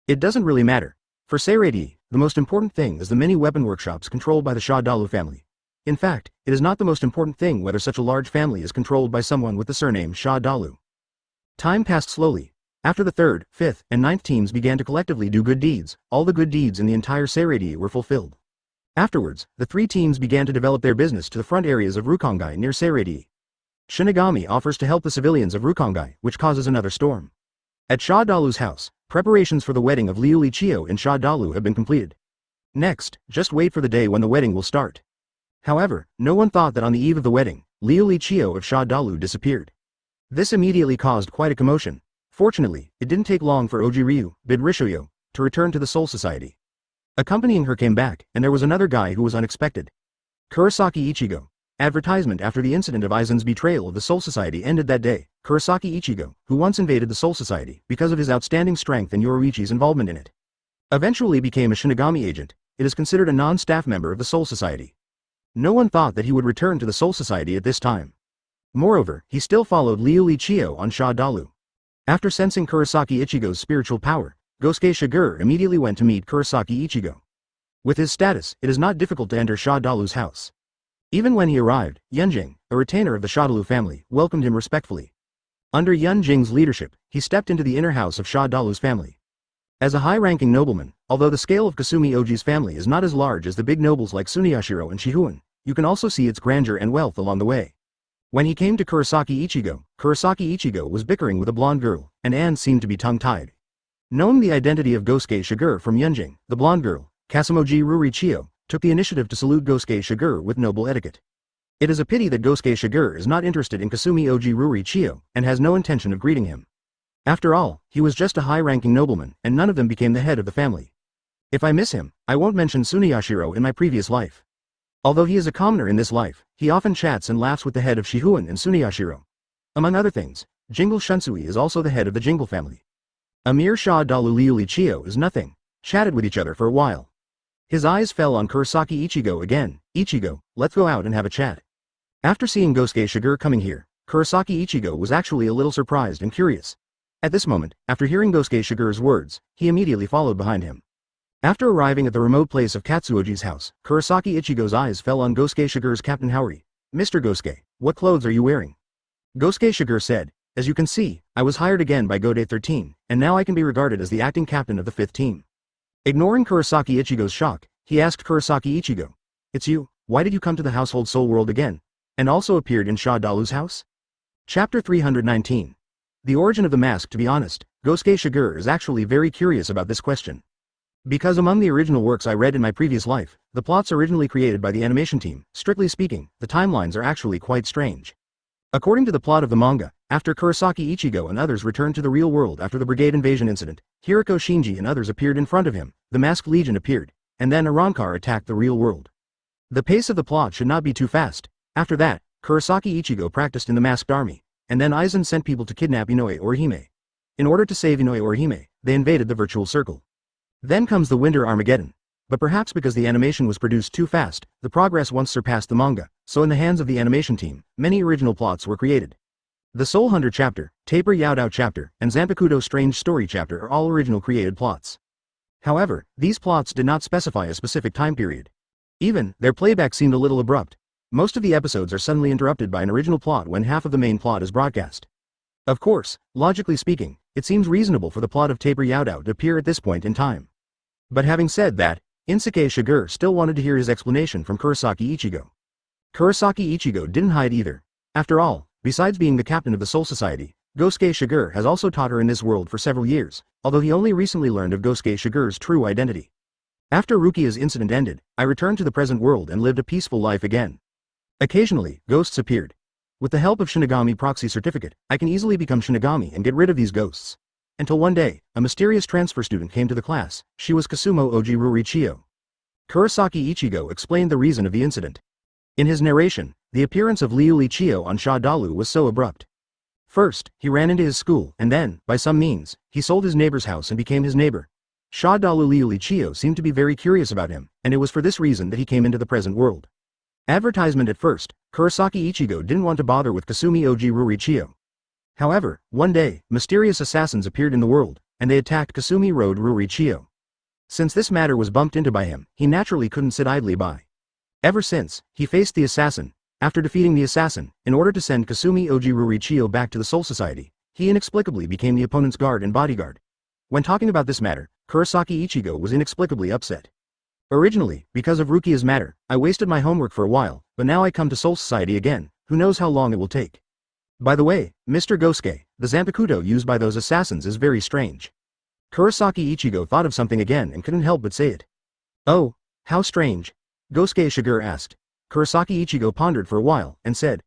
It doesn't really matter. For Seireitei, the most important thing is the many weapon workshops controlled by the Sha Dalu family. In fact, it is not the most important thing whether such a large family is controlled by someone with the surname Sha Dalu. Time passed slowly. After the 3rd, 5th, and 9th teams began to collectively do good deeds, all the good deeds in the entire Seireitei were fulfilled. Afterwards, the 3 teams began to develop their business to the front areas of Rukongai near Seireitei. Shinigami offers to help the civilians of Rukongai, which causes another storm. At Sha Dalu's house, preparations for the wedding of Liulichio and Sha Dalu have been completed. Next, just wait for the day when the wedding will start. However, no one thought that on the eve of the wedding, Liulichio of Sha Dalu disappeared. This immediately caused quite a commotion. Fortunately, it didn't take long for Oji Ryu, Bid Rishoyo, to return to the Soul Society. Accompanying her came back, and there was another guy who was unexpected. Kurosaki Ichigo. Advertisement. After the incident of Aizen's betrayal of the Soul Society ended that day, Kurosaki Ichigo, who once invaded the Soul Society because of his outstanding strength and Yoruichi's involvement in it. Eventually became a Shinigami agent, it is considered a non-staff member of the Soul Society. No one thought that he would return to the Soul Society at this time. Moreover, he still followed Liu Lichio on Sha Dalu. After sensing Kurosaki Ichigo's spiritual power, Gosuke Shigure immediately went to meet Kurosaki Ichigo. With his status, it is not difficult to enter Sha Dalu's house. Even when he arrived, Yunjing, a retainer of the Sha Dalu family, welcomed him respectfully. Under Yunjing's leadership, he stepped into the inner house of Sha Dalu's family. As a high-ranking nobleman, although the scale of Kasumi Oji's family is not as large as the big nobles like Suniyashiro and Shihuan, you can also see its grandeur and wealth along the way. When he came to Kurosaki Ichigo was bickering with a blonde girl, and Anne seemed to be tongue-tied. Knowing the identity of Gosuke Shigure from Yunjing, the blonde girl, Kasumoji Rurichio, took the initiative to salute Gosuke Shigure with noble etiquette. It is a pity that Gosuke Shigure is not interested in Kasumi Oji Rurichio and has no intention of greeting him. After all, he was just a high-ranking nobleman, and none of them became the head of the family. If I miss him, I won't mention Suniyashiro in my previous life. Although he is a commoner in this life, he often chats and laughs with the head of Shihuan and Suniyashiro. Among other things, Jingle Shunsui is also the head of the Jingle family. Amir Sha Dalu Liu Lichio is nothing, chatted with each other for a while. His eyes fell on Kurosaki Ichigo again. Ichigo, let's go out and have a chat. After seeing Gosuke Shigure coming here, Kurosaki Ichigo was actually a little surprised and curious. At this moment, after hearing Gosuke Shigure's words, he immediately followed behind him. After arriving at the remote place of Katsuoji's house, Kurosaki Ichigo's eyes fell on Gosuke Shigure's Captain Haori. Mr. Gosuke, what clothes are you wearing? Gosuke Shigure said, as you can see, I was hired again by Gode 13, and now I can be regarded as the acting captain of the 5th team. Ignoring Kurosaki Ichigo's shock, he asked Kurosaki Ichigo, it's you, why did you come to the household soul world again, and also appeared in Sha Dalu's house? Chapter 319. The origin of the mask. To be honest, Gosuke Shigure is actually very curious about this question. Because among the original works I read in my previous life, the plots originally created by the animation team, strictly speaking, the timelines are actually quite strange. According to the plot of the manga, after Kurosaki Ichigo and others returned to the real world after the Brigade invasion incident, Hiriko Shinji and others appeared in front of him, the Masked Legion appeared, and then Arrancar attacked the real world. The pace of the plot should not be too fast. After that, Kurosaki Ichigo practiced in the masked army, and then Aizen sent people to kidnap Inoue Orihime. In order to save Inoue Orihime, they invaded the virtual circle. Then comes the Winter Armageddon. But perhaps because the animation was produced too fast, the progress once surpassed the manga, so in the hands of the animation team, many original plots were created. The Soul Hunter chapter, Taper Yaodao chapter, and Zanpakuto Strange Story chapter are all original created plots. However, these plots did not specify a specific time period. Even, their playback seemed a little abrupt. Most of the episodes are suddenly interrupted by an original plot when half of the main plot is broadcast. Of course, logically speaking, it seems reasonable for the plot of Taper Yaodao to appear at this point in time. But having said that, Insuke Shigure still wanted to hear his explanation from Kurosaki Ichigo. Kurosaki Ichigo didn't hide either. After all, besides being the captain of the Soul Society, Gosuke Shigure has also taught her in this world for several years, although he only recently learned of Gosuke Shigure's true identity. After Rukia's incident ended, I returned to the present world and lived a peaceful life again. Occasionally, ghosts appeared. With the help of Shinigami proxy certificate, I can easily become Shinigami and get rid of these ghosts. Until one day, a mysterious transfer student came to the class. She was Kasumo Oji Rurichio. Kurosaki Ichigo explained the reason of the incident. In his narration, the appearance of Liu Lichio on Sha Dalu was so abrupt. First, he ran into his school, and then, by some means, he sold his neighbor's house and became his neighbor. Sha Dalu Liu Lichio seemed to be very curious about him, and it was for this reason that he came into the present world. Advertisement at first, Kurosaki Ichigo didn't want to bother with Kasumi Oji Rurichio. However, one day, mysterious assassins appeared in the world, and they attacked Kasumi Road Rurichio. Since this matter was bumped into by him, he naturally couldn't sit idly by. Ever since, he faced the assassin. After defeating the assassin, in order to send Kasumi Oji Rurichio back to the Soul Society, he inexplicably became the opponent's guard and bodyguard. When talking about this matter, Kurosaki Ichigo was inexplicably upset. Originally, because of Rukia's matter, I wasted my homework for a while, but now I come to Soul Society again, who knows how long it will take. By the way, Mr. Gosuke, the Zanpakuto used by those assassins is very strange. Kurosaki Ichigo thought of something again and couldn't help but say it. Oh, how strange? Gosuke Shigure asked. Kurosaki Ichigo pondered for a while, and said,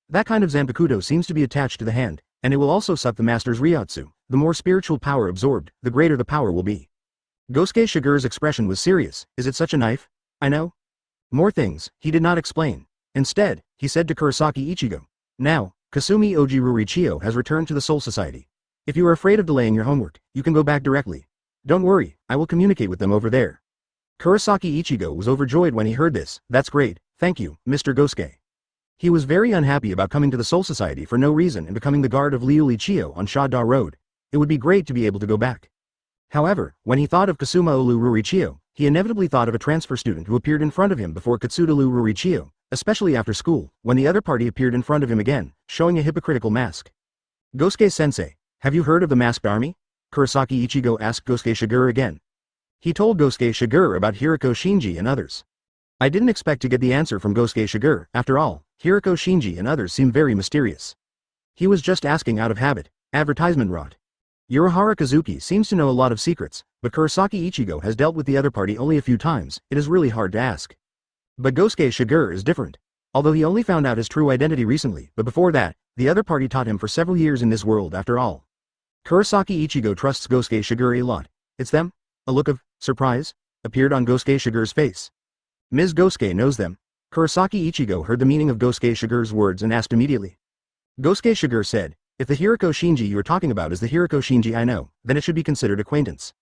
that kind of Zanpakuto seems to be attached to the hand, and it will also suck the master's Ryotsu. The more spiritual power absorbed, the greater the power will be. Gosuke Shigure's expression was serious. Is it such a knife? I know. More things, he did not explain. Instead, he said to Kurosaki Ichigo, now, Kasumi Ojirurichio has returned to the Soul Society. If you are afraid of delaying your homework, you can go back directly. Don't worry, I will communicate with them over there. Kurosaki Ichigo was overjoyed when he heard this. That's great, thank you, Mr. Gosuke. He was very unhappy about coming to the Soul Society for no reason and becoming the guard of Liu Lichio on Shada Road. It would be great to be able to go back. However, when he thought of Kasuma Olu Rurichio, he inevitably thought of a transfer student who appeared in front of him before Katsudalu Rurichio, especially after school, when the other party appeared in front of him again, showing a hypocritical mask. Gosuke-sensei, have you heard of the masked army? Kurosaki Ichigo asked Gosuke Shigure again. He told Gosuke Shigure about Hiriko Shinji and others. I didn't expect to get the answer from Gosuke Shigure. After all, Hiriko Shinji and others seem very mysterious. He was just asking out of habit, advertisement rot. Urahara Kazuki seems to know a lot of secrets, but Kurosaki Ichigo has dealt with the other party only a few times. It is really hard to ask. But Gosuke Shigure is different. Although he only found out his true identity recently, but before that, the other party taught him for several years in this world after all. Kurosaki Ichigo trusts Gosuke Shigure a lot. It's them? A look of surprise appeared on Gosuke Shigure's face. Ms. Gosuke knows them. Kurosaki Ichigo heard the meaning of Gosuke Shigure's words and asked immediately. Gosuke Shigure said, if the Hiriko Shinji you are talking about is the Hiriko Shinji I know, then it should be considered acquaintance.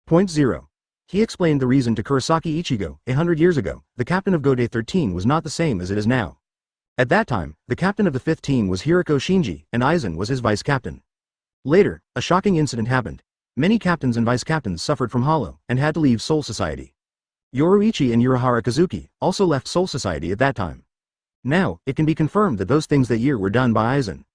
Point 0. He explained the reason to Kurosaki Ichigo. 100 years ago, the captain of Gode 13 was not the same as it is now. At that time, the captain of the 5th team was Hiriko Shinji, and Aizen was his vice-captain. Later, a shocking incident happened. Many captains and vice-captains suffered from Hollow, and had to leave Soul Society. Yoruichi and Urahara Kazuki also left Soul Society at that time. Now, it can be confirmed that those things that year were done by Aizen.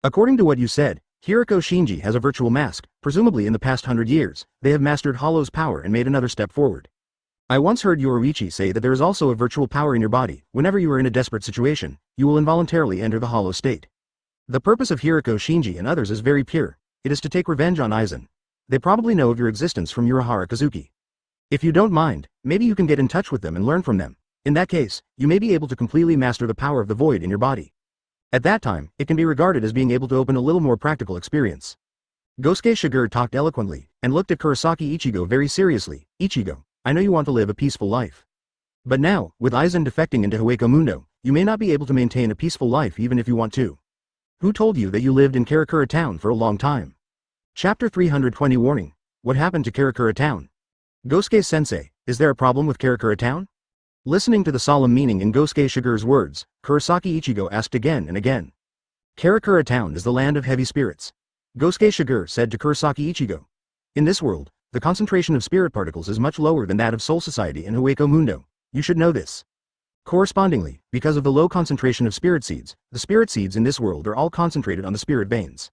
According to what you said, Hiriko Shinji has a virtual mask. Presumably in the past 100 years, they have mastered Hollow's power and made another step forward. I once heard Yoruichi say that there is also a virtual power in your body. Whenever you are in a desperate situation, you will involuntarily enter the Hollow state. The purpose of Hiriko Shinji and others is very pure. It is to take revenge on Aizen. They probably know of your existence from Urahara Kazuki. If you don't mind, maybe you can get in touch with them and learn from them. In that case, you may be able to completely master the power of the void in your body. At that time, it can be regarded as being able to open a little more practical experience. Gosuke Shigure talked eloquently, and looked at Kurosaki Ichigo very seriously. Ichigo, I know you want to live a peaceful life. But now, with Aizen defecting into Hueco Mundo, you may not be able to maintain a peaceful life even if you want to. Who told you that you lived in Karakura Town for a long time? Chapter 320 Warning. What happened to Karakura Town? Gosuke-sensei, is there a problem with Karakura Town? Listening to the solemn meaning in Gosuke Shigure's words, Kurosaki Ichigo asked again and again. Karakura Town is the land of heavy spirits. Gosuke Shigure said to Kurosaki Ichigo. In this world, the concentration of spirit particles is much lower than that of Soul Society and Hueco Mundo. You should know this. Correspondingly, because of the low concentration of spirit seeds, the spirit seeds in this world are all concentrated on the spirit veins.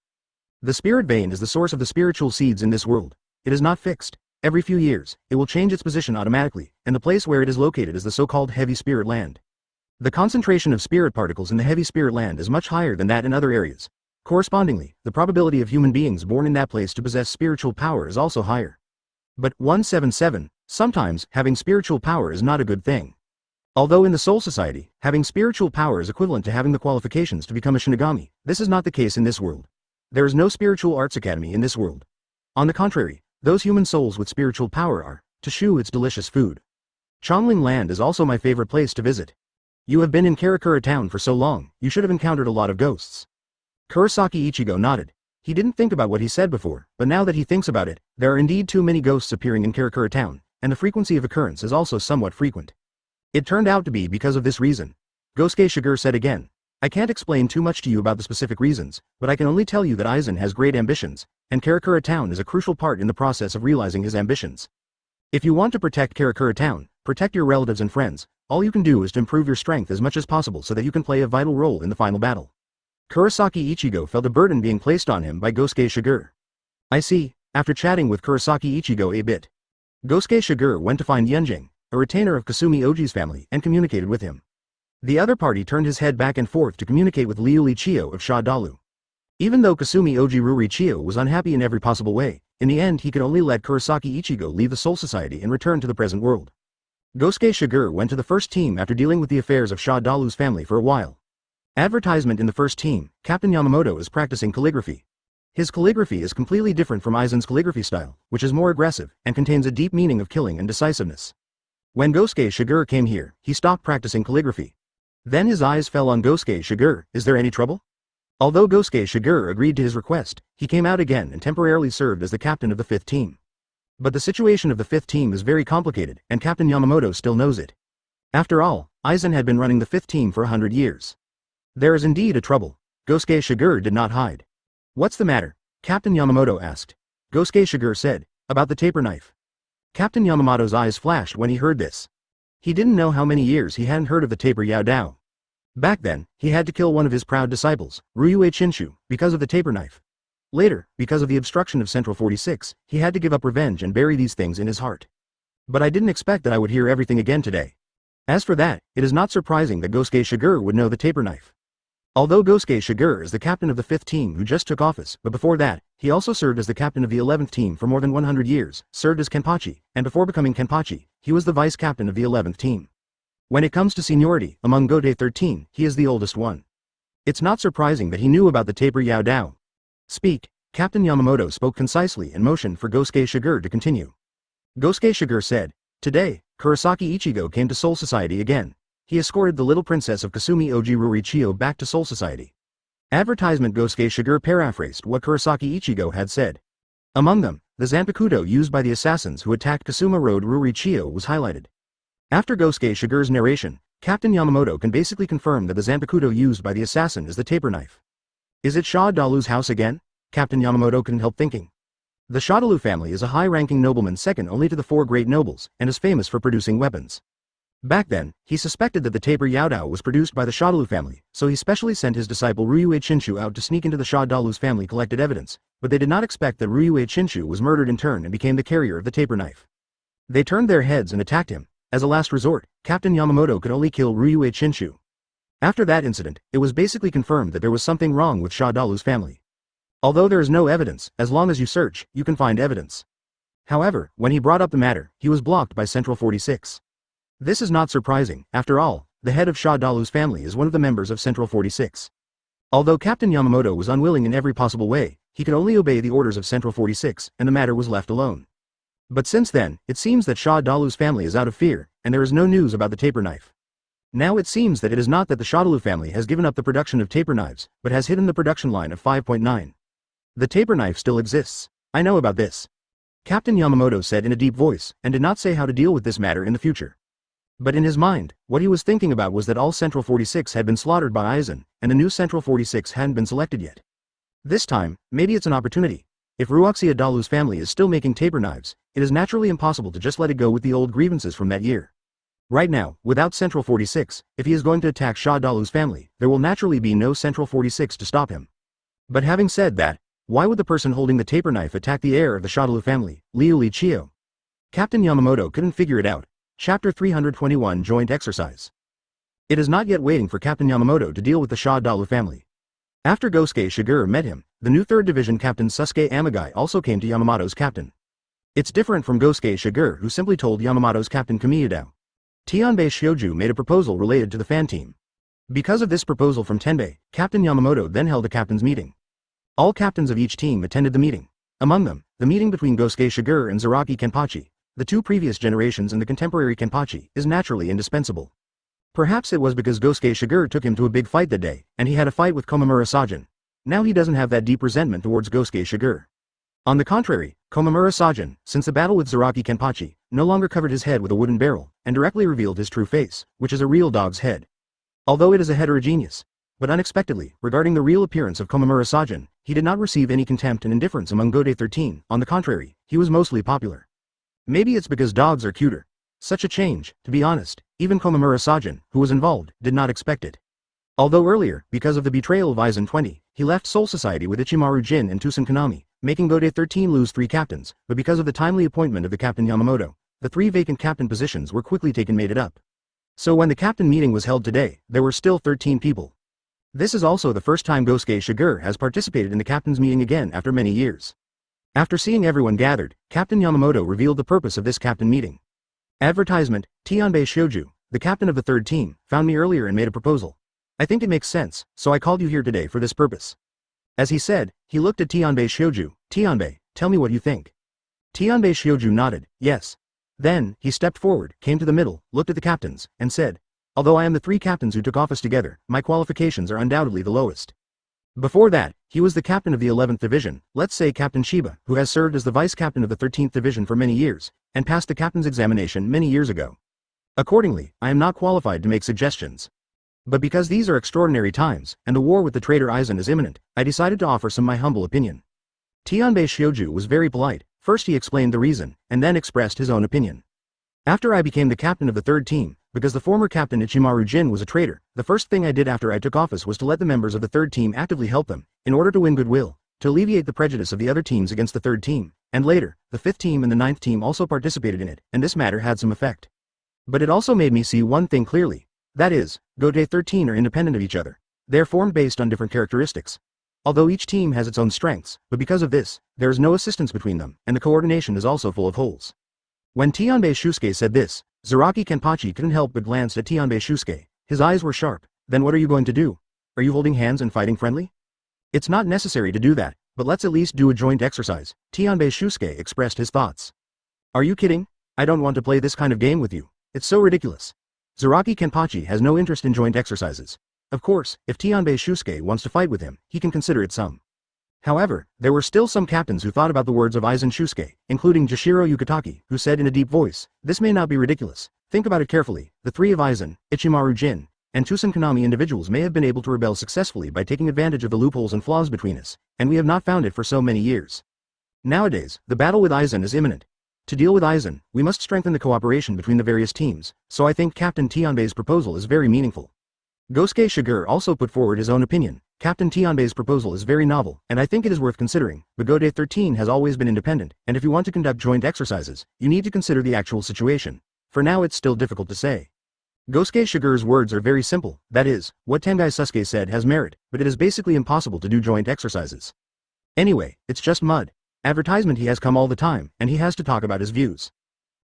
The spirit vein is the source of the spiritual seeds in this world. It is not fixed. Every few years, it will change its position automatically, and the place where it is located is the so-called heavy spirit land. The concentration of spirit particles in the heavy spirit land is much higher than that in other areas. Correspondingly, the probability of human beings born in that place to possess spiritual power is also higher. But 177, sometimes, having spiritual power is not a good thing. Although in the Soul Society, having spiritual power is equivalent to having the qualifications to become a Shinigami, this is not the case in this world. There is no spiritual arts academy in this world. On the contrary, those human souls with spiritual power are, to shew its delicious food. Chongling Land is also my favorite place to visit. You have been in Karakura Town for so long, you should have encountered a lot of ghosts. Kurosaki Ichigo nodded. He didn't think about what he said before, but now that he thinks about it, there are indeed too many ghosts appearing in Karakura Town, and the frequency of occurrence is also somewhat frequent. It turned out to be because of this reason. Gosuke Shigure said again. I can't explain too much to you about the specific reasons, but I can only tell you that Aizen has great ambitions, and Karakura Town is a crucial part in the process of realizing his ambitions. If you want to protect Karakura Town, protect your relatives and friends, all you can do is to improve your strength as much as possible so that you can play a vital role in the final battle. Kurosaki Ichigo felt a burden being placed on him by Gosuke Shigure. I see, after chatting with Kurosaki Ichigo a bit. Gosuke Shigure went to find Yunjing, a retainer of Kasumi Oji's family, and communicated with him. The other party turned his head back and forth to communicate with Liu Lichio of Shadalu. Even though Kasumi Oji Rurichio was unhappy in every possible way, in the end he could only let Kurosaki Ichigo leave the Soul Society and return to the present world. Gosuke Shigure went to the first team after dealing with the affairs of Shadalu's family for a while. Advertisement in the first team, Captain Yamamoto is practicing calligraphy. His calligraphy is completely different from Aizen's calligraphy style, which is more aggressive, and contains a deep meaning of killing and decisiveness. When Gosuke Shigure came here, he stopped practicing calligraphy. Then his eyes fell on Gosuke Shigure. Is there any trouble? Although Gosuke Shigure agreed to his request, he came out again and temporarily served as the captain of the 5th team. But the situation of the 5th team is very complicated, and Captain Yamamoto still knows it. After all, Aizen had been running the 5th team for 100 years. There is indeed a trouble. Gosuke Shigure did not hide. What's the matter? Captain Yamamoto asked. Gosuke Shigure said, about the taper knife. Captain Yamamoto's eyes flashed when he heard this. He didn't know how many years he hadn't heard of the taper Yao Dao. Back then, he had to kill one of his proud disciples, Ryue Shinshu, because of the taper knife. Later, because of the obstruction of Central 46, he had to give up revenge and bury these things in his heart. But I didn't expect that I would hear everything again today. As for that, it is not surprising that Gosuke Shigure would know the taper knife. Although Gosuke Shigure is the captain of the 5th team who just took office, but before that, he also served as the captain of the 11th team for more than 100 years, served as Kenpachi, and before becoming Kenpachi, he was the vice captain of the 11th team. When it comes to seniority, among Gode 13, he is the oldest one. It's not surprising that he knew about the taper Yao Dao. Speak, Captain Yamamoto spoke concisely and motioned for Gosuke Shigure to continue. Gosuke Shigure said, today, Kurosaki Ichigo came to Soul Society again. He escorted the little princess of Kasumi Oji Rurichio back to Soul Society. Advertisement. Gosuke Shigure paraphrased what Kurosaki Ichigo had said. Among them, the Zanpakuto used by the assassins who attacked Kasuma Road Rurichio was highlighted. After Gosuke Shigure's narration, Captain Yamamoto can basically confirm that the Zanpakuto used by the assassin is the taper knife. Is it Shah Dalu's house again? Captain Yamamoto couldn't help thinking. The Shadalu family is a high-ranking nobleman second only to the 4 great nobles, and is famous for producing weapons. Back then, he suspected that the taper Yao Dao was produced by the Shadalu family, so he specially sent his disciple Ryue Shinshu out to sneak into the Shah Dalu's family collected evidence, but they did not expect that Ryue Shinshu was murdered in turn and became the carrier of the taper knife. They turned their heads and attacked him. As a last resort, Captain Yamamoto could only kill Ryue Shinshu. After that incident, it was basically confirmed that there was something wrong with Shah Dalu's family. Although there is no evidence, as long as you search, you can find evidence. However, when he brought up the matter, he was blocked by Central 46. This is not surprising, after all, the head of Shah Dalu's family is one of the members of Central 46. Although Captain Yamamoto was unwilling in every possible way, he could only obey the orders of Central 46, and the matter was left alone. But since then, it seems that Shah Dalu's family is out of fear, and there is no news about the taper knife. Now it seems that it is not that the Shadalu family has given up the production of taper knives, but has hidden the production line of 5.9. The taper knife still exists. I know about this. Captain Yamamoto said in a deep voice, and did not say how to deal with this matter in the future. But in his mind, what he was thinking about was that all Central 46 had been slaughtered by Aizen, and the new Central 46 hadn't been selected yet. This time, maybe it's an opportunity. If Ruoxia Dalu's family is still making taper knives, it is naturally impossible to just let it go with the old grievances from that year. Right now, without Central 46, if he is going to attack Shah Dalu's family, there will naturally be no Central 46 to stop him. But having said that, why would the person holding the taper knife attack the heir of the Shadalu family, Liu Li Chio? Captain Yamamoto couldn't figure it out. Chapter 321 Joint Exercise. It is not yet waiting for Captain Yamamoto to deal with the Shah Dalu family. After Gosuke Shigure met him, the new 3rd Division Captain Susuke Amagai also came to Yamamoto's captain. It's different from Gosuke Shigure, who simply told Yamamoto's captain Kamiyadao. Tianbei Shioju made a proposal related to the fan team. Because of this proposal from Tenbei, Captain Yamamoto then held a captain's meeting. All captains of each team attended the meeting. Among them, the meeting between Gosuke Shigure and Seireitei, the 2 previous generations and the contemporary Kenpachi, is naturally indispensable. Perhaps it was because Gosuke Shigure took him to a big fight that day, and he had a fight with Komamura Sajin. Now he doesn't have that deep resentment towards Gosuke Shigure. On the contrary, Komamura Sajin, since the battle with Seireitei, no longer covered his head with a wooden barrel, and directly revealed his true face, which is a real dog's head. Although it is a heterogeneous, but unexpectedly, regarding the real appearance of Komamura Sajin, he did not receive any contempt and indifference among Gode 13, on the contrary, he was mostly popular. Maybe it's because dogs are cuter. Such a change, to be honest, even Komamura Sajin, who was involved, did not expect it. Although earlier, because of the betrayal of Aizen 20, he left Soul Society with Ichimaru Jin and Tusen Konami, making Gode 13 lose 3 captains, but because of the timely appointment of the Captain Yamamoto, the 3 vacant captain positions were quickly made it up. So when the captain meeting was held today, there were still 13 people. This is also the first time Gosuke Shigure has participated in the captain's meeting again after many years. After seeing everyone gathered, Captain Yamamoto revealed the purpose of this captain meeting. Advertisement, Tianbei Shioju, the captain of the 3rd team, found me earlier and made a proposal. I think it makes sense, so I called you here today for this purpose. As he said, he looked at Tianbei Shioju. Tianbei, tell me what you think. Tianbei Shioju nodded, yes. Then, he stepped forward, came to the middle, looked at the captains, and said, although I am the 3 captains who took office together, my qualifications are undoubtedly the lowest. Before that, he was the captain of the 11th Division, let's say Captain Shiba, who has served as the vice captain of the 13th Division for many years, and passed the captain's examination many years ago. Accordingly, I am not qualified to make suggestions. But because these are extraordinary times, and the war with the traitor Aizen is imminent, I decided to offer my humble opinion. Tianbei Shioju was very polite. First he explained the reason, and then expressed his own opinion. After I became the captain of the third team, because the former captain Ichimaru Jin was a traitor, the first thing I did after I took office was to let the members of the third team actively help them, in order to win goodwill, to alleviate the prejudice of the other teams against the third team, and later, the fifth team and the ninth team also participated in it, and this matter had some effect. But it also made me see one thing clearly. That is, Gode 13 are independent of each other. They are formed based on different characteristics. Although each team has its own strengths, but because of this, there is no assistance between them, and the coordination is also full of holes. When Tianbei Shusuke said this, Seireitei couldn't help but glance at Tianbei Shusuke. His eyes were sharp. Then what are you going to do? Are you holding hands and fighting friendly? It's not necessary to do that, but let's at least do a joint exercise. Tianbei Shusuke expressed his thoughts. Are you kidding? I don't want to play this kind of game with you. It's so ridiculous. Seireitei has no interest in joint exercises. Of course, if Tianbei Shusuke wants to fight with him, he can consider it some. However, there were still some captains who thought about the words of Aizen Shusuke, including Jashiro Yukitake, who said in a deep voice, this may not be ridiculous. Think about it carefully. The three of Aizen, Ichimaru Jin, and Tusen Konami individuals may have been able to rebel successfully by taking advantage of the loopholes and flaws between us, and we have not found it for so many years. Nowadays, the battle with Aizen is imminent. To deal with Aizen, we must strengthen the cooperation between the various teams, so I think Captain Tianbei's proposal is very meaningful. Gosuke Shigure also put forward his own opinion. Captain Tianbei's proposal is very novel, and I think it is worth considering. Gode 13 has always been independent, and if you want to conduct joint exercises, you need to consider the actual situation. For now it's still difficult to say. Gosuke Shigure's words are very simple, that is, what Tengai Sasuke said has merit, but it is basically impossible to do joint exercises. Anyway, it's just mud. Advertisement he has come all the time, and he has to talk about his views.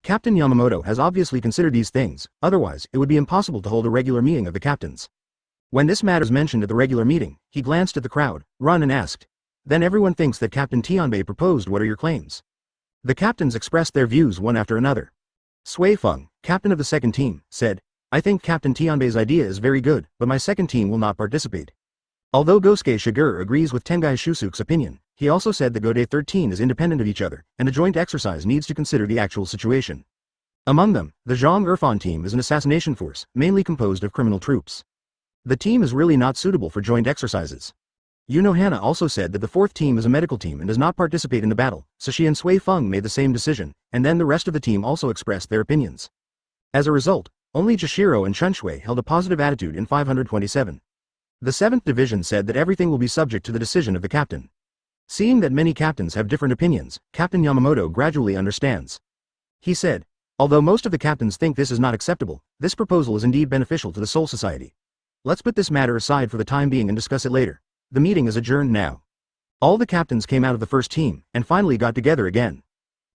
Captain Yamamoto has obviously considered these things, otherwise it would be impossible to hold a regular meeting of the captains. When this matter is mentioned at the regular meeting, he glanced at the crowd, run and asked. Then everyone thinks that Captain Tianbei proposed what are your claims? The captains expressed their views one after another. Sui Feng, captain of the second team, said, I think Captain Tianbei's idea is very good, but my second team will not participate. Although Gosuke Shigure agrees with Tengai Shusuke's opinion, he also said that Gode 13 is independent of each other, and a joint exercise needs to consider the actual situation. Among them, the Zhang Erfan team is an assassination force, mainly composed of criminal troops. The team is really not suitable for joint exercises. Yunohana also said that the fourth team is a medical team and does not participate in the battle, so she and Sui Feng made the same decision, and then the rest of the team also expressed their opinions. As a result, only Jashiro and Chunshui held a positive attitude in 527. The 7th Division said that everything will be subject to the decision of the captain. Seeing that many captains have different opinions, Captain Yamamoto gradually understands. He said, although most of the captains think this is not acceptable, this proposal is indeed beneficial to the Soul Society. Let's put this matter aside for the time being and discuss it later. The meeting is adjourned now. All the captains came out of the first team, and finally got together again.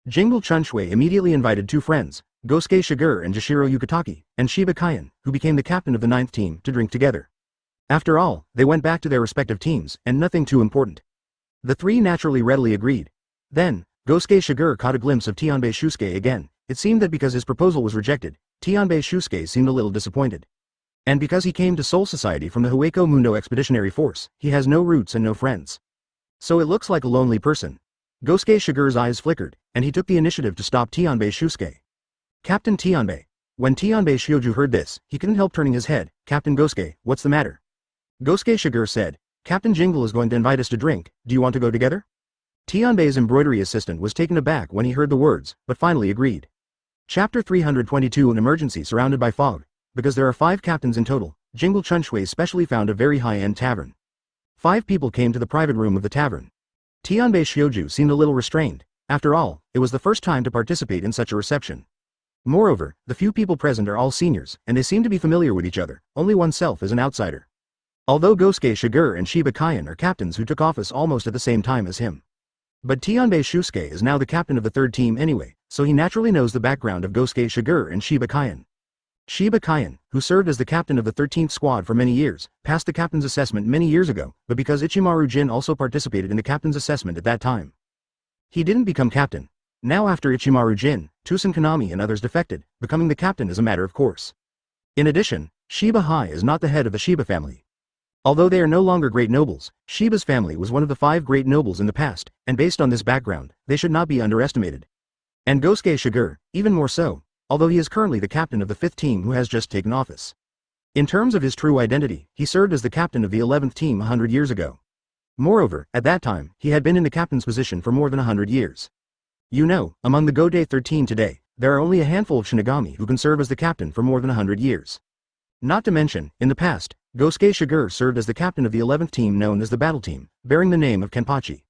Jingle Chunshui immediately invited two friends, Gosuke Shigure and Jashiro Yukitake, and Shiba Kaien, who became the captain of the 9th team, to drink together. After all, they went back to their respective teams, and nothing too important. The three naturally readily agreed. Then, Gosuke Shigure caught a glimpse of Tianbei Shusuke again. It seemed that because his proposal was rejected, Tianbei Shusuke seemed a little disappointed. And because he came to Soul Society from the Hueco Mundo Expeditionary Force, he has no roots and no friends. So it looks like a lonely person. Gosuke Shigure's eyes flickered, and he took the initiative to stop Tianbei Shusuke. Captain Tianbei. When Tianbei Shioju heard this, he couldn't help turning his head. Captain Gosuke, what's the matter? Gosuke Shigure said, Captain Jingle is going to invite us to drink, do you want to go together? Tianbei's embroidery assistant was taken aback when he heard the words, but finally agreed. Chapter 322 An emergency surrounded by fog. Because there are 5 captains in total, Jingle Chunshui specially found a very high-end tavern. 5 people came to the private room of the tavern. Tianbei Shioju seemed a little restrained. After all, it was the first time to participate in such a reception. Moreover, the few people present are all seniors, and they seem to be familiar with each other, only oneself is an outsider. Although Gosuke Shigure and Shiba Kaien are captains who took office almost at the same time as him. But Tianbei Shusuke is now the captain of the third team anyway, so he naturally knows the background of Gosuke Shigure and Shiba Kaien. Shiba Kaien, who served as the captain of the 13th squad for many years, passed the captain's assessment many years ago, but because Ichimaru Jin also participated in the captain's assessment at that time, he didn't become captain. Now after Ichimaru Jin, Tusen Konami and others defected, becoming the captain is a matter of course. In addition, Shiba Hai is not the head of the Shiba family. Although they are no longer great nobles, Shiba's family was one of the 5 great nobles in the past, and based on this background, they should not be underestimated. And Gosuke Shigure, even more so, although he is currently the captain of the 5th team who has just taken office. In terms of his true identity, he served as the captain of the 11th team 100 years ago. Moreover, at that time, he had been in the captain's position for more than 100 years. You know, among the Godei 13 today, there are only a handful of Shinigami who can serve as the captain for more than 100 years. Not to mention, in the past, Gosuke Shigure served as the captain of the 11th team known as the Battle Team, bearing the name of Kenpachi.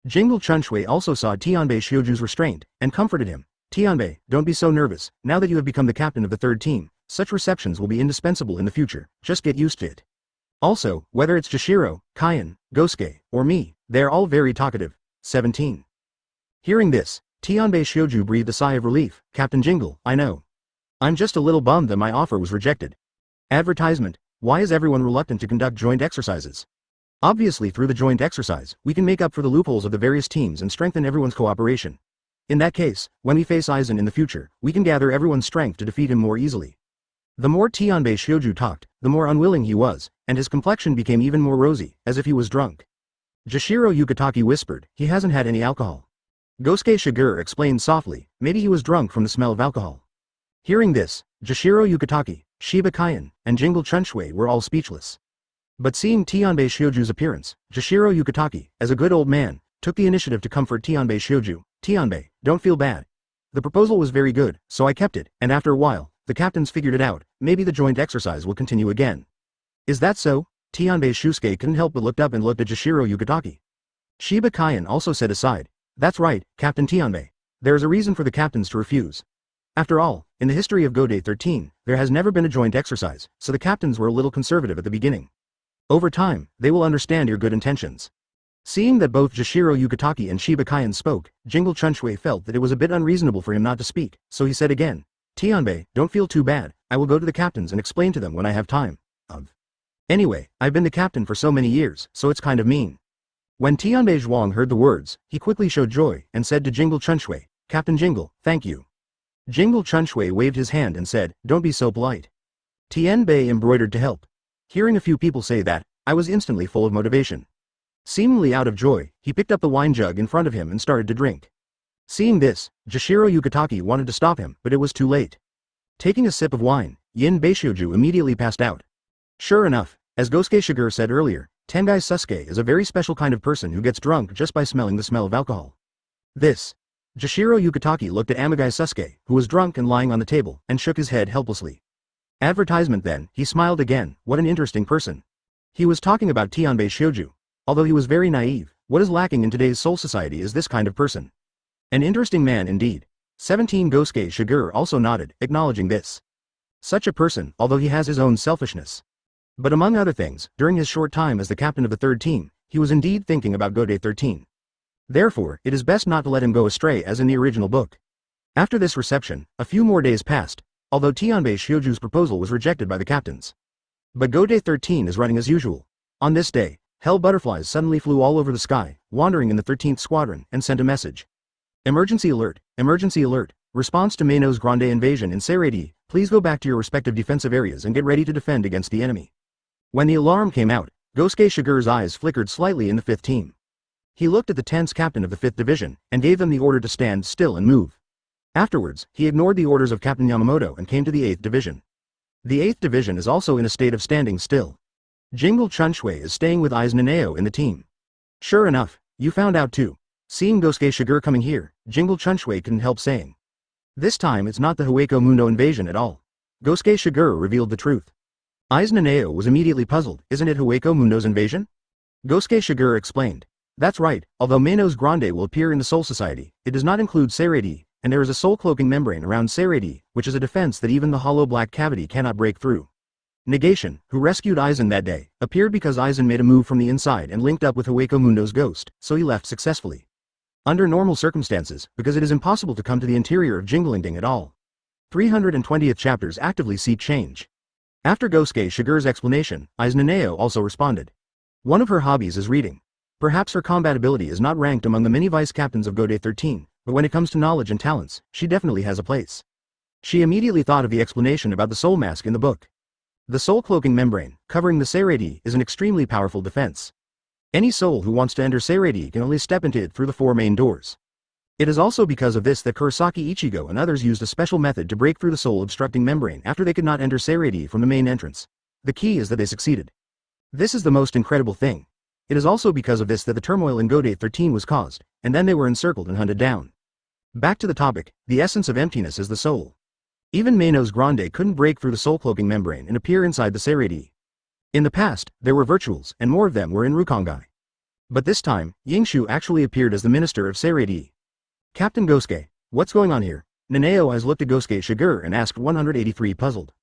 Jingle Chunhui also saw Tianbei Shioju's restraint, and comforted him. Tianbei, don't be so nervous, now that you have become the captain of the 3rd team, such receptions will be indispensable in the future, just get used to it. Also, whether it's Jashiro, Kaien, Gosuke, or me, they are all very talkative. 17. Hearing this, Tianbei Shioju breathed a sigh of relief. Captain Jingle, I know. I'm just a little bummed that my offer was rejected. Advertisement, why is everyone reluctant to conduct joint exercises? Obviously through the joint exercise, we can make up for the loopholes of the various teams and strengthen everyone's cooperation. In that case, when we face Aizen in the future, we can gather everyone's strength to defeat him more easily. The more Tianbei Shioju talked, the more unwilling he was, and his complexion became even more rosy, as if he was drunk. Jashiro Yukitake whispered, he hasn't had any alcohol. Gosuke Shigure explained softly, maybe he was drunk from the smell of alcohol. Hearing this, Jashiro Yukitake, Shiba Kaien, and Jingle Chunhui were all speechless. But seeing Tianbei Shioju's appearance, Jashiro Yukitake, as a good old man, took the initiative to comfort Tianbei Shioju. Tianbei, don't feel bad. The proposal was very good, so I kept it, and after a while, the captains figured it out, maybe the joint exercise will continue again. Is that so? Tianbei Shusuke couldn't help but looked up and looked at Jashiro Yukitake. Shiba Kaien also said aside, that's right, Captain Tianbei. There is a reason for the captains to refuse. After all, in the history of Godei 13, there has never been a joint exercise, so the captains were a little conservative at the beginning. Over time, they will understand your good intentions. Seeing that both Jashiro Yukitake and Shiba Kaien spoke, Jingle Chunhui felt that it was a bit unreasonable for him not to speak, so he said again, Tianbei, don't feel too bad, I will go to the captains and explain to them when I have time. Anyway, I've been the captain for so many years, so it's kind of mean. When Tianbei Zhuang heard the words, he quickly showed joy, and said to Jingle Chunhui, Captain Jingle, thank you. Jingle Chunhui waved his hand and said, don't be so polite. Tianbei embroidered to help. Hearing a few people say that, I was instantly full of motivation. Seemingly out of joy, he picked up the wine jug in front of him and started to drink. Seeing this, Jashiro Yukitake wanted to stop him, but it was too late. Taking a sip of wine, Yin Beishouju immediately passed out. Sure enough, as Gosuke Shigure said earlier, Tengai Sasuke is a very special kind of person who gets drunk just by smelling the smell of alcohol. Jashiro Yukitake looked at Amagai Sasuke, who was drunk and lying on the table, and shook his head helplessly. Advertisement then, he smiled again, what an interesting person. He was talking about Tianbei Shioju. Although he was very naive, what is lacking in today's Soul Society is this kind of person. An interesting man indeed. 17 Gosuke Shigure also nodded, acknowledging this. Such a person, although he has his own selfishness. But among other things, during his short time as the captain of the 3rd team, he was indeed thinking about Godei 13. Therefore, it is best not to let him go astray as in the original book. After this reception, a few more days passed, although Tianbei Shioju's proposal was rejected by the captains. But Godei 13 is running as usual. On this day, hell butterflies suddenly flew all over the sky, wandering in the 13th Squadron, and sent a message. Emergency alert, response to Meino's Grande invasion in Seireitei, please go back to your respective defensive areas and get ready to defend against the enemy. When the alarm came out, Gosuke Shigure's eyes flickered slightly in the 5th team. He looked at the tense captain of the 5th division, and gave them the order to stand still and move. Afterwards, he ignored the orders of Captain Yamamoto and came to the 8th division. The 8th division is also in a state of standing still. Jingle Chunhui is staying with Aizen Nanao in the team. Sure enough, you found out too. Seeing Gosuke Shigure coming here, Jingle Chunhui couldn't help saying. This time it's not the Hueco Mundo invasion at all. Gosuke Shigure revealed the truth. Aizen Nanao was immediately puzzled, isn't it Hueco Mundo's invasion? Gosuke Shigure explained. That's right, although Meino's Grande will appear in the Soul Society, it does not include Seireitei, and there is a soul cloaking membrane around Seireitei, which is a defense that even the hollow black cavity cannot break through. Negation, who rescued Aizen that day, appeared because Aizen made a move from the inside and linked up with Hueco Mundo's ghost, so he left successfully. Under normal circumstances, because it is impossible to come to the interior of Jinglingding at all. 320th chapters actively seek change. After Gosuke Shigure's explanation, Aizen Nanao also responded. One of her hobbies is reading. Perhaps her combat ability is not ranked among the many vice captains of Godei 13, but when it comes to knowledge and talents, she definitely has a place. She immediately thought of the explanation about the soul mask in the book. The soul cloaking membrane, covering the Seireitei, is an extremely powerful defense. Any soul who wants to enter Seireitei can only step into it through the 4 main doors. It is also because of this that Kurosaki Ichigo and others used a special method to break through the soul-obstructing membrane after they could not enter Seireitei from the main entrance. The key is that they succeeded. This is the most incredible thing. It is also because of this that the turmoil in Godate 13 was caused, and then they were encircled and hunted down. Back to the topic, the essence of emptiness is the soul. Even Manos Grande couldn't break through the soul-cloaking membrane and appear inside the Seireitei. In the past, there were virtuals, and more of them were in Rukongai. But this time, Yingshu actually appeared as the minister of Seireitei. Captain Gosuke, what's going on here? Nanao has looked at Gosuke Shigure and asked 183 puzzled.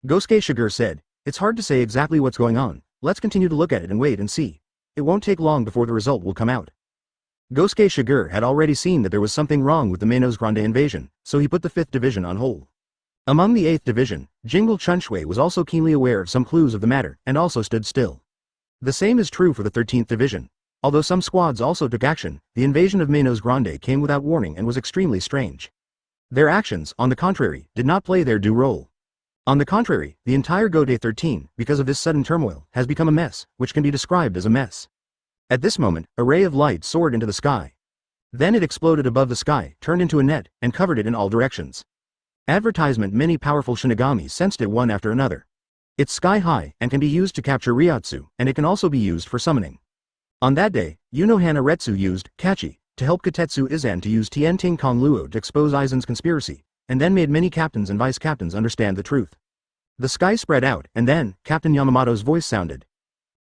Gosuke Shigure said, it's hard to say exactly what's going on, let's continue to look at it and wait and see. It won't take long before the result will come out. Gosuke Shigure had already seen that there was something wrong with the Manos Grande invasion, so he put the 5th Division on hold. Among the 8th Division, Jingle Chunshui was also keenly aware of some clues of the matter and also stood still. The same is true for the 13th Division. Although some squads also took action, the invasion of Manos Grande came without warning and was extremely strange. Their actions, on the contrary, did not play their due role. On the contrary, the entire Godate 13, because of this sudden turmoil, has become a mess, which can be described as a mess. At this moment, a ray of light soared into the sky. Then it exploded above the sky, turned into a net, and covered it in all directions. Advertisement: many powerful Shinigami sensed it one after another. It's sky high and can be used to capture Ryotsu, and it can also be used for summoning. On that day, Unohana Retsu used Kachi to help Katetsu Izan to use Tianting Kong Luo to expose Aizen's conspiracy, and then made many captains and vice-captains understand the truth. The sky spread out, and then, Captain Yamamoto's voice sounded.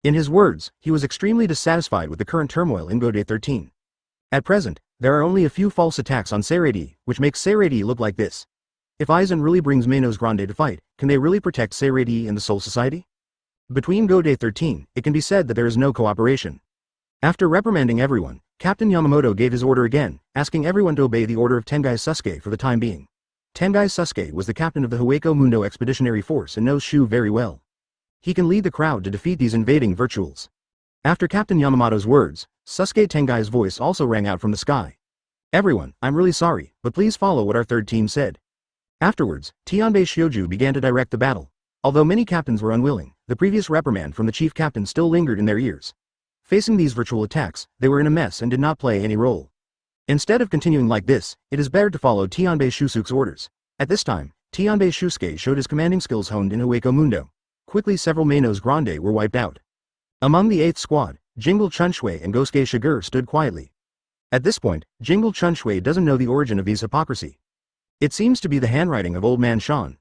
In his words, he was extremely dissatisfied with the current turmoil in Godate 13. At present, there are only a few false attacks on Seireitei, which makes Seireitei look like this. If Aizen really brings Manos Grande to fight, can they really protect Seireitei and the Soul Society? Between Godate 13, it can be said that there is no cooperation. After reprimanding everyone, Captain Yamamoto gave his order again, asking everyone to obey the order of Tengai Sasuke for the time being. Tengai Sasuke was the captain of the Hueco Mundo Expeditionary Force and knows Shu very well. He can lead the crowd to defeat these invading virtuals. After Captain Yamamoto's words, Sasuke Tengai's voice also rang out from the sky. Everyone, I'm really sorry, but please follow what our third team said. Afterwards, Tianbei Shioju began to direct the battle. Although many captains were unwilling, the previous reprimand from the chief captain still lingered in their ears. Facing these virtual attacks, they were in a mess and did not play any role. Instead of continuing like this, it is better to follow Tianbei Shusuke's orders. At this time, Tianbei Shusuke showed his commanding skills honed in Hueco Mundo. Quickly several Manos Grande were wiped out. Among the 8th squad, Jingle Chunshui and Gosuke Shigure stood quietly. At this point, Jingle Chunshui doesn't know the origin of these hypocrisy. It seems to be the handwriting of Old Man Shan.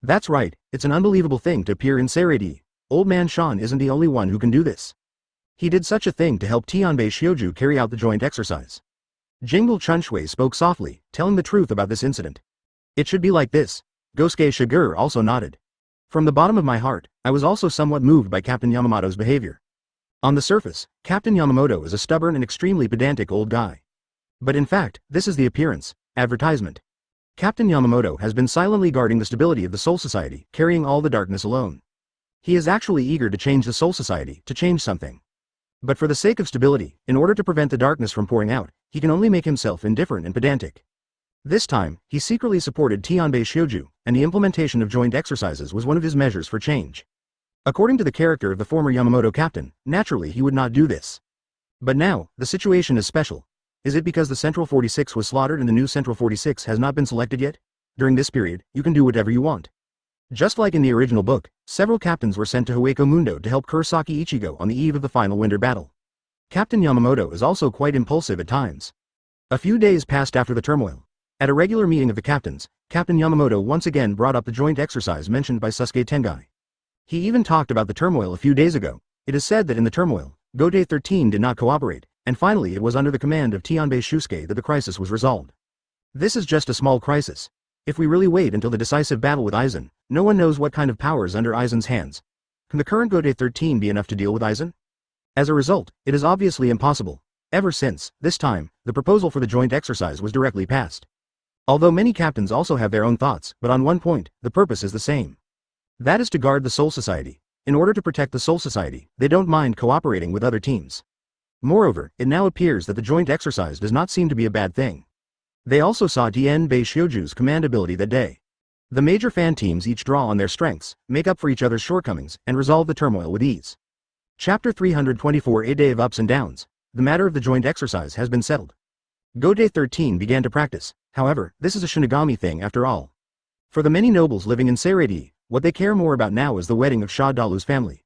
That's right, it's an unbelievable thing to appear in Seireitei. Old Man Shan isn't the only one who can do this. He did such a thing to help Tianbei Shioju carry out the joint exercise. Jingle Chunshui spoke softly, telling the truth about this incident. It should be like this. Gosuke Shigure also nodded. From the bottom of my heart, I was also somewhat moved by Captain Yamamoto's behavior. On the surface, Captain Yamamoto is a stubborn and extremely pedantic old guy. But in fact, this is the appearance, advertisement. Captain Yamamoto has been silently guarding the stability of the Soul Society, carrying all the darkness alone. He is actually eager to change the Soul Society, to change something. But for the sake of stability, in order to prevent the darkness from pouring out, he can only make himself indifferent and pedantic. This time, he secretly supported Tianbei Shioju, and the implementation of joint exercises was one of his measures for change. According to the character of the former Yamamoto captain, naturally he would not do this. But now, the situation is special. Is it because the Central 46 was slaughtered and the new Central 46 has not been selected yet? During this period, you can do whatever you want. Just like in the original book, several captains were sent to Hueco Mundo to help Kurosaki Ichigo on the eve of the final winter battle. Captain Yamamoto is also quite impulsive at times. A few days passed after the turmoil. At a regular meeting of the captains, Captain Yamamoto once again brought up the joint exercise mentioned by Sasuke Tengai. He even talked about the turmoil a few days ago. It is said that in the turmoil, Godate 13 did not cooperate, and finally it was under the command of Tianbei Shusuke that the crisis was resolved. This is just a small crisis. If we really wait until the decisive battle with Aizen, no one knows what kind of power is under Aizen's hands. Can the current Godate 13 be enough to deal with Aizen? As a result, it is obviously impossible. Ever since, this time, the proposal for the joint exercise was directly passed. Although many captains also have their own thoughts, but on one point, the purpose is the same. That is to guard the Soul Society. In order to protect the Soul Society, they don't mind cooperating with other teams. Moreover, it now appears that the joint exercise does not seem to be a bad thing. They also saw Tianbei Shioju's command ability that day. The major fan teams each draw on their strengths, make up for each other's shortcomings, and resolve the turmoil with ease. Chapter 324, A Day of Ups and Downs. The matter of the joint exercise has been settled. Go-Day 13 began to practice. However, this is a Shinigami thing after all. For the many nobles living in Seireitei, what they care more about now is the wedding of Shadalu's family.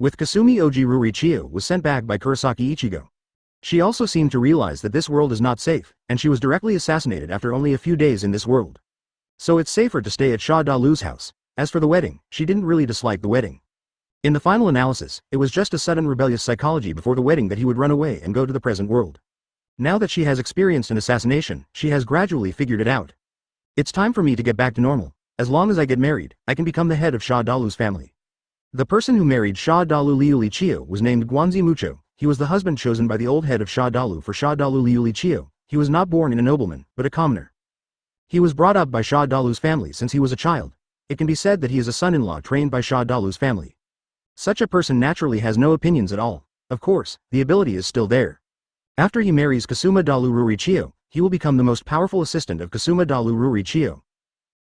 With Kasumi Oji Rurichio was sent back by Kurosaki Ichigo. She also seemed to realize that this world is not safe, and she was directly assassinated after only a few days in this world. So it's safer to stay at Shadalu's house. As for the wedding, she didn't really dislike the wedding. In the final analysis, it was just a sudden rebellious psychology before the wedding that he would run away and go to the present world. Now that she has experienced an assassination, she has gradually figured it out. It's time for me to get back to normal. As long as I get married, I can become the head of Shadalu's family. The person who married Shadalu Liulichio was named Guanzi Mucho. He was the husband chosen by the old head of Shadalu for Shadalu Liulichio. He was not born in a nobleman, but a commoner. He was brought up by Shadalu's family since he was a child. It can be said that he is a son-in-law trained by Shadalu's family. Such a person naturally has no opinions at all. Of course, the ability is still there. After he marries Kasuma Dalu Rurichio, he will become the most powerful assistant of Kasuma Dalu Rurichio.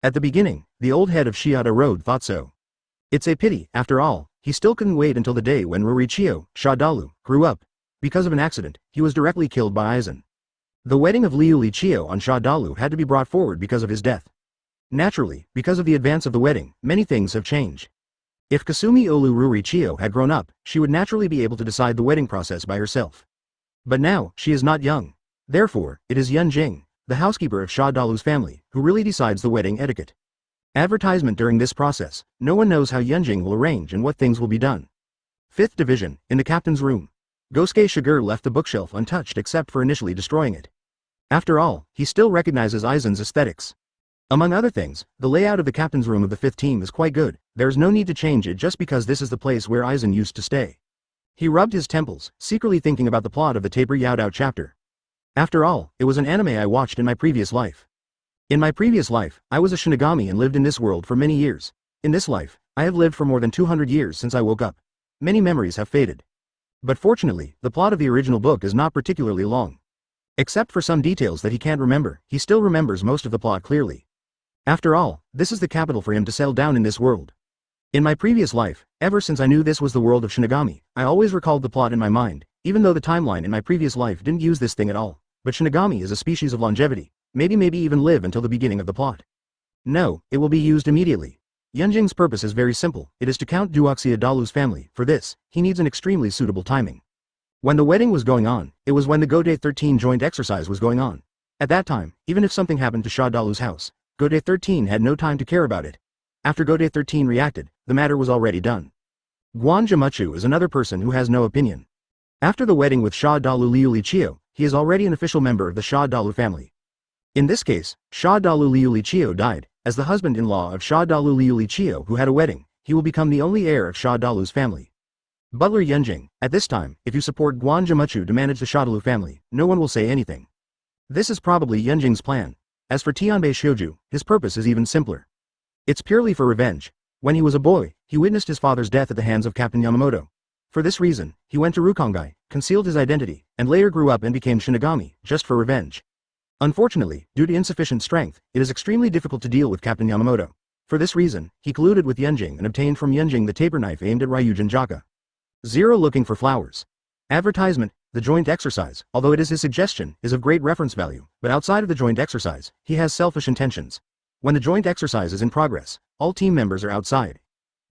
At the beginning, the old head of Shiata Road thought so. It's a pity, after all, he still couldn't wait until the day when Rurichio, Shadalu, grew up. Because of an accident, he was directly killed by Aizen. The wedding of Liulichio on Shadalu had to be brought forward because of his death. Naturally, because of the advance of the wedding, many things have changed. If Kasumi Olu Rurichio had grown up, she would naturally be able to decide the wedding process by herself. But now, she is not young. Therefore, it is Yun Jing, the housekeeper of Shadalu's family, who really decides the wedding etiquette. Advertisement during this process, no one knows how Yun Jing will arrange and what things will be done. 5th Division, in the captain's room. Gosuke Shigure left the bookshelf untouched except for initially destroying it. After all, he still recognizes Aizen's aesthetics. Among other things, the layout of the captain's room of the 5th team is quite good. There's no need to change it just because this is the place where Aizen used to stay. He rubbed his temples, secretly thinking about the plot of the Taper Yaodout chapter. After all, it was an anime I watched in my previous life. In my previous life, I was a Shinigami and lived in this world for many years. In this life, I have lived for more than 200 years since I woke up. Many memories have faded. But fortunately, the plot of the original book is not particularly long. Except for some details that he can't remember, he still remembers most of the plot clearly. After all, this is the capital for him to settle down in this world. In my previous life, ever since I knew this was the world of Shinigami, I always recalled the plot in my mind, even though the timeline in my previous life didn't use this thing at all. But Shinigami is a species of longevity, maybe even live until the beginning of the plot. No, it will be used immediately. Yunjing's purpose is very simple, it is to count Duoxia Dalu's family. For this, he needs an extremely suitable timing. When the wedding was going on, it was when the Go-Day 13 joint exercise was going on. At that time, even if something happened to Shadalu's house, Go-Day 13 had no time to care about it. After Go-Day 13 reacted, the matter was already done. Guan Jimuchu is another person who has no opinion. After the wedding with Shadalu Liulichio, he is already an official member of the Shadalu family. In this case, Shadalu Liulichio died. As the husband-in-law of Shadalu Liulichio who had a wedding, he will become the only heir of Shadalu's family. Butler Yunjing, at this time, if you support Guan Jimuchu to manage the Shadalu family, no one will say anything. This is probably Yunjing's plan. As for Tianbei Shouju, his purpose is even simpler. It's purely for revenge. When he was a boy, he witnessed his father's death at the hands of Captain Yamamoto. For this reason, he went to Rukongai, concealed his identity, and later grew up and became Shinigami, just for revenge. Unfortunately, due to insufficient strength, it is extremely difficult to deal with Captain Yamamoto. For this reason, he colluded with Yunjing and obtained from Yunjing the taper knife aimed at Ryujin Jaka. 0 Looking for flowers. Advertisement, the joint exercise, although it is his suggestion, is of great reference value, but outside of the joint exercise, he has selfish intentions. When the joint exercise is in progress, all team members are outside.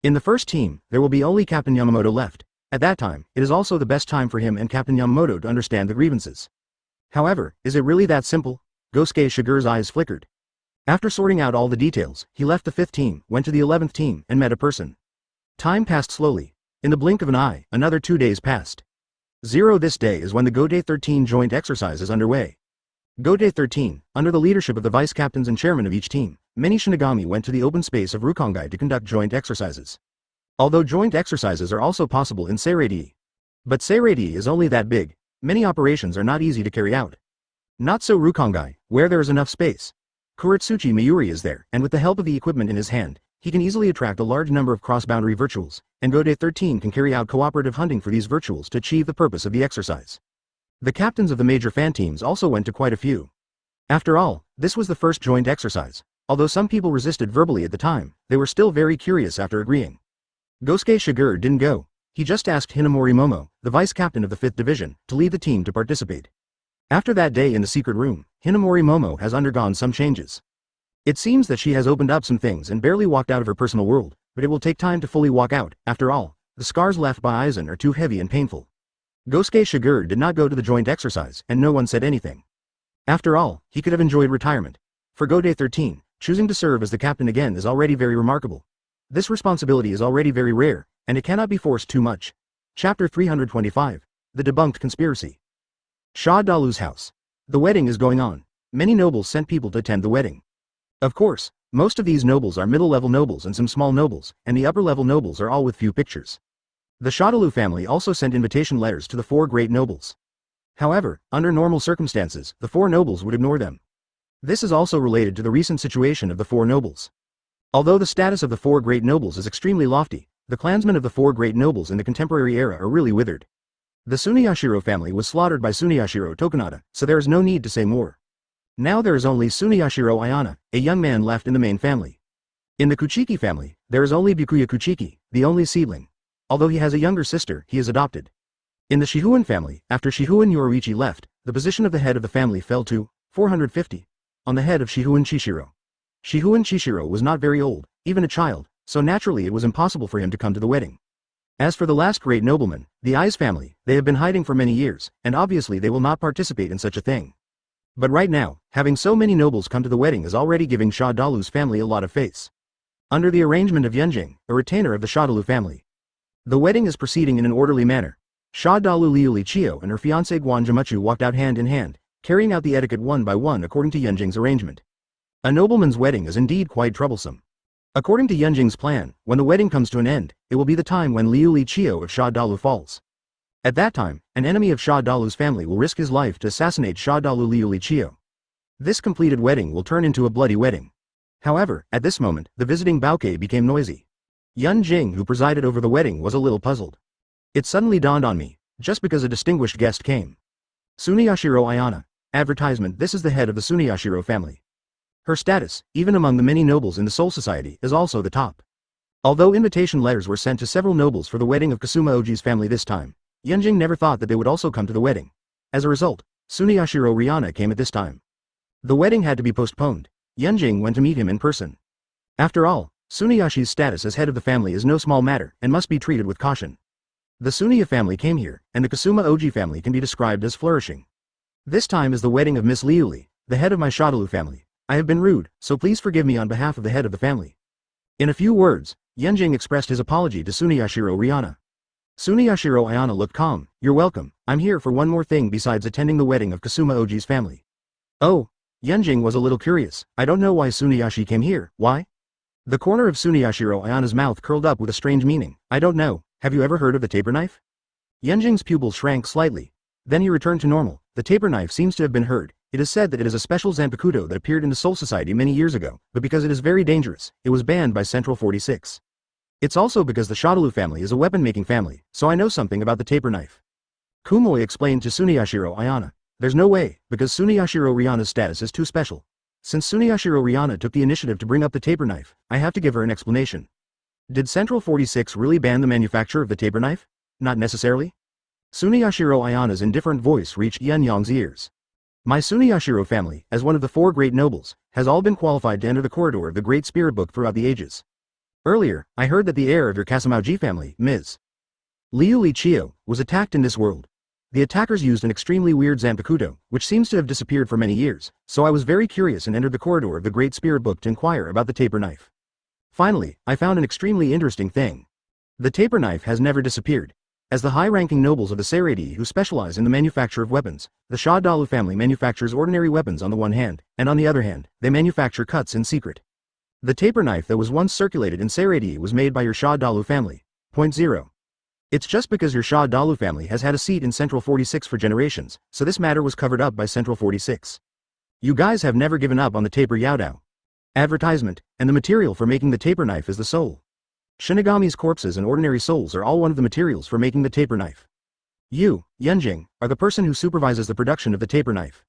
In the first team, there will be only Captain Yamamoto left. At that time, it is also the best time for him and Captain Yamamoto to understand the grievances. However, is it really that simple? Gosuke Shigure's eyes flickered. After sorting out all the details, he left the 5th team, went to the 11th team, and met a person. Time passed slowly. In the blink of an eye, another 2 days passed. 0 This day is when the Go-Day 13 joint exercise is underway. Go-Day 13, under the leadership of the vice captains and chairman of each team, many Shinigami went to the open space of Rukongai to conduct joint exercises. Although joint exercises are also possible in Seireitei. But Seireitei is only that big, many operations are not easy to carry out. Not so Rukongai, where there is enough space. Kuretsuchi Mayuri is there, and with the help of the equipment in his hand, he can easily attract a large number of cross-boundary virtuals, and Go-Day 13 can carry out cooperative hunting for these virtuals to achieve the purpose of the exercise. The captains of the major fan teams also went to quite a few. After all, this was the first joint exercise. Although some people resisted verbally at the time, they were still very curious after agreeing. Gosuke Shigure didn't go. He just asked Hinamori Momo, the vice captain of the 5th Division, to lead the team to participate. After that day in the secret room, Hinamori Momo has undergone some changes. It seems that she has opened up some things and barely walked out of her personal world, but it will take time to fully walk out. After all, the scars left by Aizen are too heavy and painful. Gosuke Shigure did not go to the joint exercise, and no one said anything. After all, he could have enjoyed retirement. For Gode 13, choosing to serve as the captain again is already very remarkable. This responsibility is already very rare, and it cannot be forced too much. Chapter 325. The Debunked Conspiracy. Sha Dalu's house. The wedding is going on. Many nobles sent people to attend the wedding. Of course, most of these nobles are middle-level nobles and some small nobles, and the upper-level nobles are all with few pictures. The Sha Dalu family also sent invitation letters to the 4 great nobles. However, under normal circumstances, the 4 nobles would ignore them. This is also related to the recent situation of the 4 nobles. Although the status of the 4 great nobles is extremely lofty, the clansmen of the 4 great nobles in the contemporary era are really withered. The Suniyashiro family was slaughtered by Suniyashiro Tokunada, so there is no need to say more. Now there is only Suniyashiro Ayana, a young man left in the main family. In the Kuchiki family, there is only Byakuya Kuchiki, the only seedling. Although he has a younger sister, he is adopted. In the Shihuan family, after Shihuan Yoruichi left, the position of the head of the family fell to 450 on the head of Shihuan Chishiro. Shihuan Chishiro was not very old, even a child, so naturally it was impossible for him to come to the wedding. As for the last great nobleman, the Aiz family, they have been hiding for many years, and obviously they will not participate in such a thing. But right now, having so many nobles come to the wedding is already giving Sha Dalu's family a lot of face. Under the arrangement of Yunjing, a retainer of the Sha Dalu family, the wedding is proceeding in an orderly manner. Sha Dalu Liuli Chio and her fiancé Guan Jamachu walked out hand in hand, carrying out the etiquette one by one according to Yunjing's arrangement. A nobleman's wedding is indeed quite troublesome. According to Yunjing's plan, when the wedding comes to an end, it will be the time when Liuli Chio of Sha Dalu falls. At that time, an enemy of Sha Dalu's family will risk his life to assassinate Sha Dalu Liuli Chio. This completed wedding will turn into a bloody wedding. However, at this moment, the visiting bouquet became noisy. Yunjing, who presided over the wedding, was a little puzzled. It suddenly dawned on me, just because a distinguished guest came. Suniyashiro Ayana. Advertisement. This is the head of the Suniyashiro family. Her status, even among the many nobles in the Soul Society, is also the top. Although invitation letters were sent to several nobles for the wedding of Kasuma Oji's family this time, Yunjing never thought that they would also come to the wedding. As a result, Suniyashiro Rihanna came at this time. The wedding had to be postponed. Yunjing went to meet him in person. After all, Suniyashi's status as head of the family is no small matter and must be treated with caution. The Suniya family came here, and the Kasuma Oji family can be described as flourishing. This time is the wedding of Miss Liuli, the head of my Sha Dalu family. I have been rude, so please forgive me on behalf of the head of the family. In a few words, Yunjing expressed his apology to Suniyashiro Rihanna. Suniyashiro Ayana looked calm. You're welcome. I'm here for one more thing besides attending the wedding of Kasuma Oji's family. Oh, Yunjing was a little curious. I don't know why Suniyashi came here. Why? The corner of Suniyashiro Ayana's mouth curled up with a strange meaning. I don't know. Have you ever heard of the taper knife? Yunjing's pupils shrank slightly. Then he returned to normal. The taper knife seems to have been heard. It is said that it is a special Zanpakuto that appeared in the Soul Society many years ago, but because it is very dangerous, it was banned by Central 46. It's also because the Sha Dalu family is a weapon-making family, so I know something about the taper knife. Kumoi explained to Suniyashiro Ayana. There's no way, because Suniyashiro Rihanna's status is too special. Since Suniyashiro Rihanna took the initiative to bring up the taper knife, I have to give her an explanation. Did Central 46 really ban the manufacture of the taper knife? Not necessarily. Suniyashiro Ayana's indifferent voice reached Yunyang's ears. My Suniyashiro family, as one of the 4 great nobles, has all been qualified to enter the corridor of the Great Spirit Book throughout the ages. Earlier, I heard that the heir of your Kasumauji family, Ms. Liuli Chio, was attacked in this world. The attackers used an extremely weird Zanpakuto, which seems to have disappeared for many years, so I was very curious and entered the corridor of the Great Spirit Book to inquire about the taper knife. Finally, I found an extremely interesting thing. The taper knife has never disappeared. As the high-ranking nobles of the Seireitei who specialize in the manufacture of weapons, the Sha Dalu family manufactures ordinary weapons on the one hand, and on the other hand, they manufacture cuts in secret. The taper knife that was once circulated in Seireitei was made by your Sha Dalu family. Point 0. It's just because your Sha Dalu family has had a seat in Central 46 for generations, so this matter was covered up by Central 46. You guys have never given up on the taper Yaodao. Advertisement, and the material for making the taper knife is the soul. Shinigami's corpses and ordinary souls are all one of the materials for making the taper knife. You, Yunjing, are the person who supervises the production of the taper knife.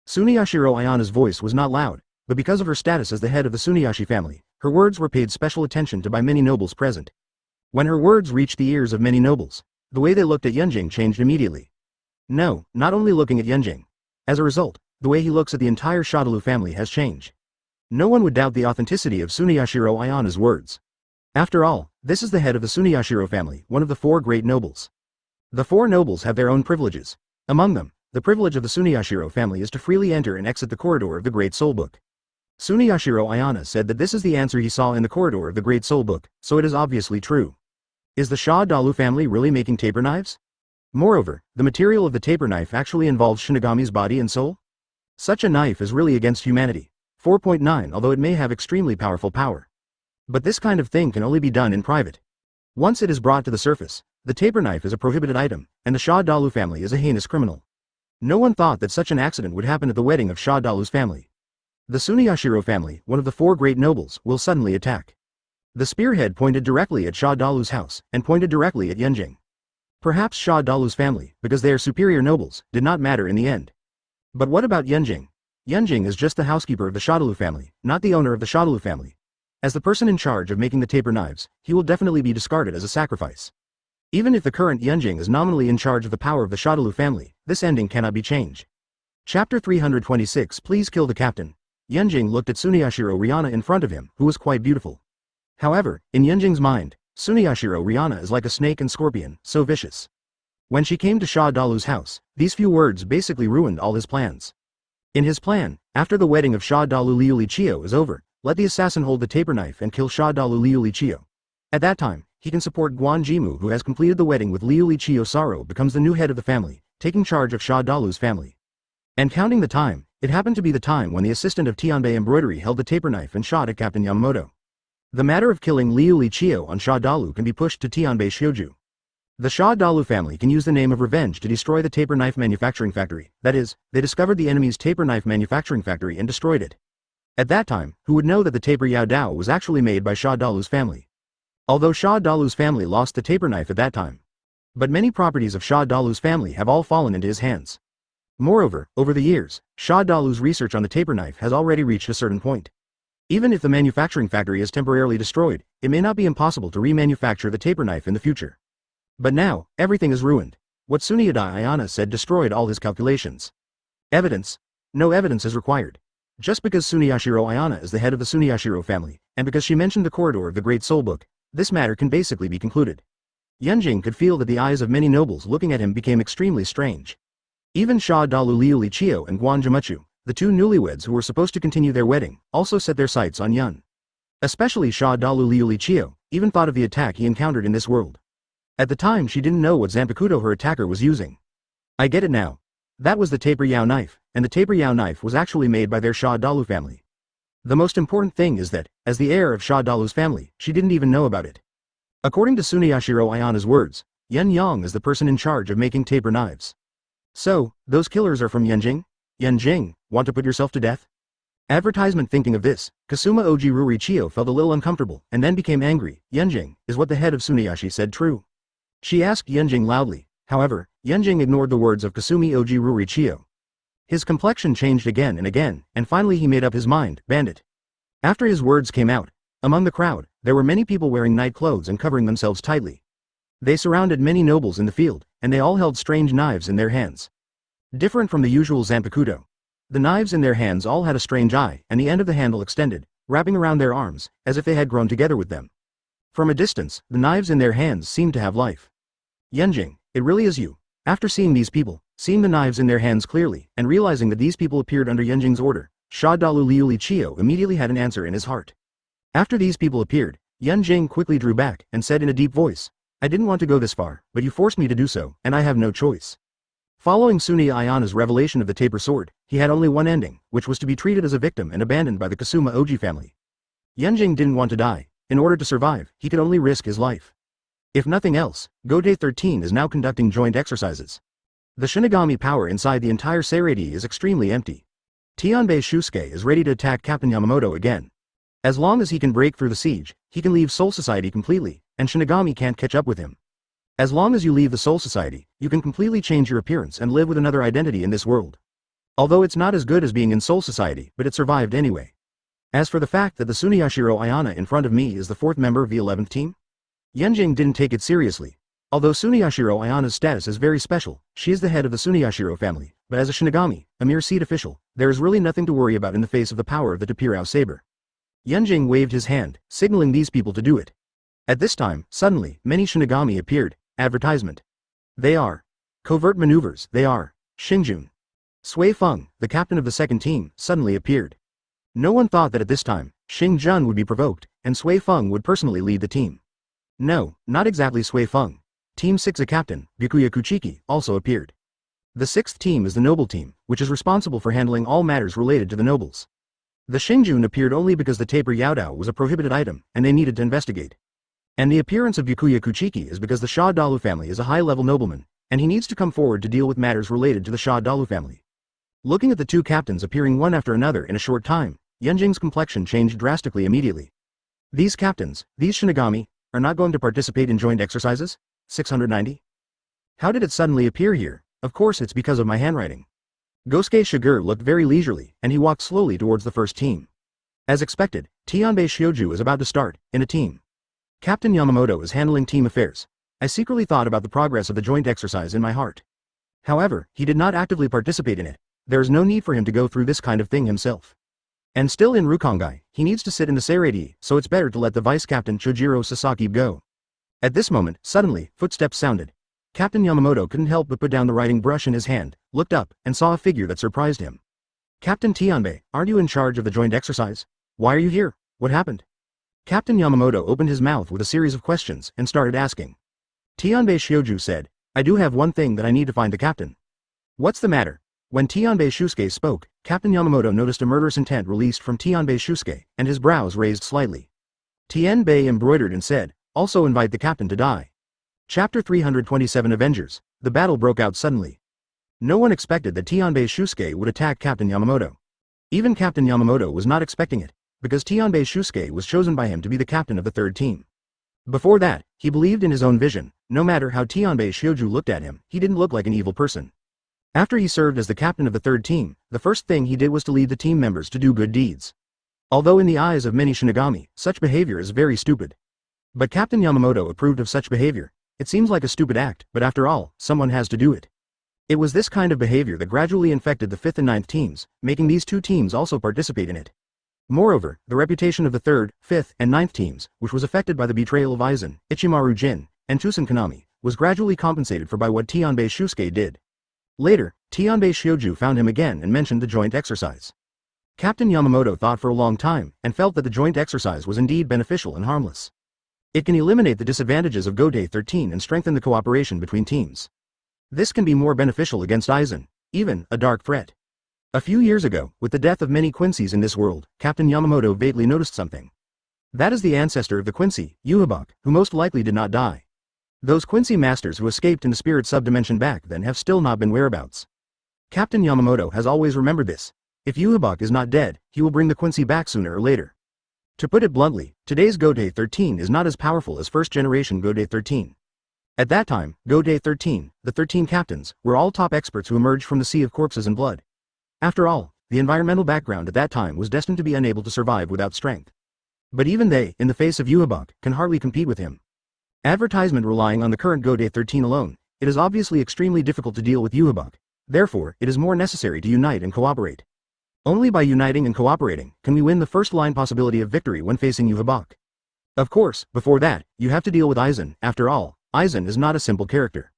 Suniyashiro Ayana's voice was not loud, but because of her status as the head of the Tsunayashi family, her words were paid special attention to by many nobles present. When her words reached the ears of many nobles, the way they looked at Yunjing changed immediately. No, not only looking at Yunjing. As a result, the way he looks at the entire Shadalu family has changed. No one would doubt the authenticity of Tsuneyashiro Ayana's words. After all, this is the head of the Tsuneyashiro family, one of the 4 great nobles. The 4 nobles have their own privileges. Among them, the privilege of the Tsuneyashiro family is to freely enter and exit the corridor of the Great Soul Book. Tsuneyashiro Ayana said that this is the answer he saw in the corridor of the Great Soul Book, so it is obviously true. Is the Shadalu family really making taper knives? Moreover, the material of the taper knife actually involves Shinigami's body and soul? Such a knife is really against humanity. 4.9 Although it may have extremely powerful power. But this kind of thing can only be done in private. Once it is brought to the surface, the taper knife is a prohibited item, and the Shadalu family is a heinous criminal. No one thought that such an accident would happen at the wedding of Shadalu's family. The Tsuneyashiro family, one of the 4 great nobles, will suddenly attack. The spearhead pointed directly at Shadalu's house, and pointed directly at Yunjing. Perhaps Shadalu's family, because they are superior nobles, did not matter in the end. But what about Yunjing? Yunjing is just the housekeeper of the Shadalu family, not the owner of the Shadalu family. As the person in charge of making the taper knives, he will definitely be discarded as a sacrifice. Even if the current Yunjing is nominally in charge of the power of the Shadalu family, this ending cannot be changed. Chapter 326 Please kill the captain. Yunjing looked at Tsuneyashiro Rihanna in front of him, who was quite beautiful. However, in Yunjing's mind, Tsuneyashiro Rihanna is like a snake and scorpion, so vicious. When she came to Shadalu's house, these few words basically ruined all his plans. In his plan, after the wedding of Shadalu Liulichio is over, let the assassin hold the taper knife and kill Shadalu Liulichio. At that time, he can support Guan Jimu, who has completed the wedding with Liulichio Saro, becomes the new head of the family, taking charge of Shadalu's family. And counting the time, it happened to be the time when the assistant of Tianbei Embroidery held the taper knife and shot at Captain Yamamoto. The matter of killing Liulichio on Shadalu can be pushed to Tianbei Shioju. The Shadalu family can use the name of revenge to destroy the taper knife manufacturing factory, that is, they discovered the enemy's taper knife manufacturing factory and destroyed it. At that time, who would know that the taper Yao Dao was actually made by Shadalu's family? Although Shadalu's family lost the taper knife at that time. But many properties of Shadalu's family have all fallen into his hands. Moreover, over the years, Shadalu's research on the taper knife has already reached a certain point. Even if the manufacturing factory is temporarily destroyed, it may not be impossible to remanufacture the taper knife in the future. But now, everything is ruined. What Tsuneyashiro Ayana said destroyed all his calculations. Evidence? No evidence is required. Just because Tsuneyashiro Ayana is the head of the Tsuneyashiro family, and because she mentioned the corridor of the Great Soul Book, this matter can basically be concluded. Yunjing could feel that the eyes of many nobles looking at him became extremely strange. Even Shadalu Liulichio and Guan Jimuchu, the 2 newlyweds who were supposed to continue their wedding, also set their sights on Yun. Especially Shadalu Liulichio, even thought of the attack he encountered in this world. At the time she didn't know what Zanpakuto her attacker was using. I get it now. That was the taper Yao knife, and the taper Yao knife was actually made by their Shadalu family. The most important thing is that, as the heir of Shadalu's family, she didn't even know about it. According to Tsuneyashiro Ayana's words, Yun Yang is the person in charge of making taper knives. So, those killers are from Yunjing? Yunjing, want to put yourself to death? Advertisement. Thinking of this, Kasuma Oji Rurichio felt a little uncomfortable, and then became angry. Yunjing, is what the head of Tsunayashi said true? She asked Yunjing loudly. However, Yunjing ignored the words of Kasumi Oji Rurichio. His complexion changed again, and finally he made up his mind, bandit. After his words came out, among the crowd, there were many people wearing night clothes and covering themselves tightly. They surrounded many nobles in the field, and they all held strange knives in their hands. Different from the usual Zanpakuto. The knives in their hands all had a strange eye, and the end of the handle extended, wrapping around their arms, as if they had grown together with them. From a distance, the knives in their hands seemed to have life. Yunjing, it really is you. After seeing these people, seeing the knives in their hands clearly, and realizing that these people appeared under Yunjing's order, Shadalu Liulichio immediately had an answer in his heart. After these people appeared, Yunjing quickly drew back and said in a deep voice, I didn't want to go this far, but you forced me to do so, and I have no choice. Following Tsuneyashiro Ayana's revelation of the taper sword, he had only one ending, which was to be treated as a victim and abandoned by the Kasuma Oji family. Yunjing didn't want to die. In order to survive, he could only risk his life. If nothing else, Gode 13 is now conducting joint exercises. The Shinigami power inside the entire Seireitei is extremely empty. Tianbei Shusuke is ready to attack Captain Yamamoto again. As long as he can break through the siege, he can leave Soul Society completely, and Shinigami can't catch up with him. As long as you leave the Soul Society, you can completely change your appearance and live with another identity in this world. Although it's not as good as being in Soul Society, but it survived anyway. As for the fact that the Suniyashiro Ayana in front of me is the 4th member of the 11th team? Yenjing didn't take it seriously. Although Suniyashiro Ayana's status is very special, she is the head of the Suniyashiro family, but as a Shinigami, a mere seat official, there is really nothing to worry about in the face of the power of the Tapirao saber. Yenjing waved his hand, signaling these people to do it. At this time, suddenly, many Shinigami appeared. Advertisement. They are covert maneuvers. They are Xingjun. Sui Feng, the captain of the 2nd team, suddenly appeared. No one thought that at this time, Xingjun would be provoked, and Sui Feng would personally lead the team. No, not exactly Sui Feng. Team 6 captain, Byakuya Kuchiki, also appeared. The 6th team is the noble team, which is responsible for handling all matters related to the nobles. The Xingjun appeared only because the taper Yaodao was a prohibited item, and they needed to investigate. And the appearance of Byakuya Kuchiki is because the Sha Dalu family is a high-level nobleman, and he needs to come forward to deal with matters related to the Sha Dalu family. Looking at the 2 captains appearing one after another in a short time, Yenjing's complexion changed drastically immediately. These captains, these Shinigami, are not going to participate in joint exercises? 690? How did it suddenly appear here? Of course it's because of my handwriting. Gosuke Shigure looked very leisurely, and he walked slowly towards the 1st team. As expected, Tianbei Shioju is about to start, in a team. Captain Yamamoto is handling team affairs. I secretly thought about the progress of the joint exercise in my heart. However, he did not actively participate in it. There is no need for him to go through this kind of thing himself. And still in Rukongai, he needs to sit in the Seireitei, so it's better to let the vice-captain Chojiro Sasaki go. At this moment, suddenly, footsteps sounded. Captain Yamamoto couldn't help but put down the writing brush in his hand, looked up, and saw a figure that surprised him. Captain Tianbei, aren't you in charge of the joint exercise? Why are you here? What happened? Captain Yamamoto opened his mouth with a series of questions and started asking. Tianbei Shioju said, I do have one thing that I need to find the captain. What's the matter? When Tianbei Shusuke spoke, Captain Yamamoto noticed a murderous intent released from Tianbei Shusuke, and his brows raised slightly. Tianbei embroidered and said, also invite the captain to die. Chapter 327 Avengers. The battle broke out suddenly. No one expected that Tianbei Shusuke would attack Captain Yamamoto. Even Captain Yamamoto was not expecting it, because Tianbei Shusuke was chosen by him to be the captain of the 3rd team. Before that, he believed in his own vision. No matter how Tianbei Shioju looked at him, he didn't look like an evil person. After he served as the captain of the 3rd team, the first thing he did was to lead the team members to do good deeds. Although in the eyes of many Shinigami, such behavior is very stupid. But Captain Yamamoto approved of such behavior. It seems like a stupid act, but after all, someone has to do it. It was this kind of behavior that gradually infected the 5th and 9th teams, making these 2 teams also participate in it. Moreover, the reputation of the 3rd, 5th, and 9th teams, which was affected by the betrayal of Aizen, Ichimaru Jin, and Tusen Kanami, was gradually compensated for by what Tianbei Shusuke did. Later, Tianbei Shioju found him again and mentioned the joint exercise. Captain Yamamoto thought for a long time and felt that the joint exercise was indeed beneficial and harmless. It can eliminate the disadvantages of Godei 13 and strengthen the cooperation between teams. This can be more beneficial against Aizen, even a dark threat. A few years ago, with the death of many Quincy's in this world, Captain Yamamoto vaguely noticed something. That is the ancestor of the Quincy, Yuhabuk, who most likely did not die. Those Quincy masters who escaped in the spirit subdimension back then have still not been whereabouts. Captain Yamamoto has always remembered this. If Yuhabuk is not dead, he will bring the Quincy back sooner or later. To put it bluntly, today's Godei 13 is not as powerful as first-generation Godei 13. At that time, Godei 13, the 13 captains, were all top experts who emerged from the sea of corpses and blood. After all, the environmental background at that time was destined to be unable to survive without strength. But even they, in the face of Yuhabuk, can hardly compete with him. Advertisement relying on the current Godei 13 alone, it is obviously extremely difficult to deal with Yuhabuk. Therefore, it is more necessary to unite and cooperate. Only by uniting and cooperating can we win the first-line possibility of victory when facing Yuhabuk. Of course, before that, you have to deal with Aizen. After all, Aizen is not a simple character.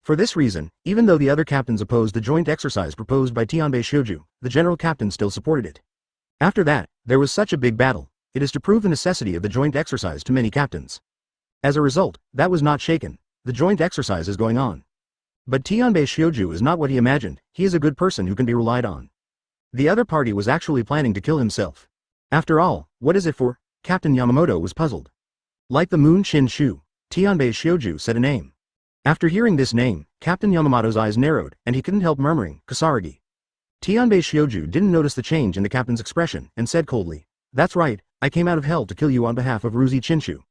For this reason, even though the other captains opposed the joint exercise proposed by Tianbei Shioju, the general captain still supported it. After that, there was such a big battle. It is to prove the necessity of the joint exercise to many captains. As a result, that was not shaken. The joint exercise is going on. But Tianbei Shioju is not what he imagined. He is a good person who can be relied on. The other party was actually planning to kill himself. After all, what is it for? Captain Yamamoto was puzzled. Like the moon Shin Shu, Tianbei Shioju said a name. After hearing this name, Captain Yamamoto's eyes narrowed, and he couldn't help murmuring, Kasaragi. Tianbei Shioju didn't notice the change in the captain's expression, and said coldly, That's right, I came out of hell to kill you on behalf of Ruzi Chinshu.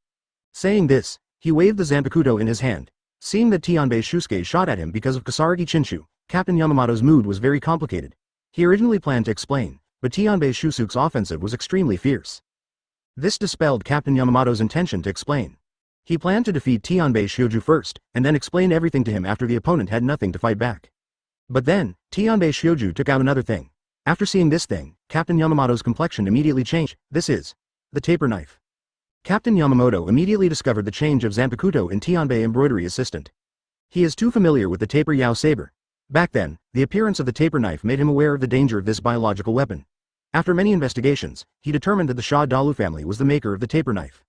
Saying this, he waved the Zanpakuto in his hand. Seeing that Tianbei Shusuke shot at him because of Kasaragi Chinshu, Captain Yamamoto's mood was very complicated. He originally planned to explain, but Tianbei Shusuke's offensive was extremely fierce. This dispelled Captain Yamamoto's intention to explain. He planned to defeat Tianbei Shioju first, and then explain everything to him after the opponent had nothing to fight back. But then, Tianbei Shioju took out another thing. After seeing this thing, Captain Yamamoto's complexion immediately changed. This is the taper knife. Captain Yamamoto immediately discovered the change of Zanpakuto in Tianbei embroidery assistant. He is too familiar with the taper Yao saber. Back then, the appearance of the taper knife made him aware of the danger of this biological weapon. After many investigations, he determined that the Shah Dalu family was the maker of the taper knife.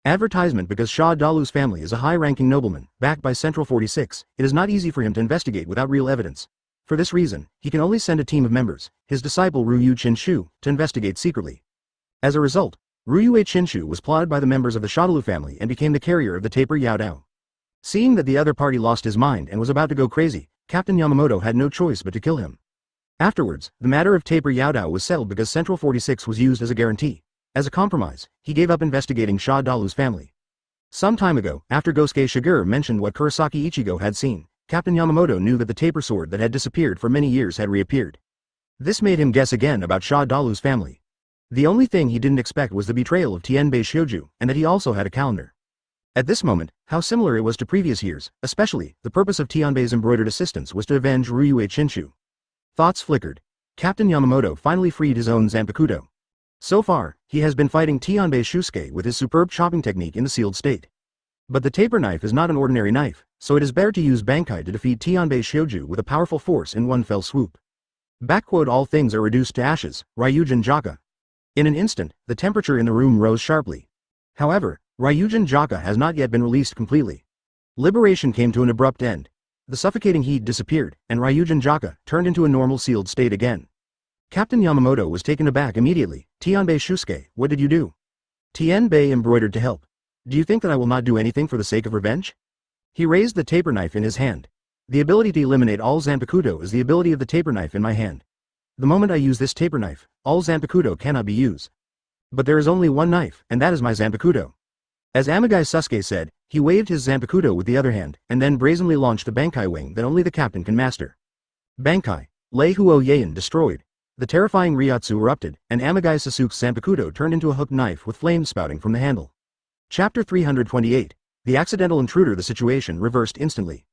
Advertisement. Because Shah Dalu's family is a high-ranking nobleman, backed by Central 46, it is not easy for him to investigate without real evidence. For this reason, he can only send a team of members, his disciple Ryu Chinshu, to investigate secretly. As a result, Ryu Chinshu was plotted by the members of the Shadalu family and became the carrier of the taper Yao Dao. Seeing that the other party lost his mind and was about to go crazy, Captain Yamamoto had no choice but to kill him. Afterwards, the matter of taper Yao Dao was settled because Central 46 was used as a guarantee. As a compromise, he gave up investigating Shah Dalu's family. Some time ago, after Gosuke Shigure mentioned what Kurosaki Ichigo had seen, Captain Yamamoto knew that the taper sword that had disappeared for many years had reappeared. This made him guess again about Shah Dalu's family. The only thing he didn't expect was the betrayal of Tianbei Shioju, and that he also had a calendar. At this moment, how similar it was to previous years, especially, the purpose of Tianbei's embroidered assistance was to avenge Ryue Chinshu. Thoughts flickered. Captain Yamamoto finally freed his own Zanpakuto. So far, he has been fighting Tianbei Shusuke with his superb chopping technique in the sealed state. But the taper knife is not an ordinary knife, so it is better to use Bankai to defeat Tianbei Shioju with a powerful force in one fell swoop. All things are reduced to ashes, Ryujin Jaka. In an instant, the temperature in the room rose sharply. However, Ryujin Jaka has not yet been released completely. Liberation came to an abrupt end. The suffocating heat disappeared, and Ryujin Jaka turned into a normal sealed state again. Captain Yamamoto was taken aback immediately. Tianbei Shusuke, what did you do? Tianbei embroidered to help. Do you think that I will not do anything for the sake of revenge? He raised the taper knife in his hand. The ability to eliminate all Zanpakuto is the ability of the taper knife in my hand. The moment I use this taper knife, all Zanpakuto cannot be used. But there is only one knife, and that is my Zanpakuto. As Amigai Sasuke said, he waved his Zanpakuto with the other hand, and then brazenly launched a Bankai wing that only the captain can master. Bankai, Lei Huo Yaen destroyed. The terrifying Ryotsu erupted, and Amigai Sasuke's Zanpakuto turned into a hooked knife with flames spouting from the handle. Chapter 328. The accidental intruder. The situation reversed instantly.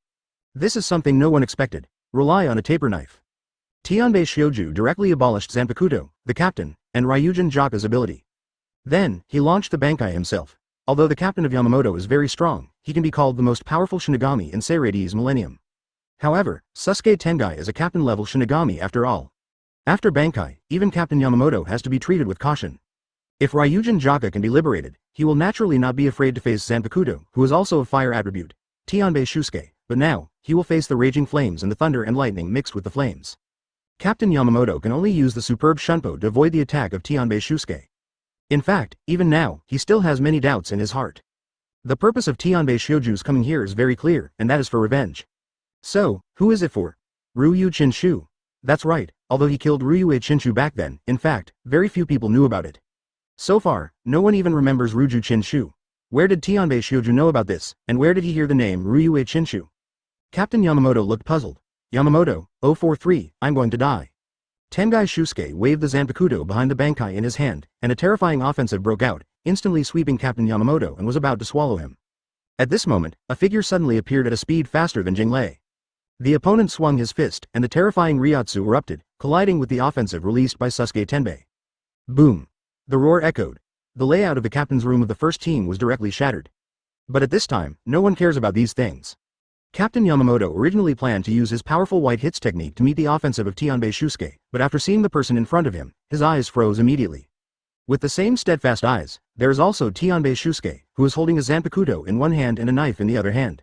This is something no one expected. Rely on a taper knife. Tianbei Shioju directly abolished Zanpakuto, the captain, and Ryujin Jaka's ability. Then, he launched the Bankai himself. Although the captain of Yamamoto is very strong, he can be called the most powerful Shinigami in Seireitei's millennium. However, Sasuke Tengai is a captain-level Shinigami after all. After Bankai, even Captain Yamamoto has to be treated with caution. If Ryujin Jaka can be liberated, he will naturally not be afraid to face Zanpakuto, who is also a fire attribute, Tianbei Shusuke, but now, he will face the raging flames and the thunder and lightning mixed with the flames. Captain Yamamoto can only use the superb Shunpo to avoid the attack of Tianbei Shusuke. In fact, even now, he still has many doubts in his heart. The purpose of Tianbei Shioju's coming here is very clear, and that is for revenge. So, who is it for? Ryu Chinshu. That's right, although he killed Ryue Chinshu back then, in fact, very few people knew about it. So far, no one even remembers Ryu Chinshu. Where did Tianbei Shioju know about this, and where did he hear the name Ryue Chinshu? Captain Yamamoto looked puzzled. Yamamoto, 043, I'm going to die. Tengai Shusuke waved the Zanpakuto behind the Bankai in his hand, and a terrifying offensive broke out, instantly sweeping Captain Yamamoto and was about to swallow him. At this moment, a figure suddenly appeared at a speed faster than Jinglei. The opponent swung his fist, and the terrifying Ryotsu erupted, colliding with the offensive released by Sasuke Tenbei. Boom! The roar echoed. The layout of the captain's room of the first team was directly shattered. But at this time, no one cares about these things. Captain Yamamoto originally planned to use his powerful white hits technique to meet the offensive of Tianbei Shusuke, but after seeing the person in front of him, his eyes froze immediately. With the same steadfast eyes, there is also Tianbei Shusuke, who is holding a Zanpakuto in one hand and a knife in the other hand.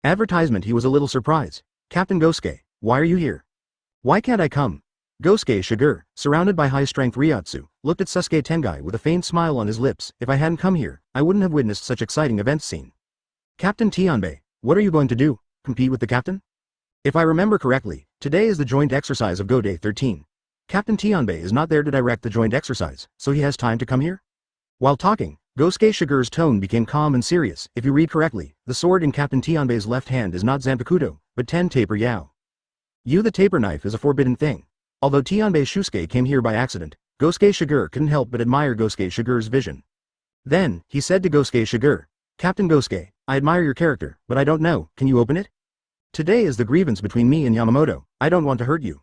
Advertisement. He was a little surprised. Captain Gosuke, why are you here? Why can't I come? Gosuke Shigure, surrounded by high-strength Ryotsu, looked at Sasuke Tengai with a faint smile on his lips. If I hadn't come here, I wouldn't have witnessed such exciting events scene. Captain Tianbei, what are you going to do? Compete with the captain? If I remember correctly, today is the joint exercise of Go Day 13. Captain Tianbei is not there to direct the joint exercise, so he has time to come here? While talking, Gosuke Shigure's tone became calm and serious. If you read correctly, the sword in Captain Tianbei's left hand is not Zanpakuto, but Ten Taper Yao. The taper knife is a forbidden thing. Although Tianbei Shusuke came here by accident, Gosuke Shigure couldn't help but admire Gosuke Shigure's vision. Then, he said to Gosuke Shigure, "Captain Gosuke, I admire your character, but I don't know, can you open it? Today is the grievance between me and Yamamoto, I don't want to hurt you."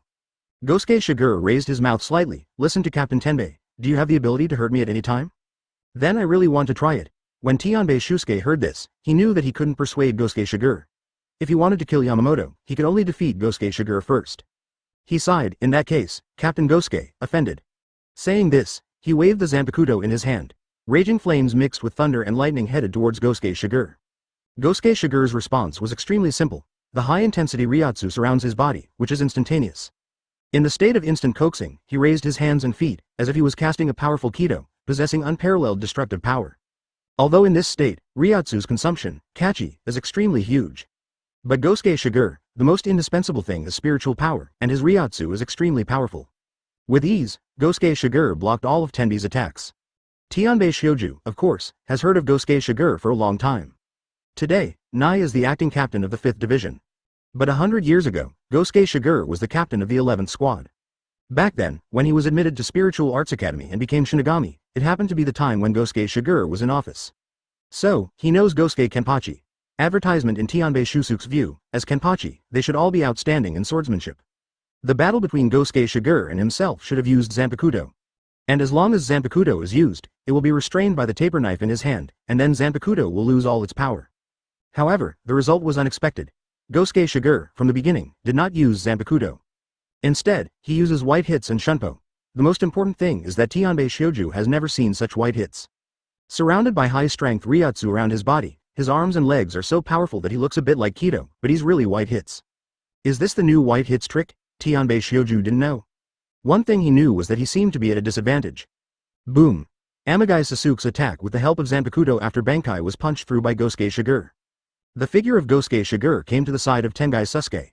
Gosuke Shigure raised his mouth slightly, "Listen to Captain Tenbei, do you have the ability to hurt me at any time? Then I really want to try it." When Tianbei Shusuke heard this, he knew that he couldn't persuade Gosuke Shigure. If he wanted to kill Yamamoto, he could only defeat Gosuke Shigure first. He sighed, "In that case, Captain Gosuke," offended. Saying this, he waved the Zanpakuto in his hand. Raging flames mixed with thunder and lightning headed towards Gosuke Shigure. Gosuke Shigure's response was extremely simple. The high-intensity Ryotsu surrounds his body, which is instantaneous. In the state of instant coaxing, he raised his hands and feet, as if he was casting a powerful Kido, possessing unparalleled destructive power. Although in this state, Ryotsu's consumption, Kachi, is extremely huge. But Gosuke Shigure, the most indispensable thing is spiritual power, and his Ryotsu is extremely powerful. With ease, Gosuke Shigure blocked all of Tenbei's attacks. Tianbei Shioju, of course, has heard of Gosuke Shigure for a long time. Today, Nai is the acting captain of the 5th Division. But 100 years ago, Gosuke Shigure was the captain of the 11th Squad. Back then, when he was admitted to Spiritual Arts Academy and became Shinigami, it happened to be the time when Gosuke Shigure was in office. So, he knows Gosuke Kenpachi. Advertisement in Tianbei Shusuke's view, as Kenpachi, they should all be outstanding in swordsmanship. The battle between Gosuke Shigure and himself should have used Zanpakuto. And as long as Zanpakuto is used, it will be restrained by the taper knife in his hand, and then Zanpakuto will lose all its power. However, the result was unexpected. Gosuke Shigure, from the beginning, did not use Zanpakuto. Instead, he uses white hits and shunpo. The most important thing is that Tianbei Shioju has never seen such white hits. Surrounded by high-strength Ryotsu around his body, his arms and legs are so powerful that he looks a bit like Kido, but he's really white hits. Is this the new white hits trick? Tianbei Shioju didn't know. One thing he knew was that he seemed to be at a disadvantage. Boom! Amagai Sasuke's attack with the help of Zanpakuto after Bankai was punched through by Gosuke Shigure. The figure of Gosuke Shigure came to the side of Tengai Sasuke.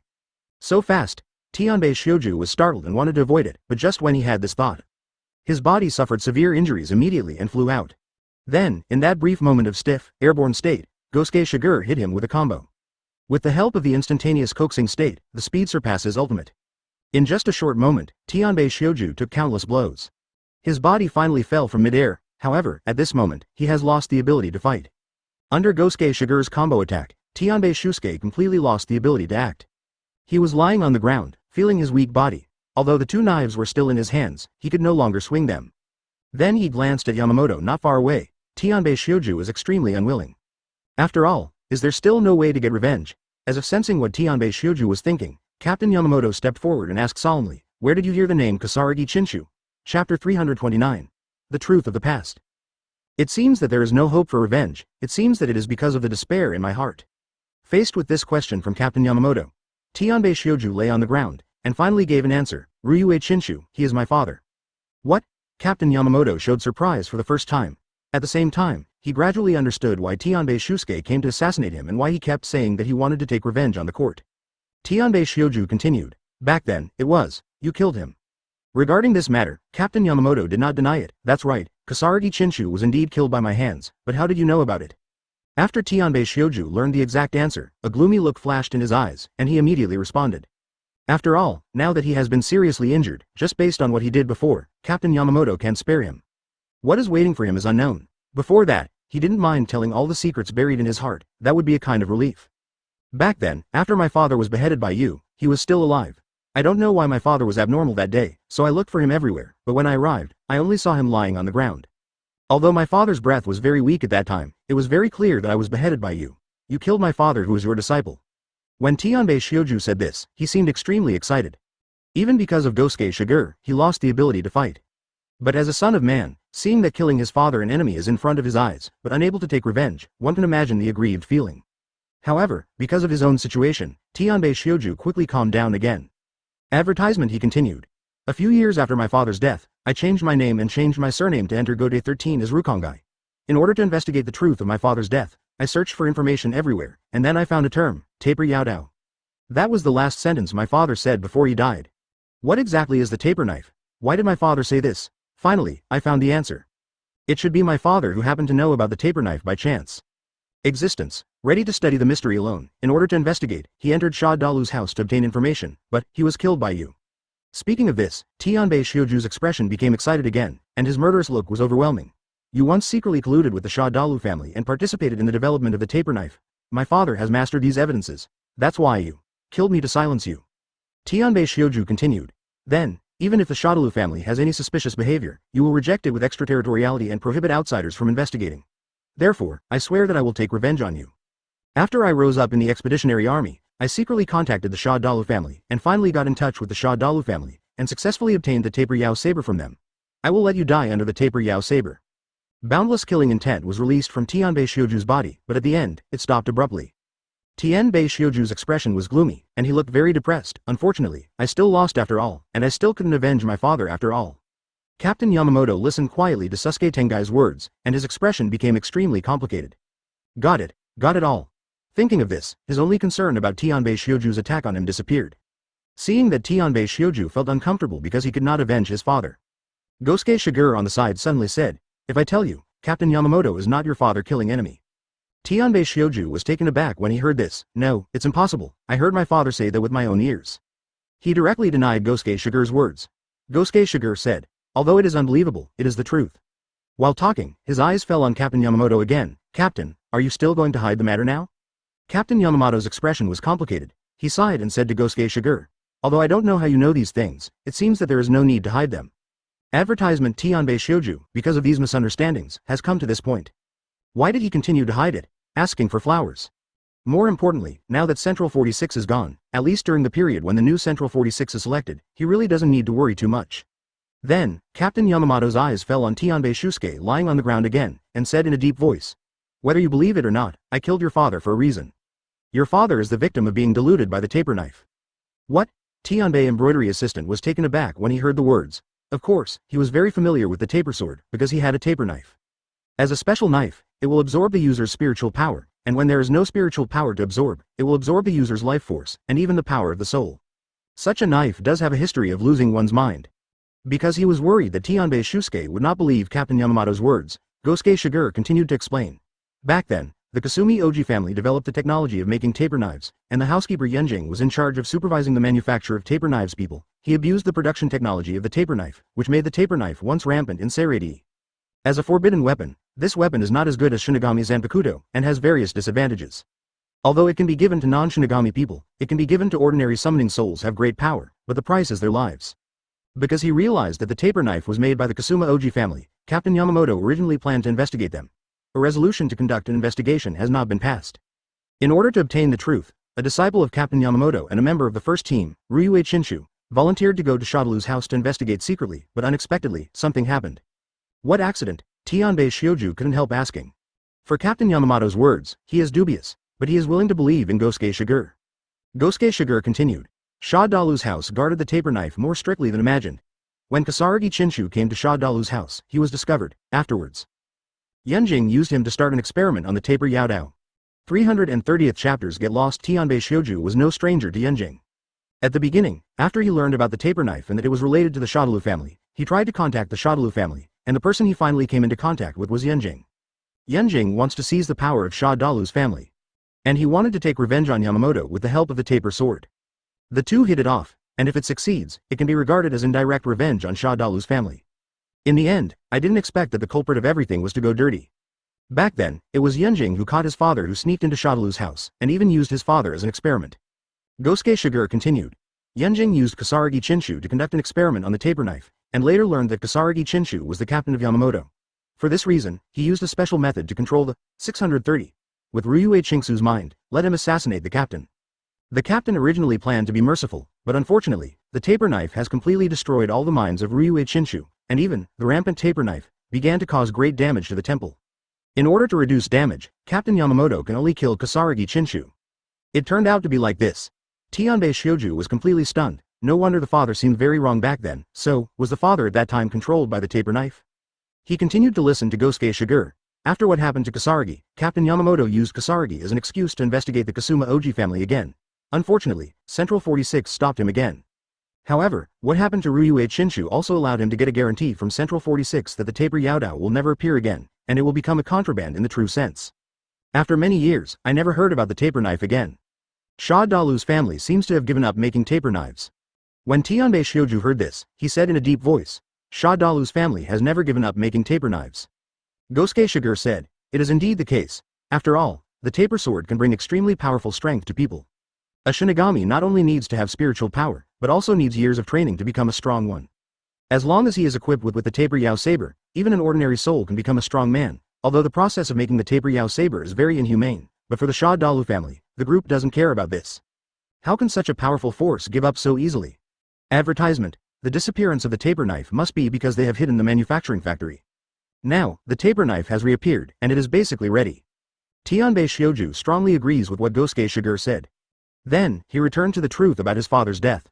So fast, Tianbei Shioju was startled and wanted to avoid it, but just when he had this thought, his body suffered severe injuries immediately and flew out. Then, in that brief moment of stiff, airborne state, Gosuke Shigure hit him with a combo. With the help of the instantaneous coaxing state, the speed surpasses ultimate. In just a short moment, Tianbei Shioju took countless blows. His body finally fell from midair, however, at this moment, he has lost the ability to fight. Under Gosuke Shigure's combo attack, Tianbei Shusuke completely lost the ability to act. He was lying on the ground, feeling his weak body. Although the 2 knives were still in his hands, he could no longer swing them. Then he glanced at Yamamoto not far away. Tianbei Shioju is extremely unwilling. After all, is there still no way to get revenge? As if sensing what Tianbei Shioju was thinking, Captain Yamamoto stepped forward and asked solemnly, "Where did you hear the name Kasaragi Chinshu?" Chapter 329. The Truth of the Past. It seems that there is no hope for revenge, it seems that it is because of the despair in my heart. Faced with this question from Captain Yamamoto, Tianbei Shioju lay on the ground, and finally gave an answer, "Ryue Chinshu, he is my father." What? Captain Yamamoto showed surprise for the first time. At the same time, he gradually understood why Tianbei Shusuke came to assassinate him and why he kept saying that he wanted to take revenge on the court. Tianbei Shioju continued, "Back then, you killed him." Regarding this matter, Captain Yamamoto did not deny it. "That's right, Kasaragi Chinshu was indeed killed by my hands, but how did you know about it?" After Tianbei Shioju learned the exact answer, a gloomy look flashed in his eyes, and he immediately responded. After all, now that he has been seriously injured, just based on what he did before, Captain Yamamoto can't spare him. What is waiting for him is unknown. Before that, he didn't mind telling all the secrets buried in his heart, that would be a kind of relief. Back then, after my father was beheaded by you, he was still alive. I don't know why my father was abnormal that day, so I looked for him everywhere, but when I arrived, I only saw him lying on the ground. Although my father's breath was very weak at that time, it was very clear that I was beheaded by you. You killed my father who was your disciple. When Tianbei Shioju said this, he seemed extremely excited. Even because of Gosuke Shigure, he lost the ability to fight. But as a son of man, seeing that killing his father and enemy is in front of his eyes, but unable to take revenge, one can imagine the aggrieved feeling. However, because of his own situation, Tianbei Shioju quickly calmed down again. Advertisement he continued. A few years after my father's death, I changed my name and changed my surname to enter Gode 13 as Rukongai. In order to investigate the truth of my father's death, I searched for information everywhere, and then I found a term, taper yaodao. That was the last sentence my father said before he died. What exactly is the taper knife? Why did my father say this? Finally, I found the answer. It should be my father who happened to know about the taper knife by chance. Existence. Ready to study the mystery alone, in order to investigate, he entered Shah Dalu's house to obtain information, but he was killed by you. Speaking of this, Tianbei Shioju's expression became excited again, and his murderous look was overwhelming. You once secretly colluded with the Sha Dalu family and participated in the development of the taper knife. My father has mastered these evidences. That's why you killed me to silence you. Tianbei Shioju continued. Then, even if the Sha Dalu family has any suspicious behavior, you will reject it with extraterritoriality and prohibit outsiders from investigating. Therefore, I swear that I will take revenge on you. After I rose up in the expeditionary army, I secretly contacted the Sha Dalu family and finally got in touch with the Sha Dalu family and successfully obtained the Taper Yao saber from them. I will let you die under the Taper Yao saber. Boundless killing intent was released from Tianbei Shioju's body, but at the end, it stopped abruptly. Tianbei Shioju's expression was gloomy, and he looked very depressed. Unfortunately, I still lost after all, and I still couldn't avenge my father after all. Captain Yamamoto listened quietly to Susuke Tengai's words, and his expression became extremely complicated. Got it all. Thinking of this, his only concern about Tianbei Shioju's attack on him disappeared. Seeing that Tianbei Shioju felt uncomfortable because he could not avenge his father. Gosuke Shigure on the side suddenly said, if I tell you, Captain Yamamoto is not your father-killing enemy. Tianbei Shioju was taken aback when he heard this. No, it's impossible, I heard my father say that with my own ears. He directly denied Gosuke Shigure's words. Gosuke Shigure said, although it is unbelievable, it is the truth. While talking, his eyes fell on Captain Yamamoto again. Captain, are you still going to hide the matter now? Captain Yamamoto's expression was complicated. He sighed and said to Gosuke Shigure, although I don't know how you know these things, it seems that there is no need to hide them. Advertisement Tianbei Shioju, because of these misunderstandings, has come to this point. Why did he continue to hide it, asking for flowers? More importantly, now that Central 46 is gone, at least during the period when the new Central 46 is selected, he really doesn't need to worry too much. Then, Captain Yamamoto's eyes fell on Tianbei Shusuke lying on the ground again, and said in a deep voice, whether you believe it or not, I killed your father for a reason. Your father is the victim of being deluded by the taper knife. What? Tianbei embroidery assistant was taken aback when he heard the words. Of course, he was very familiar with the taper sword, because he had a taper knife. As a special knife, it will absorb the user's spiritual power, and when there is no spiritual power to absorb, it will absorb the user's life force, and even the power of the soul. Such a knife does have a history of losing one's mind. Because he was worried that Tianbei Shusuke would not believe Captain Yamamoto's words, Gosuke Shigure continued to explain. Back then, the Kasumi Oji family developed the technology of making taper knives, and the housekeeper Yenjing was in charge of supervising the manufacture of taper knives people. He abused the production technology of the taper knife, which made the taper knife once rampant in Seireitei. As a forbidden weapon, this weapon is not as good as Shinigami Zanpakuto, and has various disadvantages. Although it can be given to non-Shinigami people, it can be given to ordinary summoning souls have great power, but the price is their lives. Because he realized that the taper knife was made by the Kasuma Oji family, Captain Yamamoto originally planned to investigate them. A resolution to conduct an investigation has not been passed. In order to obtain the truth, a disciple of Captain Yamamoto and a member of the first team, Ryue Chinshu, volunteered to go to Shadalu's house to investigate secretly, but unexpectedly, something happened. What accident? Tianbei Shioju couldn't help asking. For Captain Yamamoto's words, he is dubious, but he is willing to believe in Gosuke Shigure. Gosuke Shigure continued. Sha Dalu's house guarded the taper knife more strictly than imagined. When Kasaragi Chinshu came to Sha Dalu's house, he was discovered. Afterwards, Yenjing used him to start an experiment on the taper Yaodao. 330th chapters get lost. Tianbei Shioju was no stranger to Yenjing. At the beginning, after he learned about the taper knife and that it was related to the Shadalu family, he tried to contact the Shadalu family, and the person he finally came into contact with was Yenjing. Yenjing wants to seize the power of Sha Dalu's family. And he wanted to take revenge on Yamamoto with the help of the taper sword. The two hit it off, and if it succeeds, it can be regarded as indirect revenge on Sha Dalu's family. In the end, I didn't expect that the culprit of everything was to go dirty. Back then, it was Yenjing who caught his father who sneaked into Shadalu's house, and even used his father as an experiment. Gosuke Shigure continued. Yenjing used Kasaragi Chinshu to conduct an experiment on the taper knife, and later learned that Kasaragi Chinshu was the captain of Yamamoto. For this reason, he used a special method to control the 630. With Ryue Chingsu's mind, let him assassinate the captain. The captain originally planned to be merciful, but unfortunately, the taper knife has completely destroyed all the minds of Ryue Chinshu, and even, the rampant taper knife, began to cause great damage to the temple. In order to reduce damage, Captain Yamamoto can only kill Kasaragi Chinshu. It turned out to be like this. Tianbei Shioju was completely stunned. No wonder the father seemed very wrong back then. So, was the father at that time controlled by the taper knife? He continued to listen to Gosuke Shigure. After what happened to Kasaragi, Captain Yamamoto used Kasaragi as an excuse to investigate the Kasuma Oji family again. Unfortunately, Central 46 stopped him again. However, what happened to Ryue Chinshu also allowed him to get a guarantee from Central 46 that the taper Yaodao will never appear again, and it will become a contraband in the true sense. After many years, I never heard about the taper knife again. Sha Dalu's family seems to have given up making taper knives. When Tianbei Shioju heard this, he said in a deep voice, Sha Dalu's family has never given up making taper knives. Gosuke Shigure said, it is indeed the case. After all, the taper sword can bring extremely powerful strength to people. A Shinigami not only needs to have spiritual power, but also needs years of training to become a strong one. As long as he is equipped with the taper Yao saber, even an ordinary soul can become a strong man, although the process of making the taper Yao saber is very inhumane, but for the Sha Dalu family, the group doesn't care about this. How can such a powerful force give up so easily? Advertisement: the disappearance of the taper knife must be because they have hidden the manufacturing factory. Now, the taper knife has reappeared, and it is basically ready. Tianbei Shioju strongly agrees with what Gosuke Shigure said. Then, he returned to the truth about his father's death.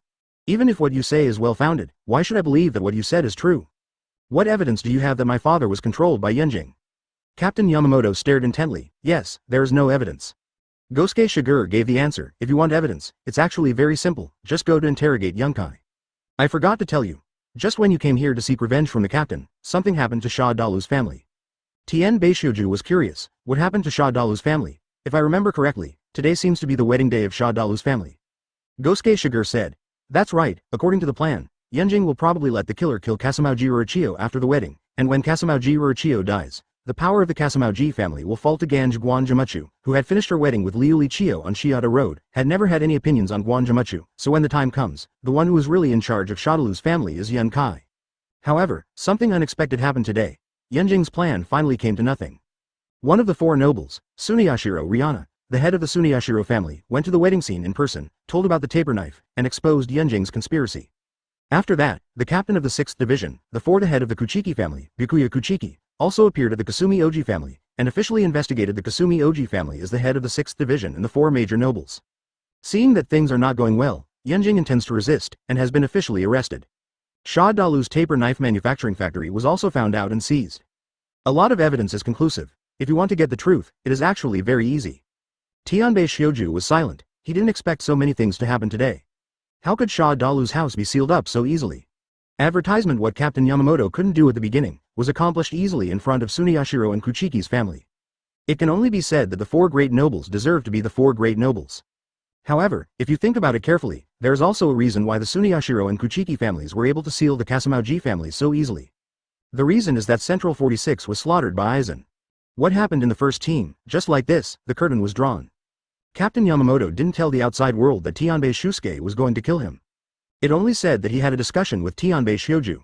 Even if what you say is well-founded, why should I believe that what you said is true? What evidence do you have that my father was controlled by Yunjing? Captain Yamamoto stared intently. Yes, there is no evidence. Gosuke Shigure gave the answer. If you want evidence, it's actually very simple, just go to interrogate Yunkai. I forgot to tell you. Just when you came here to seek revenge from the captain, something happened to Sha Dalu's family. Tianbei Shioju was curious. What happened to Sha Dalu's family? If I remember correctly, today seems to be the wedding day of Sha Dalu's family. Gosuke Shigure said. That's right, according to the plan, Yunjing will probably let the killer kill Kasumaoji Uruchiyo after the wedding, and when Kasumaoji Uruchiyo dies, the power of the Kasumaoji family will fall to Ganj Guanjimuchu, who had finished her wedding with Liu Lichio on Shiata Road, had never had any opinions on Guanjimuchu, so when the time comes, the one who is really in charge of Shadalu's family is Yun Kai. However, something unexpected happened today. Yunjing's plan finally came to nothing. One of the four nobles, Suniyashiro Rihanna, the head of the Suniyashiro family, went to the wedding scene in person, told about the taper knife, and exposed Yunjing's conspiracy. After that, the captain of the 6th division, the head of the Kuchiki family, Byakuya Kuchiki, also appeared at the Kasumi Oji family, and officially investigated the Kasumi Oji family as the head of the 6th division and the 4 major nobles. Seeing that things are not going well, Yunjing intends to resist, and has been officially arrested. Sha Dalu's taper knife manufacturing factory was also found out and seized. A lot of evidence is conclusive. If you want to get the truth, it is actually very easy. Tianbei Shioju was silent. He didn't expect so many things to happen today. How could Sha Dalu's house be sealed up so easily? Advertisement: what Captain Yamamoto couldn't do at the beginning, was accomplished easily in front of Suniyashiro and Kuchiki's family. It can only be said that the 4 great nobles deserve to be the 4 great nobles. However, if you think about it carefully, there is also a reason why the Suniyashiro and Kuchiki families were able to seal the Kasumaoji families so easily. The reason is that Central 46 was slaughtered by Aizen. What happened in the first team? Just like this, the curtain was drawn. Captain Yamamoto didn't tell the outside world that Tianbei Shusuke was going to kill him. It only said that he had a discussion with Tianbei Shioju.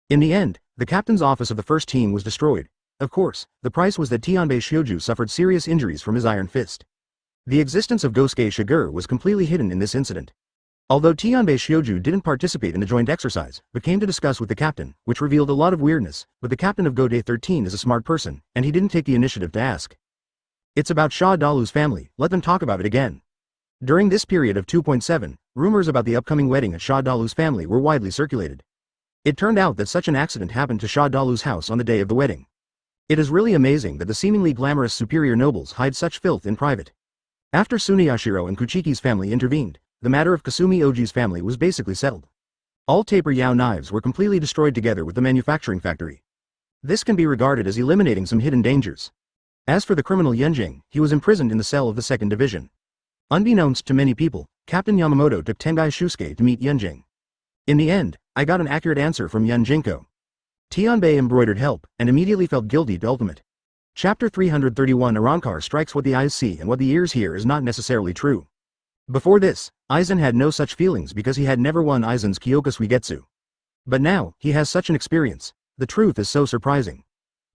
In the end, the captain's office of the first team was destroyed. Of course, the price was that Tianbei Shioju suffered serious injuries from his iron fist. The existence of Gosuke Shigure was completely hidden in this incident. Although Tianbei Shioju didn't participate in the joint exercise, but came to discuss with the captain, which revealed a lot of weirdness, but the captain of Gode 13 is a smart person, and he didn't take the initiative to ask. It's about Sha Dalu's family, let them talk about it again. During this period of 2.7, rumors about the upcoming wedding at Sha Dalu's family were widely circulated. It turned out that such an accident happened to Sha Dalu's house on the day of the wedding. It is really amazing that the seemingly glamorous superior nobles hide such filth in private. After Suniyashiro and Kuchiki's family intervened, the matter of Kasumi Oji's family was basically settled. All taper Yao knives were completely destroyed together with the manufacturing factory. This can be regarded as eliminating some hidden dangers. As for the criminal Yunjing, he was imprisoned in the cell of the 2nd division. Unbeknownst to many people, Captain Yamamoto took Tengai Shusuke to meet Yunjing. In the end, I got an accurate answer from Yunjinko. Tianbei embroidered help, and immediately felt guilty to ultimate. Chapter 331. Arankar strikes. What the eyes see and what the ears hear is not necessarily true. Before this, Aizen had no such feelings because he had never won Aizen's Kyoka Suigetsu. But now, he has such an experience. The truth is so surprising.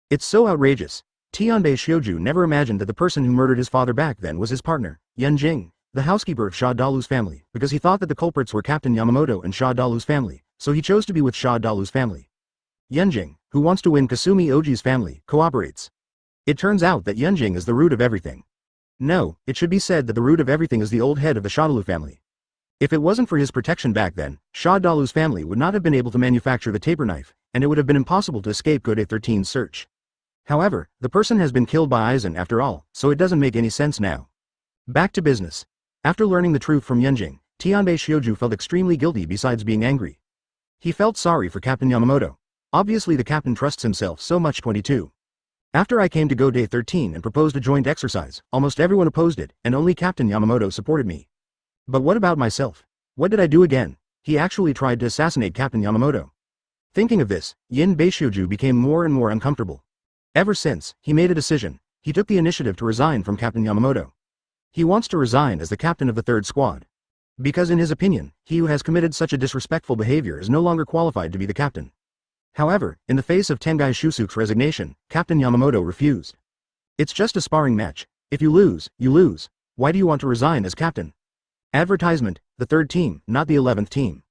It's so outrageous. Tianbei Shioju never imagined that the person who murdered his father back then was his partner, Yunjing, the housekeeper of Sha Dalu's family, because he thought that the culprits were Captain Yamamoto and Sha Dalu's family, so he chose to be with Sha Dalu's family. Yunjing, who wants to win Kasumi Oji's family, cooperates. It turns out that Yunjing is the root of everything. No, it should be said that the root of everything is the old head of the Shadalu family. If it wasn't for his protection back then, Sha Dalu's family would not have been able to manufacture the taper knife, and it would have been impossible to escape Gode 13's search. However, the person has been killed by Aizen after all, so it doesn't make any sense now. Back to business. After learning the truth from Yunjing, Tianbei Shioju felt extremely guilty besides being angry. He felt sorry for Captain Yamamoto. Obviously the captain trusts himself so much. 22. After I came to Gode 13 and proposed a joint exercise, almost everyone opposed it, and only Captain Yamamoto supported me. But what about myself? What did I do again? he actually tried to assassinate Captain Yamamoto. Thinking of this, Yin Beishouju became more and more uncomfortable. Ever since, he made a decision. He took the initiative to resign from Captain Yamamoto. He wants to resign as the captain of the third squad. Because in his opinion, he who has committed such a disrespectful behavior is no longer qualified to be the captain. However, in the face of Tengai Shusuke's resignation, Captain Yamamoto refused. It's just a sparring match. If you lose, you lose. Why do you want to resign as captain? Advertisement, the third team, not the 11th team.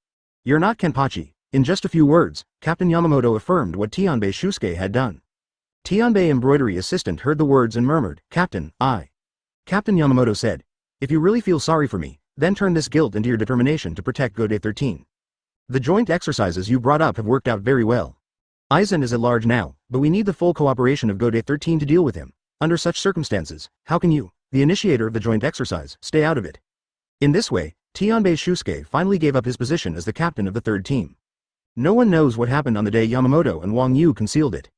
You're not Kenpachi. In just a few words, Captain Yamamoto affirmed what Tianbei Shusuke had done. Tianbei embroidery assistant heard the words and murmured, Captain, I. Captain Yamamoto said, if you really feel sorry for me, then turn this guilt into your determination to protect Gode 13. The joint exercises you brought up have worked out very well. Aizen is at large now, but we need the full cooperation of Gode 13 to deal with him. Under such circumstances, how can you, the initiator of the joint exercise, stay out of it? In this way, Tianbei Shusuke finally gave up his position as the captain of the third team. No one knows what happened on the day Yamamoto and Wang Yu concealed it.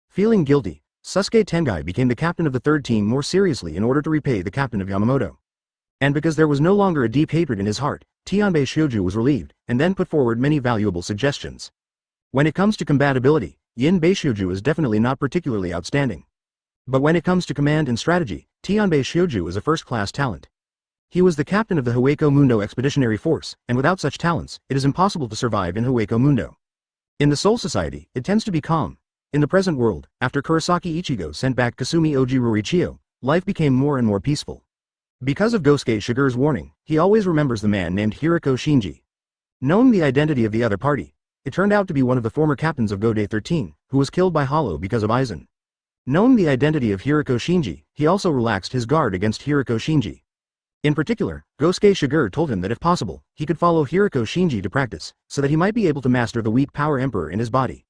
Feeling guilty, Sasuke Tengai became the captain of the third team more seriously in order to repay the captain of Yamamoto. And because there was no longer a deep hatred in his heart, Tianbei Shouju was relieved, and then put forward many valuable suggestions. When it comes to compatibility, Yin Beishouju is definitely not particularly outstanding. But when it comes to command and strategy, Tianbei Shouju is a first-class talent. He was the captain of the Hueco Mundo Expeditionary Force, and without such talents, it is impossible to survive in Hueco Mundo. In the Soul Society, it tends to be calm. In the present world, after Kurosaki Ichigo sent back Kasumi Oji Rorichio, life became more and more peaceful. Because of Gosuke Shigure's warning, he always remembers the man named Hiriko Shinji. Knowing the identity of the other party, it turned out to be one of the former captains of Gode 13, who was killed by Hollow because of Aizen. Knowing the identity of Hiriko Shinji, he also relaxed his guard against Hiriko Shinji. In particular, Gosuke Shigure told him that if possible, he could follow Hiriko Shinji to practice, so that he might be able to master the weak power emperor in his body.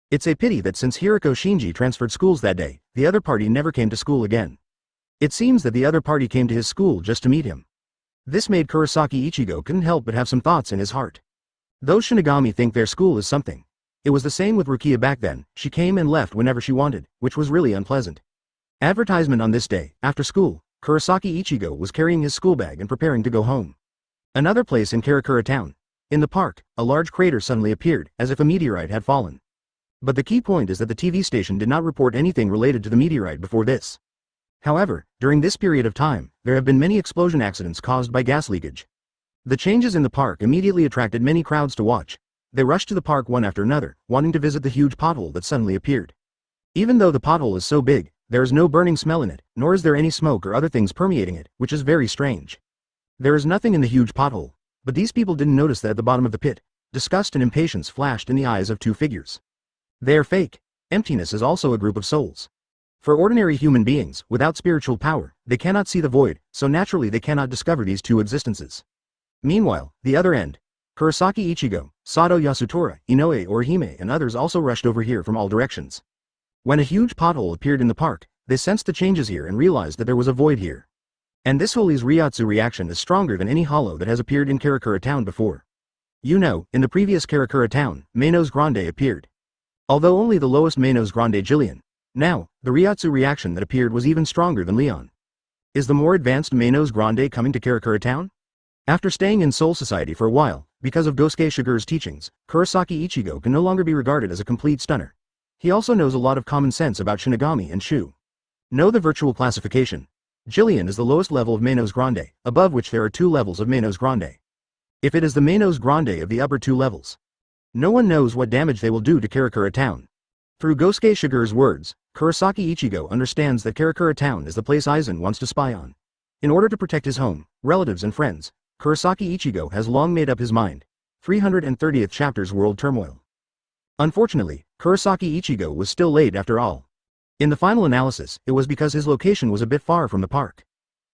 It's a pity that since Hiriko Shinji transferred schools that day, the other party never came to school again. It seems that the other party came to his school just to meet him. This made Kurosaki Ichigo couldn't help but have some thoughts in his heart. Those Shinigami think their school is something. It was the same with Rukia back then, she came and left whenever she wanted, which was really unpleasant. Advertisement on this day, after school, Kurosaki Ichigo was carrying his school bag and preparing to go home. Another place in Karakura town. In the park, a large crater suddenly appeared, as if a meteorite had fallen. But the key point is that the TV station did not report anything related to the meteorite before this. However, during this period of time, there have been many explosion accidents caused by gas leakage. The changes in the park immediately attracted many crowds to watch. They rushed to the park one after another, wanting to visit the huge pothole that suddenly appeared. Even though the pothole is so big, there is no burning smell in it, nor is there any smoke or other things permeating it, which is very strange. There is nothing in the huge pothole, but these people didn't notice that at the bottom of the pit, disgust and impatience flashed in the eyes of two figures. They are fake. Emptiness is also a group of souls. For ordinary human beings, without spiritual power, they cannot see the void, so naturally they cannot discover these two existences. Meanwhile, the other end, Kurosaki Ichigo, Sato Yasutora, Inoue Orihime and others also rushed over here from all directions. When a huge pothole appeared in the park, they sensed the changes here and realized that there was a void here. And this Holy's Ryotsu reaction is stronger than any hollow that has appeared in Karakura town before. You know, in the previous Karakura town, Manos Grande appeared. Although only the lowest Manos Grande Jillian. Now, the Ryotsu reaction that appeared was even stronger than Leon. Is the more advanced Manos Grande coming to Karakura town? After staying in Soul Society for a while, because of Gosuke Shigure's teachings, Kurosaki Ichigo can no longer be regarded as a complete stunner. He also knows a lot of common sense about Shinigami and Shu. Know the virtual classification. Jillian is the lowest level of Manos Grande, above which there are two levels of Manos Grande. If it is the Manos Grande of the upper two levels, no one knows what damage they will do to Karakura town. Through Gosuke Shigure's words, Kurosaki Ichigo understands that Karakura town is the place Aizen wants to spy on. In order to protect his home, relatives and friends, Kurosaki Ichigo has long made up his mind. 330th chapter's World Turmoil. Unfortunately, Kurosaki Ichigo was still late after all. In the final analysis, it was because his location was a bit far from the park.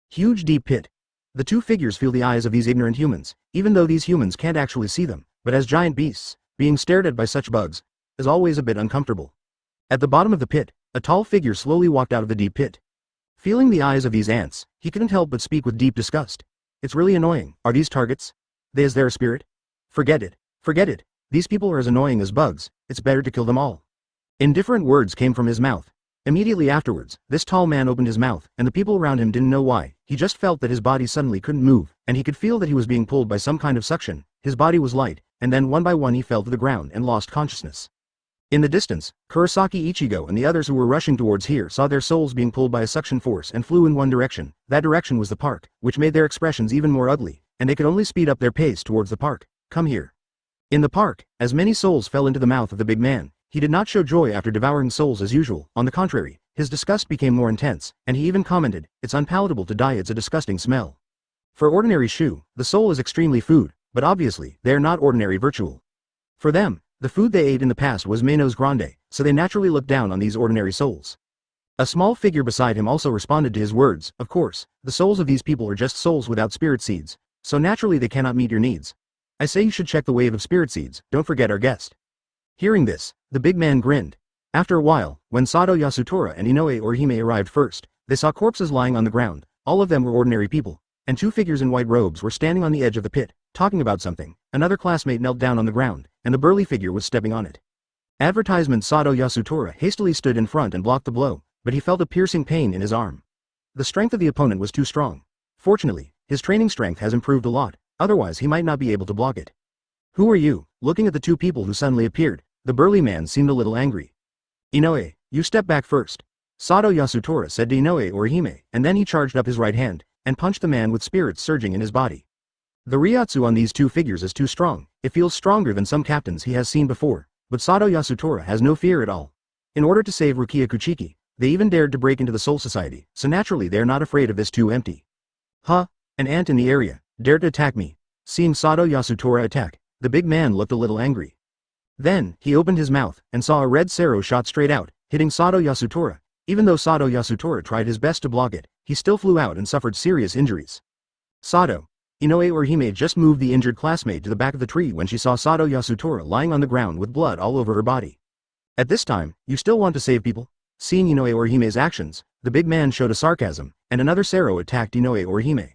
Huge deep pit. The two figures feel the eyes of these ignorant humans, even though these humans can't actually see them, but as giant beasts, being stared at by such bugs, is always a bit uncomfortable. At the bottom of the pit, a tall figure slowly walked out of the deep pit. Feeling the eyes of these ants, he couldn't help but speak with deep disgust. It's really annoying. Are these targets? Is there a spirit? Forget it. Forget it. These people are as annoying as bugs. It's better to kill them all. Indifferent words came from his mouth. Immediately afterwards, this tall man opened his mouth, and the people around him didn't know why. He just felt that his body suddenly couldn't move, and he could feel that he was being pulled by some kind of suction. his body was light, and then one by one he fell to the ground and lost consciousness. In the distance, Kurosaki Ichigo and the others who were rushing towards here saw their souls being pulled by a suction force and flew in one direction. That direction was the park, which made their expressions even more ugly, and they could only speed up their pace towards the park. Come here. In the park, as many souls fell into the mouth of the big man, he did not show joy after devouring souls as usual. On the contrary, his disgust became more intense, and he even commented, "It's unpalatable to die, it's a disgusting smell." For ordinary Shu, the soul is extremely food, but obviously, they are not ordinary virtual. For them, the food they ate in the past was menos grande, so they naturally looked down on these ordinary souls. A small figure beside him also responded to his words, "Of course, the souls of these people are just souls without spirit seeds, so naturally they cannot meet your needs. I say you should check the wave of spirit seeds, don't forget our guest." Hearing this, the big man grinned. After a while, when Sado Yasutora and Inoue Orihime arrived first, they saw corpses lying on the ground. All of them were ordinary people, and two figures in white robes were standing on the edge of the pit, talking about something. Another classmate knelt down on the ground, and the burly figure was stepping on it. Advertisement Sado Yasutora hastily stood in front and blocked the blow, but he felt a piercing pain in his arm. The strength of the opponent was too strong. Fortunately, his training strength has improved a lot, otherwise he might not be able to block it. "Who are you?" Looking at the two people who suddenly appeared, the burly man seemed a little angry. "Inoue, you step back first," Sado Yasutora said to Inoue Orihime, and then he charged up his right hand, and punched the man with spirits surging in his body. The Ryatsu on these two figures is too strong, it feels stronger than some captains he has seen before, but Sado Yasutora has no fear at all. In order to save Rukia Kuchiki, they even dared to break into the Soul Society, so naturally they are not afraid of this too empty. "Huh? An ant in the area, dared to attack me." Seeing Sado Yasutora attack, the big man looked a little angry. Then, he opened his mouth, and saw a red arrow shot straight out, hitting Sado Yasutora. Even though Sado Yasutora tried his best to block it, he still flew out and suffered serious injuries. Sado. Inoue Orihime just moved the injured classmate to the back of the tree when she saw Sado Yasutora lying on the ground with blood all over her body. At this time, you still want to save people? Seeing Inoue Orihime's actions, the big man showed a sarcasm, and another arrow attacked Inoue Orihime.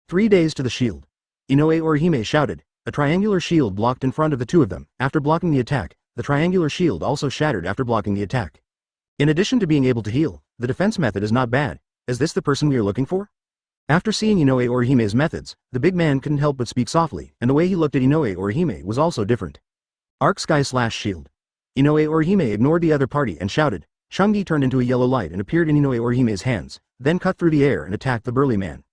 3 days to the shield. Inoue Orihime shouted. A triangular shield blocked in front of the two of them. After blocking the attack, the triangular shield also shattered after blocking the attack. In addition to being able to heal, the defense method is not bad. Is this the person we are looking for? After seeing Inoue Orihime's methods, the big man couldn't help but speak softly, and the way he looked at Inoue Orihime was also different. Arc Sky/Shield. Inoue Orihime ignored the other party and shouted. Chungi turned into a yellow light and appeared in Inoue Orihime's hands, then cut through the air and attacked the burly man.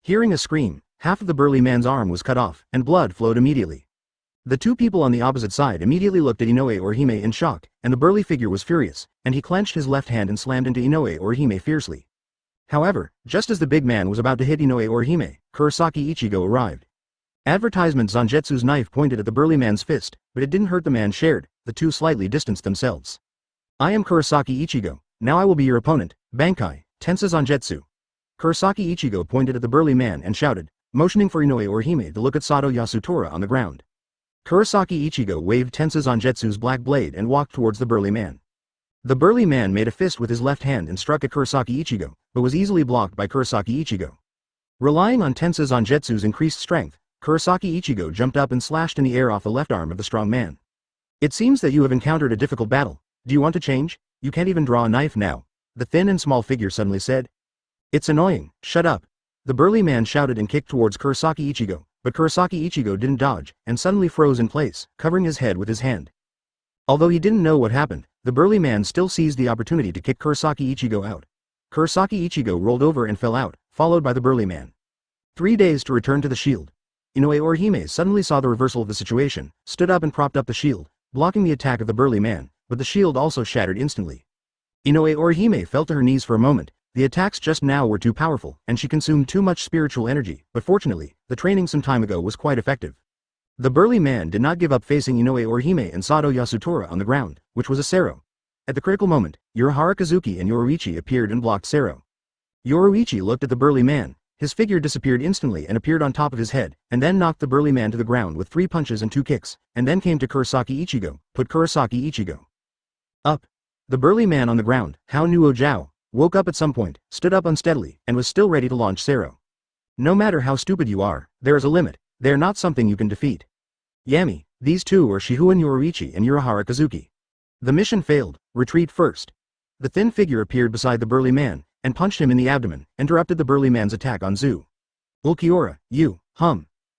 Hearing a scream, half of the burly man's arm was cut off, and blood flowed immediately. The two people on the opposite side immediately looked at Inoue Orihime in shock, and the burly figure was furious, and he clenched his left hand and slammed into Inoue Orihime fiercely. However, just as the big man was about to hit Inoue Orihime, Kurosaki Ichigo arrived. Advertisement Zanjetsu's knife pointed at the burly man's fist, but it didn't hurt the man shared. The two slightly distanced themselves. "I am Kurosaki Ichigo, now I will be your opponent, Bankai, Tensa Zanjetsu." Kurosaki Ichigo pointed at the burly man and shouted, motioning for Inoue Orihime to look at Sado Yasutora on the ground. Kurosaki Ichigo waved Tensa Zanjetsu's black blade and walked towards the burly man. The burly man made a fist with his left hand and struck at Kurosaki Ichigo, but was easily blocked by Kurosaki Ichigo. Relying on Tensa Zanjetsu's increased strength, Kurosaki Ichigo jumped up and slashed in the air off the left arm of the strong man. "It seems that you have encountered a difficult battle. Do you want to change? You can't even draw a knife now," the thin and small figure suddenly said. "It's annoying, shut up." The burly man shouted and kicked towards Kurosaki Ichigo, but Kurosaki Ichigo didn't dodge, and suddenly froze in place, covering his head with his hand. Although he didn't know what happened, the burly man still seized the opportunity to kick Kurosaki Ichigo out. Kurosaki Ichigo rolled over and fell out, followed by the burly man. 3 days to return to the shield. Inoue Orihime suddenly saw the reversal of the situation, stood up and propped up the shield, blocking the attack of the burly man, but the shield also shattered instantly. Inoue Orihime fell to her knees for a moment. The attacks just now were too powerful, and she consumed too much spiritual energy, but fortunately, the training some time ago was quite effective. The burly man did not give up facing Inoue Orihime and Sado Yasutora on the ground, which was a Sero. At the critical moment, Urahara Kazuki and Yoruichi appeared and blocked Sero. Yoruichi looked at the burly man, his figure disappeared instantly and appeared on top of his head, and then knocked the burly man to the ground with 3 punches and 2 kicks, and then came to Kurosaki Ichigo, put Kurosaki Ichigo up. The burly man on the ground, Hao Nuo Jiao, woke up at some point, stood up unsteadily, and was still ready to launch Sero. "No matter how stupid you are, there is a limit. They are not something you can defeat. Yami, these two are Shihuen Yoruichi and Urahara Kazuki. The mission failed, retreat first." The thin figure appeared beside the burly man, and punched him in the abdomen, interrupted the burly man's attack on Zu. "Ulquiorra, you,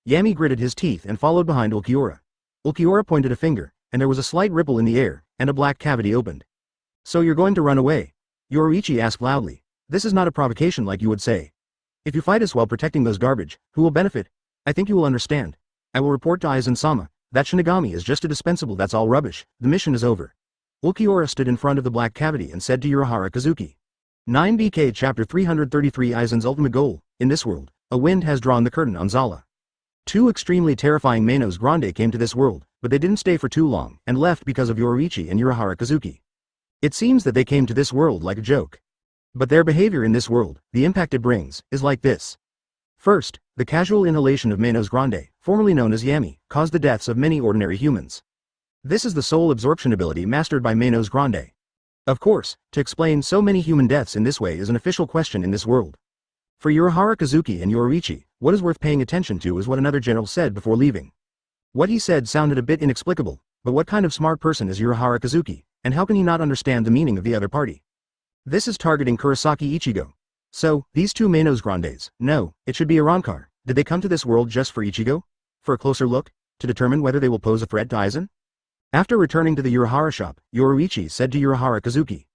Yami gritted his teeth and followed behind Ulquiorra. Ulquiorra pointed a finger, and there was a slight ripple in the air, and a black cavity opened. So you're going to run away? Yoruichi asked loudly. This is not a provocation like you would say. If you fight us while protecting those garbage, who will benefit? I think you will understand. I will report to Aizen-sama. That Shinigami is just indispensable, that's all rubbish, the mission is over. Ulquiorra stood in front of the black cavity and said to Urahara Kazuki. 9BK Chapter 333 Aizen's ultimate goal. In this world, a wind has drawn the curtain on Zala. Two extremely terrifying Manos Grande came to this world, but they didn't stay for too long, and left because of Yoruichi and Urahara Kazuki. It seems that they came to this world like a joke. But their behavior in this world, the impact it brings, is like this. First, the casual inhalation of Manos Grande, formerly known as Yami, caused the deaths of many ordinary humans. This is the soul absorption ability mastered by Manos Grande. Of course, to explain so many human deaths in this way is an official question in this world. For Urahara Kazuki and Yoruichi, what is worth paying attention to is what another general said before leaving. What he said sounded a bit inexplicable, but what kind of smart person is Urahara Kazuki, and how can he not understand the meaning of the other party? This is targeting Kurosaki Ichigo. So, these two Manos Grandes, no, it should be Arrancar. Did they come to this world just for Ichigo? For a closer look? To determine whether they will pose a threat to Aizen? After returning to the Urahara shop, Yoruichi said to Urahara Kazuki.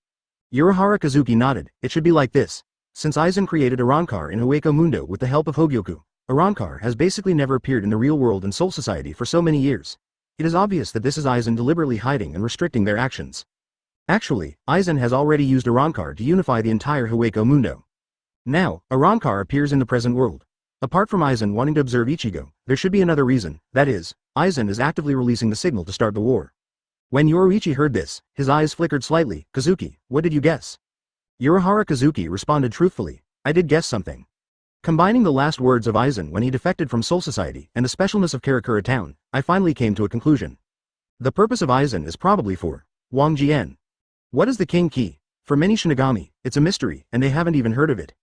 Urahara Kazuki nodded. It should be like this. Since Aizen created Arrancar in Hueco Mundo with the help of Hogyoku, Arrancar has basically never appeared in the real world and Soul Society for so many years. It is obvious that this is Aizen deliberately hiding and restricting their actions. Actually, Aizen has already used Arrancar to unify the entire Hueco Mundo. Now, Arrancar appears in the present world. Apart from Aizen wanting to observe Ichigo, there should be another reason, that is, Aizen is actively releasing the signal to start the war. When Yoruichi heard this, his eyes flickered slightly. Kazuki, what did you guess? Urahara Kazuki responded truthfully. I did guess something. Combining the last words of Aizen when he defected from Soul Society and the specialness of Karakura Town, I finally came to a conclusion. The purpose of Aizen is probably for Wang Jian. What is the King Key? For many Shinigami, it's a mystery and they haven't even heard of it.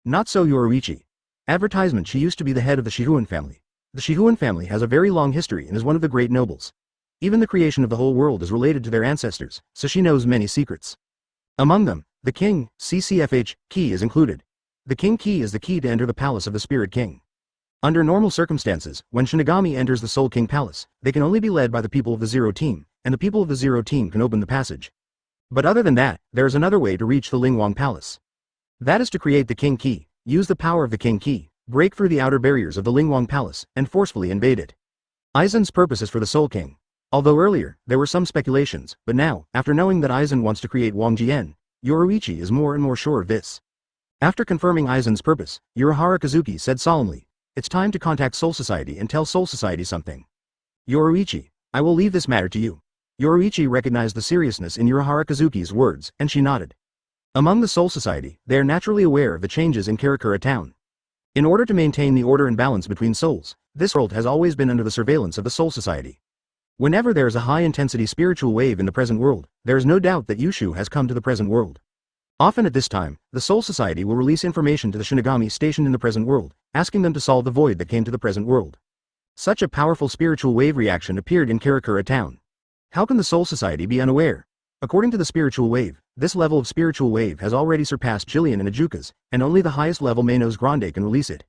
Not so Yoruichi. Advertisement: she used to be the head of the Shihuan family. The Shihuan family has a very long history and is one of the great nobles. Even the creation of the whole world is related to their ancestors, so she knows many secrets. Among them, the King, CCFH, Key is included. The King Key is the key to enter the palace of the Spirit King. Under normal circumstances, when Shinigami enters the Soul King Palace, they can only be led by the people of the Zero Team, and the people of the Zero Team can open the passage. But other than that, there is another way to reach the Lingwang Palace. That is to create the King Key, use the power of the King Key, break through the outer barriers of the Lingwang Palace, and forcefully invade it. Aizen's purpose is for the Soul King. Although earlier, there were some speculations, but now, after knowing that Aizen wants to create Wang Jian, Yoruichi is more and more sure of this. After confirming Aizen's purpose, Urahara Kazuki said solemnly, it's time to contact Soul Society and tell Soul Society something. Yoruichi, I will leave this matter to you. Yoruichi recognized the seriousness in Urahara Kazuki's words, and she nodded. Among the Soul Society, they are naturally aware of the changes in Karakura Town. In order to maintain the order and balance between souls, this world has always been under the surveillance of the Soul Society. Whenever there is a high-intensity spiritual wave in the present world, there is no doubt that Yushu has come to the present world. Often at this time, the Soul Society will release information to the Shinigami stationed in the present world, asking them to solve the void that came to the present world. Such a powerful spiritual wave reaction appeared in Karakura Town. How can the Soul Society be unaware? According to the spiritual wave, this level of spiritual wave has already surpassed Jillian and Ajuka's, and only the highest level Manos Grande can release it.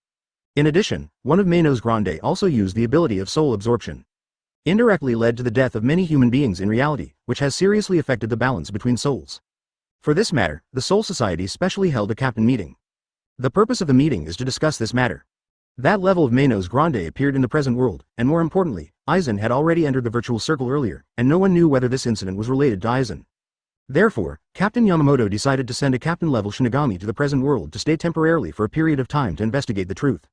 In addition, one of Manos Grande also used the ability of soul absorption. Indirectly led to the death of many human beings in reality, which has seriously affected the balance between souls. For this matter, the Soul Society specially held a captain meeting. The purpose of the meeting is to discuss this matter. That level of Manos Grande appeared in the present world, and more importantly, Aizen had already entered the virtual circle earlier, and no one knew whether this incident was related to Aizen. Therefore, Captain Yamamoto decided to send a captain-level Shinigami to the present world to stay temporarily for a period of time to investigate the truth.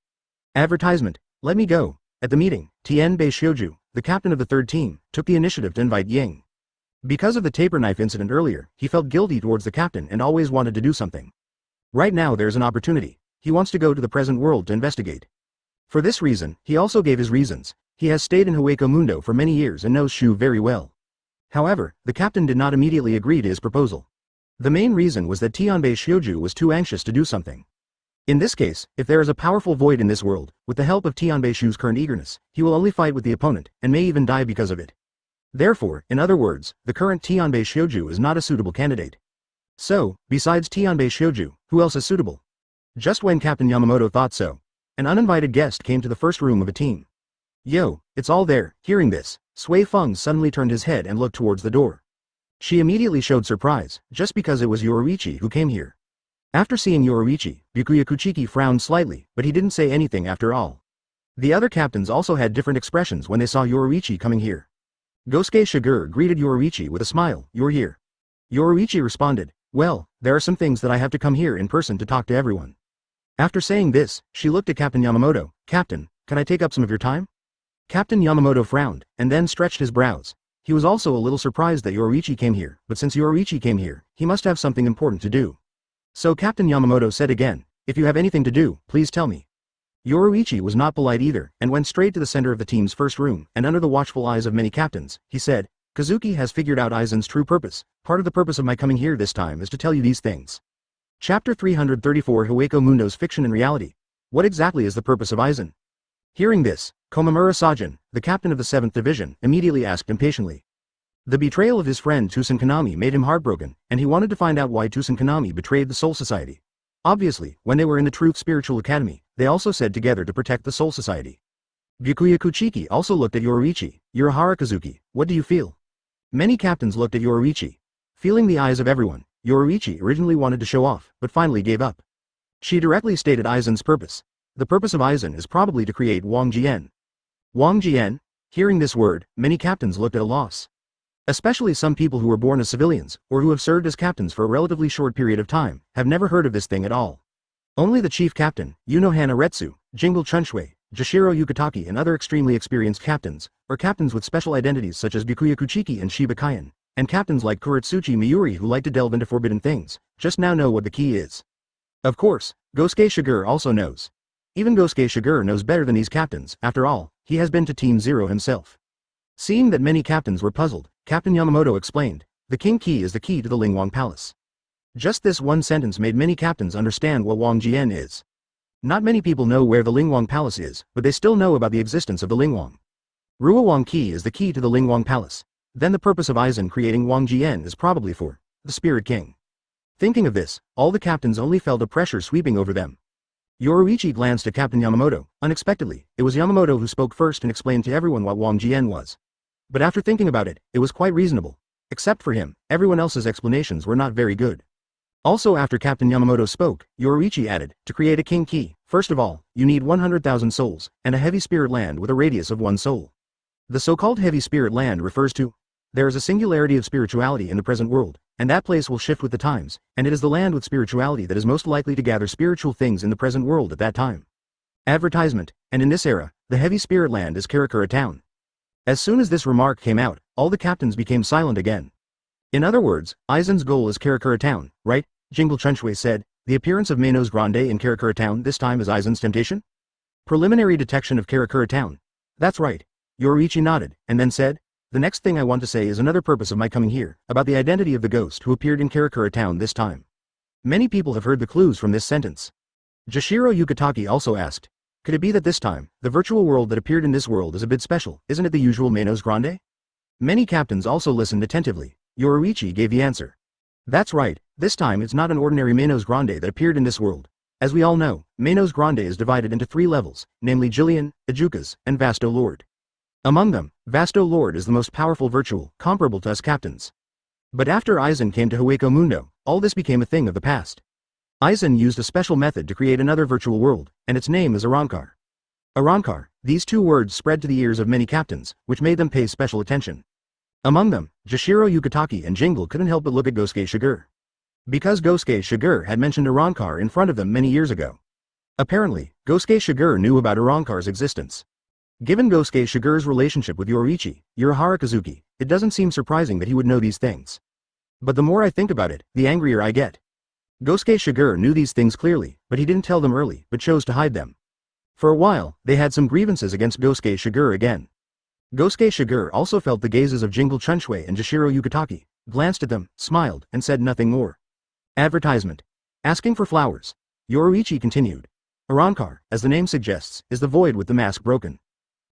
Advertisement: let me go. At the meeting, Tianbei Shioju, the captain of the third team, took the initiative to invite Ying. Because of the taper knife incident earlier, he felt guilty towards the captain and always wanted to do something. Right now there's an opportunity. He wants to go to the present world to investigate. For this reason, he also gave his reasons. He has stayed in Hueco Mundo for many years and knows Shu very well. However, the captain did not immediately agree to his proposal. The main reason was that Tianbei Shioju was too anxious to do something. In this case, if there is a powerful void in this world, with the help of Tianbei Shu's current eagerness, he will only fight with the opponent, and may even die because of it. Therefore, in other words, the current Tianbei Shioju is not a suitable candidate. So, besides Tianbei Shioju, who else is suitable? Just when Captain Yamamoto thought so, An uninvited guest came to the first room of a team. Yo, it's all there. Hearing this, Sui Feng suddenly turned his head and looked towards the door. She immediately showed surprise, just because it was Yoruichi who came here. After seeing Yoruichi, Byakuya Kuchiki frowned slightly, but he didn't say anything after all. The other captains also had different expressions when they saw Yoruichi coming here. Gosuke Shigure greeted Yoruichi with a smile. You're here. Yoruichi responded, well, there are some things that I have to come here in person to talk to everyone. After saying this, she looked at Captain Yamamoto. Captain, can I take up some of your time? Captain Yamamoto frowned, and then stretched his brows. He was also a little surprised that Yoruichi came here, but since Yoruichi came here, he must have something important to do. So Captain Yamamoto said again, if you have anything to do, please tell me. Yoruichi was not polite either, and went straight to the center of the team's first room, and under the watchful eyes of many captains, he said, Kazuki has figured out Aizen's true purpose. Part of the purpose of my coming here this time is to tell you these things. Chapter 334 Hueco Mundo's Fiction and Reality. What exactly is the purpose of Aizen? Hearing this, Komamura Sajin, the captain of the 7th Division, immediately asked impatiently. The betrayal of his friend Tusen Kanami made him heartbroken, and he wanted to find out why Tusen Kanami betrayed the Soul Society. Obviously, when they were in the Truth Spiritual Academy, they also said together to protect the Soul Society. Byakuya Kuchiki also looked at Yoruichi. Urahara Kazuki, what do you feel? Many captains looked at Yoruichi. Feeling the eyes of everyone, Yoruichi originally wanted to show off, but finally gave up. She directly stated Aizen's purpose. The purpose of Aizen is probably to create Wang Jian. Wang Jian? Hearing this word, many captains looked at a loss. Especially some people who were born as civilians, or who have served as captains for a relatively short period of time, have never heard of this thing at all. Only the chief captain, Yunohana Retsu, Jingle Chunshue, Jashiro Yukitaki and other extremely experienced captains, or captains with special identities such as Byakuya Kuchiki and Shiba Kaien, and captains like Kuretsuchi Miuri who like to delve into forbidden things, just now know what the key is. Of course, Gosuke Shigure also knows. Even Gosuke Shigure knows better than these captains, after all, he has been to Team Zero himself. Seeing that many captains were puzzled, Captain Yamamoto explained, the King Key is the key to the Lingwang Palace. Just this one sentence made many captains understand what Wang Jian is. Not many people know where the Lingwang Palace is, but they still know about the existence of the Lingwang. Ruowang Key is the key to the Lingwang Palace. Then the purpose of Aizen creating Wang Jian is probably for the Spirit King. Thinking of this, all the captains only felt a pressure sweeping over them. Yoruichi glanced at Captain Yamamoto. Unexpectedly, it was Yamamoto who spoke first and explained to everyone what Wang Jian was. But after thinking about it, it was quite reasonable. Except for him, everyone else's explanations were not very good. Also after Captain Yamamoto spoke, Yoruichi added, to create a King Key, first of all, you need 100,000 souls, and a heavy spirit land with a radius of 1 soul. The so-called heavy spirit land refers to, there is a singularity of spirituality in the present world, and that place will shift with the times, and it is the land with spirituality that is most likely to gather spiritual things in the present world at that time. Advertisement, and in this era, the heavy spirit land is Karakura Town. As soon as this remark came out, all the captains became silent again. In other words, Aizen's goal is Karakura Town, right? Jingle Chunshue said, the appearance of Manos Grande in Karakura Town this time is Aizen's temptation? Preliminary detection of Karakura Town. That's right. Yoruichi nodded, and then said, the next thing I want to say is another purpose of my coming here, about the identity of the ghost who appeared in Karakura Town this time. Many people have heard the clues from this sentence. Jashiro Yukitaki also asked, could it be that this time, the virtual world that appeared in this world is a bit special, isn't it the usual Manos Grande? Many captains also listened attentively. Yoruichi gave the answer. That's right, this time it's not an ordinary Manos Grande that appeared in this world. As we all know, Manos Grande is divided into 3 levels, namely Jillian, Ajukas, and Vasto Lord. Among them, Vasto Lord is the most powerful virtual, comparable to us captains. But after Aizen came to Hueco Mundo, all this became a thing of the past. Aizen used a special method to create another virtual world, and its name is Arankar. Arankar, these 2 words spread to the ears of many captains, which made them pay special attention. Among them, Jashiro Yukitaki and Jingle couldn't help but look at Gosuke Shigure. Because Gosuke Shigure had mentioned Arankar in front of them many years ago. Apparently, Gosuke Shigure knew about Arankar's existence. Given Gosuke Shigure's relationship with Yoruichi, Urahara Kazuki, it doesn't seem surprising that he would know these things. But the more I think about it, the angrier I get. Gosuke Shigure knew these things clearly, but he didn't tell them early, but chose to hide them. For a while, they had some grievances against Gosuke Shigure again. Gosuke Shigure also felt the gazes of Jingle Chunshue and Jashiro Yukitaki, glanced at them, smiled, and said nothing more. Advertisement. Asking for flowers. Yoruichi continued. Arankar, as the name suggests, is the void with the mask broken.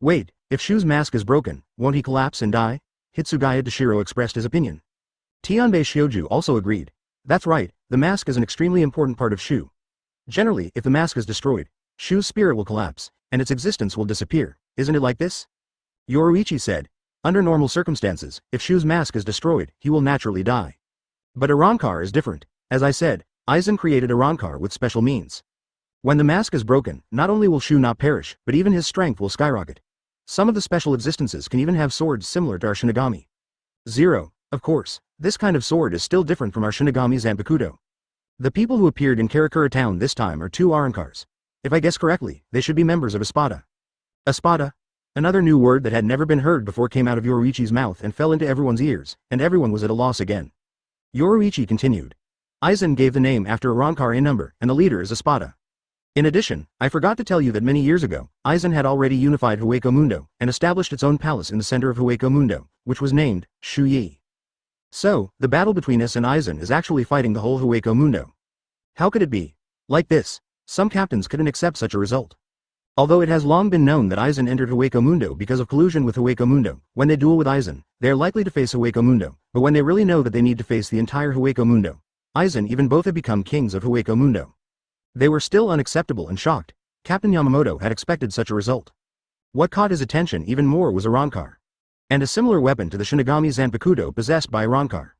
Wait, if Shu's mask is broken, won't he collapse and die? Hitsugaya Dashiro expressed his opinion. Tianbei Shioju also agreed. That's right, the mask is an extremely important part of Shu. Generally, if the mask is destroyed, Shu's spirit will collapse, and its existence will disappear. Isn't it like this? Yoruichi said. Under normal circumstances, if Shu's mask is destroyed, he will naturally die. But Arrancar is different. As I said, Aizen created Arrancar with special means. When the mask is broken, not only will Shu not perish, but even his strength will skyrocket. Some of the special existences can even have swords similar to our Shinigami. Zero. Of course, this kind of sword is still different from our Shinigami Zanpakuto. The people who appeared in Karakura town this time are 2 Arrancars. If I guess correctly, they should be members of Espada. Espada? Another new word that had never been heard before came out of Yoruichi's mouth and fell into everyone's ears, and everyone was at a loss again. Yoruichi continued. Aizen gave the name after Arrancar a number, and the leader is Espada. In addition, I forgot to tell you that many years ago, Aizen had already unified Hueco Mundo, and established its own palace in the center of Hueco Mundo, which was named Shuyi. So, the battle between us and Aizen is actually fighting the whole Hueco Mundo. How could it be? Like this. Some captains couldn't accept such a result. Although it has long been known that Aizen entered Hueco Mundo because of collusion with Hueco Mundo, when they duel with Aizen, they are likely to face Hueco Mundo, but when they really know that they need to face the entire Hueco Mundo, Aizen even both have become kings of Hueco Mundo. They were still unacceptable and shocked. Captain Yamamoto had expected such a result. What caught his attention even more was Arrancar. And a similar weapon to the Shinigami Zanpakuto possessed by Arrancar.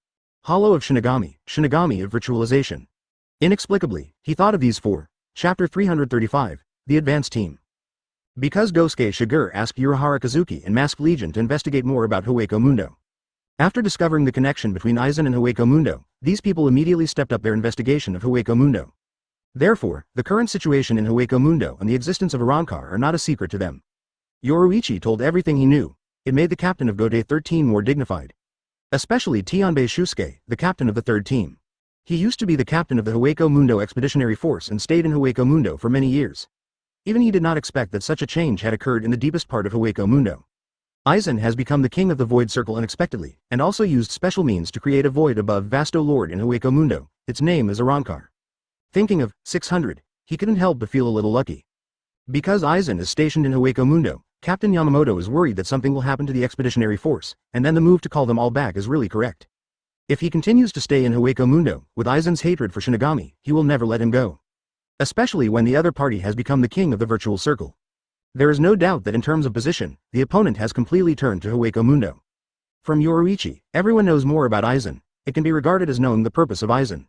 Hollow of Shinigami, Shinigami of virtualization. Inexplicably, he thought of these 4. Chapter 335, The Advanced Team. Because Gosuke Shigure asked Urahara Kazuki and Masked Legion to investigate more about Hueco Mundo. After discovering the connection between Aizen and Hueco Mundo, these people immediately stepped up their investigation of Hueco Mundo. Therefore, the current situation in Hueco Mundo and the existence of Arrancar are not a secret to them. Yoruichi told everything he knew. It made the captain of Gode 13 more dignified. Especially Tianbei Shusuke, the captain of the 3rd team. He used to be the captain of the Hueco Mundo Expeditionary Force and stayed in Hueco Mundo for many years. Even he did not expect that such a change had occurred in the deepest part of Hueco Mundo. Aizen has become the king of the Void Circle unexpectedly, and also used special means to create a void above Vasto Lord in Hueco Mundo. Its name is Arrancar. Thinking of 600, he couldn't help but feel a little lucky. Because Aizen is stationed in Hueco Mundo, Captain Yamamoto is worried that something will happen to the expeditionary force, and then the move to call them all back is really correct. If he continues to stay in Hueco Mundo, with Aizen's hatred for Shinigami, he will never let him go. Especially when the other party has become the king of the virtual circle. There is no doubt that in terms of position, the opponent has completely turned to Hueco Mundo. From Yoruichi, everyone knows more about Aizen. It can be regarded as knowing the purpose of Aizen.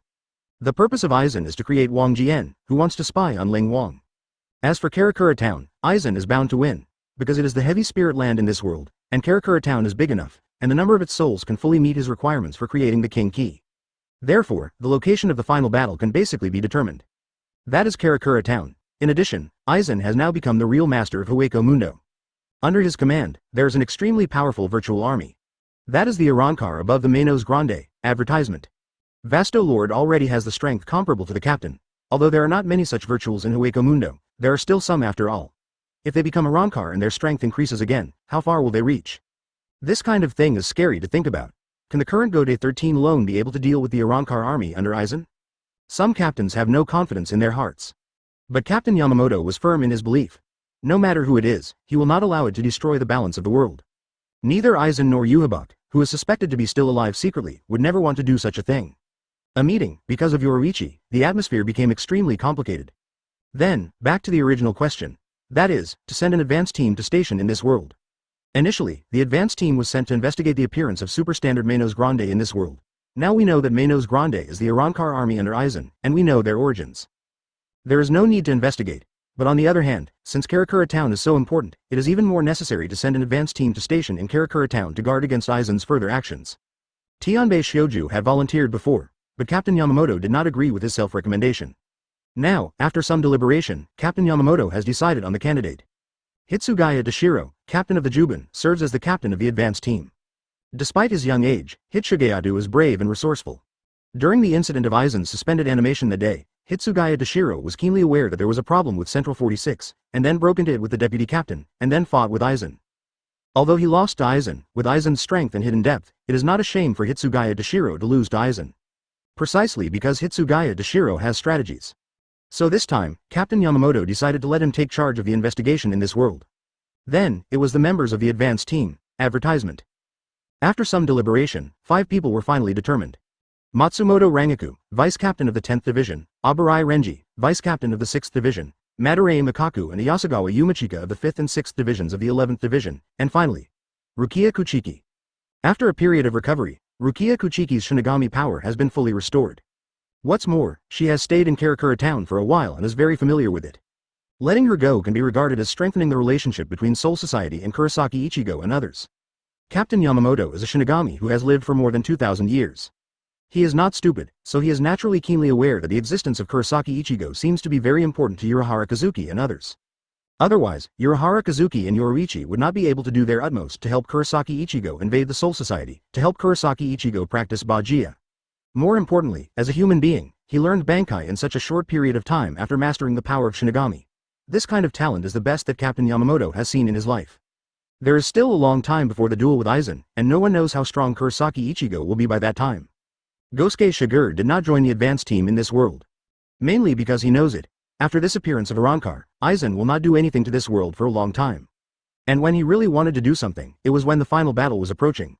The purpose of Aizen is to create Wang Jian, who wants to spy on Ling Wang. As for Karakura Town, Aizen is bound to win, because it is the heavy spirit land in this world, and Karakura Town is big enough, and the number of its souls can fully meet his requirements for creating the King Key. Therefore, the location of the final battle can basically be determined. That is Karakura Town. In addition, Aizen has now become the real master of Hueco Mundo. Under his command, there is an extremely powerful virtual army. That is the Arrancar above the Manos Grande. Advertisement. Vasto Lord already has the strength comparable to the captain. Although there are not many such virtuals in Hueco Mundo, there are still some after all. If they become Arrancar and their strength increases again, how far will they reach? This kind of thing is scary to think about. Can the current Gode 13 alone be able to deal with the Arrancar army under Aizen? Some captains have no confidence in their hearts. But Captain Yamamoto was firm in his belief. No matter who it is, he will not allow it to destroy the balance of the world. Neither Aizen nor Yuhabak, who is suspected to be still alive secretly, would never want to do such a thing. A meeting, because of Yoruichi, the atmosphere became extremely complicated. Then, back to the original question. That is, to send an advanced team to station in this world. Initially, the advanced team was sent to investigate the appearance of superstandard Manos Grande in this world. Now we know that Manos Grande is the Arrancar army under Aizen, and we know their origins. There is no need to investigate. But on the other hand, since Karakura Town is so important, it is even more necessary to send an advanced team to station in Karakura Town to guard against Aizen's further actions. Tianbei Shioju had volunteered before, but Captain Yamamoto did not agree with his self-recommendation. Now, after some deliberation, Captain Yamamoto has decided on the candidate. Hitsugaya Dashiro, captain of the Juban, serves as the captain of the advanced team. Despite his young age, Hitsugaya is brave and resourceful. During the incident of Aizen's suspended animation that day, Hitsugaya Dashiro was keenly aware that there was a problem with Central 46, and then broke into it with the deputy captain, and then fought with Aizen. Although he lost to Aizen, with Aizen's strength and hidden depth, it is not a shame for Hitsugaya Dashiro to lose to Aizen. Precisely because Hitsugaya Dashiro has strategies. So this time, Captain Yamamoto decided to let him take charge of the investigation in this world. Then, it was the members of the advanced team. Advertisement. After some deliberation, 5 people were finally determined. Matsumoto Rangaku, Vice Captain of the 10th Division, Abarai Renji, Vice Captain of the 6th Division, Madarei Mikaku and Yasugawa Yumachika of the 5th and 6th Divisions of the 11th Division, and finally, Rukia Kuchiki. After a period of recovery, Rukia Kuchiki's Shinigami power has been fully restored. What's more, she has stayed in Karakura town for a while and is very familiar with it. Letting her go can be regarded as strengthening the relationship between Soul Society and Kurosaki Ichigo and others. Captain Yamamoto is a Shinigami who has lived for more than 2,000 years. He is not stupid, so he is naturally keenly aware that the existence of Kurosaki Ichigo seems to be very important to Urahara Kazuki and others. Otherwise, Urahara Kazuki and Yoruichi would not be able to do their utmost to help Kurosaki Ichigo invade the Soul Society, to help Kurosaki Ichigo practice Bajia. More importantly, as a human being, he learned Bankai in such a short period of time after mastering the power of Shinigami. This kind of talent is the best that Captain Yamamoto has seen in his life. There is still a long time before the duel with Aizen, and no one knows how strong Kurosaki Ichigo will be by that time. Gosuke Shigure did not join the advance team in this world. Mainly because he knows it. After this appearance of Arrancar, Aizen will not do anything to this world for a long time. And when he really wanted to do something, it was when the final battle was approaching.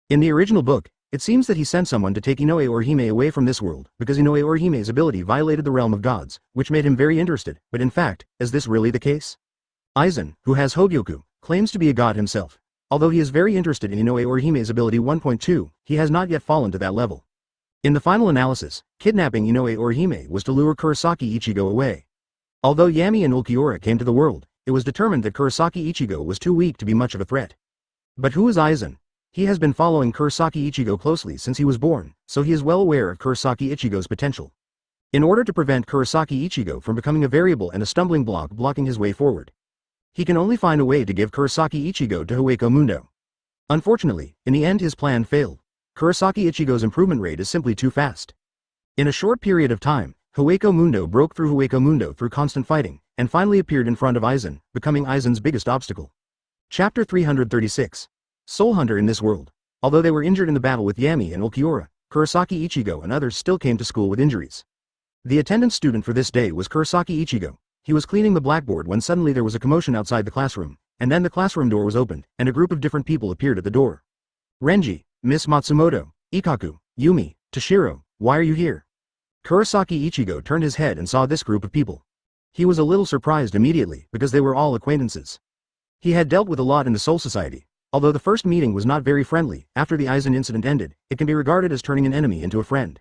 In the original book, it seems that he sent someone to take Inoue Orihime away from this world, because Inoue Orihime's ability violated the realm of gods, which made him very interested, but in fact, is this really the case? Aizen, who has Hogyoku, claims to be a god himself. Although he is very interested in Inoue Orihime's ability 1.2, he has not yet fallen to that level. In the final analysis, kidnapping Inoue Orihime was to lure Kurosaki Ichigo away. Although Yami and Ulquiorra came to the world, it was determined that Kurosaki Ichigo was too weak to be much of a threat. But who is Aizen? He has been following Kurosaki Ichigo closely since he was born, so he is well aware of Kurosaki Ichigo's potential. In order to prevent Kurosaki Ichigo from becoming a variable and a stumbling block blocking his way forward, he can only find a way to give Kurosaki Ichigo to Hueco Mundo. Unfortunately, in the end his plan failed. Kurosaki Ichigo's improvement rate is simply too fast. In a short period of time, Hueco Mundo broke through Hueco Mundo through constant fighting, and finally appeared in front of Aizen, becoming Aizen's biggest obstacle. Chapter 336. Soul Hunter in this world. Although they were injured in the battle with Yami and Ulquiorra, Kurosaki Ichigo and others still came to school with injuries. The attendance student for this day was Kurosaki Ichigo. He was cleaning the blackboard when suddenly there was a commotion outside the classroom, and then the classroom door was opened, and a group of different people appeared at the door. Renji, Miss Matsumoto, Ikaku, Yumi, Toshiro, why are you here? Kurosaki Ichigo turned his head and saw this group of people. He was a little surprised immediately because they were all acquaintances. He had dealt with a lot in the Soul Society. Although the first meeting was not very friendly, after the Aizen incident ended, it can be regarded as turning an enemy into a friend.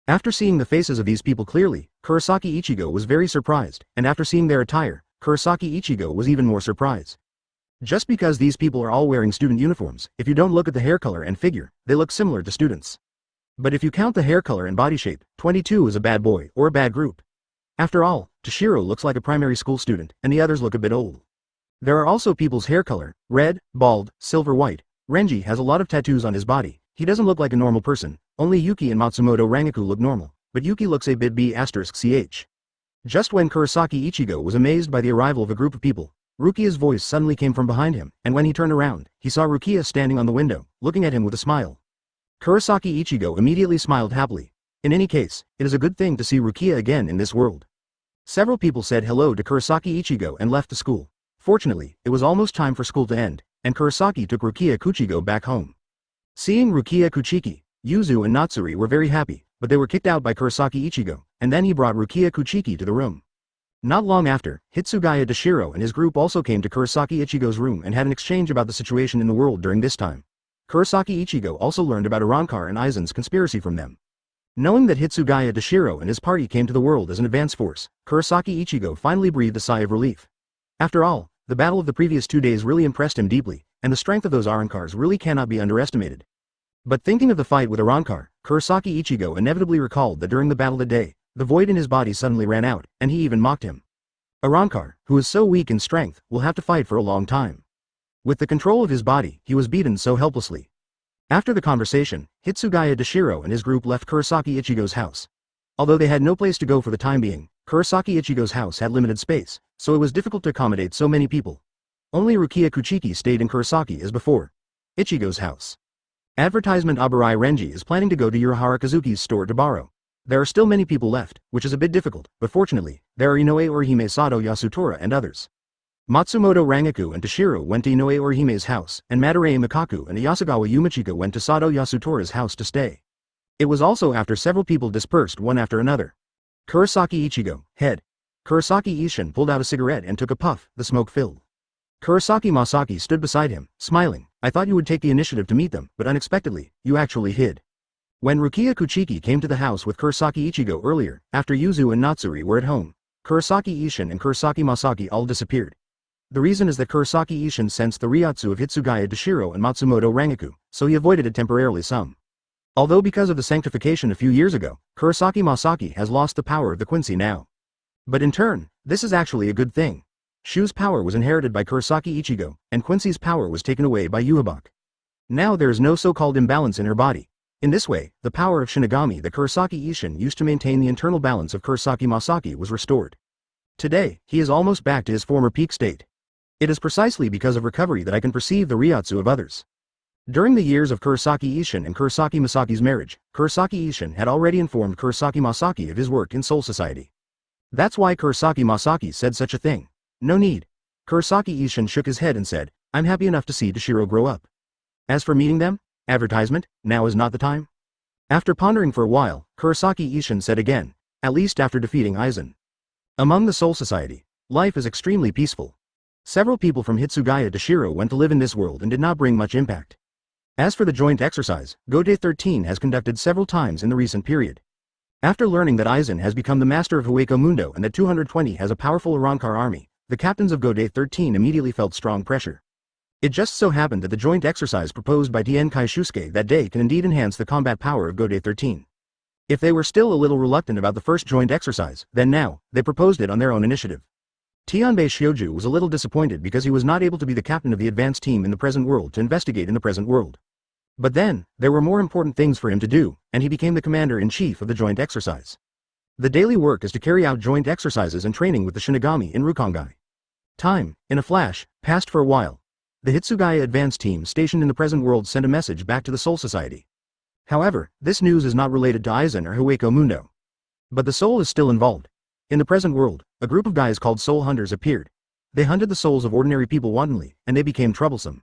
After seeing the faces of these people clearly, Kurosaki Ichigo was very surprised, and after seeing their attire, Kurosaki Ichigo was even more surprised. Just because these people are all wearing student uniforms, if you don't look at the hair color and figure, they look similar to students. But if you count the hair color and body shape, 22 is a bad boy or a bad group. After all, Toshiro looks like a primary school student, and the others look a bit old. There are also people's hair color, red, bald, silver white. Renji has a lot of tattoos on his body. He doesn't look like a normal person. Only Yuki and Matsumoto Rangaku look normal, but Yuki looks a bit B***ch. Just when Kurosaki Ichigo was amazed by the arrival of a group of people, Rukia's voice suddenly came from behind him, and when he turned around, he saw Rukia standing on the window, looking at him with a smile. Kurosaki Ichigo immediately smiled happily. In any case, it is a good thing to see Rukia again in this world. Several people said hello to Kurosaki Ichigo and left the school. Fortunately, it was almost time for school to end, and Kurosaki took Rukia Kuchigo back home. Seeing Rukia Kuchiki, Yuzu and Natsuri were very happy, but they were kicked out by Kurosaki Ichigo, and then he brought Rukia Kuchiki to the room. Not long after, Hitsugaya Dashiro and his group also came to Kurosaki Ichigo's room and had an exchange about the situation in the world during this time. Kurosaki Ichigo also learned about Arrancar and Aizen's conspiracy from them. Knowing that Hitsugaya Dashiro and his party came to the world as an advance force, Kurosaki Ichigo finally breathed a sigh of relief. After all, the battle of the previous 2 days really impressed him deeply, and the strength of those Arrancars really cannot be underestimated. But thinking of the fight with Arrancar, Kurosaki Ichigo inevitably recalled that during the battle that day, the void in his body suddenly ran out, and he even mocked him. Arrancar, who is so weak in strength, will have to fight for a long time. With the control of his body, he was beaten so helplessly. After the conversation, Hitsugaya Dashiro and his group left Kurosaki Ichigo's house. Although they had no place to go for the time being, Kurosaki Ichigo's house had limited space, so it was difficult to accommodate so many people. Only Rukia Kuchiki stayed in Kurosaki as before. Ichigo's house. Advertisement Abarai Renji is planning to go to Urahara Kazuki's store to borrow. There are still many people left, which is a bit difficult, but fortunately, there are Inoue Orihime Sado Yasutora and others. Matsumoto Rangaku and Toshiro went to Inoue Orihime's house, and Madarei Mikaku and Yasugawa Yumachika went to Sado Yasutora's house to stay. It was also after several people dispersed one after another. Kurosaki Ichigo, head. Kurosaki Ishin pulled out a cigarette and took a puff, the smoke filled. Kurosaki Masaki stood beside him, smiling. I thought you would take the initiative to meet them, but unexpectedly, you actually hid. When Rukia Kuchiki came to the house with Kurosaki Ichigo earlier, after Yuzu and Natsuri were at home, Kurosaki Ishin and Kurosaki Masaki all disappeared. The reason is that Kurosaki Ishin sensed the Ryatsu of Hitsugaya Dashiro and Matsumoto Rangaku, so he avoided it temporarily some. Although because of the sanctification a few years ago, Kurosaki Masaki has lost the power of the Quincy now. But in turn, this is actually a good thing. Shu's power was inherited by Kurosaki Ichigo, and Quincy's power was taken away by Yubabak. Now there is no so-called imbalance in her body. In this way, the power of Shinigami that Kurosaki Ishin used to maintain the internal balance of Kurosaki Masaki was restored. Today, he is almost back to his former peak state. It is precisely because of recovery that I can perceive the Ryatsu of others. During the years of Kurosaki Ishin and Kurosaki Masaki's marriage, Kurosaki Ishin had already informed Kurosaki Masaki of his work in Soul Society. That's why Kurosaki Masaki said such a thing. No need. Kurosaki Ishin shook his head and said, I'm happy enough to see Dashiro grow up. As for meeting them, advertisement, now is not the time. After pondering for a while, Kurosaki Ishin said again, at least after defeating Aizen. Among the Soul Society, life is extremely peaceful. Several people from Hitsugaya Dashiro went to live in this world and did not bring much impact. As for the joint exercise, Gode 13 has conducted several times in the recent period. After learning that Aizen has become the master of Hueco Mundo and that 220 has a powerful Arankar army, the captains of Gode 13 immediately felt strong pressure. It just so happened that the joint exercise proposed by Dienkai Shusuke that day can indeed enhance the combat power of Gode 13. If they were still a little reluctant about the first joint exercise, then now, they proposed it on their own initiative. Tianbei Shioju was a little disappointed because he was not able to be the captain of the advanced team in the present world to investigate in the present world. But then, there were more important things for him to do, and he became the commander-in-chief of the joint exercise. The daily work is to carry out joint exercises and training with the Shinigami in Rukongai. Time, in a flash, passed for a while. The Hitsugaya advanced team stationed in the present world sent a message back to the Soul Society. However, this news is not related to Aizen or Hueco Mundo. But the soul is still involved. In the present world, a group of guys called soul hunters appeared. They hunted the souls of ordinary people wantonly, and they became troublesome.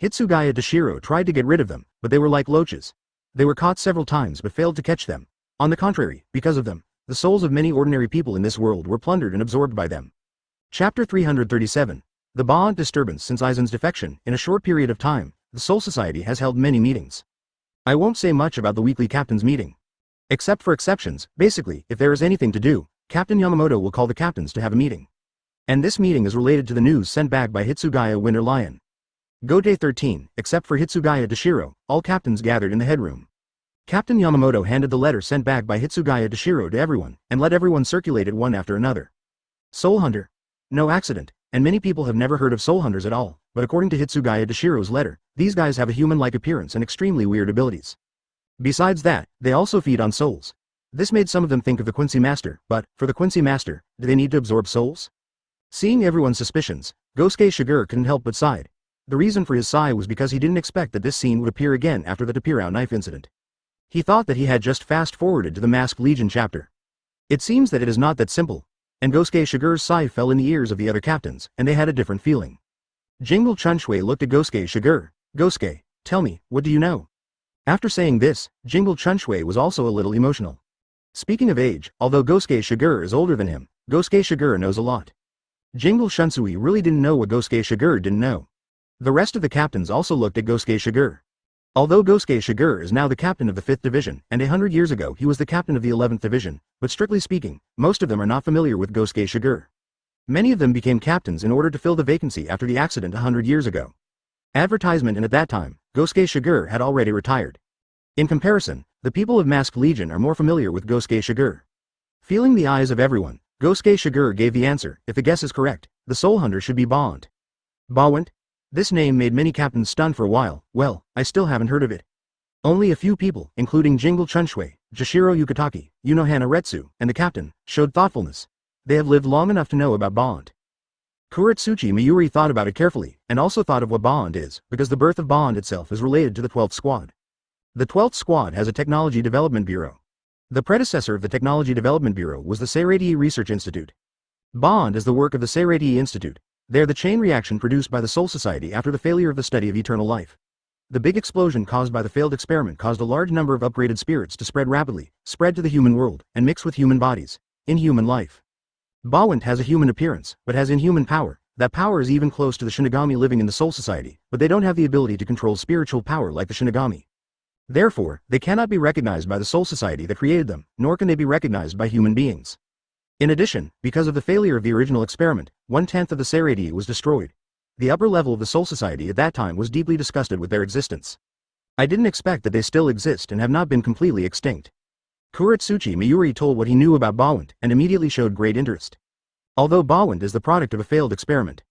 Hitsugaya Dashiro tried to get rid of them, but they were like loaches. They were caught several times but failed to catch them. On the contrary, because of them, the souls of many ordinary people in this world were plundered and absorbed by them. Chapter 337. The Bond Disturbance. Since Aizen's defection, in a short period of time, the Soul Society has held many meetings. I won't say much about the weekly captain's meeting. Except for exceptions, basically, if there is anything to do, Captain Yamamoto will call the captains to have a meeting. And this meeting is related to the news sent back by Hitsugaya Winter Lion. Gode 13, except for Hitsugaya Dashiro, all captains gathered in the headroom. Captain Yamamoto handed the letter sent back by Hitsugaya Dashiro to everyone, and let everyone circulate it one after another. Soul Hunter. No accident, and many people have never heard of Soul Hunters at all, but according to Hitsugaya Dashiro's letter, these guys have a human-like appearance and extremely weird abilities. Besides that, they also feed on souls. This made some of them think of the Quincy Master, but, for the Quincy Master, do they need to absorb souls? Seeing everyone's suspicions, Gosuke Shigure couldn't help but sigh. The reason for his sigh was because he didn't expect that this scene would appear again after the Tapirao knife incident. He thought that he had just fast-forwarded to the Masked Legion chapter. It seems that it is not that simple, and Gosuke Shigure's sigh fell in the ears of the other captains, and they had a different feeling. Jingle Chunshui looked at Gosuke Shigure. Gosuke, tell me, what do you know? After saying this, Jingle Chunshui was also a little emotional. Speaking of age, although Gosuke Shigure is older than him, Gosuke Shigure knows a lot. Jingle Shunsui really didn't know what Gosuke Shigure didn't know. The rest of the captains also looked at Gosuke Shigure. Although Gosuke Shigure is now the captain of the 5th Division, and 100 years ago he was the captain of the 11th Division, but strictly speaking, most of them are not familiar with Gosuke Shigure. Many of them became captains in order to fill the vacancy after the accident 100 years ago. Advertisement, and at that time, Gosuke Shigure had already retired. In comparison, the people of Masked Legion are more familiar with Gosuke Shigure. Feeling the eyes of everyone, Gosuke Shigure gave the answer. If the guess is correct, the Soul Hunter should be Bond. Bawent? This name made many captains stunned for a while. Well, I still haven't heard of it. Only a few people, including Jingle Chunshui, Jashiro Yukataki, Yunohana Retsu, and the captain, showed thoughtfulness. They have lived long enough to know about Bond. Kuretsuchi Mayuri thought about it carefully, and also thought of what Bond is, because the birth of Bond itself is related to the 12th Squad. The 12th Squad has a Technology Development Bureau. The predecessor of the Technology Development Bureau was the Seireitei Research Institute. Bond is the work of the Seireitei Institute. They are the chain reaction produced by the Soul Society after the failure of the study of eternal life. The big explosion caused by the failed experiment caused a large number of upgraded spirits to spread rapidly, spread to the human world, and mix with human bodies, in human life. Bawent has a human appearance, but has inhuman power. That power is even close to the Shinigami living in the Soul Society, but they don't have the ability to control spiritual power like the Shinigami. Therefore, they cannot be recognized by the Soul Society that created them, nor can they be recognized by human beings. In addition, because of the failure of the original experiment, 1/10 of the Seireitei was destroyed. The upper level of the Soul Society at that time was deeply disgusted with their existence. I didn't expect that they still exist and have not been completely extinct. Kuretsuchi Miyuri told what he knew about Bawent and immediately showed great interest. Although Bawent is the product of a failed experiment,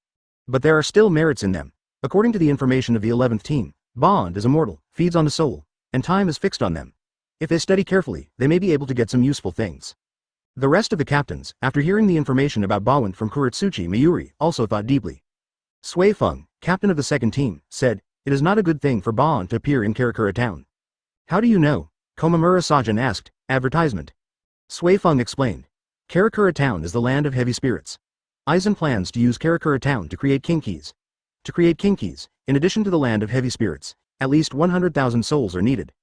but there are still merits in them. According to the information of the 11th team, Bawent is immortal, feeds on the soul, and time is fixed on them. If they study carefully, they may be able to get some useful things. The rest of the captains, after hearing the information about Bawent from Kuretsuchi Miyuri, also thought deeply. Sui Feng, captain of the second team, said, "It is not a good thing for Bawent to appear in Karakura town." "How do you know?" Komamura Sajin asked. "Advertisement." Sui Feng explained. Karakura town is the land of heavy spirits. Aizen plans to use Karakura town to create Kinkeys. To create Kinkeys, in addition to the land of heavy spirits, at least 100,000 souls are needed.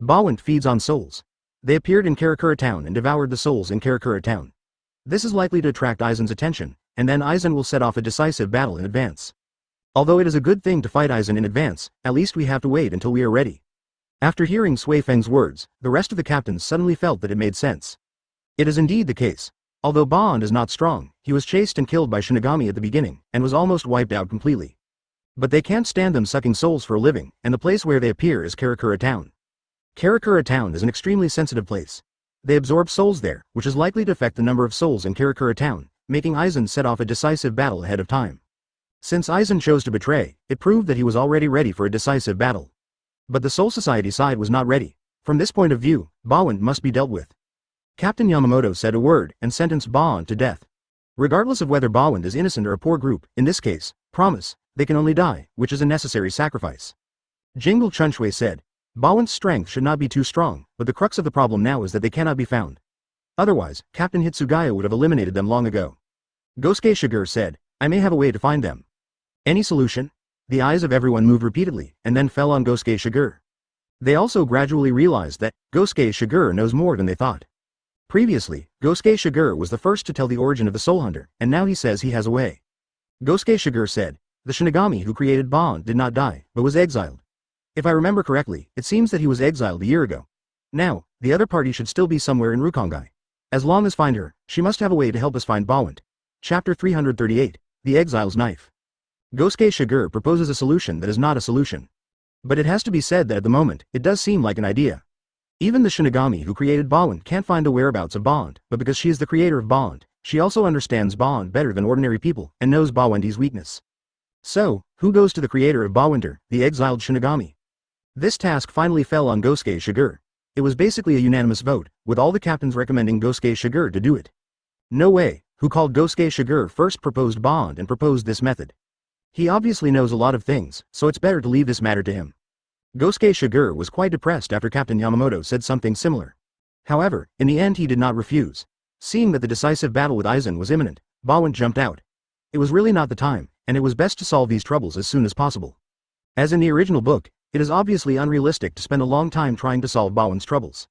Bawent feeds on souls. They appeared in Karakura town and devoured the souls in Karakura town. This is likely to attract Aizen's attention, and then Aizen will set off a decisive battle in advance. Although it is a good thing to fight Aizen in advance, at least we have to wait until we are ready. After hearing Sui Feng's words, the rest of the captains suddenly felt that it made sense. It is indeed the case. Although Bawent is not strong, he was chased and killed by Shinigami at the beginning, and was almost wiped out completely. But they can't stand them sucking souls for a living, and the place where they appear is Karakura town. Karakura town is an extremely sensitive place. They absorb souls there, which is likely to affect the number of souls in Karakura town, making Aizen set off a decisive battle ahead of time. Since Aizen chose to betray, it proved that he was already ready for a decisive battle. But the Soul Society side was not ready. From this point of view, Bawent must be dealt with. Captain Yamamoto said a word and sentenced Bawent to death. Regardless of whether Bawent is innocent or a poor group, in this case, promise, they can only die, which is a necessary sacrifice. Jingle Chunshui said, Bawent's strength should not be too strong, but the crux of the problem now is that they cannot be found. Otherwise, Captain Hitsugaya would have eliminated them long ago. Gosuke Shigure said, I may have a way to find them. Any solution? The eyes of everyone moved repeatedly, and then fell on Gosuke Shigure. They also gradually realized that Gosuke Shigure knows more than they thought. Previously, Gosuke Shigure was the first to tell the origin of the Soul Hunter, and now he says he has a way. Gosuke Shigure said, the Shinigami who created Bawent did not die, but was exiled. If I remember correctly, it seems that he was exiled a year ago. Now, the other party should still be somewhere in Rukongai. As long as find her, she must have a way to help us find Bawent. Chapter 338, The Exile's Knife. Gosuke Shigure proposes a solution that is not a solution. But it has to be said that at the moment, it does seem like an idea. Even the Shinigami who created Bawent can't find the whereabouts of Bawent, but because she is the creator of Bawent, she also understands Bawent better than ordinary people and knows Bawent's weakness. So, who goes to the creator of Bawenter, the exiled Shinigami? This task finally fell on Gosuke Shigure. It was basically a unanimous vote, with all the captains recommending Gosuke Shigure to do it. No way, who called Gosuke Shigure first proposed Bawent and proposed this method. He obviously knows a lot of things, so it's better to leave this matter to him. Gosuke Shigure was quite depressed after Captain Yamamoto said something similar. However, in the end he did not refuse. Seeing that the decisive battle with Aizen was imminent, Bawent jumped out. It was really not the time, and it was best to solve these troubles as soon as possible. As in the original book, it is obviously unrealistic to spend a long time trying to solve Bawent's troubles.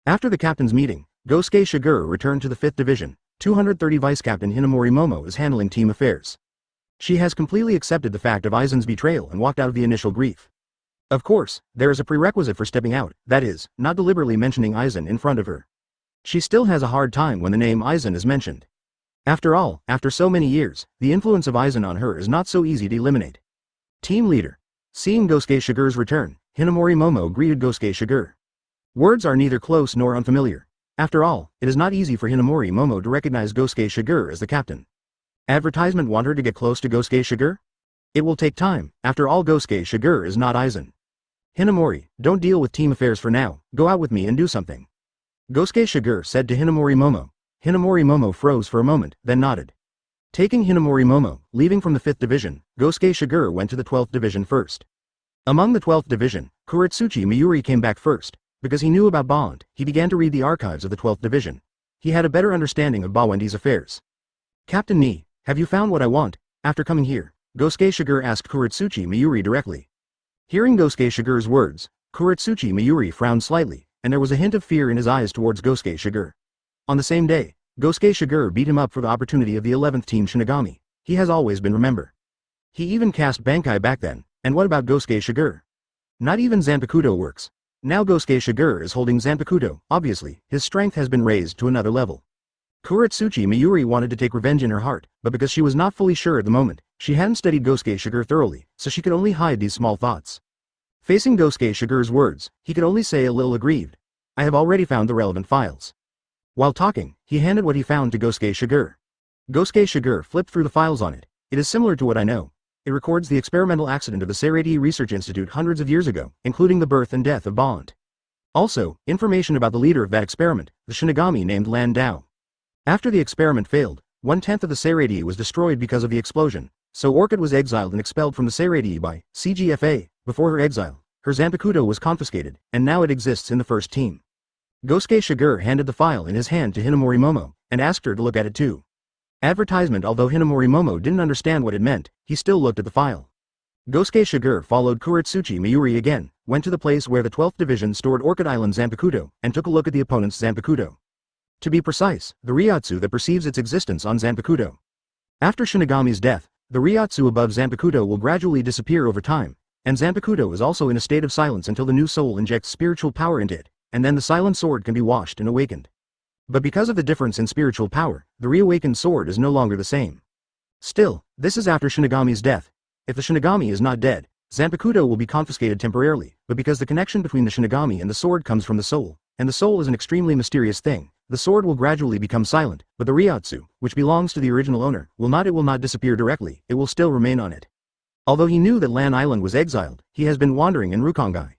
After the captain's meeting, Gosuke Shigure returned to the 5th Division. 230 Vice Captain Hinamori Momo is handling team affairs. She has completely accepted the fact of Aizen's betrayal and walked out of the initial grief. Of course, there is a prerequisite for stepping out, that is, not deliberately mentioning Aizen in front of her. She still has a hard time when the name Aizen is mentioned. After all, after so many years, the influence of Aizen on her is not so easy to eliminate. Team leader. Seeing Gosuke Shigure's return, Hinamori Momo greeted Gosuke Shigure. Words are neither close nor unfamiliar. After all, it is not easy for Hinamori Momo to recognize Gosuke Shigure as the captain. Advertisement want her to get close to Gosuke Shigure? It will take time, after all Gosuke Shigure is not Aizen. Hinamori, don't deal with team affairs for now, go out with me and do something. Gosuke Shigure said to Hinamori Momo. Hinamori Momo froze for a moment, then nodded. Taking Hinamori Momo, leaving from the 5th Division, Gosuke Shigure went to the 12th Division first. Among the 12th Division, Kuretsuchi Miyuri came back first. Because he knew about Bawent, he began to read the archives of the 12th Division. He had a better understanding of Bawent's affairs. Captain Ni, have you found what I want? After coming here, Gosuke Shigure asked Kuretsuchi Miyuri directly. Hearing Gosuke Shigure's words, Kuretsuchi Miyuri frowned slightly, and there was a hint of fear in his eyes towards Gosuke Shigure. On the same day, Gosuke Shigure beat him up for the opportunity of the 11th team Shinigami. He has always been remember. He even cast Bankai back then, and what about Gosuke Shigure? Not even Zanpakuto works. Now Gosuke Shigure is holding Zanpakuto, obviously, his strength has been raised to another level. Kuretsuchi Mayuri wanted to take revenge in her heart, but because she was not fully sure at the moment, she hadn't studied Gosuke Shigure thoroughly, so she could only hide these small thoughts. Facing Gosuke Shigure's words, he could only say a little aggrieved. I have already found the relevant files. While talking, he handed what he found to Gosuke Shigure. Gosuke Shigure flipped through the files on it. It is similar to what I know. It records the experimental accident of the Seireitei Research Institute hundreds of years ago, including the birth and death of Bond. Also, information about the leader of that experiment, the Shinigami named Lan Dao. After the experiment failed, 1/10 of the Seireitei was destroyed because of the explosion, so Orchid was exiled and expelled from the Seireitei by CGFA. Before her exile, her Zanpakuto was confiscated, and now it exists in the first team. Gosuke Shigure handed the file in his hand to Hinamori Momo, and asked her to look at it too. Advertisement. Although Hinamori Momo didn't understand what it meant, he still looked at the file. Gosuke Shigure followed Kuretsuchi Mayuri again, went to the place where the 12th Division stored Orchid Island Zanpakuto, and took a look at the opponent's Zanpakuto. To be precise, the Ryotsu that perceives its existence on Zanpakuto. After Shinigami's death, the Ryotsu above Zanpakuto will gradually disappear over time, and Zanpakuto is also in a state of silence until the new soul injects spiritual power into it, and then the silent sword can be washed and awakened. But because of the difference in spiritual power, the reawakened sword is no longer the same. Still, this is after Shinigami's death. If the Shinigami is not dead, Zanpakuto will be confiscated temporarily, but because the connection between the Shinigami and the sword comes from the soul, and the soul is an extremely mysterious thing, the sword will gradually become silent, but the Ryotsu, which belongs to the original owner, will not disappear directly, it will still remain on it. Although he knew that Lan Island was exiled, he has been wandering in Rukongai.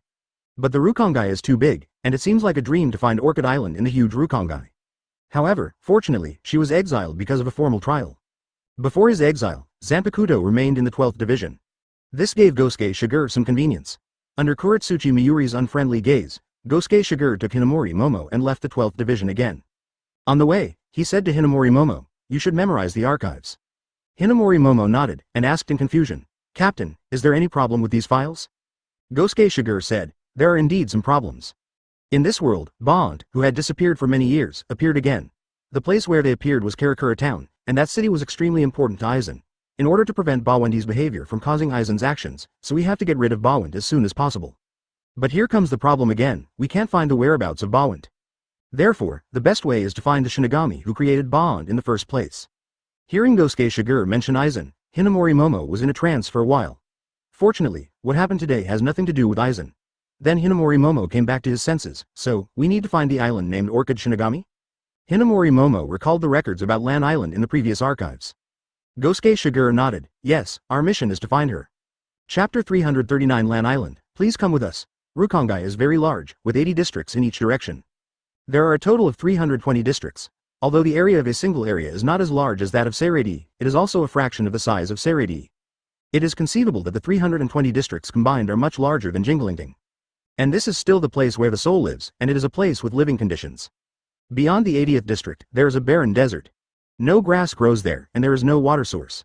But the Rukongai is too big, and it seems like a dream to find Orchid Island in the huge Rukongai. However, fortunately, she was exiled because of a formal trial. Before his exile, Zanpakuto remained in the 12th Division. This gave Gosuke Shigure some convenience. Under Kuretsuchi Mayuri's unfriendly gaze, Gosuke Shigure took Hinamori Momo and left the 12th Division again. On the way, he said to Hinamori Momo, "You should memorize the archives." Hinamori Momo nodded, and asked in confusion, "Captain, is there any problem with these files?" Gosuke Shigure said, "There are indeed some problems." In this world, Bond, who had disappeared for many years, appeared again. The place where they appeared was Karakura Town, and that city was extremely important to Aizen. In order to prevent Bawendi's behavior from causing Aizen's actions, so we have to get rid of Bawend as soon as possible. But here comes the problem again, we can't find the whereabouts of Bawend. Therefore, the best way is to find the Shinigami who created Bond in the first place. Hearing Gosuke Shigure mention Aizen, Hinamori Momo was in a trance for a while. Fortunately, what happened today has nothing to do with Aizen. Then Hinamori Momo came back to his senses, so, we need to find the island named Orchid Shinigami? Hinamori Momo recalled the records about Lan Island in the previous archives. Gosuke Shigure nodded, yes, our mission is to find her. Chapter 339 Lan Island, please come with us. Rukongai is very large, with 80 districts in each direction. There are a total of 320 districts. Although the area of a single area is not as large as that of Seireitei, it is also a fraction of the size of Seireitei. It is conceivable that the 320 districts combined are much larger than Jinglingding. And this is still the place where the soul lives, and it is a place with living conditions. Beyond the 80th district, there is a barren desert. No grass grows there, and there is no water source.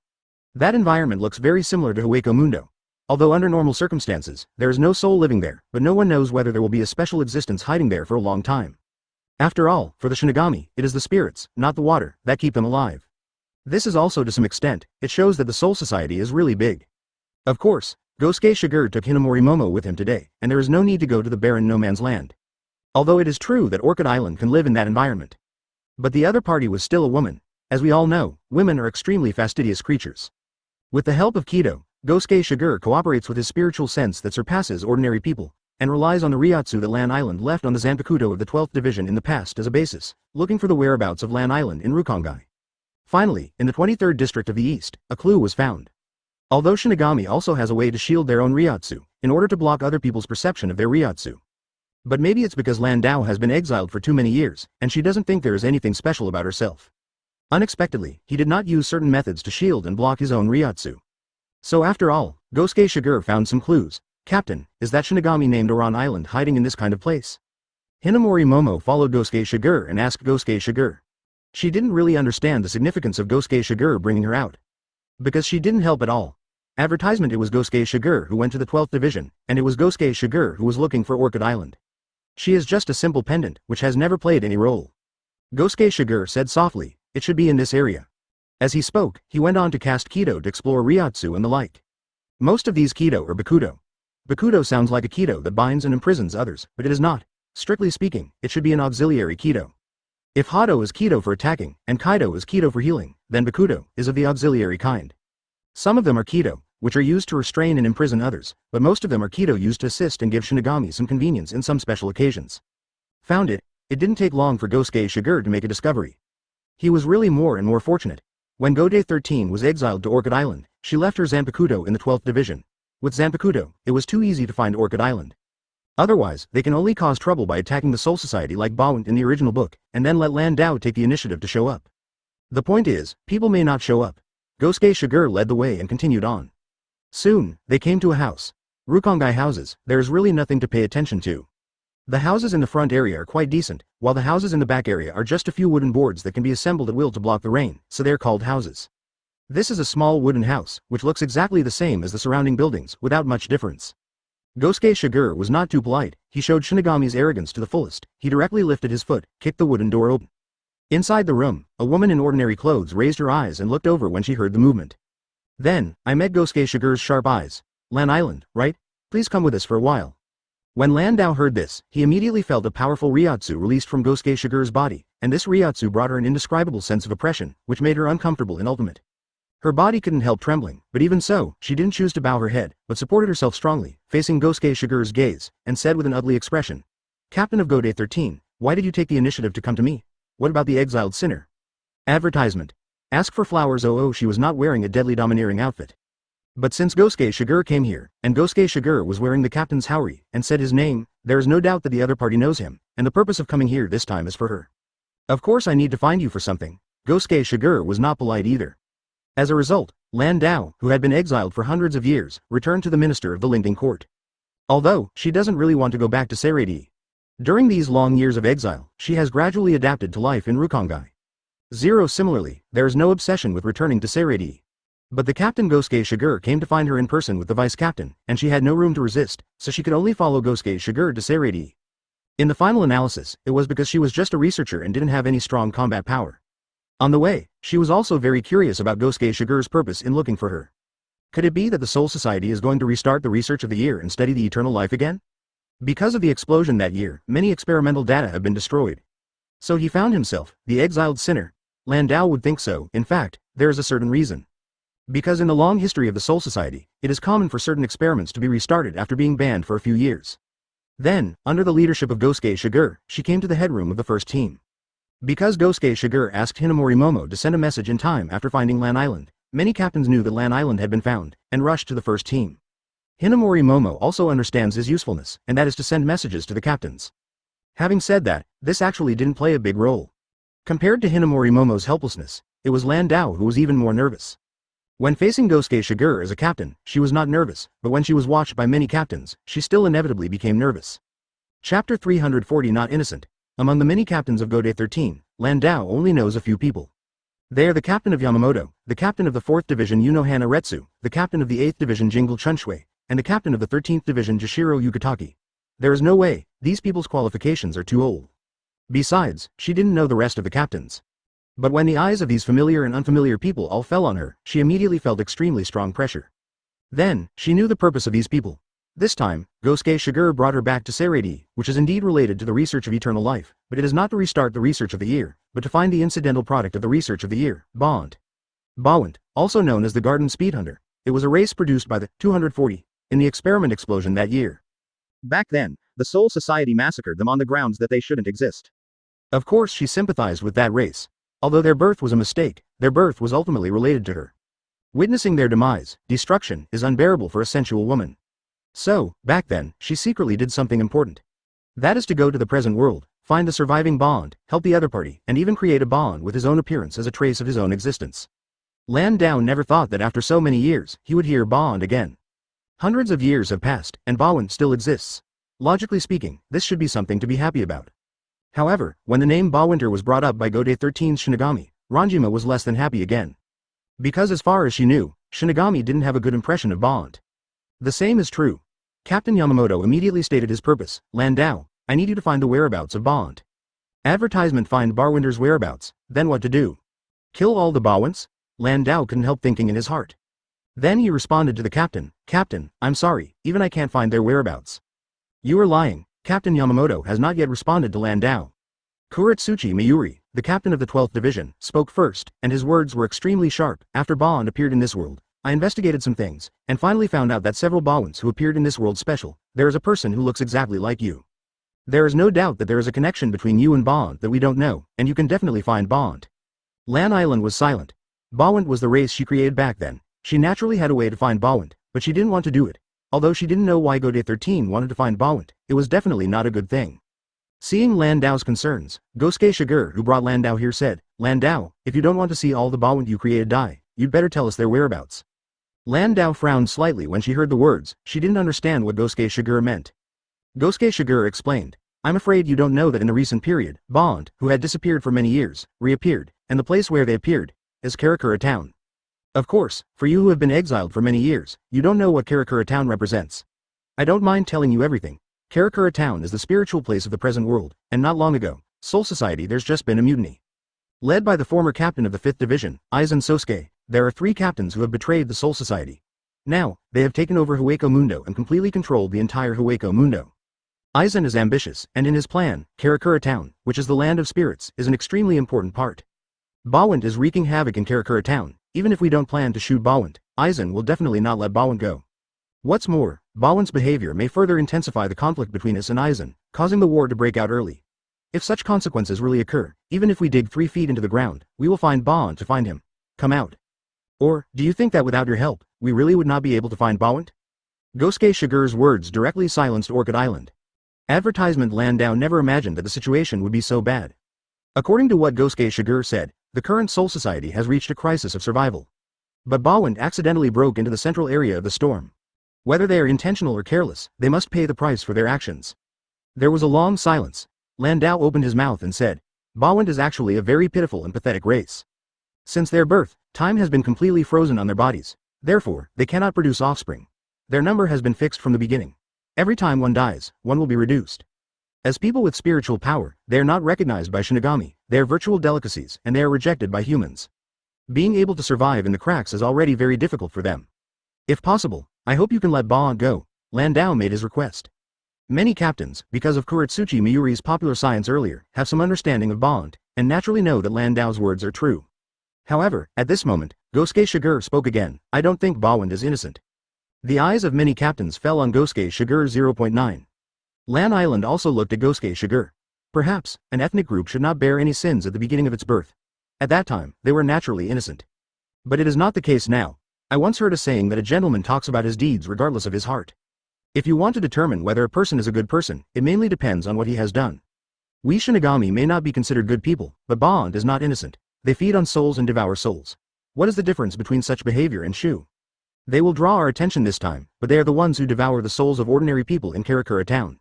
That environment looks very similar to Hueco Mundo. Although under normal circumstances, there is no soul living there, but no one knows whether there will be a special existence hiding there for a long time. After all, for the Shinigami, it is the spirits, not the water, that keep them alive. This is also to some extent, it shows that the Soul Society is really big. Of course, Gosuke Shigure took Hinamori Momo with him today, and there is no need to go to the barren no man's land. Although it is true that Orchid Island can live in that environment. But the other party was still a woman. As we all know, women are extremely fastidious creatures. With the help of Kido, Gosuke Shigure cooperates with his spiritual sense that surpasses ordinary people, and relies on the Ryotsu that Lan Island left on the Zanpakuto of the 12th Division in the past as a basis, looking for the whereabouts of Lan Island in Rukongai. Finally, in the 23rd District of the East, a clue was found. Although Shinigami also has a way to shield their own Ryotsu, in order to block other people's perception of their Ryotsu. But maybe it's because Lan Dao has been exiled for too many years, and she doesn't think there is anything special about herself. Unexpectedly, he did not use certain methods to shield and block his own Ryotsu. So after all, Gosuke Shigure found some clues. Captain, is that Shinigami named Oran Island hiding in this kind of place? Hinamori Momo followed Gosuke Shigure and asked Gosuke Shigure. She didn't really understand the significance of Gosuke Shigure bringing her out. Because she didn't help at all. Advertisement. It was Gosuke Shigure who went to the 12th Division, and it was Gosuke Shigure who was looking for Orchid Island. She is just a simple pendant, which has never played any role. Gosuke Shigure said softly, "It should be in this area." As he spoke, he went on to cast Kido to explore Ryotsu and the like. Most of these Kido are Bakudo. Bakudo sounds like a Kido that binds and imprisons others, but it is not. Strictly speaking, it should be an auxiliary Kido. If Hado is Kido for attacking, and Kaido is Kido for healing, then Bakudo is of the auxiliary kind. Some of them are Kido, which are used to restrain and imprison others, but most of them are Kido used to assist and give Shinigami some convenience in some special occasions. Found it. It didn't take long for Gosuke Shigure to make a discovery. He was really more and more fortunate. When Gode 13 was exiled to Orchid Island, she left her Zanpakuto in the 12th Division. With Zanpakuto, it was too easy to find Orchid Island. Otherwise, they can only cause trouble by attacking the Soul Society like Bawent in the original book, and then let Landau take the initiative to show up. The point is, people may not show up. Gosuke Shigure led the way and continued on. Soon, they came to a house. Rukongai houses, there is really nothing to pay attention to. The houses in the front area are quite decent, while the houses in the back area are just a few wooden boards that can be assembled at will to block the rain, so they're called houses. This is a small wooden house, which looks exactly the same as the surrounding buildings, without much difference. Gosuke Shigure was not too polite. He showed Shinigami's arrogance to the fullest. He directly lifted his foot, kicked the wooden door open. Inside the room, a woman in ordinary clothes raised her eyes and looked over when she heard the movement. Then, I met Gosuke Shigure's sharp eyes. "Lan Island, right? Please come with us for a while." When Landau heard this, he immediately felt a powerful Ryotsu released from Gosuke Shigure's body, and this Ryotsu brought her an indescribable sense of oppression, which made her uncomfortable in ultimate. Her body couldn't help trembling, but even so, she didn't choose to bow her head, but supported herself strongly, facing Gosuke Shigure's gaze, and said with an ugly expression, "Captain of Gode 13, why did you take the initiative to come to me? What about the exiled sinner?" Advertisement. Ask for flowers. She was not wearing a deadly domineering outfit. But since Gosuke Shigure came here, and Gosuke Shigure was wearing the captain's haori, and said his name, there is no doubt that the other party knows him, and the purpose of coming here this time is for her. "Of course I need to find you for something." Gosuke Shigure was not polite either. As a result, Landau, who had been exiled for hundreds of years, returned to the minister of the Lingding court. Although, she doesn't really want to go back to Seireitei. During these long years of exile, she has gradually adapted to life in Rukongai. Similarly, there is no obsession with returning to Seireitei. But the captain Gosuke Shigure came to find her in person with the vice captain, and she had no room to resist, so she could only follow Gosuke Shigure to Seireitei. In the final analysis, it was because she was just a researcher and didn't have any strong combat power. On the way, she was also very curious about Gosuke Shigure's purpose in looking for her. Could it be that the Soul Society is going to restart the research of the year and study the eternal life again? Because of the explosion that year, many experimental data have been destroyed. So he found himself, the exiled sinner. Landau would think so. In fact, there is a certain reason. Because in the long history of the Soul Society, it is common for certain experiments to be restarted after being banned for a few years. Then, under the leadership of Gosuke Shigure, she came to the headroom of the first team. Because Gosuke Shigure asked Hinamori Momo to send a message in time after finding Lan Island, many captains knew that Lan Island had been found, and rushed to the first team. Hinamori Momo also understands his usefulness, and that is to send messages to the captains. Having said that, this actually didn't play a big role. Compared to Hinamori Momo's helplessness, it was Landau who was even more nervous. When facing Gosuke Shigure as a captain, she was not nervous, but when she was watched by many captains, she still inevitably became nervous. Chapter 340 Not Innocent. Among the many captains of Gode 13, Landau only knows a few people. They are the captain of Yamamoto, the captain of the 4th Division Yunohana Retsu, the captain of the 8th Division Jingle Chunshui, and the captain of the 13th Division Jashiro Yukataki. There is no way, these people's qualifications are too old. Besides, she didn't know the rest of the captains. But when the eyes of these familiar and unfamiliar people all fell on her, she immediately felt extremely strong pressure. Then, she knew the purpose of these people. This time, Gosuke Shigure brought her back to Seireitei, which is indeed related to the research of eternal life, but it is not to restart the research of the year, but to find the incidental product of the research of the year, Bawent. Bawent, also known as the Garden Speed Hunter. It was a race produced by the 240 in the experiment explosion that year. Back then, the Soul Society massacred them on the grounds that they shouldn't exist. Of course she sympathized with that race. Although their birth was a mistake, their birth was ultimately related to her. Witnessing their demise, destruction, is unbearable for a sensual woman. So, back then, she secretly did something important. That is to go to the present world, find the surviving bond, help the other party, and even create a bond with his own appearance as a trace of his own existence. Landau never thought that after so many years, he would hear Bawent again. Hundreds of years have passed, and Bawent still exists. Logically speaking, this should be something to be happy about. However, when the name Bawinter was brought up by Gode 13's Shinigami, Ranjima was less than happy again. Because as far as she knew, Shinigami didn't have a good impression of Bawent. The same is true. Captain Yamamoto immediately stated his purpose. Landau, I need you to find the whereabouts of Bawent. Advertisement: find Barwinder's whereabouts. Then what to do? Kill all the Bawants? Landau couldn't help thinking in his heart. Then he responded to the captain, Captain, I'm sorry, even I can't find their whereabouts. You are lying. Captain Yamamoto has not yet responded to Landau. Kuretsuchi Mayuri, the captain of the 12th Division, spoke first, and his words were extremely sharp. After Bond appeared in this world, I investigated some things, and finally found out that several Bawants who appeared in this world special, there is a person who looks exactly like you. There is no doubt that there is a connection between you and Bond that we don't know, and you can definitely find Bond. Lan Island was silent. Bawant was the race she created back then. She naturally had a way to find Bawant, but she didn't want to do it. Although she didn't know why Gode 13 wanted to find Bawant, it was definitely not a good thing. Seeing Landau's concerns, Gosuke Shigure, who brought Landau here, said, Landau, if you don't want to see all the Bawant you created die, you'd better tell us their whereabouts. Landau frowned slightly when she heard the words. She didn't understand what Gosuke Shigure meant. Gosuke Shigure explained, I'm afraid you don't know that in the recent period, Bond, who had disappeared for many years, reappeared, and the place where they appeared is Karakura Town. Of course, for you who have been exiled for many years, you don't know what Karakura Town represents. I don't mind telling you everything. Karakura Town is the spiritual place of the present world, and not long ago, Soul Society, there's just been a mutiny. Led by the former captain of the 5th Division, Aizen Sosuke, there are 3 captains who have betrayed the Soul Society. Now, they have taken over Hueco Mundo and completely controlled the entire Hueco Mundo. Aizen is ambitious, and in his plan, Karakura Town, which is the land of spirits, is an extremely important part. Bawant is wreaking havoc in Karakura Town. Even if we don't plan to shoot Bawant, Aizen will definitely not let Bawant go. What's more, Bawant's behavior may further intensify the conflict between us and Aizen, causing the war to break out early. If such consequences really occur, even if we dig 3 feet into the ground, we will find Bawant to find him. Come out. Or, do you think that without your help, we really would not be able to find Bawant? Gosuke Shigure's words directly silenced Orchid Island. Advertisement: Landau never imagined that the situation would be so bad. According to what Gosuke Shigure said, the current Soul Society has reached a crisis of survival. But Bawant accidentally broke into the central area of the storm. Whether they are intentional or careless, they must pay the price for their actions. There was a long silence. Landau opened his mouth and said, Bawant is actually a very pitiful and pathetic race. Since their birth, time has been completely frozen on their bodies. Therefore, they cannot produce offspring. Their number has been fixed from the beginning. Every time one dies, one will be reduced. As people with spiritual power, they are not recognized by Shinigami, they are virtual delicacies, and they are rejected by humans. Being able to survive in the cracks is already very difficult for them. If possible, I hope you can let Bawant go. Landau made his request. Many captains, because of Kuretsuchi Mayuri's popular science earlier, have some understanding of Bawant, and naturally know that Landau's words are true. However, at this moment, Gosuke Shigure spoke again. I don't think Bawant is innocent. The eyes of many captains fell on Gosuke Shigure. 0.9. Lan Island also looked at Gosuke Shigure. Perhaps, an ethnic group should not bear any sins at the beginning of its birth. At that time, they were naturally innocent. But it is not the case now. I once heard a saying that a gentleman talks about his deeds regardless of his heart. If you want to determine whether a person is a good person, it mainly depends on what he has done. We Shinigami may not be considered good people, but Bond is not innocent. They feed on souls and devour souls. What is the difference between such behavior and Shu? They will draw our attention this time, but they are the ones who devour the souls of ordinary people in Karakura Town.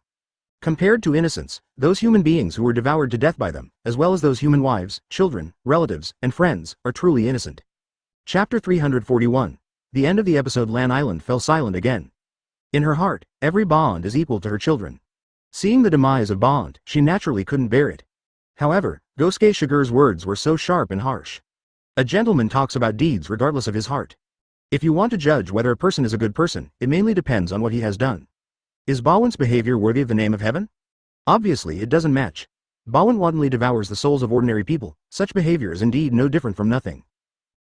Compared to innocence, those human beings who were devoured to death by them, as well as those human wives, children, relatives, and friends, are truly innocent. Chapter 341. The end of the episode. Lan Island fell silent again. In her heart, every Bond is equal to her children. Seeing the demise of Bond, she naturally couldn't bear it. However, Gosuke Shigure's words were so sharp and harsh. A gentleman talks about deeds regardless of his heart. If you want to judge whether a person is a good person, it mainly depends on what he has done. Is Bawant's behavior worthy of the name of heaven? Obviously it doesn't match. Bawant wantonly devours the souls of ordinary people. Such behavior is indeed no different from nothing.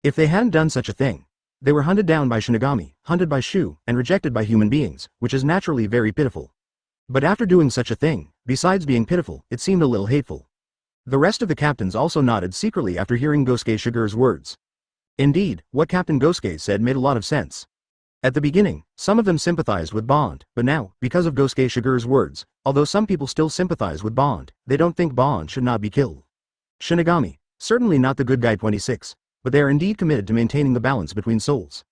If they hadn't done such a thing, they were hunted down by Shinigami, hunted by Shu, and rejected by human beings, which is naturally very pitiful. But after doing such a thing, besides being pitiful, it seemed a little hateful. The rest of the captains also nodded secretly after hearing Gosuke Shigure's words. Indeed, what Captain Gosuke said made a lot of sense. At the beginning, some of them sympathized with Bond, but now, because of Gosuke Shigure's words, although some people still sympathize with Bond, they don't think Bond should not be killed. Shinigami, certainly not the good guy 26, but they are indeed committed to maintaining the balance between souls.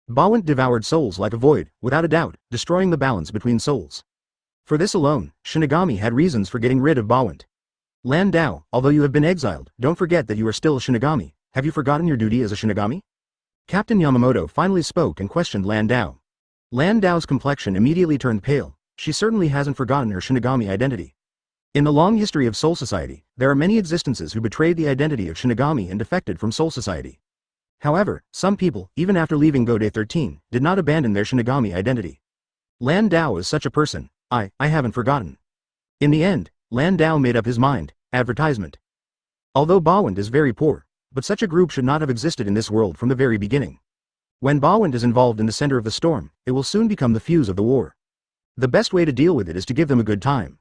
Bawant devoured souls like a void, without a doubt, destroying the balance between souls. For this alone, Shinigami had reasons for getting rid of Bawant. Landau, although you have been exiled, don't forget that you are still a Shinigami. Have you forgotten your duty as a Shinigami? Captain Yamamoto finally spoke and questioned Landau. Landau's complexion immediately turned pale. She certainly hasn't forgotten her Shinigami identity. In the long history of Soul Society, there are many existences who betrayed the identity of Shinigami and defected from Soul Society. However, some people, even after leaving Gosuke 13, did not abandon their Shinigami identity. Lan Dao is such a person. I haven't forgotten. In the end, Lan Dao made up his mind. Advertisement. Although Bawand is very poor, but such a group should not have existed in this world from the very beginning. When Bawand is involved in the center of the storm, it will soon become the fuse of the war. The best way to deal with it is to give them a good time.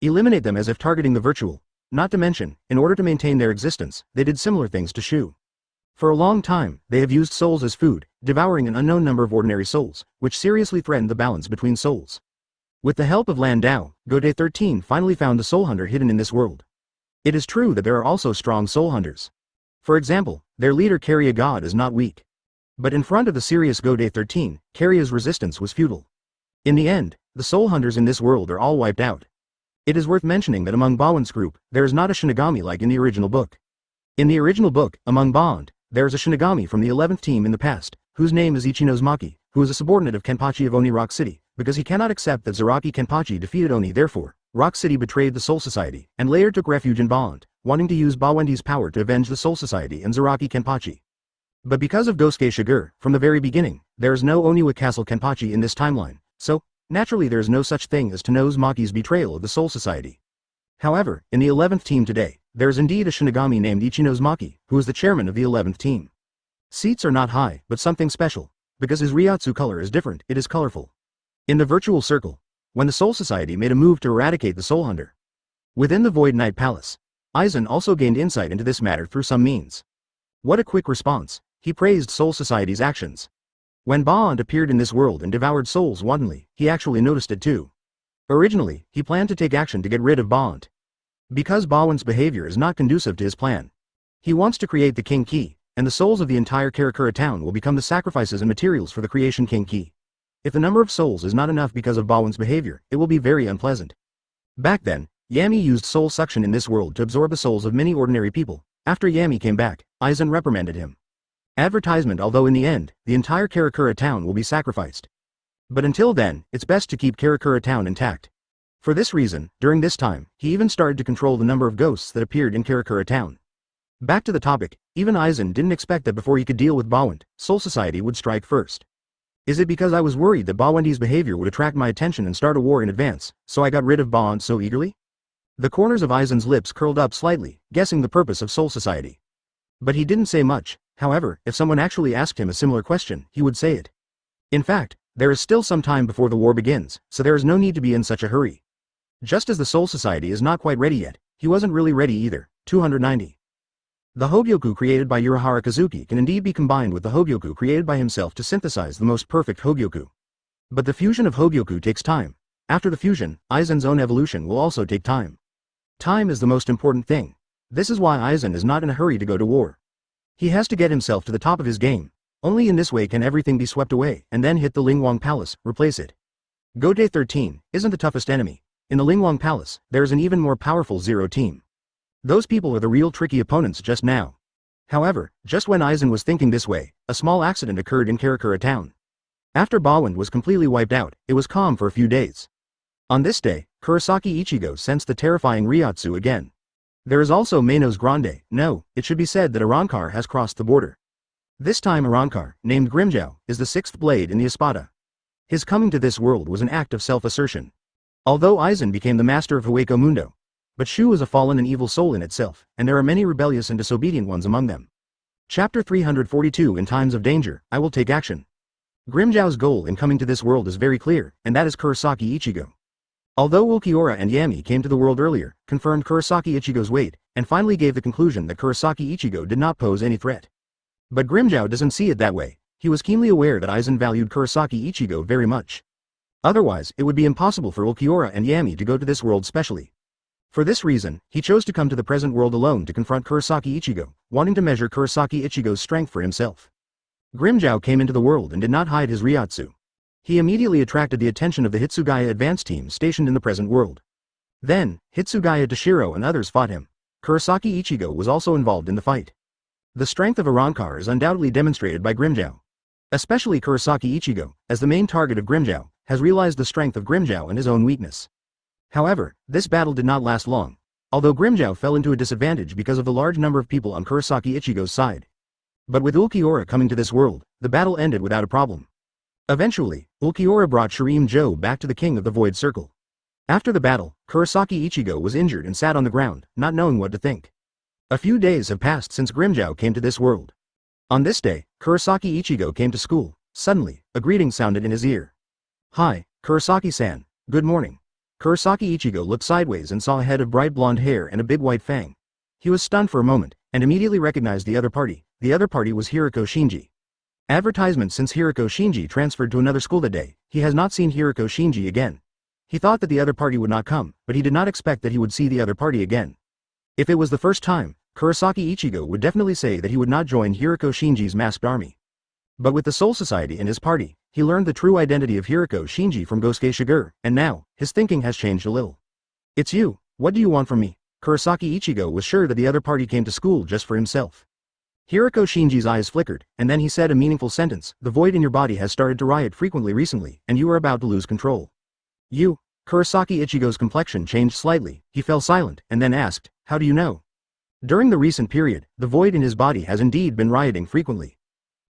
Eliminate them as if targeting the virtual. Not to mention, in order to maintain their existence, they did similar things to Shu. For a long time, they have used souls as food, devouring an unknown number of ordinary souls, which seriously threatened the balance between souls. With the help of Lan Dao, Gosuke 13 finally found the soul hunter hidden in this world. It is true that there are also strong soul hunters. For example, their leader Karya God is not weak. But in front of the serious Gosuke 13, Karya's resistance was futile. In the end, the soul hunters in this world are all wiped out. It is worth mentioning that among Bawand's group, there is not a Shinigami like in the original book. In the original book, among Bawand, there is a Shinigami from the 11th team in the past, whose name is Ichinomaki, who is a subordinate of Kenpachi of Oni Rock City, because he cannot accept that Zaraki Kenpachi defeated Oni. Therefore, Rock City betrayed the Soul Society, and later took refuge in Bawand, wanting to use Bawandi's power to avenge the Soul Society and Zaraki Kenpachi. But because of Gosuke Shigure, from the very beginning, there is no Oniwa Castle Kenpachi in this timeline, so, naturally there is no such thing as Maki's betrayal of the Soul Society. However, in the 11th team today, there is indeed a Shinigami named Ichinomaki, who is the chairman of the 11th team. Seats are not high, but something special. Because his Ryotsu color is different, it is colorful. In the virtual circle, when the Soul Society made a move to eradicate the Soul Hunter. Within the Void Knight Palace, Aizen also gained insight into this matter through some means. What a quick response. He praised Soul Society's actions. When Bawand appeared in this world and devoured souls wantonly, he actually noticed it too. Originally, he planned to take action to get rid of Bawand. Because Bawand's behavior is not conducive to his plan. He wants to create the King Key, and the souls of the entire Karakura town will become the sacrifices and materials for the creation King Key. If the number of souls is not enough because of Bawand's behavior, it will be very unpleasant. Back then, Yami used soul suction in this world to absorb the souls of many ordinary people. After Yami came back, Aizen reprimanded him. Advertisement. Although in the end, the entire Karakura town will be sacrificed. But until then, it's best to keep Karakura town intact. For this reason, during this time, he even started to control the number of ghosts that appeared in Karakura town. Back to the topic, even Aizen didn't expect that before he could deal with Bawand, Soul Society would strike first. Is it because I was worried that Bawandi's behavior would attract my attention and start a war in advance, so I got rid of Bawand so eagerly? The corners of Aizen's lips curled up slightly, guessing the purpose of Soul Society. But he didn't say much. However, if someone actually asked him a similar question, he would say it. In fact, there is still some time before the war begins, so there is no need to be in such a hurry. Just as the Soul Society is not quite ready yet, he wasn't really ready either. 290. The Hogyoku created by Urahara Kazuki can indeed be combined with the Hogyoku created by himself to synthesize the most perfect Hogyoku. But the fusion of Hogyoku takes time. After the fusion, Aizen's own evolution will also take time. Time is the most important thing. This is why Aizen is not in a hurry to go to war. He has to get himself to the top of his game. Only in this way can everything be swept away and then hit the Lingwang Palace, replace it. Gosuke 13 isn't the toughest enemy. In the Lingwang Palace, there is an even more powerful Zero team. Those people are the real tricky opponents just now. However, just when Aizen was thinking this way, a small accident occurred in Karakura town. After Bawand was completely wiped out, it was calm for a few days. On this day, Kurosaki Ichigo sensed the terrifying Ryotsu again. There is also Manos Grande. No, it should be said that Arankar has crossed the border. This time Arankar, named Grimmjow, is the sixth blade in the Espada. His coming to this world was an act of self-assertion. Although Aizen became the master of Hueco Mundo, but Shu is a fallen and evil soul in itself, and there are many rebellious and disobedient ones among them. Chapter 342. In times of danger, I will take action. Grimmjow's goal in coming to this world is very clear, and that is Kurosaki Ichigo. Although Ulquiorra and Yami came to the world earlier, confirmed Kurosaki Ichigo's weight, and finally gave the conclusion that Kurosaki Ichigo did not pose any threat. But Grimmjow doesn't see it that way. He was keenly aware that Aizen valued Kurosaki Ichigo very much. Otherwise, it would be impossible for Ulquiorra and Yami to go to this world specially. For this reason, he chose to come to the present world alone to confront Kurosaki Ichigo, wanting to measure Kurosaki Ichigo's strength for himself. Grimmjow came into the world and did not hide his Ryotsu. He immediately attracted the attention of the Hitsugaya advance team stationed in the present world. Then, Hitsugaya Toshiro and others fought him. Kurosaki Ichigo was also involved in the fight. The strength of Arankar is undoubtedly demonstrated by Grimmjow. Especially Kurosaki Ichigo, as the main target of Grimmjow, has realized the strength of Grimmjow and his own weakness. However, this battle did not last long. Although Grimmjow fell into a disadvantage because of the large number of people on Kurosaki Ichigo's side. But with Ulquiorra coming to this world, the battle ended without a problem. Eventually, Ulquiorra brought Shirime back to the king of the Void Circle. After the battle, Kurosaki Ichigo was injured and sat on the ground, not knowing what to think. A few days have passed since Grimmjow came to this world. On this day, Kurosaki Ichigo came to school. Suddenly, a greeting sounded in his ear. "Hi, Kurosaki-san, good morning." Kurosaki Ichigo looked sideways and saw a head of bright blonde hair and a big white fang. He was stunned for a moment, and immediately recognized the other party. The other party was Hiriko Shinji. Advertisement: since Hiriko Shinji transferred to another school that day, he has not seen Hiriko Shinji again. He thought that the other party would not come, but he did not expect that he would see the other party again. If it was the first time, Kurosaki Ichigo would definitely say that he would not join Hiriko Shinji's masked army. But with the Soul Society in his party, he learned the true identity of Hiriko Shinji from Gosuke Shigure, and now, his thinking has changed a little. "It's you, what do you want from me?" Kurosaki Ichigo was sure that the other party came to school just for himself. Hiriko Shinji's eyes flickered, and then he said a meaningful sentence: "The void in your body has started to riot frequently recently, and you are about to lose control." "You?" Kurosaki Ichigo's complexion changed slightly, he fell silent, and then asked, "How do you know?" During the recent period, the void in his body has indeed been rioting frequently.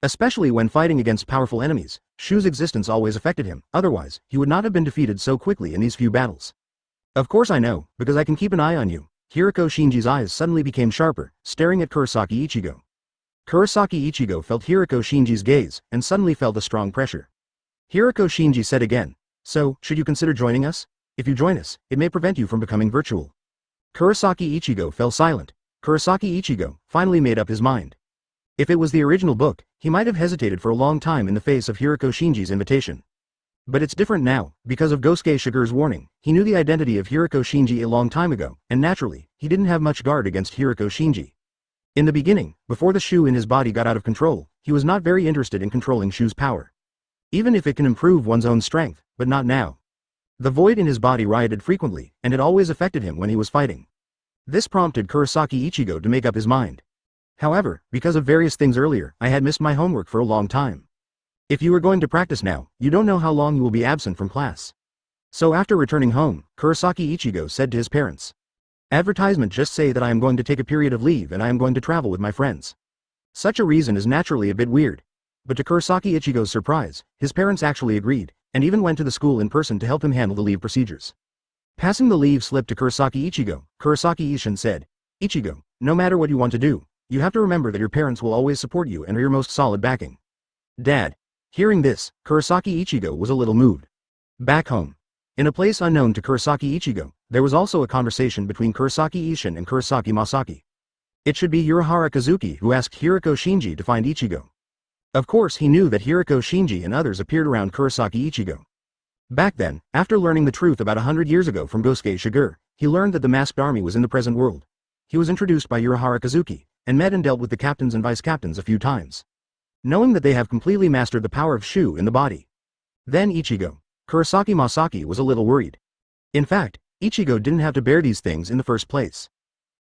Especially when fighting against powerful enemies, Shu's existence always affected him, otherwise, he would not have been defeated so quickly in these few battles. "Of course I know, because I can keep an eye on you." Hiriko Shinji's eyes suddenly became sharper, staring at Kurosaki Ichigo. Kurosaki Ichigo felt Hiriko Shinji's gaze, and suddenly felt a strong pressure. Hiriko Shinji said again, "So, should you consider joining us? If you join us, it may prevent you from becoming virtual." Kurosaki Ichigo fell silent. Kurosaki Ichigo finally made up his mind. If it was the original book, he might have hesitated for a long time in the face of Hiriko Shinji's invitation. But it's different now, because of Gosuke Shigure's warning. He knew the identity of Hiriko Shinji a long time ago, and naturally, he didn't have much guard against Hiriko Shinji. In the beginning, before the Shu in his body got out of control, he was not very interested in controlling Shu's power. Even if it can improve one's own strength, but not now. The void in his body rioted frequently, and it always affected him when he was fighting. This prompted Kurosaki Ichigo to make up his mind. "However, because of various things earlier, I had missed my homework for a long time. If you are going to practice now, you don't know how long you will be absent from class." So after returning home, Kurosaki Ichigo said to his parents, "Advertisement just say that I am going to take a period of leave and I am going to travel with my friends." Such a reason is naturally a bit weird. But to Kurosaki Ichigo's surprise, his parents actually agreed, and even went to the school in person to help him handle the leave procedures. Passing the leave slip to Kurosaki Ichigo, Kurosaki Ishin said, "Ichigo, no matter what you want to do, you have to remember that your parents will always support you and are your most solid backing." "Dad." Hearing this, Kurosaki Ichigo was a little moved. Back home. In a place unknown to Kurosaki Ichigo, there was also a conversation between Kurosaki Ishin and Kurosaki Masaki. It should be Urahara Kazuki who asked Hiriko Shinji to find Ichigo. Of course he knew that Hiriko Shinji and others appeared around Kurosaki Ichigo. Back then, after learning the truth about 100 years ago from Gosuke Shigure, he learned that the masked army was in the present world. He was introduced by Urahara Kazuki, and met and dealt with the captains and vice-captains a few times. Knowing that they have completely mastered the power of Shu in the body. Then Ichigo. Kurosaki Masaki was a little worried. In fact, Ichigo didn't have to bear these things in the first place.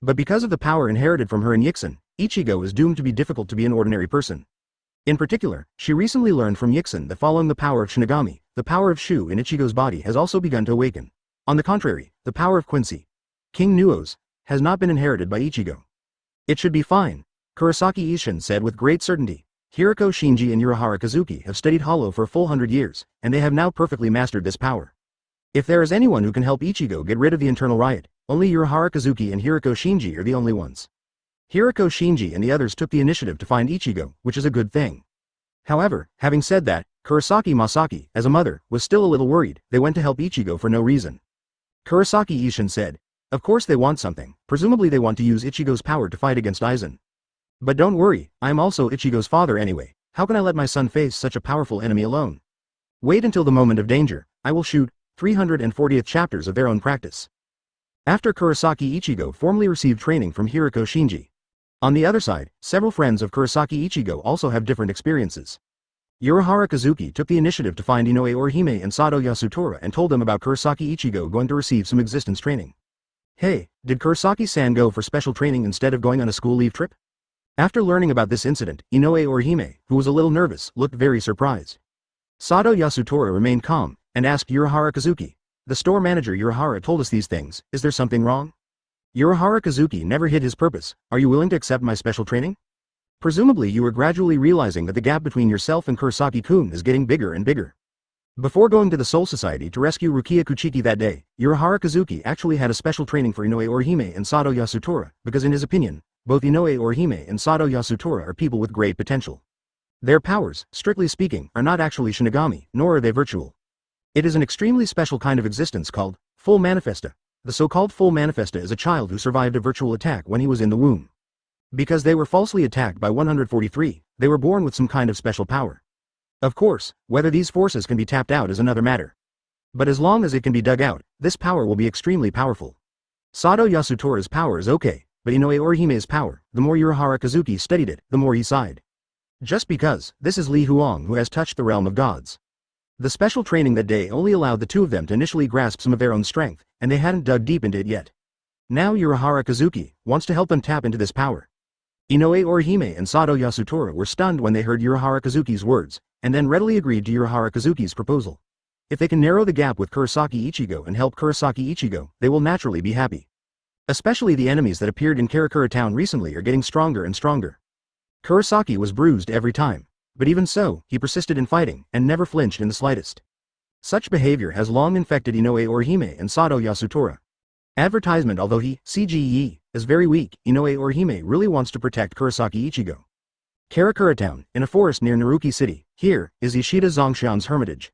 But because of the power inherited from her in Yixin, Ichigo is doomed to be difficult to be an ordinary person. In particular, she recently learned from Yixin that following the power of Shinigami, the power of Shu in Ichigo's body has also begun to awaken. On the contrary, the power of Quincy, King Nuos, has not been inherited by Ichigo. It should be fine, Kurosaki Ishin said with great certainty. Hiriko Shinji and Urahara Kazuki have studied Hollow for a full 100 years, and they have now perfectly mastered this power. If there is anyone who can help Ichigo get rid of the internal riot, only Urahara Kazuki and Hiriko Shinji are the only ones. Hiriko Shinji and the others took the initiative to find Ichigo, which is a good thing. However, having said that, Kurosaki Masaki, as a mother, was still a little worried. They went to help Ichigo for no reason. Kurosaki Ishin said, "Of course they want something, presumably they want to use Ichigo's power to fight against Aizen. But don't worry, I am also Ichigo's father anyway. How can I let my son face such a powerful enemy alone? Wait until the moment of danger, I will shoot." 340th chapters of their own practice. After Kurosaki Ichigo formally received training from Hiriko Shinji. On the other side, several friends of Kurosaki Ichigo also have different experiences. Urahara Kazuki took the initiative to find Inoue Orihime and Sado Yasutora and told them about Kurosaki Ichigo going to receive some existence training. Hey, did Kurosaki-san go for special training instead of going on a school leave trip? After learning about this incident, Inoue Orihime, who was a little nervous, looked very surprised. Sado Yasutora remained calm, and asked Urahara Kazuki, The store manager Urahara told us these things. Is there something wrong? Urahara Kazuki never hid his purpose. Are you willing to accept my special training? Presumably you were gradually realizing that the gap between yourself and Kurosaki-kun is getting bigger and bigger. Before going to the Soul Society to rescue Rukia Kuchiki that day, Urahara Kazuki actually had a special training for Inoue Orihime and Sato Yasutora, because in his opinion, both Inoue Orihime and Sato Yasutora are people with great potential. Their powers, strictly speaking, are not actually Shinigami, nor are they virtual. It is an extremely special kind of existence called full manifesta. The so-called full manifesta is a child who survived a virtual attack when he was in the womb. Because they were falsely attacked by 143, they were born with some kind of special power. Of course, whether these forces can be tapped out is another matter. But as long as it can be dug out, this power will be extremely powerful. Sato Yasutora's power is okay, but Inoue Orihime's power, the more Urahara Kazuki studied it, the more he sighed. Just because, this is Li Huang who has touched the realm of gods. The special training that day only allowed the two of them to initially grasp some of their own strength, and they hadn't dug deep into it yet. Now Urahara Kazuki wants to help them tap into this power. Inoue Orihime and Sato Yasutora were stunned when they heard Urahara Kazuki's words, and then readily agreed to Urahara Kazuki's proposal. If they can narrow the gap with Kurosaki Ichigo and help Kurosaki Ichigo, they will naturally be happy. Especially the enemies that appeared in Karakura town recently are getting stronger and stronger. Kurosaki was bruised every time, but even so, he persisted in fighting, and never flinched in the slightest. Such behavior has long infected Inoue Orihime and Sato Yasutora. Advertisement. Although he, CGE, is very weak, Inoue Orihime really wants to protect Kurosaki Ichigo. Karakura town, in a forest near Naruki City, here, is Ishida Zongxian's hermitage.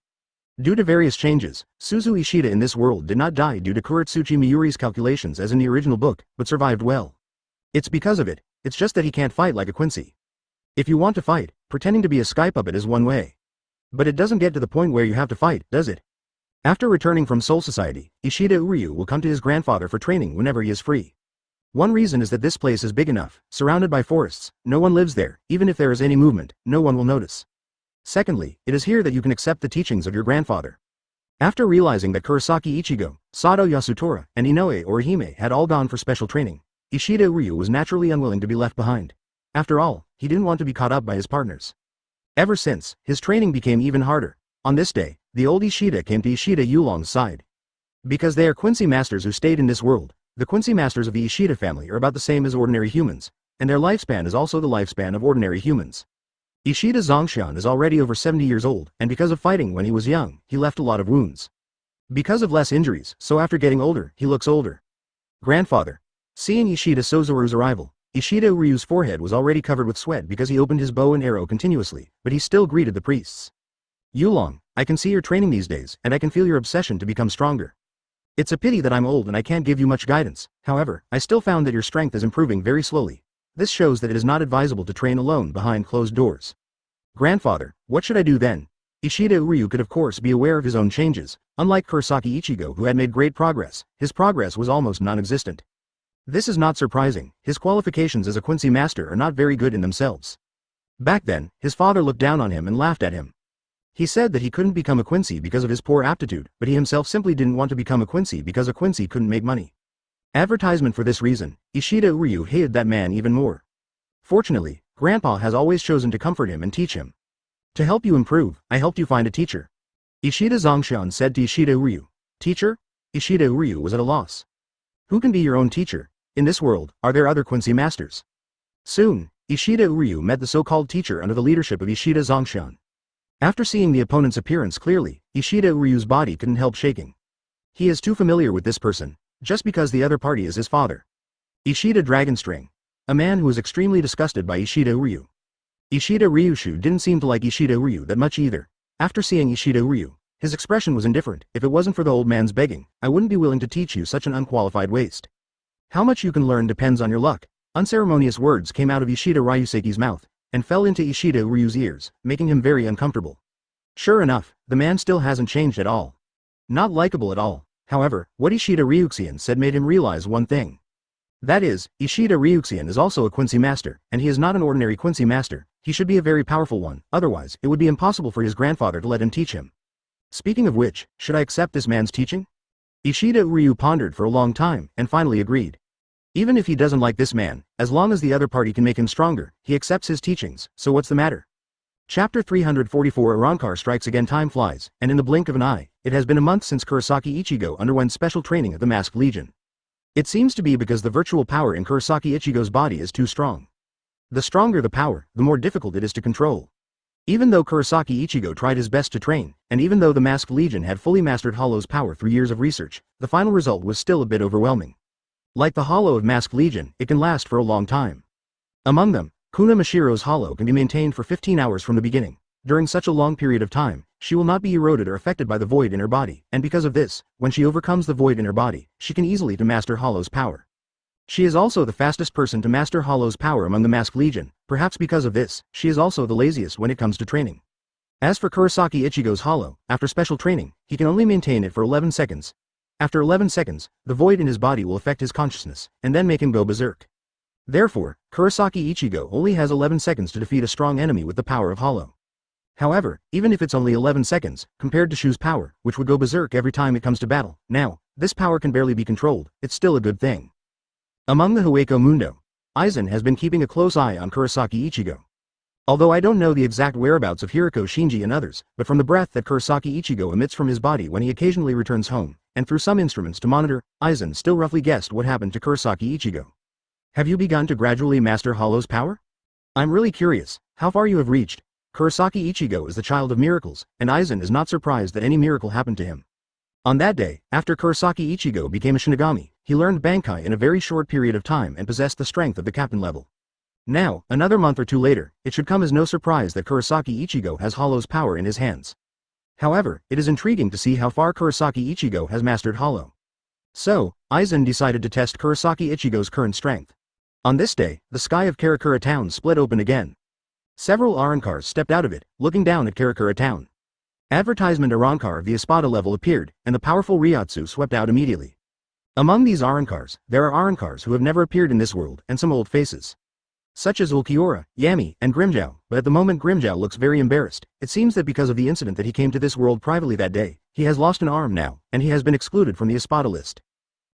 Due to various changes, Suzu Ishida in this world did not die due to Kuretsuchi Miuri's calculations as in the original book, but survived well. It's because of it, it's just that he can't fight like a Quincy. If you want to fight, pretending to be a sky puppet is one way. But it doesn't get to the point where you have to fight, does it? After returning from Soul Society, Ishida Uryu will come to his grandfather for training whenever he is free. One reason is that this place is big enough, surrounded by forests, no one lives there, even if there is any movement, no one will notice. Secondly, it is here that you can accept the teachings of your grandfather. After realizing that Kurosaki Ichigo, Sato Yasutora, and Inoue Orihime had all gone for special training, Ishida Uryu was naturally unwilling to be left behind. After all, he didn't want to be caught up by his partners. Ever since, his training became even harder. On this day, the old Ishida came to Ishida Yulong's side. Because they are Quincy masters who stayed in this world, the Quincy masters of the Ishida family are about the same as ordinary humans, and their lifespan is also the lifespan of ordinary humans. Ishida Zongxian is already over 70 years old, and because of fighting when he was young, he left a lot of wounds. Because of less injuries, so after getting older, he looks older. Grandfather. Seeing Ishida Sozoru's arrival, Ishida Uryu's forehead was already covered with sweat because he opened his bow and arrow continuously, but he still greeted the priests. Yulong, I can see your training these days, and I can feel your obsession to become stronger. It's a pity that I'm old and I can't give you much guidance, however, I still found that your strength is improving very slowly. This shows that it is not advisable to train alone behind closed doors. Grandfather, what should I do then? Ishida Uryu could of course be aware of his own changes. Unlike Kurosaki Ichigo who had made great progress, his progress was almost non-existent. This is not surprising, his qualifications as a Quincy master are not very good in themselves. Back then, his father looked down on him and laughed at him. He said that he couldn't become a Quincy because of his poor aptitude, but he himself simply didn't want to become a Quincy because a Quincy couldn't make money. Advertisement. For this reason, Ishida Uryu hated that man even more. Fortunately, Grandpa has always chosen to comfort him and teach him. To help you improve, I helped you find a teacher. Ishida Zongxian said to Ishida Uryu. Teacher? Ishida Uryu was at a loss. Who can be your own teacher? In this world, are there other Quincy masters? Soon, Ishida Uryu met the so-called teacher under the leadership of Ishida Zongxian. After seeing the opponent's appearance clearly, Ishida Uryu's body couldn't help shaking. He is too familiar with this person, just because the other party is his father. Ishida Dragonstring. A man who is extremely disgusted by Ishida Uryu. Ishida Ryushu didn't seem to like Ishida Uryu that much either. After seeing Ishida Uryu, his expression was indifferent. If it wasn't for the old man's begging, I wouldn't be willing to teach you such an unqualified waste. How much you can learn depends on your luck. Unceremonious words came out of Ishida Ryuseki's mouth, and fell into Ishida Uryu's ears, making him very uncomfortable. Sure enough, the man still hasn't changed at all. Not likable at all. However, what Ishida Ryuxian said made him realize one thing. That is, Ishida Ryuxian is also a Quincy master, and he is not an ordinary Quincy master. He should be a very powerful one, otherwise it would be impossible for his grandfather to let him teach him. Speaking of which, should I accept this man's teaching? Ishida Uryu pondered for a long time, and finally agreed. Even if he doesn't like this man, as long as the other party can make him stronger, he accepts his teachings, so what's the matter? Chapter 344. Arankar strikes again. Time flies, and in the blink of an eye, it has been a month since Kurosaki Ichigo underwent special training at the Masked Legion. It seems to be because the virtual power in Kurosaki Ichigo's body is too strong. The stronger the power, the more difficult it is to control. Even though Kurosaki Ichigo tried his best to train, and even though the Masked Legion had fully mastered Hollow's power through years of research, the final result was still a bit overwhelming. Like the Hollow of Masked Legion, it can last for a long time. Among them, Kuna Mashiro's Hollow can be maintained for 15 hours from the beginning. During such a long period of time, she will not be eroded or affected by the void in her body, and because of this, when she overcomes the void in her body, she can easily to master Hollow's power. She is also the fastest person to master Hollow's power among the Masked Legion. Perhaps because of this, she is also the laziest when it comes to training. As for Kurosaki Ichigo's Hollow, after special training, he can only maintain it for 11 seconds. After 11 seconds, the void in his body will affect his consciousness, and then make him go berserk. Therefore, Kurosaki Ichigo only has 11 seconds to defeat a strong enemy with the power of Hollow. However, even if it's only 11 seconds, compared to Shu's power, which would go berserk every time it comes to battle, now, this power can barely be controlled, it's still a good thing. Among the Hueco Mundo, Aizen has been keeping a close eye on Kurosaki Ichigo. Although I don't know the exact whereabouts of Hiriko Shinji and others, but from the breath that Kurosaki Ichigo emits from his body when he occasionally returns home, and through some instruments to monitor, Aizen still roughly guessed what happened to Kurosaki Ichigo. Have you begun to gradually master Hollow's power? I'm really curious, how far you have reached. Kurosaki Ichigo is the child of miracles, and Aizen is not surprised that any miracle happened to him. On that day, after Kurosaki Ichigo became a Shinigami, he learned Bankai in a very short period of time and possessed the strength of the captain level. Now, another month or two later, it should come as no surprise that Kurosaki Ichigo has Hollow's power in his hands. However, it is intriguing to see how far Kurosaki Ichigo has mastered Hollow. So, Aizen decided to test Kurosaki Ichigo's current strength. On this day, the sky of Karakura Town split open again. Several Arankars stepped out of it, looking down at Karakura Town. Advertisement Arankar of the Espada level appeared, and the powerful Ryotsu swept out immediately. Among these Arankars, there are Arankars who have never appeared in this world, and some old faces. Such as Ulquiorra, Yami, and Grimmjow, but at the moment Grimmjow looks very embarrassed. It seems that because of the incident that he came to this world privately that day, he has lost an arm now, and he has been excluded from the Espada list.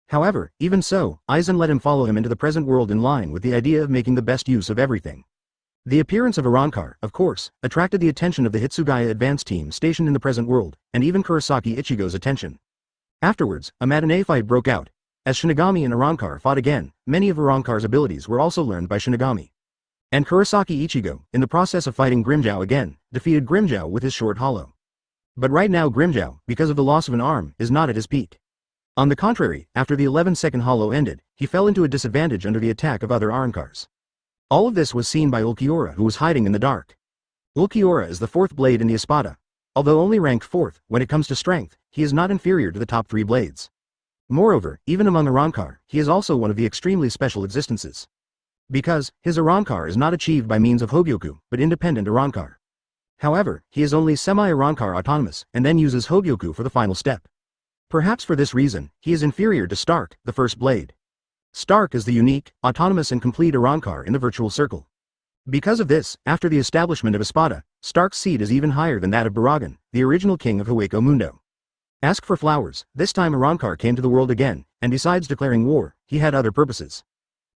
However, even so, Aizen let him follow him into the present world in line with the idea of making the best use of everything. The appearance of Arankar, of course, attracted the attention of the Hitsugaya advance team stationed in the present world, and even Kurosaki Ichigo's attention. Afterwards, a matinee fight broke out. As Shinigami and Arankar fought again, many of Arankar's abilities were also learned by Shinigami. And Kurosaki Ichigo, in the process of fighting Grimmjow again, defeated Grimmjow with his short Hollow. But right now Grimmjow, because of the loss of an arm, is not at his peak. On the contrary, after the 11-second Hollow ended, he fell into a disadvantage under the attack of other Arankars. All of this was seen by Ulquiorra, who was hiding in the dark. Ulquiorra is the 4th blade in the Espada. Although only ranked 4th, when it comes to strength, he is not inferior to the top 3 blades. Moreover, even among Arankar, he is also one of the extremely special existences. Because, his Arankar is not achieved by means of Hogyoku, but independent Arankar. However, he is only semi-Arankar autonomous, and then uses Hogyoku for the final step. Perhaps for this reason, he is inferior to Stark, the 1st blade. Stark is the unique, autonomous and complete Arankar in the virtual circle. Because of this, after the establishment of Espada, Stark's seat is even higher than that of Baragan, the original king of Hueco Mundo. Ask for flowers, this time Arankar came to the world again, and besides declaring war, he had other purposes.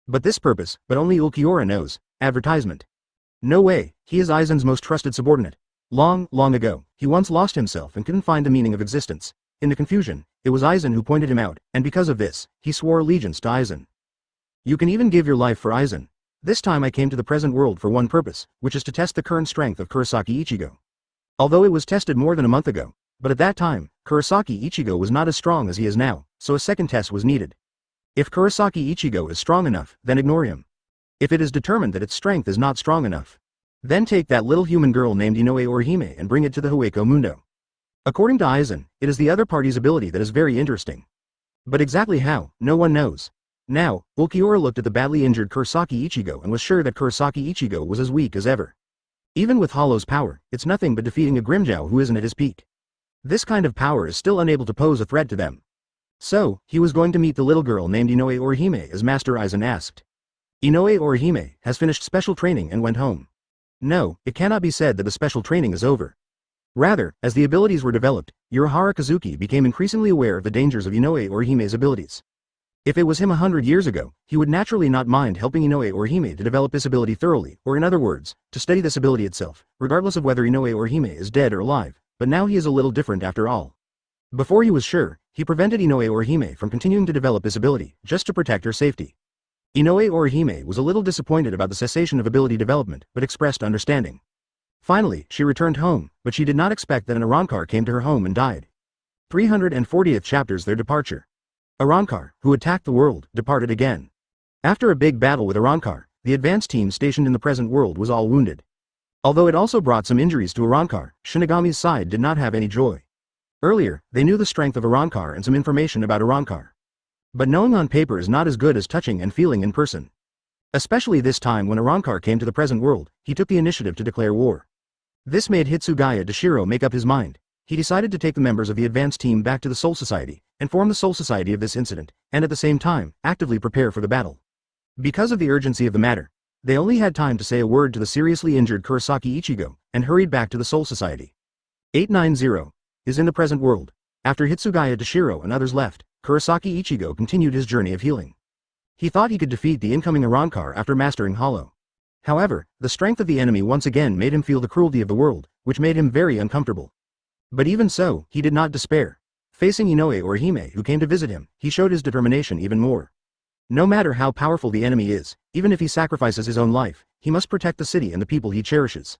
But this purpose, but only Ulquiorra knows, advertisement. No way, he is Aizen's most trusted subordinate. Long, long ago, he once lost himself and couldn't find the meaning of existence. In the confusion, it was Aizen who pointed him out, and because of this, he swore allegiance to Aizen. You can even give your life for Aizen. This time I came to the present world for one purpose, which is to test the current strength of Kurosaki Ichigo. Although it was tested more than a month ago, but at that time, Kurosaki Ichigo was not as strong as he is now, so a second test was needed. If Kurosaki Ichigo is strong enough, then ignore him. If it is determined that its strength is not strong enough, then take that little human girl named Inoue Orihime and bring it to the Hueco Mundo. According to Aizen, it is the other party's ability that is very interesting. But exactly how, no one knows. Now, Ulquiorra looked at the badly injured Kurosaki Ichigo and was sure that Kurosaki Ichigo was as weak as ever. Even with Hollow's power, it's nothing but defeating a Grimmjow who isn't at his peak. This kind of power is still unable to pose a threat to them. So, he was going to meet the little girl named Inoue Orihime as Master Aizen asked. Inoue Orihime has finished special training and went home. No, it cannot be said that the special training is over. Rather, as the abilities were developed, Urahara Kazuki became increasingly aware of the dangers of Inoue Orihime's abilities. If it was him 100 years ago, he would naturally not mind helping Inoue Orihime to develop this ability thoroughly, or in other words, to study this ability itself, regardless of whether Inoue Orihime is dead or alive, but now he is a little different after all. Before he was sure, he prevented Inoue Orihime from continuing to develop this ability, just to protect her safety. Inoue Orihime was a little disappointed about the cessation of ability development, but expressed understanding. Finally, she returned home, but she did not expect that an Arrancar came to her home and died. 340th chapters Their departure. Arrancar, who attacked the world, departed again. After a big battle with Arrancar, the advance team stationed in the present world was all wounded. Although it also brought some injuries to Arrancar, Shinigami's side did not have any joy. Earlier, they knew the strength of Arrancar and some information about Arrancar. But knowing on paper is not as good as touching and feeling in person. Especially this time when Arrancar came to the present world, he took the initiative to declare war. This made Hitsugaya Dashiro make up his mind. He decided to take the members of the advance team back to the Soul Society, inform the Soul Society of this incident, and at the same time, actively prepare for the battle. Because of the urgency of the matter, they only had time to say a word to the seriously injured Kurosaki Ichigo, and hurried back to the Soul Society. 890 is in the present world. After Hitsugaya Dashiro and others left, Kurosaki Ichigo continued his journey of healing. He thought he could defeat the incoming Arrancar after mastering Hollow. However, the strength of the enemy once again made him feel the cruelty of the world, which made him very uncomfortable. But even so, he did not despair. Facing Inoue Orihime who came to visit him, he showed his determination even more. No matter how powerful the enemy is, even if he sacrifices his own life, he must protect the city and the people he cherishes.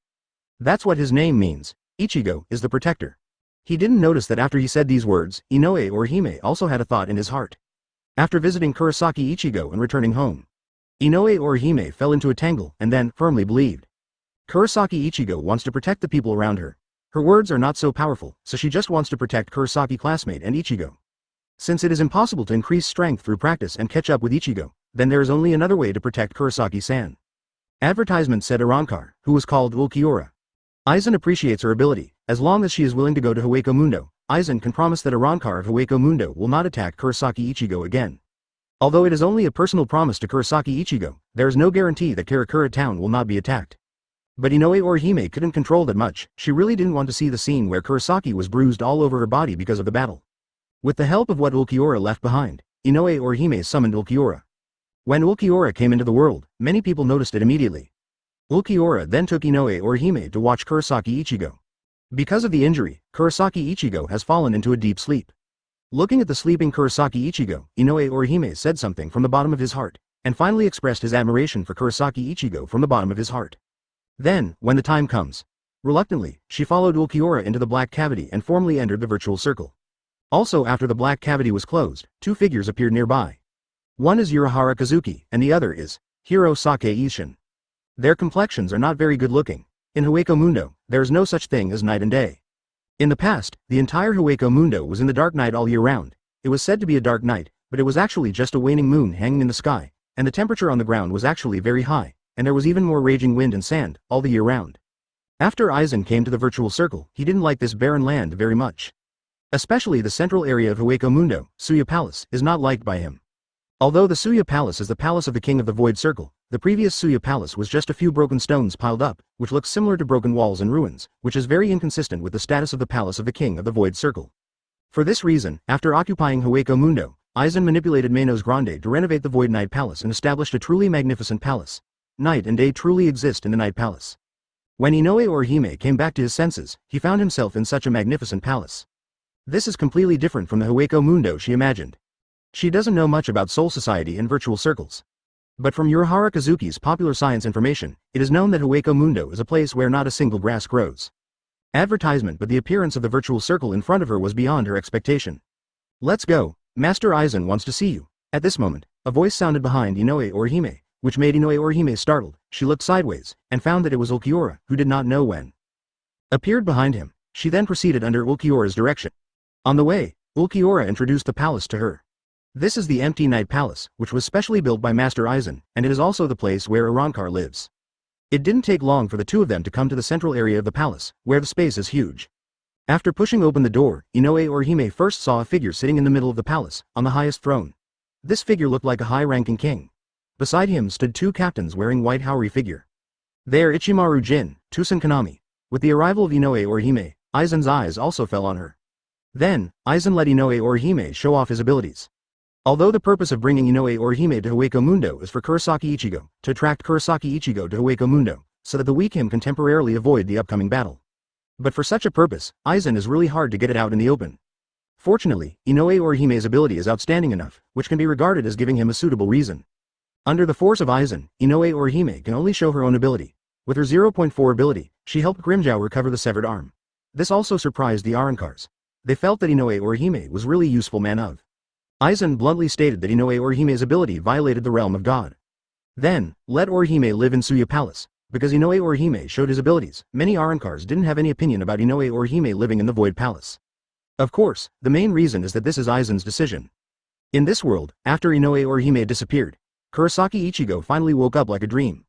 That's what his name means. Ichigo is the protector. He didn't notice that after he said these words, Inoue Orihime also had a thought in his heart. After visiting Kurosaki Ichigo and returning home, Inoue Orihime fell into a tangle and then firmly believed. Kurosaki Ichigo wants to protect the people around her. Her words are not so powerful, so she just wants to protect Kurosaki classmate and Ichigo. Since it is impossible to increase strength through practice and catch up with Ichigo, then there is only another way to protect Kurosaki-san. Advertisement said Arrancar, who was called Ulquiorra. Aizen appreciates her ability. As long as she is willing to go to Hueco Mundo, Aizen can promise that Arrancar of Hueco Mundo will not attack Kurosaki Ichigo again. Although it is only a personal promise to Kurosaki Ichigo, there is no guarantee that Karakura town will not be attacked. But Inoue Orihime couldn't control that much. She really didn't want to see the scene where Kurosaki was bruised all over her body because of the battle. With the help of what Ulquiorra left behind, Inoue Orihime summoned Ulquiorra. When Ulquiorra came into the world, many people noticed it immediately. Ulquiorra then took Inoue Orihime to watch Kurosaki Ichigo. Because of the injury, Kurosaki Ichigo has fallen into a deep sleep. Looking at the sleeping Kurosaki Ichigo, Inoue Orihime said something from the bottom of his heart, and finally expressed his admiration for Kurosaki Ichigo from the bottom of his heart. Then, when the time comes, reluctantly, she followed Ulquiorra into the black cavity and formally entered the virtual circle. Also after the black cavity was closed, two figures appeared nearby. One is Urahara Kazuki, and the other is Hirosake Ishin. Their complexions are not very good looking. In Hueco Mundo, there is no such thing as night and day. In the past, the entire Hueco Mundo was in the dark night all year round. It was said to be a dark night, but it was actually just a waning moon hanging in the sky, and the temperature on the ground was actually very high, and there was even more raging wind and sand, all the year round. After Aizen came to the virtual circle, he didn't like this barren land very much. Especially the central area of Hueco Mundo, Suya Palace, is not liked by him. Although the Suya Palace is the palace of the king of the Void Circle, the previous Suya Palace was just a few broken stones piled up, which looks similar to broken walls and ruins, which is very inconsistent with the status of the palace of the king of the Void Circle. For this reason, after occupying Hueco Mundo, Aizen manipulated Manos Grande to renovate the Void Night Palace and established a truly magnificent palace. Night and day truly exist in the Night Palace. When Inoue Orihime came back to his senses, he found himself in such a magnificent palace. This is completely different from the Hueco Mundo she imagined. She doesn't know much about Soul Society and virtual circles. But from Urahara Kazuki's popular science information, it is known that Hueco Mundo is a place where not a single grass grows. Advertisement, but the appearance of the virtual circle in front of her was beyond her expectation. Let's go, Master Aizen wants to see you. At this moment, a voice sounded behind Inoue Orihime, which made Inoue Orihime startled. She looked sideways, and found that it was Ulquiorra, who did not know when. Appeared behind him, she then proceeded under Ulquiorra's direction. On the way, Ulquiorra introduced the palace to her. This is the empty Night Palace, which was specially built by Master Aizen, and it is also the place where Arrancar lives. It didn't take long for the two of them to come to the central area of the palace, where the space is huge. After pushing open the door, Inoue Orihime first saw a figure sitting in the middle of the palace, on the highest throne. This figure looked like a high-ranking king. Beside him stood two captains wearing white Haori figure. They are Ichimaru Jin, Tusen Kanami. With the arrival of Inoue Orihime, Aizen's eyes also fell on her. Then, Aizen let Inoue Orihime show off his abilities. Although the purpose of bringing Inoue Orihime to Hueco Mundo is for Kurosaki Ichigo, to attract Kurosaki Ichigo to Hueco Mundo, so that the weak him can temporarily avoid the upcoming battle. But for such a purpose, Aizen is really hard to get it out in the open. Fortunately, Inoue Orihime's ability is outstanding enough, which can be regarded as giving him a suitable reason. Under the force of Aizen, Inoue Orihime can only show her own ability. With her 0.4 ability, she helped Grimmjow recover the severed arm. This also surprised the Arankars. They felt that Inoue Orihime was really useful man of. Aizen bluntly stated that Inoue Orihime's ability violated the realm of God. Then, let Orihime live in Suya Palace. Because Inoue Orihime showed his abilities, many Arankars didn't have any opinion about Inoue Orihime living in the Void Palace. Of course, the main reason is that this is Aizen's decision. In this world, after Inoue Orihime disappeared, Kurosaki Ichigo finally woke up like a dream.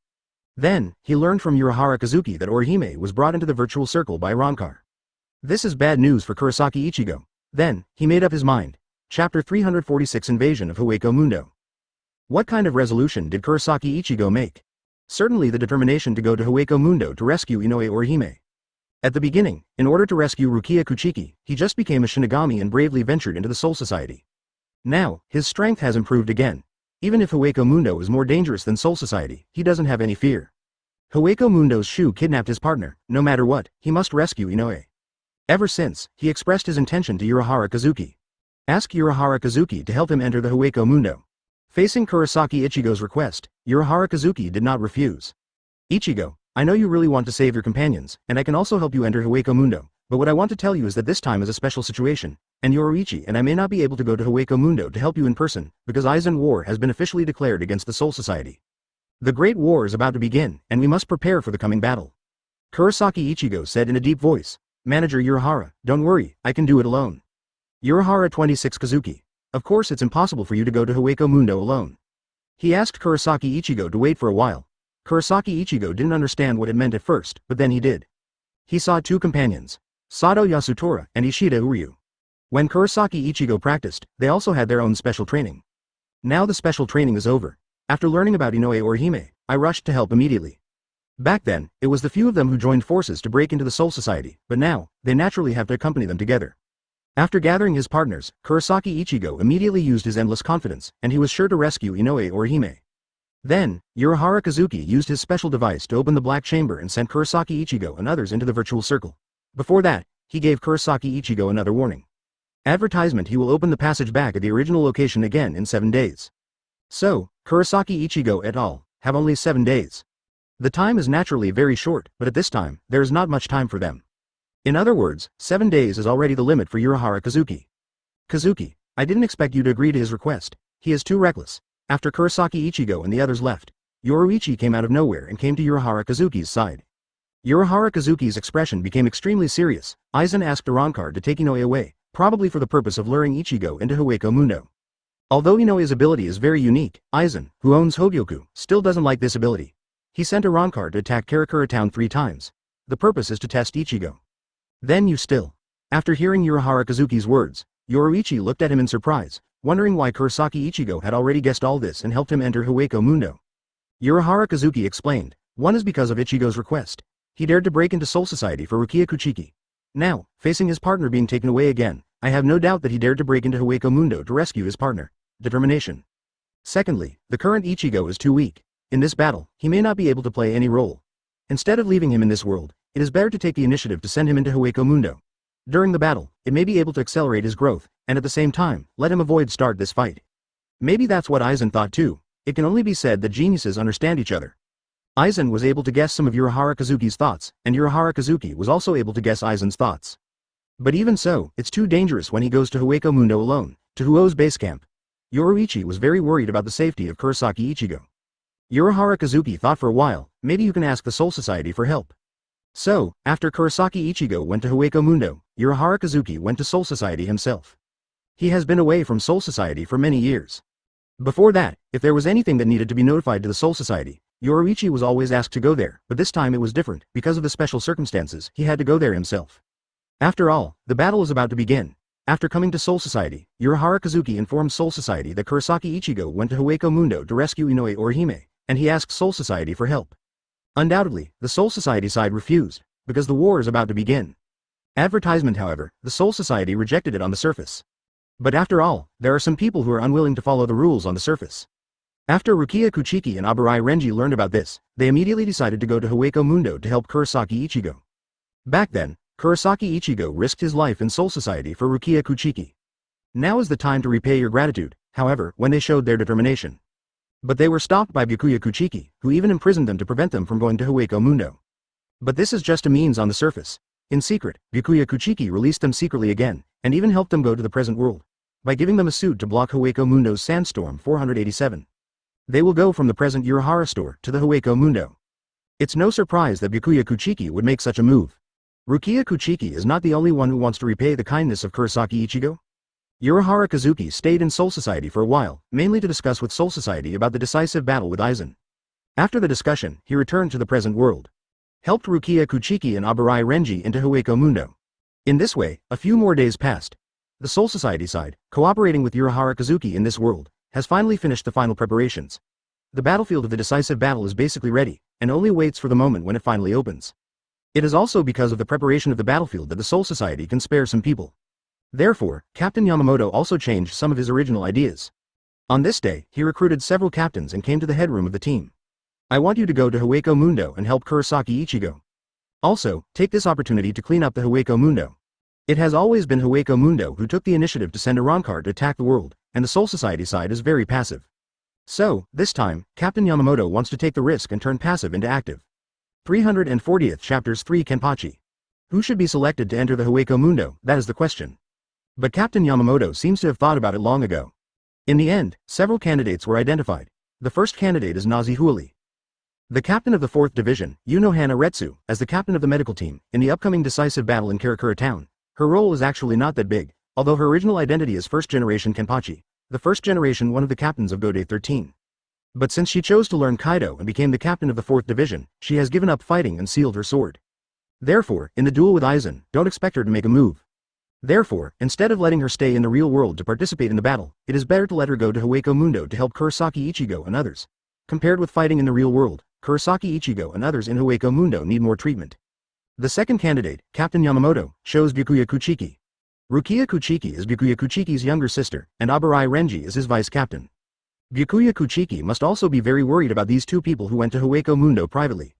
Then, he learned from Urahara Kazuki that Orihime was brought into the virtual circle by Arankar. This is bad news for Kurosaki Ichigo. Then, he made up his mind. Chapter 346 Invasion of Hueco Mundo. What kind of resolution did Kurosaki Ichigo make? Certainly the determination to go to Hueco Mundo to rescue Inoue Orihime. At the beginning, in order to rescue Rukia Kuchiki, he just became a Shinigami and bravely ventured into the Soul Society. Now, his strength has improved again. Even if Hueco Mundo is more dangerous than Soul Society, he doesn't have any fear. Hueco Mundo's Shu kidnapped his partner. No matter what, he must rescue Inoue. Ever since, he expressed his intention to Urahara Kazuki. Ask Urahara Kazuki to help him enter the Hueco Mundo. Facing Kurosaki Ichigo's request, Urahara Kazuki did not refuse. Ichigo, I know you really want to save your companions, and I can also help you enter Hueco Mundo, but what I want to tell you is that this time is a special situation, and Yoruichi and I may not be able to go to Hueco Mundo to help you in person, because Aizen War has been officially declared against the Soul Society. The Great War is about to begin, and we must prepare for the coming battle. Kurosaki Ichigo said in a deep voice. Manager Urahara, don't worry, I can do it alone. Urahara 26 Kazuki. Of course it's impossible for you to go to Hueco Mundo alone. He asked Kurosaki Ichigo to wait for a while. Kurosaki Ichigo didn't understand what it meant at first, but then he did. He saw two companions, Sato Yasutora and Ishida Uryu. When Kurosaki Ichigo practiced, they also had their own special training. Now the special training is over. After learning about Inoue Orihime, I rushed to help immediately. Back then, it was the few of them who joined forces to break into the Soul Society, but now, they naturally have to accompany them together. After gathering his partners, Kurosaki Ichigo immediately used his endless confidence, and he was sure to rescue Inoue Orihime. Then, Urahara Kazuki used his special device to open the Black Chamber and sent Kurosaki Ichigo and others into the virtual circle. Before that, he gave Kurosaki Ichigo another warning. Advertisement: he will open the passage back at the original location again in 7 days. So, Kurosaki Ichigo et al. Have only 7 days. The time is naturally very short, but at this time, there is not much time for them. In other words, 7 days is already the limit for Urahara Kazuki. Kazuki, I didn't expect you to agree to his request. He is too reckless. After Kurosaki Ichigo and the others left, Yoruichi came out of nowhere and came to Urahara Kazuki's side. Urahara Kazuki's expression became extremely serious. Aizen asked Arankar to take Inoue away, probably for the purpose of luring Ichigo into Hueco Mundo. Although Inoue's ability is very unique, Aizen, who owns Hogyoku, still doesn't like this ability. He sent Arankar to attack Karakura town 3 times. The purpose is to test Ichigo. Then you still. After hearing Urahara Kazuki's words, Yoruichi looked at him in surprise, wondering why Kurosaki Ichigo had already guessed all this and helped him enter Hueco Mundo. Urahara Kazuki explained, one is because of Ichigo's request. He dared to break into Soul Society for Rukia Kuchiki. Now, facing his partner being taken away again, I have no doubt that he dared to break into Hueco Mundo to rescue his partner. Determination. Secondly, the current Ichigo is too weak. In this battle, he may not be able to play any role. Instead of leaving him in this world, it is better to take the initiative to send him into Hueco Mundo. During the battle, it may be able to accelerate his growth, and at the same time, let him avoid start this fight. Maybe that's what Aizen thought too. It can only be said that geniuses understand each other. Aizen was able to guess some of Urahara Kazuki's thoughts, and Urahara Kazuki was also able to guess Aizen's thoughts. But even so, it's too dangerous when he goes to Hueco Mundo alone, to Huo's base camp. Yoruichi was very worried about the safety of Kurosaki Ichigo. Urahara Kazuki thought for a while, maybe you can ask the Soul Society for help. So, after Kurosaki Ichigo went to Hueco Mundo, Urahara Kazuki went to Soul Society himself. He has been away from Soul Society for many years. Before that, if there was anything that needed to be notified to the Soul Society, Yoruichi was always asked to go there, but this time it was different. Because of the special circumstances, he had to go there himself. After all, the battle is about to begin. After coming to Soul Society, Urahara Kazuki informed Soul Society that Kurosaki Ichigo went to Hueco Mundo to rescue Inoue Orihime, and he asked Soul Society for help. Undoubtedly, the Soul Society side refused, because the war is about to begin. Advertisement, however, the Soul Society rejected it on the surface. But after all, there are some people who are unwilling to follow the rules on the surface. After Rukia Kuchiki and Aburai Renji learned about this, they immediately decided to go to Hueco Mundo to help Kurosaki Ichigo. Back then, Kurosaki Ichigo risked his life in Soul Society for Rukia Kuchiki. Now is the time to repay your gratitude, however, when they showed their determination. But they were stopped by Byakuya Kuchiki, who even imprisoned them to prevent them from going to Hueco Mundo. But this is just a means on the surface. In secret, Byakuya Kuchiki released them secretly again, and even helped them go to the present world, by giving them a suit to block Hueco Mundo's Sandstorm 487. They will go from the present Urahara store to the Hueco Mundo. It's no surprise that Byakuya Kuchiki would make such a move. Rukia Kuchiki is not the only one who wants to repay the kindness of Kurosaki Ichigo. Urahara Kazuki stayed in Soul Society for a while, mainly to discuss with Soul Society about the decisive battle with Aizen. After the discussion, he returned to the present world. Helped Rukia Kuchiki and Abarai Renji into Hueco Mundo. In this way, a few more days passed. The Soul Society side, cooperating with Urahara Kazuki in this world, has finally finished the final preparations. The battlefield of the decisive battle is basically ready, and only waits for the moment when it finally opens. It is also because of the preparation of the battlefield that the Soul Society can spare some people. Therefore, Captain Yamamoto also changed some of his original ideas. On this day, he recruited several captains and came to the headroom of the team. I want you to go to Hueco Mundo and help Kurosaki Ichigo. Also, take this opportunity to clean up the Hueco Mundo. It has always been Hueco Mundo who took the initiative to send a Roncar to attack the world, and the Soul Society side is very passive. So, this time, Captain Yamamoto wants to take the risk and turn passive into active. 340th Chapters 3 Kenpachi. Who should be selected to enter the Hueco Mundo, that is the question. But Captain Yamamoto seems to have thought about it long ago. In the end, several candidates were identified. The first candidate is Nazi Huali, the captain of the 4th Division, Yunohana Retsu, as the captain of the medical team, in the upcoming decisive battle in Karakura Town. Her role is actually not that big, although her original identity is first generation Kenpachi, the first generation one of the captains of Gode 13. But since she chose to learn Kaido and became the captain of the 4th Division, she has given up fighting and sealed her sword. Therefore, in the duel with Aizen, don't expect her to make a move. Therefore, instead of letting her stay in the real world to participate in the battle, it is better to let her go to Hueco Mundo to help Kurosaki Ichigo and others. Compared with fighting in the real world, Kurosaki Ichigo and others in Hueco Mundo need more treatment. The second candidate, Captain Yamamoto, shows Byakuya Kuchiki. Rukia Kuchiki is Byakuya Kuchiki's younger sister, and Abarai Renji is his vice captain. Byakuya Kuchiki must also be very worried about these two people who went to Hueco Mundo privately.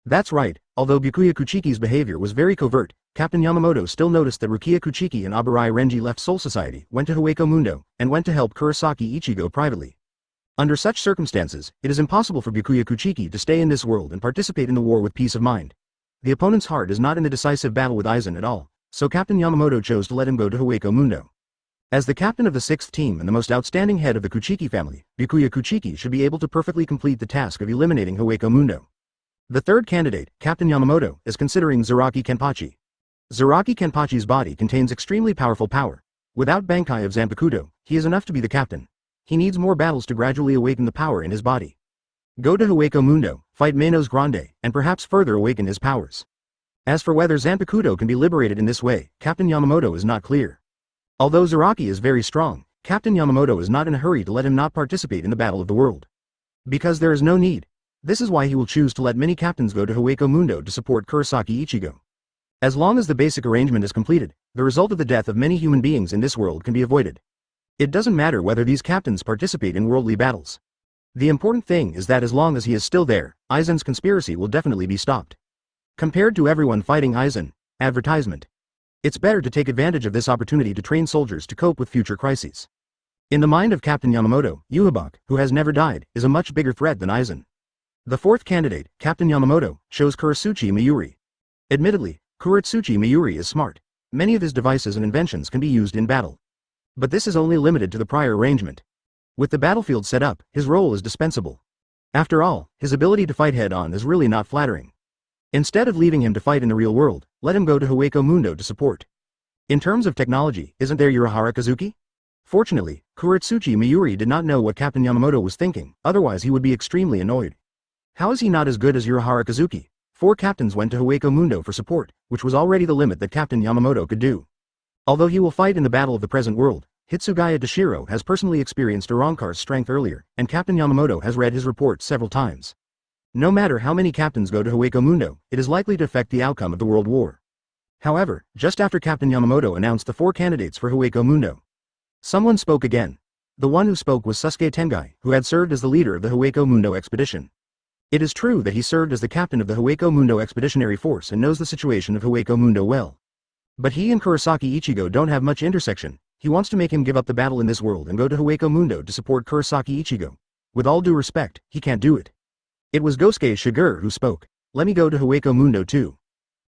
That's right, although Byakuya Kuchiki's behavior was very covert, Captain Yamamoto still noticed that Rukia Kuchiki and Abarai Renji left Soul Society, went to Hueco Mundo, and went to help Kurosaki Ichigo privately. Under such circumstances, it is impossible for Byakuya Kuchiki to stay in this world and participate in the war with peace of mind. The opponent's heart is not in the decisive battle with Aizen at all, so Captain Yamamoto chose to let him go to Hueco Mundo. As the captain of the 6th team and the most outstanding head of the Kuchiki family, Byakuya Kuchiki should be able to perfectly complete the task of eliminating Hueco Mundo. The third candidate, Captain Yamamoto, is considering Zaraki Kenpachi. Zaraki Kenpachi's body contains extremely powerful power. Without Bankai of Zanpakuto, he is enough to be the captain. He needs more battles to gradually awaken the power in his body. Go to Hueco Mundo, fight Menos Grande, and perhaps further awaken his powers. As for whether Zanpakuto can be liberated in this way, Captain Yamamoto is not clear. Although Zaraki is very strong, Captain Yamamoto is not in a hurry to let him not participate in the battle of the world. Because there is no need. This is why he will choose to let many captains go to Hueco Mundo to support Kurosaki Ichigo. As long as the basic arrangement is completed, the result of the death of many human beings in this world can be avoided. It doesn't matter whether these captains participate in worldly battles. The important thing is that as long as he is still there, Aizen's conspiracy will definitely be stopped. Compared to everyone fighting Aizen, advertisement. It's better to take advantage of this opportunity to train soldiers to cope with future crises. In the mind of Captain Yamamoto, Yhwach, who has never died, is a much bigger threat than Aizen. The fourth candidate, Captain Yamamoto, shows Kuratsuchi Mayuri. Admittedly, Kuratsuchi Mayuri is smart. Many of his devices and inventions can be used in battle. But this is only limited to the prior arrangement. With the battlefield set up, his role is dispensable. After all, his ability to fight head-on is really not flattering. Instead of leaving him to fight in the real world, let him go to Hueco Mundo to support. In terms of technology, isn't there Urahara Kazuki? Fortunately, Kuratsuchi Mayuri did not know what Captain Yamamoto was thinking, otherwise he would be extremely annoyed. How is he not as good as Urahara Kazuki? 4 captains went to Hueco Mundo for support, which was already the limit that Captain Yamamoto could do. Although he will fight in the battle of the present world, Hitsugaya Dashiro has personally experienced Aronkar's strength earlier, and Captain Yamamoto has read his report several times. No matter how many captains go to Hueco Mundo, it is likely to affect the outcome of the World War. However, just after Captain Yamamoto announced the 4 candidates for Hueco Mundo, someone spoke again. The one who spoke was Susuke Tengai, who had served as the leader of the Hueco Mundo expedition. It is true that he served as the captain of the Hueco Mundo Expeditionary Force and knows the situation of Hueco Mundo well. But he and Kurosaki Ichigo don't have much intersection, he wants to make him give up the battle in this world and go to Hueco Mundo to support Kurosaki Ichigo. With all due respect, he can't do it. It was Gosuke Shigure who spoke. Let me go to Hueco Mundo too.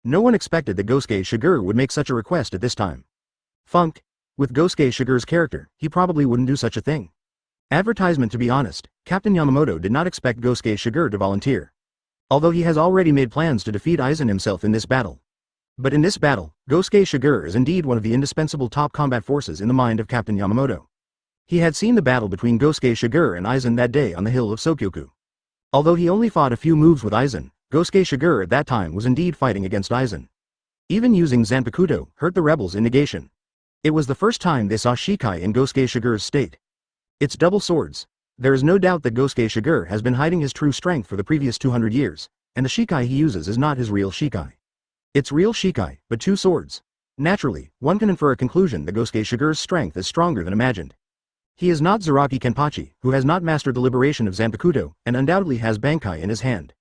No one expected that Gosuke Shigure would make such a request at this time. Funk. With Gosuke Shigure's character, he probably wouldn't do such a thing. Advertisement. To be honest, Captain Yamamoto did not expect Gosuke Shigure to volunteer. Although he has already made plans to defeat Aizen himself in this battle. But in this battle, Gosuke Shigure is indeed one of the indispensable top combat forces in the mind of Captain Yamamoto. He had seen the battle between Gosuke Shigure and Aizen that day on the hill of Sokyoku. Although he only fought a few moves with Aizen, Gosuke Shigure at that time was indeed fighting against Aizen. Even using Zanpakuto hurt the rebels in negation. It was the first time they saw Shikai in Gosuke Shigure's state. It's double swords. There is no doubt that Gosuke Shigure has been hiding his true strength for the previous 200 years, and the Shikai he uses is not his real Shikai. It's real Shikai, but two swords. Naturally, one can infer a conclusion that Gosuke Shigure's strength is stronger than imagined. He is not Seireitei, who has not mastered the liberation of Zanpakuto, and undoubtedly has Bankai in his hand.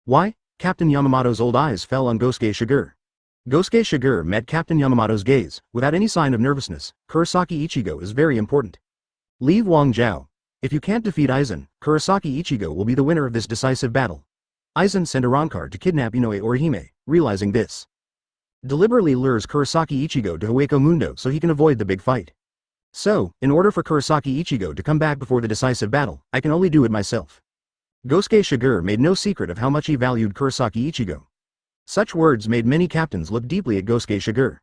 Why? Captain Yamamoto's old eyes fell on Gosuke Shigure. Gosuke Shigure met Captain Yamamoto's gaze, without any sign of nervousness. Kurosaki Ichigo is very important. Leave Wang Zhao. If you can't defeat Aizen, Kurosaki Ichigo will be the winner of this decisive battle. Aizen sent a Ronkar to kidnap Inoue Orihime, realizing this. Deliberately lures Kurosaki Ichigo to Hueco Mundo so he can avoid the big fight. So, in order for Kurosaki Ichigo to come back before the decisive battle, I can only do it myself. Gosuke Shigure made no secret of how much he valued Kurosaki Ichigo. Such words made many captains look deeply at Gosuke Shigure.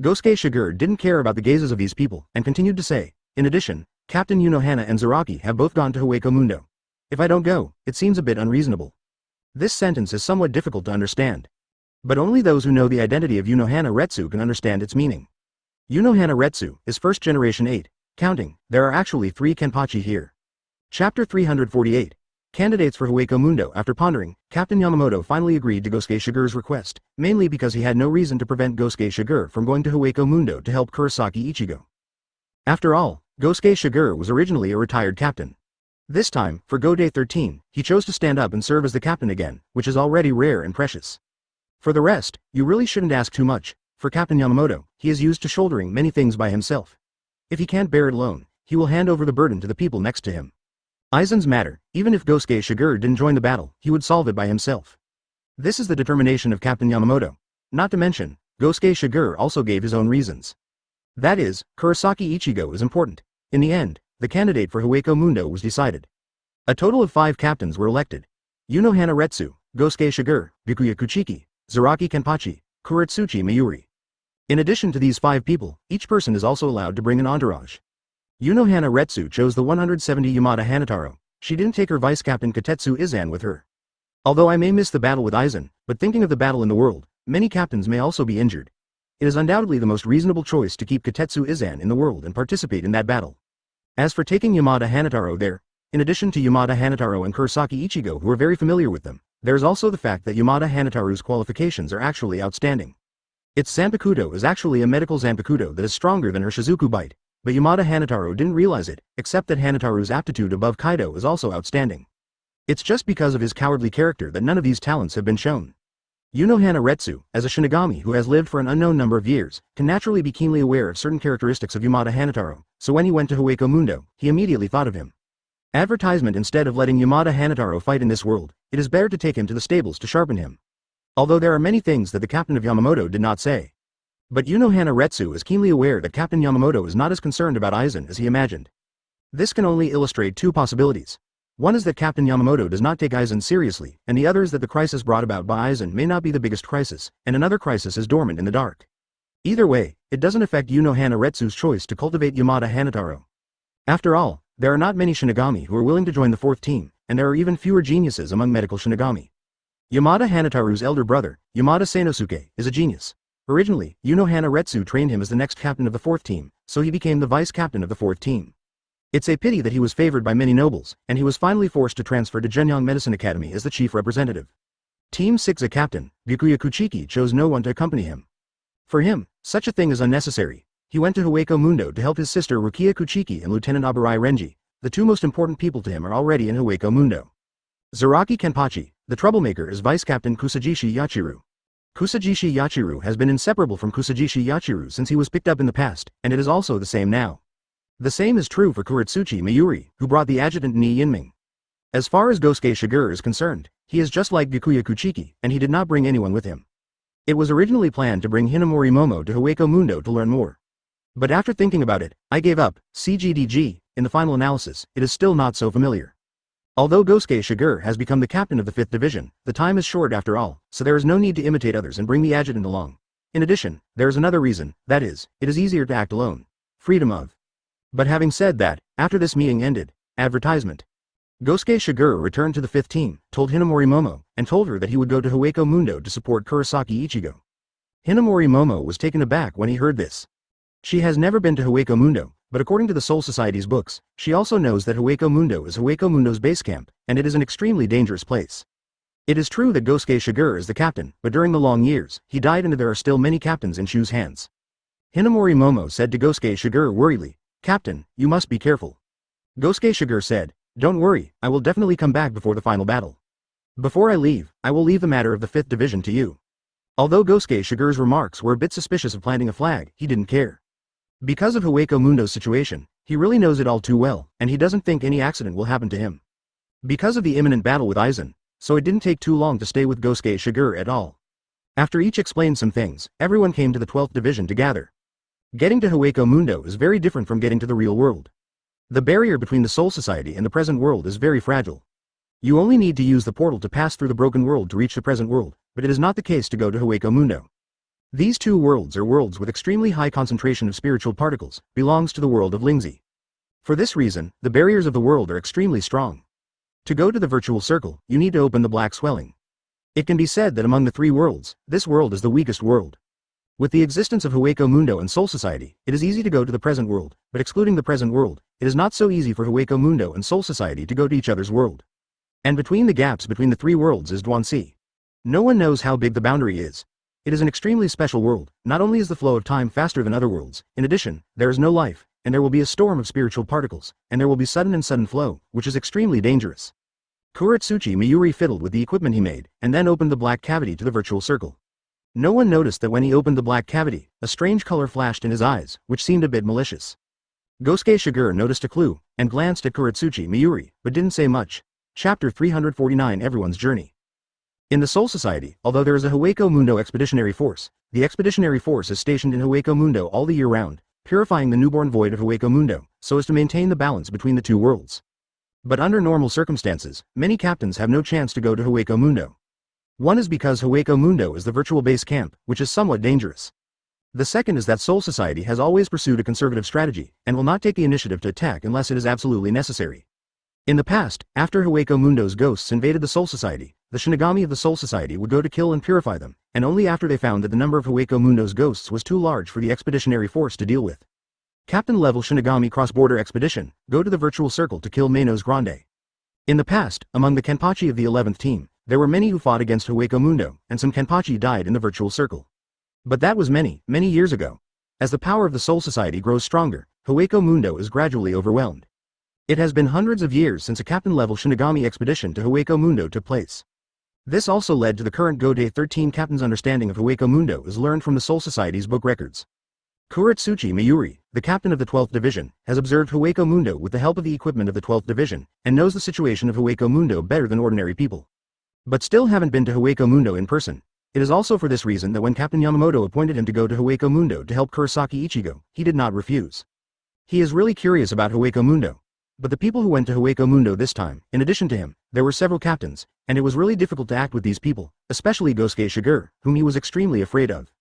Gosuke Shigure didn't care about the gazes of these people, and continued to say, in addition, Captain Unohana and Zaraki have both gone to Hueco Mundo. If I don't go, it seems a bit unreasonable. This sentence is somewhat difficult to understand. But only those who know the identity of Unohana Retsu can understand its meaning. Unohana Retsu is first generation 8, counting, there are actually 3 Kenpachi here. Chapter 348. Candidates for Hueco Mundo. After pondering, Captain Yamamoto finally agreed to Gosuke Shigure's request, mainly because he had no reason to prevent Gosuke Shigure from going to Hueco Mundo to help Kurosaki Ichigo. After all, Gosuke Shigure was originally a retired captain. This time, for Go Day 13, he chose to stand up and serve as the captain again, which is already rare and precious. For the rest, you really shouldn't ask too much. For Captain Yamamoto, he is used to shouldering many things by himself. If he can't bear it alone, he will hand over the burden to the people next to him. Aizen's matter, even if Gosuke Shigure didn't join the battle, he would solve it by himself. This is the determination of Captain Yamamoto. Not to mention, Gosuke Shigure also gave his own reasons. That is, Kurosaki Ichigo is important. In the end, the candidate for Hueco Mundo was decided. A total of 5 captains were elected. Unohana Retsu, Gosuke Shigure, Byakuya Kuchiki, Seireitei, Kuretsuchi Mayuri. In addition to these 5 people, each person is also allowed to bring an entourage. Unohana Retsu chose the 170 Yamada Hanataro. She didn't take her vice-captain Katetsu Izan with her. Although I may miss the battle with Aizen, but thinking of the battle in the world, many captains may also be injured. It is undoubtedly the most reasonable choice to keep Katetsu Izan in the world and participate in that battle. As for taking Yamada Hanataro there, in addition to Yamada Hanataro and Kurosaki Ichigo who are very familiar with them, there is also the fact that Yamada Hanataru's qualifications are actually outstanding. Its Zanpakuto is actually a medical Zanpakuto that is stronger than her Shizuku bite. But Yamada Hanataro didn't realize it, except that Hanataru's aptitude above Kaido is also outstanding. It's just because of his cowardly character that none of these talents have been shown. Unohana Retsu, as a Shinigami who has lived for an unknown number of years, can naturally be keenly aware of certain characteristics of Yamada Hanataro, so when he went to Hueco Mundo, he immediately thought of him. Advertisement. Instead of letting Yamada Hanataro fight in this world, it is better to take him to the stables to sharpen him. Although there are many things that the captain of Yamamoto did not say. But Unohana Retsu is keenly aware that Captain Yamamoto is not as concerned about Aizen as he imagined. This can only illustrate 2 possibilities. One is that Captain Yamamoto does not take Aizen seriously, and the other is that the crisis brought about by Aizen may not be the biggest crisis, and another crisis is dormant in the dark. Either way, it doesn't affect Unohana Retsu's choice to cultivate Yamada Hanataro. After all, there are not many Shinigami who are willing to join the 4th team, and there are even fewer geniuses among medical Shinigami. Yamada Hanataru's elder brother, Yamada Sanosuke, is a genius. Originally, Unohana Retsu trained him as the next captain of the 4th team, so he became the vice-captain of the 4th team. It's a pity that he was favored by many nobles, and he was finally forced to transfer to Jeonyang Medicine Academy as the chief representative. Team 6. A captain, Byakuya Kuchiki chose no one to accompany him. For him, such a thing is unnecessary. He went to Hueco Mundo to help his sister Rukia Kuchiki and Lieutenant Aburai Renji. The 2 most important people to him are already in Hueco Mundo. Seireitei Kenpachi, the troublemaker, is vice-captain Kusajishi Yachiru. Kusajishi Yachiru has been inseparable from Kusajishi Yachiru since he was picked up in the past, and it is also the same now. The same is true for Kuretsuchi Mayuri, who brought the adjutant Ni Yinming. As far as Gosuke Shigure is concerned, he is just like Gikuya Kuchiki, and he did not bring anyone with him. It was originally planned to bring Hinamori Momo to Hueco Mundo to learn more. But after thinking about it, I gave up. CGDG, in the final analysis, it is still not so familiar. Although Gosuke Shigure has become the captain of the 5th Division, the time is short after all, so there is no need to imitate others and bring the adjutant along. In addition, there is another reason, that is, it is easier to act alone. Freedom of. But having said that, after this meeting ended, advertisement. Gosuke Shigure returned to the 5th team, told Hinamori Momo, and told her that he would go to Hueco Mundo to support Kurosaki Ichigo. Hinamori Momo was taken aback when he heard this. She has never been to Hueco Mundo, but according to the Soul Society's books, she also knows that Hueco Mundo is Hueco Mundo's base camp, and it is an extremely dangerous place. It is true that Gosuke Shigure is the captain, but during the long years, he died and there are still many captains in Shu's hands. Hinamori Momo said to Gosuke Shigure worriedly, "Captain, you must be careful." Gosuke Shigure said, "Don't worry, I will definitely come back before the final battle. Before I leave, I will leave the matter of the 5th Division to you." Although Gosuke Shigure's remarks were a bit suspicious of planting a flag, he didn't care. Because of Hueco Mundo's situation, he really knows it all too well, and he doesn't think any accident will happen to him. Because of the imminent battle with Aizen, so it didn't take too long to stay with Gosuke Shigure at all. After each explained some things, everyone came to the 12th Division to gather. Getting to Hueco Mundo is very different from getting to the real world. The barrier between the Soul Society and the present world is very fragile. You only need to use the portal to pass through the broken world to reach the present world, but it is not the case to go to Hueco Mundo. These two worlds are worlds with extremely high concentration of spiritual particles, belongs to the world of Lingzi. For this reason, the barriers of the world are extremely strong. To go to the virtual circle, you need to open the black swelling. It can be said that among the 3 worlds, this world is the weakest world. With the existence of Hueco Mundo and Soul Society, it is easy to go to the present world, but excluding the present world, it is not so easy for Hueco Mundo and Soul Society to go to each other's world. And between the gaps between the 3 worlds is Duanxi. No one knows how big the boundary is. It is an extremely special world. Not only is the flow of time faster than other worlds, in addition, there is no life, and there will be a storm of spiritual particles, and there will be sudden flow, which is extremely dangerous. Kuretsuchi Mayuri fiddled with the equipment he made, and then opened the black cavity to the virtual circle. No one noticed that when he opened the black cavity, a strange color flashed in his eyes, which seemed a bit malicious. Gosuke Shigure noticed a clue, and glanced at Kuretsuchi Mayuri, but didn't say much. Chapter 349 Everyone's Journey. In the Soul Society, although there is a Hueco Mundo Expeditionary Force, the Expeditionary Force is stationed in Hueco Mundo all the year round, purifying the newborn void of Hueco Mundo, so as to maintain the balance between the 2 worlds. But under normal circumstances, many captains have no chance to go to Hueco Mundo. One is because Hueco Mundo is the virtual base camp, which is somewhat dangerous. The second is that Soul Society has always pursued a conservative strategy, and will not take the initiative to attack unless it is absolutely necessary. In the past, after Hueco Mundo's ghosts invaded the Soul Society, the Shinigami of the Soul Society would go to kill and purify them, and only after they found that the number of Hueco Mundo's ghosts was too large for the Expeditionary Force to deal with. Captain-level Shinigami cross-border expedition, go to the virtual circle to kill Manos Grande. In the past, among the Kenpachi of the 11th team, there were many who fought against Hueco Mundo, and some Kenpachi died in the virtual circle. But that was many years ago. As the power of the Soul Society grows stronger, Hueco Mundo is gradually overwhelmed. It has been hundreds of years since a captain-level Shinigami expedition to Hueco Mundo took place. This also led to the current Godei 13 captain's understanding of Hueco Mundo as learned from the Soul Society's book records. Kuretsuchi Mayuri, the captain of the 12th Division, has observed Hueco Mundo with the help of the equipment of the 12th Division, and knows the situation of Hueco Mundo better than ordinary people. But still haven't been to Hueco Mundo in person. It is also for this reason that when Captain Yamamoto appointed him to go to Hueco Mundo to help Kurosaki Ichigo, he did not refuse. He is really curious about Hueco Mundo. But the people who went to Hueco Mundo this time, in addition to him, there were several captains, and it was really difficult to act with these people, especially Gosuke Shigure, whom he was extremely afraid of.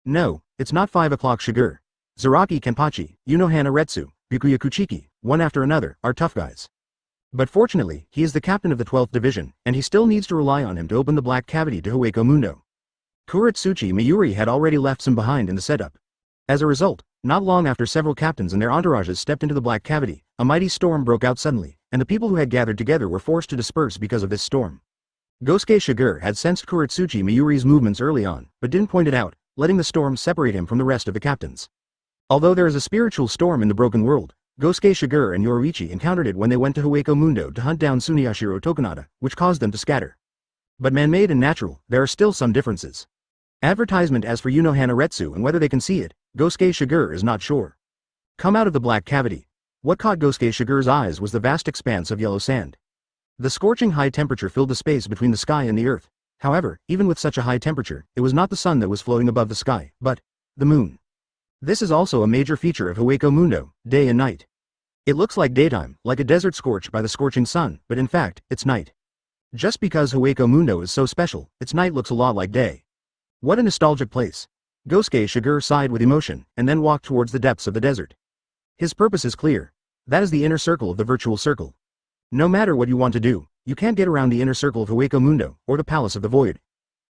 No, it's not 5 o'clock Shigure. Zaraki Kenpachi, Unohana Retsu, Byakuya Kuchiki, one after another, are tough guys. But fortunately, he is the captain of the 12th Division, and he still needs to rely on him to open the black cavity to Hueco Mundo. Kuretsuchi Mayuri had already left some behind in the setup. As a result, not long after several captains and their entourages stepped into the black cavity, a mighty storm broke out suddenly, and the people who had gathered together were forced to disperse because of this storm. Gosuke Shigure had sensed Kuretsuchi Mayuri's movements early on, but didn't point it out, letting the storm separate him from the rest of the captains. Although there is a spiritual storm in the broken world, Gosuke Shigure and Yoruichi encountered it when they went to Hueco Mundo to hunt down Suniyashiro Tokunada, which caused them to scatter. But man-made and natural, there are still some differences. Advertisement as for Yuno Hanaretsu and whether they can see it, Gosuke Shigure is not sure. Come out of the black cavity. What caught Gosuke Shigure's eyes was the vast expanse of yellow sand. The scorching high temperature filled the space between the sky and the earth. However, even with such a high temperature, it was not the sun that was floating above the sky, but the moon. This is also a major feature of Hueco Mundo, day and night. It looks like daytime, like a desert scorched by the scorching sun, but in fact, it's night. Just because Hueco Mundo is so special, its night looks a lot like day. What a nostalgic place. Gosuke Shigure sighed with emotion, and then walked towards the depths of the desert. His purpose is clear. That is the inner circle of the virtual circle. No matter what you want to do, you can't get around the inner circle of Hueco Mundo, or the Palace of the Void.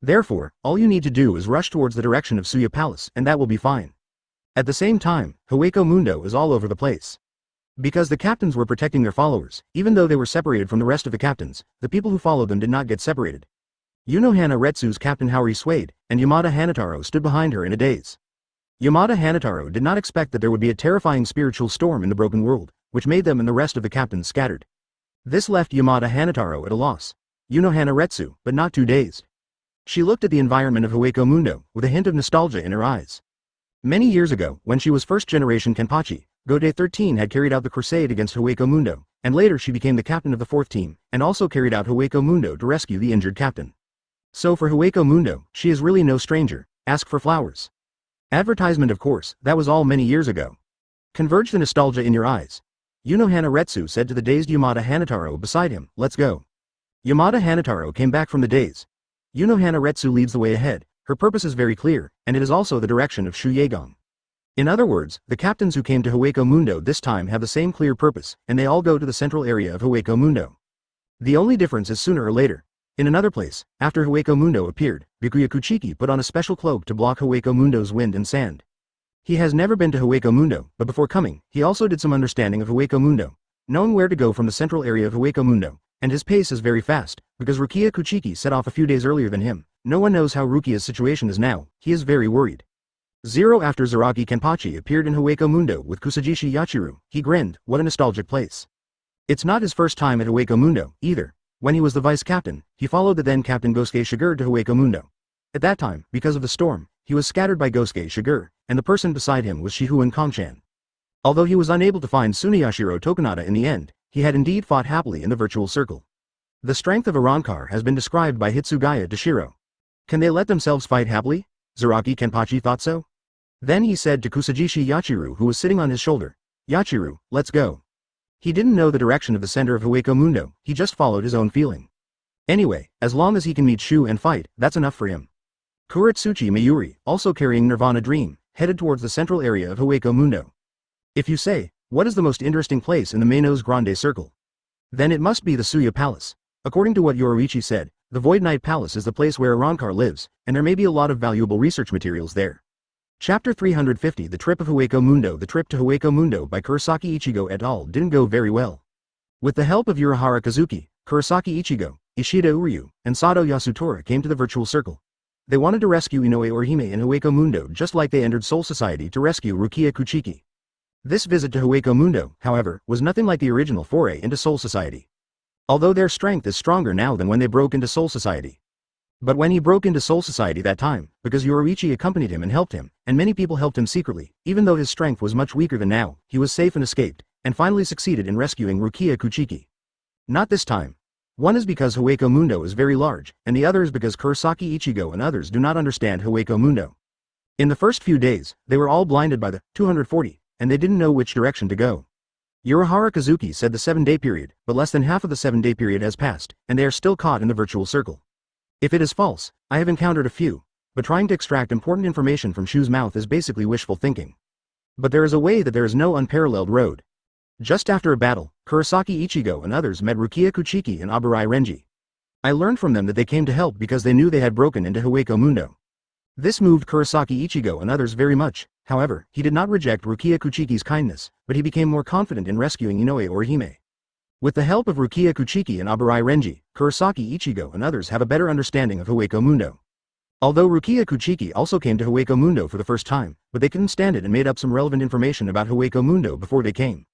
Therefore, all you need to do is rush towards the direction of Suya Palace, and that will be fine. At the same time, Hueco Mundo is all over the place. Because the captains were protecting their followers, even though they were separated from the rest of the captains, the people who followed them did not get separated. Yuno Hanaretsu's captain Haori swayed, and Yamada Hanataro stood behind her in a daze. Yamada Hanataro did not expect that there would be a terrifying spiritual storm in the broken world, which made them and the rest of the captains scattered. This left Yamada Hanataro at a loss. Yuno Hanaretsu, but not too dazed. She looked at the environment of Hueco Mundo, with a hint of nostalgia in her eyes. Many years ago, when she was first-generation Kenpachi, Gode 13 had carried out the crusade against Hueco Mundo, and later she became the captain of the 4th team, and also carried out Hueco Mundo to rescue the injured captain. So for Hueco Mundo, she is really no stranger. Ask for flowers. Advertisement, of course, that was all many years ago. Converge the nostalgia in your eyes. Yuno Hanaretsu said to the dazed Yamada Hanataro beside him, let's go. Yamada Hanataro came back from the daze. Yuno Hanaretsu leads the way ahead, her purpose is very clear, and it is also the direction of Shuyegang. In other words, the captains who came to Hueco Mundo this time have the same clear purpose, and they all go to the central area of Hueco Mundo. The only difference is sooner or later. In another place, after Hueco Mundo appeared, Bikuya Kuchiki put on a special cloak to block Hueco Mundo's wind and sand. He has never been to Hueco Mundo, but before coming, he also did some understanding of Hueco Mundo, knowing where to go from the central area of Hueco Mundo, and his pace is very fast, because Rukia Kuchiki set off a few days earlier than him. No one knows how Rukia's situation is now, he is very worried. After Zaraki Kenpachi appeared in Hueco Mundo with Kusajishi Yachiru, he grinned, what a nostalgic place. It's not his first time at Hueco Mundo, either. When he was the vice-captain, he followed the then-captain Gosuke Shigure to Hueco Mundo. At that time, because of the storm, he was scattered by Gosuke Shigure, and the person beside him was Shihu and Kongchan. Although he was unable to find Tsuneyashiro Tokunada in the end, he had indeed fought happily in the virtual circle. The strength of Arankar has been described by Hitsugaya Dashiro. Can they let themselves fight happily? Zaraki Kenpachi thought so. Then he said to Kusajishi Yachiru, who was sitting on his shoulder, Yachiru, let's go. He didn't know the direction of the center of Hueco Mundo, he just followed his own feeling. Anyway, as long as he can meet Shu and fight, that's enough for him. Kuretsuchi Mayuri, also carrying Nirvana Dream, headed towards the central area of Hueco Mundo. If you say, what is the most interesting place in the Manos Grande Circle? Then it must be the Suya Palace. According to what Yoruichi said, the Void Knight Palace is the place where Arankar lives, and there may be a lot of valuable research materials there. Chapter 350 The Trip of Hueco Mundo The trip to Hueco Mundo by Kurosaki Ichigo et al. Didn't go very well. With the help of Urahara Kazuki, Kurosaki Ichigo, Ishida Uryu, and Sato Yasutora came to the virtual circle. They wanted to rescue Inoue Orihime in Hueco Mundo just like they entered Soul Society to rescue Rukia Kuchiki. This visit to Hueco Mundo, however, was nothing like the original foray into Soul Society. Although their strength is stronger now than when they broke into Soul Society. But when he broke into Soul Society that time, because Yoruichi accompanied him and helped him, and many people helped him secretly, even though his strength was much weaker than now, he was safe and escaped, and finally succeeded in rescuing Rukia Kuchiki. Not this time. One is because Hueco Mundo is very large, and the other is because Kurosaki Ichigo and others do not understand Hueco Mundo. In the first few days, they were all blinded by the 240, and they didn't know which direction to go. Urahara Kazuki said the 7-day period, but less than half of the 7-day period has passed, and they are still caught in the virtual circle. If it is false, I have encountered a few, but trying to extract important information from Shu's mouth is basically wishful thinking. But there is a way that there is no unparalleled road. Just after a battle, Kurosaki Ichigo and others met Rukia Kuchiki and Aburai Renji. I learned from them that they came to help because they knew they had broken into Hueco Mundo. This moved Kurosaki Ichigo and others very much. However, he did not reject Rukia Kuchiki's kindness, but he became more confident in rescuing Inoue Orihime. With the help of Rukia Kuchiki and Aburai Renji, Kurosaki Ichigo and others have a better understanding of Hueco Mundo. Although Rukia Kuchiki also came to Hueco Mundo for the first time, but they couldn't stand it and made up some relevant information about Hueco Mundo before they came.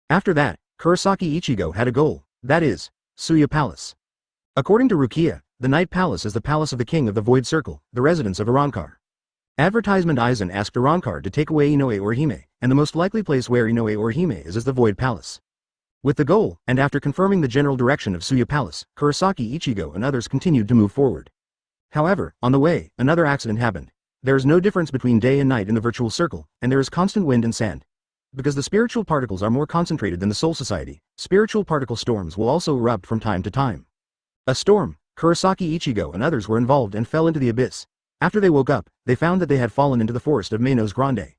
After that, Kurosaki Ichigo had a goal, that is, Suya Palace. According to Rukia, The Night Palace is the palace of the king of the Void Circle, the residence of Arankar. Advertisement Aizen asked Arankar to take away Inoue Orihime, and the most likely place where Inoue Orihime is the Void Palace. With the goal, and after confirming the general direction of Suya Palace, Kurosaki Ichigo and others continued to move forward. However, on the way, another accident happened. There is no difference between day and night in the virtual circle, and there is constant wind and sand. Because the spiritual particles are more concentrated than the Soul Society, spiritual particle storms will also erupt from time to time. A storm, Kurosaki Ichigo and others were involved and fell into the abyss. After they woke up, they found that they had fallen into the forest of Mainos Grande.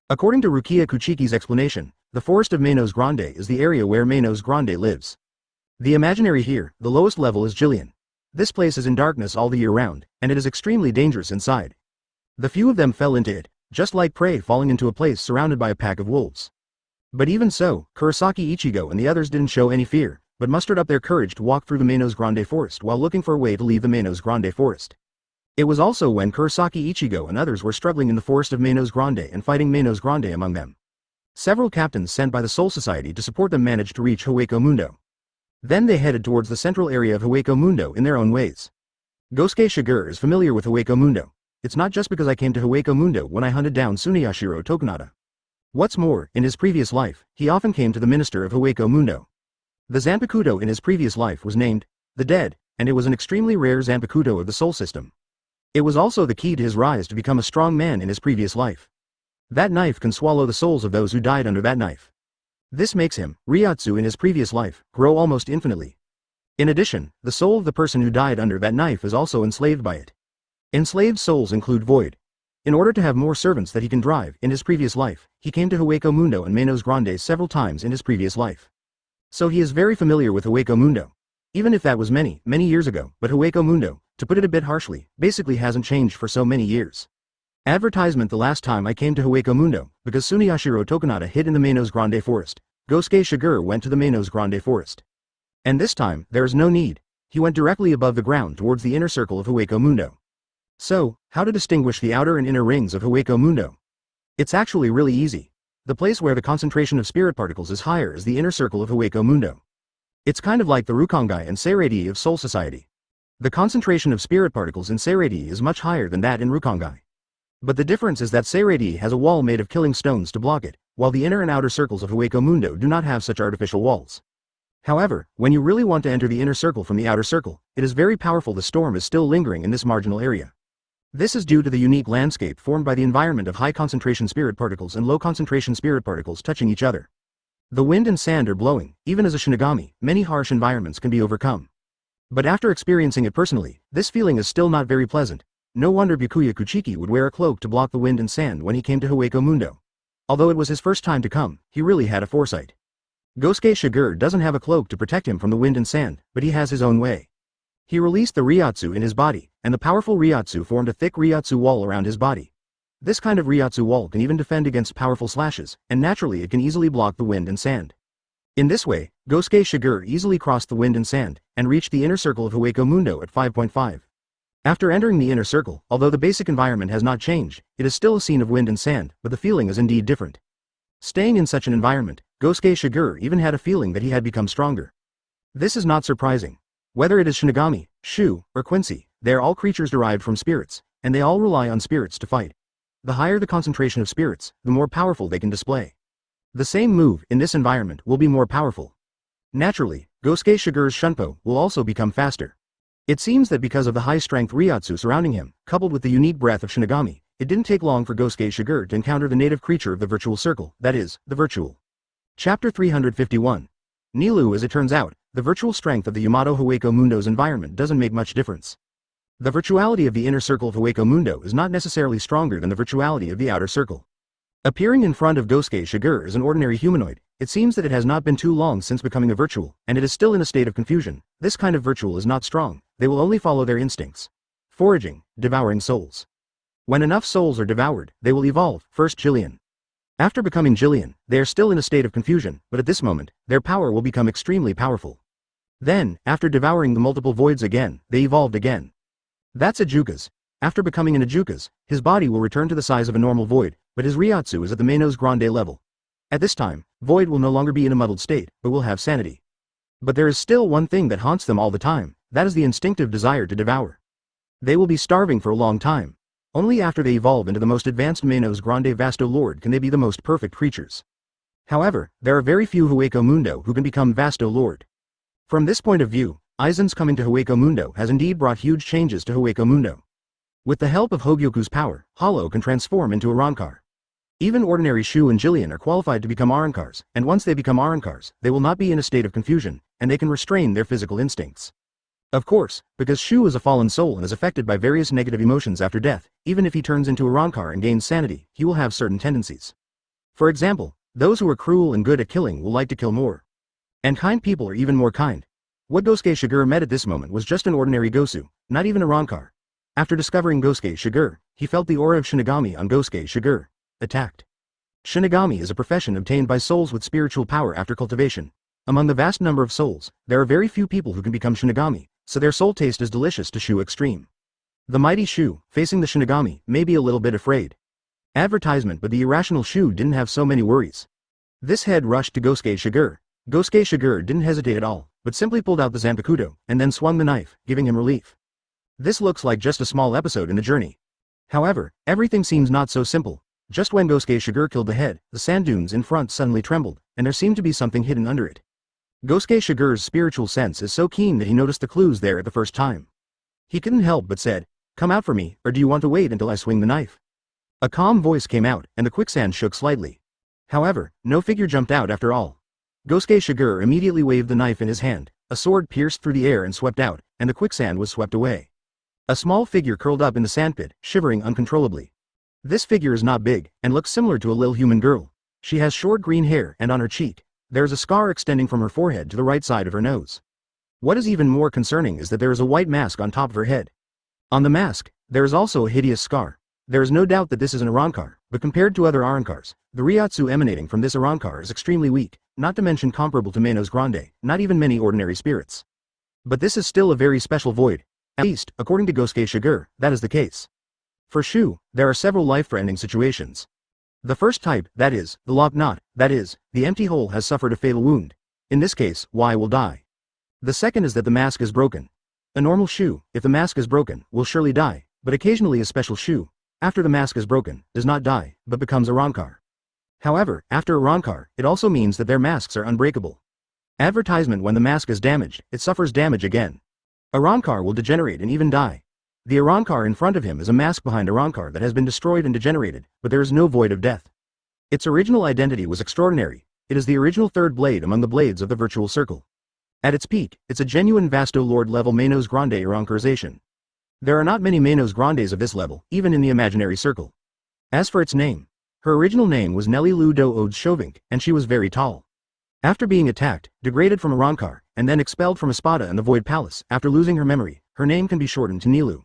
According to Rukia Kuchiki's explanation, the forest of Mainos Grande is the area where Mainos Grande lives. The imaginary here, the lowest level is Jillian. This place is in darkness all the year round, and it is extremely dangerous inside. The few of them fell into it, just like prey falling into a place surrounded by a pack of wolves. But even so, Kurosaki Ichigo and the others didn't show any fear, but mustered up their courage to walk through the Mainos Grande forest while looking for a way to leave the Mainos Grande forest. It was also when Kurosaki Ichigo and others were struggling in the forest of Mainos Grande and fighting Mainos Grande among them. Several captains sent by the Soul Society to support them managed to reach Hueco Mundo. Then they headed towards the central area of Hueco Mundo in their own ways. Gosuke Shigure is familiar with Hueco Mundo. It's not just because I came to Hueco Mundo when I hunted down Tsuneyashiro Tokunada. What's more, in his previous life, he often came to the minister of Hueco Mundo. The Zanpakuto in his previous life was named the Dead, and it was an extremely rare Zanpakuto of the Soul System. It was also the key to his rise to become a strong man in his previous life. That knife can swallow the souls of those who died under that knife. This makes him, Ryatsu in his previous life, grow almost infinitely. In addition, the soul of the person who died under that knife is also enslaved by it. Enslaved souls include Void. In order to have more servants that he can drive, in his previous life, he came to Hueco Mundo and Mainos Grande several times in his previous life. So he is very familiar with Hueco Mundo. Even if that was many years ago, but Hueco Mundo, to put it a bit harshly, basically hasn't changed for so many years. Advertisement the last time I came to Hueco Mundo, because Tsuneyashiro Tokunada hid in the Mainos Grande forest, Gosuke Shigure went to the Mainos Grande forest. And this time, there is no need. He went directly above the ground towards the inner circle of Hueco Mundo. So, how to distinguish the outer and inner rings of Hueco Mundo? It's actually really easy. The place where the concentration of spirit particles is higher is the inner circle of Hueco Mundo. It's kind of like the Rukongai and Seireitei of Soul Society. The concentration of spirit particles in Seireitei is much higher than that in Rukongai. But the difference is that Seireitei has a wall made of killing stones to block it, while the inner and outer circles of Hueco Mundo do not have such artificial walls. However, when you really want to enter the inner circle from the outer circle, it is very powerful. The storm is still lingering in this marginal area. This is due to the unique landscape formed by the environment of high concentration spirit particles and low concentration spirit particles touching each other. The wind and sand are blowing. Even as a Shinigami, many harsh environments can be overcome. But after experiencing it personally, this feeling is still not very pleasant. No wonder Byakuya Kuchiki would wear a cloak to block the wind and sand when he came to Hueco Mundo. Although it was his first time to come, he really had a foresight. Gosuke Shigure doesn't have a cloak to protect him from the wind and sand, but he has his own way. He released the Ryatsu in his body, and the powerful Ryatsu formed a thick Ryatsu wall around his body. This kind of Ryatsu wall can even defend against powerful slashes, and naturally it can easily block the wind and sand. In this way, Gosuke Shigure easily crossed the wind and sand, and reached the inner circle of Hueco Mundo at 5.5. After entering the inner circle, although the basic environment has not changed, it is still a scene of wind and sand, but the feeling is indeed different. Staying in such an environment, Gosuke Shigure even had a feeling that he had become stronger. This is not surprising. Whether it is Shinigami, Shu, or Quincy, they are all creatures derived from spirits, and they all rely on spirits to fight. The higher the concentration of spirits, the more powerful they can display. The same move, in this environment, will be more powerful. Naturally, Gosuke Shigure's Shunpo will also become faster. It seems that because of the high-strength Ryatsu surrounding him, coupled with the unique breath of Shinigami, it didn't take long for Gosuke Shigure to encounter the native creature of the virtual circle, that is, the virtual. Chapter 351. Nilu. As it turns out, the virtual strength of the Yamato Hueco Mundo's environment doesn't make much difference. The virtuality of the inner circle of Hueco Mundo is not necessarily stronger than the virtuality of the outer circle. Appearing in front of Gosuke Shigure as an ordinary humanoid, it seems that it has not been too long since becoming a virtual, and it is still in a state of confusion. This kind of virtual is not strong, they will only follow their instincts. Foraging, devouring souls. When enough souls are devoured, they will evolve, first Jillian. After becoming Jillian, they are still in a state of confusion, but at this moment, their power will become extremely powerful. Then, after devouring the multiple voids again, they evolved again. That's Ajukas. After becoming an Ajukas, his body will return to the size of a normal void, but his Ryatsu is at the Mainos Grande level. At this time, Void will no longer be in a muddled state, but will have sanity. But there is still one thing that haunts them all the time. that is the instinctive desire to devour. They will be starving for a long time. Only after they evolve into the most advanced Menos Grande Vasto Lord can they be the most perfect creatures. However, there are very few Hueco Mundo who can become Vasto Lord. From this point of view, Aizen's coming to Hueco Mundo has indeed brought huge changes to Hueco Mundo. With the help of Hogyoku's power, Hollow can transform into Arrancar. Even ordinary Shu and Jillian are qualified to become Arrancars, and once they become Arrancars, they will not be in a state of confusion, and they can restrain their physical instincts. Of course, because Shu is a fallen soul and is affected by various negative emotions after death, even if he turns into Arrancar and gains sanity, he will have certain tendencies. For example, those who are cruel and good at killing will like to kill more. And kind people are even more kind. What Gosuke Shigure met at this moment was just an ordinary Gosu, not even Arrancar. After discovering Gosuke Shigure, he felt the aura of Shinigami on Gosuke Shigure. Attacked. Shinigami is a profession obtained by souls with spiritual power after cultivation. Among the vast number of souls, there are very few people who can become Shinigami, so their soul taste is delicious to Shu extreme. The mighty Shu, facing the Shinigami, may be a little bit afraid. Advertisement, but the irrational Shu didn't have so many worries. This head rushed to Gosuke Shigure. Gosuke Shigure didn't hesitate at all, but simply pulled out the Zanpakuto, and then swung the knife, giving him relief. This looks like just a small episode in the journey. However, everything seems not so simple. Just when Gosuke Shigure killed the head, the sand dunes in front suddenly trembled, and there seemed to be something hidden under it. Gosuke Shigure's spiritual sense is so keen that he noticed the clues there at the first time. He couldn't help but said, "Come out for me, or do you want to wait until I swing the knife?" A calm voice came out, and the quicksand shook slightly. However, no figure jumped out after all. Gosuke Shigure immediately waved the knife in his hand, a sword pierced through the air and swept out, and the quicksand was swept away. A small figure curled up in the sandpit, shivering uncontrollably. This figure is not big, and looks similar to a little human girl. She has short green hair, and on her cheek, there is a scar extending from her forehead to the right side of her nose. What is even more concerning is that there is a white mask on top of her head. On the mask, there is also a hideous scar. There is no doubt that this is an Arrancar, but compared to other Arrancars, the Ryotsu emanating from this Arrancar is extremely weak, not to mention comparable to Menos Grande, not even many ordinary spirits. But this is still a very special void. At least, according to Gosuke Shigure, that is the case. For Shu, there are several life-threatening situations. The first type, that is, the locked knot, that is, the empty hole has suffered a fatal wound. In this case, Y will die. The second is that the mask is broken. A normal Shu, if the mask is broken, will surely die, but occasionally a special Shu, after the mask is broken, does not die, but becomes Arrancar. However, after Arrancar, it also means that their masks are unbreakable. Advertisement: when the mask is damaged, it suffers damage again. Arrancar will degenerate and even die. The Arrancar in front of him is a mask behind Arrancar that has been destroyed and degenerated, but there is no void of death. Its original identity was extraordinary. It is the original third blade among the blades of the virtual circle. At its peak, it's a genuine Vasto Lord level Menos Grande Arrancarization. There are not many Menos Grandes of this level, even in the imaginary circle. As for its name, her original name was Nelly Lu Do Odes Chauvink, and she was very tall. After being attacked, degraded from Arrancar, and then expelled from Espada and the Void Palace, after losing her memory, her name can be shortened to Nilu.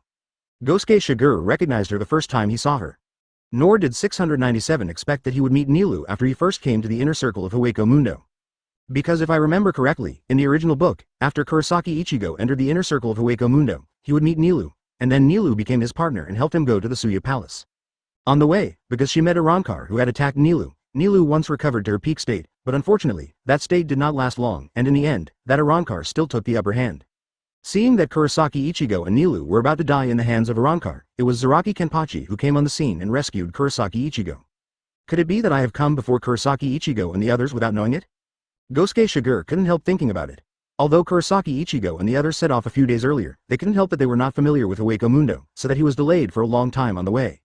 Gosuke Shigure recognized her the first time he saw her. Nor did 697 expect that he would meet Nilu after he first came to the inner circle of Hueco Mundo. Because if I remember correctly, in the original book, after Kurosaki Ichigo entered the inner circle of Hueco Mundo, he would meet Nilu, and then Nilu became his partner and helped him go to the Suya Palace. On the way, because she met Arrancar who had attacked Nilu, Nilu once recovered to her peak state, but unfortunately, that state did not last long, and in the end, that Arrancar still took the upper hand. Seeing that Kurosaki Ichigo and Nilu were about to die in the hands of Arrancar, it was Zaraki-Kenpachi who came on the scene and rescued Kurosaki Ichigo. Could it be that I have come before Kurosaki Ichigo and the others without knowing it? Gosuke Shigure couldn't help thinking about it. Although Kurosaki Ichigo and the others set off a few days earlier, they couldn't help that they were not familiar with Hueco Mundo, so that he was delayed for a long time on the way.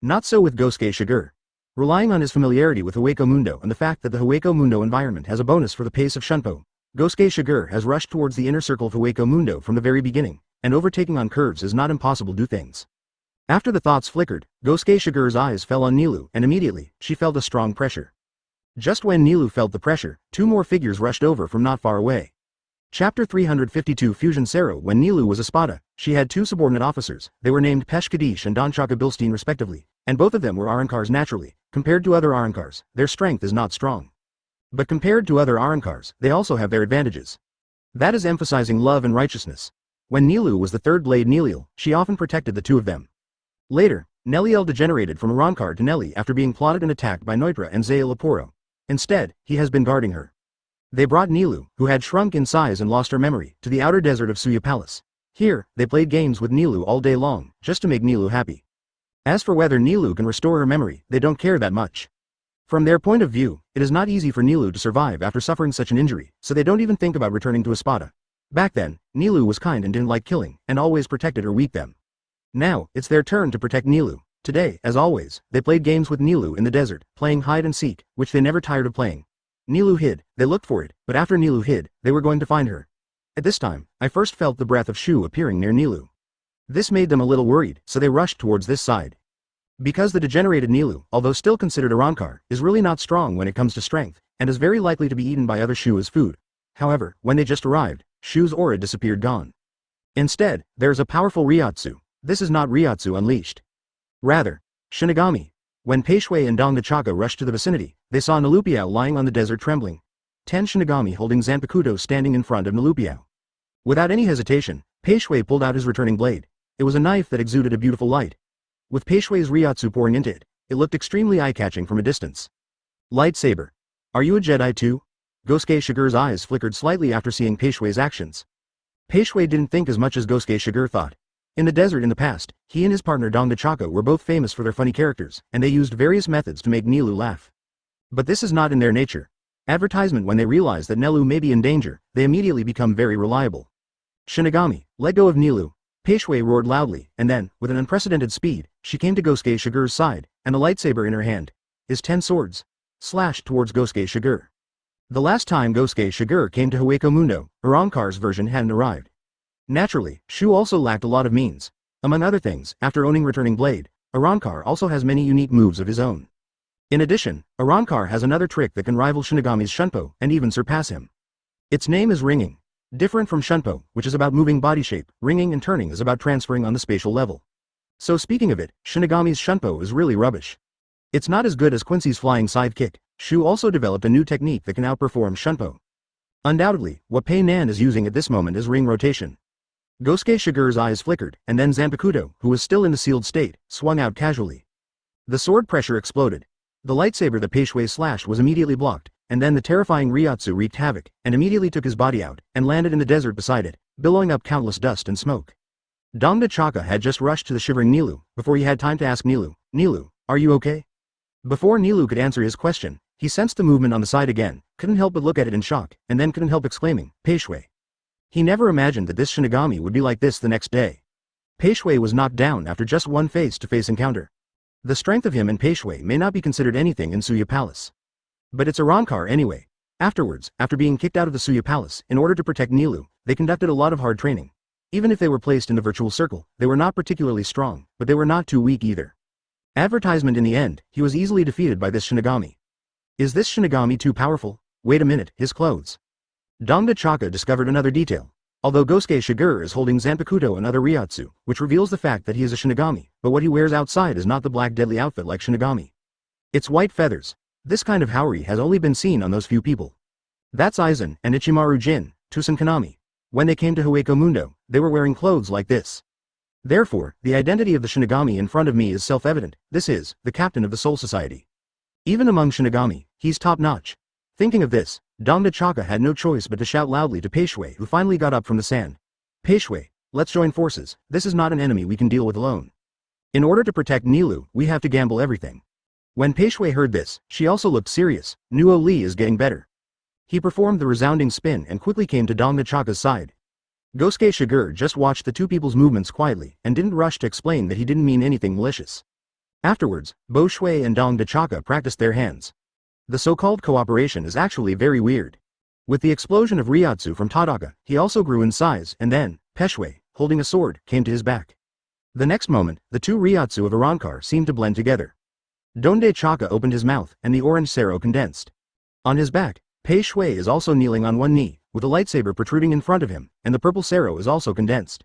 Not so with Gosuke Shigure. Relying on his familiarity with Hueco Mundo and the fact that the Hueco Mundo environment has a bonus for the pace of Shunpo, Gosuke Shigure has rushed towards the inner circle of Hueco Mundo from the very beginning, and overtaking on curves is not impossible do things. After the thoughts flickered, Gosuke Shigure's eyes fell on Nilu, and immediately, she felt a strong pressure. Just when Nilu felt the pressure, two more figures rushed over from not far away. Chapter 352 Fusion Sero. When Nilu was Espada, she had two subordinate officers. They were named Peshkadish and Donchaka Bilstein respectively, and both of them were Arrancars naturally. Compared to other Arrancars, their strength is not strong. But compared to other Arrancars, they also have their advantages. That is emphasizing love and righteousness. When Nilu was the third blade Neliel, she often protected the two of them. Later, Neliel degenerated from Arrancar to Nelly after being plotted and attacked by Neutra and Zael Aporo. Instead, he has been guarding her. They brought Nilou, who had shrunk in size and lost her memory, to the outer desert of Suya Palace. Here, they played games with Nilou all day long, just to make Nilou happy. As for whether Nilou can restore her memory, they don't care that much. From their point of view, it is not easy for Nilou to survive after suffering such an injury, so they don't even think about returning to Espada. Back then, Nilou was kind and didn't like killing, and always protected her weak them. Now, it's their turn to protect Nilou. Today, as always, they played games with Nilou in the desert, playing hide and seek, which they never tired of playing. Nilou hid, they looked for it, but after Nilou hid, they were going to find her. At this time, I first felt the breath of Shu appearing near Nilou. This made them a little worried, so they rushed towards this side. Because the degenerated Nilou, although still considered a Rancor, is really not strong when it comes to strength, and is very likely to be eaten by other Shu as food. However, when they just arrived, Shu's aura disappeared gone. Instead, there is a powerful Ryotsu. This is not Ryotsu unleashed. Rather, Shinigami. When Peishui and Dong Chaka rushed to the vicinity, they saw Nalupiao lying on the desert trembling. 10 Shinigami holding Zanpakuto standing in front of Nalupiao. Without any hesitation, Peishui pulled out his returning blade. It was a knife that exuded a beautiful light. With Peishui's Ryotsu pouring into it, it looked extremely eye-catching from a distance. Lightsaber. Are you a Jedi too? Gosuke Shigure's eyes flickered slightly after seeing Peishui's actions. Peishui didn't think as much as Gosuke Shigure thought. In the desert in the past, he and his partner Dong Chaka were both famous for their funny characters, and they used various methods to make Nilou laugh. But this is not in their nature. Advertisement. When they realize that Nilou may be in danger, they immediately become very reliable. Shinigami, let go of Nilou. Peishui roared loudly, and then, with an unprecedented speed, she came to Gosuke Shigure's side, and a lightsaber in her hand. His 10 swords slashed towards Gosuke Shigure. The last time Gosuke Shigure came to Hueco Mundo, Arankar's version hadn't arrived. Naturally, Shu also lacked a lot of means. Among other things, after owning Returning Blade, Arankar also has many unique moves of his own. In addition, Arankar has another trick that can rival Shinigami's Shunpo and even surpass him. Its name is ringing. Different from Shunpo, which is about moving body shape, ringing and turning is about transferring on the spatial level. So speaking of it, Shinigami's Shunpo is really rubbish. It's not as good as Quincy's flying sidekick. Shu also developed a new technique that can outperform Shunpo. Undoubtedly, what Pei Nan is using at this moment is ring rotation. Gosuke Shigure's eyes flickered, and then Zanpakuto, who was still in the sealed state, swung out casually. The sword pressure exploded. The lightsaber that Peishui slashed was immediately blocked, and then the terrifying Ryotsu wreaked havoc, and immediately took his body out, and landed in the desert beside it, billowing up countless dust and smoke. Dong Chaka had just rushed to the shivering Nilou, before he had time to ask Nilou, "Nilou, are you okay?" Before Nilou could answer his question, he sensed the movement on the side again, couldn't help but look at it in shock, and then couldn't help exclaiming, "Peishui." He never imagined that this Shinigami would be like this the next day. Peishui was knocked down after just one face-to-face encounter. The strength of him and Peishui may not be considered anything in Suya Palace. But it's a Rancor anyway. Afterwards, after being kicked out of the Suya Palace, in order to protect Nilou, they conducted a lot of hard training. Even if they were placed in the virtual circle, they were not particularly strong, but they were not too weak either. Advertisement. In the end, he was easily defeated by this Shinigami. Is this Shinigami too powerful? Wait a minute, his clothes. Dong Chaka discovered another detail. Although Gosuke Shigure is holding Zanpakuto and other Ryotsu, which reveals the fact that he is a Shinigami, but what he wears outside is not the black deadly outfit like Shinigami. It's white feathers. This kind of Haori has only been seen on those few people. That's Aizen and Ichimaru Jin, Tusen Kanami. When they came to Hueco Mundo, they were wearing clothes like this. Therefore, the identity of the Shinigami in front of me is self-evident. This is the captain of the Soul Society. Even among Shinigami, he's top-notch. Thinking of this, Dong Chaka had no choice but to shout loudly to Peishui, who finally got up from the sand. "Peishui, let's join forces. This is not an enemy we can deal with alone. In order to protect Nilou, we have to gamble everything." When Peishui heard this, she also looked serious. Nuo Li is getting better. He performed the resounding spin and quickly came to Dong Chaka's side. Gosuke Shigure just watched the two people's movements quietly and didn't rush to explain that he didn't mean anything malicious. Afterwards, Bo Shui and Dong Chaka practiced their hands. The so-called cooperation is actually very weird. With the explosion of Ryotsu from Tadaka, he also grew in size, and then, Peishui, holding a sword, came to his back. The next moment, the two Ryotsu of Arankar seemed to blend together. Donde Chaka opened his mouth, and the orange Sero condensed. On his back, Peishui is also kneeling on one knee, with a lightsaber protruding in front of him, and the purple Sero is also condensed.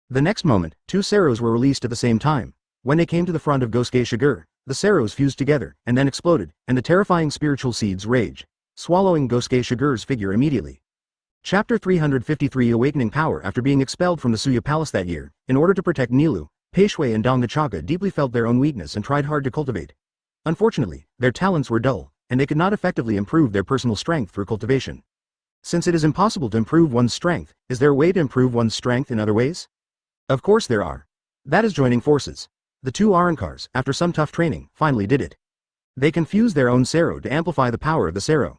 The next moment, two Seros were released at the same time. When they came to the front of Gosuke Shigure, the Seros fused together, and then exploded, and the terrifying spiritual seeds rage, swallowing Gosuke Shigure's figure immediately. Chapter 353 Awakening Power. After being expelled from the Suya Palace that year, in order to protect Nilou, Peishui and Dong Chaka deeply felt their own weakness and tried hard to cultivate. Unfortunately, their talents were dull, and they could not effectively improve their personal strength through cultivation. Since it is impossible to improve one's strength, is there a way to improve one's strength in other ways? Of course there are. That is joining forces. The two Arrancars, after some tough training, finally did it. They confused their own Seiro to amplify the power of the Seiro.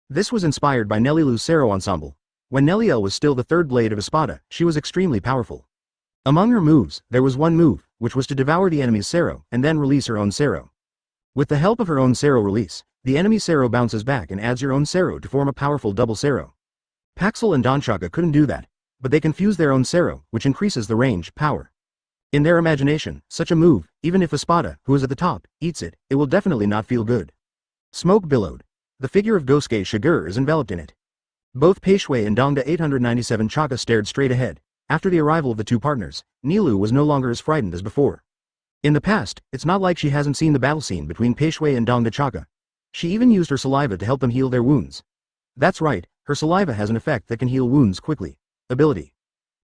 This was inspired by Nellilu's Seiro ensemble. When Nelliel was still the third blade of Espada, she was extremely powerful. Among her moves, there was one move, which was to devour the enemy's Seiro and then release her own Seiro. With the help of her own Seiro release, the enemy Seiro bounces back and adds your own Seiro to form a powerful double Seiro. Paxel and Donchaka couldn't do that, but they confused their own Seiro, which increases the range, power. In their imagination, such a move, even if Espada, who is at the top, eats it, it will definitely not feel good. Smoke billowed. The figure of Gosuke Shigure is enveloped in it. Both Peishui and Dongda 897 Chaka stared straight ahead. After the arrival of the two partners, Nilu was no longer as frightened as before. In the past, it's not like she hasn't seen the battle scene between Peishui and Dongda Chaka. She even used her saliva to help them heal their wounds. That's right, her saliva has an effect that can heal wounds quickly. Ability.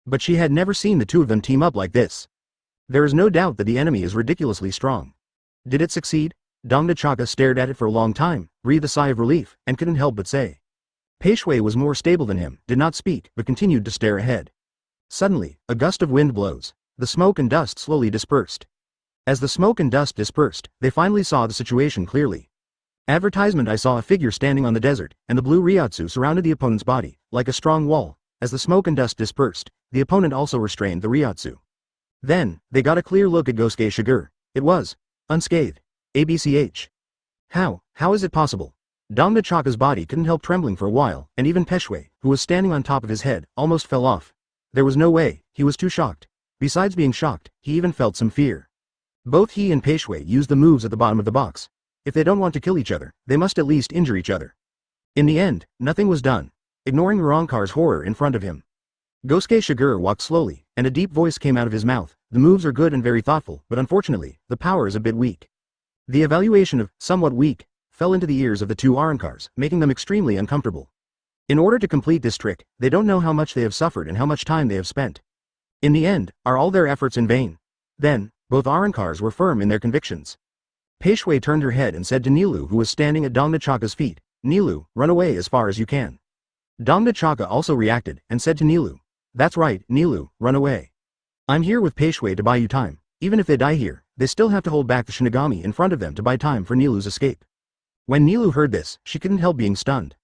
But she had never seen the two of them team up like this. There is no doubt that the enemy is ridiculously strong. Did it succeed? Dongda Chaka stared at it for a long time, breathed a sigh of relief, and couldn't help but say. Peishui was more stable than him, did not speak, but continued to stare ahead. Suddenly, a gust of wind blows. The smoke and dust slowly dispersed. As the smoke and dust dispersed, they finally saw the situation clearly. Advertisement. I saw a figure standing on the desert, and the blue Ryotsu surrounded the opponent's body, like a strong wall. As the smoke and dust dispersed, the opponent also restrained the Ryotsu. Then, they got a clear look at Gosuke Shigure. It was unscathed. ABCH. How is it possible? Dongda Chaka's body couldn't help trembling for a while, and even Peishui, who was standing on top of his head, almost fell off. There was no way, he was too shocked. Besides being shocked, he even felt some fear. Both he and Peishui used the moves at the bottom of the box. If they don't want to kill each other, they must at least injure each other. In the end, nothing was done. Ignoring Arrancar's horror in front of him, Gosuke Shigure walked slowly, and a deep voice came out of his mouth. The moves are good and very thoughtful, but unfortunately, the power is a bit weak. The evaluation of somewhat weak fell into the ears of the two Arrancars, making them extremely uncomfortable. In order to complete this trick, they don't know how much they have suffered and how much time they have spent. In the end, are all their efforts in vain? Then, both Arrancars were firm in their convictions. Peishui turned her head and said to Nilu, who was standing at Dongda Chaka's feet, Nilu, run away as far as you can. Dongda Chaka also reacted, and said to Nilu, that's right, Nilu, run away. I'm here with Peishui to buy you time. Even if they die here, they still have to hold back the Shinigami in front of them to buy time for Nilu's escape. When Nilu heard this, she couldn't help being stunned.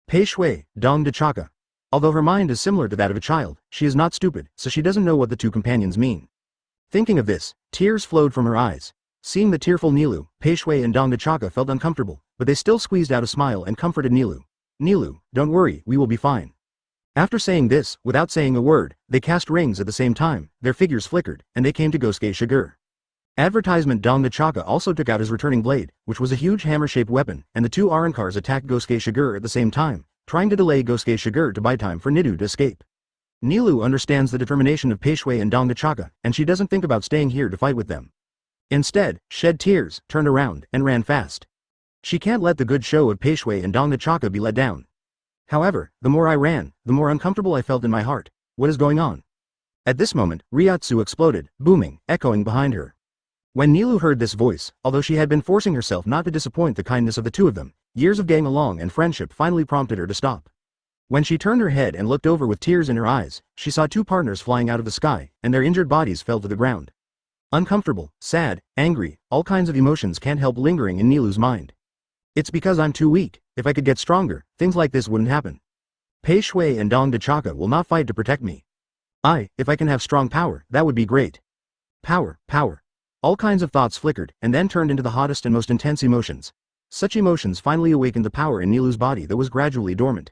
Peishui, Dongda Chaka. Although her mind is similar to that of a child, she is not stupid, so she doesn't know what the two companions mean. Thinking of this, tears flowed from her eyes. Seeing the tearful Nilu, Peishui and Dongda Chaka felt uncomfortable, but they still squeezed out a smile and comforted Nilu. Nilu, don't worry, we will be fine. After saying this, without saying a word, they cast rings at the same time, their figures flickered, and they came to Gosuke Shigure. Advertisement. Dongda Chaka also took out his returning blade, which was a huge hammer-shaped weapon, and the two Arrancars attacked Gosuke Shigure at the same time, trying to delay Gosuke Shigure to buy time for Nidu to escape. Nilu understands the determination of Peishui and Dongda Chaka, and she doesn't think about staying here to fight with them. Instead, shed tears, turned around, and ran fast. She can't let the good show of Peishui and Dongda Chaka be let down. However, the more I ran, the more uncomfortable I felt in my heart. What is going on? At this moment, Ryotsu exploded, booming, echoing behind her. When Nilu heard this voice, although she had been forcing herself not to disappoint the kindness of the two of them, years of getting along and friendship finally prompted her to stop. When she turned her head and looked over with tears in her eyes, she saw two partners flying out of the sky, and their injured bodies fell to the ground. Uncomfortable, sad, angry, all kinds of emotions can't help lingering in Nilu's mind. It's because I'm too weak. If I could get stronger, things like this wouldn't happen. Peishui and Dongda Chaka will not fight to protect me. If I can have strong power, that would be great. Power. All kinds of thoughts flickered, and then turned into the hottest and most intense emotions. Such emotions finally awakened the power in Nilu's body that was gradually dormant.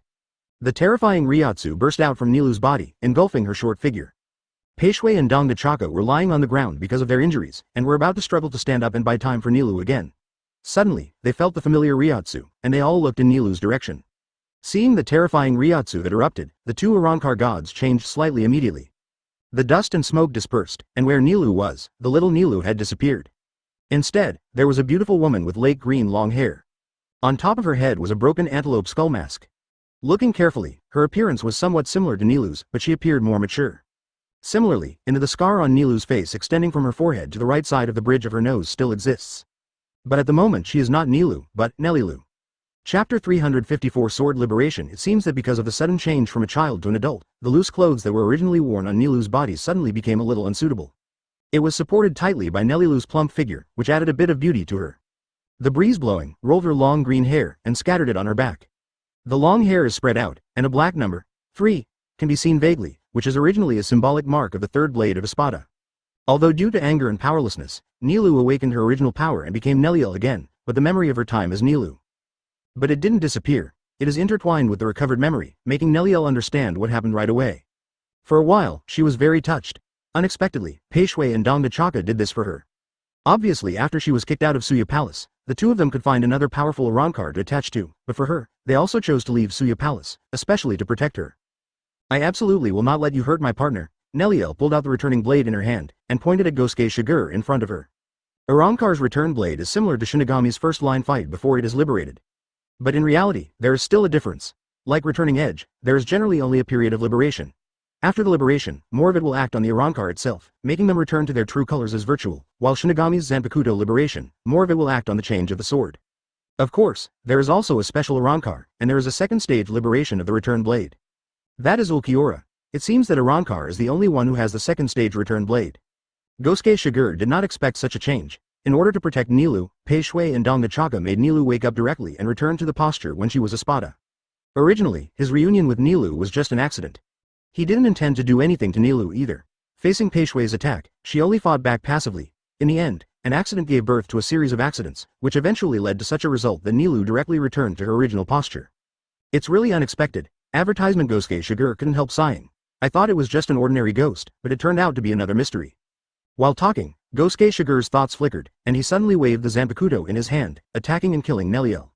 The terrifying Ryotsu burst out from Nilu's body, engulfing her short figure. Peishui and Dongda Chaka were lying on the ground because of their injuries, and were about to struggle to stand up and buy time for Nilu again. Suddenly, they felt the familiar Ryotsu, and they all looked in Nilu's direction. Seeing the terrifying Ryotsu that erupted, the two Arrancar gods changed slightly immediately. The dust and smoke dispersed, and where Nilu was, the little Nilu had disappeared. Instead, there was a beautiful woman with lake green long hair. On top of her head was a broken antelope skull mask. Looking carefully, her appearance was somewhat similar to Nilu's, but she appeared more mature. Similarly, into the scar on Nilu's face extending from her forehead to the right side of the bridge of her nose still exists. But at the moment she is not Nilu, but Nellilu. Chapter 354 Sword Liberation. It seems that because of the sudden change from a child to an adult, the loose clothes that were originally worn on Nilou's body suddenly became a little unsuitable. It was supported tightly by Nilou's plump figure, which added a bit of beauty to her. The breeze blowing rolled her long green hair and scattered it on her back. The long hair is spread out, and a black number, 3, can be seen vaguely, which is originally a symbolic mark of the third blade of Espada. Although due to anger and powerlessness, Nilou awakened her original power and became Neliel again, but the memory of her time as Nilou. But it didn't disappear. It is intertwined with the recovered memory, making Neliel understand what happened right away. For a while, she was very touched. Unexpectedly, Peishui and Dongda Chaka did this for her. Obviously, after she was kicked out of Suya Palace, the two of them could find another powerful Arrancar to attach to, but for her, they also chose to leave Suya Palace, especially to protect her. I absolutely will not let you hurt my partner. Neliel pulled out the returning blade in her hand, and pointed at Gosuke Shigure in front of her. Arrancar's return blade is similar to Shinigami's first line fight before it is liberated. But in reality, there is still a difference. Like returning edge, there is generally only a period of liberation. After the liberation, more of it will act on the Arrancar itself, making them return to their true colors as virtual, while Shinigami's Zanpakuto liberation, more of it will act on the change of the sword. Of course, there is also a special Arrancar, and there is a second stage liberation of the return blade. That is Ulquiorra. It seems that Arrancar is the only one who has the second stage return blade. Gosuke Shigure did not expect such a change. In order to protect Nilou, Peishui and Dongda Chaka made Nilou wake up directly and return to the posture when she was Espada. Originally, his reunion with Nilou was just an accident. He didn't intend to do anything to Nilou either. Facing Peishui's attack, she only fought back passively. In the end, an accident gave birth to a series of accidents, which eventually led to such a result that Nilou directly returned to her original posture. It's really unexpected. Advertisement. Gosuke Shigure couldn't help sighing. I thought it was just an ordinary ghost, but it turned out to be another mystery. While talking, Gosuke Shigure's thoughts flickered, and he suddenly waved the Zanpakuto in his hand, attacking and killing Neliel.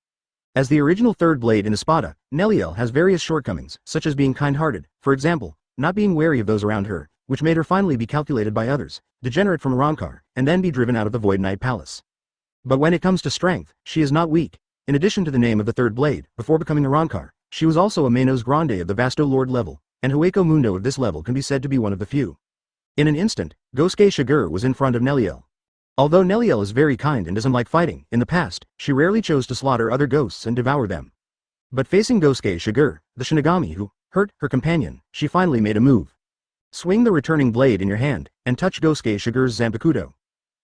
As the original third blade in Espada, Neliel has various shortcomings, such as being kind-hearted, for example, not being wary of those around her, which made her finally be calculated by others, degenerate from Arrancar, and then be driven out of the Void Knight Palace. But when it comes to strength, she is not weak. In addition to the name of the third blade, before becoming Arrancar, she was also a Manos Grande of the Vasto Lord level, and Hueco Mundo of this level can be said to be one of the few. In an instant, Gosuke Shigure was in front of Neliel. Although Neliel is very kind and doesn't like fighting, in the past, she rarely chose to slaughter other ghosts and devour them. But facing Gosuke Shigure, the Shinigami who hurt her companion, she finally made a move. Swing the returning blade in your hand, and touch Gosuke Shigure's Zanpakuto.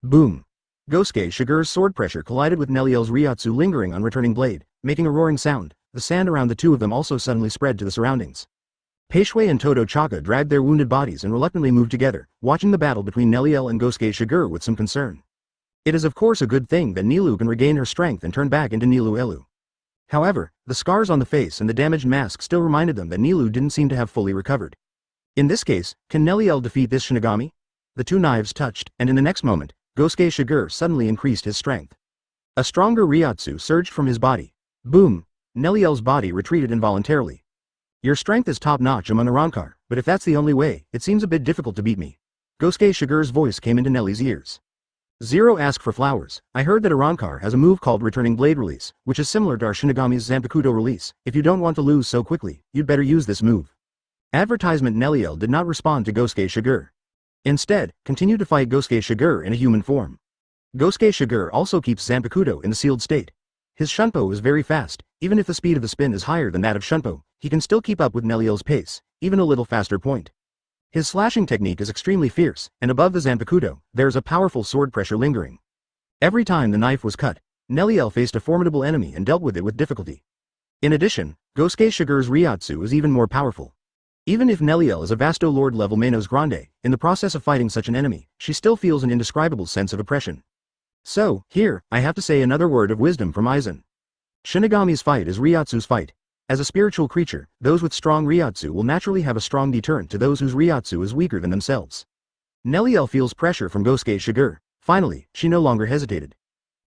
Boom! Gosuke Shigure's sword pressure collided with Neliel's Ryotsu lingering on returning blade, making a roaring sound. The sand around the two of them also suddenly spread to the surroundings. Peishui and Todo Chaka dragged their wounded bodies and reluctantly moved together, watching the battle between Neliel and Gosuke Shigure with some concern. It is of course a good thing that Nilou can regain her strength and turn back into Nilou Elu. However, the scars on the face and the damaged mask still reminded them that Nilou didn't seem to have fully recovered. In this case, can Neliel defeat this Shinigami? The two knives touched, and in the next moment, Gosuke Shigure suddenly increased his strength. A stronger Ryotsu surged from his body. Boom! Neliel's body retreated involuntarily. Your strength is top-notch among Arrancar, but if that's the only way, it seems a bit difficult to beat me. Gosuke Shigure's voice came into Nelly's ears. Zero ask for flowers. I heard that Arrancar has a move called Returning Blade Release, which is similar to our Shinigami's Zanpakuto release. If you don't want to lose so quickly, you'd better use this move. Advertisement. Neliel did not respond to Gosuke Shigure. Instead, continued to fight Gosuke Shigure in a human form. Gosuke Shigure also keeps Zanpakuto in the sealed state. His Shunpo is very fast. Even if the speed of the spin is higher than that of Shunpo, he can still keep up with Neliel's pace, even a little faster point. His slashing technique is extremely fierce, and above the Zanpakuto, there is a powerful sword pressure lingering. Every time the knife was cut, Neliel faced a formidable enemy and dealt with it with difficulty. In addition, Gosuke Shigure's Ryotsu is even more powerful. Even if Neliel is a Vasto Lord level Manos Grande, in the process of fighting such an enemy, she still feels an indescribable sense of oppression. So, here, I have to say another word of wisdom from Aizen. Shinigami's fight is Ryotsu's fight. As a spiritual creature, those with strong Ryotsu will naturally have a strong deterrent to those whose Ryotsu is weaker than themselves. Neliel feels pressure from Gosuke Shigure. Finally, she no longer hesitated.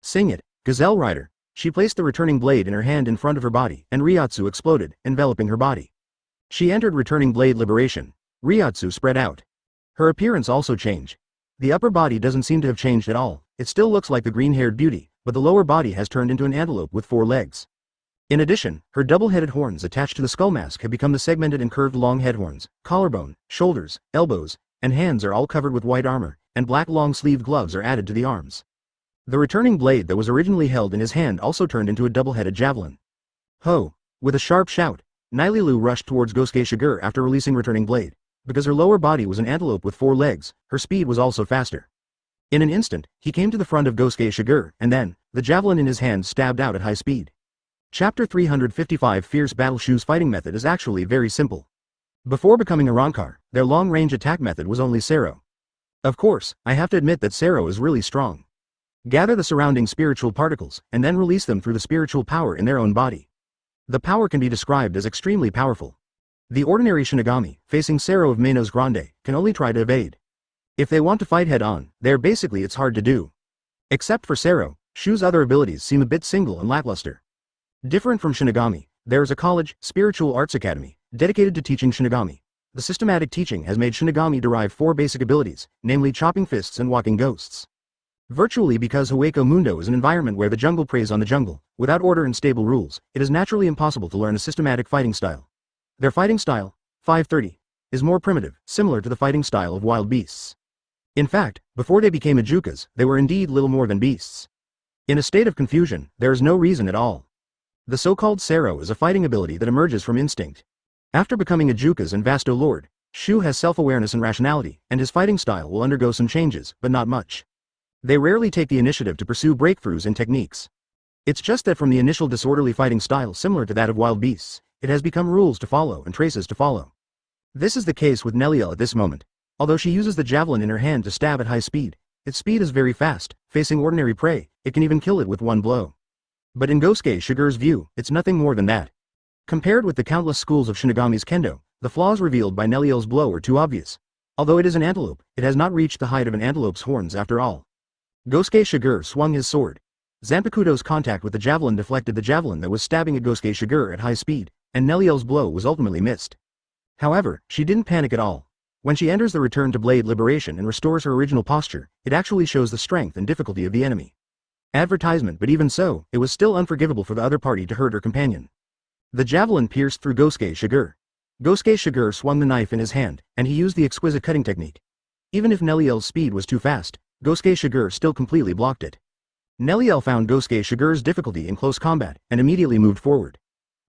Sing it, Gazelle Rider. She placed the returning blade in her hand in front of her body, and Ryotsu exploded, enveloping her body. She entered returning blade liberation. Ryotsu spread out. Her appearance also changed. The upper body doesn't seem to have changed at all. It still looks like the green-haired beauty, but the lower body has turned into an antelope with 4 legs. In addition, her double-headed horns attached to the skull mask have become the segmented and curved long head horns. Collarbone, shoulders, elbows, and hands are all covered with white armor, and black long-sleeved gloves are added to the arms. The returning blade that was originally held in his hand also turned into a double-headed javelin. Ho! With a sharp shout, Nililu rushed towards Gosuke Shigure after releasing returning blade. Because her lower body was an antelope with 4 legs, her speed was also faster. In an instant, he came to the front of Gosuke Shigure, and then, the javelin in his hand stabbed out at high speed. Chapter 355 Fierce Battle Shu's fighting method is actually very simple. Before becoming a Rankar, their long-range attack method was only Sero. Of course, I have to admit that Sero is really strong. Gather the surrounding spiritual particles, and then release them through the spiritual power in their own body. The power can be described as extremely powerful. The ordinary Shinigami, facing Sero of Manos Grande, can only try to evade. If they want to fight head-on, it's hard to do. Except for Sero, Shu's other abilities seem a bit single and lackluster. Different from Shinigami, there is a college, spiritual arts academy, dedicated to teaching Shinigami. The systematic teaching has made Shinigami derive 4 basic abilities, namely chopping fists and walking ghosts. Virtually because Hueco Mundo is an environment where the jungle preys on the jungle, without order and stable rules, it is naturally impossible to learn a systematic fighting style. Their fighting style, 530, is more primitive, similar to the fighting style of wild beasts. In fact, before they became Ajukas, they were indeed little more than beasts. In a state of confusion, there is no reason at all. The so-called Sero is a fighting ability that emerges from instinct. After becoming Ajukas and Vasto Lord, Shu has self-awareness and rationality, and his fighting style will undergo some changes, but not much. They rarely take the initiative to pursue breakthroughs in techniques. It's just that from the initial disorderly fighting style similar to that of wild beasts, it has become rules to follow and traces to follow. This is the case with Neliel at this moment. Although she uses the javelin in her hand to stab at high speed, its speed is very fast, facing ordinary prey, it can even kill it with one blow. But in Gosuke Shigure's view, it's nothing more than that. Compared with the countless schools of Shinigami's kendo, the flaws revealed by Neliel's blow are too obvious. Although it is an antelope, it has not reached the height of an antelope's horns after all. Gosuke Shigure swung his sword. Zanpakuto's contact with the javelin deflected the javelin that was stabbing at Gosuke Shigure at high speed, and Neliel's blow was ultimately missed. However, she didn't panic at all. When she enters the return to blade liberation and restores her original posture, it actually shows the strength and difficulty of the enemy. Advertisement, but even so, it was still unforgivable for the other party to hurt her companion. The javelin pierced through Gosuke Shigure. Gosuke Shigure swung the knife in his hand, and he used the exquisite cutting technique. Even if Neliel's speed was too fast, Gosuke Shigure still completely blocked it. Neliel found Gosuke Shigure's difficulty in close combat, and immediately moved forward.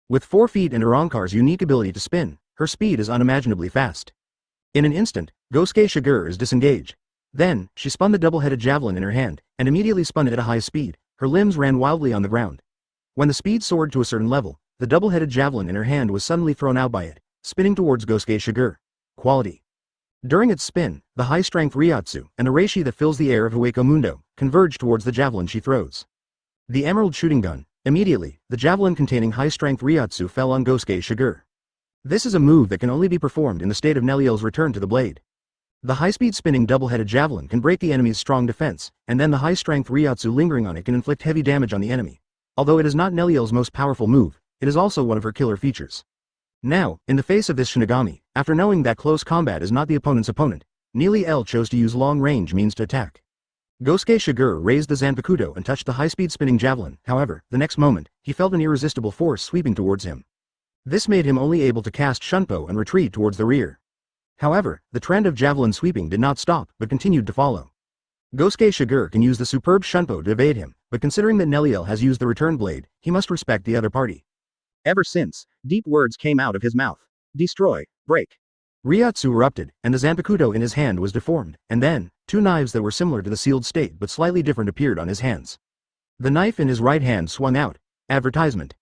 With 4 feet and Arankar's unique ability to spin, her speed is unimaginably fast. In an instant, Gosuke Shigure is disengaged. Then, she spun the double-headed javelin in her hand, and immediately spun it at a high speed. Her limbs ran wildly on the ground. When the speed soared to a certain level, the double-headed javelin in her hand was suddenly thrown out by it, spinning towards Gosuke Shigure. Quality. During its spin, the high-strength Ryatsu and the reishi that fills the air of Hueco Mundo converge towards the javelin she throws. The emerald shooting gun. Immediately, the javelin containing high-strength Ryatsu fell on Gosuke Shigure. This is a move that can only be performed in the state of Neliel's return to the blade. The high-speed spinning double-headed javelin can break the enemy's strong defense, and then the high-strength Ryatsu lingering on it can inflict heavy damage on the enemy. Although it is not Neliel's most powerful move, it is also one of her killer features. Now, in the face of this Shinigami, after knowing that close combat is not the opponent's opponent, Neliel chose to use long-range means to attack. Gosuke Shigure raised the Zanpakuto and touched the high-speed spinning javelin. However, the next moment, he felt an irresistible force sweeping towards him. This made him only able to cast Shunpo and retreat towards the rear. However, the trend of javelin sweeping did not stop, but continued to follow. Gosuke Shigure can use the superb Shunpo to evade him, but considering that Neliel has used the return blade, he must respect the other party. Ever since, deep words came out of his mouth. Destroy, break. Ryatsu erupted, and the Zanpakuto in his hand was deformed, and then, 2 knives that were similar to the sealed state but slightly different appeared on his hands. The knife in his right hand swung out. Advertisement.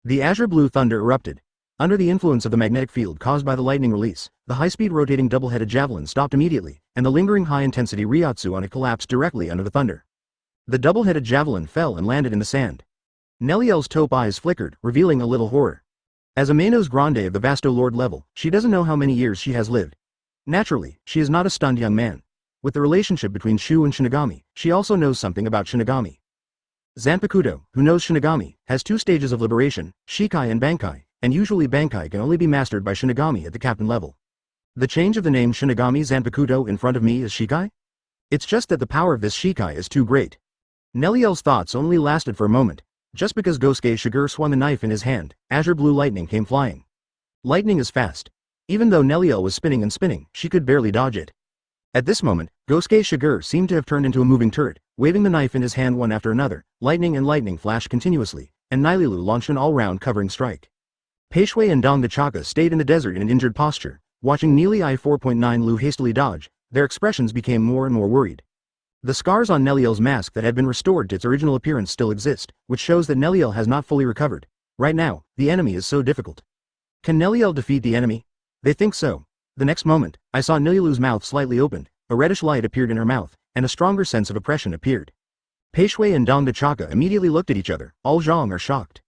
The azure blue thunder erupted. Under the influence of the magnetic field caused by the lightning release, the high-speed rotating double-headed javelin stopped immediately, and the lingering high-intensity Ryatsu on it collapsed directly under the thunder. The double-headed javelin fell and landed in the sand. Neliel's taupe eyes flickered, revealing a little horror. As a Manos Grande of the Vasto Lord level, she doesn't know how many years she has lived. Naturally, she is not a stunned young man. With the relationship between Shu and Shinigami, she also knows something about Shinigami. Zanpakuto, who knows Shinigami, has 2 stages of liberation, Shikai and Bankai, and usually Bankai can only be mastered by Shinigami at the captain level. The change of the name Shinigami Zanpakuto in front of me is Shikai? It's just that the power of this Shikai is too great. Neliel's thoughts only lasted for a moment. Just because Gosuke Shigure swung a knife in his hand, azure blue lightning came flying. Lightning is fast. Even though Neliel was spinning and spinning, she could barely dodge it. At this moment, Gosuke Shigure seemed to have turned into a moving turret, waving the knife in his hand one after another. Lightning and lightning flashed continuously, and Nililu launched an all-round covering strike. Peishui and Dong Chaka stayed in the desert in an injured posture, watching Neili 4.9 Lu hastily dodge. Their expressions became more and more worried. The scars on Neliel's mask that had been restored to its original appearance still exist, which shows that Neliel has not fully recovered. Right now, the enemy is so difficult. Can Neliel defeat the enemy? They think so. The next moment, I saw Nililu's mouth slightly opened, a reddish light appeared in her mouth, and a stronger sense of oppression appeared. Peishui and Dong Chaka immediately looked at each other. All Zhang are shocked.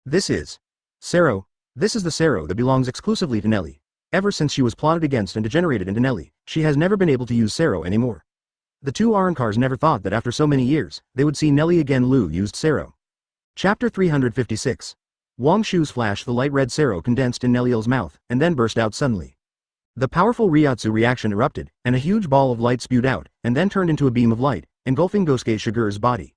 This is Sero. This is the Sero that belongs exclusively to Nelly. Ever since she was plotted against and degenerated into Nelly, she has never been able to use Sero anymore. The two Arrancars never thought that after so many years, they would see Nelly again. Lu used Sero. Chapter 356. Wang Shu's flash. The light red Sero condensed in Neliel's mouth, and then burst out suddenly. The powerful Ryotsu reaction erupted, and a huge ball of light spewed out, and then turned into a beam of light, engulfing Gosuke Shigure's body.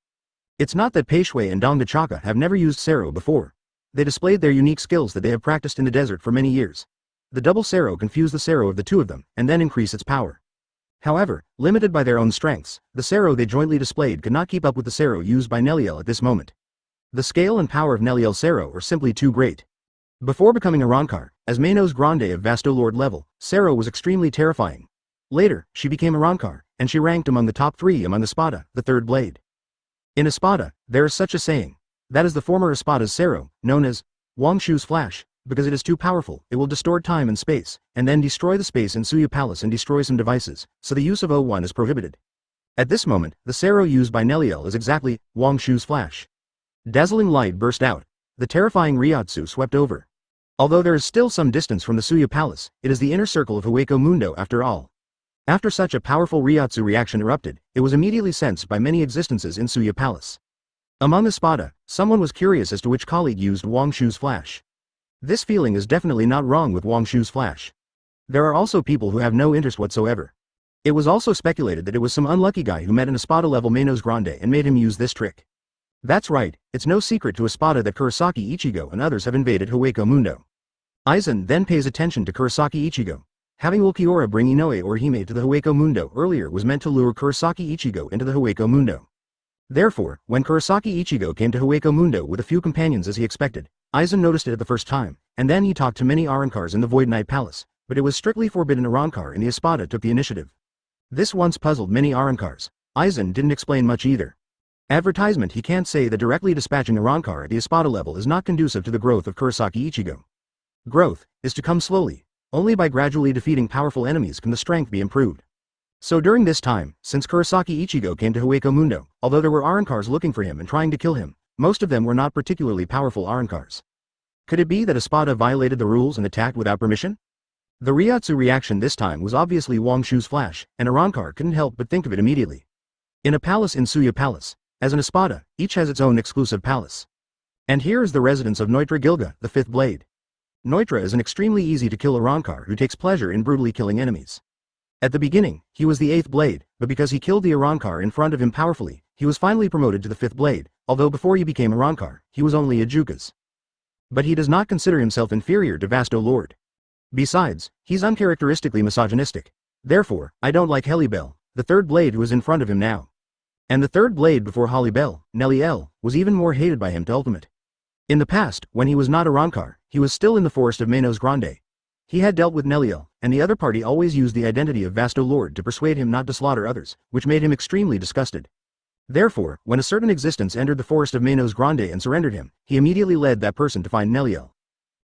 It's not that Peishui and Dong Chaka have never used Sero before. They displayed their unique skills that they have practiced in the desert for many years. The double Sero confused the Sero of the two of them, and then increase its power. However, limited by their own strengths, the Sero they jointly displayed could not keep up with the Sero used by Neliel at this moment. The scale and power of Neliel's Sero are simply too great. Before becoming a Arrancar, as Manos Grande of Vasto Lord level, Sero was extremely terrifying. Later, she became a Arrancar, and she ranked among the top 3 among Espada, the third blade. In Espada, there is such a saying. That is the former Espada's Sero, known as Wang Shu's Flash, because it is too powerful, it will distort time and space, and then destroy the space in Suya Palace and destroy some devices, so the use of O1 is prohibited. At this moment, the Sero used by Neliel is exactly Wang Shu's Flash. Dazzling light burst out. The terrifying Ryotsu swept over. Although there is still some distance from the Suya Palace, it is the inner circle of Hueco Mundo after all. After such a powerful Ryotsu reaction erupted, it was immediately sensed by many existences in Suya Palace. Among Espada, someone was curious as to which colleague used Wang Shu's Flash. This feeling is definitely not wrong with Wang Shu's Flash. There are also people who have no interest whatsoever. It was also speculated that it was some unlucky guy who met an Espada level Manos Grande and made him use this trick. That's right, it's no secret to Espada that Kurosaki Ichigo and others have invaded Hueco Mundo. Aizen then pays attention to Kurosaki Ichigo. Having Ulquiorra bring Inoue or Hime to the Hueco Mundo earlier was meant to lure Kurosaki Ichigo into the Hueco Mundo. Therefore, when Kurosaki Ichigo came to Hueco Mundo with a few companions as he expected, Aizen noticed it at the first time, and then he talked to many Arrancars in the Void Knight Palace, but it was strictly forbidden Arrancar and the Espada took the initiative. This once puzzled many Arrancars. Aizen didn't explain much either. Advertisement. He can't say that directly dispatching Arrancar at the Espada level is not conducive to the growth of Kurosaki Ichigo. Growth is to come slowly. Only by gradually defeating powerful enemies can the strength be improved. So during this time, since Kurosaki Ichigo came to Hueco Mundo, although there were Arrancars looking for him and trying to kill him, most of them were not particularly powerful Arrancars. Could it be that Espada violated the rules and attacked without permission? The Ryotsu reaction this time was obviously Wang Shu's Flash, and Arrancar couldn't help but think of it immediately. In a palace in Suya Palace, as an Espada, each has its own exclusive palace. And here is the residence of Neutra Gilga, the fifth blade. Neutra is an extremely easy to kill Arrancar who takes pleasure in brutally killing enemies. At the beginning, he was the 8th blade, but because he killed the Arrancar in front of him powerfully, he was finally promoted to the 5th blade, although before he became Arrancar, he was only a Jukas. But he does not consider himself inferior to Vasto Lord. Besides, he's uncharacteristically misogynistic. Therefore, I don't like Helibel, the 3rd blade who is in front of him now. And the 3rd blade before Halibel, Neliel, was even more hated by him to ultimate. In the past, when he was not Arrancar, he was still in the forest of Manos Grande. He had dealt with Neliel, and the other party always used the identity of Vasto Lord to persuade him not to slaughter others, which made him extremely disgusted. Therefore, when a certain existence entered the forest of Manos Grande and surrendered him, he immediately led that person to find Neliel.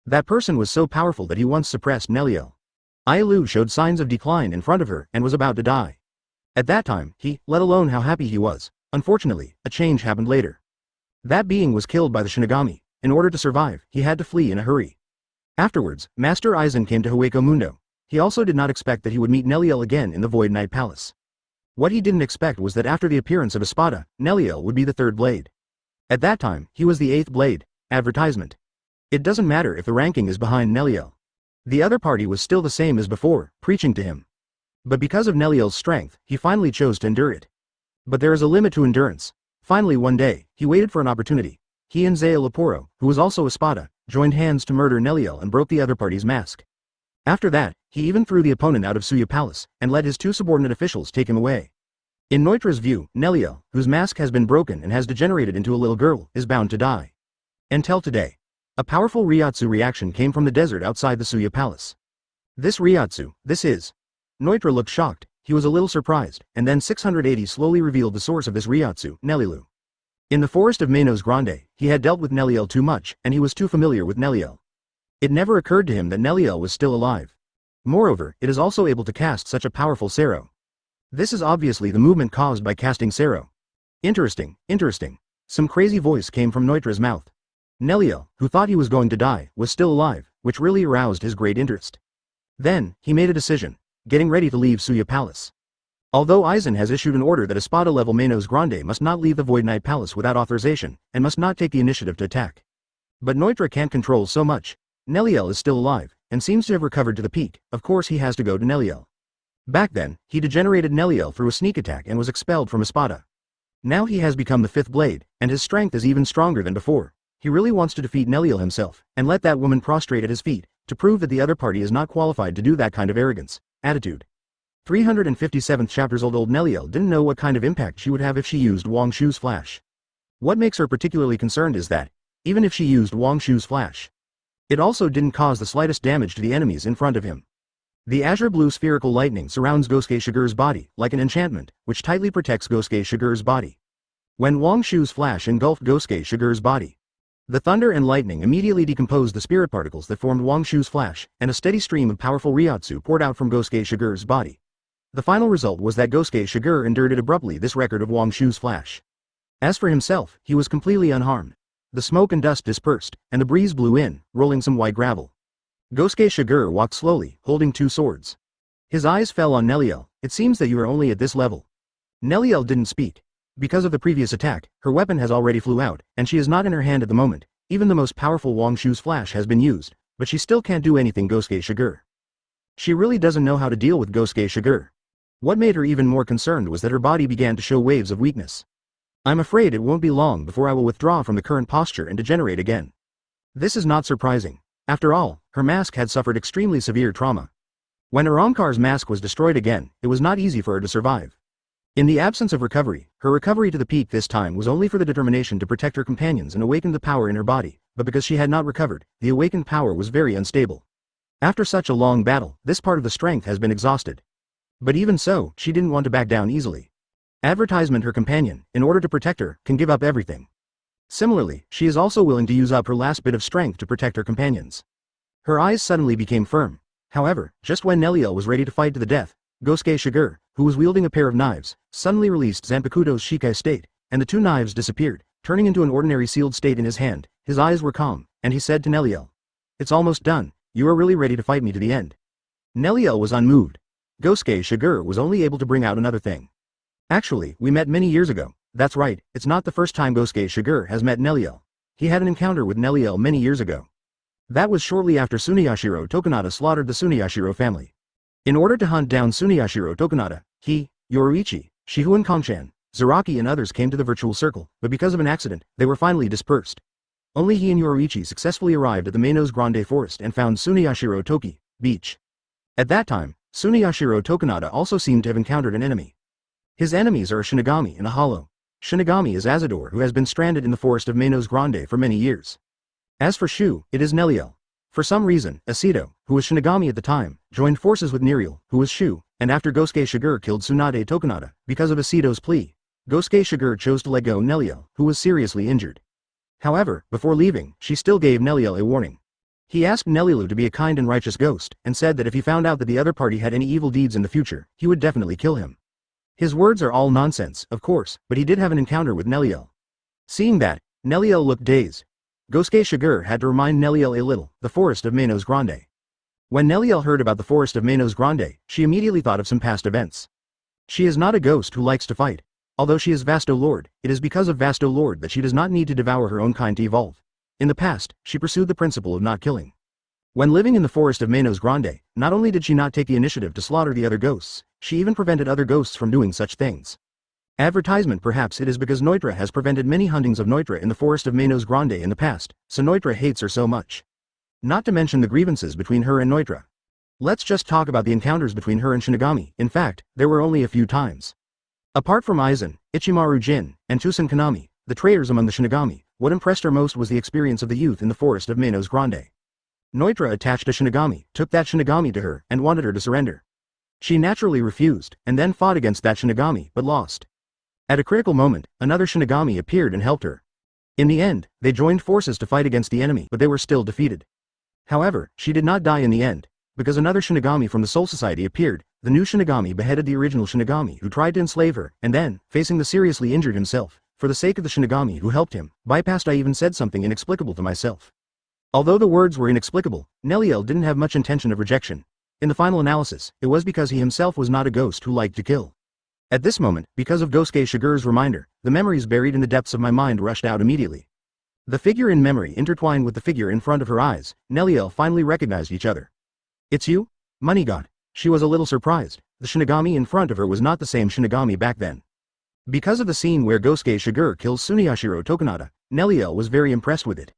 That person was so powerful that he once suppressed Neliel. Ailu showed signs of decline in front of her and was about to die. At that time, let alone how happy he was. Unfortunately, a change happened later. That being was killed by the Shinigami. In order to survive, he had to flee in a hurry. Afterwards, Master Aizen came to Hueco Mundo. He also did not expect that he would meet Neliel again in the Void Knight Palace. What he didn't expect was that after the appearance of Espada, Neliel would be the 3rd blade. At that time, he was the 8th blade. Advertisement. It doesn't matter if the ranking is behind Neliel. The other party was still the same as before, preaching to him. But because of Neliel's strength, he finally chose to endure it. But there is a limit to endurance. Finally one day, he waited for an opportunity. He and Zaya Laporo, who was also Espada, joined hands to murder Neliel and broke the other party's mask. After that, he even threw the opponent out of Suya Palace, and let his 2 subordinate officials take him away. In Neutra's view, Neliel, whose mask has been broken and has degenerated into a little girl, is bound to die. Until today. A powerful Ryotsu reaction came from the desert outside the Suya Palace. This Ryotsu, this is. Noitra looked shocked, he was a little surprised, and then 680 slowly revealed the source of this Ryotsu, Nelilu. In the forest of Manos Grande, he had dealt with Neliel too much, and he was too familiar with Neliel. It never occurred to him that Neliel was still alive. Moreover, it is also able to cast such a powerful Sero. This is obviously the movement caused by casting Sero. Interesting, interesting. Some crazy voice came from Noitra's mouth. Neliel, who thought he was going to die, was still alive, which really aroused his great interest. Then, he made a decision, getting ready to leave Suya Palace. Although Aizen has issued an order that Espada-level Manos Grande must not leave the Void Knight Palace without authorization, and must not take the initiative to attack. But Noitra can't control so much. Neliel is still alive, and seems to have recovered to the peak, of course he has to go to Neliel. Back then, he degenerated Neliel through a sneak attack and was expelled from Espada. Now he has become the fifth blade, and his strength is even stronger than before. He really wants to defeat Neliel himself, and let that woman prostrate at his feet, to prove that the other party is not qualified to do that kind of arrogance, attitude. 357th chapters old Neliel didn't know what kind of impact she would have if she used Wang Shu's flash. What makes her particularly concerned is that, even if she used Wang Shu's flash, it also didn't cause the slightest damage to the enemies in front of him. The azure-blue spherical lightning surrounds Gosuke Shigure's body, like an enchantment, which tightly protects Gosuke Shigure's body. When Wang Shu's flash engulfed Gosuke Shigure's body, the thunder and lightning immediately decomposed the spirit particles that formed Wang Shu's flash, and a steady stream of powerful Ryotsu poured out from Gosuke Shigure's body. The final result was that Gosuke Shigure endured it abruptly this record of Wang Shu's flash. As for himself, he was completely unharmed. The smoke and dust dispersed, and the breeze blew in, rolling some white gravel. Gosuke Shigure walked slowly, holding two swords. His eyes fell on Neliel. It seems that you are only at this level. Neliel didn't speak. Because of the previous attack, her weapon has already flew out, and she is not in her hand at the moment. Even the most powerful Wang Shu's flash has been used, but she still can't do anything Gosuke Shigure. She really doesn't know how to deal with Gosuke Shigure. What made her even more concerned was that her body began to show waves of weakness. I'm afraid it won't be long before I will withdraw from the current posture and degenerate again. This is not surprising. After all, her mask had suffered extremely severe trauma. When Aramkar's mask was destroyed again, it was not easy for her to survive. In the absence of recovery, her recovery to the peak this time was only for the determination to protect her companions and awaken the power in her body, but because she had not recovered, the awakened power was very unstable. After such a long battle, this part of the strength has been exhausted. But even so, she didn't want to back down easily. Advertisement her companion, in order to protect her, can give up everything. Similarly, she is also willing to use up her last bit of strength to protect her companions. Her eyes suddenly became firm. However, just when Neliel was ready to fight to the death, Gosuke Shigure, who was wielding a pair of knives, suddenly released Zanpakuto's Shikai state, and the two knives disappeared, turning into an ordinary sealed state in his hand. His eyes were calm, and he said to Neliel, "It's almost done. You are really ready to fight me to the end." Neliel was unmoved. Gosuke Shigure was only able to bring out another thing. "Actually, we met many years ago." That's right, it's not the first time Gosuke Shigure has met Neliel. He had an encounter with Neliel many years ago. That was shortly after Tsuneyashiro Tokunada slaughtered the Tsuneyashiro family. In order to hunt down Tsuneyashiro Tokunada, he, Yoruichi, Shihuan Kongshan, Zaraki and others came to the virtual circle, but because of an accident, they were finally dispersed. Only he and Yoruichi successfully arrived at the Manos Grande forest and found Tsuneyashiro Toki, Beach. At that time, Tsuneyashiro Tokunada also seemed to have encountered an enemy. His enemies are a Shinigami and a Hollow. Shinigami is Azador, who has been stranded in the forest of Manos Grande for many years. As for Shu, it is Neliel. For some reason, Asido, who was Shinigami at the time, joined forces with Neriel, who was Shu, and after Gosuke Shigure killed Tsunade Tokunada, because of Asido's plea, Gosuke Shigure chose to let go Neliel, who was seriously injured. However, before leaving, she still gave Neliel a warning. He asked Nelielu to be a kind and righteous ghost, and said that if he found out that the other party had any evil deeds in the future, he would definitely kill him. His words are all nonsense, of course, but he did have an encounter with Neliel. Seeing that, Neliel looked dazed. Gosuke Shigure had to remind Neliel a little, the forest of Manos Grande. When Neliel heard about the forest of Manos Grande, she immediately thought of some past events. She is not a ghost who likes to fight. Although she is Vasto Lord, it is because of Vasto Lord that she does not need to devour her own kind to evolve. In the past, she pursued the principle of not killing. When living in the forest of Manos Grande, not only did she not take the initiative to slaughter the other ghosts, she even prevented other ghosts from doing such things. Advertisement perhaps it is because Noitra has prevented many huntings of Noitra in the forest of Manos Grande in the past, so Noitra hates her so much. Not to mention the grievances between her and Noitra. Let's just talk about the encounters between her and Shinigami. In fact, there were only a few times. Apart from Aizen, Ichimaru Jin, and Tusen Kanami, the traitors among the Shinigami, what impressed her most was the experience of the youth in the forest of Manos Grande. Noitra attached a Shinigami, took that Shinigami to her, and wanted her to surrender. She naturally refused, and then fought against that Shinigami, but lost. At a critical moment, another Shinigami appeared and helped her. In the end, they joined forces to fight against the enemy, but they were still defeated. However, she did not die in the end, because another Shinigami from the Soul Society appeared. The new Shinigami beheaded the original Shinigami who tried to enslave her, and then, facing the seriously injured himself, for the sake of the Shinigami who helped him, bypassed. I even said something inexplicable to myself. Although the words were inexplicable, Neliel didn't have much intention of rejection. In the final analysis, it was because he himself was not a ghost who liked to kill. At this moment, because of Gosuke Shigure's reminder, the memories buried in the depths of my mind rushed out immediately. The figure in memory intertwined with the figure in front of her eyes. Neliel finally recognized each other. "It's you? Money God." She was a little surprised. The Shinigami in front of her was not the same Shinigami back then. Because of the scene where Gosuke Shigure kills Suniyashiro Tokunada, Neliel was very impressed with it.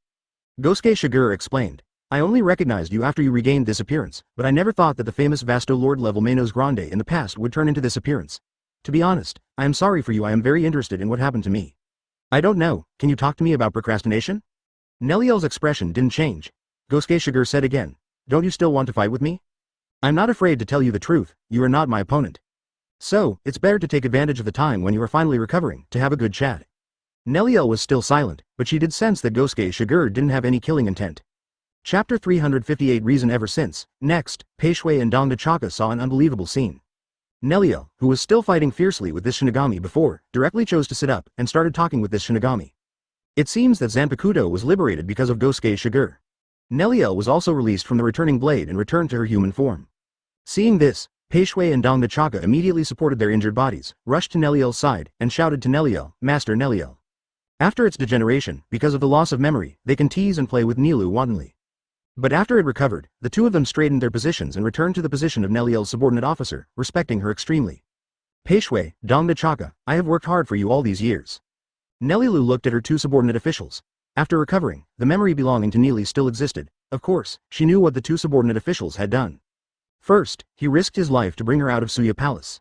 Gosuke Shigure explained, "I only recognized you after you regained this appearance, but I never thought that the famous Vasto Lord level Manos Grande in the past would turn into this appearance. To be honest, I am sorry for you. I am very interested in what happened to me." "I don't know, can you talk to me about procrastination?" Neliel's expression didn't change. Gosuke Shigure said again, "Don't you still want to fight with me? I'm not afraid to tell you the truth, you are not my opponent. So, it's better to take advantage of the time when you are finally recovering, to have a good chat." Neliel was still silent, but she did sense that Gosuke Shigure didn't have any killing intent. Chapter 358 Reason Ever Since. Next, Peishui and Dongda Chaka saw an unbelievable scene. Neliel, who was still fighting fiercely with this Shinigami before, directly chose to sit up and started talking with this Shinigami. It seems that Zanpakuto was liberated because of Gosuke Shigure. Neliel was also released from the returning blade and returned to her human form. Seeing this, Peishui and Dongda Chaka immediately supported their injured bodies, rushed to Neliel's side, and shouted to Neliel, "Master Neliel." After its degeneration, because of the loss of memory, they can tease and play with Nilu wantonly. But after it recovered, the two of them straightened their positions and returned to the position of Neliel's subordinate officer, respecting her extremely. "Peishui, Dongda Chaka, I have worked hard for you all these years." Nelilu looked at her two subordinate officials. After recovering, the memory belonging to Neely still existed. Of course, she knew what the two subordinate officials had done. First, he risked his life to bring her out of Suya Palace.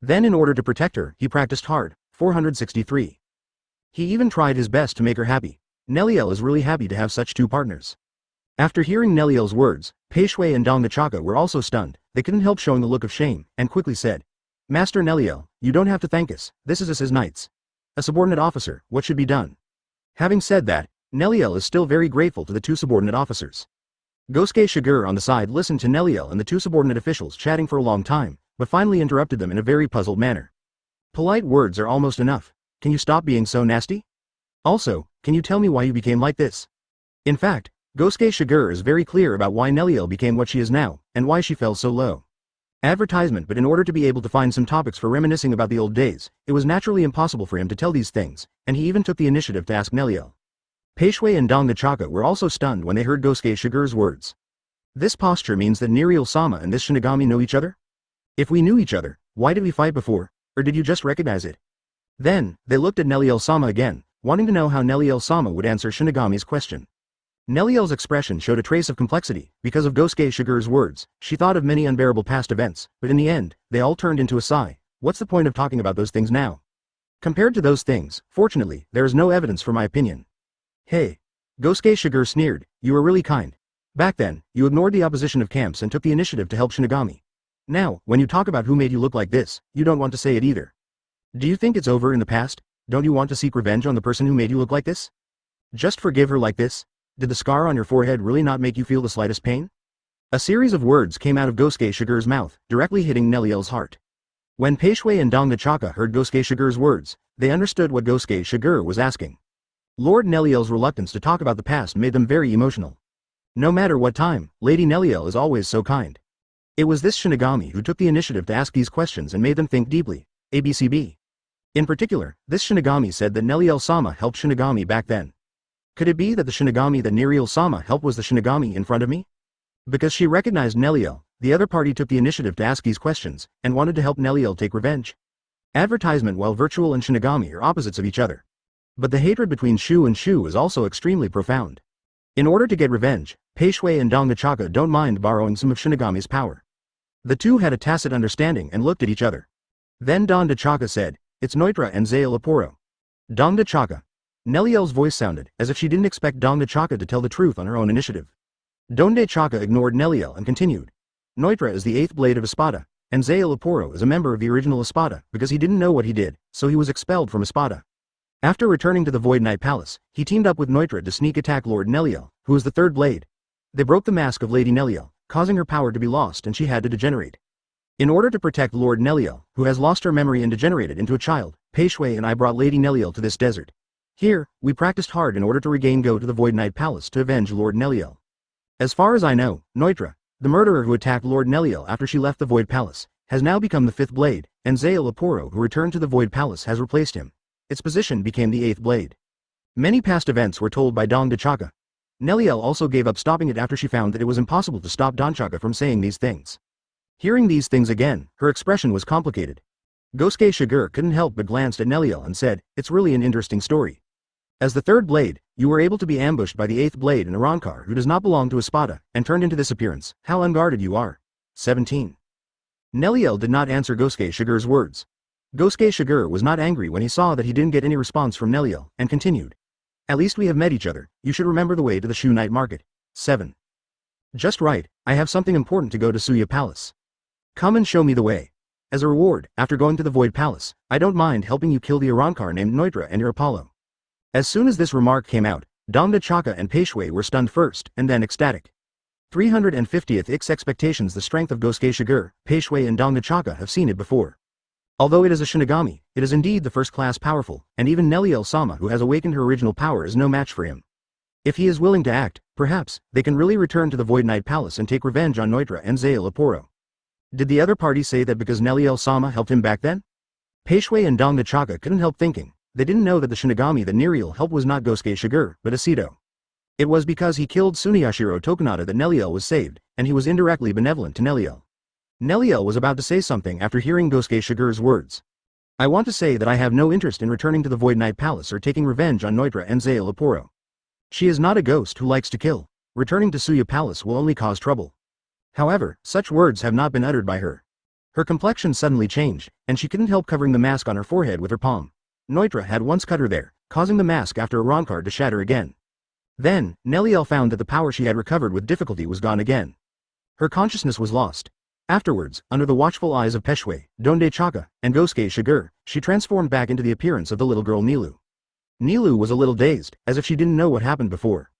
Then in order to protect her, he practiced hard. 463. He even tried his best to make her happy. Neliel is really happy to have such two partners. After hearing Neliel's words, Peishui and Dongda Chaka were also stunned. They couldn't help showing a look of shame, and quickly said, "Master Neliel, you don't have to thank us, this is us as knights. A subordinate officer, what should be done?" Having said that, Neliel is still very grateful to the two subordinate officers. Gosuke Shigure on the side listened to Neliel and the two subordinate officials chatting for a long time, but finally interrupted them in a very puzzled manner. "Polite words are almost enough. Can you stop being so nasty? Also, can you tell me why you became like this?" In fact, Gosuke Shigure is very clear about why Neliel became what she is now, and why she fell so low. Advertisement. But in order to be able to find some topics for reminiscing about the old days, it was naturally impossible for him to tell these things, and he even took the initiative to ask Neliel. Peishui and Dongda Chaka were also stunned when they heard Gosuke Shigure's words. This posture means that Neriel-sama and this Shinigami know each other? If we knew each other, why did we fight before, or did you just recognize it? Then, they looked at Neliel-sama again, wanting to know how Neliel-sama would answer Shinigami's question. Neliel's expression showed a trace of complexity. Because of Gosuke Shigure's words, she thought of many unbearable past events, but in the end, they all turned into a sigh. What's the point of talking about those things now? Compared to those things, fortunately, there is no evidence for my opinion. Hey. Gosuke Shigure sneered, you were really kind. Back then, you ignored the opposition of camps and took the initiative to help Shinigami. Now, when you talk about who made you look like this, you don't want to say it either. Do you think it's over in the past? Don't you want to seek revenge on the person who made you look like this? Just forgive her like this? Did the scar on your forehead really not make you feel the slightest pain? A series of words came out of Gosuke Shigure's mouth, directly hitting Neliel's heart. When Peishui and Dongda Chaka heard Gosuke Shigure's words, they understood what Gosuke Shigure was asking. Lord Neliel's reluctance to talk about the past made them very emotional. No matter what time, Lady Neliel is always so kind. It was this Shinigami who took the initiative to ask these questions and made them think deeply. ABCB. In particular, this Shinigami said that Neliel-sama helped Shinigami back then. Could it be that the Shinigami that Neriel-sama helped was the Shinigami in front of me? Because she recognized Neliel, the other party took the initiative to ask these questions, and wanted to help Neliel take revenge. Advertisement. While virtual and Shinigami are opposites of each other. But the hatred between Shu and Shu is also extremely profound. In order to get revenge, Peishui and Dongda Chaka don't mind borrowing some of Shinigami's power. The two had a tacit understanding and looked at each other. Then Dongda Chaka said, it's Noitra and Zael Aporo. Dongda Chaka. Neliel's voice sounded as if she didn't expect Donde Chaka to tell the truth on her own initiative. Donde Chaka ignored Neliel and continued. Neutra is the 8th blade of Espada, and Seireitei is a member of the original Espada because he didn't know what he did, so he was expelled from Espada. After returning to the Void Knight Palace, he teamed up with Neutra to sneak attack Lord Neliel, who is the 3rd blade. They broke the mask of Lady Neliel, causing her power to be lost and she had to degenerate. In order to protect Lord Neliel, who has lost her memory and degenerated into a child, Pei Shui and I brought Lady Neliel to this desert. Here, we practiced hard in order to go to the Void Knight Palace to avenge Lord Neliel. As far as I know, Neutra, the murderer who attacked Lord Neliel after she left the Void Palace, has now become the 5th blade, and Seireitei who returned to the Void Palace has replaced him. Its position became the 8th blade. Many past events were told by Donde Chaka. Neliel also gave up stopping it after she found that it was impossible to stop Donde Chaka from saying these things. Hearing these things again, her expression was complicated. Gosuke Shigure couldn't help but glanced at Neliel and said, "It's really an interesting story. As the 3rd blade, you were able to be ambushed by the 8th blade in a Rancor who does not belong to Espada, and turned into this appearance. How unguarded you are." 17. Neliel did not answer Gosuke Shigure's words. Gosuke Shigure was not angry when he saw that he didn't get any response from Neliel, and continued. "At least we have met each other. You should remember the way to the Shoe Night Market." 7. "Just right, I have something important to go to Suya Palace. Come and show me the way. As a reward, after going to the Void Palace, I don't mind helping you kill the Arankar named Neutra and your Apollo." As soon as this remark came out, Donde Chaka and Pei Shui were stunned first, and then ecstatic. 350th X expectations. The strength of Gosuke Shigure, Pei Shui and Donde Chaka have seen it before. Although it is a Shinigami, it is indeed the first-class powerful, and even Neliel-sama who has awakened her original power is no match for him. If he is willing to act, perhaps, they can really return to the Void Knight Palace and take revenge on Neutra and Seireitei. Did the other party say that because Neliel-sama helped him back then? Pei Shui and Donde Chaka couldn't help thinking. They didn't know that the Shinigami that Neriel helped was not Gosuke Shigure, but Asido. It was because he killed Suniyashiro Tokunada that Neliel was saved, and he was indirectly benevolent to Neliel. Neliel was about to say something after hearing Gosuke Shigure's words. "I want to say that I have no interest in returning to the Void Knight Palace or taking revenge on Neutra and Seireitei. She is not a ghost who likes to kill. Returning to Suya Palace will only cause trouble." However, such words have not been uttered by her. Her complexion suddenly changed, and she couldn't help covering the mask on her forehead with her palm. Neutra had once cut her there, causing the mask after a Rancor to shatter again. Then, Neliel found that the power she had recovered with difficulty was gone again. Her consciousness was lost. Afterwards, under the watchful eyes of Pei Shui, Donde Chaka, and Gosuke Shigure, she transformed back into the appearance of the little girl Nilu. Nilu was a little dazed, as if she didn't know what happened before.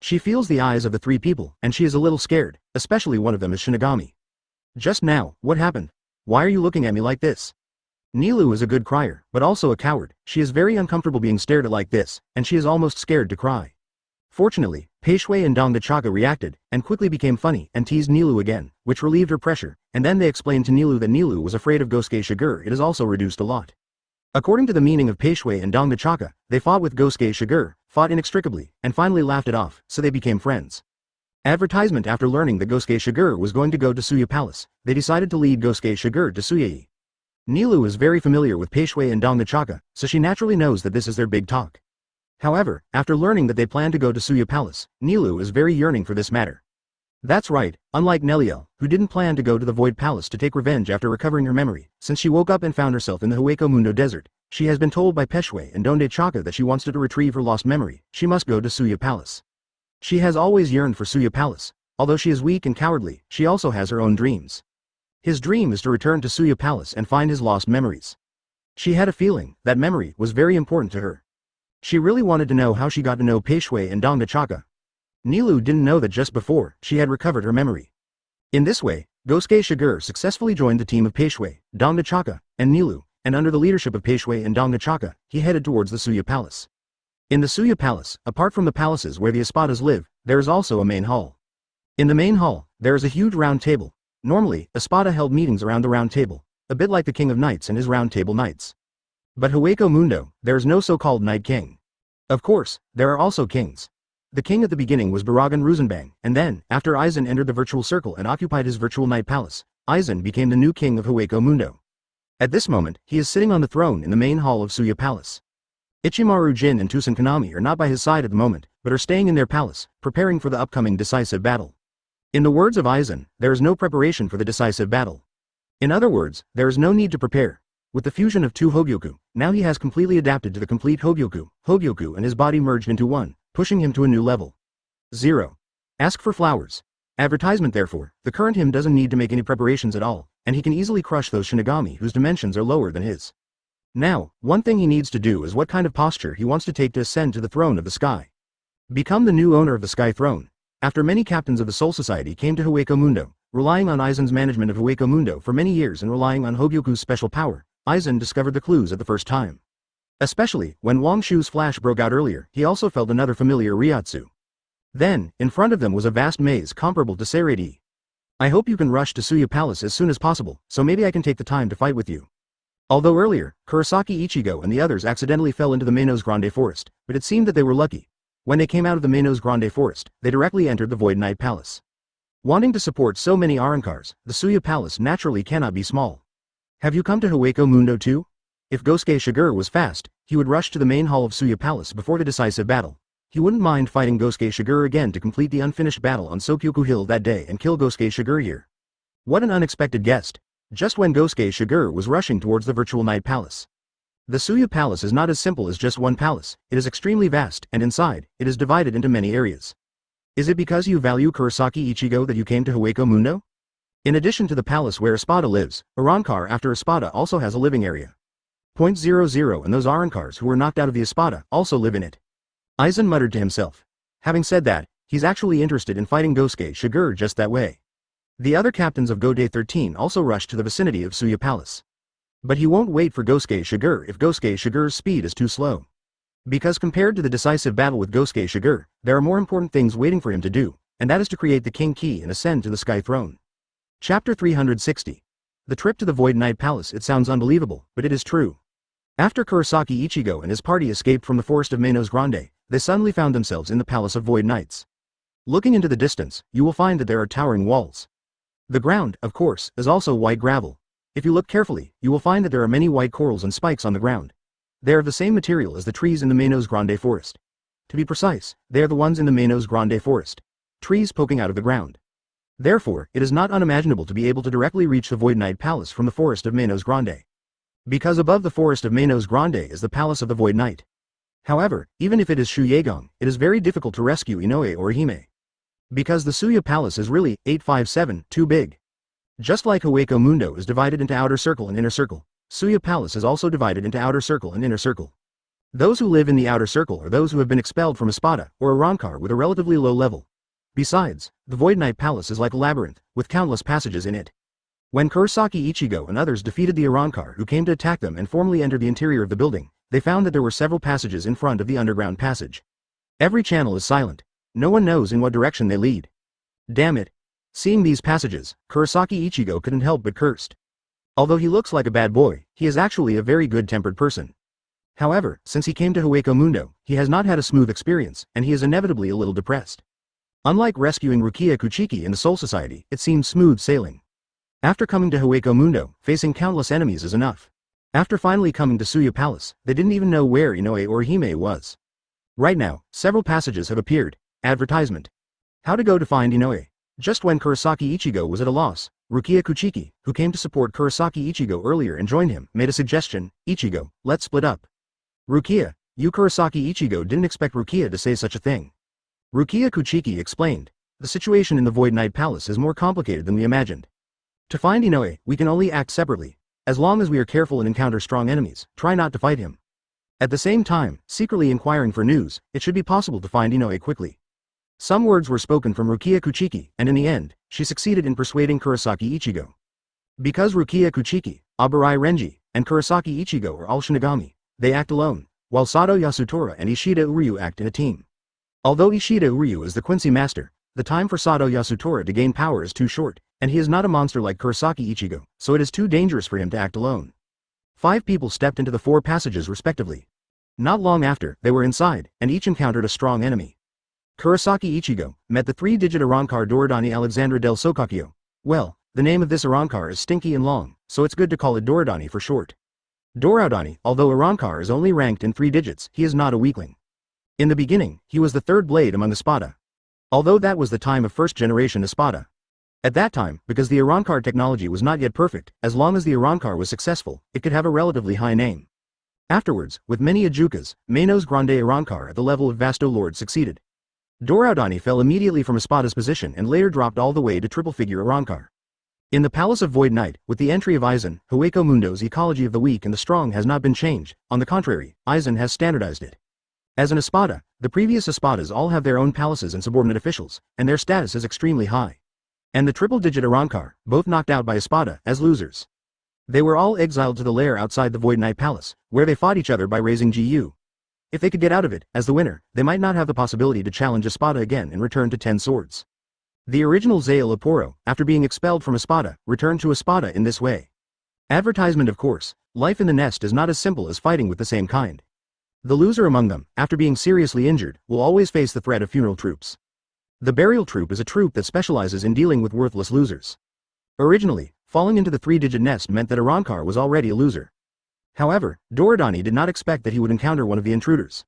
She feels the eyes of the 3 people, and she is a little scared, especially one of them is Shinigami. "Just now, what happened? Why are you looking at me like this?" Nilu is a good crier, but also a coward. She is very uncomfortable being stared at like this, and she is almost scared to cry. Fortunately, Pei Shui and Donde Chaka reacted, and quickly became funny, and teased Nilu again, which relieved her pressure, and then they explained to Nilu that Nilu was afraid of Gosuke Shigure. It is also reduced a lot. According to the meaning of Pei Shui and Donde Chaka, they fought with Gosuke Shigure, fought inextricably, and finally laughed it off, so they became friends. Advertisement. After learning that Gosuke Shigure was going to go to Suya Palace, they decided to lead Gosuke Shigure to Suyei. Nilu is very familiar with Pei Shui and Donde Chaka, so she naturally knows that this is their big talk. However, after learning that they plan to go to Suya Palace, Nilu is very yearning for this matter. That's right, unlike Neliel, who didn't plan to go to the Void Palace to take revenge after recovering her memory, since she woke up and found herself in the Hueco Mundo Desert, she has been told by Pei Shui and Donde Chaka that she wants to retrieve her lost memory. She must go to Suya Palace. She has always yearned for Suya Palace. Although she is weak and cowardly, she also has her own dreams. His dream is to return to Suya Palace and find his lost memories. She had a feeling that memory was very important to her. She really wanted to know how she got to know Pei Shui and Donde Chaka. Nilu didn't know that just before, she had recovered her memory. In this way, Gosuke Shigure successfully joined the team of Pei Shui, Donde Chaka, and Nilu, and under the leadership of Pei Shui and Donde Chaka, he headed towards the Suya Palace. In the Suya Palace, apart from the palaces where the Espadas live, there is also a main hall. In the main hall, there is a huge round table. Normally, Espada held meetings around the round table, a bit like the King of Knights and his round table knights. But Hueco Mundo, there is no so-called Knight King. Of course, there are also kings. The king at the beginning was Baragan Ruzenbang, and then, after Aizen entered the virtual circle and occupied his virtual night palace, Aizen became the new king of Hueco Mundo. At this moment, he is sitting on the throne in the main hall of Suya Palace. Ichimaru Jin and Tusen Kanami are not by his side at the moment, but are staying in their palace, preparing for the upcoming decisive battle. In the words of Aizen, there is no preparation for the decisive battle. In other words, there is no need to prepare. With the fusion of two Hogyoku, now he has completely adapted to the complete Hogyoku and his body merged into one, pushing him to a new level. 0. Ask for flowers. Advertisement. Therefore, the current him doesn't need to make any preparations at all, and he can easily crush those Shinigami whose dimensions are lower than his. Now, one thing he needs to do is what kind of posture he wants to take to ascend to the throne of the sky. Become the new owner of the Sky Throne. After many captains of the Soul Society came to Hueco Mundo, relying on Aizen's management of Hueco Mundo for many years and relying on Hogyoku's special power, Aizen discovered the clues at the first time. Especially, when Wang Shu's flash broke out earlier, he also felt another familiar Ryotsu. Then, in front of them was a vast maze comparable to Seireitei. I hope you can rush to Suya Palace as soon as possible, so maybe I can take the time to fight with you. Although earlier, Kurosaki Ichigo and the others accidentally fell into the Manos Grande Forest, but it seemed that they were lucky. When they came out of the Manos Grande Forest, they directly entered the Void Knight Palace. Wanting to support so many Arankars, the Suya Palace naturally cannot be small. Have you come to Hueco Mundo too? If Gosuke Shigure was fast, he would rush to the main hall of Suya Palace before the decisive battle. He wouldn't mind fighting Gosuke Shigure again to complete the unfinished battle on Sokyoku Hill that day and kill Gosuke Shigure here. What an unexpected guest. Just when Gosuke Shigure was rushing towards the Virtual Night Palace. The Suya Palace is not as simple as just one palace, it is extremely vast, and inside, it is divided into many areas. Is it because you value Kurosaki Ichigo that you came to Hueco Mundo? In addition to the palace where Espada lives, Arankar after Espada also has a living area. .00 and those Arankars who were knocked out of the Espada also live in it. Aizen muttered to himself. Having said that, he's actually interested in fighting Gosuke Shigure just that way. The other captains of Gode 13 also rushed to the vicinity of Suya Palace. But he won't wait for Gosuke Shigure if Gosuke Shigure's speed is too slow. Because compared to the decisive battle with Gosuke Shigure, there are more important things waiting for him to do, and that is to create the King Key and ascend to the Sky Throne. Chapter 360. The trip to the Void Knight Palace. It sounds unbelievable, but it is true. After Kurosaki Ichigo and his party escaped from the forest of Manos Grande, they suddenly found themselves in the Palace of Void Knights. Looking into the distance, you will find that there are towering walls. The ground, of course, is also white gravel. If you look carefully, you will find that there are many white corals and spikes on the ground. They are of the same material as the trees in the Manos Grande forest. To be precise, they are the ones in the Manos Grande forest. Trees poking out of the ground. Therefore, it is not unimaginable to be able to directly reach the Void Knight Palace from the forest of Manos Grande. Because above the forest of Manos Grande is the Palace of the Void Knight. However, even if it is Shuyegang, it is very difficult to rescue Inoue or Hime. Because the Suya Palace is really 857 too big. Just like Hueco Mundo is divided into outer circle and inner circle, Suya Palace is also divided into outer circle and inner circle. Those who live in the outer circle are those who have been expelled from Espada or Arankar with a relatively low level. Besides, the Void Knight Palace is like a labyrinth, with countless passages in it. When Kurosaki Ichigo and others defeated the Arankar who came to attack them and formally entered the interior of the building, they found that there were several passages in front of the underground passage. Every channel is silent. No one knows in what direction they lead. Damn it. Seeing these passages, Kurosaki Ichigo couldn't help but cursed. Although he looks like a bad boy, he is actually a very good-tempered person. However, since he came to Hueco Mundo, he has not had a smooth experience, and he is inevitably a little depressed. Unlike rescuing Rukia Kuchiki in the Soul Society, it seems smooth sailing. After coming to Hueco Mundo, facing countless enemies is enough. After finally coming to Suya Palace, they didn't even know where Inoue or Hime was. Right now, several passages have appeared. Advertisement. How to go to find Inoue. Just when Kurosaki Ichigo was at a loss, Rukia Kuchiki, who came to support Kurosaki Ichigo earlier and joined him, made a suggestion. Ichigo, let's split up. Rukia, you Kurosaki Ichigo didn't expect Rukia to say such a thing. Rukia Kuchiki explained. The situation in the Void Knight Palace is more complicated than we imagined. To find Inoue, we can only act separately. As long as we are careful and encounter strong enemies, try not to fight him. At the same time, secretly inquiring for news, it should be possible to find Inoue quickly. Some words were spoken from Rukia Kuchiki, and in the end, she succeeded in persuading Kurosaki Ichigo. Because Rukia Kuchiki, Aburai Renji, and Kurosaki Ichigo are all Shinigami, they act alone, while Sato Yasutora and Ishida Uryu act in a team. Although Ishida Uryu is the Quincy Master, the time for Sato Yasutora to gain power is too short, and he is not a monster like Kurosaki Ichigo, so it is too dangerous for him to act alone. 5 people stepped into the 4 passages respectively. Not long after, they were inside, and each encountered a strong enemy. Kurosaki Ichigo met the 3-digit Arankar Dorodani Alexandra del Sokakio. Well, the name of this Arankar is stinky and long, so it's good to call it Dorodani for short. Dorodani, although Arankar is only ranked in 3 digits, he is not a weakling. In the beginning, he was the 3rd blade among Espada. Although that was the time of first generation Espada. At that time, because the Arrancar technology was not yet perfect, as long as the Arrancar was successful, it could have a relatively high name. Afterwards, with many Ajukas, Menos Grande Arrancar at the level of Vasto Lord succeeded. Doraudani fell immediately from Espada's position and later dropped all the way to triple figure Arrancar. In the Palace of Void Knight, with the entry of Aizen, Hueco Mundo's ecology of the weak and the strong has not been changed. On the contrary, Aizen has standardized it. As an Espada, the previous Espadas all have their own palaces and subordinate officials, and their status is extremely high. And the triple-digit Arrancar, both knocked out by Espada, as losers. They were all exiled to the lair outside the Void Knight Palace, where they fought each other by raising GU. If they could get out of it, as the winner, they might not have the possibility to challenge Espada again and return to 10 swords. The original Zael Aporo, after being expelled from Espada, returned to Espada in this way. Advertisement of course, life in the nest is not as simple as fighting with the same kind. The loser among them, after being seriously injured, will always face the threat of funeral troops. The burial troop is a troop that specializes in dealing with worthless losers. Originally, falling into the three-digit nest meant that Arrancar was already a loser. However, Doraudani did not expect that he would encounter one of the intruders.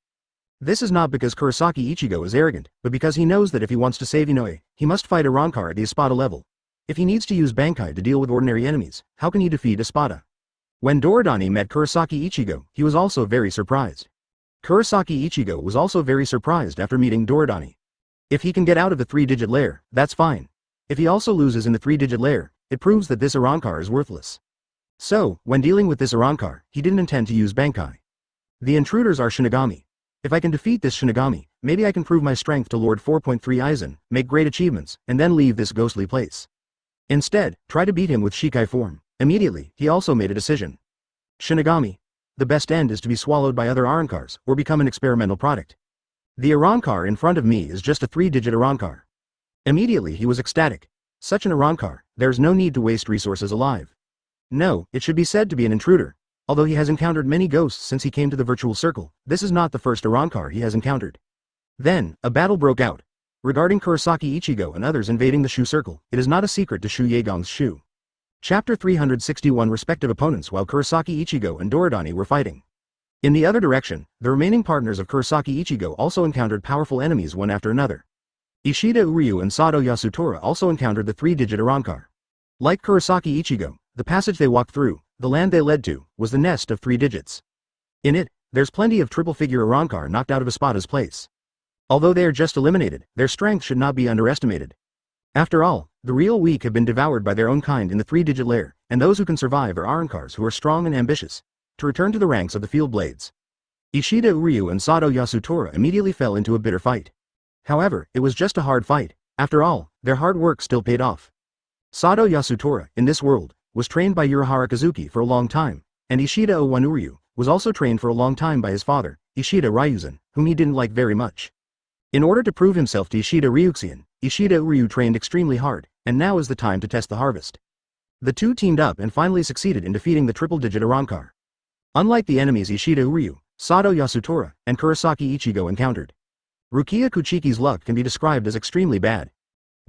This is not because Kurosaki Ichigo is arrogant, but because he knows that if he wants to save Inoue, he must fight Arrancar at the Espada level. If he needs to use Bankai to deal with ordinary enemies, how can he defeat Espada? When Doraudani met Kurosaki Ichigo, he was also very surprised. Kurosaki Ichigo was also very surprised after meeting Doraudani. If he can get out of the three-digit lair, that's fine. If he also loses in the three-digit lair, it proves that this Arrancar is worthless. So, when dealing with this Arrancar, he didn't intend to use Bankai. The intruders are Shinigami. If I can defeat this Shinigami, maybe I can prove my strength to Lord 4.3 Aizen, make great achievements, and then leave this ghostly place. Instead, try to beat him with Shikai form. Immediately, he also made a decision. Shinigami. The best end is to be swallowed by other Arrancars, or become an experimental product. The Arrancar in front of me is just a three-digit Arrancar. Immediately he was ecstatic. Such an Arrancar, there's no need to waste resources alive. No, it should be said to be an intruder. Although he has encountered many ghosts since he came to the virtual circle, this is not the first Arrancar he has encountered. Then, a battle broke out. Regarding Kurosaki Ichigo and others invading the Shu circle, it is not a secret to Shu Yegong's Shu. Chapter 361 Respective opponents while Kurosaki Ichigo and Doraudani were fighting. In the other direction, the remaining partners of Kurosaki Ichigo also encountered powerful enemies one after another. Ishida Uryu and Sado Yasutora also encountered the three-digit Arrancar. Like Kurosaki Ichigo, the passage they walked through, the land they led to, was the nest of three digits. In it, there's plenty of triple-figure Arrancar knocked out of Espada's place. Although they are just eliminated, their strength should not be underestimated. After all, the real weak have been devoured by their own kind in the three-digit lair, and those who can survive are Arrancars who are strong and ambitious. To return to the ranks of the field blades. Ishida Uryu and Sado Yasutora immediately fell into a bitter fight. However, it was just a hard fight. After all, their hard work still paid off. Sado Yasutora, in this world, was trained by Urahara Kazuki for a long time, and Ishida Owan Uryu was also trained for a long time by his father, Ishida Ryuzan, whom he didn't like very much. In order to prove himself to Ishida Ryuxian, Ishida Uryu trained extremely hard, and now is the time to test the harvest. The two teamed up and finally succeeded in defeating the triple-digit Arrancar. Unlike the enemies Ishida Uryu, Sado Yasutora, and Kurosaki Ichigo encountered, Rukia Kuchiki's luck can be described as extremely bad.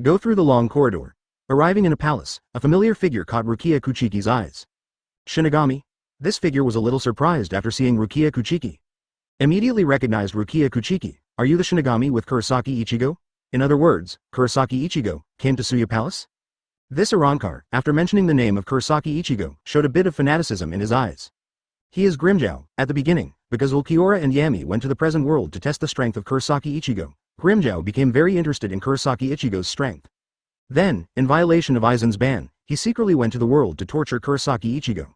Go through the long corridor. Arriving in a palace, a familiar figure caught Rukia Kuchiki's eyes. Shinigami? This figure was a little surprised after seeing Rukia Kuchiki. Immediately recognized Rukia Kuchiki. Are you the Shinigami with Kurosaki Ichigo? In other words, Kurosaki Ichigo came to Suya Palace? This Arrancar, after mentioning the name of Kurosaki Ichigo, showed a bit of fanaticism in his eyes. He is Grimmjow, at the beginning, because Ulquiorra and Yami went to the present world to test the strength of Kurosaki Ichigo. Grimmjow became very interested in Kurosaki Ichigo's strength. Then, in violation of Aizen's ban, he secretly went to the world to torture Kurosaki Ichigo.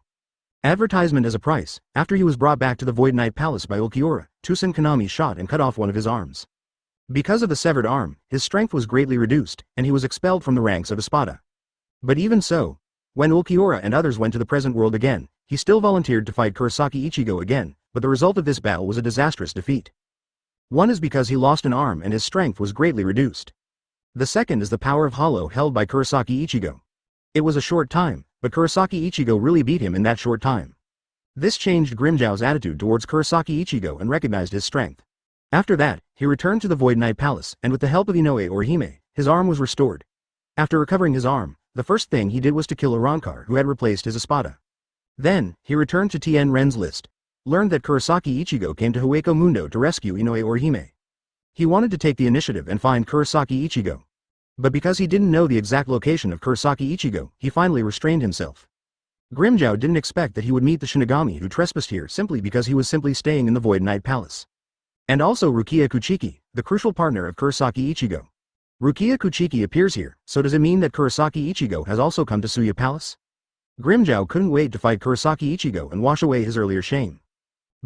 Advertisement as a price, after he was brought back to the Void Knight Palace by Ulquiorra, Tusen Kanami shot and cut off one of his arms. Because of the severed arm, his strength was greatly reduced, and he was expelled from the ranks of Espada. But even so, when Ulquiorra and others went to the present world again, he still volunteered to fight Kurosaki Ichigo again, but the result of this battle was a disastrous defeat. One is because he lost an arm and his strength was greatly reduced. The second is the power of Hollow held by Kurosaki Ichigo. It was a short time, but Kurosaki Ichigo really beat him in that short time. This changed Grimmjow's attitude towards Kurosaki Ichigo and recognized his strength. After that, he returned to the Void Knight Palace, and with the help of Inoue Orihime, his arm was restored. After recovering his arm, the first thing he did was to kill Arrancar who had replaced his Espada. Then, he returned to Tien Ren's list. Learned that Kurosaki Ichigo came to Hueco Mundo to rescue Inoue Orihime. He wanted to take the initiative and find Kurosaki Ichigo. But because he didn't know the exact location of Kurosaki Ichigo, he finally restrained himself. Grimmjow didn't expect that he would meet the Shinigami who trespassed here simply because he was simply staying in the Void Knight Palace. And also Rukia Kuchiki, the crucial partner of Kurosaki Ichigo. Rukia Kuchiki appears here, so does it mean that Kurosaki Ichigo has also come to Suya Palace? Grimmjow couldn't wait to fight Kurosaki Ichigo and wash away his earlier shame.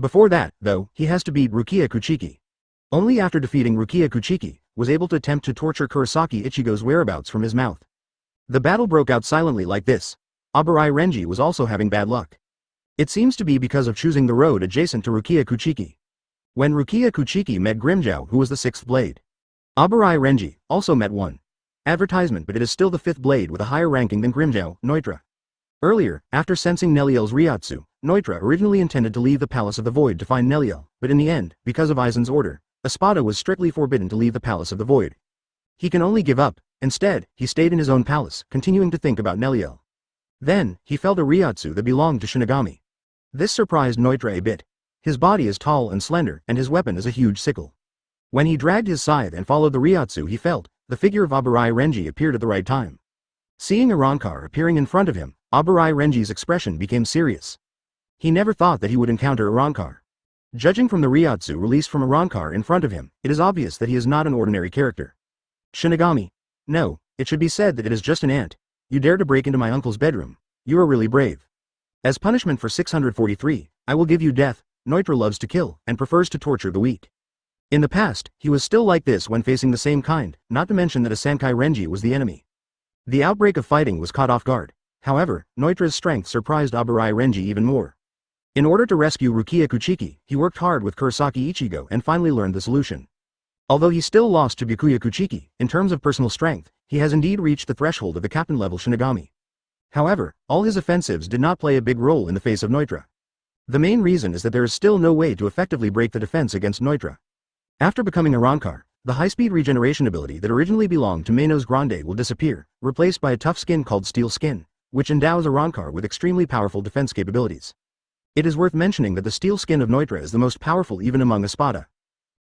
Before that, though, he has to beat Rukia Kuchiki. Only after defeating Rukia Kuchiki, was able to attempt to torture Kurosaki Ichigo's whereabouts from his mouth. The battle broke out silently like this. Abarai Renji was also having bad luck. It seems to be because of choosing the road adjacent to Rukia Kuchiki. When Rukia Kuchiki met Grimmjow, who was the 6th blade, Abarai Renji also met one advertisement, but it is still the 5th blade with a higher ranking than Grimmjow, Neutra. Earlier, after sensing Neliel's Ryatsu, Neutra originally intended to leave the Palace of the Void to find Neliel, but in the end, because of Aizen's order, Espada was strictly forbidden to leave the Palace of the Void. He can only give up. Instead, he stayed in his own palace, continuing to think about Neliel. Then, he felt a Ryatsu that belonged to Shinigami. This surprised Neutra a bit. His body is tall and slender, and his weapon is a huge sickle. When he dragged his scythe and followed the Ryatsu he felt, the figure of Abarai Renji appeared at the right time. Seeing Arrancar appearing in front of him, Abarai Renji's expression became serious. He never thought that he would encounter Arrancar. Judging from the Ryatsu released from Arrancar in front of him, it is obvious that he is not an ordinary character. Shinigami. No, it should be said that it is just an ant. You dare to break into my uncle's bedroom. You are really brave. As punishment for 643, I will give you death. Neutra loves to kill, and prefers to torture the weak. In the past, he was still like this when facing the same kind, not to mention that a Sankai Renji was the enemy. The outbreak of fighting was caught off guard. However, Neutra's strength surprised Abarai Renji even more. In order to rescue Rukia Kuchiki, he worked hard with Kurosaki Ichigo and finally learned the solution. Although he still lost to Byakuya Kuchiki, in terms of personal strength, he has indeed reached the threshold of the captain-level Shinigami. However, all his offensives did not play a big role in the face of Neutra. The main reason is that there is still no way to effectively break the defense against Neutra. After becoming Arrancar, the high-speed regeneration ability that originally belonged to Manos Grande will disappear, replaced by a tough skin called Steel Skin, which endows Arrancar with extremely powerful defense capabilities. It is worth mentioning that the Steel Skin of Neutra is the most powerful even among Espada.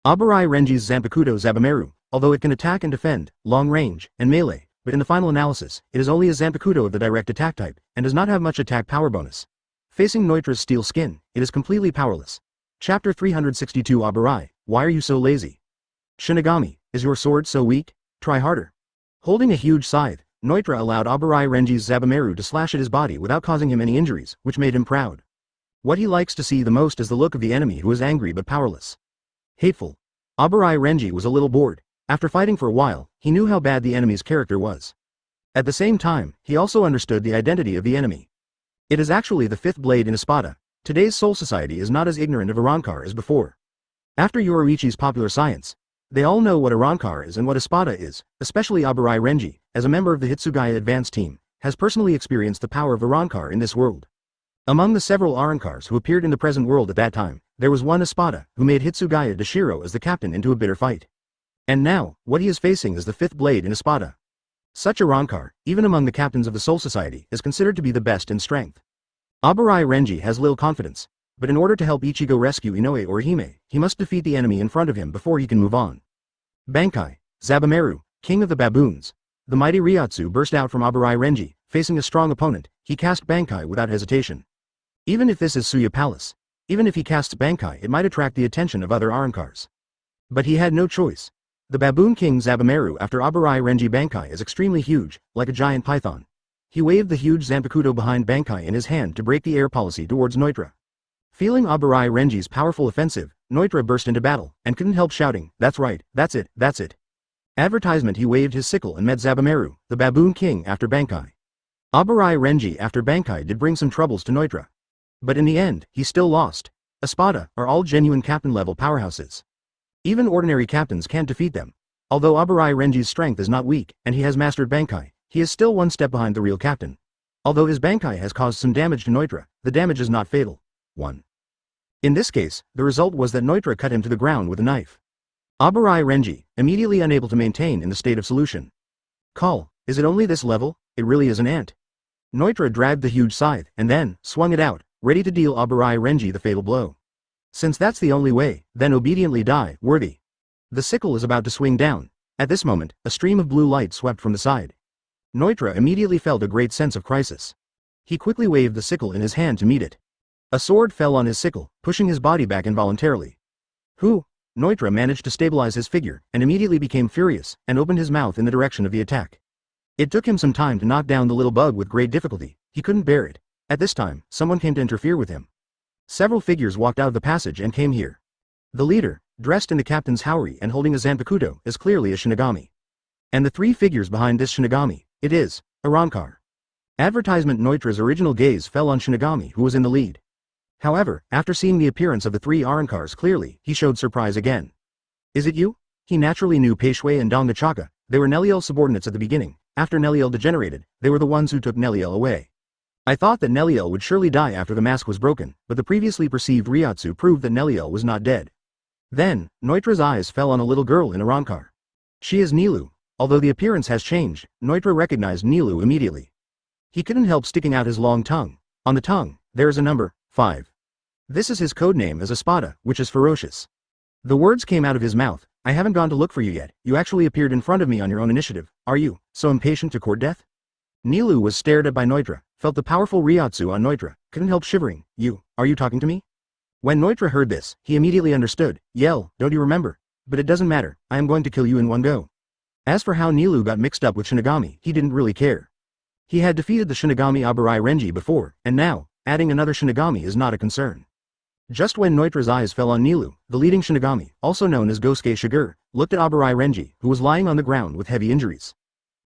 Abarai Renji's Zanpakuto Zabameru, although it can attack and defend, long range, and melee, but in the final analysis, it is only a Zanpakuto of the direct attack type, and does not have much attack power bonus. Facing Neutra's Steel Skin, it is completely powerless. Chapter 362 Abarai, why are you so lazy? Shinigami, is your sword so weak? Try harder. Holding a huge scythe, Neutra allowed Abarai Renji's Zabameru to slash at his body without causing him any injuries, which made him proud. What he likes to see the most is the look of the enemy who is angry but powerless. Hateful. Abarai Renji was a little bored. After fighting for a while, he knew how bad the enemy's character was. At the same time, he also understood the identity of the enemy. It is actually the 5th blade in Espada. Today's Soul Society is not as ignorant of Arrancar as before. After Yoruichi's popular science, they all know what Arrancar is and what Espada is, especially Abarai Renji, as a member of the Hitsugaya Advance Team, has personally experienced the power of Arrancar in this world. Among the several Arrancars who appeared in the present world at that time, there was one Espada who made Hitsugaya Deshiro as the captain into a bitter fight. And now, what he is facing is the 5th blade in Espada. Such Arrancar, even among the captains of the Soul Society, is considered to be the best in strength. Abarai Renji has little confidence, but in order to help Ichigo rescue Inoue or Hime, he must defeat the enemy in front of him before he can move on. Bankai, Zabameru, king of the baboons. The mighty Ryatsu burst out from Abarai Renji. Facing a strong opponent, he cast Bankai without hesitation. Even if this is Suya Palace, even if he casts Bankai, it might attract the attention of other Arrancars. But he had no choice. The baboon king Zabameru after Abarai Renji Bankai is extremely huge, like a giant python. He waved the huge Zanpakuto behind Bankai in his hand to break the air policy towards Neutra. Feeling Abarai Renji's powerful offensive, Neutra burst into battle, and couldn't help shouting, "That's right, that's it, that's it." Advertisement. He waved his sickle and met Zabameru, the baboon king after Bankai. Abarai Renji after Bankai did bring some troubles to Neutra. But in the end, he still lost. Espada are all genuine captain-level powerhouses. Even ordinary captains can't defeat them. Although Abarai Renji's strength is not weak, and he has mastered Bankai, he is still one step behind the real captain. Although his Bankai has caused some damage to Neutra, the damage is not fatal. 1. In this case, the result was that Neutra cut him to the ground with a knife. Abarai Renji, immediately unable to maintain in the state of solution. Call, is it only this level? It really is an ant. Neutra dragged the huge scythe, and then, swung it out, ready to deal Abarai Renji the fatal blow. Since that's the only way, then obediently die, worthy. The sickle is about to swing down. At this moment, a stream of blue light swept from the side. Neutra immediately felt a great sense of crisis. He quickly waved the sickle in his hand to meet it. A sword fell on his sickle, pushing his body back involuntarily. Who? Neutra managed to stabilize his figure, and immediately became furious, and opened his mouth in the direction of the attack. It took him some time to knock down the little bug with great difficulty. He couldn't bear it. At this time, someone came to interfere with him. Several figures walked out of the passage and came here. The leader, dressed in the captain's haori and holding a zanpakuto, is clearly a Shinigami. And the three figures behind this Shinigami, it is Arrancar. Advertisement. Neutra's original gaze fell on Shinigami, who was in the lead. However, after seeing the appearance of the three Arrancars clearly, he showed surprise again. Is it you? He naturally knew Peishui and Dongachaka. They were Neliel's subordinates at the beginning. After Neliel degenerated, they were the ones who took Neliel away. I thought that Neliel would surely die after the mask was broken, but the previously perceived Ryotsu proved that Neliel was not dead. Then, Neutra's eyes fell on a little girl in Arrancar. She is Nilu. Although the appearance has changed, Neutra recognized Nilu immediately. He couldn't help sticking out his long tongue. On the tongue, there is a number, 5. This is his code name as Espada, which is ferocious. The words came out of his mouth. I haven't gone to look for you yet. You actually appeared in front of me on your own initiative. Are you so impatient to court death? Nilu was stared at by Neutra, felt the powerful Ryotsu on Neutra, couldn't help shivering. Are you talking to me? When Neutra heard this, he immediately understood. Yell, don't you remember? But it doesn't matter, I am going to kill you in one go. As for how Nilu got mixed up with Shinigami, he didn't really care. He had defeated the Shinigami Aburai Renji before, and now, adding another Shinigami is not a concern. Just when Neutra's eyes fell on Nilu, the leading Shinigami, also known as Gosuke Shigure, looked at Aburai Renji, who was lying on the ground with heavy injuries.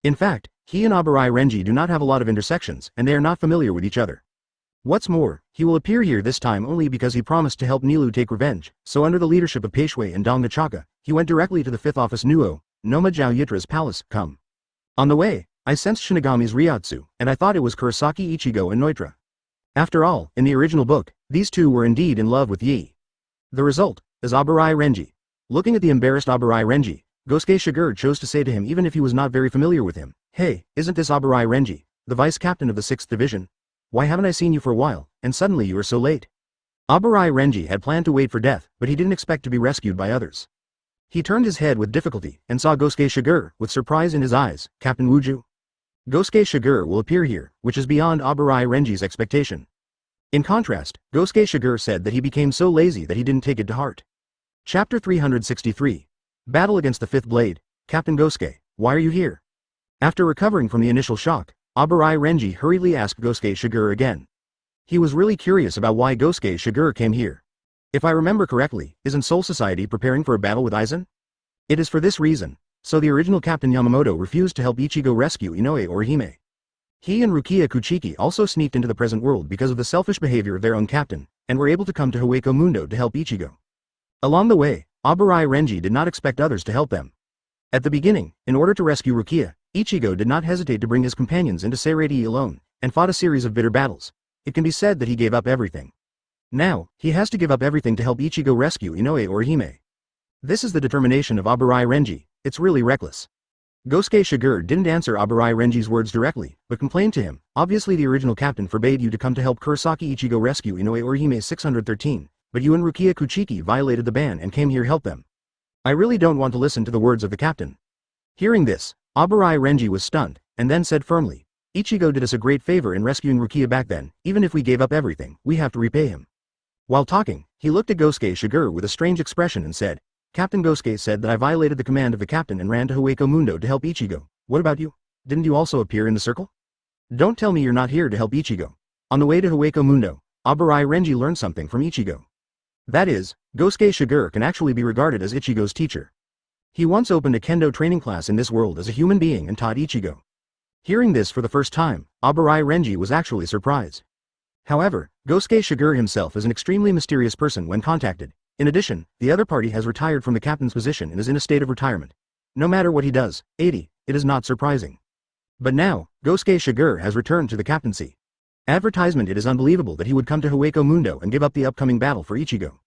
In fact, he and Aburai Renji do not have a lot of intersections, and they are not familiar with each other. What's more, he will appear here this time only because he promised to help Nilu take revenge, so under the leadership of Peishui and Dongachaka, he went directly to the 5th office Nuo, Noma Jiao Yitra's palace. Come. On the way, I sensed Shinigami's Ryotsu, and I thought it was Kurosaki Ichigo and Neutra. After all, in the original book, these two were indeed in love with Yi. The result is Aburai Renji. Looking at the embarrassed Aburai Renji, Gosuke Shigure chose to say to him even if he was not very familiar with him, Hey, isn't this Aburai Renji, the vice captain of the 6th division? Why haven't I seen you for a while, and suddenly you are so late? Aburai Renji had planned to wait for death, but he didn't expect to be rescued by others. He turned his head with difficulty, and saw Gosuke Shigure, with surprise in his eyes. Captain Wuju? Gosuke Shigure will appear here, which is beyond Aburai Renji's expectation. In contrast, Gosuke Shigure said that he became so lazy that he didn't take it to heart. Chapter 363. Battle against the 5th Blade. Captain Gosuke, why are you here? After recovering from the initial shock, Aburai Renji hurriedly asked Gosuke Shigure again. He was really curious about why Gosuke Shigure came here. If I remember correctly, isn't Soul Society preparing for a battle with Aizen? It is for this reason. So the original Captain Yamamoto refused to help Ichigo rescue Inoue or Hime. He and Rukia Kuchiki also sneaked into the present world because of the selfish behavior of their own captain, and were able to come to Hueco Mundo to help Ichigo. Along the way, Aburai Renji did not expect others to help them. At the beginning, in order to rescue Rukia, Ichigo did not hesitate to bring his companions into Seireitei alone, and fought a series of bitter battles. It can be said that he gave up everything. Now, he has to give up everything to help Ichigo rescue Inoue or Hime. This is the determination of Aburai Renji. It's really reckless. Gosuke Shigure didn't answer Aburai Renji's words directly, but complained to him. Obviously the original captain forbade you to come to help Kurosaki Ichigo rescue Inoue or Hime 613, but you and Rukia Kuchiki violated the ban and came here to help them. I really don't want to listen to the words of the captain. Hearing this, Aburai Renji was stunned, and then said firmly, Ichigo did us a great favor in rescuing Rukia back then. Even if we gave up everything, we have to repay him. While talking, he looked at Gosuke Shigure with a strange expression and said, Captain Gosuke said that I violated the command of the captain and ran to Hueco Mundo to help Ichigo. What about you? Didn't you also appear in the circle? Don't tell me you're not here to help Ichigo. On the way to Hueco Mundo, Aburai Renji learned something from Ichigo. That is, Gosuke Shigure can actually be regarded as Ichigo's teacher. He once opened a kendo training class in this world as a human being and taught Ichigo. Hearing this for the first time, Aburai Renji was actually surprised. However, Gosuke Shigure himself is an extremely mysterious person when contacted. In addition, the other party has retired from the captain's position and is in a state of retirement. No matter what he does, it is not surprising. But now, Gosuke Shigure has returned to the captaincy. Advertisement. It is unbelievable that he would come to Hueco Mundo and give up the upcoming battle for Ichigo.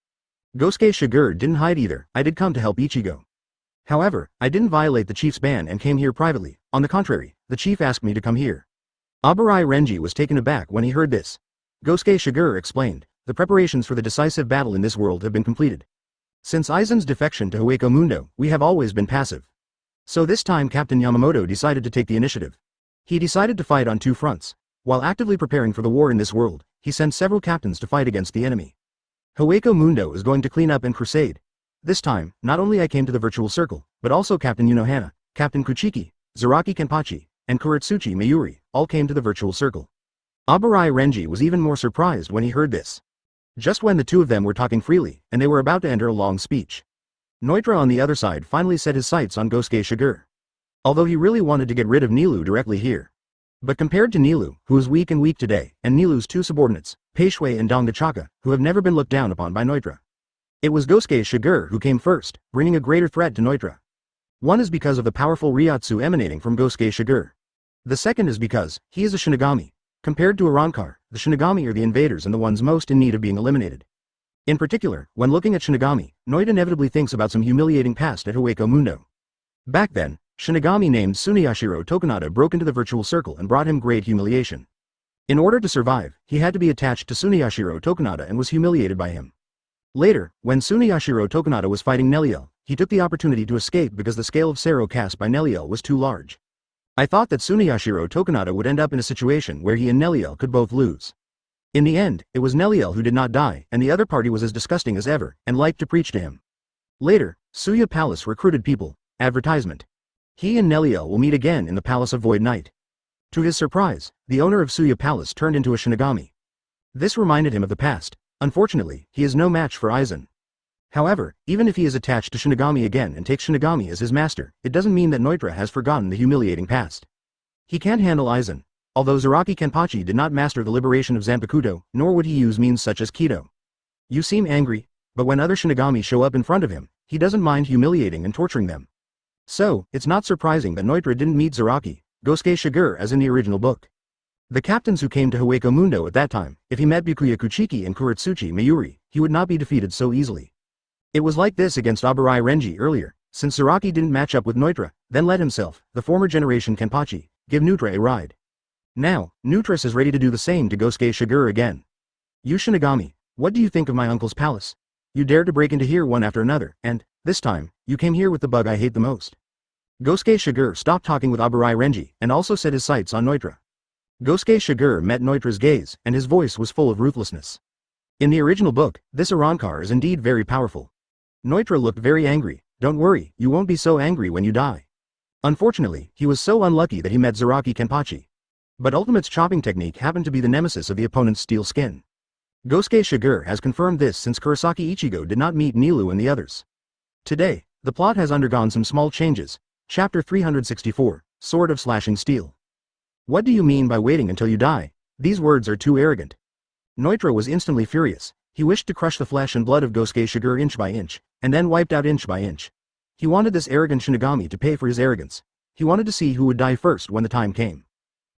Gosuke Shigure didn't hide either. I did come to help Ichigo. However, I didn't violate the chief's ban and came here privately. On the contrary, the chief asked me to come here. Aburai Renji was taken aback when he heard this. Gosuke Shigure explained, the preparations for the decisive battle in this world have been completed. Since Aizen's defection to Hueco Mundo, we have always been passive. So this time Captain Yamamoto decided to take the initiative. He decided to fight on two fronts. While actively preparing for the war in this world, he sent several captains to fight against the enemy. Hueco Mundo is going to clean up and crusade. This time, not only I came to the virtual circle, but also Captain Unohana, Captain Kuchiki, Seireitei, and Kuretsuchi Mayuri, all came to the virtual circle. Abarai Renji was even more surprised when he heard this. Just when the two of them were talking freely, and they were about to enter a long speech. Noitra on the other side finally set his sights on Gosuke Shigure. Although he really wanted to get rid of Nilu directly here. But compared to Nilu, who is weak and weak today, and Nilu's two subordinates, Peishui and Dongachaka, who have never been looked down upon by Noitra. It was Gosuke Shigure who came first, bringing a greater threat to Noitra. One is because of the powerful Ryatsu emanating from Gosuke Shigure. The second is because he is a Shinigami. Compared to Arrancar, the Shinigami are the invaders and the ones most in need of being eliminated. In particular, when looking at Shinigami, Noita inevitably thinks about some humiliating past at Hueco Mundo. Back then, Shinigami named Tsuneyashiro Tokunada broke into the virtual circle and brought him great humiliation. In order to survive, he had to be attached to Tsuneyashiro Tokunada and was humiliated by him. Later, when Tsuneyashiro Tokunada was fighting Neliel, he took the opportunity to escape because the scale of Sero cast by Neliel was too large. I thought that Tsuneyashiro Tokunada would end up in a situation where he and Neliel could both lose. In the end, it was Neliel who did not die, and the other party was as disgusting as ever, and liked to preach to him. Later, Suya Palace recruited people. Advertisement. He and Neliel will meet again in the Palace of Void Night. To his surprise, the owner of Suya Palace turned into a Shinigami. This reminded him of the past. Unfortunately, he is no match for Aizen. However, even if he is attached to Shinigami again and takes Shinigami as his master, it doesn't mean that Noitra has forgotten the humiliating past. He can't handle Aizen. Although Zaraki-Kenpachi did not master the liberation of Zanpakuto, nor would he use means such as Kido. You seem angry, but when other Shinigami show up in front of him, he doesn't mind humiliating and torturing them. So, it's not surprising that Noitra didn't meet Zaraki, Gosuke Shigure as in the original book. The captains who came to Hueco Mundo at that time, if he met Byakuya Kuchiki and Kuretsuchi Mayuri, he would not be defeated so easily. It was like this against Abarai Renji earlier, since Zaraki didn't match up with Noitra, then let himself, the former generation Kenpachi, give Nutra a ride. Now, Nutris is ready to do the same to Gosuke Shigure again. You Shinigami, what do you think of my uncle's palace? You dared to break into here one after another, and, this time, you came here with the bug I hate the most. Gosuke Shigure stopped talking with Abarai Renji, and also set his sights on Noitra. Gosuke Shigure met Noitra's gaze, and his voice was full of ruthlessness. In the original book, this Arrancar is indeed very powerful. Noitra looked very angry. Don't worry, you won't be so angry when you die. Unfortunately, he was so unlucky that he met Zaraki-Kenpachi. But Ultimate's chopping technique happened to be the nemesis of the opponent's steel skin. Gosuke Shigure has confirmed this since Kurosaki Ichigo did not meet Nilu and the others. Today, the plot has undergone some small changes. Chapter 364, Sword of Slashing Steel. What do you mean by waiting until you die? These words are too arrogant. Noitra was instantly furious. He wished to crush the flesh and blood of Gosuke Shigure inch by inch, and then wiped out inch by inch. He wanted this arrogant Shinigami to pay for his arrogance. He wanted to see who would die first when the time came.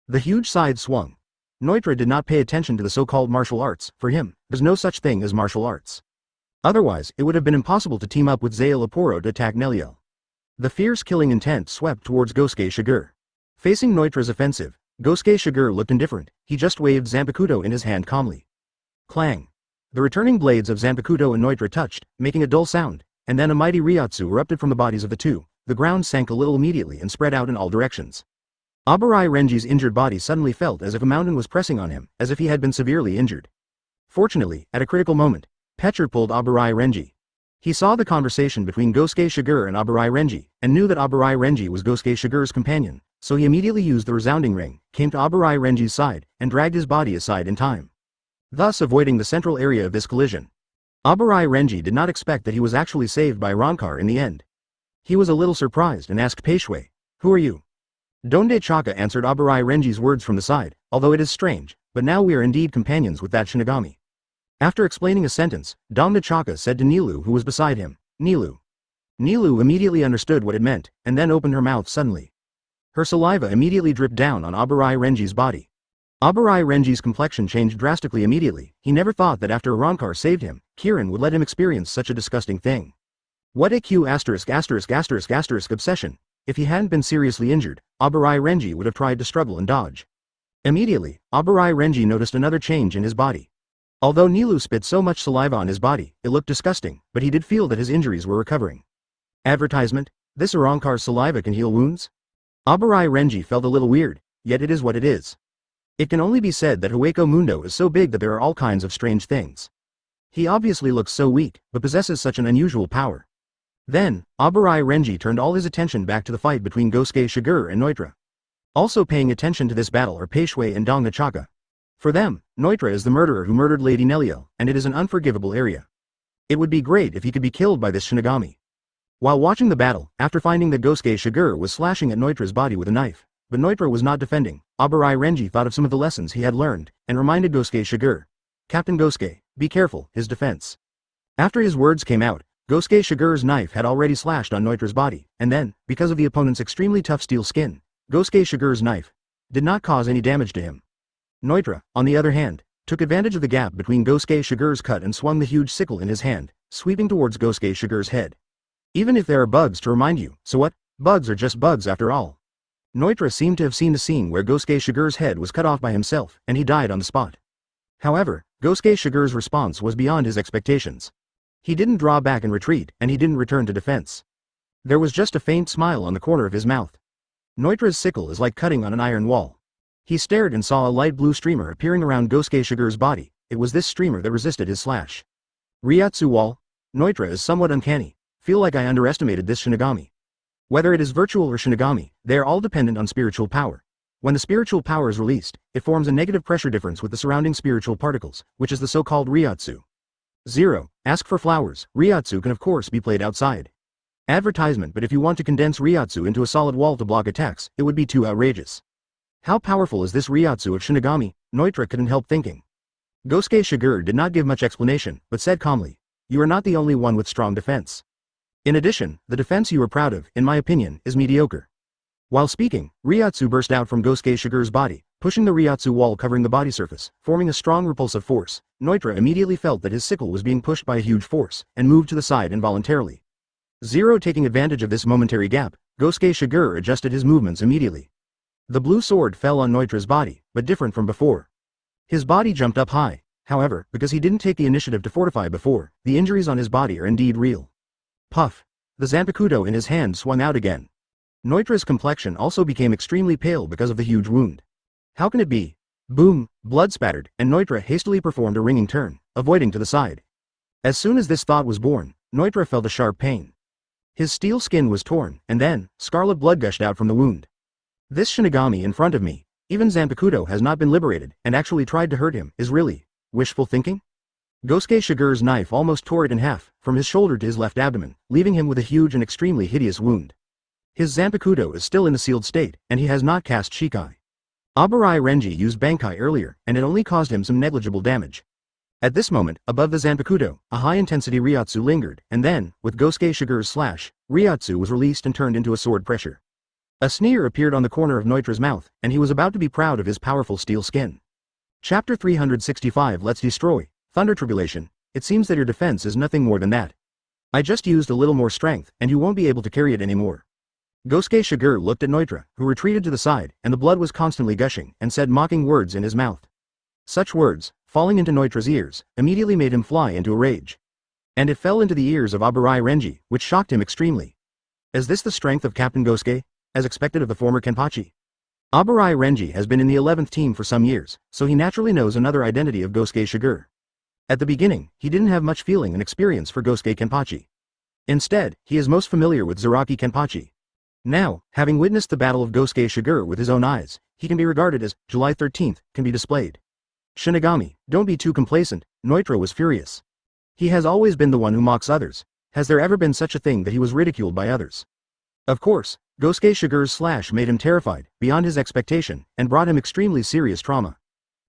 The huge side swung. Noitra did not pay attention to the so-called martial arts. For him, there's no such thing as martial arts. Otherwise, it would have been impossible to team up with Zael Aporo to attack Neliel. The fierce killing intent swept towards Gosuke Shigure. Facing Noitra's offensive, Gosuke Shigure looked indifferent. He just waved Zanpakuto in his hand calmly. Clang. The returning blades of Zanpakuto and Noitra touched, making a dull sound, and then a mighty Ryatsu erupted from the bodies of the two. The ground sank a little immediately and spread out in all directions. Abarai Renji's injured body suddenly felt as if a mountain was pressing on him, as if he had been severely injured. Fortunately, at a critical moment, Pecher pulled Abarai Renji. He saw the conversation between Gosuke Shigure and Abarai Renji, and knew that Abarai Renji was Gosuke Shigure's companion, so he immediately used the resounding ring, came to Abarai Renji's side, and dragged his body aside in time, thus avoiding the central area of this collision. Abarai Renji did not expect that he was actually saved by Arrancar in the end. He was a little surprised and asked Peishui, "Who are you?" Donde Chaka answered Abarai Renji's words from the side, "Although it is strange, but now we are indeed companions with that Shinigami." After explaining a sentence, Donde Chaka said to Nilu who was beside him, "Nilu." Nilu immediately understood what it meant, and then opened her mouth suddenly. Her saliva immediately dripped down on Abarai Renji's body. Abarai Renji's complexion changed drastically immediately. He never thought that after Arrancar saved him, Kirin would let him experience such a disgusting thing. What a Q***** obsession. If he hadn't been seriously injured, Abarai Renji would have tried to struggle and dodge. Immediately, Abarai Renji noticed another change in his body. Although Nilu spit so much saliva on his body, it looked disgusting, but he did feel that his injuries were recovering. Advertisement. This Arankar's saliva can heal wounds? Abarai Renji felt a little weird, yet it is what it is. It can only be said that Hueco Mundo is so big that there are all kinds of strange things. He obviously looks so weak, but possesses such an unusual power. Then, Abarai Renji turned all his attention back to the fight between Gosuke Shigure and Noitra. Also paying attention to this battle are Peishway and Dong Nachaka. For them, Noitra is the murderer who murdered Lady Neliel, and it is an unforgivable area. It would be great if he could be killed by this Shinigami. While watching the battle, after finding that Gosuke Shigure was slashing at Noitra's body with a knife, but Noitra was not defending, Abarai Renji thought of some of the lessons he had learned, and reminded Gosuke Shigure. Captain Gosuke, be careful, his defense. After his words came out, Gosuke Shigure's knife had already slashed on Noitra's body, and then, because of the opponent's extremely tough steel skin, Gosuke Shigure's knife did not cause any damage to him. Noitra, on the other hand, took advantage of the gap between Gosuke Shigure's cut and swung the huge sickle in his hand, sweeping towards Gosuke Shigure's head. Even if there are bugs to remind you, so what? Bugs are just bugs after all. Noitra seemed to have seen the scene where Gosuke Shigure's head was cut off by himself, and he died on the spot. However, Gosuke Shigure's response was beyond his expectations. He didn't draw back and retreat, and he didn't return to defense. There was just a faint smile on the corner of his mouth. Noitra's sickle is like cutting on an iron wall. He stared and saw a light blue streamer appearing around Gosuke Shigure's body. It was this streamer that resisted his slash. Ryatsu wall? Noitra is somewhat uncanny. Feel like I underestimated this Shinigami. Whether it is virtual or Shinigami, they are all dependent on spiritual power. When the spiritual power is released, it forms a negative pressure difference with the surrounding spiritual particles, which is the so-called Ryatsu. 0. Ask for flowers. Ryatsu can of course be played outside. Advertisement, but if you want to condense Ryatsu into a solid wall to block attacks, it would be too outrageous. How powerful is this Ryatsu of Shinigami? Noitra couldn't help thinking. Gosuke Shigure did not give much explanation, but said calmly, you are not the only one with strong defense. In addition, the defense you are proud of, in my opinion, is mediocre. While speaking, Ryatsu burst out from Gosuke Shigure's body, pushing the Ryatsu wall covering the body surface, forming a strong repulsive force. Noitra immediately felt that his sickle was being pushed by a huge force, and moved to the side involuntarily. 0. Taking advantage of this momentary gap, Gosuke Shigure adjusted his movements immediately. The blue sword fell on Noitra's body, but different from before. His body jumped up high, however, because he didn't take the initiative to fortify before, the injuries on his body are indeed real. Puff. The Zanpakuto in his hand swung out again. Noitra's complexion also became extremely pale because of the huge wound. How can it be? Boom, blood spattered, and Noitra hastily performed a ringing turn, avoiding to the side. As soon as this thought was born, Noitra felt a sharp pain. His steel skin was torn, and then, scarlet blood gushed out from the wound. This Shinigami in front of me, even Zanpakuto has not been liberated, and actually tried to hurt him, is really wishful thinking? Gosuke Shigure's knife almost tore it in half, from his shoulder to his left abdomen, leaving him with a huge and extremely hideous wound. His Zanpakuto is still in the sealed state, and he has not cast Shikai. Abarai Renji used Bankai earlier, and it only caused him some negligible damage. At this moment, above the Zanpakuto, a high-intensity Ryatsu lingered, and then, with Gosuke Shigure's slash, Ryatsu was released and turned into a sword pressure. A sneer appeared on the corner of Noitra's mouth, and he was about to be proud of his powerful steel skin. Chapter 365 Let's Destroy, Thunder Tribulation. It seems that your defense is nothing more than that. I just used a little more strength, and you won't be able to carry it anymore. Gosuke Shigure looked at Noitra, who retreated to the side, and the blood was constantly gushing, and said mocking words in his mouth. Such words, falling into Noitra's ears, immediately made him fly into a rage. And it fell into the ears of Abarai Renji, which shocked him extremely. Is this the strength of Captain Gosuke, as expected of the former Kenpachi? Abarai Renji has been in the 11th team for some years, so he naturally knows another identity of Gosuke Shigure. At the beginning, he didn't have much feeling and experience for Gosuke Kenpachi. Instead, he is most familiar with Zaraki Kenpachi. Now, having witnessed the battle of Gosuke Shigure with his own eyes, he can be regarded as, July 13th, can be displayed. Shinigami, don't be too complacent, Noitra was furious. He has always been the one who mocks others. Has there ever been such a thing that he was ridiculed by others? Of course, Gosuke Shigure's slash made him terrified, beyond his expectation, and brought him extremely serious trauma.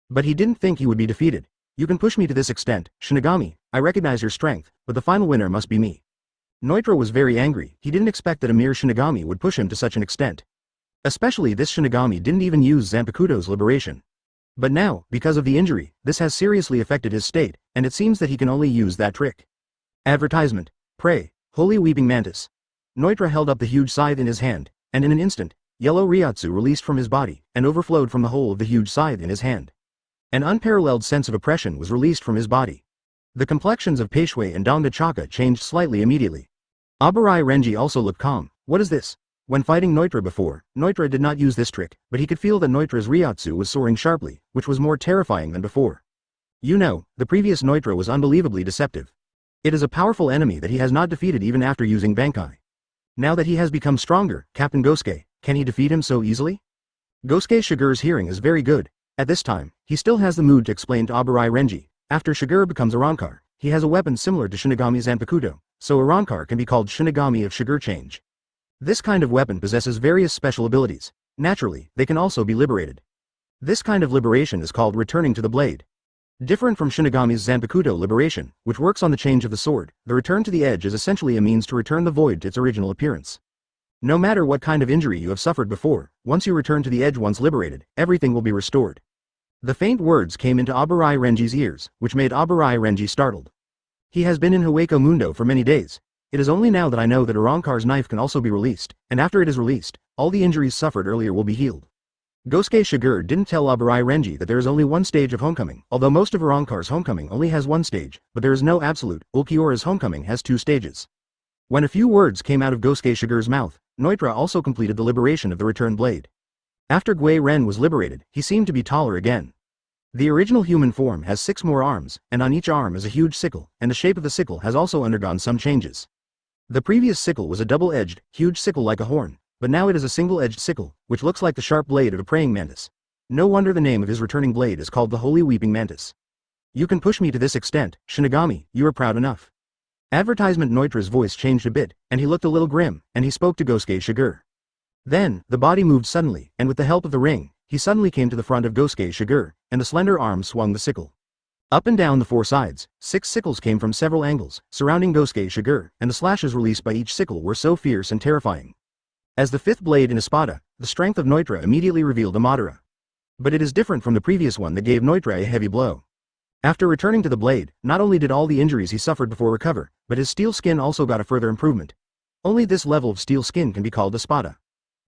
But he didn't think he would be defeated. You can push me to this extent, Shinigami, I recognize your strength, but the final winner must be me. Noitra was very angry. He didn't expect that a mere Shinigami would push him to such an extent. Especially this Shinigami didn't even use Zanpakuto's liberation. But now, because of the injury, this has seriously affected his state, and it seems that he can only use that trick. Advertisement. Pray, Holy Weeping Mantis. Noitra held up the huge scythe in his hand, and in an instant, yellow Ryatsu released from his body, and overflowed from the hole of the huge scythe in his hand. An unparalleled sense of oppression was released from his body. The complexions of Peishway and Dong Nachaka changed slightly immediately. Abarai Renji also looked calm. What is this? When fighting Neutra before, Neutra did not use this trick, but he could feel that Neutra's Ryotsu was soaring sharply, which was more terrifying than before. You know, the previous Neutra was unbelievably deceptive. It is a powerful enemy that he has not defeated even after using Bankai. Now that he has become stronger, Captain Gosuke, can he defeat him so easily? Gosuke Shigure's hearing is very good. At this time, he still has the mood to explain to Aburai Renji. After Shigure becomes a Rankar, he has a weapon similar to Shinigami's Zanpakuto, so a Rankar can be called Shinigami of Shigure Change. This kind of weapon possesses various special abilities. Naturally, they can also be liberated. This kind of liberation is called returning to the blade. Different from Shinigami's Zanpakuto liberation, which works on the change of the sword, the return to the edge is essentially a means to return the void to its original appearance. No matter what kind of injury you have suffered before, once you return to the edge once liberated, everything will be restored. The faint words came into Aburai Renji's ears, which made Aburai Renji startled. He has been in Hueco Mundo for many days. It is only now that I know that Arankar's knife can also be released, and after it is released, all the injuries suffered earlier will be healed. Gosuke Shigure didn't tell Aburai Renji that there is only one stage of homecoming, although most of Arankar's homecoming only has one stage, but there is no absolute. Ulquiorra's homecoming has 2 stages. When a few words came out of Gosuke Shigure's mouth, Neutra also completed the liberation of the returned blade. After Gui Ren was liberated, he seemed to be taller again. The original human form has 6 more arms, and on each arm is a huge sickle, and the shape of the sickle has also undergone some changes. The previous sickle was a double-edged, huge sickle like a horn, but now it is a single-edged sickle, which looks like the sharp blade of a praying mantis. No wonder the name of his returning blade is called the Holy Weeping Mantis. You can push me to this extent, Shinigami, you are proud enough. Advertisement Neutra's voice changed a bit, and he looked a little grim, and he spoke to Gosuke Shigure. Then, the body moved suddenly, and with the help of the ring, he suddenly came to the front of Gosuke Shigure, and the slender arm swung the sickle. Up and down the 4 sides, 6 sickles came from several angles, surrounding Gosuke Shigure, and the slashes released by each sickle were so fierce and terrifying. As the 5th blade in Espada, the strength of Neutra immediately revealed a Madara. But it is different from the previous one that gave Neutra a heavy blow. After returning to the blade, not only did all the injuries he suffered before recover, but his steel skin also got a further improvement. Only this level of steel skin can be called Espada.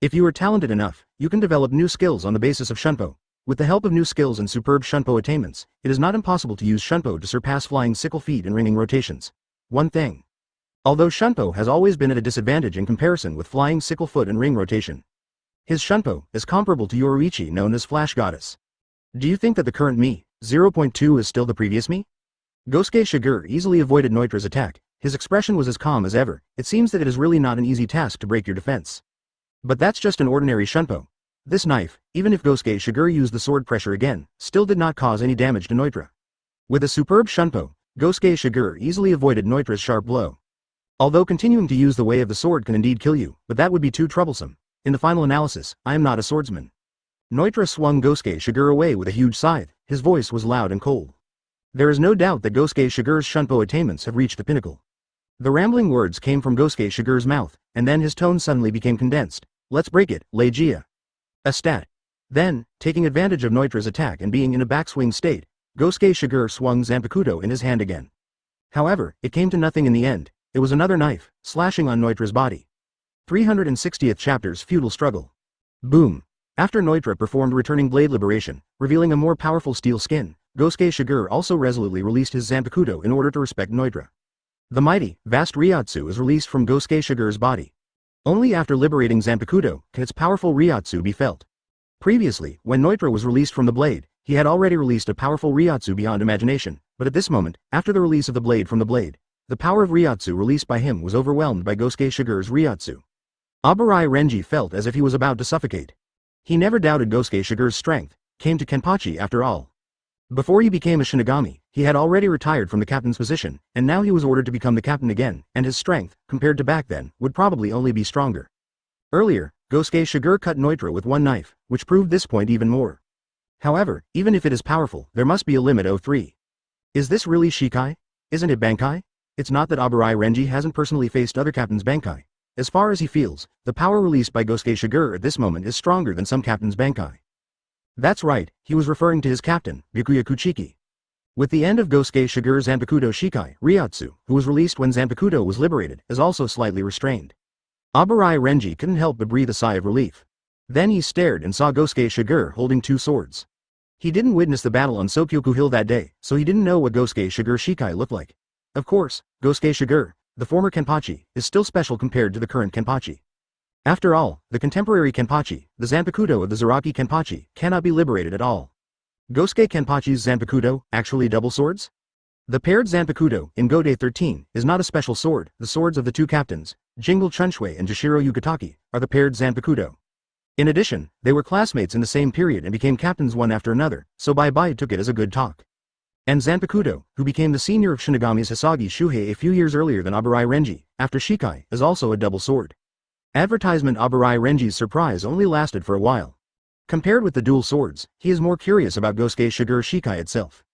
If you are talented enough, you can develop new skills on the basis of Shunpo. With the help of new skills and superb Shunpo attainments, it is not impossible to use Shunpo to surpass flying sickle feet and ringing rotations. One thing. Although Shunpo has always been at a disadvantage in comparison with flying sickle foot and ring rotation. His Shunpo is comparable to Yoruichi known as Flash Goddess. Do you think that the current me, 0.2 is still the previous me? Gosuke Shigure easily avoided Neutra's attack. His expression was as calm as ever. It seems that it is really not an easy task to break your defense. But that's just an ordinary Shunpo. This knife, even if Gosuke Shigure used the sword pressure again, still did not cause any damage to Neutra. With a superb Shunpo, Gosuke Shigure easily avoided Neutra's sharp blow. Although continuing to use the way of the sword can indeed kill you, but that would be too troublesome. In the final analysis, I am not a swordsman. Neutra swung Gosuke Shigure away with a huge scythe. His voice was loud and cold. There is no doubt that Gosuke Shigure's Shunpo attainments have reached the pinnacle. The rambling words came from Gosuke Shigure's mouth, and then his tone suddenly became condensed. Let's break it, Leijia. A stat. Then, taking advantage of Neutra's attack and being in a backswing state, Gosuke Shigure swung Zanpakuto in his hand again. However, it came to nothing in the end. It was another knife, slashing on Neutra's body. 360th chapter's Feudal Struggle. Boom. After Neutra performed returning blade liberation, revealing a more powerful steel skin, Gosuke Shigure also resolutely released his Zanpakuto in order to respect Neutra. The mighty, vast Ryotsu is released from Gosuke Shigure's body. Only after liberating Zanpakuto can its powerful Ryotsu be felt. Previously, when Neutra was released from the blade, he had already released a powerful Ryotsu beyond imagination, but at this moment, after the release of the blade from the blade, the power of Ryotsu released by him was overwhelmed by Gosuke Shigure's Ryotsu. Aburai Renji felt as if he was about to suffocate. He never doubted Gosuke Shigure's strength, came to Kenpachi after all. Before he became a Shinigami, he had already retired from the captain's position, and now he was ordered to become the captain again, and his strength, compared to back then, would probably only be stronger. Earlier, Gosuke Shigure cut Neutra with one knife, which proved this point even more. However, even if it is powerful, there must be a limit. 03. Is this really Shikai? Isn't it Bankai? It's not that Aburai Renji hasn't personally faced other captains' Bankai. As far as he feels, the power released by Gosuke Shigure at this moment is stronger than some captains' Bankai. That's right, he was referring to his captain, Byakuya Kuchiki. With the end of Gosuke Shigure's Zanpakuto Shikai, Ryotsu, who was released when Zanpakuto was liberated, is also slightly restrained. Aburai Renji couldn't help but breathe a sigh of relief. Then he stared and saw Gosuke Shigure holding 2 swords. He didn't witness the battle on Sokyoku Hill that day, so he didn't know what Gosuke Shigure Shikai looked like. Of course, Gosuke Shigure, the former Kenpachi, is still special compared to the current Kenpachi. After all, the contemporary Kenpachi, the Zanpakuto of the Zaraki Kenpachi, cannot be liberated at all. Gosuke Kenpachi's Zanpakuto, actually double swords? The paired Zanpakuto, in Gode 13, is not a special sword. The swords of the two captains, Jingle Chunshui and Jashiro Yugataki, are the paired Zanpakuto. In addition, they were classmates in the same period and became captains one after another, so Bai took it as a good talk. And Zanpakuto, who became the senior of Shinigami's Hisagi Shuhei a few years earlier than Aburai Renji, after Shikai, is also a double sword. Advertisement Aburai Renji's surprise only lasted for a while. Compared with the dual swords, he is more curious about Gosuke Shigure Shikai itself.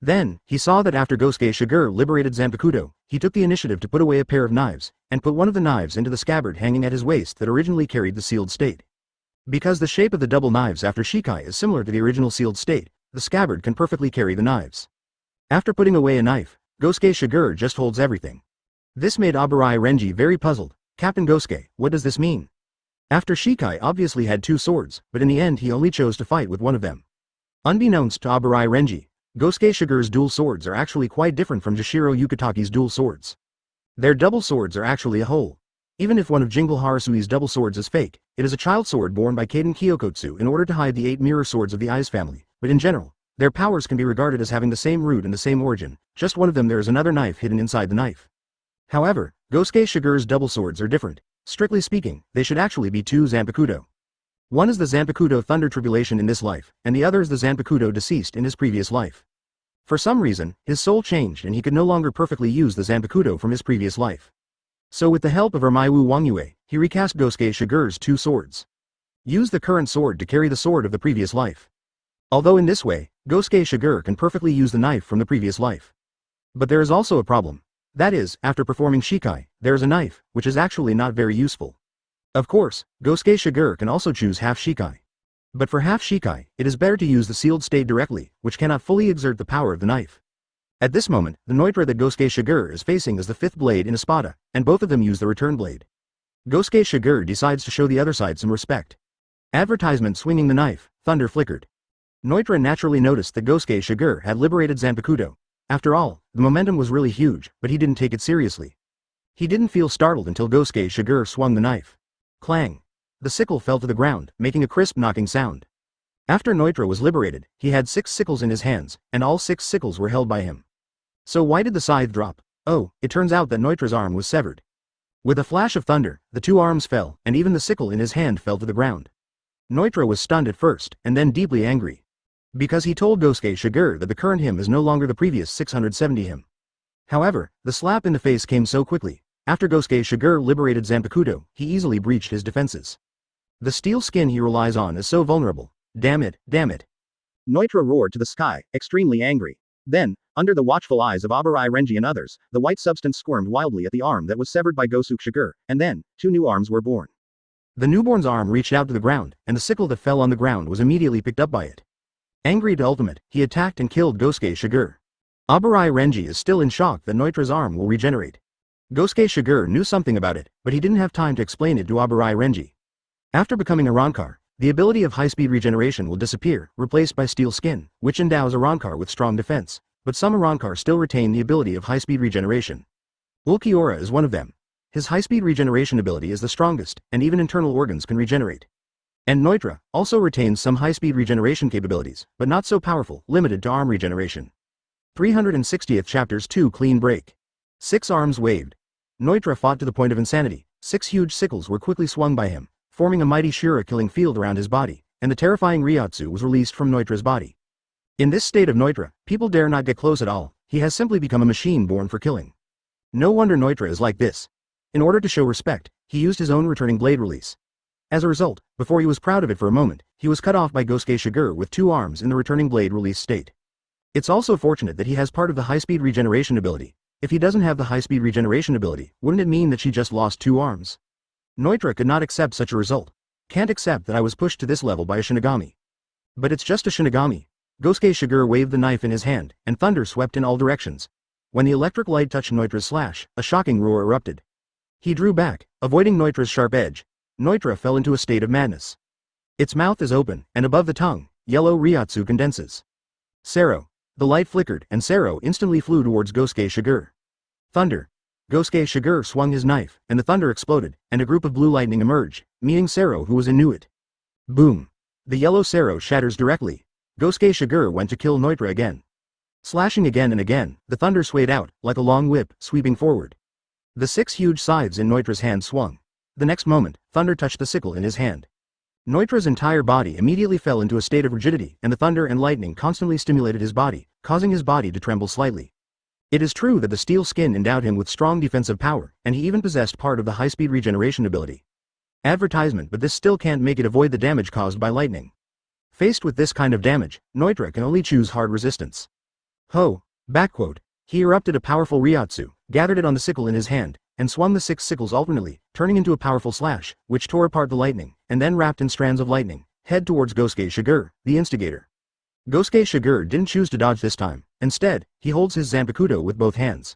Then, he saw that after Gosuke Shigure liberated Zanpakuto, he took the initiative to put away a pair of knives, and put one of the knives into the scabbard hanging at his waist that originally carried the sealed state. Because the shape of the double knives after Shikai is similar to the original sealed state, the scabbard can perfectly carry the knives. After putting away a knife, Gosuke Shigure just holds everything. This made Aburai Renji very puzzled. Captain Gosuke, what does this mean? After Shikai obviously had two swords, but in the end he only chose to fight with one of them. Unbeknownst to Aburai Renji, Gosuke Shigure's dual swords are actually quite different from Jashiro Yukataki's dual swords. Their double swords are actually a whole. Even if one of Jingle Harasui's double swords is fake, it is a child sword born by Kaden Kyokotsu in order to hide the 8 mirror swords of the Eyes family, but in general, their powers can be regarded as having the same root and the same origin, just one of them there is another knife hidden inside the knife. However, Gosuke Shigure's double swords are different. Strictly speaking, they should actually be two Zanpakuto. One is the Zanpakuto Thunder Tribulation in this life, and the other is the Zanpakuto deceased in his previous life. For some reason, his soul changed and he could no longer perfectly use the Zanpakuto from his previous life. So with the help of Ermaiwu Wangyue, he recast Gosuke Shigure's two swords. Use the current sword to carry the sword of the previous life. Although in this way, Gosuke Shigure can perfectly use the knife from the previous life. But there is also a problem. That is, after performing Shikai, there is a knife, which is actually not very useful. Of course, Gosuke Shigure can also choose half Shikai. But for half Shikai, it is better to use the sealed state directly, which cannot fully exert the power of the knife. At this moment, the Neutra that Gosuke Shigure is facing is the fifth blade in Espada, and both of them use the return blade. Gosuke Shigure decides to show the other side some respect. Advertisement swinging the knife, thunder flickered. Neutra naturally noticed that Gosuke Shigure had liberated Zanpakuto. After all, the momentum was really huge, but he didn't take it seriously. He didn't feel startled until Gosuke Shigure swung the knife. Clang! The sickle fell to the ground, making a crisp knocking sound. After Neutra was liberated, he had 6 sickles in his hands, and all 6 sickles were held by him. So why did the scythe drop? Oh, it turns out that Neutra's arm was severed. With a flash of thunder, the 2 arms fell, and even the sickle in his hand fell to the ground. Neutra was stunned at first, and then deeply angry. Because he told Gosuke Shigure that the current him is no longer the previous 670 him. However, the slap in the face came so quickly. After Gosuke Shigure liberated Zanpakuto, he easily breached his defenses. The steel skin he relies on is so vulnerable. Damn it, damn it. Neutra roared to the sky, extremely angry. Then, under the watchful eyes of Aburai Renji and others, the white substance squirmed wildly at the arm that was severed by Gosuke Shigure, and then, 2 new arms were born. The newborn's arm reached out to the ground, and the sickle that fell on the ground was immediately picked up by it. Angry to ultimate, he attacked and killed Gosuke Shigure. Aburai Renji is still in shock that Neutra's arm will regenerate. Gosuke Shigure knew something about it, but he didn't have time to explain it to Aburai Renji. After becoming a Rankar, the ability of high-speed regeneration will disappear, replaced by steel skin, which endows a Rankar with strong defense, but some Rankar still retain the ability of high-speed regeneration. Ulquiorra is one of them. His high-speed regeneration ability is the strongest, and even internal organs can regenerate. And Neutra also retains some high-speed regeneration capabilities, but not so powerful, limited to arm regeneration. 360th Chapters 2 Clean Break. 6 arms waved. Neutra fought to the point of insanity. 6 huge sickles were quickly swung by him, forming a mighty Shura-killing field around his body, and the terrifying Ryotsu was released from Neutra's body. In this state of Neutra, people dare not get close at all. He has simply become a machine born for killing. No wonder Neutra is like this. In order to show respect, he used his own returning blade release. As a result, before he was proud of it for a moment, he was cut off by Gosuke Shigure with 2 arms in the returning blade release state. It's also fortunate that he has part of the high-speed regeneration ability. If he doesn't have the high-speed regeneration ability, wouldn't it mean that she just lost 2 arms? Neutra could not accept such a result. Can't accept that I was pushed to this level by a Shinigami. But it's just a Shinigami. Gosuke Shigure waved the knife in his hand, and thunder swept in all directions. When the electric light touched Neutra's slash, a shocking roar erupted. He drew back, avoiding Neutra's sharp edge. Neutra fell into a state of madness. Its mouth is open, and above the tongue, yellow Ryotsu condenses. Sero. The light flickered, and Sero instantly flew towards Gosuke Shigure. Thunder. Gosuke Shigure swung his knife, and the thunder exploded, and a group of blue lightning emerged, meeting Seireitei who was in it. Boom! The yellow Seireitei shatters directly. Gosuke Shigure went to kill Noitra again. Slashing again and again, the thunder swayed out, like a long whip, sweeping forward. The 6 huge scythes in Noitra's hand swung. The next moment, thunder touched the sickle in his hand. Noitra's entire body immediately fell into a state of rigidity, and the thunder and lightning constantly stimulated his body, causing his body to tremble slightly. It is true that the steel skin endowed him with strong defensive power, and he even possessed part of the high-speed regeneration ability. Advertisement, but this still can't make it avoid the damage caused by lightning. Faced with this kind of damage, Noitra can only choose hard resistance. Ho! Backquote. He erupted a powerful Ryatsu, gathered it on the sickle in his hand, and swung the 6 sickles alternately, turning into a powerful slash, which tore apart the lightning, and then wrapped in strands of lightning, head towards Gosuke Shigure, the instigator. Gosuke Shigure didn't choose to dodge this time. Instead, he holds his Zanpakuto with both hands.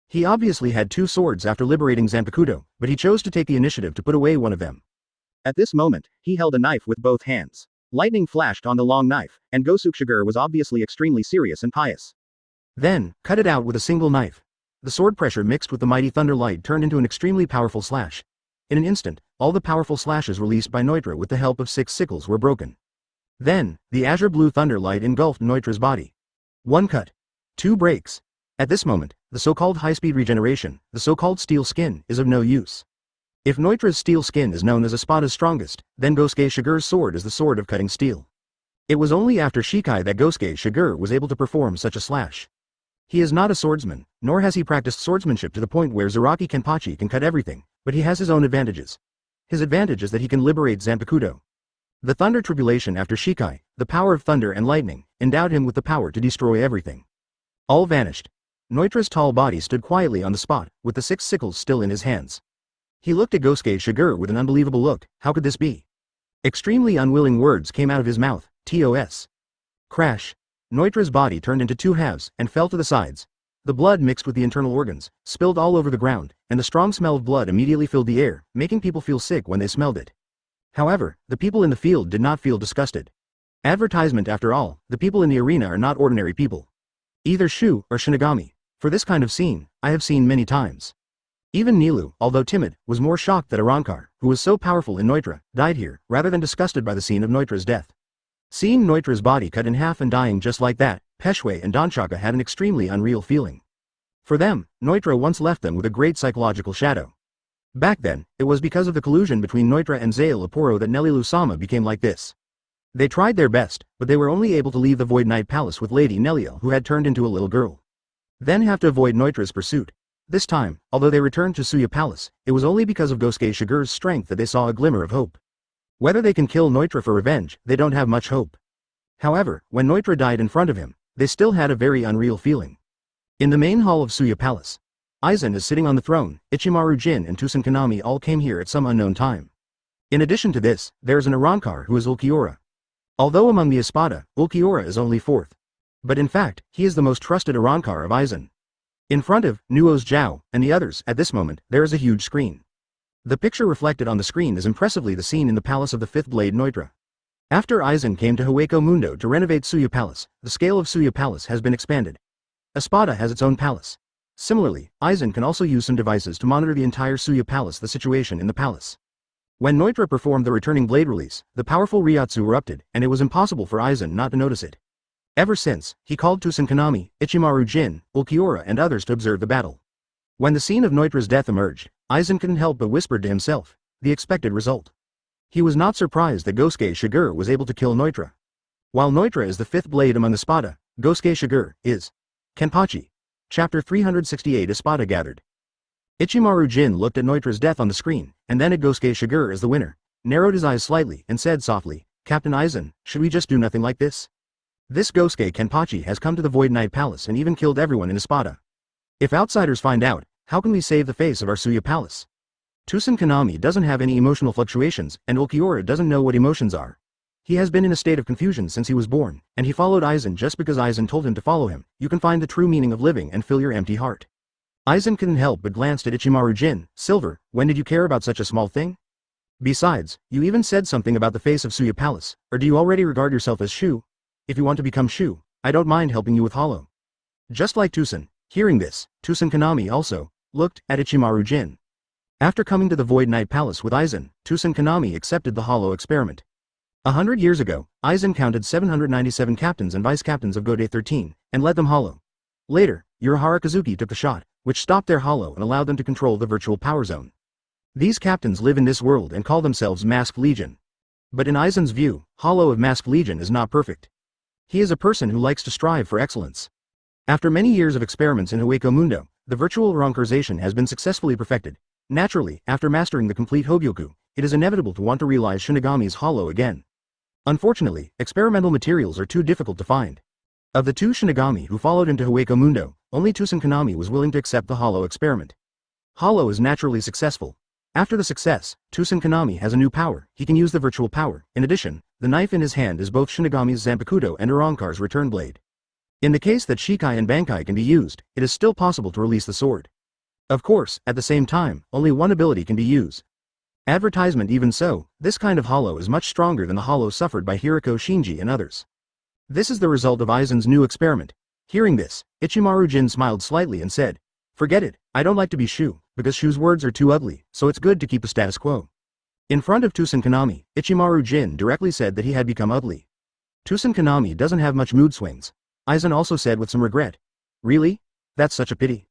He obviously had 2 swords after liberating Zanpakuto, but he chose to take the initiative to put away one of them. At this moment, he held a knife with both hands. Lightning flashed on the long knife, and Gosuke Shigure was obviously extremely serious and pious. Then, cut it out with a single knife. The sword pressure mixed with the mighty thunder light turned into an extremely powerful slash. In an instant, all the powerful slashes released by Noitra with the help of 6 sickles were broken. Then, the azure blue thunder light engulfed Noitra's body. 1 cut. 2 breaks. At this moment, the so-called high-speed regeneration, the so-called steel skin, is of no use. If Noitra's steel skin is known as Espada's strongest, then Gosuke Shigure's sword is the sword of cutting steel. It was only after Shikai that Gosuke Shigure was able to perform such a slash. He is not a swordsman, nor has he practiced swordsmanship to the point where Seireitei can cut everything, but he has his own advantages. His advantage is that he can liberate Zanpakuto. The thunder tribulation after Shikai, the power of thunder and lightning, endowed him with the power to destroy everything. All vanished. Noitra's tall body stood quietly on the spot, with the 6 sickles still in his hands. He looked at Gosuke Shigure with an unbelievable look. How could this be? Extremely unwilling words came out of his mouth. TOS. Crash. Noitra's body turned into 2 halves, and fell to the sides. The blood mixed with the internal organs, spilled all over the ground, and the strong smell of blood immediately filled the air, making people feel sick when they smelled it. However, the people in the field did not feel disgusted. Advertisement after all, the people in the arena are not ordinary people. Either Shu or Shinigami. For this kind of scene, I have seen many times. Even Nilu, although timid, was more shocked that Arrancar, who was so powerful in Noitra, died here, rather than disgusted by the scene of Noitra's death. Seeing Noitra's body cut in half and dying just like that, Peshwe and Donchaka had an extremely unreal feeling. For them, Noitra once left them with a great psychological shadow. Back then, it was because of the collusion between Noitra and Zail Aporo that Nelilu-sama became like this. They tried their best, but they were only able to leave the Void Knight Palace with Lady Neliel, who had turned into a little girl. Then have to avoid Noitra's pursuit. This time, although they returned to Suya Palace, it was only because of Gosuke Shigure's strength that they saw a glimmer of hope. Whether they can kill Noitra for revenge, they don't have much hope. However, when Noitra died in front of him, they still had a very unreal feeling. In the main hall of Suya Palace, Aizen is sitting on the throne. Ichimaru Jin and Tusen Kanami all came here at some unknown time. In addition to this, there is an Arrancar who is Ulquiorra. Although among the Espada, Ulquiorra is only 4th. But in fact, he is the most trusted Arrancar of Aizen. In front of Nuo's Zhao and the others, at this moment, there is a huge screen. The picture reflected on the screen is impressively the scene in the palace of the 5th Blade Noitra. After Aizen came to Hueco Mundo to renovate Suya Palace, the scale of Suya Palace has been expanded. Espada has its own palace. Similarly, Aizen can also use some devices to monitor the entire Suya Palace, the situation in the palace. When Noitra performed the returning blade release, the powerful Ryatsu erupted, and it was impossible for Aizen not to notice it. Ever since, he called Tusen Kanami, Ichimaru Jin, Ulquiorra and others to observe the battle. When the scene of Noitra's death emerged, Aizen couldn't help but whisper to himself, the expected result. He was not surprised that Gosuke Shigure was able to kill Noitra. While Noitra is the 5th blade among Espada, Gosuke Shigure is Kenpachi. Chapter 368 Espada gathered. Ichimaru Jin looked at Noitra's death on the screen, and then at Gosuke Shigure as the winner, narrowed his eyes slightly and said softly, Captain Aizen, should we just do nothing like this? This Gosuke Kenpachi has come to the Void Knight Palace and even killed everyone in Espada. If outsiders find out, how can we save the face of our Suya Palace? Tusen Kanami doesn't have any emotional fluctuations, and Ulquiorra doesn't know what emotions are. He has been in a state of confusion since he was born, and he followed Aizen just because Aizen told him to follow him. You can find the true meaning of living and fill your empty heart. Aizen couldn't help but glanced at Ichimaru Jin. Silver, when did you care about such a small thing? Besides, you even said something about the face of Suya Palace, or do you already regard yourself as Shu? If you want to become Shu, I don't mind helping you with Hollow. Just like Tusen, hearing this, Tusen Kanami also, looked at Ichimaru Jin. After coming to the Void Knight Palace with Aizen, Tusen Kanami accepted the hollow experiment. 100 years ago, Aizen counted 797 captains and vice-captains of Gode 13, and led them hollow. Later, Urahara Kazuki took the shot, which stopped their hollow and allowed them to control the virtual power zone. These captains live in this world and call themselves Masked Legion. But in Aizen's view, hollow of Masked Legion is not perfect. He is a person who likes to strive for excellence. After many years of experiments in Hueco Mundo, the virtual Ronkarization has been successfully perfected. Naturally, after mastering the complete Hogyoku, it is inevitable to want to realize Shinigami's hollow again. Unfortunately, experimental materials are too difficult to find. Of the two Shinigami who followed into Hueco Mundo, only Tusen Kanami was willing to accept the hollow experiment. Hollow is naturally successful. After the success, Tusen Kanami has a new power. He can use the virtual power. In addition, the knife in his hand is both Shinigami's Zanpakuto and Arrancar's return blade. In the case that Shikai and Bankai can be used, it is still possible to release the sword. Of course, at the same time, only one ability can be used. Advertisement. Even so, this kind of hollow is much stronger than the hollow suffered by Hiriko Shinji and others. This is the result of Aizen's new experiment. Hearing this, Ichimaru Jin smiled slightly and said, "Forget it, I don't like to be Shu, because Shu's words are too ugly, so it's good to keep the status quo." In front of Tusen Kanami, Ichimaru Jin directly said that he had become ugly. Tusen Kanami doesn't have much mood swings. Aizen also said with some regret, "Really? That's such a pity."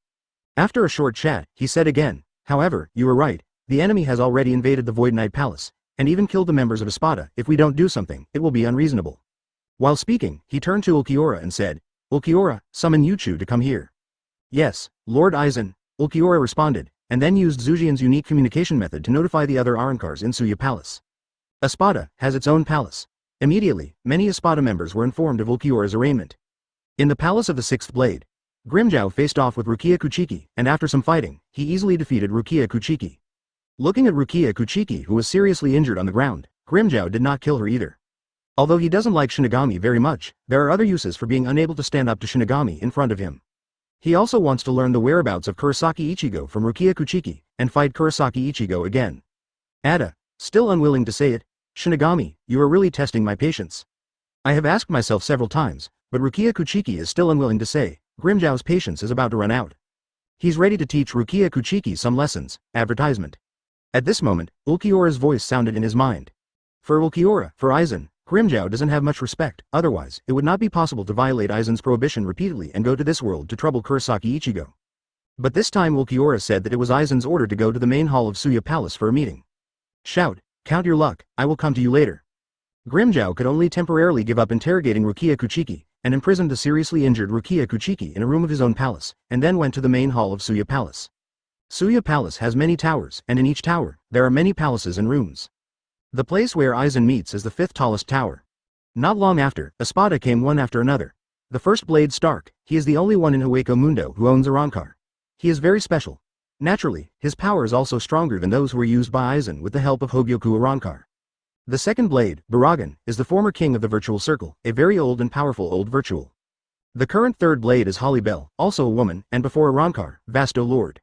After a short chat, he said again, "However, you were right. The enemy has already invaded the Void Knight Palace, and even killed the members of Espada. If we don't do something, it will be unreasonable." While speaking, he turned to Ulquiorra and said, "Ulquiorra, summon Yuchu to come here." "Yes, Lord Aizen," Ulquiorra responded, and then used Zujian's unique communication method to notify the other Arrancars in Suya Palace. Espada has its own palace. Immediately, many Espada members were informed of Ulquiorra's arraignment. In the Palace of the Sixth Blade, Grimmjow faced off with Rukia Kuchiki, and after some fighting, he easily defeated Rukia Kuchiki. Looking at Rukia Kuchiki, who was seriously injured on the ground, Grimmjow did not kill her either. Although he doesn't like Shinigami very much, there are other uses for being unable to stand up to Shinigami in front of him. He also wants to learn the whereabouts of Kurosaki Ichigo from Rukia Kuchiki, and fight Kurosaki Ichigo again. Ada, still unwilling to say it, "Shinigami, you are really testing my patience." I have asked myself several times, but Rukia Kuchiki is still unwilling to say. Grimmjow's patience is about to run out. He's ready to teach Rukia Kuchiki some lessons. Advertisement. At this moment, Ulquiorra's voice sounded in his mind. For Ulquiorra, for Aizen, Grimmjow doesn't have much respect. Otherwise, it would not be possible to violate Aizen's prohibition repeatedly and go to this world to trouble Kurosaki Ichigo. But this time Ulquiorra said that it was Aizen's order to go to the main hall of Suya Palace for a meeting. Shout, "Count your luck, I will come to you later." Grimmjow could only temporarily give up interrogating Rukia Kuchiki, and imprisoned the seriously injured Rukia Kuchiki in a room of his own palace, and then went to the main hall of Suya Palace. Suya Palace has many towers, and in each tower, there are many palaces and rooms. The place where Aizen meets is the fifth tallest tower. Not long after, Espada came one after another. The first Blade Stark, he is the only one in Hueco Mundo who owns Arrancar. He is very special. Naturally, his power is also stronger than those who were used by Aizen with the help of Hogyoku Arrancar. The second Blade, Baragan, is the former king of the Virtual Circle, a very old and powerful old virtual. The current third Blade is Holly Bell, also a woman, and before Arrancar, Vasto Lord.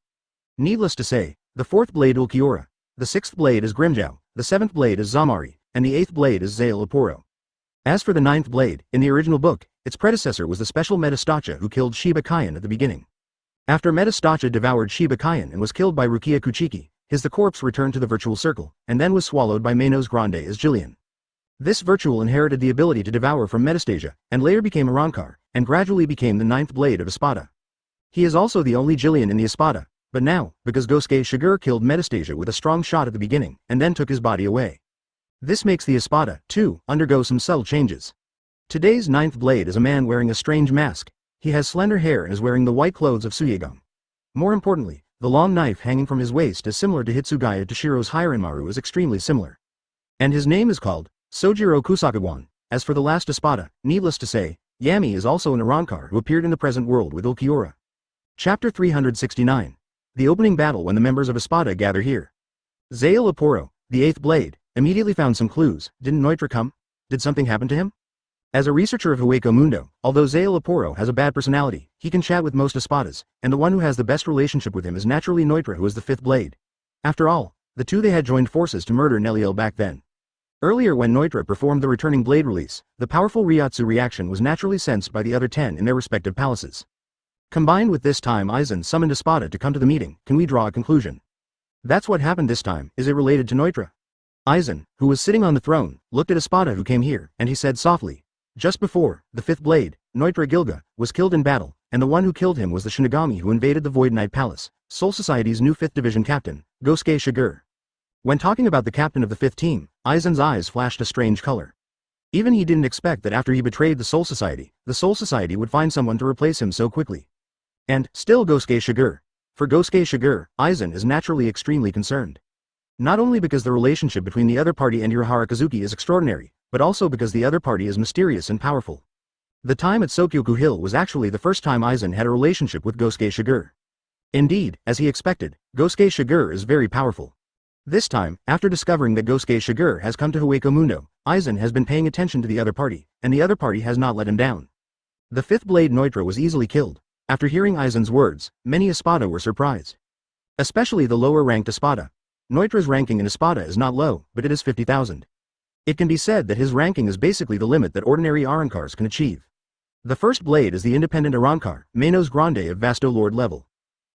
Needless to say, the fourth Blade Ulquiorra, the sixth Blade is Grimmjow, the seventh Blade is Zamari, and the eighth Blade is Zael Aporo. As for the ninth Blade, in the original book, its predecessor was the special Metastacha who killed Shiba Kayan at the beginning. After Metastacha devoured Shiba Kayan and was killed by Rukia Kuchiki, the corpse returned to the Virtual Circle, and then was swallowed by Manos Grande as Jillian. This virtual inherited the ability to devour from Metastasia, and later became Arrancar, and gradually became the ninth Blade of Espada. He is also the only Jillian in the Espada, but now, because Gosuke Shigure killed Metastasia with a strong shot at the beginning, and then took his body away. This makes the Espada, too, undergo some subtle changes. Today's ninth Blade is a man wearing a strange mask. He has slender hair and is wearing the white clothes of Suyegon. More importantly, the long knife hanging from his waist is similar to Hitsugaya Toshiro's Hiranmaru is extremely similar. And his name is called Sojiro Kusakawan. As for the last Espada, needless to say, Yami is also an Arrancar who appeared in the present world with Ulquiorra. Chapter 369. The opening battle when the members of Espada gather here. Zael Aporo, the eighth Blade, immediately found some clues. Didn't Neutra come? Did something happen to him? As a researcher of Hueco Mundo, although Zael Aporo has a bad personality, he can chat with most Espadas, and the one who has the best relationship with him is naturally Neutra, who is the fifth Blade. After all, the two they had joined forces to murder Neliel back then. Earlier when Neutra performed the returning Blade release, the powerful Ryotsu reaction was naturally sensed by the other 10 in their respective palaces. Combined with this time Aizen summoned Espada to come to the meeting, can we draw a conclusion? That's what happened this time. Is it related to Neutra? Aizen, who was sitting on the throne, looked at Espada who came here, and he said softly, just before, the fifth blade, Neutra Gilga, was killed in battle, and the one who killed him was the Shinigami who invaded the Void Knight Palace, Soul Society's new 5th Division captain, Gosuke Shigure. When talking about the captain of the 5th team, Aizen's eyes flashed a strange color. Even he didn't expect that after he betrayed the Soul Society would find someone to replace him so quickly. And, still Gosuke Shigure. For Gosuke Shigure, Aizen is naturally extremely concerned. Not only because the relationship between the other party and Urahara Kazuki is extraordinary, but also because the other party is mysterious and powerful. The time at Sokyoku Hill was actually the first time Aizen had a relationship with Gosuke Shigure. Indeed, as he expected, Gosuke Shigure is very powerful. This time, after discovering that Gosuke Shigure has come to Hueco Mundo, Aizen has been paying attention to the other party, and the other party has not let him down. The 5th blade Neutra was easily killed. After hearing Aizen's words, many Espada were surprised. Especially the lower-ranked Espada. Neutra's ranking in Espada is not low, but it is 50,000. It can be said that his ranking is basically the limit that ordinary Arankars can achieve. The first blade is the independent Arankar, Manos Grande of Vasto Lord level.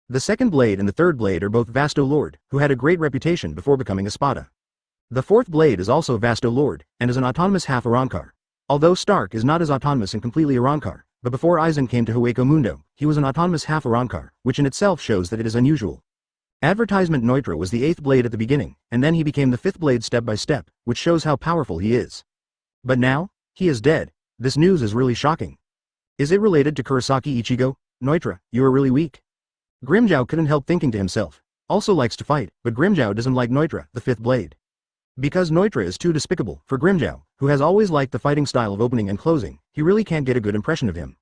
The second blade and the third blade are both Vasto Lord, who had a great reputation before becoming Espada. The fourth blade is also Vasto Lord, and is an autonomous half Arankar. Although Stark is not as autonomous and completely Arankar, but before Aizen came to Hueco Mundo, he was an autonomous half Arankar, which in itself shows that it is unusual. Advertisement Neutra was the 8th blade at the beginning, and then he became the 5th blade step by step, which shows how powerful he is. But now, he is dead. This news is really shocking. Is it related to Kurosaki Ichigo? Neutra, you are really weak. Grimmjow couldn't help thinking to himself. Also likes to fight, but Grimmjow doesn't like Neutra, the 5th blade. Because Neutra is too despicable, for Grimmjow, who has always liked the fighting style of opening and closing, he really can't get a good impression of him.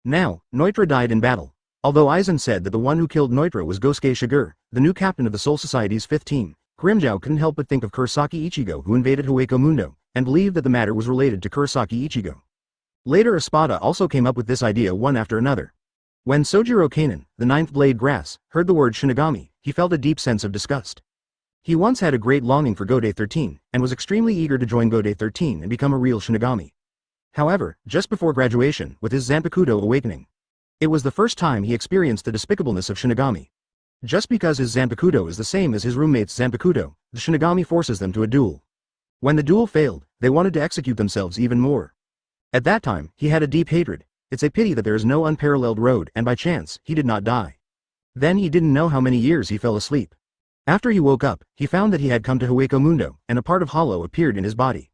Now, Neutra died in battle. Although Aizen said that the one who killed Neutra was Gosuke Shigure, the new captain of the Soul Society's 5th team, Grimmjow couldn't help but think of Kurosaki Ichigo who invaded Hueco Mundo, and believed that the matter was related to Kurosaki Ichigo. Later Espada also came up with this idea one after another. When Sojiro Kanon, the 9th blade Grass, heard the word Shinigami, he felt a deep sense of disgust. He once had a great longing for Gode 13, and was extremely eager to join Gode 13 and become a real Shinigami. However, just before graduation, with his Zanpakuto awakening, it was the first time he experienced the despicableness of Shinigami. Just because his Zanpakuto is the same as his roommate's Zanpakuto, the Shinigami forces them to a duel. When the duel failed, they wanted to execute themselves even more. At that time, he had a deep hatred. It's a pity that there is no unparalleled road, and by chance, he did not die. Then he didn't know how many years he fell asleep. After he woke up, he found that he had come to Hueco Mundo, and a part of Hollow appeared in his body.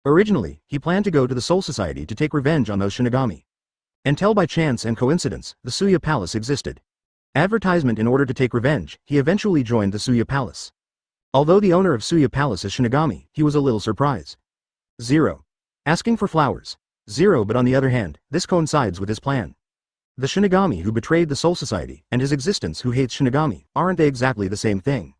Originally, he planned to go to the Soul Society to take revenge on those Shinigami. Until by chance and coincidence, the Suya Palace existed. Advertisement in order to take revenge, he eventually joined the Suya Palace. Although the owner of Suya Palace is Shinigami, he was a little surprised. 0. Asking for flowers. 0. But on the other hand, this coincides with his plan. The Shinigami who betrayed the Soul Society, and his existence who hates Shinigami, aren't they exactly the same thing?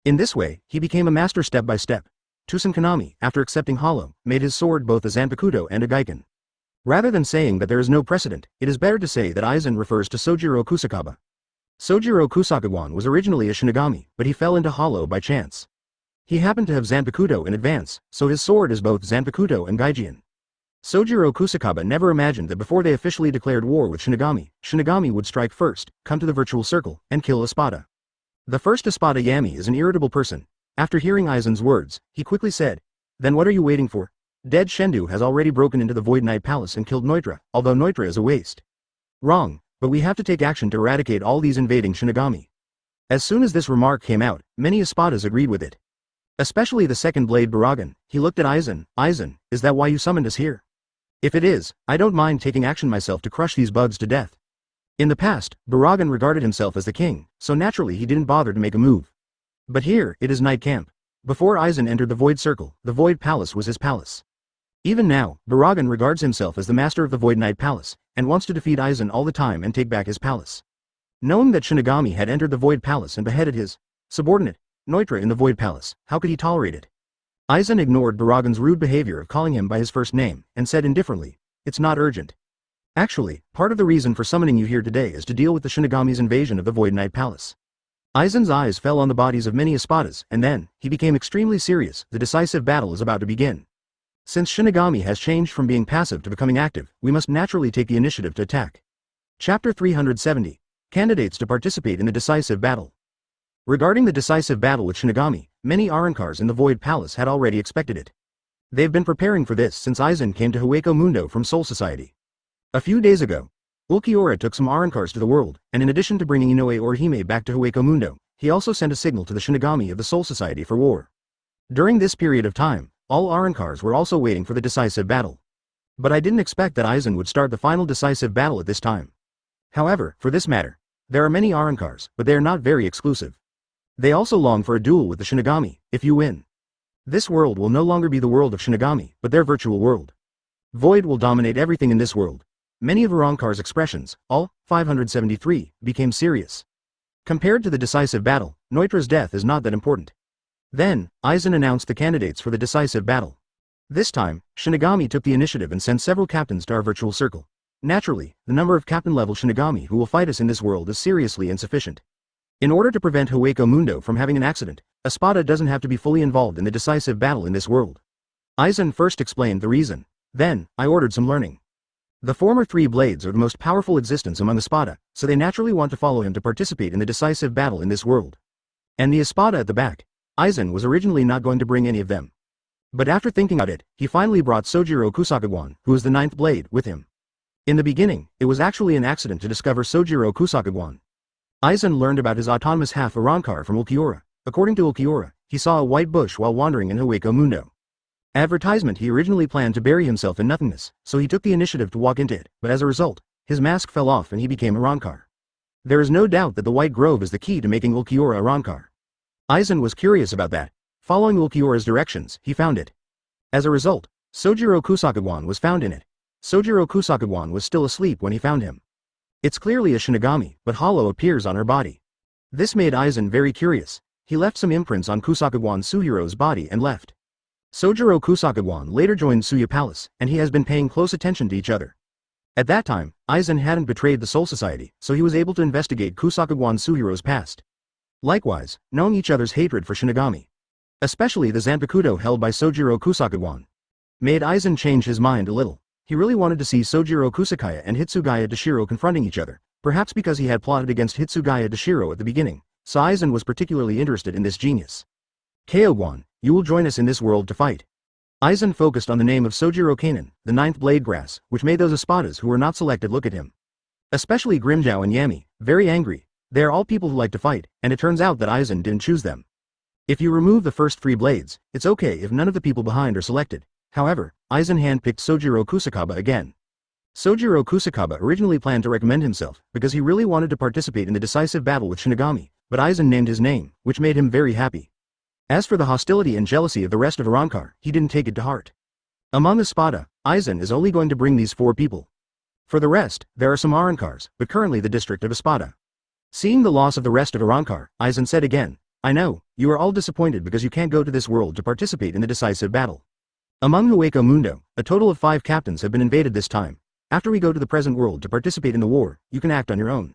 In this way, he became a master step by step. Tusen Kanami, after accepting Hollow, made his sword both a Zanpakuto and a Gaiken. Rather than saying that there is no precedent, it is better to say that Aizen refers to Sojiro Kusakaba. Sojiro Kusakawan was originally a Shinigami, but he fell into Hollow by chance. He happened to have Zanpakuto in advance, so his sword is both Zanpakuto and Gaijin. Sojiro Kusakaba never imagined that before they officially declared war with Shinigami, Shinigami would strike first, come to the virtual circle, and kill Espada. The first Espada Yami is an irritable person. After hearing Aizen's words, he quickly said, "Then what are you waiting for? Dead Shendu has already broken into the Void Knight Palace and killed Neutra, although Neutra is a waste." Wrong, but we have to take action to eradicate all these invading Shinigami. As soon as this remark came out, many Espadas agreed with it. Especially the second blade Baragan. He looked at Aizen. "Aizen, is that why you summoned us here? If it is, I don't mind taking action myself to crush these bugs to death." In the past, Baragan regarded himself as the king, so naturally he didn't bother to make a move. But here, it is night camp. Before Aizen entered the Void Circle, the Void Palace was his palace. Even now, Baragan regards himself as the master of the Void Knight Palace, and wants to defeat Aizen all the time and take back his palace. Knowing that Shinigami had entered the Void Palace and beheaded his subordinate, Neutra, in the Void Palace, how could he tolerate it? Aizen ignored Baragan's rude behavior of calling him by his first name, and said indifferently, "It's not urgent. Actually, part of the reason for summoning you here today is to deal with the Shinigami's invasion of the Void Knight Palace." Aizen's eyes fell on the bodies of many Espadas, and then, he became extremely serious. The decisive battle is about to begin. Since Shinigami has changed from being passive to becoming active, we must naturally take the initiative to attack. Chapter 370. Candidates to participate in the decisive battle. Regarding the decisive battle with Shinigami, many Arrancars in the Void Palace had already expected it. They've been preparing for this since Aizen came to Hueco Mundo from Soul Society. A few days ago, Ulquiorra took some Arrancars to the world, and in addition to bringing Inoue Orihime back to Hueco Mundo, he also sent a signal to the Shinigami of the Soul Society for war. During this period of time, all Arrancars were also waiting for the decisive battle. But I didn't expect that Aizen would start the final decisive battle at this time. However, for this matter, there are many Arrancars, but they are not very exclusive. They also long for a duel with the Shinigami, if you win. This world will no longer be the world of Shinigami, but their virtual world. Void will dominate everything in this world. Many of Arrancar's expressions, all 573, became serious. Compared to the decisive battle, Neutra's death is not that important. Then, Aizen announced the candidates for the decisive battle. This time, Shinigami took the initiative and sent several captains to our virtual circle. Naturally, the number of captain-level Shinigami who will fight us in this world is seriously insufficient. In order to prevent Hueco Mundo from having an accident, Espada doesn't have to be fully involved in the decisive battle in this world. Aizen first explained the reason. Then, I ordered some learning. The former three blades are the most powerful existence among Espada, so they naturally want to follow him to participate in the decisive battle in this world. And the Espada at the back, Aizen was originally not going to bring any of them. But after thinking about it, he finally brought Sojiro Kusakaguan, who is the ninth blade, with him. In the beginning, it was actually an accident to discover Sojiro Kusakaguan. Aizen learned about his autonomous half-Arrancar from Ulquiorra. According to Ulquiorra, he saw a white bush while wandering in Hueco Mundo. Advertisement. He originally planned to bury himself in nothingness, so he took the initiative to walk into it, but as a result, his mask fell off and he became Arrancar. There is no doubt that the White Grove is the key to making Ulquiorra Arrancar. Aizen was curious about that. Following Ulquiorra's directions, he found it. As a result, Sojiro Kusakaguan was found in it. Sojiro Kusakaguan was still asleep when he found him. It's clearly a Shinigami, but hollow appears on her body. This made Aizen very curious. He left some imprints on Kusakaguan Suhiro's body and left. Sojiro Kusakaguan later joined Suya Palace, and he has been paying close attention to each other. At that time, Aizen hadn't betrayed the Soul Society, so he was able to investigate Kusakaguan Suhiro's past. Likewise, knowing each other's hatred for Shinigami, especially the Zanpakuto held by Sojiro Kusakaguan, made Aizen change his mind a little. He really wanted to see Sojiro Kusakaya and Hitsugaya Dashiro confronting each other, perhaps because he had plotted against Hitsugaya Dashiro at the beginning, so Aizen was particularly interested in this genius. Kyoguan, you will join us in this world to fight. Aizen focused on the name of Sojiro Kanon, the ninth blade grass, which made those Espadas who were not selected look at him. Especially Grimjow and Yami, very angry. They are all people who like to fight, and it turns out that Aizen didn't choose them. If you remove the first three blades, it's okay if none of the people behind are selected. However, Aizen handpicked Sojiro Kusakaba again. Sojiro Kusakaba originally planned to recommend himself, because he really wanted to participate in the decisive battle with Shinigami, but Aizen named his name, which made him very happy. As for the hostility and jealousy of the rest of Arrancar, he didn't take it to heart. Among Espada, Aizen is only going to bring these 4 people. For the rest, there are some Arrancars, but currently the district of Espada. Seeing the loss of the rest of Arrancar, Aizen said again, I know, you are all disappointed because you can't go to this world to participate in the decisive battle. Among Hueco Mundo, a total of 5 captains have been invaded this time. After we go to the present world to participate in the war, you can act on your own.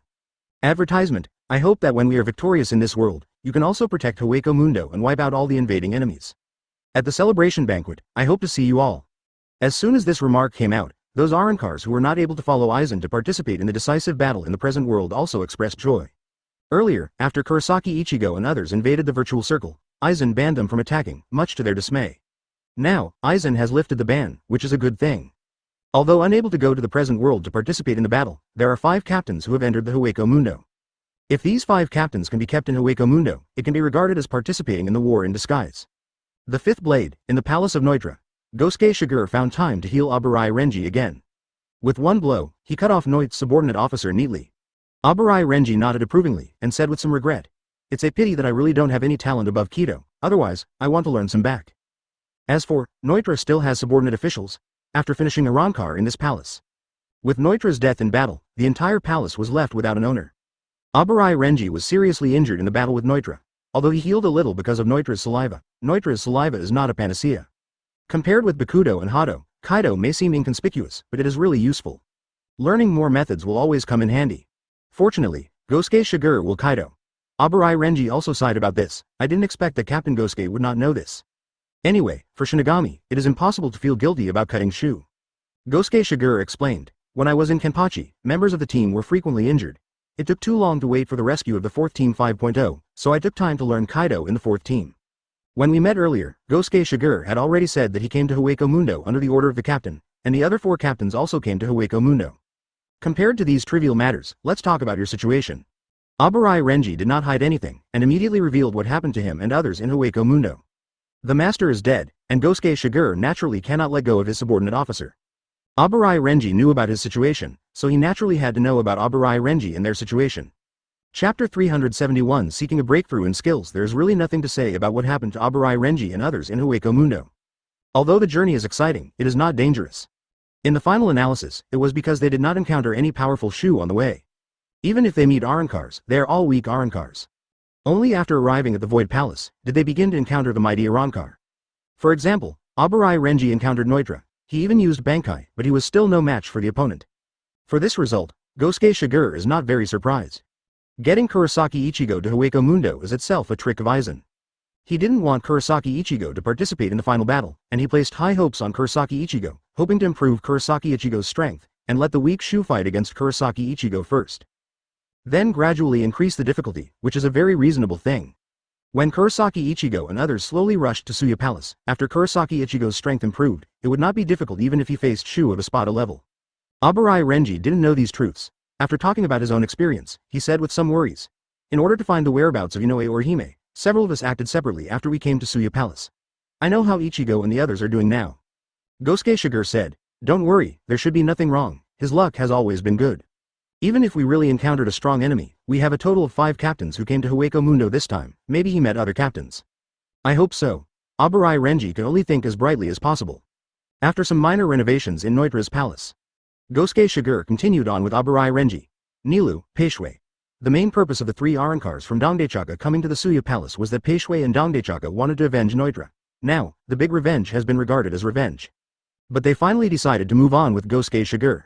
Advertisement. I hope that when we are victorious in this world, you can also protect Hueco Mundo and wipe out all the invading enemies. At the celebration banquet, I hope to see you all. As soon as this remark came out, those Arrancars who were not able to follow Aizen to participate in the decisive battle in the present world also expressed joy. Earlier, after Kurosaki Ichigo and others invaded the virtual circle, Aizen banned them from attacking, much to their dismay. Now, Aizen has lifted the ban, which is a good thing. Although unable to go to the present world to participate in the battle, there are 5 captains who have entered the Hueco Mundo. If these 5 captains can be kept in Hueco Mundo, it can be regarded as participating in the war in disguise. The 5th blade, in the palace of Neutra, Gosuke Shigure found time to heal Aburai Renji again. With one blow, he cut off Noit's subordinate officer neatly. Aburai Renji nodded approvingly, and said with some regret, it's a pity that I really don't have any talent above Kido, otherwise, I want to learn some back. As for, Neutra still has subordinate officials, after finishing Arrancar in this palace. With Neutra's death in battle, the entire palace was left without an owner. Aburai Renji was seriously injured in the battle with Neutra. Although he healed a little because of Neutra's saliva is not a panacea. Compared with Bakudo and Hado, Kaido may seem inconspicuous, but it is really useful. Learning more methods will always come in handy. Fortunately, Gosuke Shigure will Kaido. Aburai Renji also sighed about this. I didn't expect that Captain Gosuke would not know this. Anyway, for Shinigami, it is impossible to feel guilty about cutting Shu. Gosuke Shigure explained, When I was in Kenpachi, members of the team were frequently injured. It took too long to wait for the rescue of the 4th Team 5.0, so I took time to learn Kaido in the 4th Team. When we met earlier, Gosuke Shigure had already said that he came to Hueco Mundo under the order of the captain, and the other 4 captains also came to Hueco Mundo. Compared to these trivial matters, let's talk about your situation. Abarai Renji did not hide anything, and immediately revealed what happened to him and others in Hueco Mundo. The master is dead, and Gosuke Shigure naturally cannot let go of his subordinate officer. Abarai Renji knew about his situation, so he naturally had to know about Abarai Renji and their situation. Chapter 371 Seeking a breakthrough in skills. There is really nothing to say about what happened to Abarai Renji and others in Hueco Mundo. Although the journey is exciting, it is not dangerous. In the final analysis, it was because they did not encounter any powerful Shu on the way. Even if they meet Arankars, they are all weak Arankars. Only after arriving at the Void Palace, did they begin to encounter the mighty Arankar. For example, Abarai Renji encountered Neutra. He even used Bankai, but he was still no match for the opponent. For this result, Gosuke Shigure is not very surprised. Getting Kurosaki Ichigo to Hueco Mundo is itself a trick of Aizen. He didn't want Kurosaki Ichigo to participate in the final battle, and he placed high hopes on Kurosaki Ichigo, hoping to improve Kurosaki Ichigo's strength, and let the weak Shu fight against Kurosaki Ichigo first. Then gradually increase the difficulty, which is a very reasonable thing. When Kurosaki Ichigo and others slowly rushed to Suya Palace, after Kurosaki Ichigo's strength improved, it would not be difficult even if he faced Shu of Espada level. Abarai Renji didn't know these truths. After talking about his own experience, he said with some worries. In order to find the whereabouts of Inoue or Hime, several of us acted separately after we came to Suya Palace. I know how Ichigo and the others are doing now. Gosuke Shigure said, don't worry, there should be nothing wrong, his luck has always been good. Even if we really encountered a strong enemy, we have a total of 5 captains who came to Hueco Mundo this time, maybe he met other captains. I hope so. Abarai Renji could only think as brightly as possible. After some minor renovations in Neutra's palace, Gosuke Shigure continued on with Abarai Renji. Nilu, Peishway. The main purpose of the 3 Arankars from Dongdaechaka coming to the Suya Palace was that Peishway and Dongdaechaka wanted to avenge Neutra. Now, the big revenge has been regarded as revenge. But they finally decided to move on with Gosuke Shigure.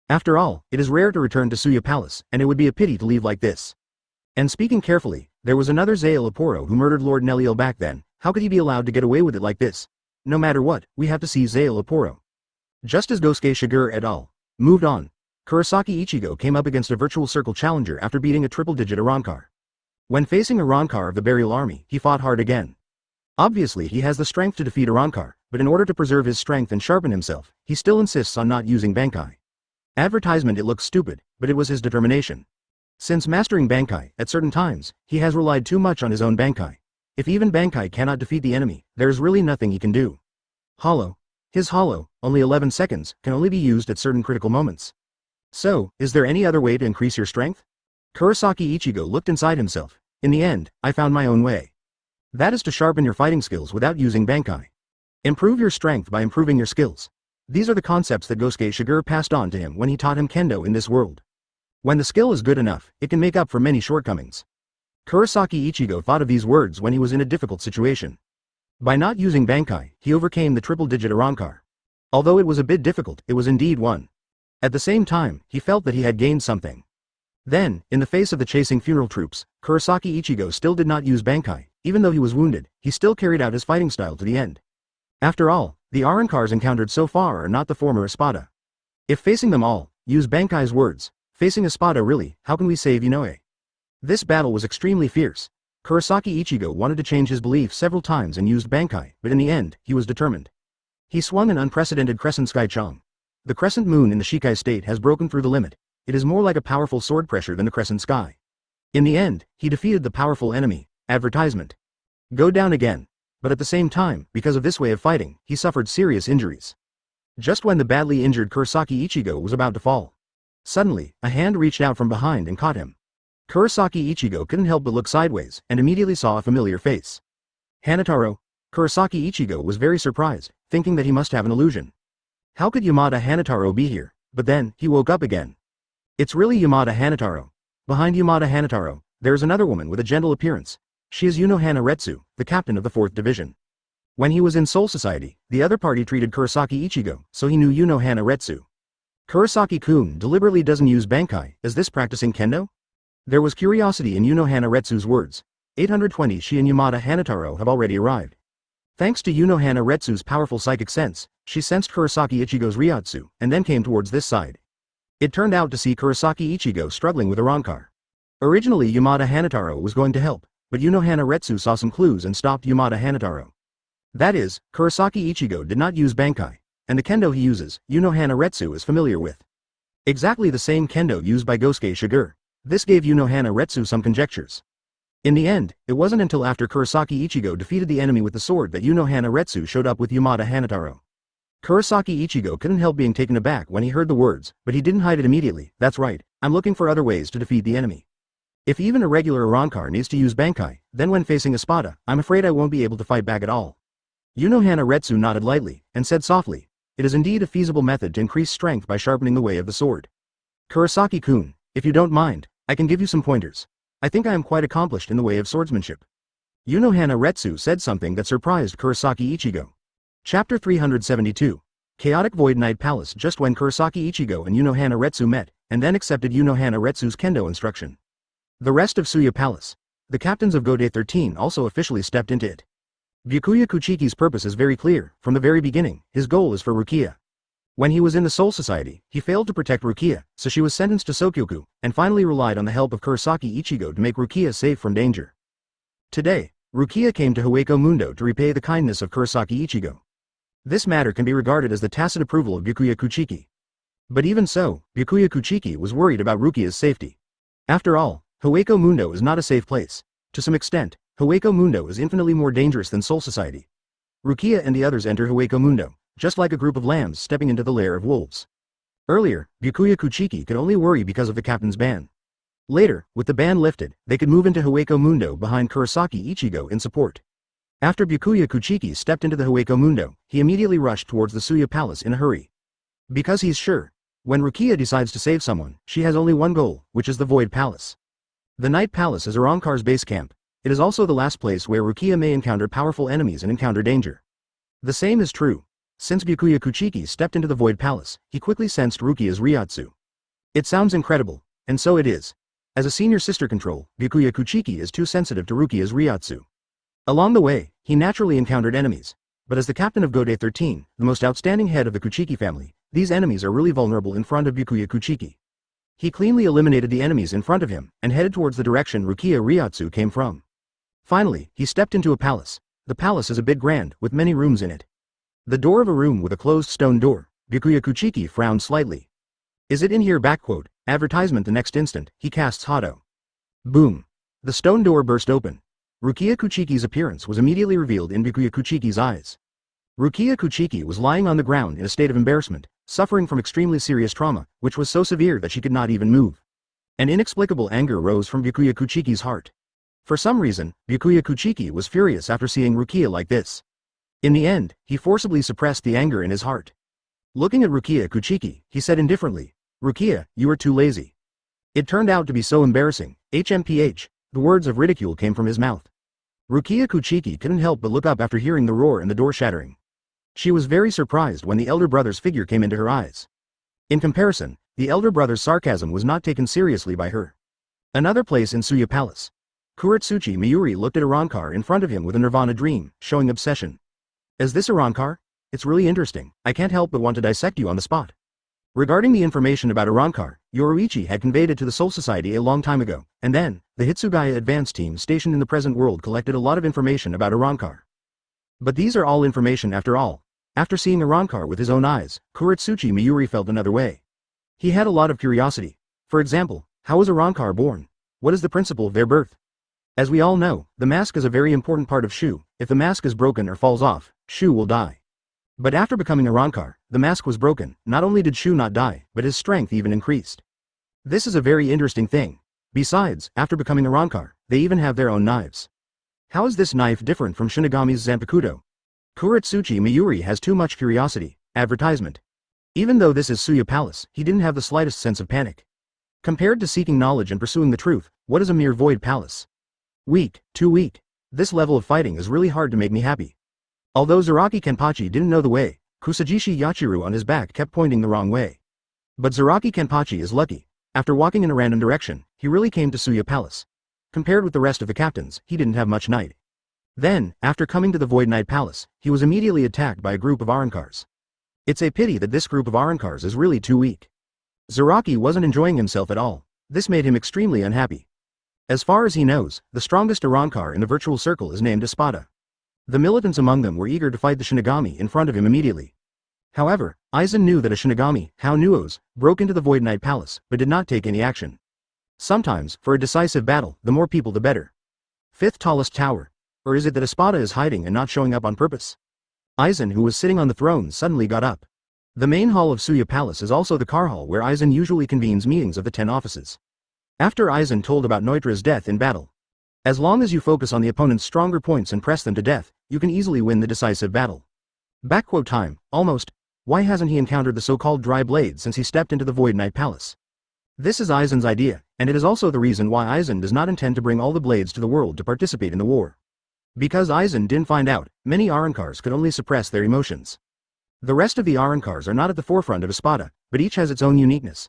After all, it is rare to return to Suya Palace, and it would be a pity to leave like this. And speaking carefully, there was another Zael Aporo who murdered Lord Neliel back then. How could he be allowed to get away with it like this? No matter what, we have to see Zael Aporo. Just as Gosuke Shigure et al. Moved on, Kurosaki Ichigo came up against a virtual circle challenger after beating a triple-digit Arankar. When facing Arankar of the Burial Army, he fought hard again. Obviously he has the strength to defeat Arankar, but in order to preserve his strength and sharpen himself, he still insists on not using Bankai. Advertisement. It looks stupid, but it was his determination. Since mastering Bankai, at certain times, he has relied too much on his own Bankai. If even Bankai cannot defeat the enemy, there is really nothing he can do. Hollow. His hollow, only 11 seconds, can only be used at certain critical moments. So, is there any other way to increase your strength? Kurosaki Ichigo looked inside himself. In the end, I found my own way. That is to sharpen your fighting skills without using Bankai. Improve your strength by improving your skills. These are the concepts that Gosuke Shigure passed on to him when he taught him Kendo in this world. When the skill is good enough, it can make up for many shortcomings. Kurosaki Ichigo thought of these words when he was in a difficult situation. By not using Bankai, he overcame the triple-digit Arankar. Although it was a bit difficult, it was indeed one. At the same time, he felt that he had gained something. Then, in the face of the chasing funeral troops, Kurosaki Ichigo still did not use Bankai. Even though he was wounded, he still carried out his fighting style to the end. After all, the Arankars encountered so far are not the former Espada. If facing them all, use Bankai's words, facing Espada really, how can we save Inoue? This battle was extremely fierce. Kurosaki Ichigo wanted to change his belief several times and used Bankai, but in the end, he was determined. He swung an unprecedented Crescent Sky Chong. The Crescent Moon in the Shikai state has broken through the limit. It is more like a powerful sword pressure than the Crescent Sky. In the end, he defeated the powerful enemy, Advertisement. Go down again. But at the same time, because of this way of fighting, he suffered serious injuries. Just when the badly injured Kurosaki Ichigo was about to fall, suddenly, a hand reached out from behind and caught him. Kurosaki Ichigo couldn't help but look sideways, and immediately saw a familiar face. Hanataro. Kurosaki Ichigo was very surprised, thinking that he must have an illusion. How could Yamada Hanataro be here? But then, he woke up again. It's really Yamada Hanataro. Behind Yamada Hanataro, there is another woman with a gentle appearance. She is Yunohana Retsu, the captain of the 4th Division. When he was in Soul Society, the other party treated Kurosaki Ichigo, so he knew Yunohana Retsu. Kurosaki-kun deliberately doesn't use Bankai. Is this practicing Kendo? There was curiosity in Yunohana Retsu's words. 820 She and Yamada Hanataro have already arrived. Thanks to Yunohana Retsu's powerful psychic sense, she sensed Kurosaki Ichigo's Ryotsu, and then came towards this side. It turned out to see Kurosaki Ichigo struggling with Arrancar. Originally Yamada Hanataro was going to help, but Unohana Retsu saw some clues and stopped Yamada Hanataro. That is, Kurosaki Ichigo did not use Bankai, and the kendo he uses, Unohana Retsu is familiar with. Exactly the same kendo used by Gosuke Shigure. This gave Unohana Retsu some conjectures. In the end, it wasn't until after Kurosaki Ichigo defeated the enemy with the sword that Unohana Retsu showed up with Yamada Hanataro. Kurosaki Ichigo couldn't help being taken aback when he heard the words, but he didn't hide it immediately. That's right, I'm looking for other ways to defeat the enemy. If even a regular Arrancar needs to use Bankai, then when facing Espada, I'm afraid I won't be able to fight back at all. Unohana Retsu nodded lightly, and said softly, it is indeed a feasible method to increase strength by sharpening the way of the sword. Kurosaki-kun, if you don't mind, I can give you some pointers. I think I am quite accomplished in the way of swordsmanship. Unohana Retsu said something that surprised Kurosaki Ichigo. Chapter 372. Chaotic Void Night Palace. Just when Kurosaki Ichigo and Unohana Retsu met, and then accepted Unohana Retsu's kendo instruction. The rest of Suya Palace. The captains of Gode 13 also officially stepped into it. Byakuya Kuchiki's purpose is very clear. From the very beginning, his goal is for Rukia. When he was in the Soul Society, he failed to protect Rukia, so she was sentenced to Sokyoku, and finally relied on the help of Kurosaki Ichigo to make Rukia safe from danger. Today, Rukia came to Hueco Mundo to repay the kindness of Kurosaki Ichigo. This matter can be regarded as the tacit approval of Byakuya Kuchiki. But even so, Byakuya Kuchiki was worried about Rukia's safety. After all, Hueco Mundo is not a safe place. To some extent, Hueco Mundo is infinitely more dangerous than Soul Society. Rukia and the others enter Hueco Mundo, just like a group of lambs stepping into the lair of wolves. Earlier, Byakuya Kuchiki could only worry because of the captain's ban. Later, with the ban lifted, they could move into Hueco Mundo behind Kurosaki Ichigo in support. After Byakuya Kuchiki stepped into the Hueco Mundo, he immediately rushed towards the Suya Palace in a hurry. Because he's sure, when Rukia decides to save someone, she has only one goal, which is the Void Palace. The Night Palace is Arrancar's base camp. It is also the last place where Rukia may encounter powerful enemies and encounter danger. The same is true. Since Byakuya Kuchiki stepped into the Void Palace, he quickly sensed Rukia's Ryatsu. It sounds incredible, and so it is. As a senior sister control, Byakuya Kuchiki is too sensitive to Rukia's Ryatsu. Along the way, he naturally encountered enemies. But as the captain of Gode 13, the most outstanding head of the Kuchiki family, these enemies are really vulnerable in front of Byakuya Kuchiki. He cleanly eliminated the enemies in front of him, and headed towards the direction Rukia Ryatsu came from. Finally, he stepped into a palace. The palace is a bit grand, with many rooms in it. The door of a room with a closed stone door. Byakuya Kuchiki frowned slightly. Is it in here? Advertisement. The next instant, he casts Hado. Boom. The stone door burst open. Rukia Kuchiki's appearance was immediately revealed in Byakuya Kuchiki's eyes. Rukia Kuchiki was lying on the ground in a state of embarrassment, suffering from extremely serious trauma, which was so severe that she could not even move. An inexplicable anger rose from Byakuya Kuchiki's heart. For some reason, Byakuya Kuchiki was furious after seeing Rukia like this. In the end, he forcibly suppressed the anger in his heart. Looking at Rukia Kuchiki, he said indifferently, Rukia, you are too lazy. It turned out to be so embarrassing. HMPH, the words of ridicule came from his mouth. Rukia Kuchiki couldn't help but look up after hearing the roar and the door shattering. She was very surprised when the elder brother's figure came into her eyes. In comparison, the elder brother's sarcasm was not taken seriously by her. Another place in Suya Palace. Kuretsuchi Miyuri looked at Arrancar in front of him with a Nirvana dream, showing obsession. Is this Arrancar? It's really interesting. I can't help but want to dissect you on the spot. Regarding the information about Arrancar, Yoruichi had conveyed it to the Soul Society a long time ago, and then, the Hitsugaya Advance Team stationed in the present world collected a lot of information about Arrancar. But these are all information after all. After seeing Arrancar with his own eyes, Kuretsuchi Miyuri felt another way. He had a lot of curiosity. For example, how was Arrancar born? What is the principle of their birth? As we all know, the mask is a very important part of Shu. If the mask is broken or falls off, Shu will die. But after becoming Arrancar, the mask was broken. Not only did Shu not die, but his strength even increased. This is a very interesting thing. Besides, after becoming Arrancar, they even have their own knives. How is this knife different from Shinigami's Zanpakuto? Kuretsuchi Miyuri has too much curiosity. Advertisement. Even though this is Suya Palace, he didn't have the slightest sense of panic. Compared to seeking knowledge and pursuing the truth, what is a mere void palace? Weak, too weak. This level of fighting is really hard to make me happy. Although Soul-Society-Kenpachi didn't know the way, Kusajishi Yachiru on his back kept pointing the wrong way. But Soul-Society-Kenpachi is lucky. After walking in a random direction, he really came to Suya Palace. Compared with the rest of the captains, he didn't have much night. Then, after coming to the Void Night Palace, he was immediately attacked by a group of Arrancars. It's a pity that this group of Arrancars is really too weak. Zaraki wasn't enjoying himself at all. This made him extremely unhappy. As far as he knows, the strongest Arankar in the virtual circle is named Espada. The militants among them were eager to fight the Shinigami in front of him immediately. However, Aizen knew that a Shinigami, Hao Nuos, broke into the Void Knight Palace, but did not take any action. Sometimes, for a decisive battle, the more people the better. Fifth tallest tower. Or is it that Espada is hiding and not showing up on purpose? Aizen, who was sitting on the throne, suddenly got up. The main hall of Suya Palace is also the car hall where Aizen usually convenes meetings of the 10 offices. After Aizen told about Neutra's death in battle. As long as you focus on the opponent's stronger points and press them to death, you can easily win the decisive battle. Backquote time, almost. Why hasn't he encountered the so-called dry blade since he stepped into the Void Knight Palace? This is Aizen's idea, and it is also the reason why Aizen does not intend to bring all the blades to the world to participate in the war. Because Aizen didn't find out, many Arankars could only suppress their emotions. The rest of the Arankars are not at the forefront of Espada, but each has its own uniqueness.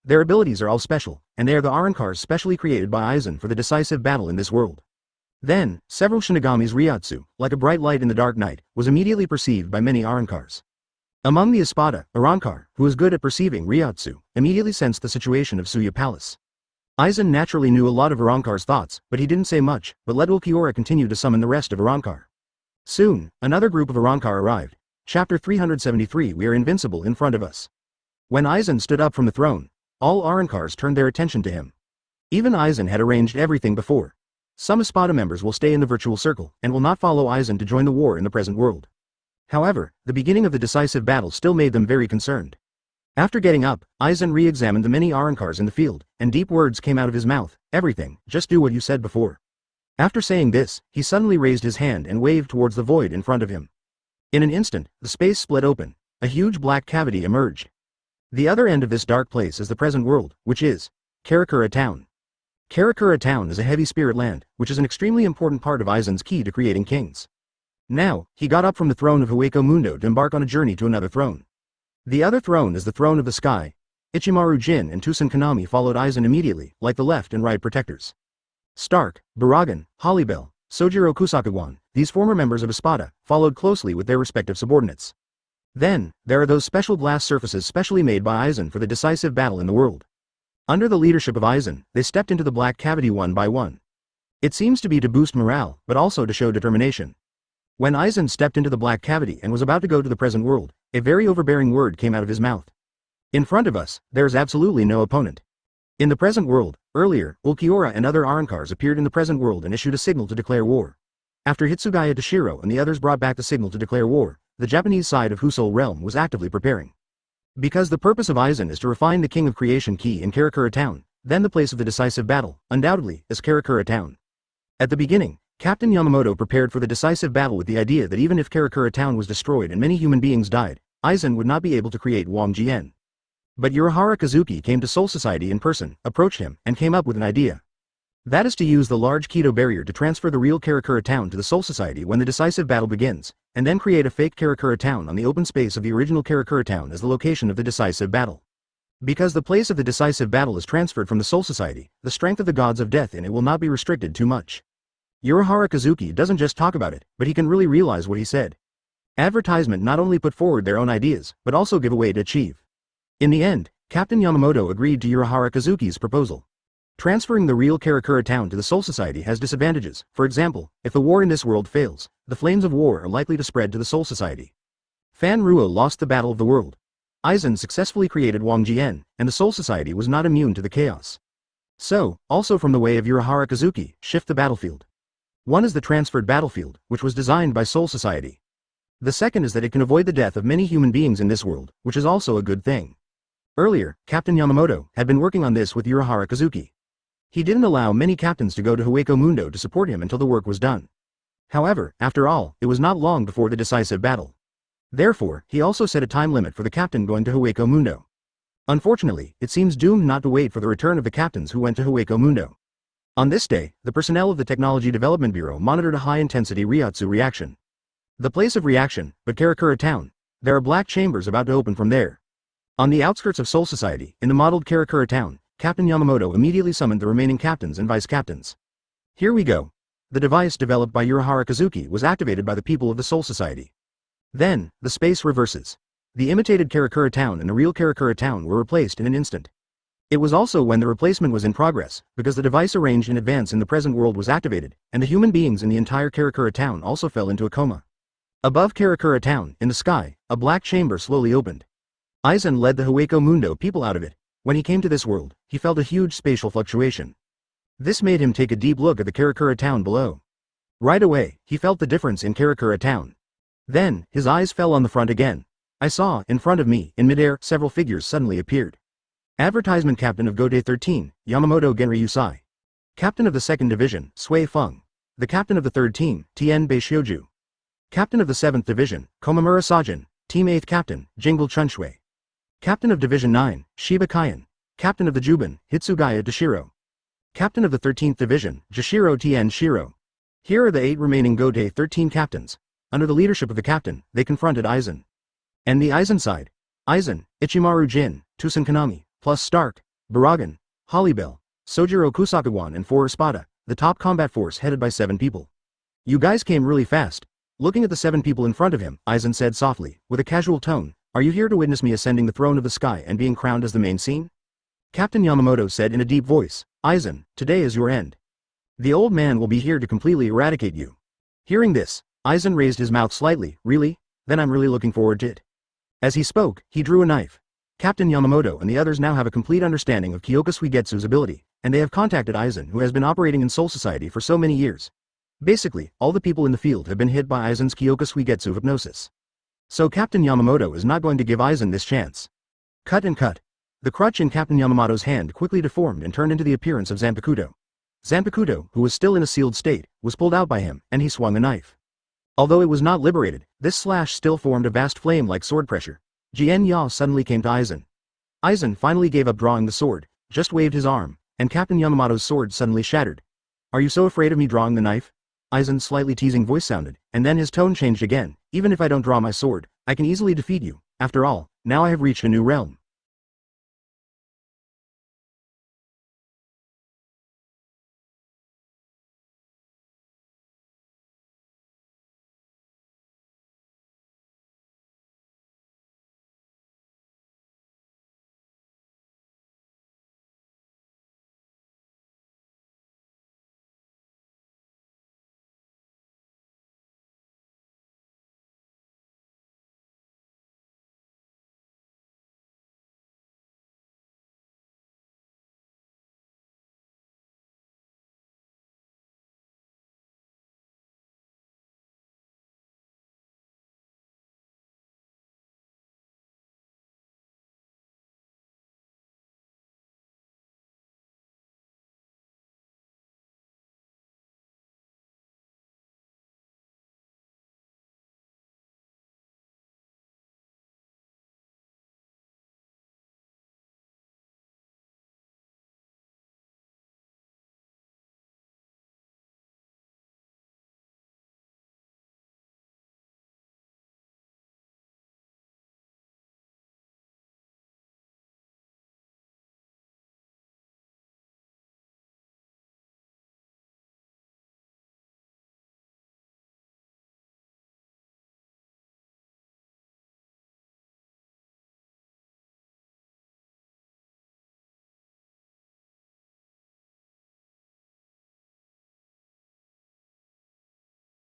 Their abilities are all special, and they are the Arankars specially created by Aizen for the decisive battle in this world. Then, several Shinigami's Ryotsu, like a bright light in the dark night, was immediately perceived by many Arankars. Among the Espada, Arankar, who was good at perceiving Ryotsu, immediately sensed the situation of Suya Palace. Aizen naturally knew a lot of Arankar's thoughts, but he didn't say much, but let Ulquiorra continue to summon the rest of Arankar. Soon, another group of Arankar arrived. Chapter 373 We are invincible in front of us. When Aizen stood up from the throne, all Arankars turned their attention to him. Even Aizen had arranged everything before. Some Espada members will stay in the virtual circle, and will not follow Aizen to join the war in the present world. However, the beginning of the decisive battle still made them very concerned. After getting up, Aizen re-examined the many Arankars in the field, and deep words came out of his mouth. Everything, just do what you said before. After saying this, he suddenly raised his hand and waved towards the void in front of him. In an instant, the space split open. A huge black cavity emerged. The other end of this dark place is the present world, which is Karakura Town. Karakura Town is a heavy spirit land, which is an extremely important part of Aizen's key to creating kings. Now, he got up from the throne of Hueco Mundo to embark on a journey to another throne. The other throne is the throne of the sky. Ichimaru Jin and Tusen Kanami followed Aizen immediately, like the left and right protectors. Stark, Baragan, Hollybell, Sojiro Kusakawan, these former members of Espada, followed closely with their respective subordinates. Then, there are those special glass surfaces specially made by Aizen for the decisive battle in the world. Under the leadership of Aizen, they stepped into the black cavity one by one. It seems to be to boost morale, but also to show determination. When Aizen stepped into the black cavity and was about to go to the present world, a very overbearing word came out of his mouth. In front of us, there is absolutely no opponent. In the present world, earlier, Ulquiorra and other Arankars appeared in the present world and issued a signal to declare war. After Hitsugaya Toshiro and the others brought back the signal to declare war, the Japanese side of Husol realm was actively preparing. Because the purpose of Aizen is to refine the King of Creation key in Karakura Town, then the place of the decisive battle, undoubtedly, is Karakura Town. At the beginning, Captain Yamamoto prepared for the decisive battle with the idea that even if Karakura Town was destroyed and many human beings died, Aizen would not be able to create Wang Jian. But Urahara Kazuki came to Soul Society in person, approached him, and came up with an idea. That is to use the large Keto barrier to transfer the real Karakura Town to the Soul Society when the decisive battle begins, and then create a fake Karakura Town on the open space of the original Karakura Town as the location of the decisive battle. Because the place of the decisive battle is transferred from the Soul Society, the strength of the gods of death in it will not be restricted too much. Urahara Kazuki doesn't just talk about it, but he can really realize what he said. Advertisement not only put forward their own ideas, but also give a way to achieve. In the end, Captain Yamamoto agreed to Urahara Kazuki's proposal. Transferring the real Karakura Town to the Soul Society has disadvantages. For example, if the war in this world fails, the flames of war are likely to spread to the Soul Society. Fan Ruo lost the battle of the world. Aizen successfully created Wang Jian, and the Soul Society was not immune to the chaos. So, also from the way of Urahara Kazuki, shift the battlefield. One is the transferred battlefield, which was designed by Soul Society. The second is that it can avoid the death of many human beings in this world, which is also a good thing. Earlier, Captain Yamamoto had been working on this with Urahara Kazuki. He didn't allow many captains to go to Hueco Mundo to support him until the work was done. However, after all, it was not long before the decisive battle. Therefore, he also set a time limit for the captain going to Hueco Mundo. Unfortunately, it seems doomed not to wait for the return of the captains who went to Hueco Mundo. On this day, the personnel of the Technology Development Bureau monitored a high-intensity Ryotsu reaction. The place of reaction, but Karakura Town, there are black chambers about to open from there. On the outskirts of Soul Society, in the modeled Karakura Town, Captain Yamamoto immediately summoned the remaining captains and vice-captains. Here we go. The device developed by Urahara Kazuki was activated by the people of the Soul Society. Then, the space reverses. The imitated Karakura town and the real Karakura town were replaced in an instant. It was also when the replacement was in progress, because the device arranged in advance in the present world was activated, and the human beings in the entire Karakura town also fell into a coma. Above Karakura town, in the sky, a black chamber slowly opened. Aizen led the Hueco Mundo people out of it. When he came to this world, he felt a huge spatial fluctuation. This made him take a deep look at the Karakura town below. Right away, he felt the difference in Karakura town. Then, his eyes fell on the front again. I saw, in front of me, in midair, several figures suddenly appeared. Advertisement Captain of Gode 13, Yamamoto Genri Yusai. Captain of the 2nd Division, Sui Feng. The Captain of the 3rd Team, Tien Bei Shioju. Captain of the 7th Division, Komamura Sajin, Team 8th Captain, Jingle Chunshui. Captain of Division 9, Shiba Kaien. Captain of the Juban, Hitsugaya Dashiro. Captain of the 13th Division, Jashiro Tien Shiro. Here are the 8 remaining Gode 13 captains. Under the leadership of the captain, they confronted Aizen. And the Aizen side. Aizen, Ichimaru Jin, Tusen Kanami, plus Stark, Baragan, Hollybell, Sojiro Kusakawan and 4 Espada, the top combat force headed by 7 people. You guys came really fast. Looking at the 7 people in front of him, Aizen said softly, with a casual tone, "Are you here to witness me ascending the throne of the sky and being crowned as the main scene?" Captain Yamamoto said in a deep voice, "Aizen, today is your end. The old man will be here to completely eradicate you." Hearing this, Aizen raised his mouth slightly. "Really? Then I'm really looking forward to it." As he spoke, he drew a knife. Captain Yamamoto and the others now have a complete understanding of Kyoka Suigetsu's ability, and they have contacted Aizen, who has been operating in Soul Society for so many years. Basically, all the people in the field have been hit by Aizen's Kyoka Suigetsu hypnosis. So Captain Yamamoto is not going to give Aizen this chance. Cut and cut. The crutch in Captain Yamamoto's hand quickly deformed and turned into the appearance of Zanpakuto. Zanpakuto, who was still in a sealed state, was pulled out by him, and he swung the knife. Although it was not liberated, this slash still formed a vast flame like sword pressure. Jien Ya suddenly came to Aizen. Aizen finally gave up drawing the sword, just waved his arm, and Captain Yamamoto's sword suddenly shattered. "Are you so afraid of me drawing the knife?" Aizen's slightly teasing voice sounded, and then his tone changed again. "Even if I don't draw my sword, I can easily defeat you. After all, now I have reached a new realm."